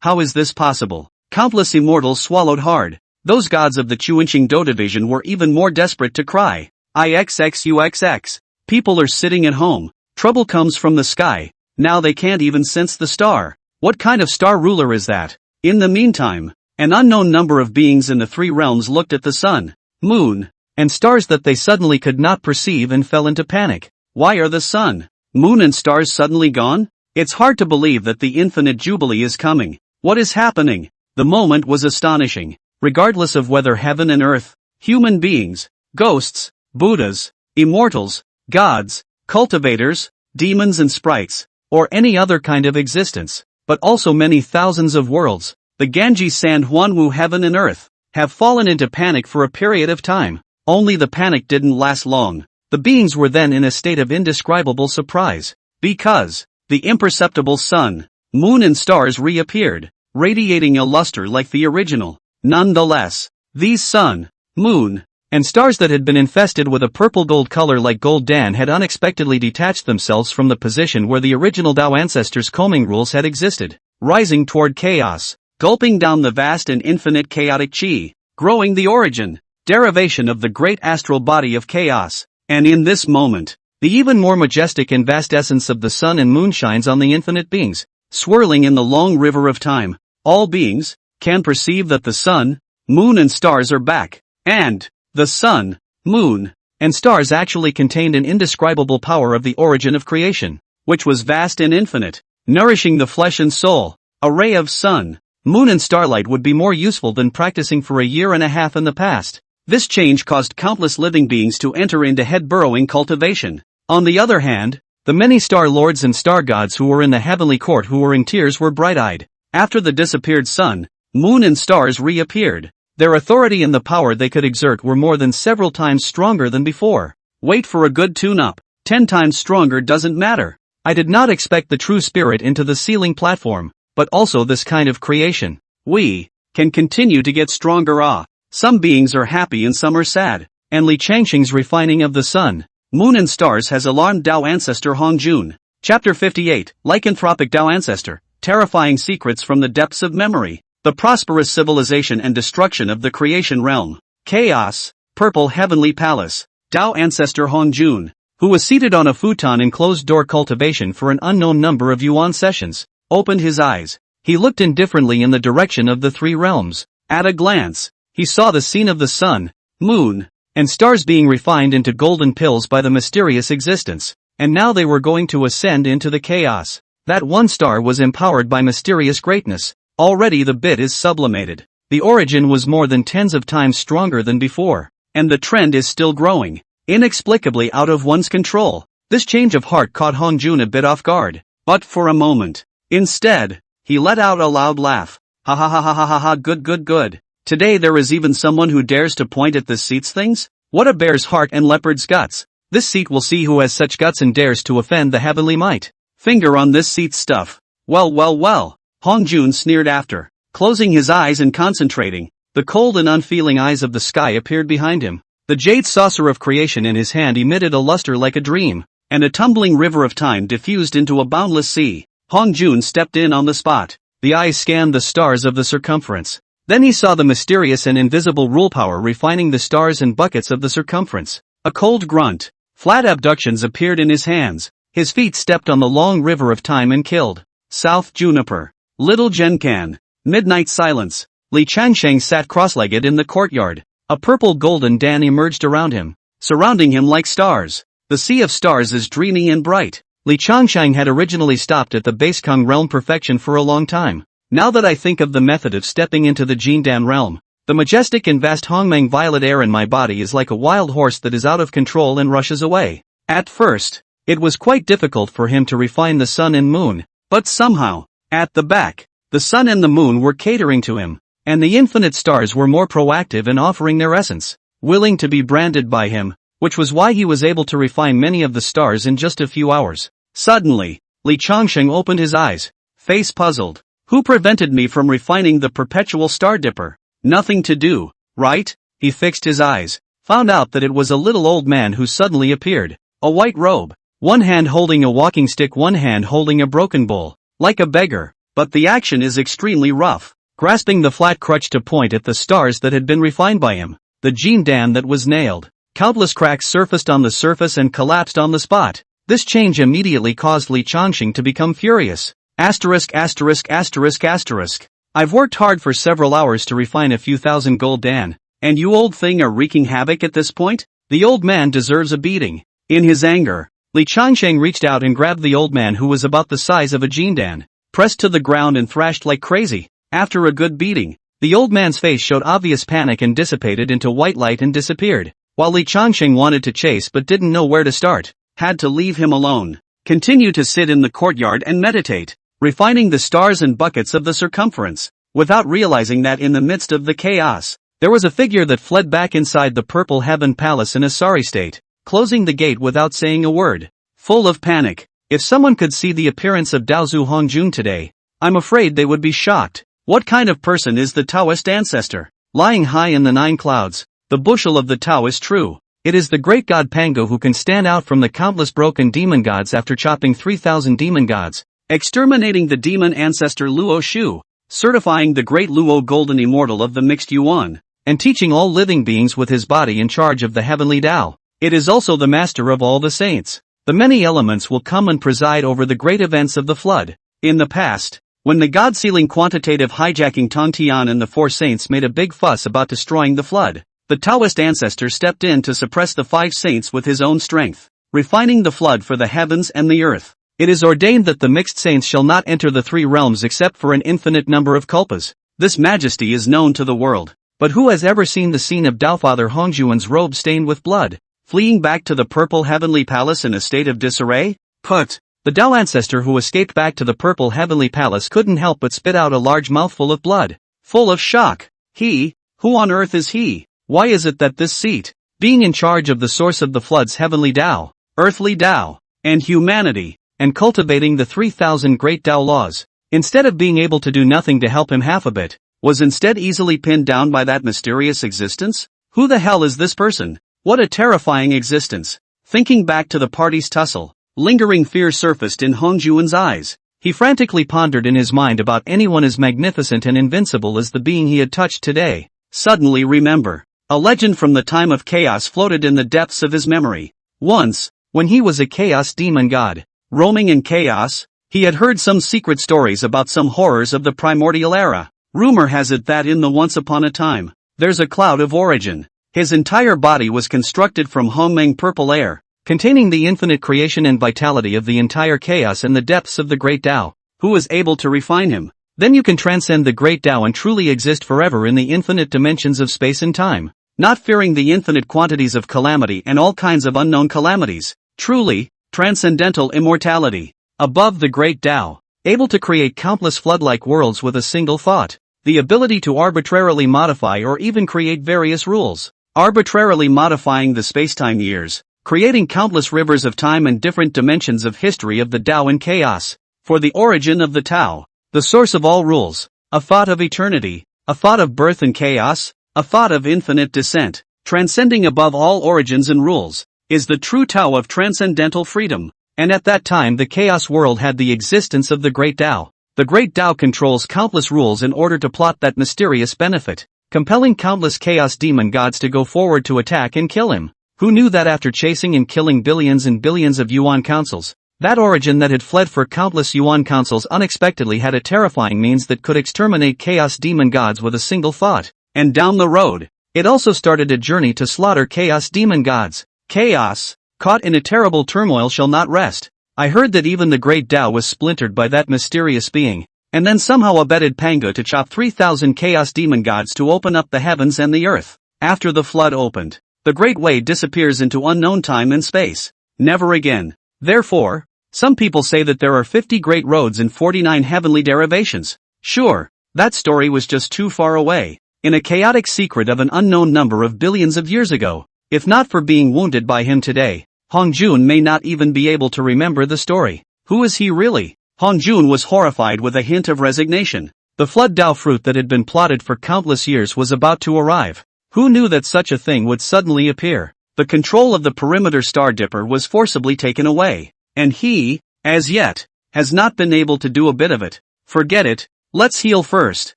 How is this possible? Countless immortals swallowed hard. Those gods of the Chuanqing Do division were even more desperate to cry. IXXUXX. People are sitting at home. Trouble comes from the sky. Now they can't even sense the star. What kind of star ruler is that? In the meantime, an unknown number of beings in the three realms looked at the sun, moon, and stars that they suddenly could not perceive and fell into panic. Why are the sun, moon and stars suddenly gone? It's hard to believe that the infinite jubilee is coming. What is happening? The moment was astonishing. Regardless of whether heaven and earth, human beings, ghosts, Buddhas, immortals, gods, cultivators, demons and sprites, or any other kind of existence, but also many thousands of worlds, the Ganges San Huanwu heaven and earth, have fallen into panic for a period of time. Only the panic didn't last long. The beings were then in a state of indescribable surprise, because the imperceptible sun, moon and stars reappeared, radiating a luster like the original. Nonetheless, these sun, moon, and stars that had been infested with a purple-gold color like gold Dan had unexpectedly detached themselves from the position where the original Tao ancestors' combing rules had existed, rising toward chaos, gulping down the vast and infinite chaotic chi, growing the origin, derivation of the great astral body of chaos. And in this moment, the even more majestic and vast essence of the sun and moon shines on the infinite beings, swirling in the long river of time. All beings can perceive that the sun, moon and stars are back, and the sun, moon, and stars actually contained an indescribable power of the origin of creation, which was vast and infinite, nourishing the flesh and soul. A ray of sun, moon and starlight would be more useful than practicing for a year and a half in the past. This change caused countless living beings to enter into head-burrowing cultivation. On the other hand, the many star lords and star gods who were in the heavenly court who were in tears were bright-eyed. After the disappeared sun, moon and stars reappeared. Their authority and the power they could exert were more than several times stronger than before. Wait for a good tune-up. 10 times stronger doesn't matter. I did not expect the true spirit into the ceiling platform, but also this kind of creation. We can continue to get stronger. Some beings are happy and some are sad. And Li Changxing's refining of the sun, moon and stars has alarmed Tao ancestor Hong Jun. Chapter 58, Lycanthropic Tao ancestor, terrifying secrets from the depths of memory. The prosperous civilization and destruction of the creation realm. Chaos, purple heavenly palace. Tao ancestor Hong Jun, who was seated on a futon in closed-door cultivation for an unknown number of yuan sessions, opened his eyes. He looked indifferently in the direction of the three realms. At a glance, he saw the scene of the sun, moon, and stars being refined into golden pills by the mysterious existence, and now they were going to ascend into the chaos. That one star was empowered by mysterious greatness. Already the bit is sublimated. The origin was more than tens of times stronger than before, and the trend is still growing, inexplicably out of one's control. This change of heart caught Hong Jun a bit off guard, but for a moment. Instead, he let out a loud laugh. Ha ha ha ha ha ha ha, good. Today there is even someone who dares to point at the seats things? What a bear's heart and leopard's guts. This seat will see who has such guts and dares to offend the heavenly might. Finger on this seat's stuff. Well well well, Hong Jun sneered after. Closing his eyes and concentrating, the cold and unfeeling eyes of the sky appeared behind him. The jade saucer of creation in his hand emitted a luster like a dream, and a tumbling river of time diffused into a boundless sea. Hong Jun stepped in on the spot. The eyes scanned the stars of the circumference. Then he saw the mysterious and invisible rule power refining the stars and buckets of the circumference. A cold grunt. Flat abductions appeared in his hands. His feet stepped on the long river of time and killed. South Juniper. Little Genkan. Midnight silence. Li Changsheng sat cross-legged in the courtyard. A purple golden dan emerged around him, surrounding him like stars. The sea of stars is dreamy and bright. Li Changsheng had originally stopped at the Basekong realm perfection for a long time. Now that I think of the method of stepping into the Jindan realm, the majestic and vast Hongmeng violet air in my body is like a wild horse that is out of control and rushes away. At first, it was quite difficult for him to refine the sun and moon, but somehow, at the back, the sun and the moon were catering to him, and the infinite stars were more proactive in offering their essence, willing to be branded by him, which was why he was able to refine many of the stars in just a few hours. Suddenly, Li Changsheng opened his eyes, face puzzled. Who prevented me from refining the perpetual star dipper? Nothing to do, right? He fixed his eyes, found out that it was a little old man who suddenly appeared. A white robe, one hand holding a walking stick, one hand holding a broken bowl, like a beggar, but the action is extremely rough, grasping the flat crutch to point at the stars that had been refined by him. The Jindan that was nailed. Countless cracks surfaced on the surface and collapsed on the spot. This change immediately caused Li Changsheng to become furious. Asterisk asterisk asterisk asterisk. I've worked hard for several hours to refine a few thousand gold dan, and you old thing are wreaking havoc at this point? The old man deserves a beating. In his anger, Li Changsheng reached out and grabbed the old man who was about the size of a jindan, pressed to the ground and thrashed like crazy. After a good beating, the old man's face showed obvious panic and dissipated into white light and disappeared, while Li Changsheng wanted to chase but didn't know where to start, had to leave him alone. Continue to sit in the courtyard and meditate, refining the stars and buckets of the circumference, without realizing that in the midst of the chaos, there was a figure that fled back inside the purple heaven palace in a sorry state, closing the gate without saying a word. Full of panic, if someone could see the appearance of Daozu Hongjun today, I'm afraid they would be shocked. What kind of person is the Taoist ancestor? Lying high in the 9 clouds, the bushel of the Tao is true. It is the great god Pango who can stand out from the countless broken demon gods after chopping 3,000 demon gods, exterminating the demon ancestor Luo Shu, certifying the great Luo golden immortal of the mixed Yuan, and teaching all living beings with his body in charge of the heavenly Tao. It is also the master of all the saints. The many elements will come and preside over the great events of the flood. In the past, when the god-sealing quantitative hijacking Tong Tian and the 4 saints made a big fuss about destroying the flood, the Taoist ancestor stepped in to suppress the 5 saints with his own strength, refining the flood for the heavens and the earth. It is ordained that the mixed saints shall not enter the 3 realms except for an infinite number of kalpas. This majesty is known to the world. But who has ever seen the scene of Daofather Hongjuan's robe stained with blood, fleeing back to the purple heavenly palace in a state of disarray? Put. The Dao ancestor who escaped back to the purple heavenly palace couldn't help but spit out a large mouthful of blood. Full of shock. He? Who on earth is he? Why is it that this seat, being in charge of the source of the flood's heavenly Tao, earthly Tao, and humanity, and cultivating the 3,000 great Tao laws, instead of being able to do nothing to help him half a bit, was instead easily pinned down by that mysterious existence? Who the hell is this person? What a terrifying existence. Thinking back to the party's tussle, lingering fear surfaced in Hongjuan's eyes. He frantically pondered in his mind about anyone as magnificent and invincible as the being he had touched today. Suddenly remember. A legend from the time of chaos floated in the depths of his memory. Once, when he was a chaos demon god, roaming in chaos, he had heard some secret stories about some horrors of the primordial era. Rumor has it that in the once upon a time, there's a cloud of origin. His entire body was constructed from Hongmeng purple air, containing the infinite creation and vitality of the entire chaos in the depths of the great Tao, who was able to refine him. Then you can transcend the great Tao and truly exist forever in the infinite dimensions of space and time, not fearing the infinite quantities of calamity and all kinds of unknown calamities. Truly, transcendental immortality. Above the great Tao, able to create countless flood-like worlds with a single thought. The ability to arbitrarily modify or even create various rules. Arbitrarily modifying the spacetime years, creating countless rivers of time and different dimensions of history of the Tao in chaos. For the origin of the Tao, the source of all rules, a thought of eternity, a thought of birth and chaos, a thought of infinite descent, transcending above all origins and rules, is the true Tao of transcendental freedom. And at that time the chaos world had the existence of the Great Tao. The Great Tao controls countless rules in order to plot that mysterious benefit, compelling countless chaos demon gods to go forward to attack and kill him. Who knew that after chasing and killing billions and billions of Yuan councils, that origin that had fled for countless Yuan councils unexpectedly had a terrifying means that could exterminate chaos demon gods with a single thought. And down the road, it also started a journey to slaughter chaos demon gods. Chaos, caught in a terrible turmoil, shall not rest. I heard that even the Great Tao was splintered by that mysterious being, and then somehow abetted Panga to chop 3,000 chaos demon gods to open up the heavens and the earth. After the flood opened, the Great Way disappears into unknown time and space. Never again. Therefore, some people say that there are 50 great roads and 49 heavenly derivations. Sure, that story was just too far away, in a chaotic secret of an unknown number of billions of years ago. If not for being wounded by him today, Hongjun may not even be able to remember the story. Who is he really? Hongjun was horrified with a hint of resignation. The flood Tao fruit that had been plotted for countless years was about to arrive. Who knew that such a thing would suddenly appear? The control of the perimeter Star Dipper was forcibly taken away, and he, as yet, has not been able to do a bit of it. Forget it, let's heal first.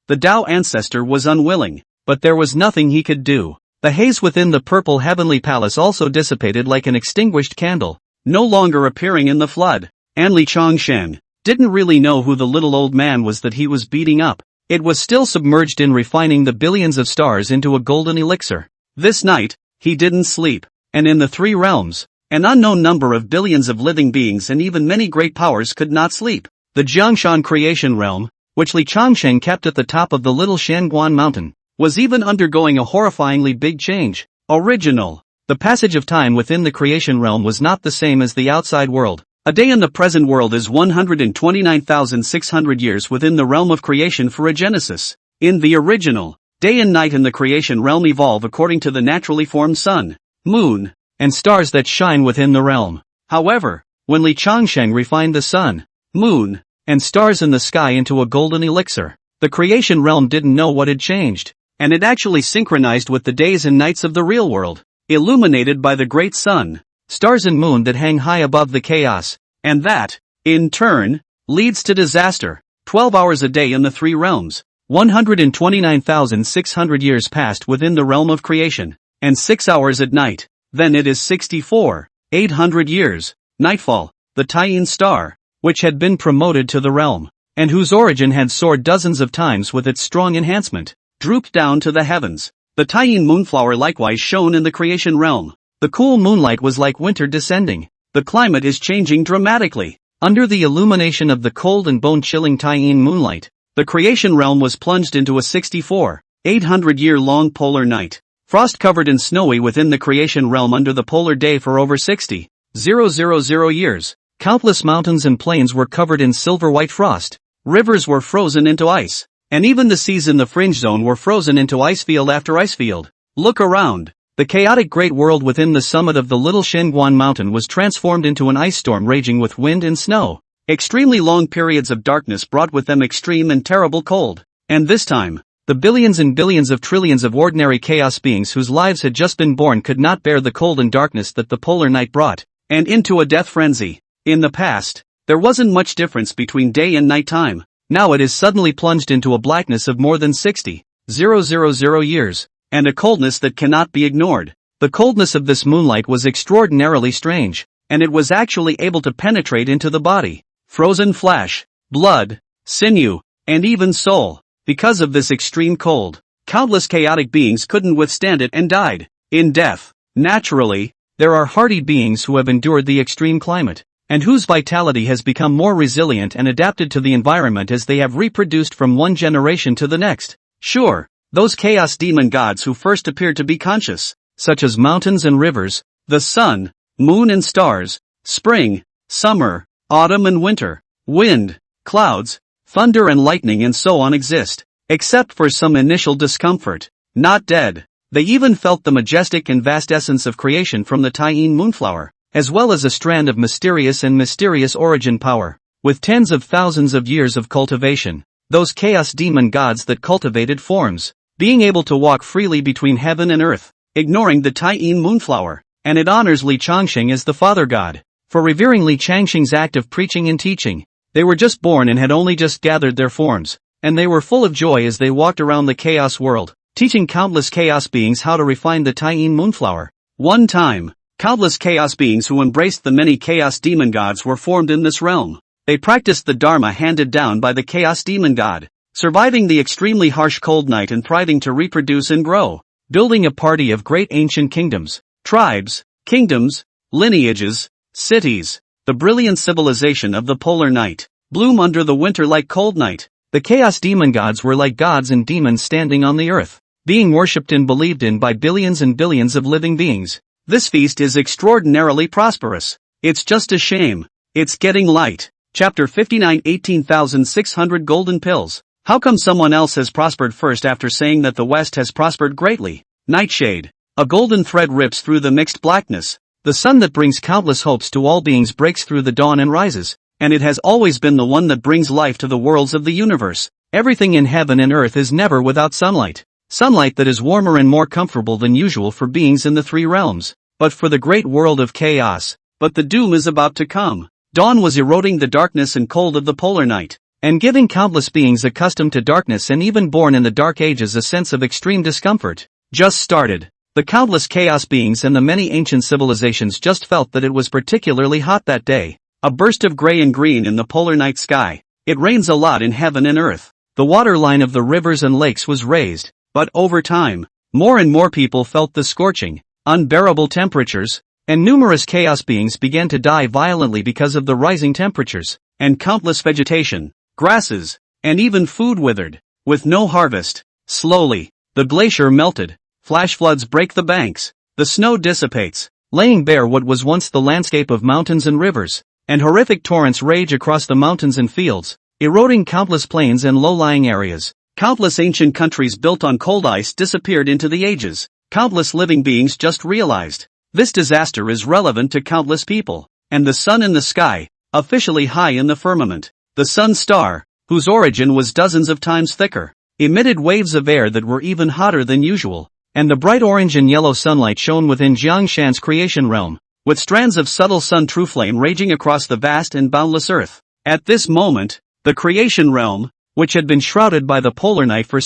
The Tao ancestor was unwilling, but there was nothing he could do. The haze within the purple heavenly palace also dissipated like an extinguished candle, no longer appearing in the flood. And Li Chongshen didn't really know who the little old man was that he was beating up. It was still submerged in refining the billions of stars into a golden elixir. This night, he didn't sleep, and in the three realms, an unknown number of billions of living beings and even many great powers could not sleep. The Jiangshan creation realm, which Li Chongshen kept at the top of the little Shanguan mountain, was even undergoing a horrifyingly big change. Original. The passage of time within the creation realm was not the same as the outside world. A day in the present world is 129,600 years within the realm of creation for a Genesis. In the original, day and night in the creation realm evolve according to the naturally formed sun, moon, and stars that shine within the realm. However, when Li Changsheng refined the sun, moon, and stars in the sky into a golden elixir, the creation realm didn't know what had changed, and it actually synchronized with the days and nights of the real world, illuminated by the great sun, stars and moon that hang high above the chaos, and that, in turn, leads to disaster. 12 hours a day in the three realms, 129,600 years passed within the realm of creation, and 6 hours at night. Then it is 64,800 years. Nightfall, the Taiyin star, which had been promoted to the realm, and whose origin had soared dozens of times with its strong enhancement, drooped down to the heavens. The Taiyin moonflower likewise shone in the creation realm. The cool moonlight was like winter descending. The climate is changing dramatically. Under the illumination of the cold and bone-chilling Taiyin moonlight, the creation realm was plunged into a 64,800-year-long polar night. Frost covered and snowy within the creation realm under the polar day for over 60,000 years. Countless mountains and plains were covered in silver-white frost. Rivers were frozen into ice. And even the seas in the fringe zone were frozen into icefield after icefield. Look around. The chaotic great world within the summit of the little Shenguan mountain was transformed into an ice storm raging with wind and snow. Extremely long periods of darkness brought with them extreme and terrible cold. And this time, the billions and billions of trillions of ordinary chaos beings whose lives had just been born could not bear the cold and darkness that the polar night brought, and into a death frenzy. In the past, there wasn't much difference between day and night time. Now it is suddenly plunged into a blackness of more than 60,000 years, and a coldness that cannot be ignored. The coldness of this moonlight was extraordinarily strange, and it was actually able to penetrate into the body. Frozen flesh, blood, sinew, and even soul. Because of this extreme cold, countless chaotic beings couldn't withstand it and died. In death, naturally, there are hardy beings who have endured the extreme climate, and whose vitality has become more resilient and adapted to the environment as they have reproduced from one generation to the next. Sure, those chaos demon gods who first appeared to be conscious, such as mountains and rivers, the sun, moon and stars, spring, summer, autumn and winter, wind, clouds, thunder and lightning and so on exist, except for some initial discomfort. Not dead. They even felt the majestic and vast essence of creation from the Taiyin moonflower, as well as a strand of mysterious origin power. With tens of thousands of years of cultivation, those chaos demon gods that cultivated forms, being able to walk freely between heaven and earth, ignoring the Taiyin moonflower, and it honors Li Changxing as the father god. For revering Li Changxing's act of preaching and teaching, they were just born and had only just gathered their forms, and they were full of joy as they walked around the chaos world, teaching countless chaos beings how to refine the Taiyin moonflower. One time, countless chaos beings who embraced the many chaos demon gods were formed in this realm. They practiced the dharma handed down by the chaos demon god, surviving the extremely harsh cold night and thriving to reproduce and grow, building a party of great ancient kingdoms, tribes, kingdoms, lineages, cities. The brilliant civilization of the polar night bloom under the winter-like cold night. The chaos demon gods were like gods and demons standing on the earth, being worshipped and believed in by billions and billions of living beings. This feast is extraordinarily prosperous. It's just a shame. It's getting light. Chapter 59, 18,600 Golden Pills. How come someone else has prospered first after saying that the West has prospered greatly? Nightshade. A golden thread rips through the mixed blackness. The sun that brings countless hopes to all beings breaks through the dawn and rises, and it has always been the one that brings life to the worlds of the universe. Everything in heaven and earth is never without sunlight. Sunlight that is warmer and more comfortable than usual for beings in the three realms, but for the great world of chaos. But the doom is about to come. Dawn was eroding the darkness and cold of the polar night, and giving countless beings accustomed to darkness and even born in the dark ages a sense of extreme discomfort. Just started. The countless chaos beings and the many ancient civilizations just felt that it was particularly hot that day. A burst of gray and green in the polar night sky. It rains a lot in heaven and earth. The water line of the rivers and lakes was raised, but over time, more and more people felt the scorching, unbearable temperatures, and numerous chaos beings began to die violently because of the rising temperatures, and countless vegetation, grasses, and even food withered, with no harvest. Slowly, the glacier melted. Flash floods break the banks. The snow dissipates, laying bare what was once the landscape of mountains and rivers, and horrific torrents rage across the mountains and fields, eroding countless plains and low-lying areas. Countless ancient countries built on cold ice disappeared into the ages. Countless living beings just realized this disaster is relevant to countless people. And the sun in the sky, officially high in the firmament, the sun star, whose origin was dozens of times thicker, emitted waves of air that were even hotter than usual. And the bright orange and yellow sunlight shone within Jiangshan's creation realm, with strands of subtle sun true flame raging across the vast and boundless earth. At this moment, the creation realm, which had been shrouded by the polar night for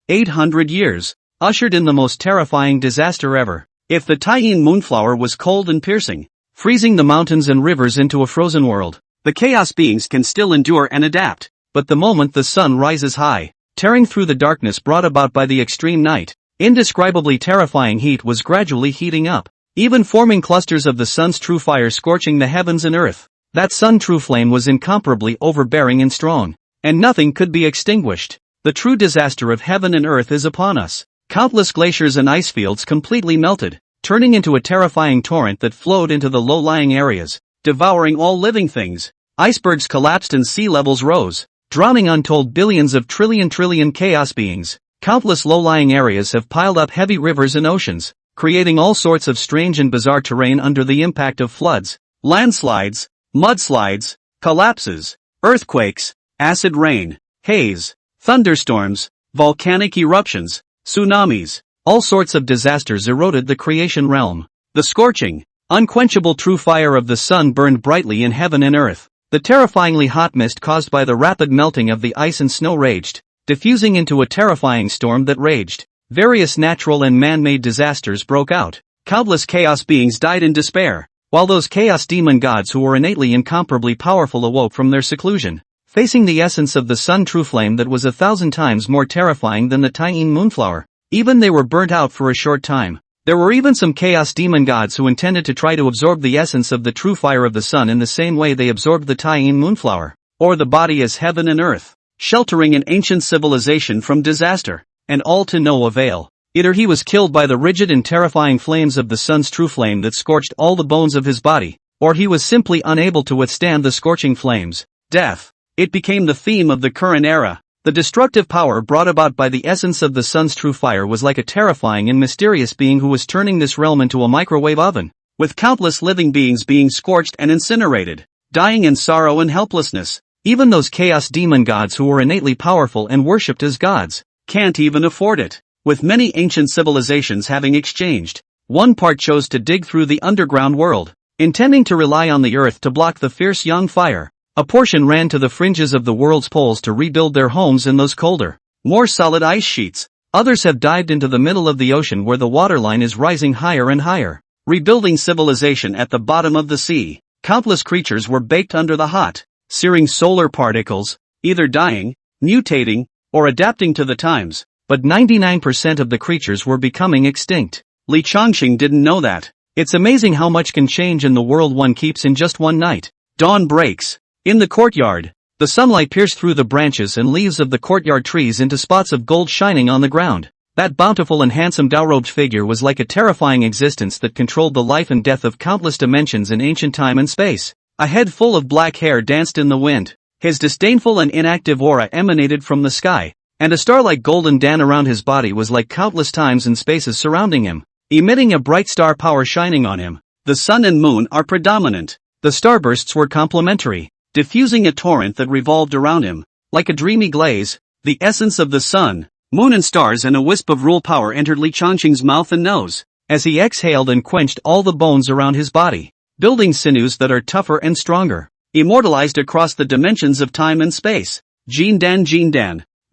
800 years, ushered in the most terrifying disaster ever. If the Taiyin moonflower was cold and piercing, freezing the mountains and rivers into a frozen world, the chaos beings can still endure and adapt. But the moment the sun rises high, tearing through the darkness brought about by the extreme night, indescribably terrifying heat was gradually heating up, even forming clusters of the sun's true fire scorching the heavens and earth. That sun true flame was incomparably overbearing and strong, and nothing could be extinguished. The true disaster of heaven and earth is upon us. Countless glaciers and ice fields completely melted, turning into a terrifying torrent that flowed into the low-lying areas, devouring all living things. Icebergs collapsed and sea levels rose, drowning untold billions of trillion chaos beings. Countless low-lying areas have piled up heavy rivers and oceans, creating all sorts of strange and bizarre terrain under the impact of floods, landslides, mudslides, collapses, earthquakes, acid rain, haze, thunderstorms, volcanic eruptions, tsunamis. All sorts of disasters eroded the creation realm. The scorching, unquenchable true fire of the sun burned brightly in heaven and earth. The terrifyingly hot mist caused by the rapid melting of the ice and snow raged, diffusing into a terrifying storm that raged. Various natural and man-made disasters broke out. Countless chaos beings died in despair, while those chaos demon gods who were innately incomparably powerful awoke from their seclusion, facing the essence of the sun true flame that was 1,000 times more terrifying than the Taiyin moonflower. Even they were burnt out for a short time. There were even some chaos demon gods who intended to try to absorb the essence of the true fire of the sun in the same way they absorbed the Taiyin moonflower, or the body as heaven and earth, sheltering an ancient civilization from disaster, and all to no avail. Either he was killed by the rigid and terrifying flames of the sun's true flame that scorched all the bones of his body, or he was simply unable to withstand the scorching flames. Death. It became the theme of the current era. The destructive power brought about by the essence of the sun's true fire was like a terrifying and mysterious being who was turning this realm into a microwave oven, with countless living beings being scorched and incinerated, dying in sorrow and helplessness. Even those chaos demon gods who were innately powerful and worshipped as gods can't even afford it. With many ancient civilizations having exchanged, one part chose to dig through the underground world, intending to rely on the earth to block the fierce young fire. A portion ran to the fringes of the world's poles to rebuild their homes in those colder, more solid ice sheets. Others have dived into the middle of the ocean where the waterline is rising higher and higher, rebuilding civilization at the bottom of the sea. Countless creatures were baked under the hot, searing solar particles, either dying, mutating, or adapting to the times. But 99% of the creatures were becoming extinct. Li Changqing didn't know that. It's amazing how much can change in the world one keeps in just one night. Dawn breaks. In the courtyard, the sunlight pierced through the branches and leaves of the courtyard trees into spots of gold shining on the ground. That bountiful and handsome dow-robed figure was like a terrifying existence that controlled the life and death of countless dimensions in ancient time and space. A head full of black hair danced in the wind. His disdainful and inactive aura emanated from the sky, and a star-like golden dan around his body was like countless times and spaces surrounding him, emitting a bright star power shining on him. The sun and moon are predominant. The starbursts were complementary, diffusing a torrent that revolved around him, like a dreamy glaze. The essence of the sun, moon and stars and a wisp of rule power entered Li Changqing's mouth and nose, as he exhaled and quenched all the bones around his body, building sinews that are tougher and stronger, immortalized across the dimensions of time and space. Jin Dan,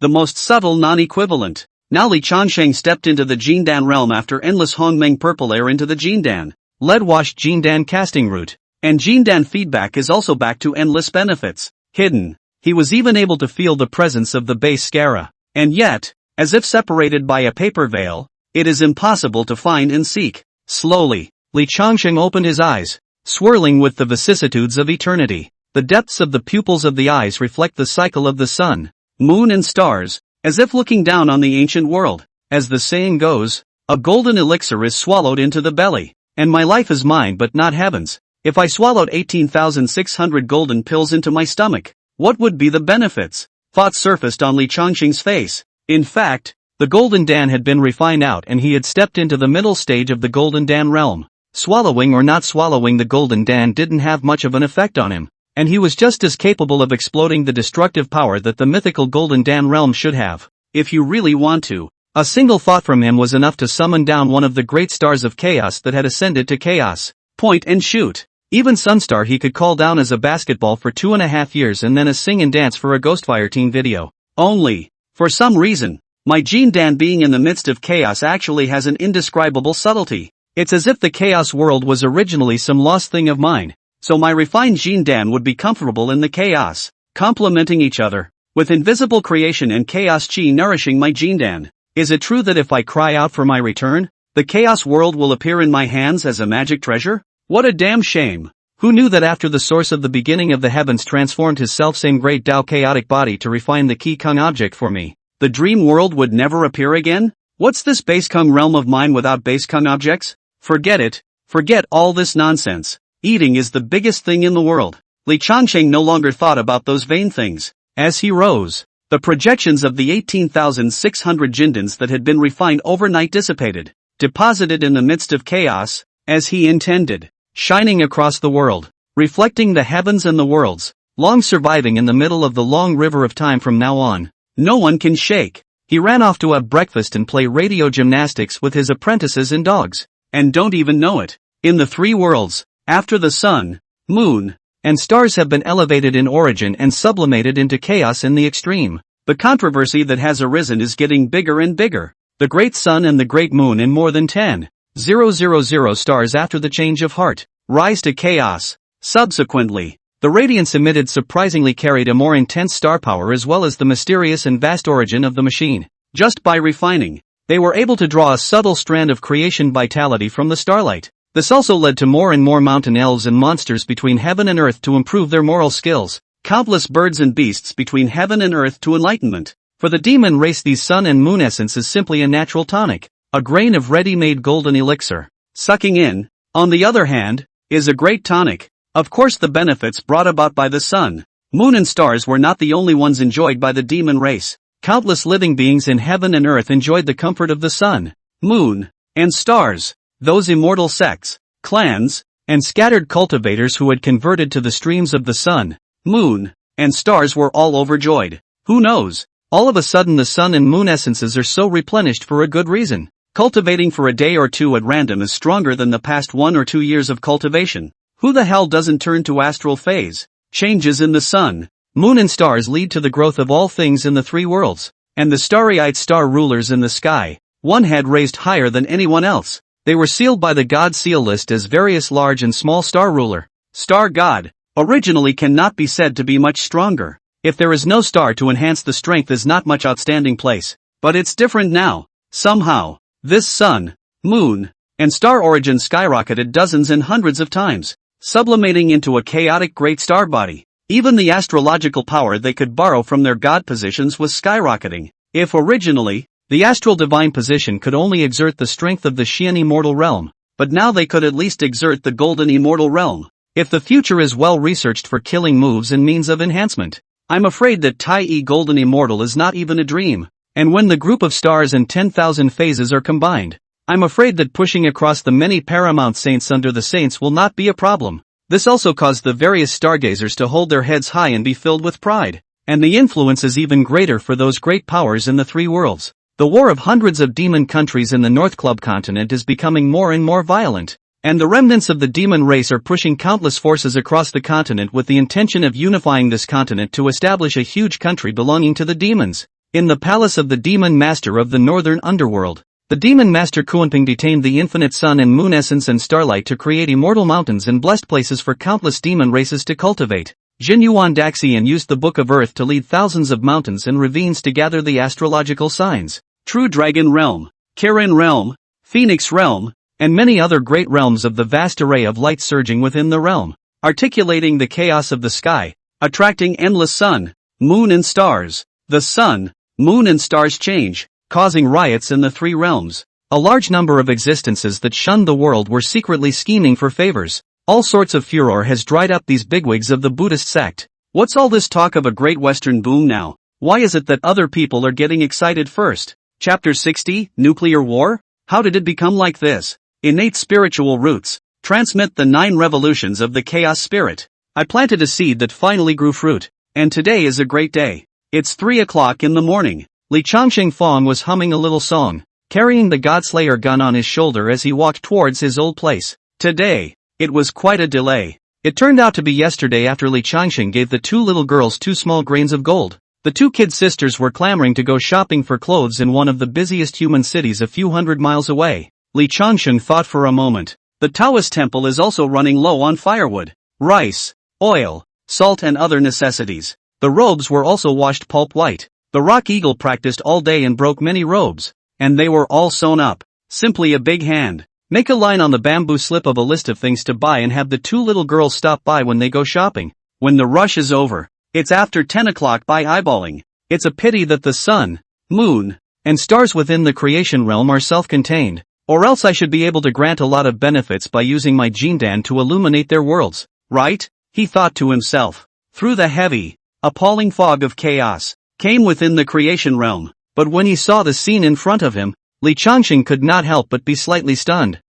the most subtle non-equivalent. Now Li Changqing stepped into the Jindan realm after endless Hongmeng purple air into the Jindan, lead-washed Jindan casting route. And Jindan feedback is also back to endless benefits. Hidden, he was even able to feel the presence of the base Skara. And yet, as if separated by a paper veil, it is impossible to find and seek. Slowly, Li Changqing opened his eyes, swirling with the vicissitudes of eternity. The depths of the pupils of the eyes reflect the cycle of the sun, moon and stars, as if looking down on the ancient world. As the saying goes, a golden elixir is swallowed into the belly, and my life is mine but not heaven's. If I swallowed 18,600 golden pills into my stomach, what would be the benefits? Thoughts surfaced on Li Changqing's face. In fact, the golden dan had been refined out and he had stepped into the middle stage of the golden dan realm. Swallowing or not swallowing the golden dan didn't have much of an effect on him, and he was just as capable of exploding the destructive power that the mythical golden dan realm should have. If you really want to. A single thought from him was enough to summon down one of the great stars of chaos that had ascended to chaos. Point and shoot. Even Sunstar he could call down as a basketball for 2.5 years and then a sing and dance for a Ghostfire teen video. Only, for some reason, my Jindan being in the midst of chaos actually has an indescribable subtlety. It's as if the chaos world was originally some lost thing of mine, so my refined Jindan would be comfortable in the chaos, complementing each other, with invisible creation and chaos chi nourishing my Jindan. Is it true that if I cry out for my return, the chaos world will appear in my hands as a magic treasure? What a damn shame. Who knew that after the source of the beginning of the heavens transformed his selfsame great Tao chaotic body to refine the Qi Kung object for me, the dream world would never appear again? What's this base Kung realm of mine without base Kung objects? Forget it. Forget all this nonsense. Eating is the biggest thing in the world. Li Changqing no longer thought about those vain things. As he rose, the projections of the 18,600 Jindans that had been refined overnight dissipated, deposited in the midst of chaos, as he intended, shining across the world, reflecting the heavens and the worlds, long surviving in the middle of the long river of time from now on. No one can shake. He ran off to have breakfast and play radio gymnastics with his apprentices and dogs, and don't even know it. In the three worlds, after the sun, moon, and stars have been elevated in origin and sublimated into chaos in the extreme, the controversy that has arisen is getting bigger and bigger. The great sun and the great moon in more than 10,000 stars after the change of heart rise to chaos. Subsequently, the radiance emitted surprisingly carried a more intense star power as well as the mysterious and vast origin of the machine. Just by refining, they were able to draw a subtle strand of creation vitality from the starlight. This also led to more and more mountain elves and monsters between heaven and earth to improve their moral skills, countless birds and beasts between heaven and earth to enlightenment. For the demon race, these sun and moon essence is simply a natural tonic, a grain of ready-made golden elixir. Sucking in, on the other hand, is a great tonic. Of course, the benefits brought about by the sun, Moon and stars were not the only ones enjoyed by the demon race. Countless living beings in heaven and earth enjoyed the comfort of the sun, moon, and stars. Those immortal sects, clans, and scattered cultivators who had converted to the streams of the sun, moon, and stars were all overjoyed. Who knows? All of a sudden the sun and moon essences are so replenished for a good reason. Cultivating for a day or two at random is stronger than the past 1 or 2 years of cultivation. Who the hell doesn't turn to astral phase? Changes in the sun, moon and stars lead to the growth of all things in the 3 worlds, and the starry-eyed star rulers in the sky, one head raised higher than anyone else. They were sealed by the God seal list as various large and small star ruler. Star God, originally cannot be said to be much stronger. If there is no star to enhance the strength is not much outstanding place. But it's different now. Somehow, this sun, moon, and star origin skyrocketed dozens and hundreds of times, sublimating into a chaotic great star body. Even the astrological power they could borrow from their god positions was skyrocketing. If originally, the astral divine position could only exert the strength of the Xian immortal realm, but now they could at least exert the golden immortal realm. If the future is well researched for killing moves and means of enhancement, I'm afraid that Tai golden immortal is not even a dream. And when the group of stars and 10,000 phases are combined, I'm afraid that pushing across the many paramount saints under the saints will not be a problem. This also caused the various stargazers to hold their heads high and be filled with pride. And the influence is even greater for those great powers in the 3 worlds. The war of hundreds of demon countries in the North Club continent is becoming more and more violent. And the remnants of the demon race are pushing countless forces across the continent with the intention of unifying this continent to establish a huge country belonging to the demons. In the palace of the demon master of the northern underworld, the demon master Kuanping detained the infinite sun and moon essence and starlight to create immortal mountains and blessed places for countless demon races to cultivate. Jin Yuan Daxian used the Book of Earth to lead thousands of mountains and ravines to gather the astrological signs. True Dragon Realm, Kirin Realm, Phoenix Realm, and many other great realms of the vast array of light surging within the realm, articulating the chaos of the sky, attracting endless sun, moon and stars. The sun, moon and stars change, causing riots in the 3 realms. A large number of existences that shunned the world were secretly scheming for favors. All sorts of furor has dried up these bigwigs of the Buddhist sect. What's all this talk of a great Western boom now? Why is it that other people are getting excited first? Chapter 60, Nuclear War? How did it become like this? Innate spiritual roots. Transmit the 9 revolutions of the chaos spirit. I planted a seed that finally grew fruit. And today is a great day. It's 3 o'clock in the morning. Li Changxing Fong was humming a little song, carrying the Godslayer gun on his shoulder as he walked towards his old place. Today, it was quite a delay. It turned out to be yesterday after Li Changxing gave the 2 little girls 2 small grains of gold. The 2 kid sisters were clamoring to go shopping for clothes in one of the busiest human cities a few hundred miles away. Li Changxing thought for a moment. The Taoist temple is also running low on firewood, rice, oil, salt and other necessities. The robes were also washed pulp white. The rock eagle practiced all day and broke many robes, and they were all sewn up. Simply a big hand. Make a line on the bamboo slip of a list of things to buy and have the 2 little girls stop by when they go shopping. When the rush is over, it's after 10 o'clock by eyeballing. It's a pity that the sun, moon, and stars within the creation realm are self-contained, or else I should be able to grant a lot of benefits by using my Jindan to illuminate their worlds, right? He thought to himself. Through the heavy, appalling fog of chaos, came within the creation realm, but when he saw the scene in front of him, Li Changxing could not help but be slightly stunned.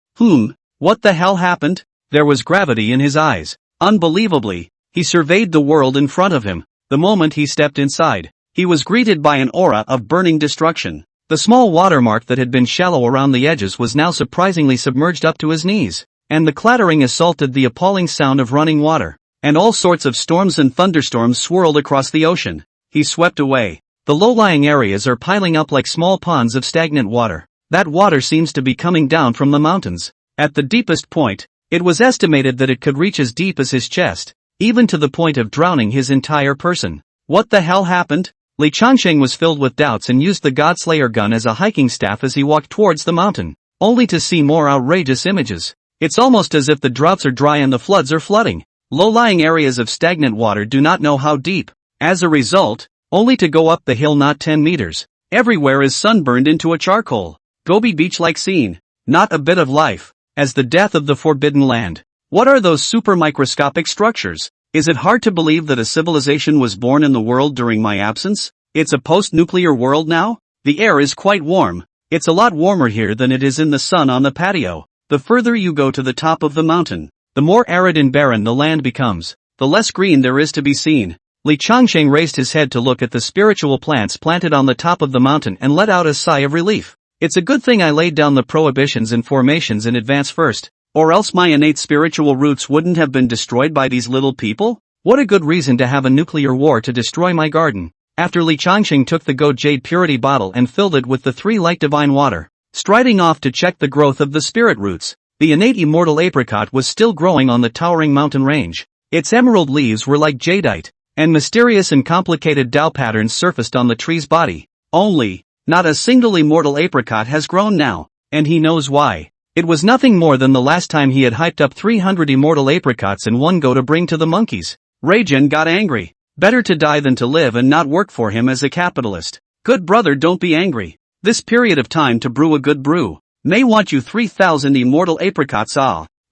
What the hell happened? There was gravity in his eyes. Unbelievably, he surveyed the world in front of him. The moment he stepped inside, he was greeted by an aura of burning destruction. The small watermark that had been shallow around the edges was now surprisingly submerged up to his knees, and the clattering assaulted the appalling sound of running water, and all sorts of storms and thunderstorms swirled across the ocean. He swept away. The low-lying areas are piling up like small ponds of stagnant water. That water seems to be coming down from the mountains. At the deepest point, it was estimated that it could reach as deep as his chest, even to the point of drowning his entire person. What the hell happened? Li Changxing was filled with doubts and used the Godslayer gun as a hiking staff as he walked towards the mountain, only to see more outrageous images. It's almost as if the droughts are dry and the floods are flooding. Low-lying areas of stagnant water do not know how deep. As a result, only to go up the hill not 10 meters. Everywhere is sunburned into a charcoal, Gobi Beach-like scene. Not a bit of life, as the death of the forbidden land. What are those super microscopic structures? Is it hard to believe that a civilization was born in the world during my absence? It's a post-nuclear world now? The air is quite warm. It's a lot warmer here than it is in the sun on the patio. The further you go to the top of the mountain, the more arid and barren the land becomes, the less green there is to be seen. Li Changsheng raised his head to look at the spiritual plants planted on the top of the mountain and let out a sigh of relief. It's a good thing I laid down the prohibitions and formations in advance first, or else my innate spiritual roots wouldn't have been destroyed by these little people? What a good reason to have a nuclear war to destroy my garden. After Li Changsheng took the gold jade purity bottle and filled it with the 3 light divine water, striding off to check the growth of the spirit roots, the innate immortal apricot was still growing on the towering mountain range. Its emerald leaves were like jadeite, and mysterious and complicated Tao patterns surfaced on the tree's body. Only, not a single immortal apricot has grown now, and he knows why. It was nothing more than the last time he had hyped up 300 immortal apricots in one go to bring to the monkeys. Raijin got angry. Better to die than to live and not work for him as a capitalist. Good brother, don't be angry. This period of time to brew a good brew. May want you 3,000 immortal apricots.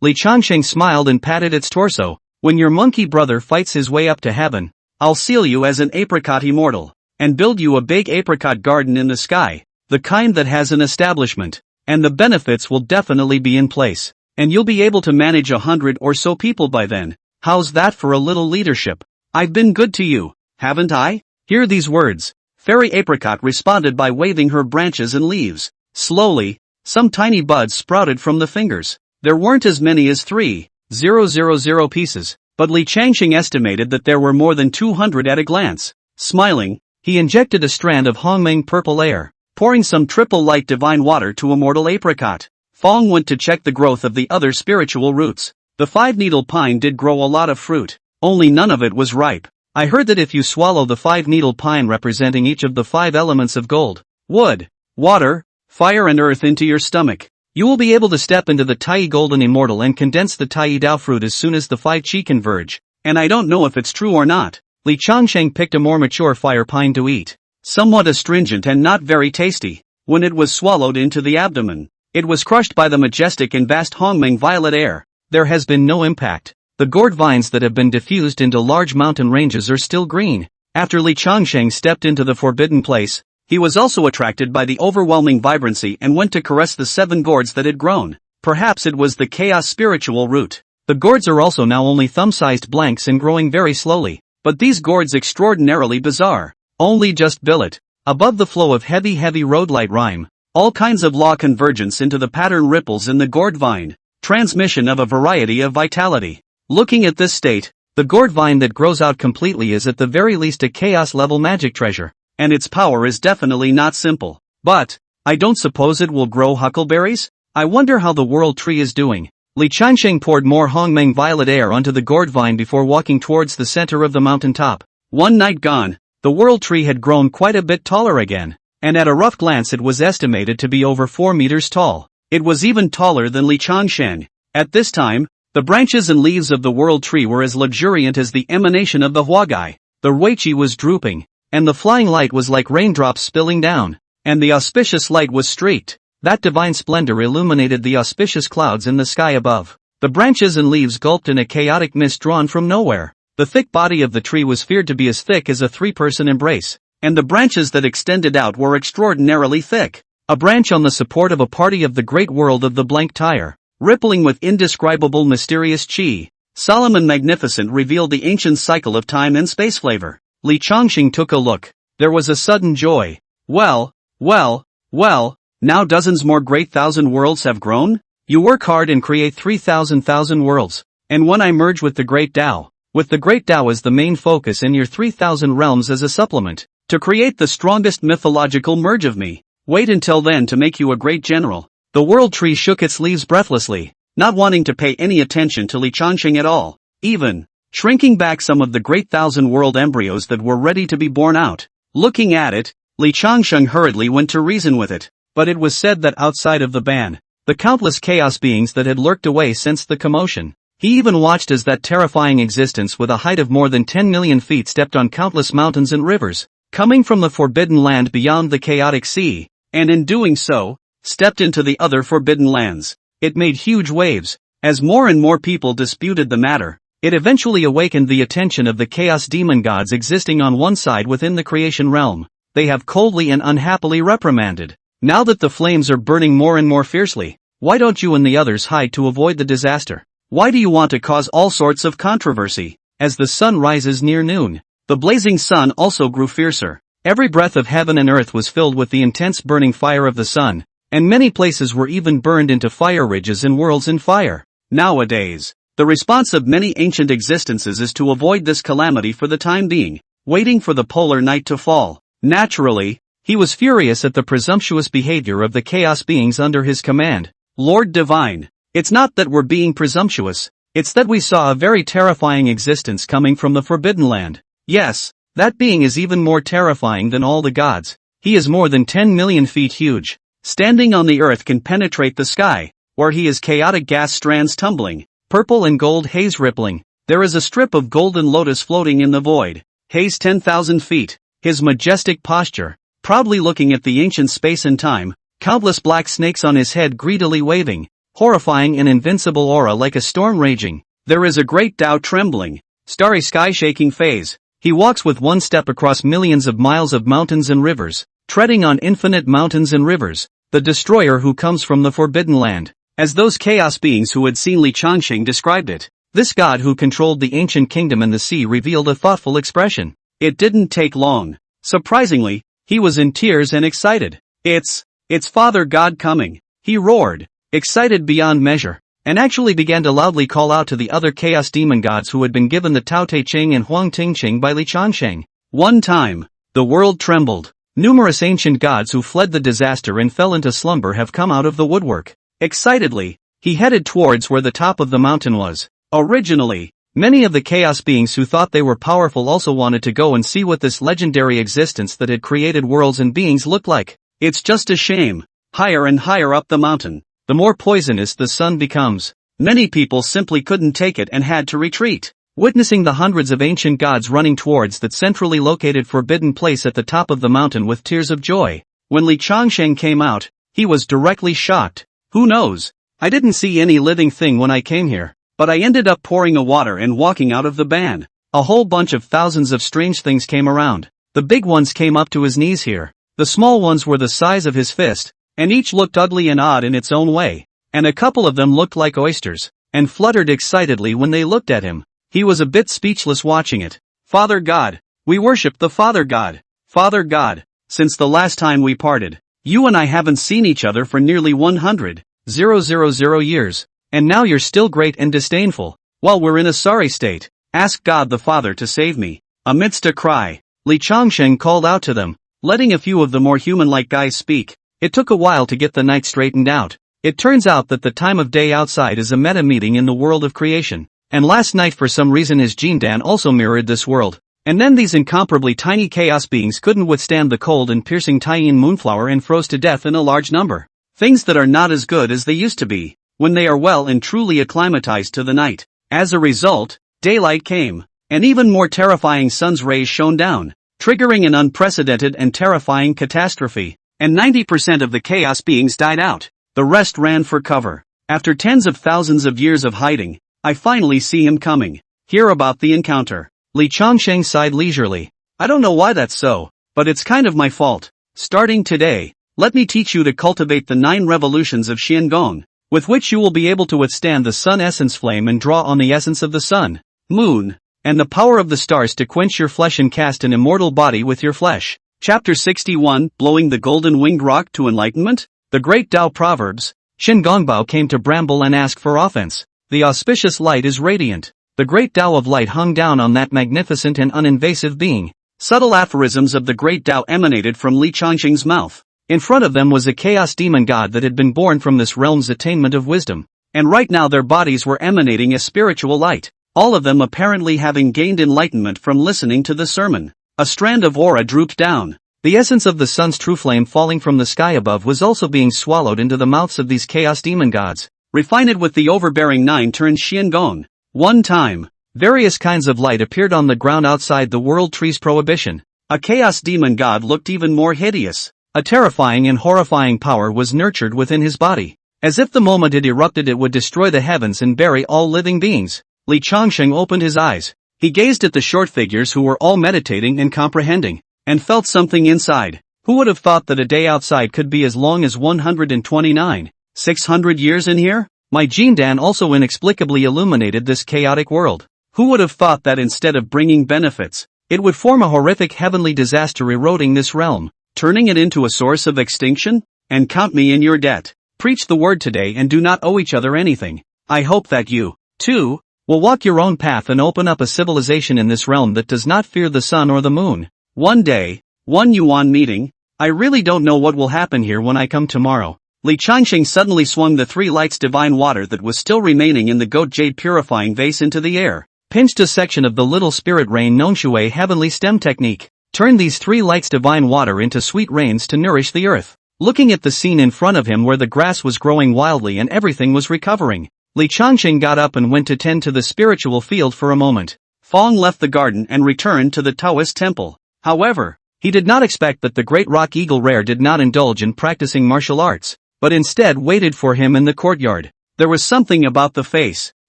Li Changsheng smiled and patted its torso. When your monkey brother fights his way up to heaven, I'll seal you as an apricot immortal, and build you a big apricot garden in the sky, the kind that has an establishment, and the benefits will definitely be in place, and you'll be able to manage 100 or so people by then. How's that for a little leadership? I've been good to you, haven't I? Hear these words. Fairy Apricot responded by waving her branches and leaves. Slowly, some tiny buds sprouted from the fingers. There weren't as many as 3,000 pieces, but Li Changsheng estimated that there were more than 200 at a glance. Smiling, he injected a strand of Hongmeng purple air, pouring some triple light divine water to immortal apricot. Fong went to check the growth of the other spiritual roots. The 5-needle pine did grow a lot of fruit. Only none of it was ripe. I heard that if you swallow the 5-needle pine representing each of the 5 elements of gold, wood, water, fire and earth into your stomach, you will be able to step into the Tai Golden Immortal and condense the Tai Dao fruit as soon as the 5 Qi converge. And I don't know if it's true or not. Li Changsheng picked a more mature fire pine to eat. Somewhat astringent and not very tasty. When it was swallowed into the abdomen, it was crushed by the majestic and vast Hongmeng violet air. There has been no impact. The gourd vines that have been diffused into large mountain ranges are still green. After Li Changsheng stepped into the forbidden place, he was also attracted by the overwhelming vibrancy and went to caress the 7 gourds that had grown. Perhaps it was the chaos spiritual root. The gourds are also now only thumb-sized blanks and growing very slowly, but these gourds extraordinarily bizarre. Only just billet. Above the flow of heavy road light rhyme, all kinds of law convergence into the pattern ripples in the gourd vine. Transmission of a variety of vitality. Looking at this state, the gourd vine that grows out completely is at the very least a chaos-level magic treasure, and its power is definitely not simple. But, I don't suppose it will grow huckleberries? I wonder how the world tree is doing. Li Changsheng poured more Hongmeng violet air onto the gourd vine before walking towards the center of the mountain top. One night gone, the world tree had grown quite a bit taller again, and at a rough glance it was estimated to be over 4 meters tall. It was even taller than Li Changsheng. At this time, the branches and leaves of the world tree were as luxuriant as the emanation of the Huagai. The Weiqi was drooping, and the flying light was like raindrops spilling down, and the auspicious light was streaked. That divine splendor illuminated the auspicious clouds in the sky above. The branches and leaves gulped in a chaotic mist drawn from nowhere. The thick body of the tree was feared to be as thick as a 3-person embrace, and the branches that extended out were extraordinarily thick. A branch on the support of a party of the great world of the blank tire, rippling with indescribable mysterious qi. Solomon Magnificent revealed the ancient cycle of time and space flavor. Li Changsheng took a look. There was a sudden joy. Well, now dozens more great thousand worlds have grown? You work hard and create 3,000 worlds. And when I merge with the great Tao, with the great Tao as the main focus and your 3,000 realms as a supplement, to create the strongest mythological merge of me. Wait until then to make you a great general. The world tree shook its leaves breathlessly, not wanting to pay any attention to Li Changsheng at all, even shrinking back some of the great 1,000-world embryos that were ready to be born out. Looking at it, Li Changsheng hurriedly went to reason with it, but it was said that outside of the ban, the countless chaos beings that had lurked away since the commotion. He even watched as that terrifying existence with a height of more than 10 million feet stepped on countless mountains and rivers, coming from the forbidden land beyond the chaotic sea, and in doing so, stepped into the other forbidden lands. It made huge waves, as more and more people disputed the matter. It eventually awakened the attention of the chaos demon gods existing on one side within the creation realm. They have coldly and unhappily reprimanded. Now that the flames are burning more and more fiercely, why don't you and the others hide to avoid the disaster? Why do you want to cause all sorts of controversy? As the sun rises near noon, the blazing sun also grew fiercer. Every breath of heaven and earth was filled with the intense burning fire of the sun, and many places were even burned into fire ridges and worlds in fire. Nowadays, the response of many ancient existences is to avoid this calamity for the time being, waiting for the polar night to fall. Naturally, he was furious at the presumptuous behavior of the chaos beings under his command. Lord Divine, it's not that we're being presumptuous, it's that we saw a very terrifying existence coming from the Forbidden Land. Yes, that being is even more terrifying than all the gods. He is more than 10 million feet huge. Standing on the earth can penetrate the sky, where he is chaotic gas strands tumbling, purple and gold haze rippling. There is a strip of golden lotus floating in the void. Haze 10,000 feet. His majestic posture, proudly looking at the ancient space and time, countless black snakes on his head greedily waving, horrifying an invincible aura like a storm raging. There is a great Tao trembling, starry sky shaking phase. He walks with one step across millions of miles of mountains and rivers, treading on infinite mountains and rivers, the destroyer who comes from the Forbidden Land. As those chaos beings who had seen Li Changsheng described it, this god who controlled the ancient kingdom and the sea revealed a thoughtful expression. It didn't take long. Surprisingly, he was in tears and excited. It's Father God coming, he roared, excited beyond measure, and actually began to loudly call out to the other chaos demon gods who had been given the Tao Te Ching and Huang Ting Ching by Li Changsheng. One time, the world trembled. Numerous ancient gods who fled the disaster and fell into slumber have come out of the woodwork. Excitedly, he headed towards where the top of the mountain was. Originally, many of the chaos beings who thought they were powerful also wanted to go and see what this legendary existence that had created worlds and beings looked like. It's just a shame. Higher and higher up the mountain, the more poisonous the sun becomes. Many people simply couldn't take it and had to retreat. Witnessing the hundreds of ancient gods running towards that centrally located forbidden place at the top of the mountain with tears of joy. When Li Changsheng came out, he was directly shocked. Who knows? I didn't see any living thing when I came here, but I ended up pouring a water and walking out of the ban. A whole bunch of thousands of strange things came around. The big ones came up to his knees here. The small ones were the size of his fist, and each looked ugly and odd in its own way. And a couple of them looked like oysters, and fluttered excitedly when they looked at him. He was a bit speechless watching it. Father God, we worship the Father God. Father God, since the last time we parted, you and I haven't seen each other for nearly 100,000 years, and now you're still great and disdainful. While we're in a sorry state, ask God the Father to save me. Amidst a cry, Li Changsheng called out to them, letting a few of the more human-like guys speak. It took a while to get the night straightened out. It turns out that the time of day outside is a meta meeting in the world of creation. And last night for some reason his Jindan also mirrored this world. And then these incomparably tiny chaos beings couldn't withstand the cold and piercing Taiyin moonflower and froze to death in a large number. Things that are not as good as they used to be, when they are well and truly acclimatized to the night. As a result, daylight came, and even more terrifying sun's rays shone down, triggering an unprecedented and terrifying catastrophe. And 90% of the chaos beings died out. The rest ran for cover. After tens of thousands of years of hiding, I finally see him coming. Hear about the encounter. Li Changsheng sighed leisurely. I don't know why that's so, but it's kind of my fault. Starting today, let me teach you to cultivate the 9 revolutions of Xiangong, with which you will be able to withstand the sun essence flame and draw on the essence of the sun, moon, and the power of the stars to quench your flesh and cast an immortal body with your flesh. Chapter 61, Blowing the Golden Winged Rock to Enlightenment? The Great Tao Proverbs. Shin Gongbao came to Bramble and asked for offense. The auspicious light is radiant. The great Tao of light hung down on that magnificent and uninvasive being. Subtle aphorisms of the great Tao emanated from Li Changsheng's mouth. In front of them was a chaos demon god that had been born from this realm's attainment of wisdom. And right now their bodies were emanating a spiritual light. All of them apparently having gained enlightenment from listening to the sermon. A strand of aura drooped down. The essence of the sun's true flame falling from the sky above was also being swallowed into the mouths of these chaos demon gods. Refine it with the overbearing 9-turn Xiangong. One time, various kinds of light appeared on the ground outside the world tree's prohibition. A chaos demon god looked even more hideous. A terrifying and horrifying power was nurtured within his body. As if the moment it erupted it would destroy the heavens and bury all living beings. Li Changsheng opened his eyes. He gazed at the short figures who were all meditating and comprehending, and felt something inside. Who would have thought that a day outside could be as long as 129, 600 years in here? My Jindan also inexplicably illuminated this chaotic world. Who would have thought that instead of bringing benefits, it would form a horrific heavenly disaster eroding this realm, turning it into a source of extinction? And count me in your debt. Preach the word today and do not owe each other anything. I hope that you, too, will walk your own path and open up a civilization in this realm that does not fear the sun or the moon. One day, one yuan meeting. I really don't know what will happen here when I come tomorrow. Li Changsheng suddenly swung the 3 lights divine water that was still remaining in the goat jade purifying vase into the air, pinched a section of the little spirit rain known Shui heavenly stem technique, turned these 3 lights divine water into sweet rains to nourish the earth. Looking at the scene in front of him where the grass was growing wildly and everything was recovering, Li Changsheng got up and went to tend to the spiritual field for a moment. Fong left the garden and returned to the Taoist temple. However, he did not expect that the great rock eagle rare did not indulge in practicing martial arts, but instead waited for him in the courtyard. There was something about the face.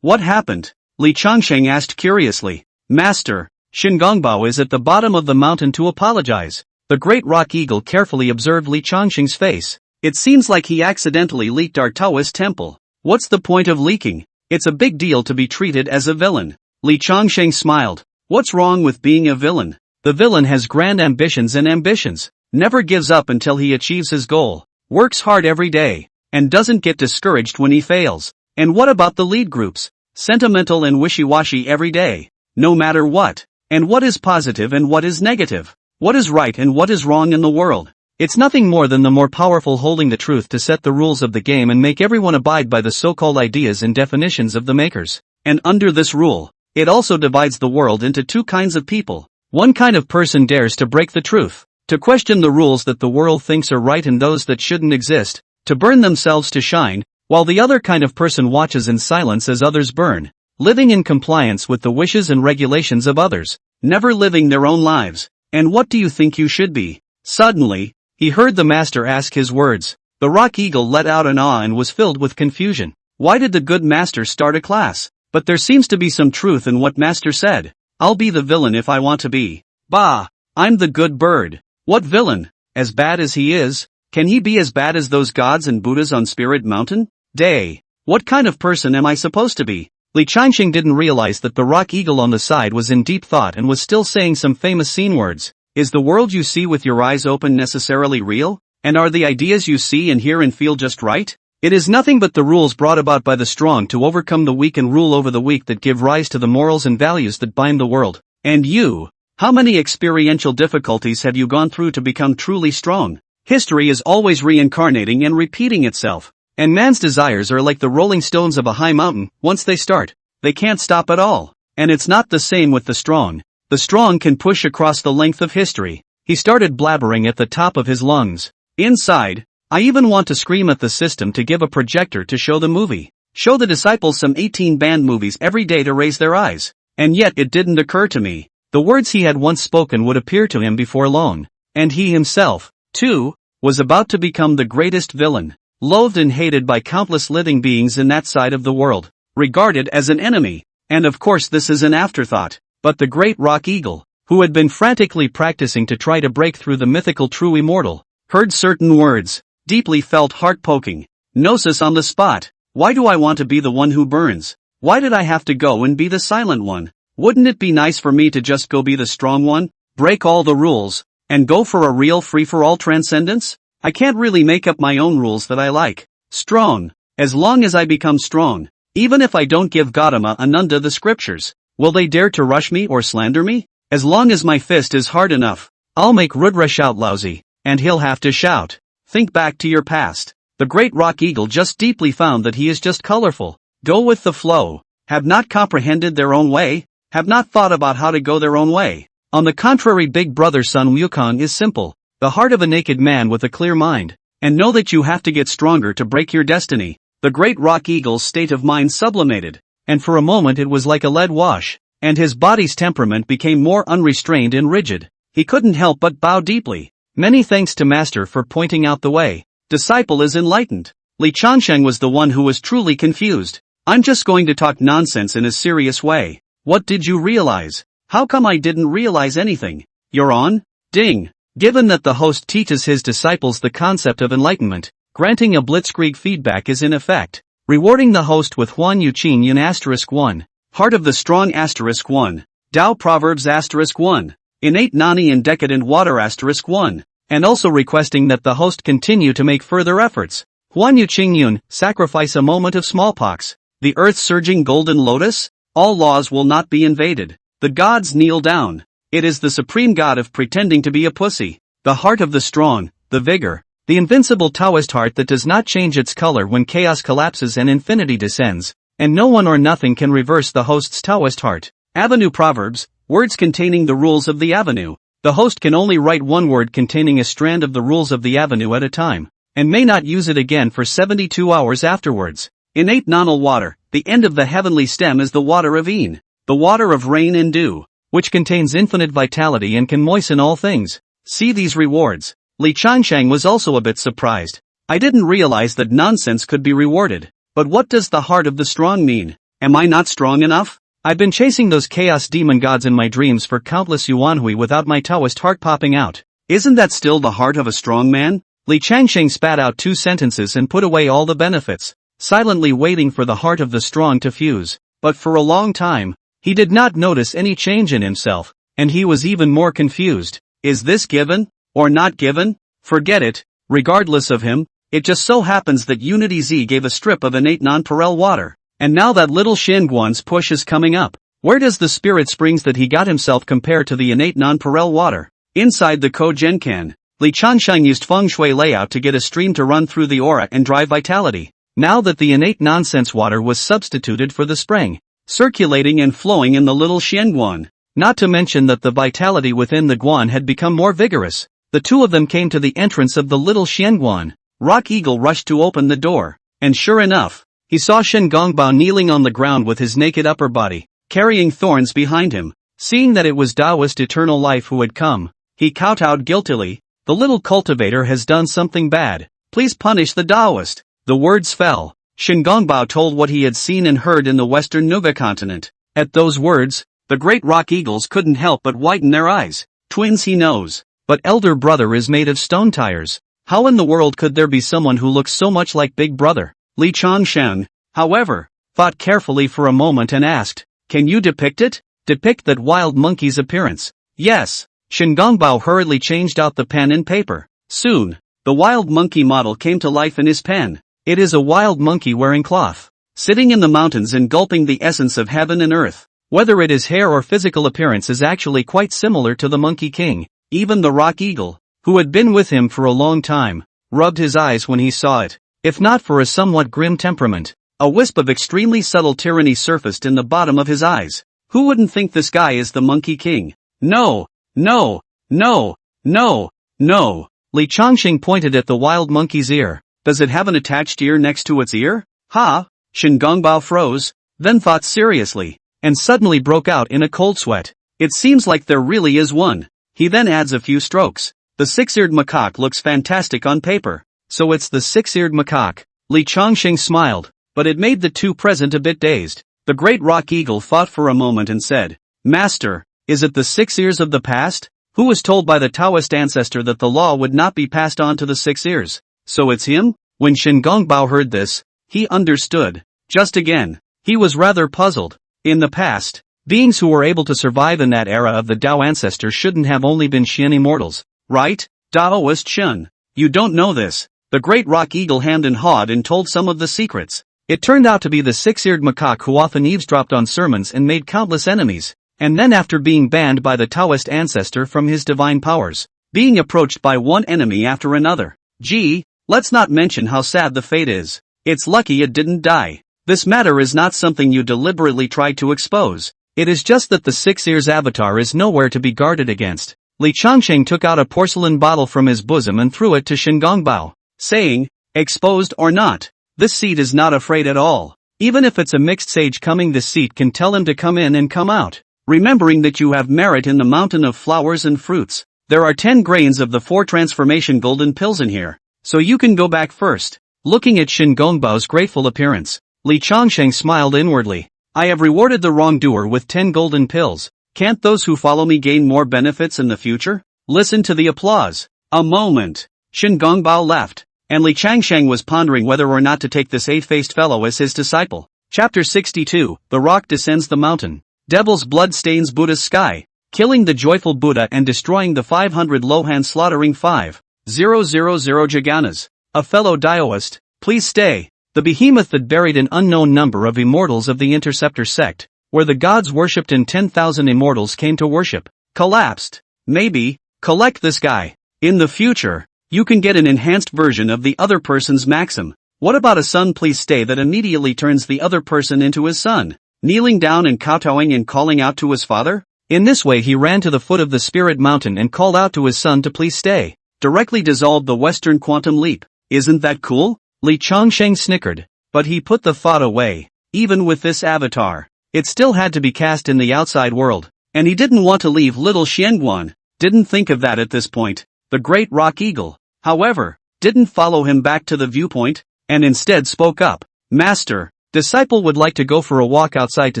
What happened? Li Changsheng asked curiously. Master, Shingongbao is at the bottom of the mountain to apologize. The great rock eagle carefully observed Li Changsheng's face. It seems like he accidentally leaked our Taoist temple. What's the point of leaking? It's a big deal to be treated as a villain. Li Changsheng smiled. What's wrong with being a villain? The villain has grand ambitions and ambitions, never gives up until he achieves his goal, works hard every day, and doesn't get discouraged when he fails. And what about the lead groups? Sentimental and wishy-washy every day, no matter what. And what is positive and what is negative? What is right and what is wrong in the world? It's nothing more than the more powerful holding the truth to set the rules of the game and make everyone abide by the so-called ideas and definitions of the makers. And under this rule, it also divides the world into 2 kinds of people. One kind of person dares to break the truth, to question the rules that the world thinks are right and those that shouldn't exist, to burn themselves to shine, while the other kind of person watches in silence as others burn, living in compliance with the wishes and regulations of others, never living their own lives. And what do you think you should be? Suddenly, he heard the master ask his words. The rock eagle let out an awe and was filled with confusion. Why did the good master start a class? But there seems to be some truth in what master said. I'll be the villain if I want to be. Bah! I'm the good bird. What villain? As bad as he is, can he be as bad as those gods and Buddhas on Spirit Mountain? Day! What kind of person am I supposed to be? Li Changsheng didn't realize that the rock eagle on the side was in deep thought and was still saying some famous scene words. Is the world you see with your eyes open necessarily real? And are the ideas you see and hear and feel just right? It is nothing but the rules brought about by the strong to overcome the weak and rule over the weak that give rise to the morals and values that bind the world. And you? How many experiential difficulties have you gone through to become truly strong? History is always reincarnating and repeating itself. And man's desires are like the rolling stones of a high mountain. Once they start, they can't stop at all. And it's not the same with the strong. The strong can push across the length of history. He started blabbering at the top of his lungs. Inside, I even want to scream at the system to give a projector to show the movie. Show the disciples some 18 banned movies every day to raise their eyes. And yet it didn't occur to me. The words he had once spoken would appear to him before long. And he himself, too, was about to become the greatest villain, loathed and hated by countless living beings in that side of the world, regarded as an enemy. And of course this is an afterthought. But the great rock eagle, who had been frantically practicing to try to break through the mythical true immortal, heard certain words, deeply felt heart-poking. Gnosis on the spot. Why do I want to be the one who burns? Why did I have to go and be the silent one? Wouldn't it be nice for me to just go be the strong one, break all the rules, and go for a real free-for-all transcendence? I can't really make up my own rules that I like. Strong. As long as I become strong, even if I don't give Gautama Ananda the scriptures, will they dare to rush me or slander me? As long as my fist is hard enough, I'll make Rudra shout lousy, and he'll have to shout. Think back to your past. The great rock eagle just deeply found that he is just colorful. Go with the flow. Have not comprehended their own way. Have not thought about how to go their own way. On the contrary, big brother Sun Wukong is simple. The heart of a naked man with a clear mind. And know that you have to get stronger to break your destiny. The great rock eagle's state of mind sublimated. And for a moment it was like a lead wash, and his body's temperament became more unrestrained and rigid. He couldn't help but bow deeply. Many thanks to Master for pointing out the way. Disciple is enlightened. Li Changsheng was the one who was truly confused. I'm just going to talk nonsense in a serious way. What did you realize? How come I didn't realize anything? You're on? Ding. Given that the host teaches his disciples the concept of enlightenment, granting a blitzkrieg feedback is in effect. Rewarding the host with Huan Yu Qing Yun *1. Heart of the Strong *1. Tao Proverbs *1. Innate Nani and Decadent Water *1. And also requesting that the host continue to make further efforts. Huan Yu Qing Yun, sacrifice a moment of smallpox. The earth's surging golden lotus? All laws will not be invaded. The gods kneel down. It is the supreme god of pretending to be a pussy. The heart of the strong, the vigor. The invincible Taoist heart that does not change its color when chaos collapses and infinity descends. And no one or nothing can reverse the host's Taoist heart. Avenue Proverbs, words containing the rules of the avenue. The host can only write one word containing a strand of the rules of the avenue at a time, and may not use it again for 72 hours afterwards. Innate Nonal water, the end of the heavenly stem is the water of Een, the water of rain and dew, which contains infinite vitality and can moisten all things. See these rewards. Li Changshang was also a bit surprised. I didn't realize that nonsense could be rewarded. But what does the heart of the strong mean? Am I not strong enough? I've been chasing those chaos demon gods in my dreams for countless yuanhui without my Taoist heart popping out. Isn't that still the heart of a strong man? Li Changsheng spat out 2 sentences and put away all the benefits, silently waiting for the heart of the strong to fuse. But for a long time, he did not notice any change in himself, and he was even more confused. Is this given, or not given? Forget it. Regardless of him, it just so happens that Unity Z gave a strip of innate nonpareil water, and now that little Shenguan's push is coming up. Where does the spirit springs that he got himself compare to the innate nonpareil water? Inside the Ko-Genkan, Li Chanshang used feng shui layout to get a stream to run through the aura and drive vitality. Now that the innate nonsense water was substituted for the spring, circulating and flowing in the little Shenguan. Not to mention that the vitality within the Guan had become more vigorous. The two of them came to the entrance of the little Shenguan. Rock Eagle rushed to open the door, and sure enough, he saw Shen Gongbao kneeling on the ground with his naked upper body, carrying thorns behind him. Seeing that it was Taoist eternal life who had come, he kowtowed guiltily. The little cultivator has done something bad. Please punish the Taoist. The words fell. Shen Gongbao told what he had seen and heard in the western Nuga continent. At those words, the great rock eagles couldn't help but widen their eyes. Twins he knows, but elder brother is made of stone tires. How in the world could there be someone who looks so much like Big Brother? Li Changshan, however, thought carefully for a moment and asked, "Can you depict it? Depict that wild monkey's appearance?" "Yes." Shen Gongbao hurriedly changed out the pen and paper. Soon, the wild monkey model came to life in his pen. It is a wild monkey wearing cloth, sitting in the mountains and gulping the essence of heaven and earth. Whether it is hair or physical appearance is actually quite similar to the Monkey King. Even the Rock Eagle, who had been with him for a long time, rubbed his eyes when he saw it. If not for a somewhat grim temperament, a wisp of extremely subtle tyranny surfaced in the bottom of his eyes. Who wouldn't think this guy is the Monkey King? No, no, no, no, no. Li Changxing pointed at the wild monkey's ear. Does it have an attached ear next to its ear? Ha! Shen Gongbao froze, then thought seriously, and suddenly broke out in a cold sweat. It seems like there really is one. He then adds a few strokes. The six-eared macaque looks fantastic on paper. So it's the six-eared macaque. Li Changxing smiled, but it made the two present a bit dazed. The great rock eagle thought for a moment and said, "Master, is it the 6 ears of the past? Who was told by the Taoist ancestor that the law would not be passed on to the 6 ears? So it's him?" When Shen Gongbao heard this, he understood. Just again, he was rather puzzled. In the past, beings who were able to survive in that era of the Tao ancestor shouldn't have only been Shen immortals, right? Taoist Shen. You don't know this. The great rock eagle hemmed and hawed and told some of the secrets. It turned out to be the 6-eared macaque who often eavesdropped on sermons and made countless enemies, and then after being banned by the Taoist ancestor from his divine powers, being approached by one enemy after another. Gee, let's not mention how sad the fate is. It's lucky it didn't die. This matter is not something you deliberately tried to expose. It is just that the 6 ears avatar is nowhere to be guarded against. Li Changsheng took out a porcelain bottle from his bosom and threw it to Shen Gongbao, saying, "Exposed or not, this seed is not afraid at all. Even if it's a mixed sage coming, this seed can tell him to come in and come out. Remembering that you have merit in the mountain of flowers and fruits. There are 10 grains of the 4 transformation golden pills in here, so you can go back first." Looking at Shen Gongbao's grateful appearance, Li Chongsheng smiled inwardly. I have rewarded the wrongdoer with 10 golden pills. Can't those who follow me gain more benefits in the future? Listen to the applause. A moment. Shin Gongbao left, and Li Changsheng was pondering whether or not to take this 8-faced fellow as his disciple. Chapter 62, The Rock Descends the Mountain. Devil's blood stains Buddha's sky, killing the joyful Buddha and destroying the 500 Lohan, slaughtering 5,000 Jaganas. A fellow Daoist, please stay. The behemoth that buried an unknown number of immortals of the Interceptor sect, where the gods worshipped and 10,000 immortals came to worship, collapsed. Maybe, collect this guy. In the future, you can get an enhanced version of the other person's maxim. What about a son please stay that immediately turns the other person into his son, kneeling down and kowtowing and calling out to his father? In this way he ran to the foot of the spirit mountain and called out to his son to please stay. Directly dissolved the Western quantum leap. Isn't that cool? Li Chongsheng snickered, but he put the thought away. Even with this avatar, it still had to be cast in the outside world, and he didn't want to leave little Xianguan. Didn't think of that at this point. The great rock eagle, however, didn't follow him back to the viewpoint, and instead spoke up. Master, disciple would like to go for a walk outside to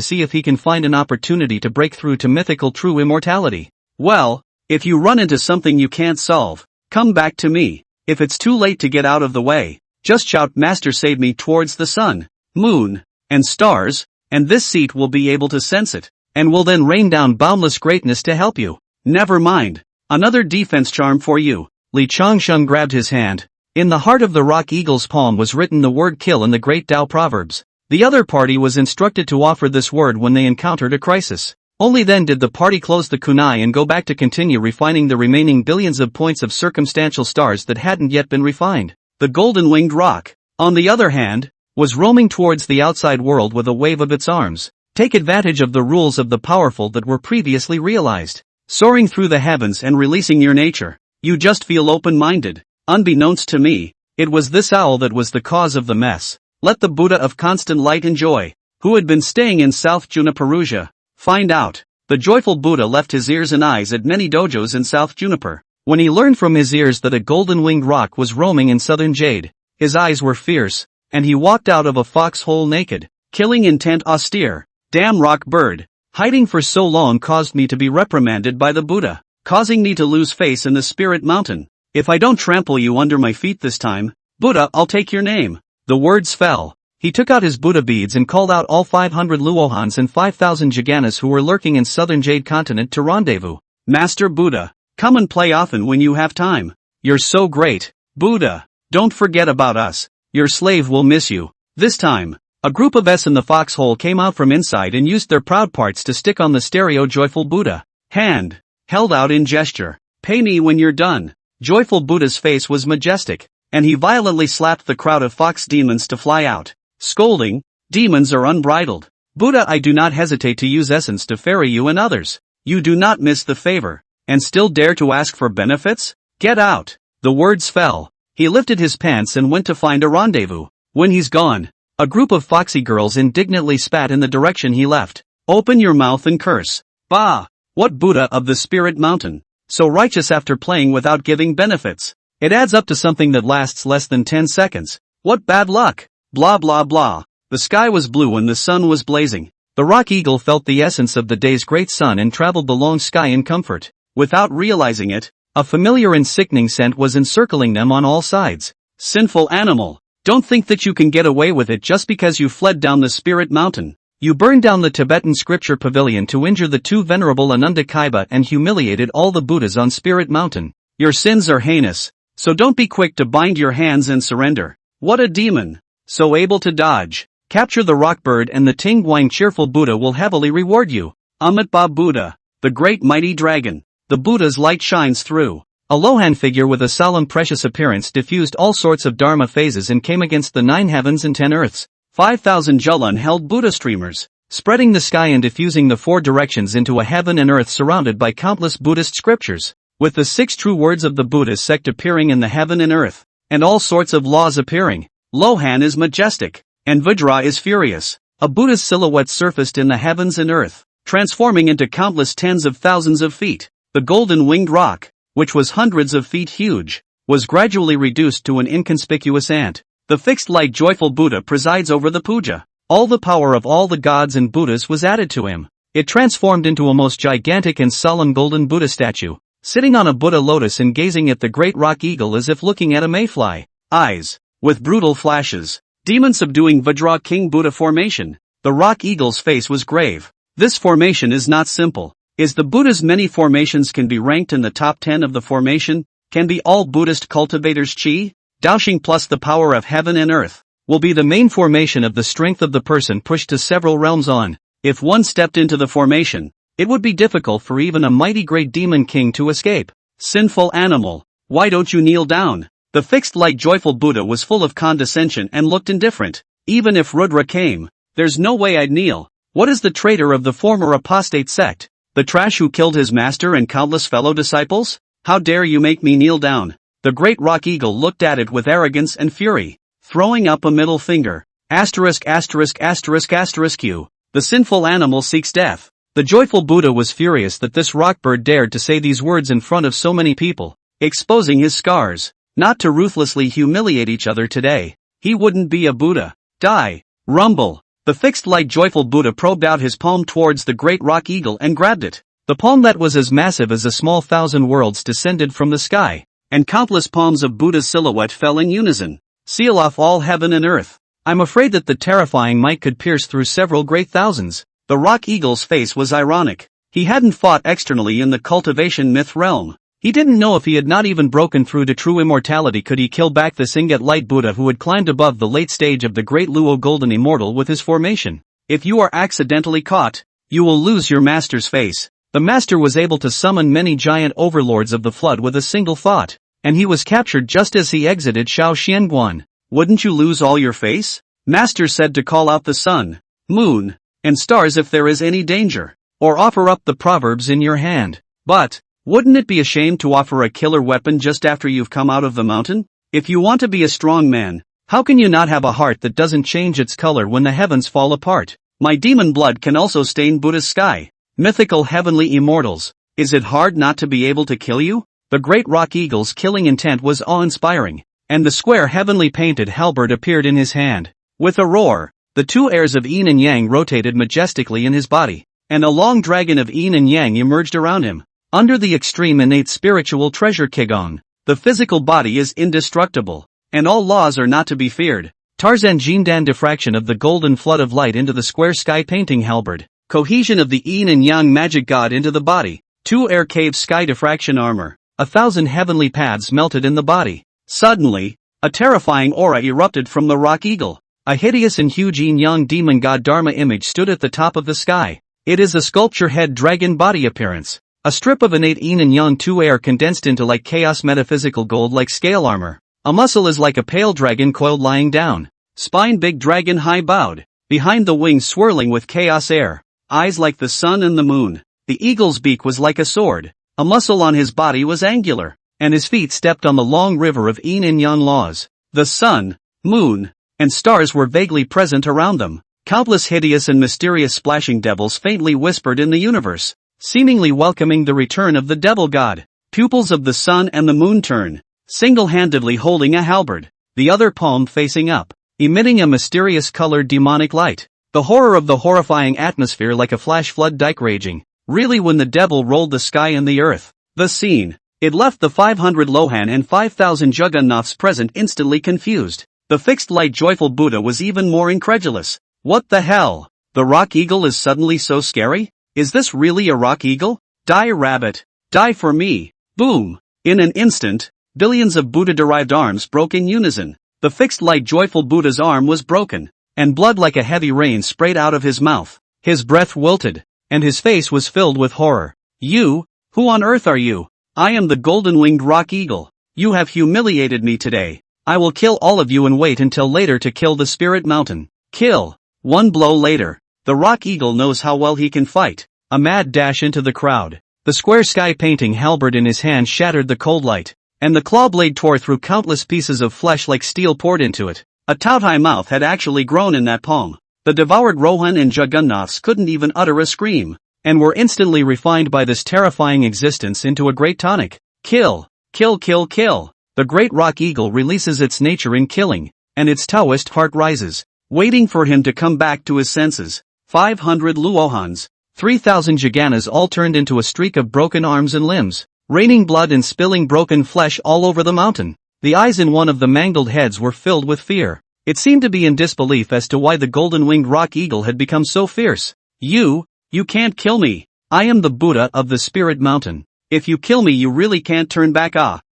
see if he can find an opportunity to break through to mythical true immortality. Well, if you run into something you can't solve, come back to me. If it's too late to get out of the way, just shout Master save me towards the sun, moon, and stars, and this seat will be able to sense it, and will then rain down boundless greatness to help you. Never mind. Another defense charm for you. Li Chongsheng grabbed his hand. In the heart of the rock eagle's palm was written the word kill in the great Tao proverbs. The other party was instructed to offer this word when they encountered a crisis. Only then did the party close the kunai and go back to continue refining the remaining billions of points of circumstantial stars that hadn't yet been refined. The golden-winged rock, on the other hand, was roaming towards the outside world with a wave of its arms. Take advantage of the rules of the powerful that were previously realized. Soaring through the heavens and releasing your nature. You just feel open-minded. Unbeknownst to me, it was this owl that was the cause of the mess. Let the Buddha of constant light and joy, who had been staying in South Juniperusia, find out. The joyful Buddha left his ears and eyes at many dojos in South Juniper. When he learned from his ears that a golden-winged rock was roaming in southern Jade, his eyes were fierce, and he walked out of a foxhole naked, killing intent austere. Damn rock bird, hiding for so long caused me to be reprimanded by the Buddha, causing me to lose face in the spirit mountain. If I don't trample you under my feet this time, Buddha, I'll take your name. The words fell. He took out his Buddha beads and called out all 500 Luohans and 5,000 Jaganas who were lurking in southern Jade continent to rendezvous. Master Buddha, come and play often when you have time. You're so great. Buddha, don't forget about us. Your slave will miss you. This time, a group of S in the foxhole came out from inside and used their proud parts to stick on the stereo joyful Buddha. Hand, held out in gesture. Pay me when you're done. Joyful Buddha's face was majestic, and he violently slapped the crowd of fox demons to fly out. Scolding, demons are unbridled. Buddha, I do not hesitate to use essence to ferry you and others. You do not miss the favor, and still dare to ask for benefits? Get out. The words fell. He lifted his pants and went to find a rendezvous. When he's gone, a group of foxy girls indignantly spat in the direction he left. Open your mouth and curse. Bah! What Buddha of the spirit mountain? So righteous after playing without giving benefits. It adds up to something that lasts less than 10 seconds. What bad luck! Blah blah blah. The sky was blue and the sun was blazing. The rock eagle felt the essence of the day's great sun and traveled the long sky in comfort. Without realizing it, a familiar and sickening scent was encircling them on all sides. Sinful animal. Don't think that you can get away with it just because you fled down the spirit mountain. You burned down the Tibetan scripture pavilion to injure the two venerable Ananda Kaiba and humiliated all the Buddhas on Spirit Mountain. Your sins are heinous, so don't be quick to bind your hands and surrender. What a demon! So able to dodge. Capture the rock bird and the Tingguang cheerful Buddha will heavily reward you. Amitabha Buddha, the great mighty dragon. The Buddha's light shines through. A Lohan figure with a solemn precious appearance diffused all sorts of Dharma phases and came against the 9 heavens and 10 earths. 5,000 Julun held Buddha streamers, spreading the sky and diffusing the 4 directions into a heaven and earth surrounded by countless Buddhist scriptures, with the 6 true words of the Buddhist sect appearing in the heaven and earth, and all sorts of laws appearing. Lohan is majestic, and Vajra is furious. A Buddha's silhouette surfaced in the heavens and earth, transforming into countless tens of thousands of feet. The golden-winged rock, which was hundreds of feet huge, was gradually reduced to an inconspicuous ant. The fixed light joyful Buddha presides over the puja. All the power of all the gods and Buddhas was added to him. It transformed into a most gigantic and solemn golden Buddha statue, sitting on a Buddha lotus and gazing at the great rock eagle as if looking at a mayfly. Eyes, with brutal flashes. Demon subduing Vajra King Buddha formation. The rock eagle's face was grave. This formation is not simple. Is the Buddha's many formations can be ranked in the top 10 of the formation? Can be all Buddhist cultivators chi? Daoxing plus the power of heaven and earth will be the main formation of the strength of the person pushed to several realms on. If one stepped into the formation, it would be difficult for even a mighty great demon king to escape. Sinful animal, why don't you kneel down? The fixed light joyful Buddha was full of condescension and looked indifferent. Even if Rudra came, there's no way I'd kneel. What is the traitor of the former apostate sect? The trash who killed his master and countless fellow disciples? How dare you make me kneel down? The great rock eagle looked at it with arrogance and fury, throwing up a middle finger. Asterisk asterisk asterisk asterisk you. The sinful animal seeks death. The joyful Buddha was furious that this rock bird dared to say these words in front of so many people, exposing his scars. Not to ruthlessly humiliate each other today. He wouldn't be a Buddha. Die. Rumble. The fixed light joyful Buddha probed out his palm towards the great rock eagle and grabbed it. The palm that was as massive as a small 1,000 worlds descended from the sky, and countless palms of Buddha's silhouette fell in unison. Seal off all heaven and earth. I'm afraid that the terrifying might could pierce through several great thousands. The rock eagle's face was ironic. He hadn't fought externally in the cultivation myth realm. He didn't know if he had not even broken through to true immortality could he kill back the Singet light Buddha who had climbed above the late stage of the great Luo golden immortal with his formation. If you are accidentally caught, you will lose your master's face. The master was able to summon many giant overlords of the flood with a single thought, and he was captured just as he exited Shao Xianguan. Wouldn't you lose all your face? Master said to call out the sun, moon, and stars if there is any danger, or offer up the proverbs in your hand. But, wouldn't it be a shame to offer a killer weapon just after you've come out of the mountain? If you want to be a strong man, how can you not have a heart that doesn't change its color when the heavens fall apart? My demon blood can also stain Buddha's sky. Mythical heavenly immortals, is it hard not to be able to kill you? The great rock eagle's killing intent was awe-inspiring, and the square heavenly painted halberd appeared in his hand. With a roar, the two airs of yin and yang rotated majestically in his body, and a long dragon of yin and yang emerged around him. Under the extreme innate spiritual treasure Qigong, the physical body is indestructible, and all laws are not to be feared. Tarzan Jindan diffraction of the golden flood of light into the square sky painting halberd, cohesion of the yin and yang magic god into the body, 2 air cave sky diffraction armor, 1,000 heavenly paths melted in the body. Suddenly, a terrifying aura erupted from the rock eagle. A hideous and huge yin-yang demon god Dharma image stood at the top of the sky. It is a sculpture head dragon body appearance. A strip of innate yin and yang 2 air condensed into like chaos metaphysical gold like scale armor. A muscle is like a pale dragon coiled lying down. Spine big dragon high bowed. Behind the wings swirling with chaos air. Eyes like the sun and the moon. The eagle's beak was like a sword. A muscle on his body was angular, and his feet stepped on the long river of yin and yang laws. The sun, moon, and stars were vaguely present around them. Countless hideous and mysterious splashing devils faintly whispered in the universe, seemingly welcoming the return of the devil god. Pupils of the sun and the moon turn, single-handedly holding a halberd, the other palm facing up, emitting a mysterious colored demonic light. The horror of the horrifying atmosphere like a flash flood dike raging, really when the devil rolled the sky and the earth. The scene, it left the 500 Lohan and 5,000 Juggernaths present instantly confused. The fixed light joyful Buddha was even more incredulous. What the hell? The rock eagle is suddenly so scary? Is this really a rock eagle? Die rabbit. Die for me. Boom. In an instant, billions of Buddha-derived arms broke in unison. The fixed light joyful Buddha's arm was broken, and blood like a heavy rain sprayed out of his mouth. His breath wilted, and his face was filled with horror. You? Who on earth are you? I am the golden-winged rock eagle. You have humiliated me today. I will kill all of you and wait until later to kill the spirit mountain. Kill. One blow later. The rock eagle knows how well he can fight. A mad dash into the crowd. The square sky painting halberd in his hand shattered the cold light, and the claw blade tore through countless pieces of flesh like steel poured into it. A Taotai mouth had actually grown in that palm. The devoured Rohan and Juggernaths couldn't even utter a scream, and were instantly refined by this terrifying existence into a great tonic. Kill. Kill kill kill. The great rock eagle releases its nature in killing, and its Taoist heart rises. waiting for him to come back to his senses. 500 luohans, 3,000 jaganas all turned into a streak of broken arms and limbs, raining blood and spilling broken flesh all over the mountain. The eyes in one of the mangled heads were filled with fear. It seemed to be in disbelief as to why the golden-winged rock eagle had become so fierce. You can't kill me. I am the Buddha of the spirit mountain. If you kill me you really can't turn back.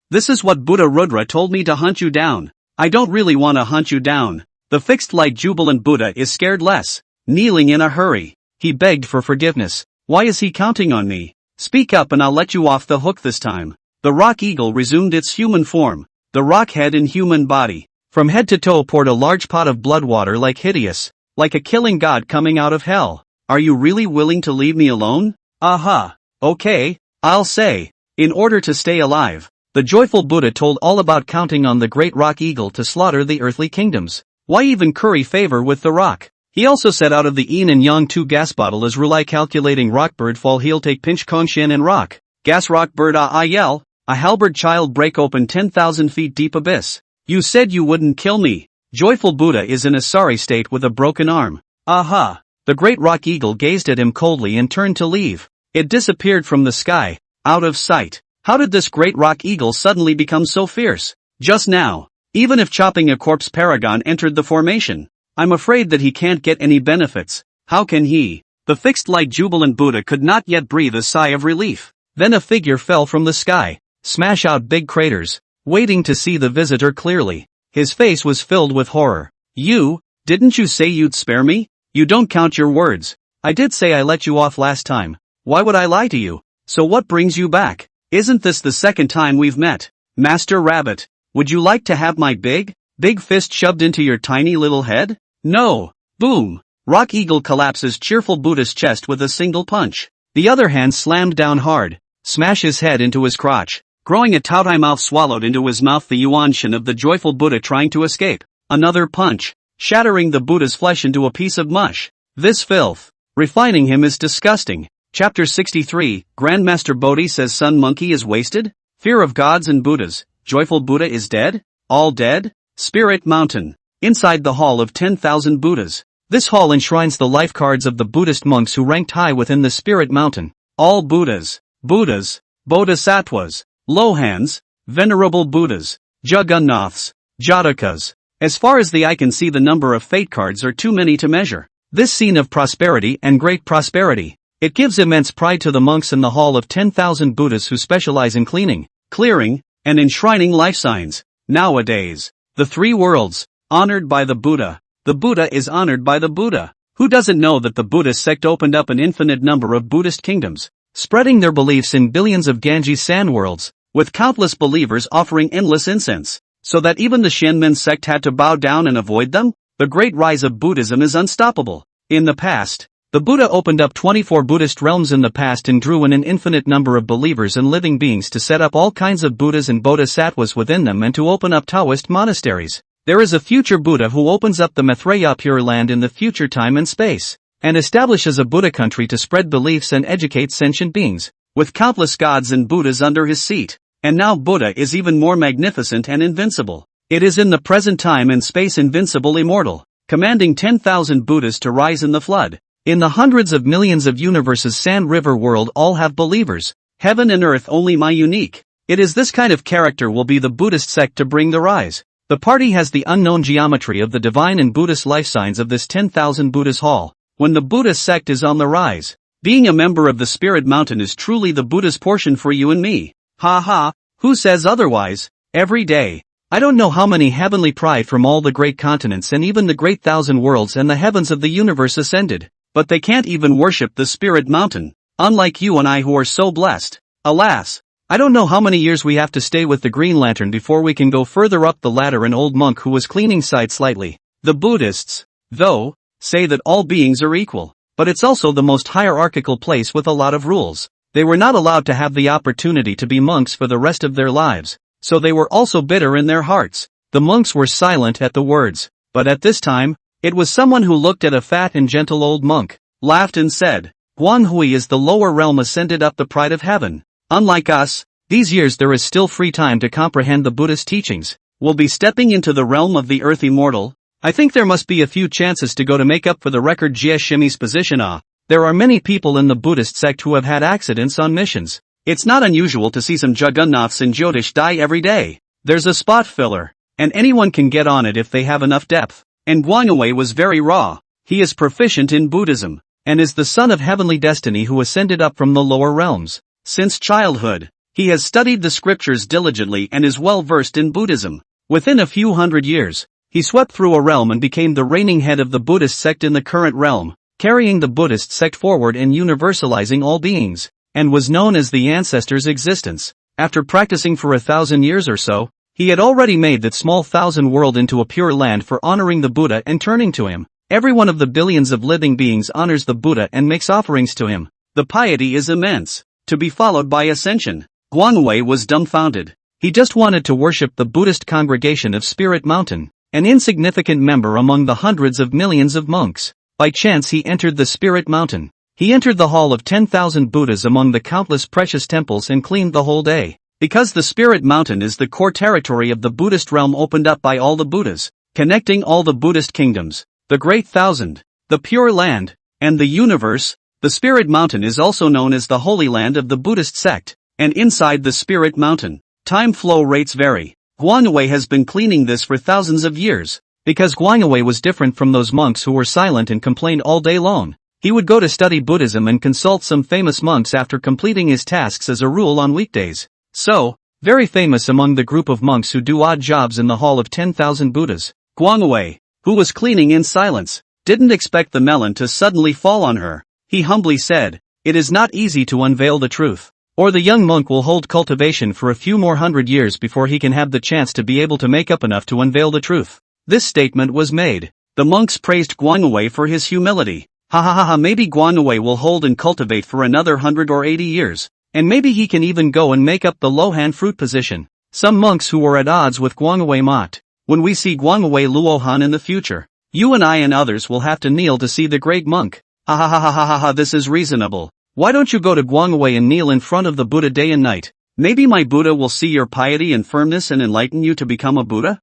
This is what Buddha Rudra told me to hunt you down. I don't really want to hunt you down. The fixed light jubilant Buddha is scared less. Kneeling in a hurry, he begged for forgiveness. Why is he counting on me? Speak up and I'll let you off the hook this time. The rock eagle resumed its human form. The rock head and human body. From head to toe poured a large pot of blood water like a killing god coming out of hell. Are you really willing to leave me alone? Aha. Okay, I'll say. In order to stay alive, the joyful Buddha told all about counting on the great rock eagle to slaughter the earthly kingdoms. Why even curry favor with the rock? He also said out of the yin and yang 2 gas bottle as rulai calculating rock bird fall heel take pinch kong shin and rock. Gas rock bird I yell. A halberd child break open 10,000 feet deep abyss. You said you wouldn't kill me. Joyful Buddha is in a sorry state with a broken arm. Aha. The great rock eagle gazed at him coldly and turned to leave. It disappeared from the sky, out of sight. How did this great rock eagle suddenly become so fierce? Just now. Even if chopping a corpse paragon entered the formation, I'm afraid that he can't get any benefits. How can he? The fixed light jubilant Buddha could not yet breathe a sigh of relief. Then a figure fell from the sky. Smash out big craters, waiting to see the visitor clearly. His face was filled with horror. Didn't you say you'd spare me? You don't count your words. I did say I let you off last time. Why would I lie to you? So what brings you back? Isn't this the second time we've met? Master Rabbit, would you like to have my big fist shoved into your tiny little head? No. Boom. Rock eagle collapses cheerful Buddha's chest with a single punch. The other hand slammed down hard. Smash his head into his crotch. Growing a tautai mouth swallowed into his mouth the yuan shin of the joyful Buddha trying to escape. Another punch. Shattering the Buddha's flesh into a piece of mush. This filth. Refining him is disgusting. Chapter 63, Grandmaster Bodhi says Sun Monkey is wasted? Fear of gods and Buddhas. Joyful Buddha is dead? All dead? Spirit Mountain. Inside the Hall of 10,000 Buddhas. This hall enshrines the life cards of the Buddhist monks who ranked high within the Spirit Mountain. All Buddhas, Bodhisattvas, Lohans, Venerable Buddhas, Jagannaths, Jatakas. As far as the eye can see the number of fate cards are too many to measure. This scene of prosperity and great prosperity. It gives immense pride to the monks in the Hall of 10,000 Buddhas who specialize in cleaning, clearing, and enshrining life signs. Nowadays, the 3 worlds, honored by the Buddha. The Buddha is honored by the Buddha. Who doesn't know that the Buddhist sect opened up an infinite number of Buddhist kingdoms, spreading their beliefs in billions of Ganges sand worlds, with countless believers offering endless incense, so that even the Shenmen sect had to bow down and avoid them? The great rise of Buddhism is unstoppable. In the past, the Buddha opened up 24 Buddhist realms in the past and drew in an infinite number of believers and living beings to set up all kinds of Buddhas and Bodhisattvas within them and to open up Taoist monasteries. There is a future Buddha who opens up the Maitreya Pure Land in the future time and space, and establishes a Buddha country to spread beliefs and educate sentient beings, with countless gods and Buddhas under his seat. And now Buddha is even more magnificent and invincible. It is in the present time and space invincible immortal, commanding 10,000 Buddhas to rise in the flood. In the hundreds of millions of universes Sand River world all have believers, heaven and earth only my unique. It is this kind of character will be the Buddhist sect to bring the rise. The party has the unknown geometry of the divine and Buddhist life signs of this 10,000 Buddhas hall. When the Buddhist sect is on the rise, being a member of the Spirit Mountain is truly the Buddha's portion for you and me. Ha ha, who says otherwise? Every day. I don't know how many heavenly pride from all the great continents and even the great 1,000 worlds and the heavens of the universe ascended. But they can't even worship the Spirit Mountain, unlike you and I who are so blessed. Alas, I don't know how many years we have to stay with the Green Lantern before we can go further up the ladder. An old monk who was cleaning side slightly. The Buddhists, though, say that all beings are equal, but it's also the most hierarchical place with a lot of rules. They were not allowed to have the opportunity to be monks for the rest of their lives, so they were also bitter in their hearts. The monks were silent at the words, but at this time, it was someone who looked at a fat and gentle old monk, laughed and said, Guan Hui is the lower realm ascended up the pride of heaven. Unlike us, these years there is still free time to comprehend the Buddhist teachings. We'll be stepping into the realm of the earth immortal, I think there must be a few chances to go to make up for the record Jie Shimi's position. There are many people in the Buddhist sect who have had accidents on missions. It's not unusual to see some Jagannaths in Jyotish die every day. There's a spot filler, and anyone can get on it if they have enough depth. And Guangwei was very raw. He is proficient in Buddhism, and is the son of heavenly destiny who ascended up from the lower realms. Since childhood, he has studied the scriptures diligently and is well versed in Buddhism. Within a few hundred years, he swept through a realm and became the reigning head of the Buddhist sect in the current realm, carrying the Buddhist sect forward and universalizing all beings, and was known as the ancestor's existence. After practicing for 1,000 years or so, he had already made that small 1,000 world into a pure land for honoring the Buddha and turning to him. Every one of the billions of living beings honors the Buddha and makes offerings to him. The piety is immense, to be followed by ascension. Guangwei was dumbfounded. He just wanted to worship the Buddhist congregation of Spirit Mountain, an insignificant member among the hundreds of millions of monks. By chance he entered the Spirit Mountain. He entered the hall of 10,000 Buddhas among the countless precious temples and cleaned the whole day. Because the Spirit Mountain is the core territory of the Buddhist realm opened up by all the Buddhas, connecting all the Buddhist kingdoms, the Great Thousand, the Pure Land, and the universe, the Spirit Mountain is also known as the Holy Land of the Buddhist sect, and inside the Spirit Mountain, time flow rates vary. Guangwei has been cleaning this for thousands of years. Because Guangwei was different from those monks who were silent and complained all day long, he would go to study Buddhism and consult some famous monks after completing his tasks as a rule on weekdays. So, very famous among the group of monks who do odd jobs in the hall of 10,000 Buddhas, Guangwei, who was cleaning in silence, didn't expect the melon to suddenly fall on her. He humbly said, "It is not easy to unveil the truth, or the young monk will hold cultivation for a few more hundred years before he can have the chance to be able to make up enough to unveil the truth." This statement was made. The monks praised Guangwei for his humility. Maybe Guangwei will hold and cultivate for another 100 or 80 years, and maybe he can even go and make up the Lohan fruit position. Some monks who were at odds with Guangwei mocked, "When we see Guangwei Luohan in the future, you and I and others will have to kneel to see the great monk." This is reasonable. Why don't you go to Guangwei and kneel in front of the Buddha day and night? Maybe my Buddha will see your piety and firmness and enlighten you to become a Buddha?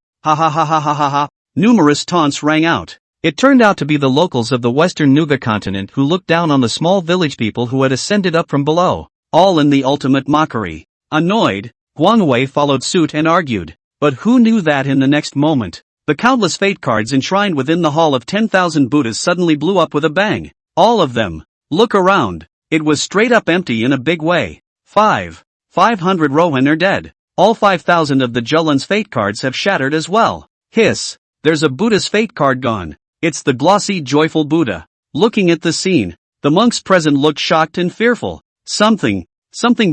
Numerous taunts rang out. It turned out to be the locals of the western Nuga continent who looked down on the small village people who had ascended up from below, all in the ultimate mockery. Annoyed, Guangwei followed suit and argued. But who knew that in the next moment, the countless fate cards enshrined within the hall of 10,000 Buddhas suddenly blew up with a bang. All of them. Look around. It was straight up empty in a big way. 500 Rohan are dead. All 5,000 of the Julan's fate cards have shattered as well. Hiss. There's a Buddha's fate card gone. It's the glossy, joyful Buddha. Looking at the scene, the monks present looked shocked and fearful. Something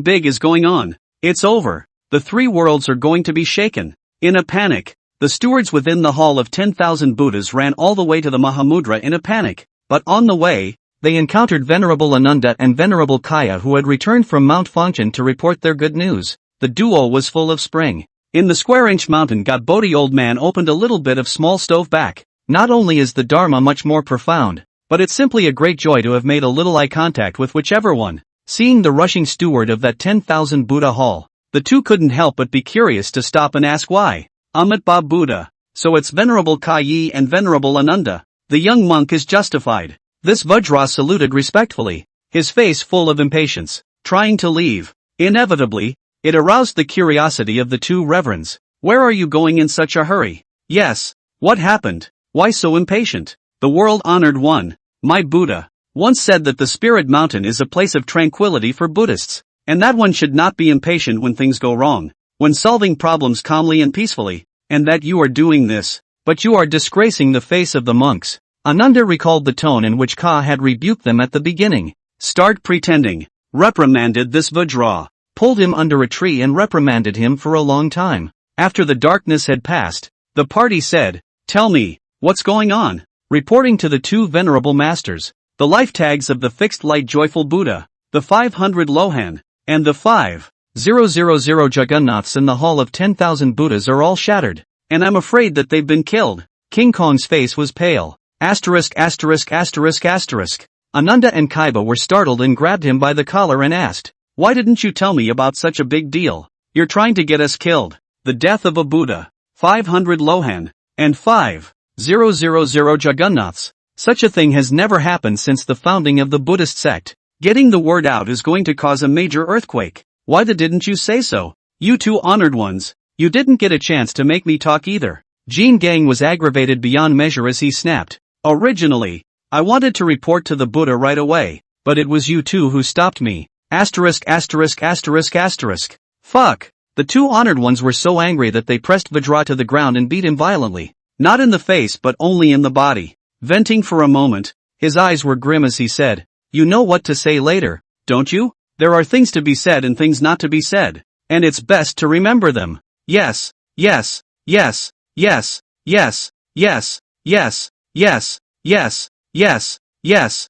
big is going on. It's over. The three worlds are going to be shaken. In a panic, the stewards within the hall of 10,000 Buddhas ran all the way to the Mahamudra in a panic. But on the way, they encountered Venerable Ananda and Venerable Kaya who had returned from Mount Fangchen to report their good news. The duo was full of spring. In the square-inch mountain God Bodhi old man opened a little bit of small stove back. Not only is the Dharma much more profound, but it's simply a great joy to have made a little eye contact with whichever one. Seeing the rushing steward of that 10,000 Buddha hall, the two couldn't help but be curious to stop and ask why. Amit Ba Buddha. So it's Venerable Kayi and Venerable Ananda. The young monk is justified. This Vajra saluted respectfully, his face full of impatience, trying to leave. Inevitably, it aroused the curiosity of the two reverends. Where are you going in such a hurry? Yes. What happened? Why so impatient? The world-honored one, my Buddha, once said that the Spirit Mountain is a place of tranquility for Buddhists, and that one should not be impatient when things go wrong, when solving problems calmly and peacefully, and that you are doing this, but you are disgracing the face of the monks. Ananda recalled the tone in which Ka had rebuked them at the beginning. Start pretending. Reprimanded this Vajra. Pulled him under a tree and reprimanded him for a long time. After the darkness had passed, the party said, "Tell me, what's going on?" Reporting to the two venerable masters, the life tags of the fixed light joyful Buddha, the 500 Lohan, and the 5,000 Jagannaths in the hall of 10,000 Buddhas are all shattered, and I'm afraid that they've been killed. King Kong's face was pale. Asterisk. Ananda and Kaiba were startled and grabbed him by the collar and asked, "Why didn't you tell me about such a big deal? You're trying to get us killed." The death of a Buddha, 500 Lohan, and 5,000 Jagannaths. Such a thing has never happened since the founding of the Buddhist sect. Getting the word out is going to cause a major earthquake. Why didn't you say so? You two honored ones. You didn't get a chance to make me talk either. Jin Gang was aggravated beyond measure as he snapped. Originally, I wanted to report to the Buddha right away, but it was you two who stopped me. Fuck. The two honored ones were so angry that they pressed Vajra to the ground and beat him violently. Not in the face but only in the body. Venting for a moment, his eyes were grim as he said, "You know what to say later, don't you? There are things to be said and things not to be said, and it's best to remember them. Yes, yes, yes, yes, yes, yes, yes, yes, yes, yes, yes,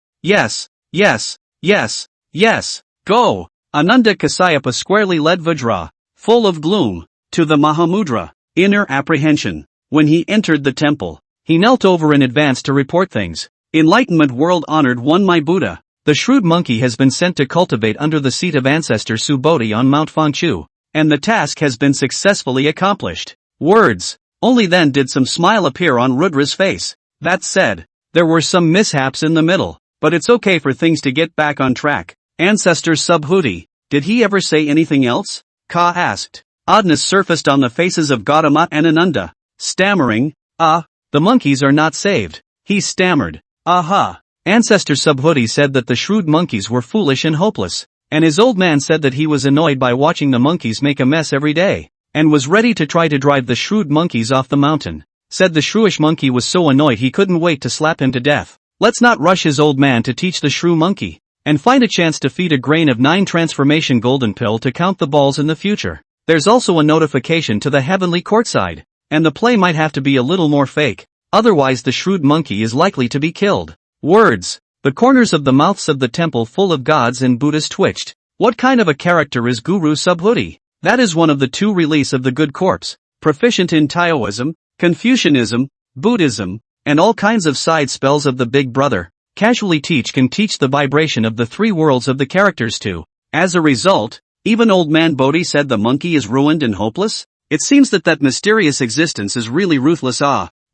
yes, yes, yes, yes, go." Ananda Kasyapa squarely led Vajra, full of gloom, to the Mahamudra, inner apprehension. When he entered the temple, he knelt over in advance to report things. Enlightenment world honored one my Buddha. The shrewd monkey has been sent to cultivate under the seat of ancestor Subodhi on Mount Fangchu, and the task has been successfully accomplished. Words. Only then did some smile appear on Rudra's face. That said, there were some mishaps in the middle, but it's okay for things to get back on track. Ancestor Subhuti, did he ever say anything else? Ka asked. Oddness surfaced on the faces of Gautama and Ananda. Stammering, the monkeys are not saved. He stammered, aha. Ancestor Subhuti said that the shrewd monkeys were foolish and hopeless, and his old man said that he was annoyed by watching the monkeys make a mess every day, and was ready to try to drive the shrewd monkeys off the mountain. Said the shrewish monkey was so annoyed he couldn't wait to slap him to death. Let's not rush his old man to teach the shrew monkey, and find a chance to feed a grain of 9 transformation golden pill to count the balls in the future. There's also a notification to the heavenly courtside, and the play might have to be a little more fake, otherwise the shrewd monkey is likely to be killed. Words. The corners of the mouths of the temple full of gods and Buddhas twitched. What kind of a character is Guru Subhuti? That is one of the 2 release of the good corpse, proficient in Taoism, Confucianism, Buddhism, and all kinds of side spells of the Big Brother. Casually can teach the vibration of the 3 worlds of the characters too. As a result, even old man Bodhi said the monkey is ruined and hopeless? It seems that mysterious existence is really ruthless.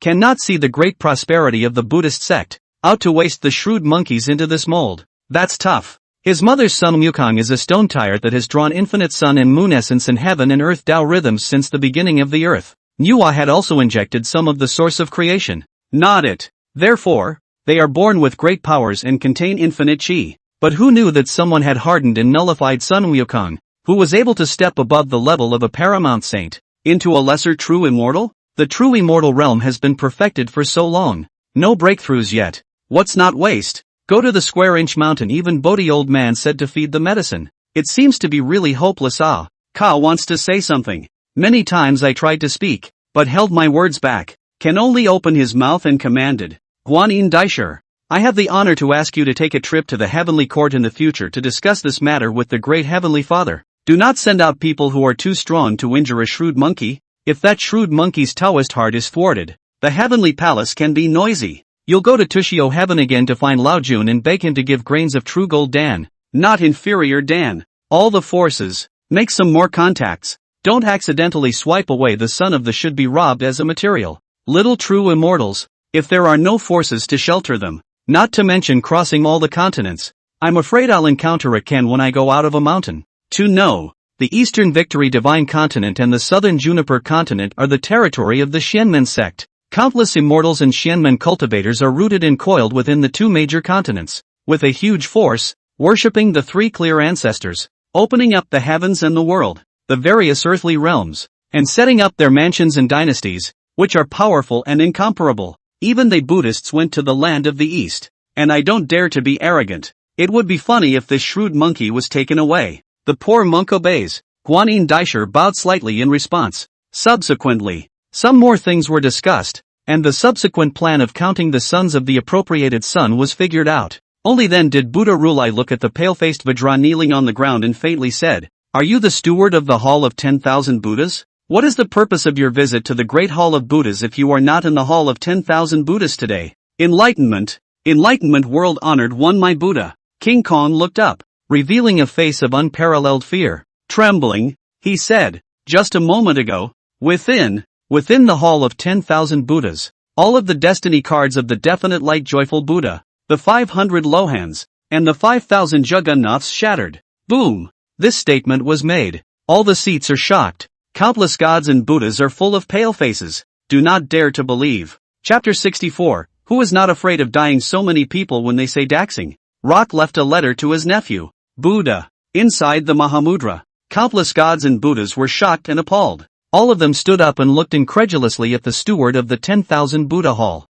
Cannot see the great prosperity of the Buddhist sect. Out to waste the shrewd monkeys into this mold. That's tough. His mother's Sun Wukong is a stone tire that has drawn infinite sun and moon essence and heaven and earth Tao rhythms since the beginning of the earth. Nuwa had also injected some of the source of creation. Not it. Therefore, they are born with great powers and contain infinite chi. But who knew that someone had hardened and nullified Sun Wukong, who was able to step above the level of a paramount saint, into a lesser true immortal? The true immortal realm has been perfected for so long. No breakthroughs yet. What's not waste? Go to the square-inch mountain. Even Bodhi old man said to feed the medicine. It seems to be really hopeless. Ka wants to say something. Many times I tried to speak, but held my words back. Can only open his mouth and commanded. Guanyin Daisher, I have the honor to ask you to take a trip to the heavenly court in the future to discuss this matter with the great heavenly father. Do not send out people who are too strong to injure a shrewd monkey. If that shrewd monkey's Taoist heart is thwarted, the heavenly palace can be noisy. You'll go to Tushio heaven again to find Lao Jun and beg him to give grains of true gold Dan, not inferior Dan. All the forces. Make some more contacts. Don't accidentally swipe away the son of the should be robbed as a material. Little true immortals, if there are no forces to shelter them, not to mention crossing all the continents. I'm afraid I'll encounter a Ken when I go out of a mountain. To know, the Eastern Victory Divine Continent and the Southern Juniper Continent are the territory of the Xianmen sect. Countless immortals and Xianmen cultivators are rooted and coiled within the 2 major continents, with a huge force, worshipping the 3 clear ancestors, opening up the heavens and the world, the various earthly realms, and setting up their mansions and dynasties, which are powerful and incomparable. Even they Buddhists went to the land of the East, and I don't dare to be arrogant. It would be funny if this shrewd monkey was taken away. The poor monk obeys. Guanyin Daisher bowed slightly in response. Subsequently, some more things were discussed, and the subsequent plan of counting the sons of the appropriated son was figured out. Only then did Buddha Rulai look at the pale-faced Vajra kneeling on the ground and faintly said, "Are you the steward of the Hall of 10,000 Buddhas? What is the purpose of your visit to the Great Hall of Buddhas if you are not in the Hall of 10,000 Buddhas today?" Enlightenment world honored one my Buddha. King Kong looked up, revealing a face of unparalleled fear. Trembling, he said, "Just a moment ago, within the Hall of 10,000 Buddhas, all of the destiny cards of the definite light joyful Buddha, the 500 Lohans, and the 5,000 Juggernaths shattered. Boom! This statement was made. All the seats are shocked. Countless gods and Buddhas are full of pale faces. Do not dare to believe. Chapter 64. Who is not afraid of dying? So many people when they say Daxing. Rock left a letter to his nephew, Buddha. Inside the Mahamudra, countless gods and Buddhas were shocked and appalled. All of them stood up and looked incredulously at the steward of the 10,000 Buddha hall.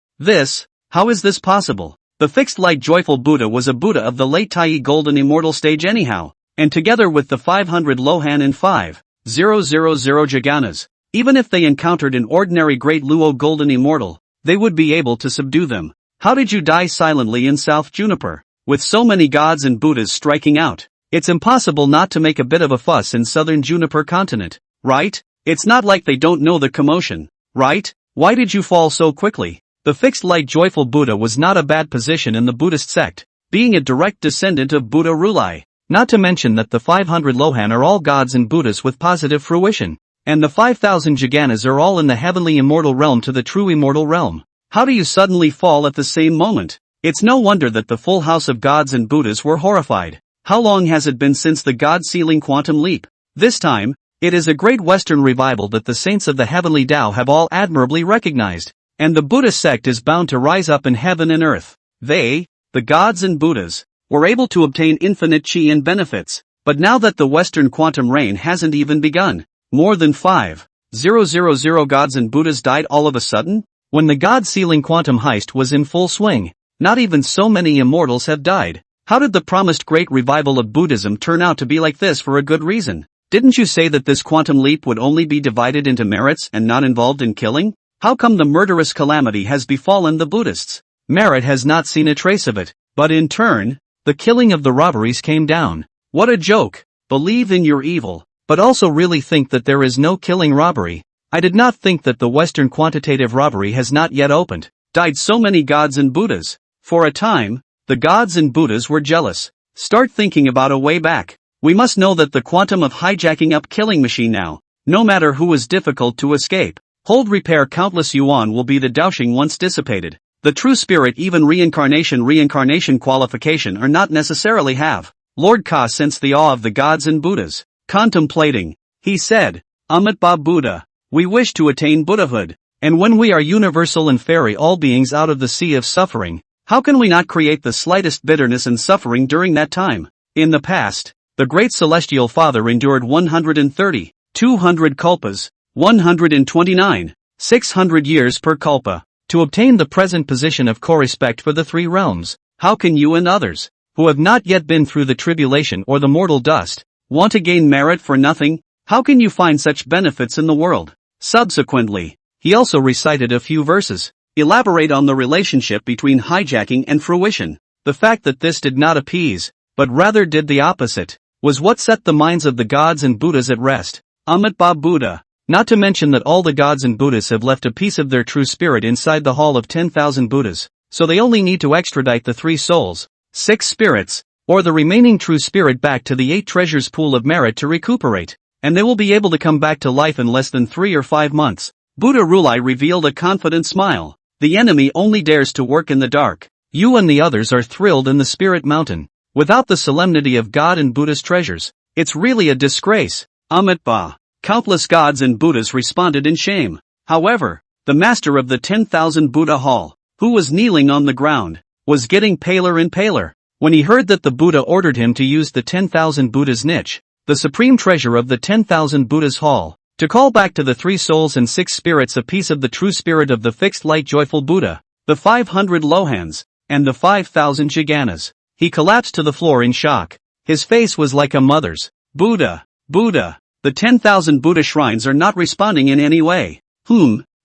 How is this possible? The fixed light joyful Buddha was a Buddha of the late Tai golden immortal stage anyhow, and together with the 500 Lohan and 5,000 Jaganas, even if they encountered an ordinary great Luo golden immortal, they would be able to subdue them. How did you die silently in South Juniper? With so many gods and Buddhas striking out, it's impossible not to make a bit of a fuss in southern Juniper continent, right? It's not like they don't know the commotion, right? Why did you fall so quickly? The fixed light joyful Buddha was not a bad position in the Buddhist sect, being a direct descendant of Buddha Rulai. Not to mention that the 500 Lohan are all gods and Buddhas with positive fruition, and the 5,000 Jaganas are all in the heavenly immortal realm to the true immortal realm. How do you suddenly fall at the same moment? It's no wonder that the full house of gods and Buddhas were horrified. How long has it been since the God-sealing quantum leap? This time, it is a great Western revival that the saints of the heavenly Tao have all admirably recognized, and the Buddha sect is bound to rise up in heaven and earth. They, the gods and Buddhas, were able to obtain infinite chi and benefits, but now that the Western quantum reign hasn't even begun, more than 5,000 gods and Buddhas died all of a sudden? When the God-sealing quantum heist was in full swing, not even so many immortals have died. How did the promised great revival of Buddhism turn out to be like this for a good reason? Didn't you say that this quantum leap would only be divided into merits and not involved in killing? How come the murderous calamity has befallen the Buddhists? Merit has not seen a trace of it, but in turn, the killing of the robberies came down. What a joke! Believe in your evil, but also really think that there is no killing robbery. I did not think that the Western quantitative robbery has not yet opened. Died so many gods and Buddhas. For a time, the gods and Buddhas were jealous. Start thinking about a way back. We must know that the quantum of hijacking up killing machine now, no matter who is difficult to escape. Hold repair countless yuan will be the Daoxing once dissipated. The true spirit even reincarnation qualification are not necessarily have. Lord Ka sensed the awe of the gods and Buddhas. Contemplating, he said, Amitabha Buddha, we wish to attain Buddhahood, and when we are universal and ferry all beings out of the sea of suffering, how can we not create the slightest bitterness and suffering during that time? In the past, the great celestial father endured 130, 200 kalpas, 129, 600 years per kalpa, to obtain the present position of co-respect for the three realms. How can you and others, who have not yet been through the tribulation or the mortal dust, want to gain merit for nothing? How can you find such benefits in the world? Subsequently, he also recited a few verses. Elaborate on the relationship between hijacking and fruition. The fact that this did not appease, but rather did the opposite, was what set the minds of the gods and Buddhas at rest. Amitabha Buddha. Not to mention that all the gods and Buddhas have left a piece of their true spirit inside the hall of 10,000 Buddhas, so they only need to extradite the 3 souls, 6 spirits, or the remaining true spirit back to the 8 treasures pool of merit to recuperate, and they will be able to come back to life in less than 3 or 5 months. Buddha Rulai revealed a confident smile. The enemy only dares to work in the dark. You and the others are thrilled in the spirit mountain. Without the solemnity of God and Buddha's treasures, it's really a disgrace. Amitabha. Countless gods and Buddhas responded in shame. However, the master of the 10,000 Buddha hall, who was kneeling on the ground, was getting paler and paler. When he heard that the Buddha ordered him to use the 10,000 Buddhas niche, the supreme treasure of the 10,000 Buddhas hall, to call back to the 3 souls and 6 spirits a piece of the true spirit of the fixed light joyful Buddha, the 500 Lohans, and the 5,000 Jaganas, he collapsed to the floor in shock. His face was like a mother's. Buddha, Buddha, the 10,000 Buddha shrines are not responding in any way.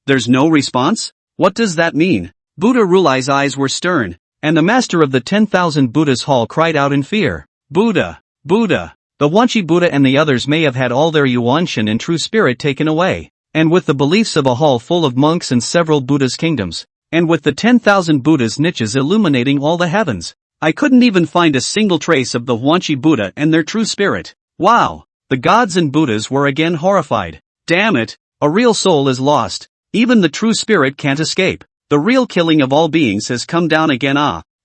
There's no response? What does that mean? Buddha Rulai's eyes were stern, and the master of the 10,000 Buddhas hall cried out in fear. Buddha, Buddha. The Wanchi Buddha and the others may have had all their yuanshan and true spirit taken away, and with the beliefs of a hall full of monks and several Buddha's kingdoms, and with the 10,000 Buddha's niches illuminating all the heavens, I couldn't even find a single trace of the Wanchi Buddha and their true spirit. Wow! The gods and Buddhas were again horrified. Damn it! A real soul is lost. Even the true spirit can't escape. The real killing of all beings has come down again.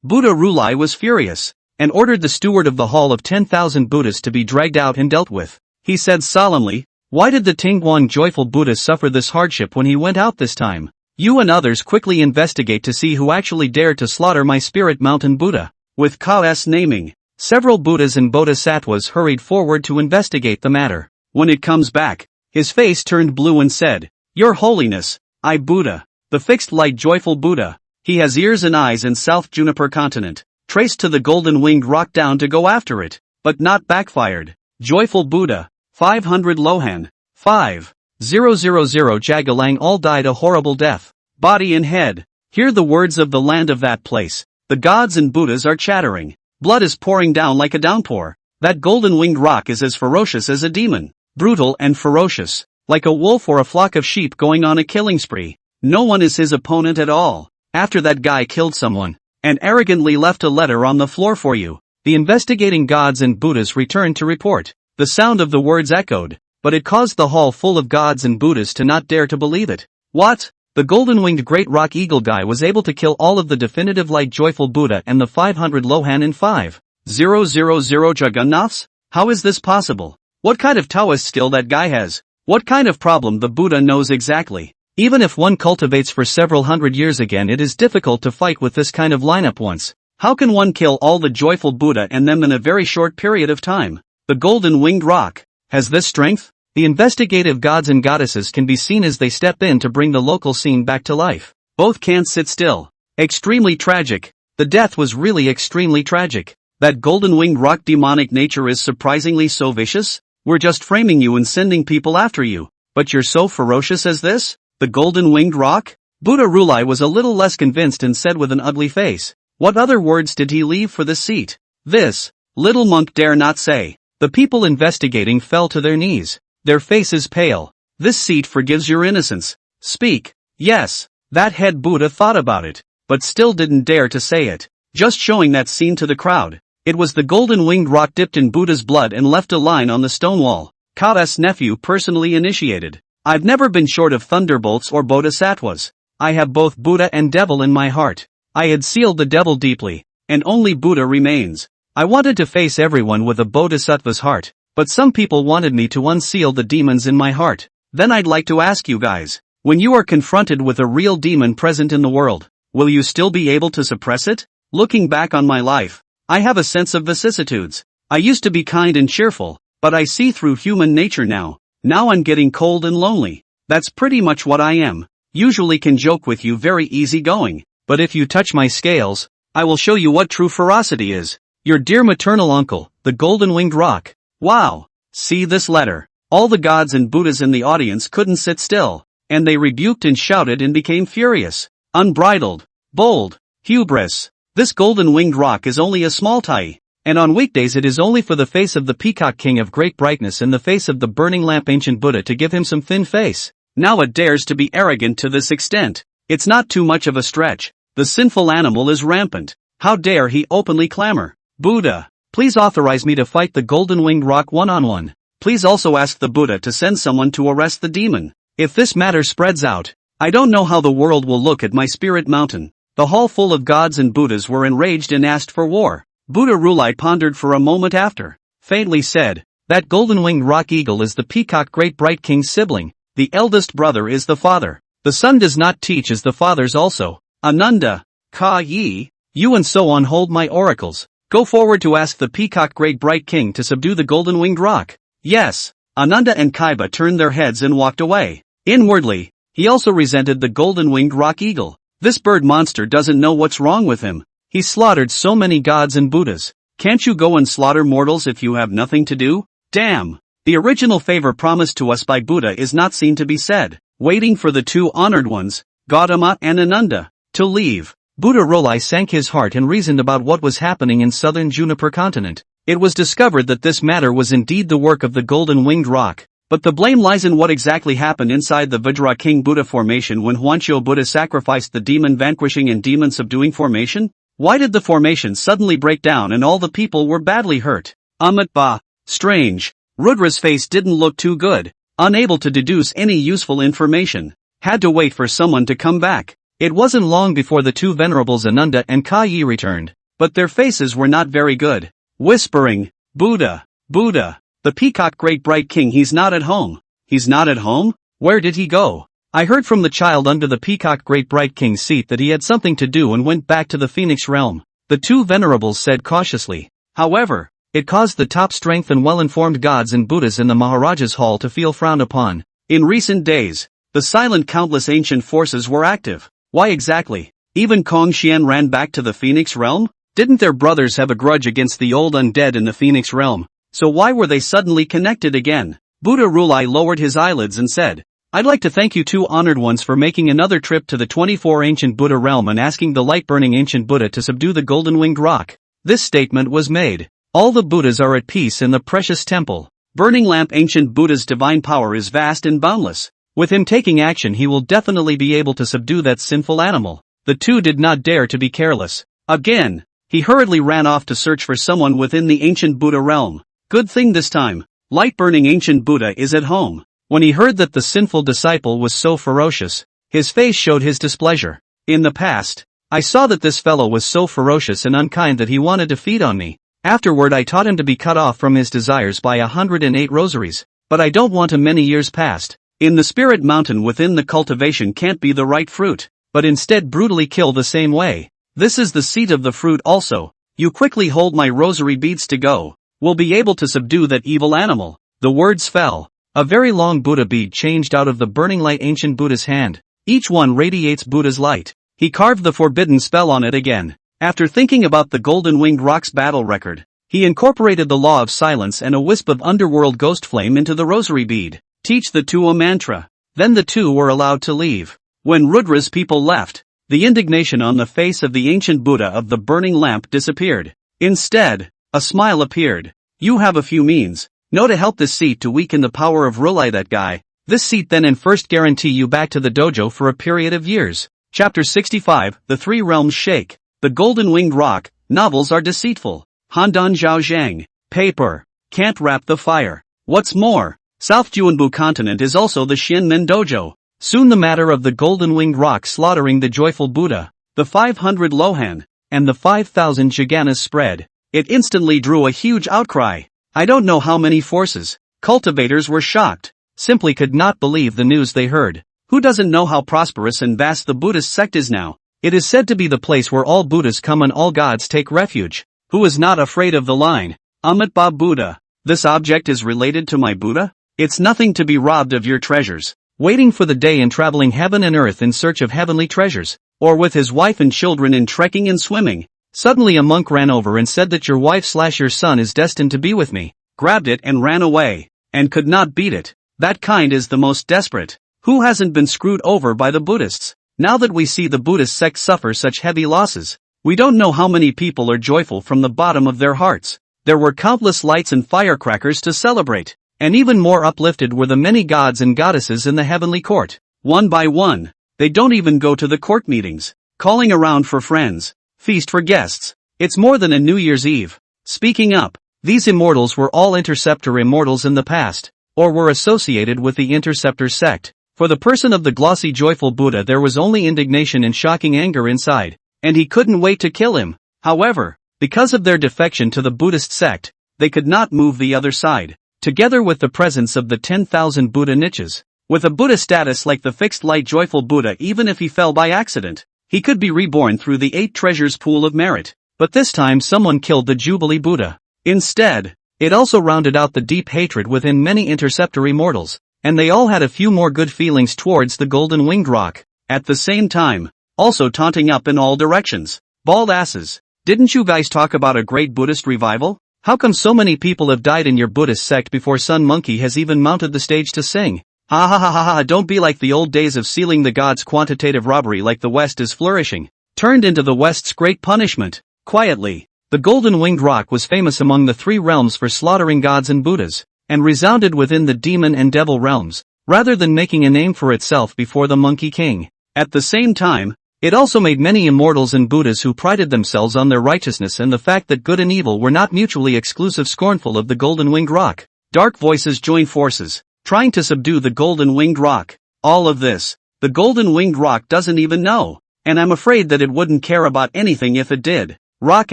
Buddha Rulai was furious, and ordered the steward of the Hall of 10,000 Buddhas to be dragged out and dealt with. He said solemnly, "Why did the Tingguan joyful Buddha suffer this hardship when he went out this time? You and others quickly investigate to see who actually dared to slaughter my spirit mountain Buddha." With Ka's naming, several Buddhas and Bodhisattvas hurried forward to investigate the matter. When it comes back, his face turned blue and said, "Your Holiness, I Buddha, the fixed light joyful Buddha. He has ears and eyes in South Juniper continent, traced to the golden winged rock down to go after it, but not backfired. Joyful Buddha, 500 Lohan, 5,000 Jagalang all died a horrible death, body and head. Hear the words of the land of that place. The gods and Buddhas are chattering. Blood is pouring down like a downpour. That golden winged rock is as ferocious as a demon, brutal and ferocious, like a wolf or a flock of sheep going on a killing spree. No one is his opponent at all. After that guy killed someone, and arrogantly left a letter on the floor for you, the investigating gods and Buddhas returned to report. The sound of the words echoed, but it caused the hall full of gods and Buddhas to not dare to believe it. What? The golden-winged great rock eagle guy was able to kill all of the definitive light joyful Buddha and the 500 Lohan in 5,000 Jagannaths? How is this possible? What kind of Taoist skill that guy has? What kind of problem the Buddha knows exactly? Even if one cultivates for several hundred years again, it is difficult to fight with this kind of lineup once. How can one kill all the joyful Buddha and them in a very short period of time? The golden winged rock has this strength? The investigative gods and goddesses can be seen as they step in to bring the local scene back to life. Both can't sit still. Extremely tragic. The death was really extremely tragic. That golden winged rock demonic nature is surprisingly so vicious. We're just framing you and sending people after you. But you're so ferocious as this? The golden winged rock? Buddha Rulai was a little less convinced and said with an ugly face, "What other words did he leave for this seat?" This little monk dare not say. The people investigating fell to their knees. Their faces pale. "This seat forgives your innocence. Speak." Yes, that head Buddha thought about it, but still didn't dare to say it. Just showing that scene to the crowd. It was the golden winged rock dipped in Buddha's blood and left a line on the stone wall. Ka's nephew personally initiated. I've never been short of thunderbolts or bodhisattvas. I have both Buddha and devil in my heart. I had sealed the devil deeply, and only Buddha remains. I wanted to face everyone with a bodhisattva's heart, but some people wanted me to unseal the demons in my heart. Then I'd like to ask you guys, when you are confronted with a real demon present in the world, will you still be able to suppress it? Looking back on my life, I have a sense of vicissitudes. I used to be kind and cheerful, but I see through human nature now. Now I'm getting cold and lonely. That's pretty much what I am. Usually can joke with you very easygoing, but if you touch my scales, I will show you what true ferocity is. Your dear maternal uncle, the golden winged rock. Wow. See this letter. All the gods and Buddhas in the audience couldn't sit still, and they rebuked and shouted and became furious. Unbridled. Bold. Hubris. This golden winged rock is only a small tai. And on weekdays it is only for the face of the peacock king of great brightness and the face of the burning lamp ancient Buddha to give him some thin face. Now it dares to be arrogant to this extent. It's not too much of a stretch. The sinful animal is rampant. How dare he openly clamor? Buddha, please authorize me to fight the golden winged rock one-on-one. Please also ask the Buddha to send someone to arrest the demon. If this matter spreads out, I don't know how the world will look at my spirit mountain. The hall full of gods and Buddhas were enraged and asked for war. Buddha Rulai pondered for a moment after, faintly said, that golden-winged rock eagle is the peacock great bright king's sibling. The eldest brother is the father. The son does not teach as the fathers also. Ananda, Ka Yi, you and so on hold my oracles. Go forward to ask the peacock great bright king to subdue the golden-winged rock. Yes. Ananda and Kaiba turned their heads and walked away. Inwardly, he also resented the golden-winged rock eagle. This bird monster doesn't know what's wrong with him. He slaughtered so many gods and Buddhas. Can't you go and slaughter mortals if you have nothing to do? Damn! The original favor promised to us by Buddha is not seen to be said. Waiting for the two honored ones, Gautama and Ananda, to leave. Buddha Rulai sank his heart and reasoned about what was happening in southern Juniper continent. It was discovered that this matter was indeed the work of the golden winged rock. But the blame lies in what exactly happened inside the Vajra King Buddha formation when Huanqiu Buddha sacrificed the demon vanquishing and demon subduing formation? Why did the formation suddenly break down and all the people were badly hurt? Ba. Strange. Rudra's face didn't look too good. Unable to deduce any useful information. Had to wait for someone to come back. It wasn't long before the two venerables Ananda and Ka Yi returned, but their faces were not very good. Whispering, "Buddha, Buddha, the peacock great bright king, he's not at home." "He's not at home? Where did he go?" I heard from the child under the peacock great bright king's seat that he had something to do and went back to the phoenix realm, the two venerables said cautiously. However, it caused the top strength and well-informed gods and Buddhas in the Maharaja's hall to feel frowned upon. In recent days, the silent countless ancient forces were active. Why exactly? Even Kong Xian ran back to the phoenix realm? Didn't their brothers have a grudge against the old undead in the phoenix realm? So why were they suddenly connected again? Buddha Rulai lowered his eyelids and said, "I'd like to thank you two honored ones for making another trip to the 24 ancient Buddha realm and asking the light-burning ancient Buddha to subdue the golden-winged roc." This statement was made. All the Buddhas are at peace in the precious temple. Burning lamp ancient Buddha's divine power is vast and boundless. With him taking action he will definitely be able to subdue that sinful animal. The two did not dare to be careless. Again, he hurriedly ran off to search for someone within the ancient Buddha realm. Good thing this time, light-burning ancient Buddha is at home. When he heard that the sinful disciple was so ferocious, his face showed his displeasure. In the past, I saw that this fellow was so ferocious and unkind that he wanted to feed on me. Afterward I taught him to be cut off from his desires by 108 rosaries, but I don't want him many years past. In the spirit mountain within the cultivation can't be the right fruit, but instead brutally kill the same way. This is the seat of the fruit also. You quickly hold my rosary beads to go. We'll be able to subdue that evil animal. The words fell. A very long Buddha bead changed out of the burning light ancient Buddha's hand. Each one radiates Buddha's light. He carved the forbidden spell on it again. After thinking about the golden-winged roc's battle record, he incorporated the law of silence and a wisp of underworld ghost flame into the rosary bead. Teach the two a mantra. Then the two were allowed to leave. When Rudra's people left, the indignation on the face of the ancient Buddha of the burning lamp disappeared. Instead, a smile appeared. You have a few means. No to help this seat to weaken the power of Rulai that guy. This seat then and first guarantee you back to the dojo for a period of years. Chapter 65, The Three Realms Shake. The Golden-Winged Roc. Novels are deceitful. Handan Zhao Zhang. Paper. Can't wrap the fire. What's more, South Juanbu continent is also the Shinmen dojo. Soon the matter of the Golden-Winged Roc slaughtering the joyful Buddha, the 500 Lohan, and the 5,000 Jaganas spread. It instantly drew a huge outcry. I don't know how many forces. Cultivators were shocked, simply could not believe the news they heard. Who doesn't know how prosperous and vast the Buddhist sect is now? It is said to be the place where all Buddhas come and all gods take refuge. Who is not afraid of the line, Amitabha Buddha? This object is related to my Buddha? It's nothing to be robbed of your treasures. Waiting for the day and traveling heaven and earth in search of heavenly treasures, or with his wife and children in trekking and swimming. Suddenly a monk ran over and said that your wife/your son is destined to be with me. Grabbed it and ran away, and could not beat it. That kind is the most desperate. Who hasn't been screwed over by the Buddhists? Now that we see the Buddhist sect suffer such heavy losses, we don't know how many people are joyful from the bottom of their hearts. There were countless lights and firecrackers to celebrate, and even more uplifted were the many gods and goddesses in the heavenly court. One by one, they don't even go to the court meetings, calling around for friends. Feast for guests. It's more than a New Year's Eve. Speaking up, these immortals were all Interceptor immortals in the past, or were associated with the Interceptor sect. For the person of the glossy joyful Buddha there was only indignation and shocking anger inside, and he couldn't wait to kill him. However, because of their defection to the Buddhist sect, they could not move the other side. Together with the presence of the 10,000 Buddha niches, with a Buddha status like the fixed light joyful Buddha, even if he fell by accident, he could be reborn through the 8 treasures pool of merit. But this time someone killed the Jubilee Buddha. Instead, it also rounded out the deep hatred within many Interceptor immortals, and they all had a few more good feelings towards the Golden-Winged Roc. At the same time, also taunting up in all directions. Bald asses. Didn't you guys talk about a great Buddhist revival? How come so many people have died in your Buddhist sect before Sun Monkey has even mounted the stage to sing? Ha ha ha ha ha, don't be like the old days of sealing the gods. Quantitative robbery like the West is flourishing, turned into the West's great punishment. Quietly, the Golden-Winged Roc was famous among the 3 realms for slaughtering gods and Buddhas, and resounded within the demon and devil realms, rather than making a name for itself before the Monkey King. At the same time, it also made many immortals and Buddhas who prided themselves on their righteousness and the fact that good and evil were not mutually exclusive, scornful of the Golden-Winged Roc. Dark voices join forces, trying to subdue the Golden-Winged Roc. All of this, the Golden-Winged Roc doesn't even know. and I'm afraid that it wouldn't care about anything if it did. Rock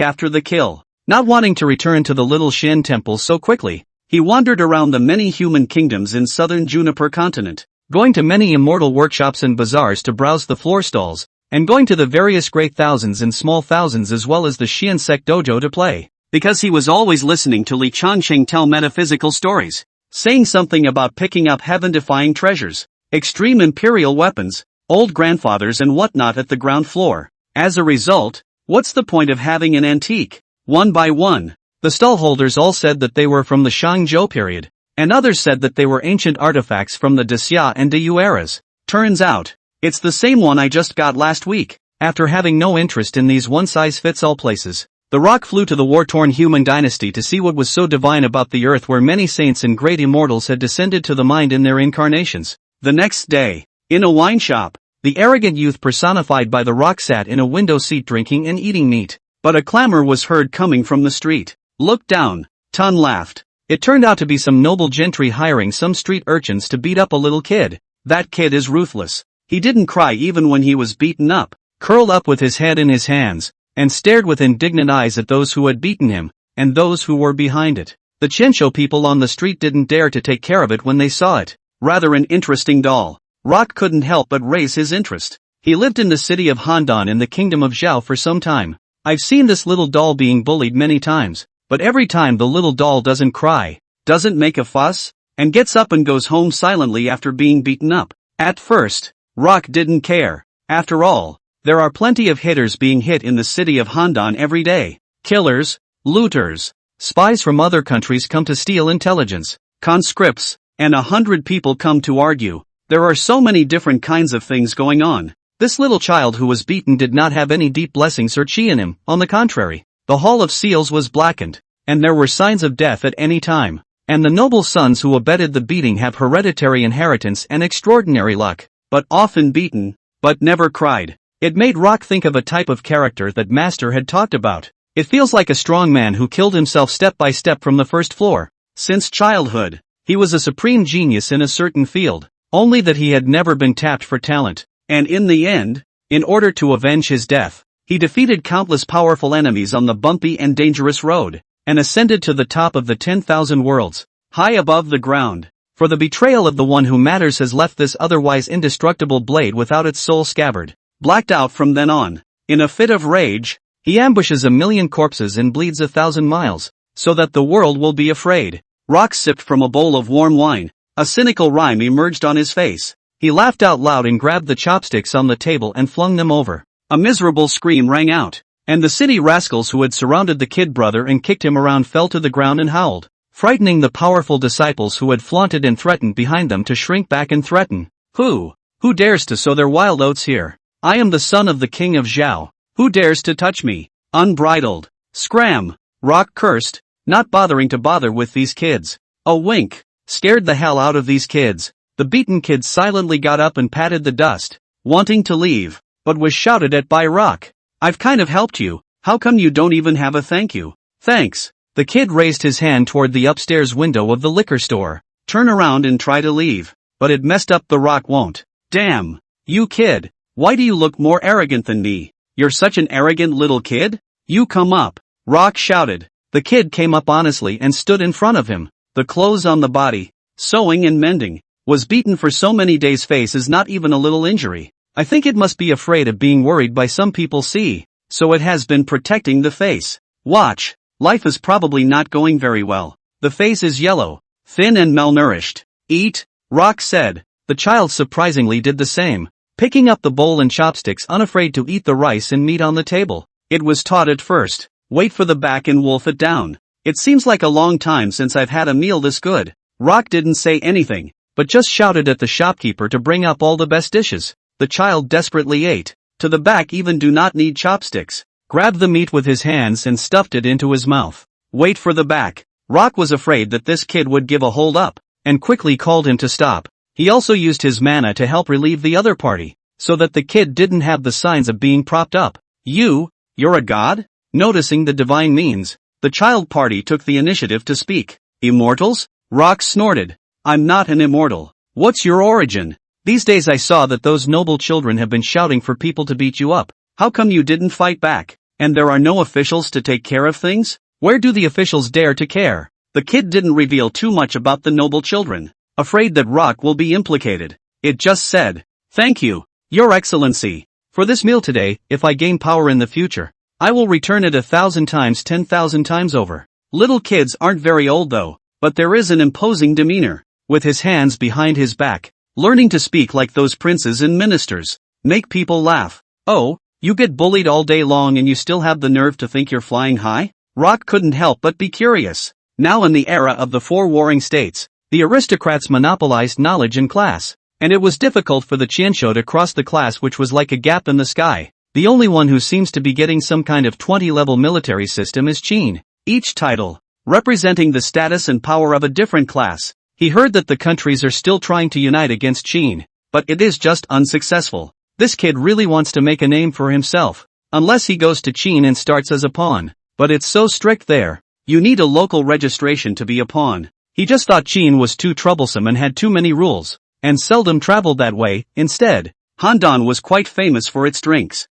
after the kill. Not wanting to return to the little Shin temple so quickly, he wandered around the many human kingdoms in southern Juniper continent, going to many immortal workshops and bazaars to browse the floor stalls, and going to the various great thousands and small thousands as well as the Xian sect dojo to play, because he was always listening to Li Changqing tell metaphysical stories, saying something about picking up heaven-defying treasures, extreme imperial weapons, old grandfathers and whatnot at the ground floor. As a result, what's the point of having an antique? One by one, the stallholders all said that they were from the Shangzhou period, and others said that they were ancient artifacts from the Xia and Deyu eras. Turns out, it's the same one I just got last week. After having no interest in these one-size-fits-all places, the Rock flew to the war-torn human dynasty to see what was so divine about the earth where many saints and great immortals had descended to the mind in their incarnations. The next day, in a wine shop, the arrogant youth personified by the Rock sat in a window seat drinking and eating meat. But a clamor was heard coming from the street. Look down. Tun laughed. It turned out to be some noble gentry hiring some street urchins to beat up a little kid. That kid is ruthless. He didn't cry even when he was beaten up, curled up with his head in his hands, and stared with indignant eyes at those who had beaten him, and those who were behind it. The Chensho people on the street didn't dare to take care of it when they saw it. Rather an interesting doll. Rock couldn't help but raise his interest. He lived in the city of Handan in the kingdom of Zhao for some time. I've seen this little doll being bullied many times, but every time the little doll doesn't cry, doesn't make a fuss, and gets up and goes home silently after being beaten up. At first, Rock didn't care. After all, there are plenty of hitters being hit in the city of Handan every day. Killers, looters, spies from other countries come to steal intelligence, conscripts, and 100 people come to argue. There are so many different kinds of things going on. This little child who was beaten did not have any deep blessings or chi in him. On the contrary, the Hall of Seals was blackened, and there were signs of death at any time. And the noble sons who abetted the beating have hereditary inheritance and extraordinary luck, but often beaten, but never cried. It made Rock think of a type of character that Master had talked about. It feels like a strong man who killed himself step by step from the first floor. Since childhood, he was a supreme genius in a certain field, only that he had never been tapped for talent. And in the end, in order to avenge his death, he defeated countless powerful enemies on the bumpy and dangerous road, and ascended to the top of the 10,000 worlds, high above the ground. For the betrayal of the one who matters has left this otherwise indestructible blade without its soul scabbard, blacked out from then on. In a fit of rage, he ambushes 1,000,000 corpses and bleeds 1,000 miles, so that the world will be afraid. Rock sipped from a bowl of warm wine. A cynical rhyme emerged on his face. He laughed out loud and grabbed the chopsticks on the table and flung them over. A miserable scream rang out, and the city rascals who had surrounded the kid brother and kicked him around fell to the ground and howled, frightening the powerful disciples who had flaunted and threatened behind them to shrink back and threaten. Who dares to sow their wild oats here? I am the son of the king of Zhao. Who dares to touch me? Unbridled. Scram! Rock cursed, not bothering to bother with these kids. A wink scared the hell out of these kids. The beaten kid silently got up and patted the dust, wanting to leave, but was shouted at by Rock. I've kind of helped you, how come you don't even have a thank you? Thanks. The kid raised his hand toward the upstairs window of the liquor store. Turn around and try to leave, but it messed up the Rock won't. Damn. You kid, why do you look more arrogant than me? You're such an arrogant little kid? You come up. Rock shouted. The kid came up honestly and stood in front of him. The clothes on the body, sewing and mending, was beaten for so many days. Face is not even a little injury. I think it must be afraid of being worried by some people see, so it has been protecting the face. Watch, life is probably not going very well. The face is yellow, thin and malnourished. Eat, Rock said. The child surprisingly did the same, picking up the bowl and chopsticks unafraid to eat the rice and meat on the table. It was taught at first, wait for the back and wolf it down. It seems like a long time since I've had a meal this good. Rock didn't say anything, but just shouted at the shopkeeper to bring up all the best dishes. The child desperately ate. To the back even do not need chopsticks. Grabbed the meat with his hands and stuffed it into his mouth. Wait for the back. Rock was afraid that this kid would give a hold up, and quickly called him to stop. He also used his mana to help relieve the other party, so that the kid didn't have the signs of being propped up. You're a god? Noticing the divine means, the child party took the initiative to speak. Immortals? Rock snorted. I'm not an immortal. What's your origin? These days I saw that those noble children have been shouting for people to beat you up. How come you didn't fight back? And there are no officials to take care of things? Where do the officials dare to care? The kid didn't reveal too much about the noble children, afraid that Rock will be implicated. It just said, "Thank you, Your Excellency, for this meal today. If I gain power in the future, I will return it 1,000 times 10,000 times over." Little kids aren't very old though, but there is an imposing demeanor, with his hands behind his back, learning to speak like those princes and ministers, make people laugh. Oh, you get bullied all day long and you still have the nerve to think you're flying high? Rock couldn't help but be curious. Now in the era of the 4 warring states, the aristocrats monopolized knowledge and class, and it was difficult for the Qianshu to cross the class, which was like a gap in the sky. The only one who seems to be getting some kind of 20-level military system is Qin, each title representing the status and power of a different class. He heard that the countries are still trying to unite against Qin, but it is just unsuccessful. This kid really wants to make a name for himself, unless he goes to Qin and starts as a pawn, but it's so strict there. You need a local registration to be a pawn. He just thought Qin was too troublesome and had too many rules, and seldom traveled that way. Instead, Handan was quite famous for its drinks.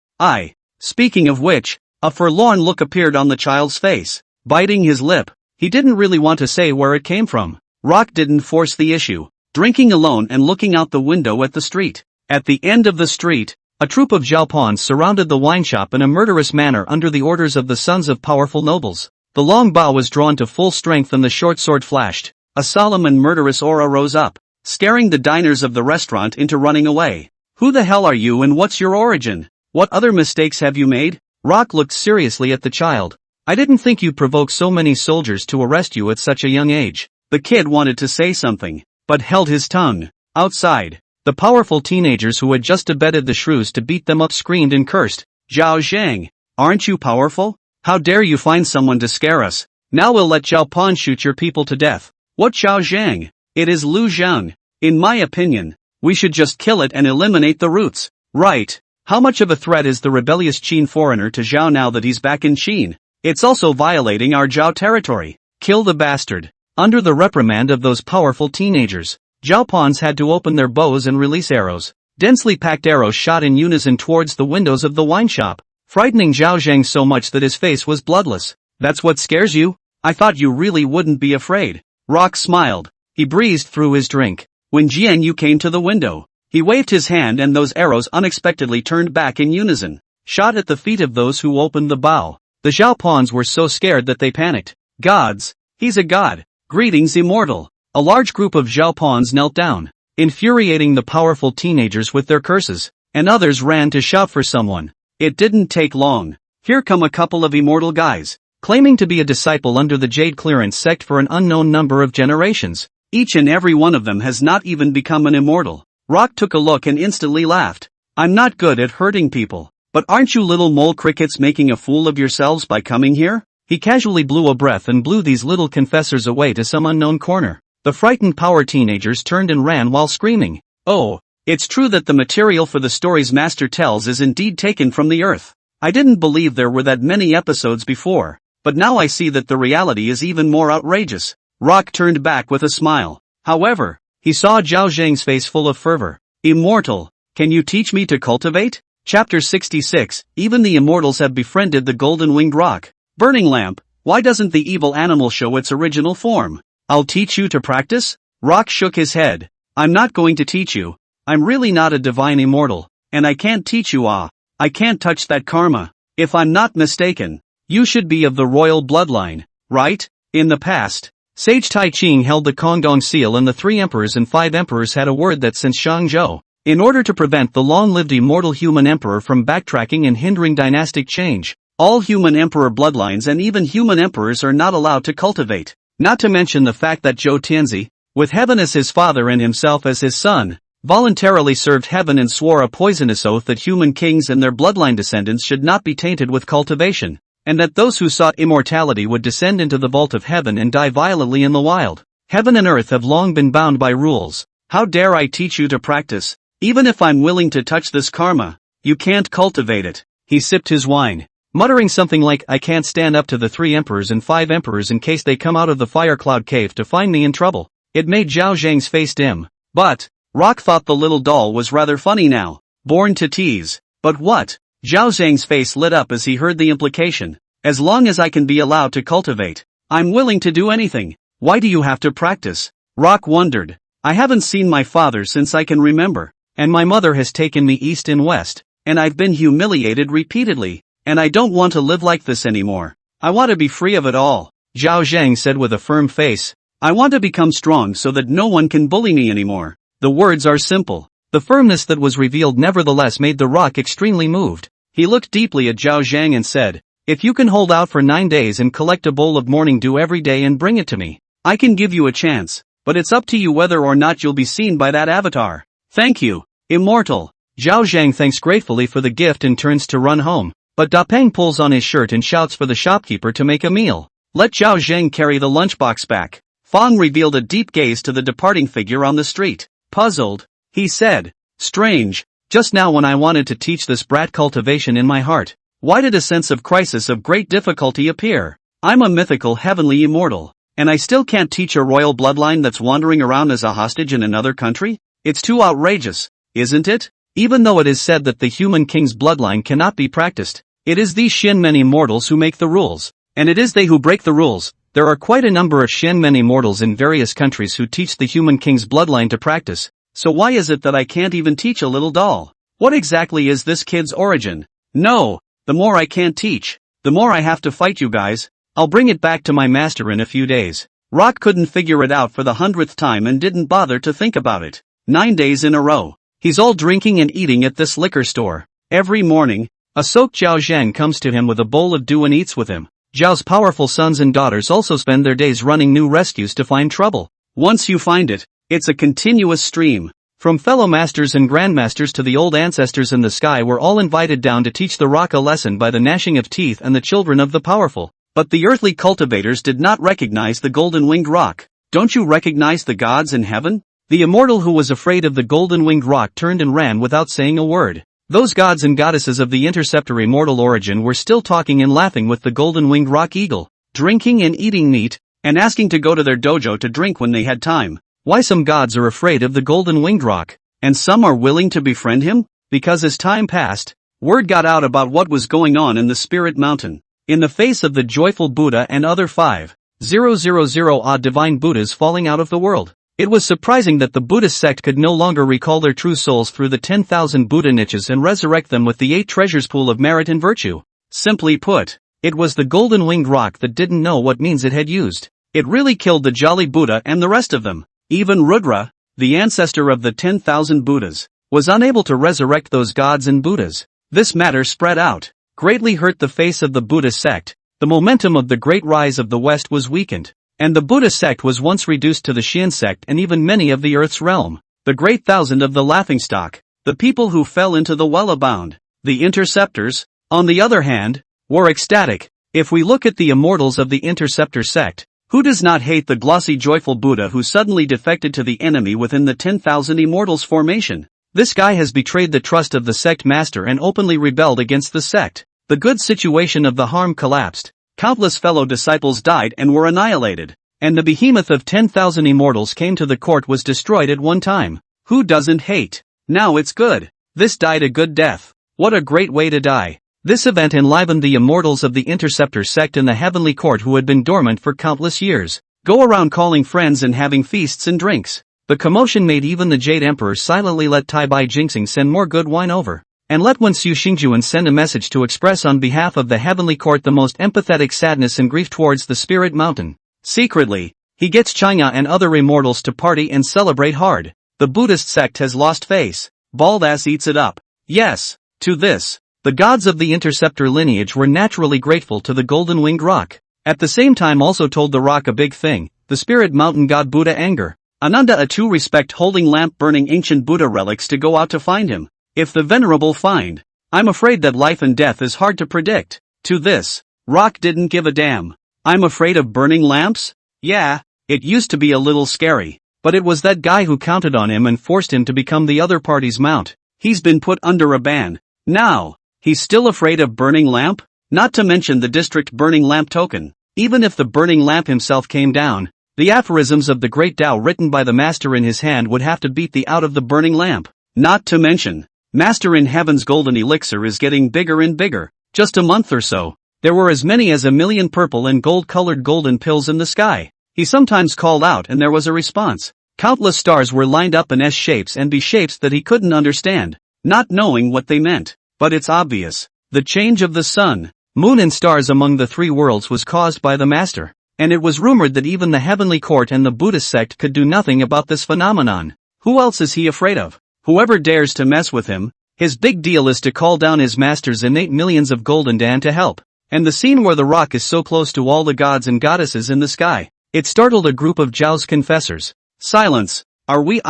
Speaking of which, a forlorn look appeared on the child's face. Biting his lip, he didn't really want to say where it came from. Rock didn't force the issue, drinking alone and looking out the window at the street. At the end of the street, a troop of Xiaopans surrounded the wine shop in a murderous manner under the orders of the sons of powerful nobles. The long bow was drawn to full strength and the short sword flashed. A solemn and murderous aura rose up, scaring the diners of the restaurant into running away. Who the hell are you and what's your origin? What other mistakes have you made? Rock looked seriously at the child. I didn't think you'd provoke so many soldiers to arrest you at such a young age. The kid wanted to say something, but held his tongue. Outside, the powerful teenagers who had just abetted the shrews to beat them up screamed and cursed. Zhao Zhang, aren't you powerful? How dare you find someone to scare us? Now we'll let Zhao Pan shoot your people to death. What Zhao Zhang? It is Lu Zhang. In my opinion, we should just kill it and eliminate the roots. Right. How much of a threat is the rebellious Qin foreigner to Zhao now that he's back in Qin? It's also violating our Zhao territory. Kill the bastard. Under the reprimand of those powerful teenagers, Zhao Pans had to open their bows and release arrows. Densely packed arrows shot in unison towards the windows of the wine shop, frightening Zhao Zhang so much that his face was bloodless. That's what scares you? I thought you really wouldn't be afraid. Rock smiled. He breezed through his drink. When Jian Yu came to the window, he waved his hand and those arrows unexpectedly turned back in unison, shot at the feet of those who opened the bow. The Zhao Pans were so scared that they panicked. Gods! He's a god! Greetings, immortal! A large group of Zhao Pans knelt down, infuriating the powerful teenagers with their curses, and others ran to shout for someone. It didn't take long. Here come a couple of immortal guys, claiming to be a disciple under the Jade Clearance sect for an unknown number of generations. Each and every one of them has not even become an immortal. Rock took a look and instantly laughed. I'm not good at hurting people, but aren't you little mole crickets making a fool of yourselves by coming here? He casually blew a breath and blew these little confessors away to some unknown corner. The frightened power teenagers turned and ran while screaming. Oh, it's true that the material for the stories Master tells is indeed taken from the earth. I didn't believe there were that many episodes before, but now I see that the reality is even more outrageous. Rock turned back with a smile. However, he saw Zhao Zhang's face full of fervor. Immortal, can you teach me to cultivate? Chapter 66, even the immortals have befriended the golden-winged rock. Burning lamp, why doesn't the evil animal show its original form? I'll teach you to practice? Rock shook his head. I'm not going to teach you. I'm really not a divine immortal, and I can't teach you. I can't touch that karma. If I'm not mistaken, you should be of the royal bloodline, right? In the past, Sage Tai Ching held the Kongdong seal and the 3 emperors and 5 emperors had a word that since Shangzhou, in order to prevent the long-lived immortal human emperor from backtracking and hindering dynastic change, all human emperor bloodlines and even human emperors are not allowed to cultivate. Not to mention the fact that Zhou Tianzi, with heaven as his father and himself as his son, voluntarily served heaven and swore a poisonous oath that human kings and their bloodline descendants should not be tainted with cultivation, and that those who sought immortality would descend into the vault of heaven and die violently in the wild. Heaven and earth have long been bound by rules. How dare I teach you to practice? Even if I'm willing to touch this karma, you can't cultivate it. He sipped his wine, muttering something like, I can't stand up to the 3 emperors and 5 emperors in case they come out of the fire cloud cave to find me in trouble. It made Zhao Zhang's face dim. But, Rock thought the little doll was rather funny now. Born to tease. But what? Zhao Zhang's face lit up as he heard the implication. As long as I can be allowed to cultivate, I'm willing to do anything. Why do you have to practice? Rock wondered. I haven't seen my father since I can remember, and my mother has taken me east and west, and I've been humiliated repeatedly, and I don't want to live like this anymore. I want to be free of it all, Zhao Zhang said with a firm face. I want to become strong so that no one can bully me anymore. The words are simple. The firmness that was revealed nevertheless made the rock extremely moved. He looked deeply at Zhao Zhang and said, if you can hold out for 9 days and collect a bowl of morning dew every day and bring it to me, I can give you a chance, but it's up to you whether or not you'll be seen by that avatar. Thank you, immortal. Zhao Zhang thanks gratefully for the gift and turns to run home, but Da Peng pulls on his shirt and shouts for the shopkeeper to make a meal. Let Zhao Zhang carry the lunchbox back. Fang revealed a deep gaze to the departing figure on the street. Puzzled, he said, strange, just now when I wanted to teach this brat cultivation in my heart, why did a sense of crisis of great difficulty appear? I'm a mythical heavenly immortal, and I still can't teach a royal bloodline that's wandering around as a hostage in another country? It's too outrageous, isn't it? Even though it is said that the human king's bloodline cannot be practiced, it is these Shenmen immortals who make the rules, and it is they who break the rules. There are quite a number of Shenmen immortals in various countries who teach the human king's bloodline to practice, so why is it that I can't even teach a little doll? What exactly is this kid's origin? No, the more I can't teach, the more I have to fight you guys. I'll bring it back to my master in a few days. Rock couldn't figure it out for the 100th time and didn't bother to think about it. 9 days in a row. He's all drinking and eating at this liquor store. Every morning, a soaked Zhao Zhang comes to him with a bowl of dew and eats with him. Zhao's powerful sons and daughters also spend their days running new rescues to find trouble. Once you find it, it's a continuous stream. From fellow masters and grandmasters to the old ancestors in the sky were all invited down to teach the rock a lesson by the gnashing of teeth and the children of the powerful. But the earthly cultivators did not recognize the golden-winged rock. Don't you recognize the gods in heaven? The immortal who was afraid of the golden-winged rock turned and ran without saying a word. Those gods and goddesses of the interceptor immortal origin were still talking and laughing with the golden-winged rock eagle, drinking and eating meat, and asking to go to their dojo to drink when they had time. Why some gods are afraid of the golden-winged rock, and some are willing to befriend him? Because as time passed, word got out about what was going on in the Spirit Mountain. In the face of the joyful Buddha and other 5,000 odd divine Buddhas falling out of the world, it was surprising that the Buddhist sect could no longer recall their true souls through the 10,000 Buddha niches and resurrect them with the 8 treasures pool of merit and virtue. Simply put, it was the golden-winged rock that didn't know what means it had used. It really killed the jolly Buddha and the rest of them. Even Rudra, the ancestor of the 10,000 Buddhas, was unable to resurrect those gods and Buddhas. This matter spread out, greatly hurt the face of the Buddha sect. The momentum of the great rise of the West was weakened, and the Buddha sect was once reduced to the Shin sect and even many of the earth's realm. The great thousand of the laughingstock, the people who fell into the well abound. The interceptors, on the other hand, were ecstatic. If we look at the immortals of the interceptor sect, who does not hate the glossy joyful Buddha who suddenly defected to the enemy within the 10,000 immortals formation? This guy has betrayed the trust of the sect master and openly rebelled against the sect. The good situation of the harm collapsed. Countless fellow disciples died and were annihilated, and the behemoth of 10,000 immortals came to the court was destroyed at one time. Who doesn't hate? Now it's good. This died a good death. What a great way to die. This event enlivened the immortals of the interceptor sect in the heavenly court who had been dormant for countless years. Go around calling friends and having feasts and drinks. The commotion made even the Jade Emperor silently let Tai Bai Jinxing send more good wine over, and let Wen Su Xingjuan send a message to express on behalf of the heavenly court the most empathetic sadness and grief towards the Spirit Mountain. Secretly, he gets China and other immortals to party and celebrate hard. The Buddhist sect has lost face. Bald ass eats it up. Yes, to this, the gods of the interceptor lineage were naturally grateful to the golden-winged rock. At the same time also told the rock a big thing, the Spirit Mountain god Buddha anger. Ananda a to respect holding lamp burning ancient Buddha relics to go out to find him. If the venerable find, I'm afraid that life and death is hard to predict. To this, rock didn't give a damn. I'm afraid of burning lamps? Yeah, it used to be a little scary, but it was that guy who counted on him and forced him to become the other party's mount. He's been put under a ban. Now, he's still afraid of burning lamp? Not to mention the district burning lamp token. Even if the burning lamp himself came down, The aphorisms of the great Tao written by the master in his hand would have to beat the out of the burning lamp. Not to mention, Master in Heaven's golden elixir is getting bigger and bigger. Just a month or so, there were as many as 1,000,000 purple and gold-colored golden pills in the sky. He sometimes called out and there was a response. Countless stars were lined up in S shapes and B shapes that he couldn't understand, not knowing what they meant. But it's obvious. The change of the sun, moon and stars among the three worlds was caused by the master. And it was rumored that even the heavenly court and the Buddhist sect could do nothing about this phenomenon. Who else is he afraid of? Whoever dares to mess with him. His big deal is to call down his master's innate millions of golden dan to help. And the scene where the rock is so close to all the gods and goddesses in the sky, it startled a group of Zhao's confessors. Silence. Are we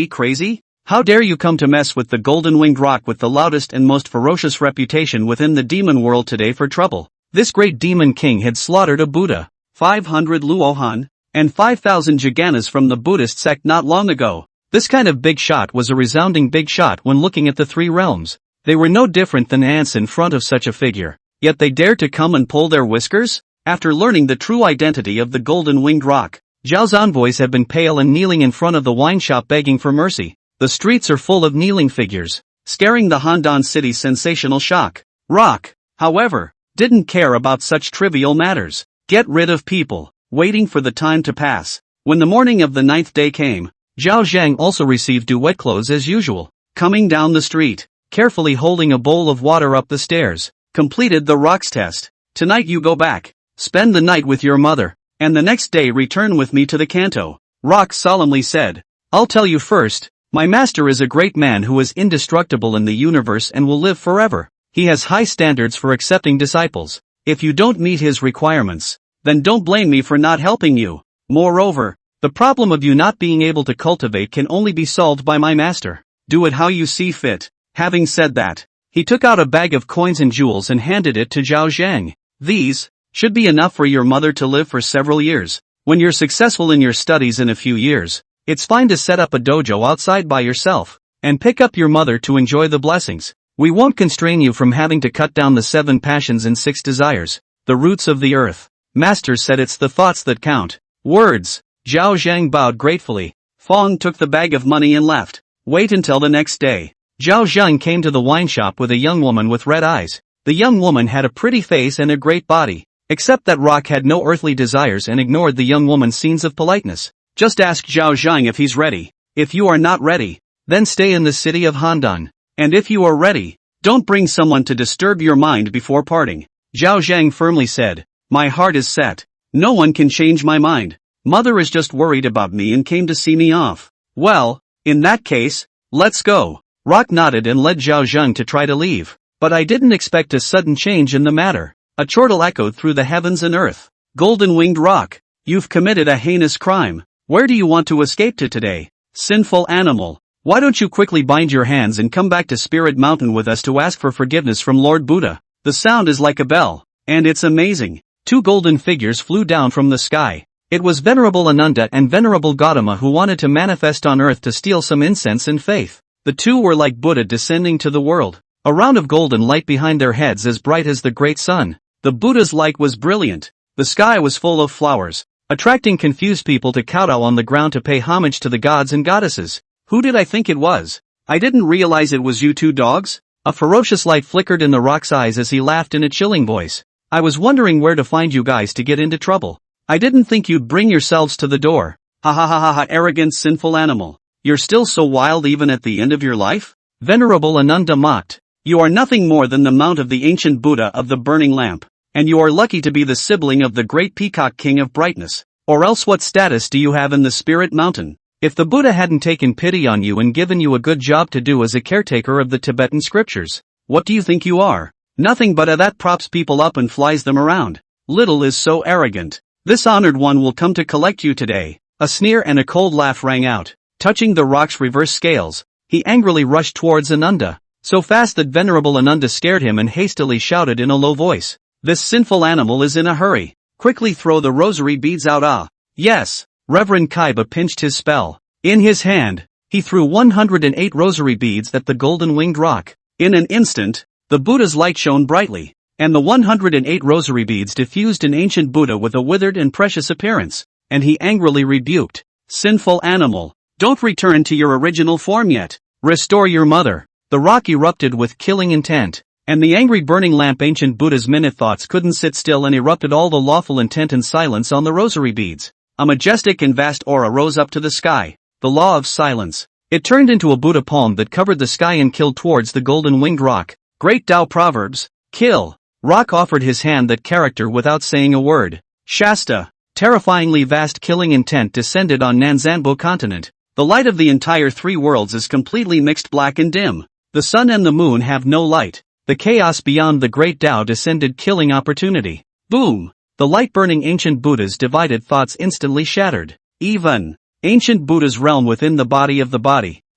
crazy? How dare you come to mess with the golden-winged rock with the loudest and most ferocious reputation within the demon world today for trouble? This great demon king had slaughtered a Buddha, 500 Luohan, and 5,000 Jaganas from the Buddhist sect not long ago. This kind of big shot was a resounding big shot when looking at the three realms. They were no different than ants in front of such a figure. Yet they dared to come and pull their whiskers? After learning the true identity of the golden-winged rock, Zhao's envoys have been pale and kneeling in front of the wine shop begging for mercy. The streets are full of kneeling figures, scaring the Handan city's sensational shock. Rock, however, didn't care about such trivial matters. Get rid of people, waiting for the time to pass. When the morning of the 9th day came, Zhao Zhang also received wet clothes as usual, coming down the street, carefully holding a bowl of water up the stairs, completed the rocks test. Tonight you go back, spend the night with your mother, and the next day return with me to the canto. Rock solemnly said, I'll tell you first, my master is a great man who is indestructible in the universe and will live forever. He has high standards for accepting disciples. If you don't meet his requirements, then don't blame me for not helping you. Moreover, the problem of you not being able to cultivate can only be solved by my master. Do it how you see fit. Having said that, he took out a bag of coins and jewels and handed it to Zhao Zhang. These should be enough for your mother to live for several years. When you're successful in your studies in a few years, it's fine to set up a dojo outside by yourself, and pick up your mother to enjoy the blessings. We won't constrain you from having to cut down the 7 passions and 6 desires, the roots of the earth. Master said it's the thoughts that count. Words. Zhao Zhang bowed gratefully. Fong took the bag of money and left. Wait until the next day. Zhao Zhang came to the wine shop with a young woman with red eyes. The young woman had a pretty face and a great body, except that Rock had no earthly desires and ignored the young woman's scenes of politeness. Just ask Zhao Zhang if he's ready. If you are not ready, then stay in the city of Handan. And if you are ready, don't bring someone to disturb your mind before parting. Zhao Zhang firmly said, my heart is set. No one can change my mind. Mother is just worried about me and came to see me off. Well, in that case, let's go. Rock nodded and led Zhao Zhang to try to leave. But I didn't expect a sudden change in the matter. A chortle echoed through the heavens and earth. Golden-winged rock, you've committed a heinous crime. Where do you want to escape to today? Sinful animal. Why don't you quickly bind your hands and come back to Spirit Mountain with us to ask for forgiveness from Lord Buddha? The sound is like a bell. And it's amazing. 2 golden figures flew down from the sky. It was Venerable Ananda and Venerable Gautama who wanted to manifest on earth to steal some incense and faith. The two were like Buddha descending to the world. A round of golden light behind their heads as bright as the great sun. The Buddha's light was brilliant. The sky was full of flowers, attracting confused people to kowtow on the ground to pay homage to the gods and goddesses. Who did I think it was? I didn't realize it was you 2 dogs? A ferocious light flickered in the rock's eyes as he laughed in a chilling voice. I was wondering where to find you guys to get into trouble. I didn't think you'd bring yourselves to the door. Ha ha ha ha ha, arrogant sinful animal. You're still so wild even at the end of your life? Venerable Ananda mocked. You are nothing more than the mount of the ancient Buddha of the burning lamp. And you are lucky to be the sibling of the great peacock king of brightness. Or else what status do you have in the spirit mountain? If the Buddha hadn't taken pity on you and given you a good job to do as a caretaker of the Tibetan scriptures, what do you think you are? Nothing but a that props people up and flies them around. Little is so arrogant. This honored one will come to collect you today. A sneer and a cold laugh rang out. Touching the rock's reverse scales, he angrily rushed towards Ananda, so fast that Venerable Ananda scared him and hastily shouted in a low voice. This sinful animal is in a hurry. Quickly throw the rosary beads out. Ah, yes. Reverend Kaiba pinched his spell. In his hand, he threw 108 rosary beads at the golden-winged rock. In an instant, the Buddha's light shone brightly, and the 108 rosary beads diffused an ancient Buddha with a withered and precious appearance. and he angrily rebuked, "Sinful animal, don't return to your original form yet. Restore your mother." The rock erupted with killing intent, and the angry burning lamp ancient Buddha's minute thoughts couldn't sit still and erupted all the lawful intent and silence on the rosary beads. A majestic and vast aura rose up to the sky, the law of silence. It turned into a Buddha palm that covered the sky and killed towards the golden winged rock. Great Tao Proverbs, kill. Rock offered his hand that character without saying a word. Shasta, terrifyingly vast killing intent descended on Nanzanbo continent. The light of the entire three worlds is completely mixed black and dim. The sun and the moon have no light. The chaos beyond the great Tao descended killing opportunity. Boom! The light-burning ancient Buddha's divided thoughts instantly shattered. Even ancient Buddha's realm within the body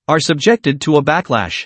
are subjected to a backlash.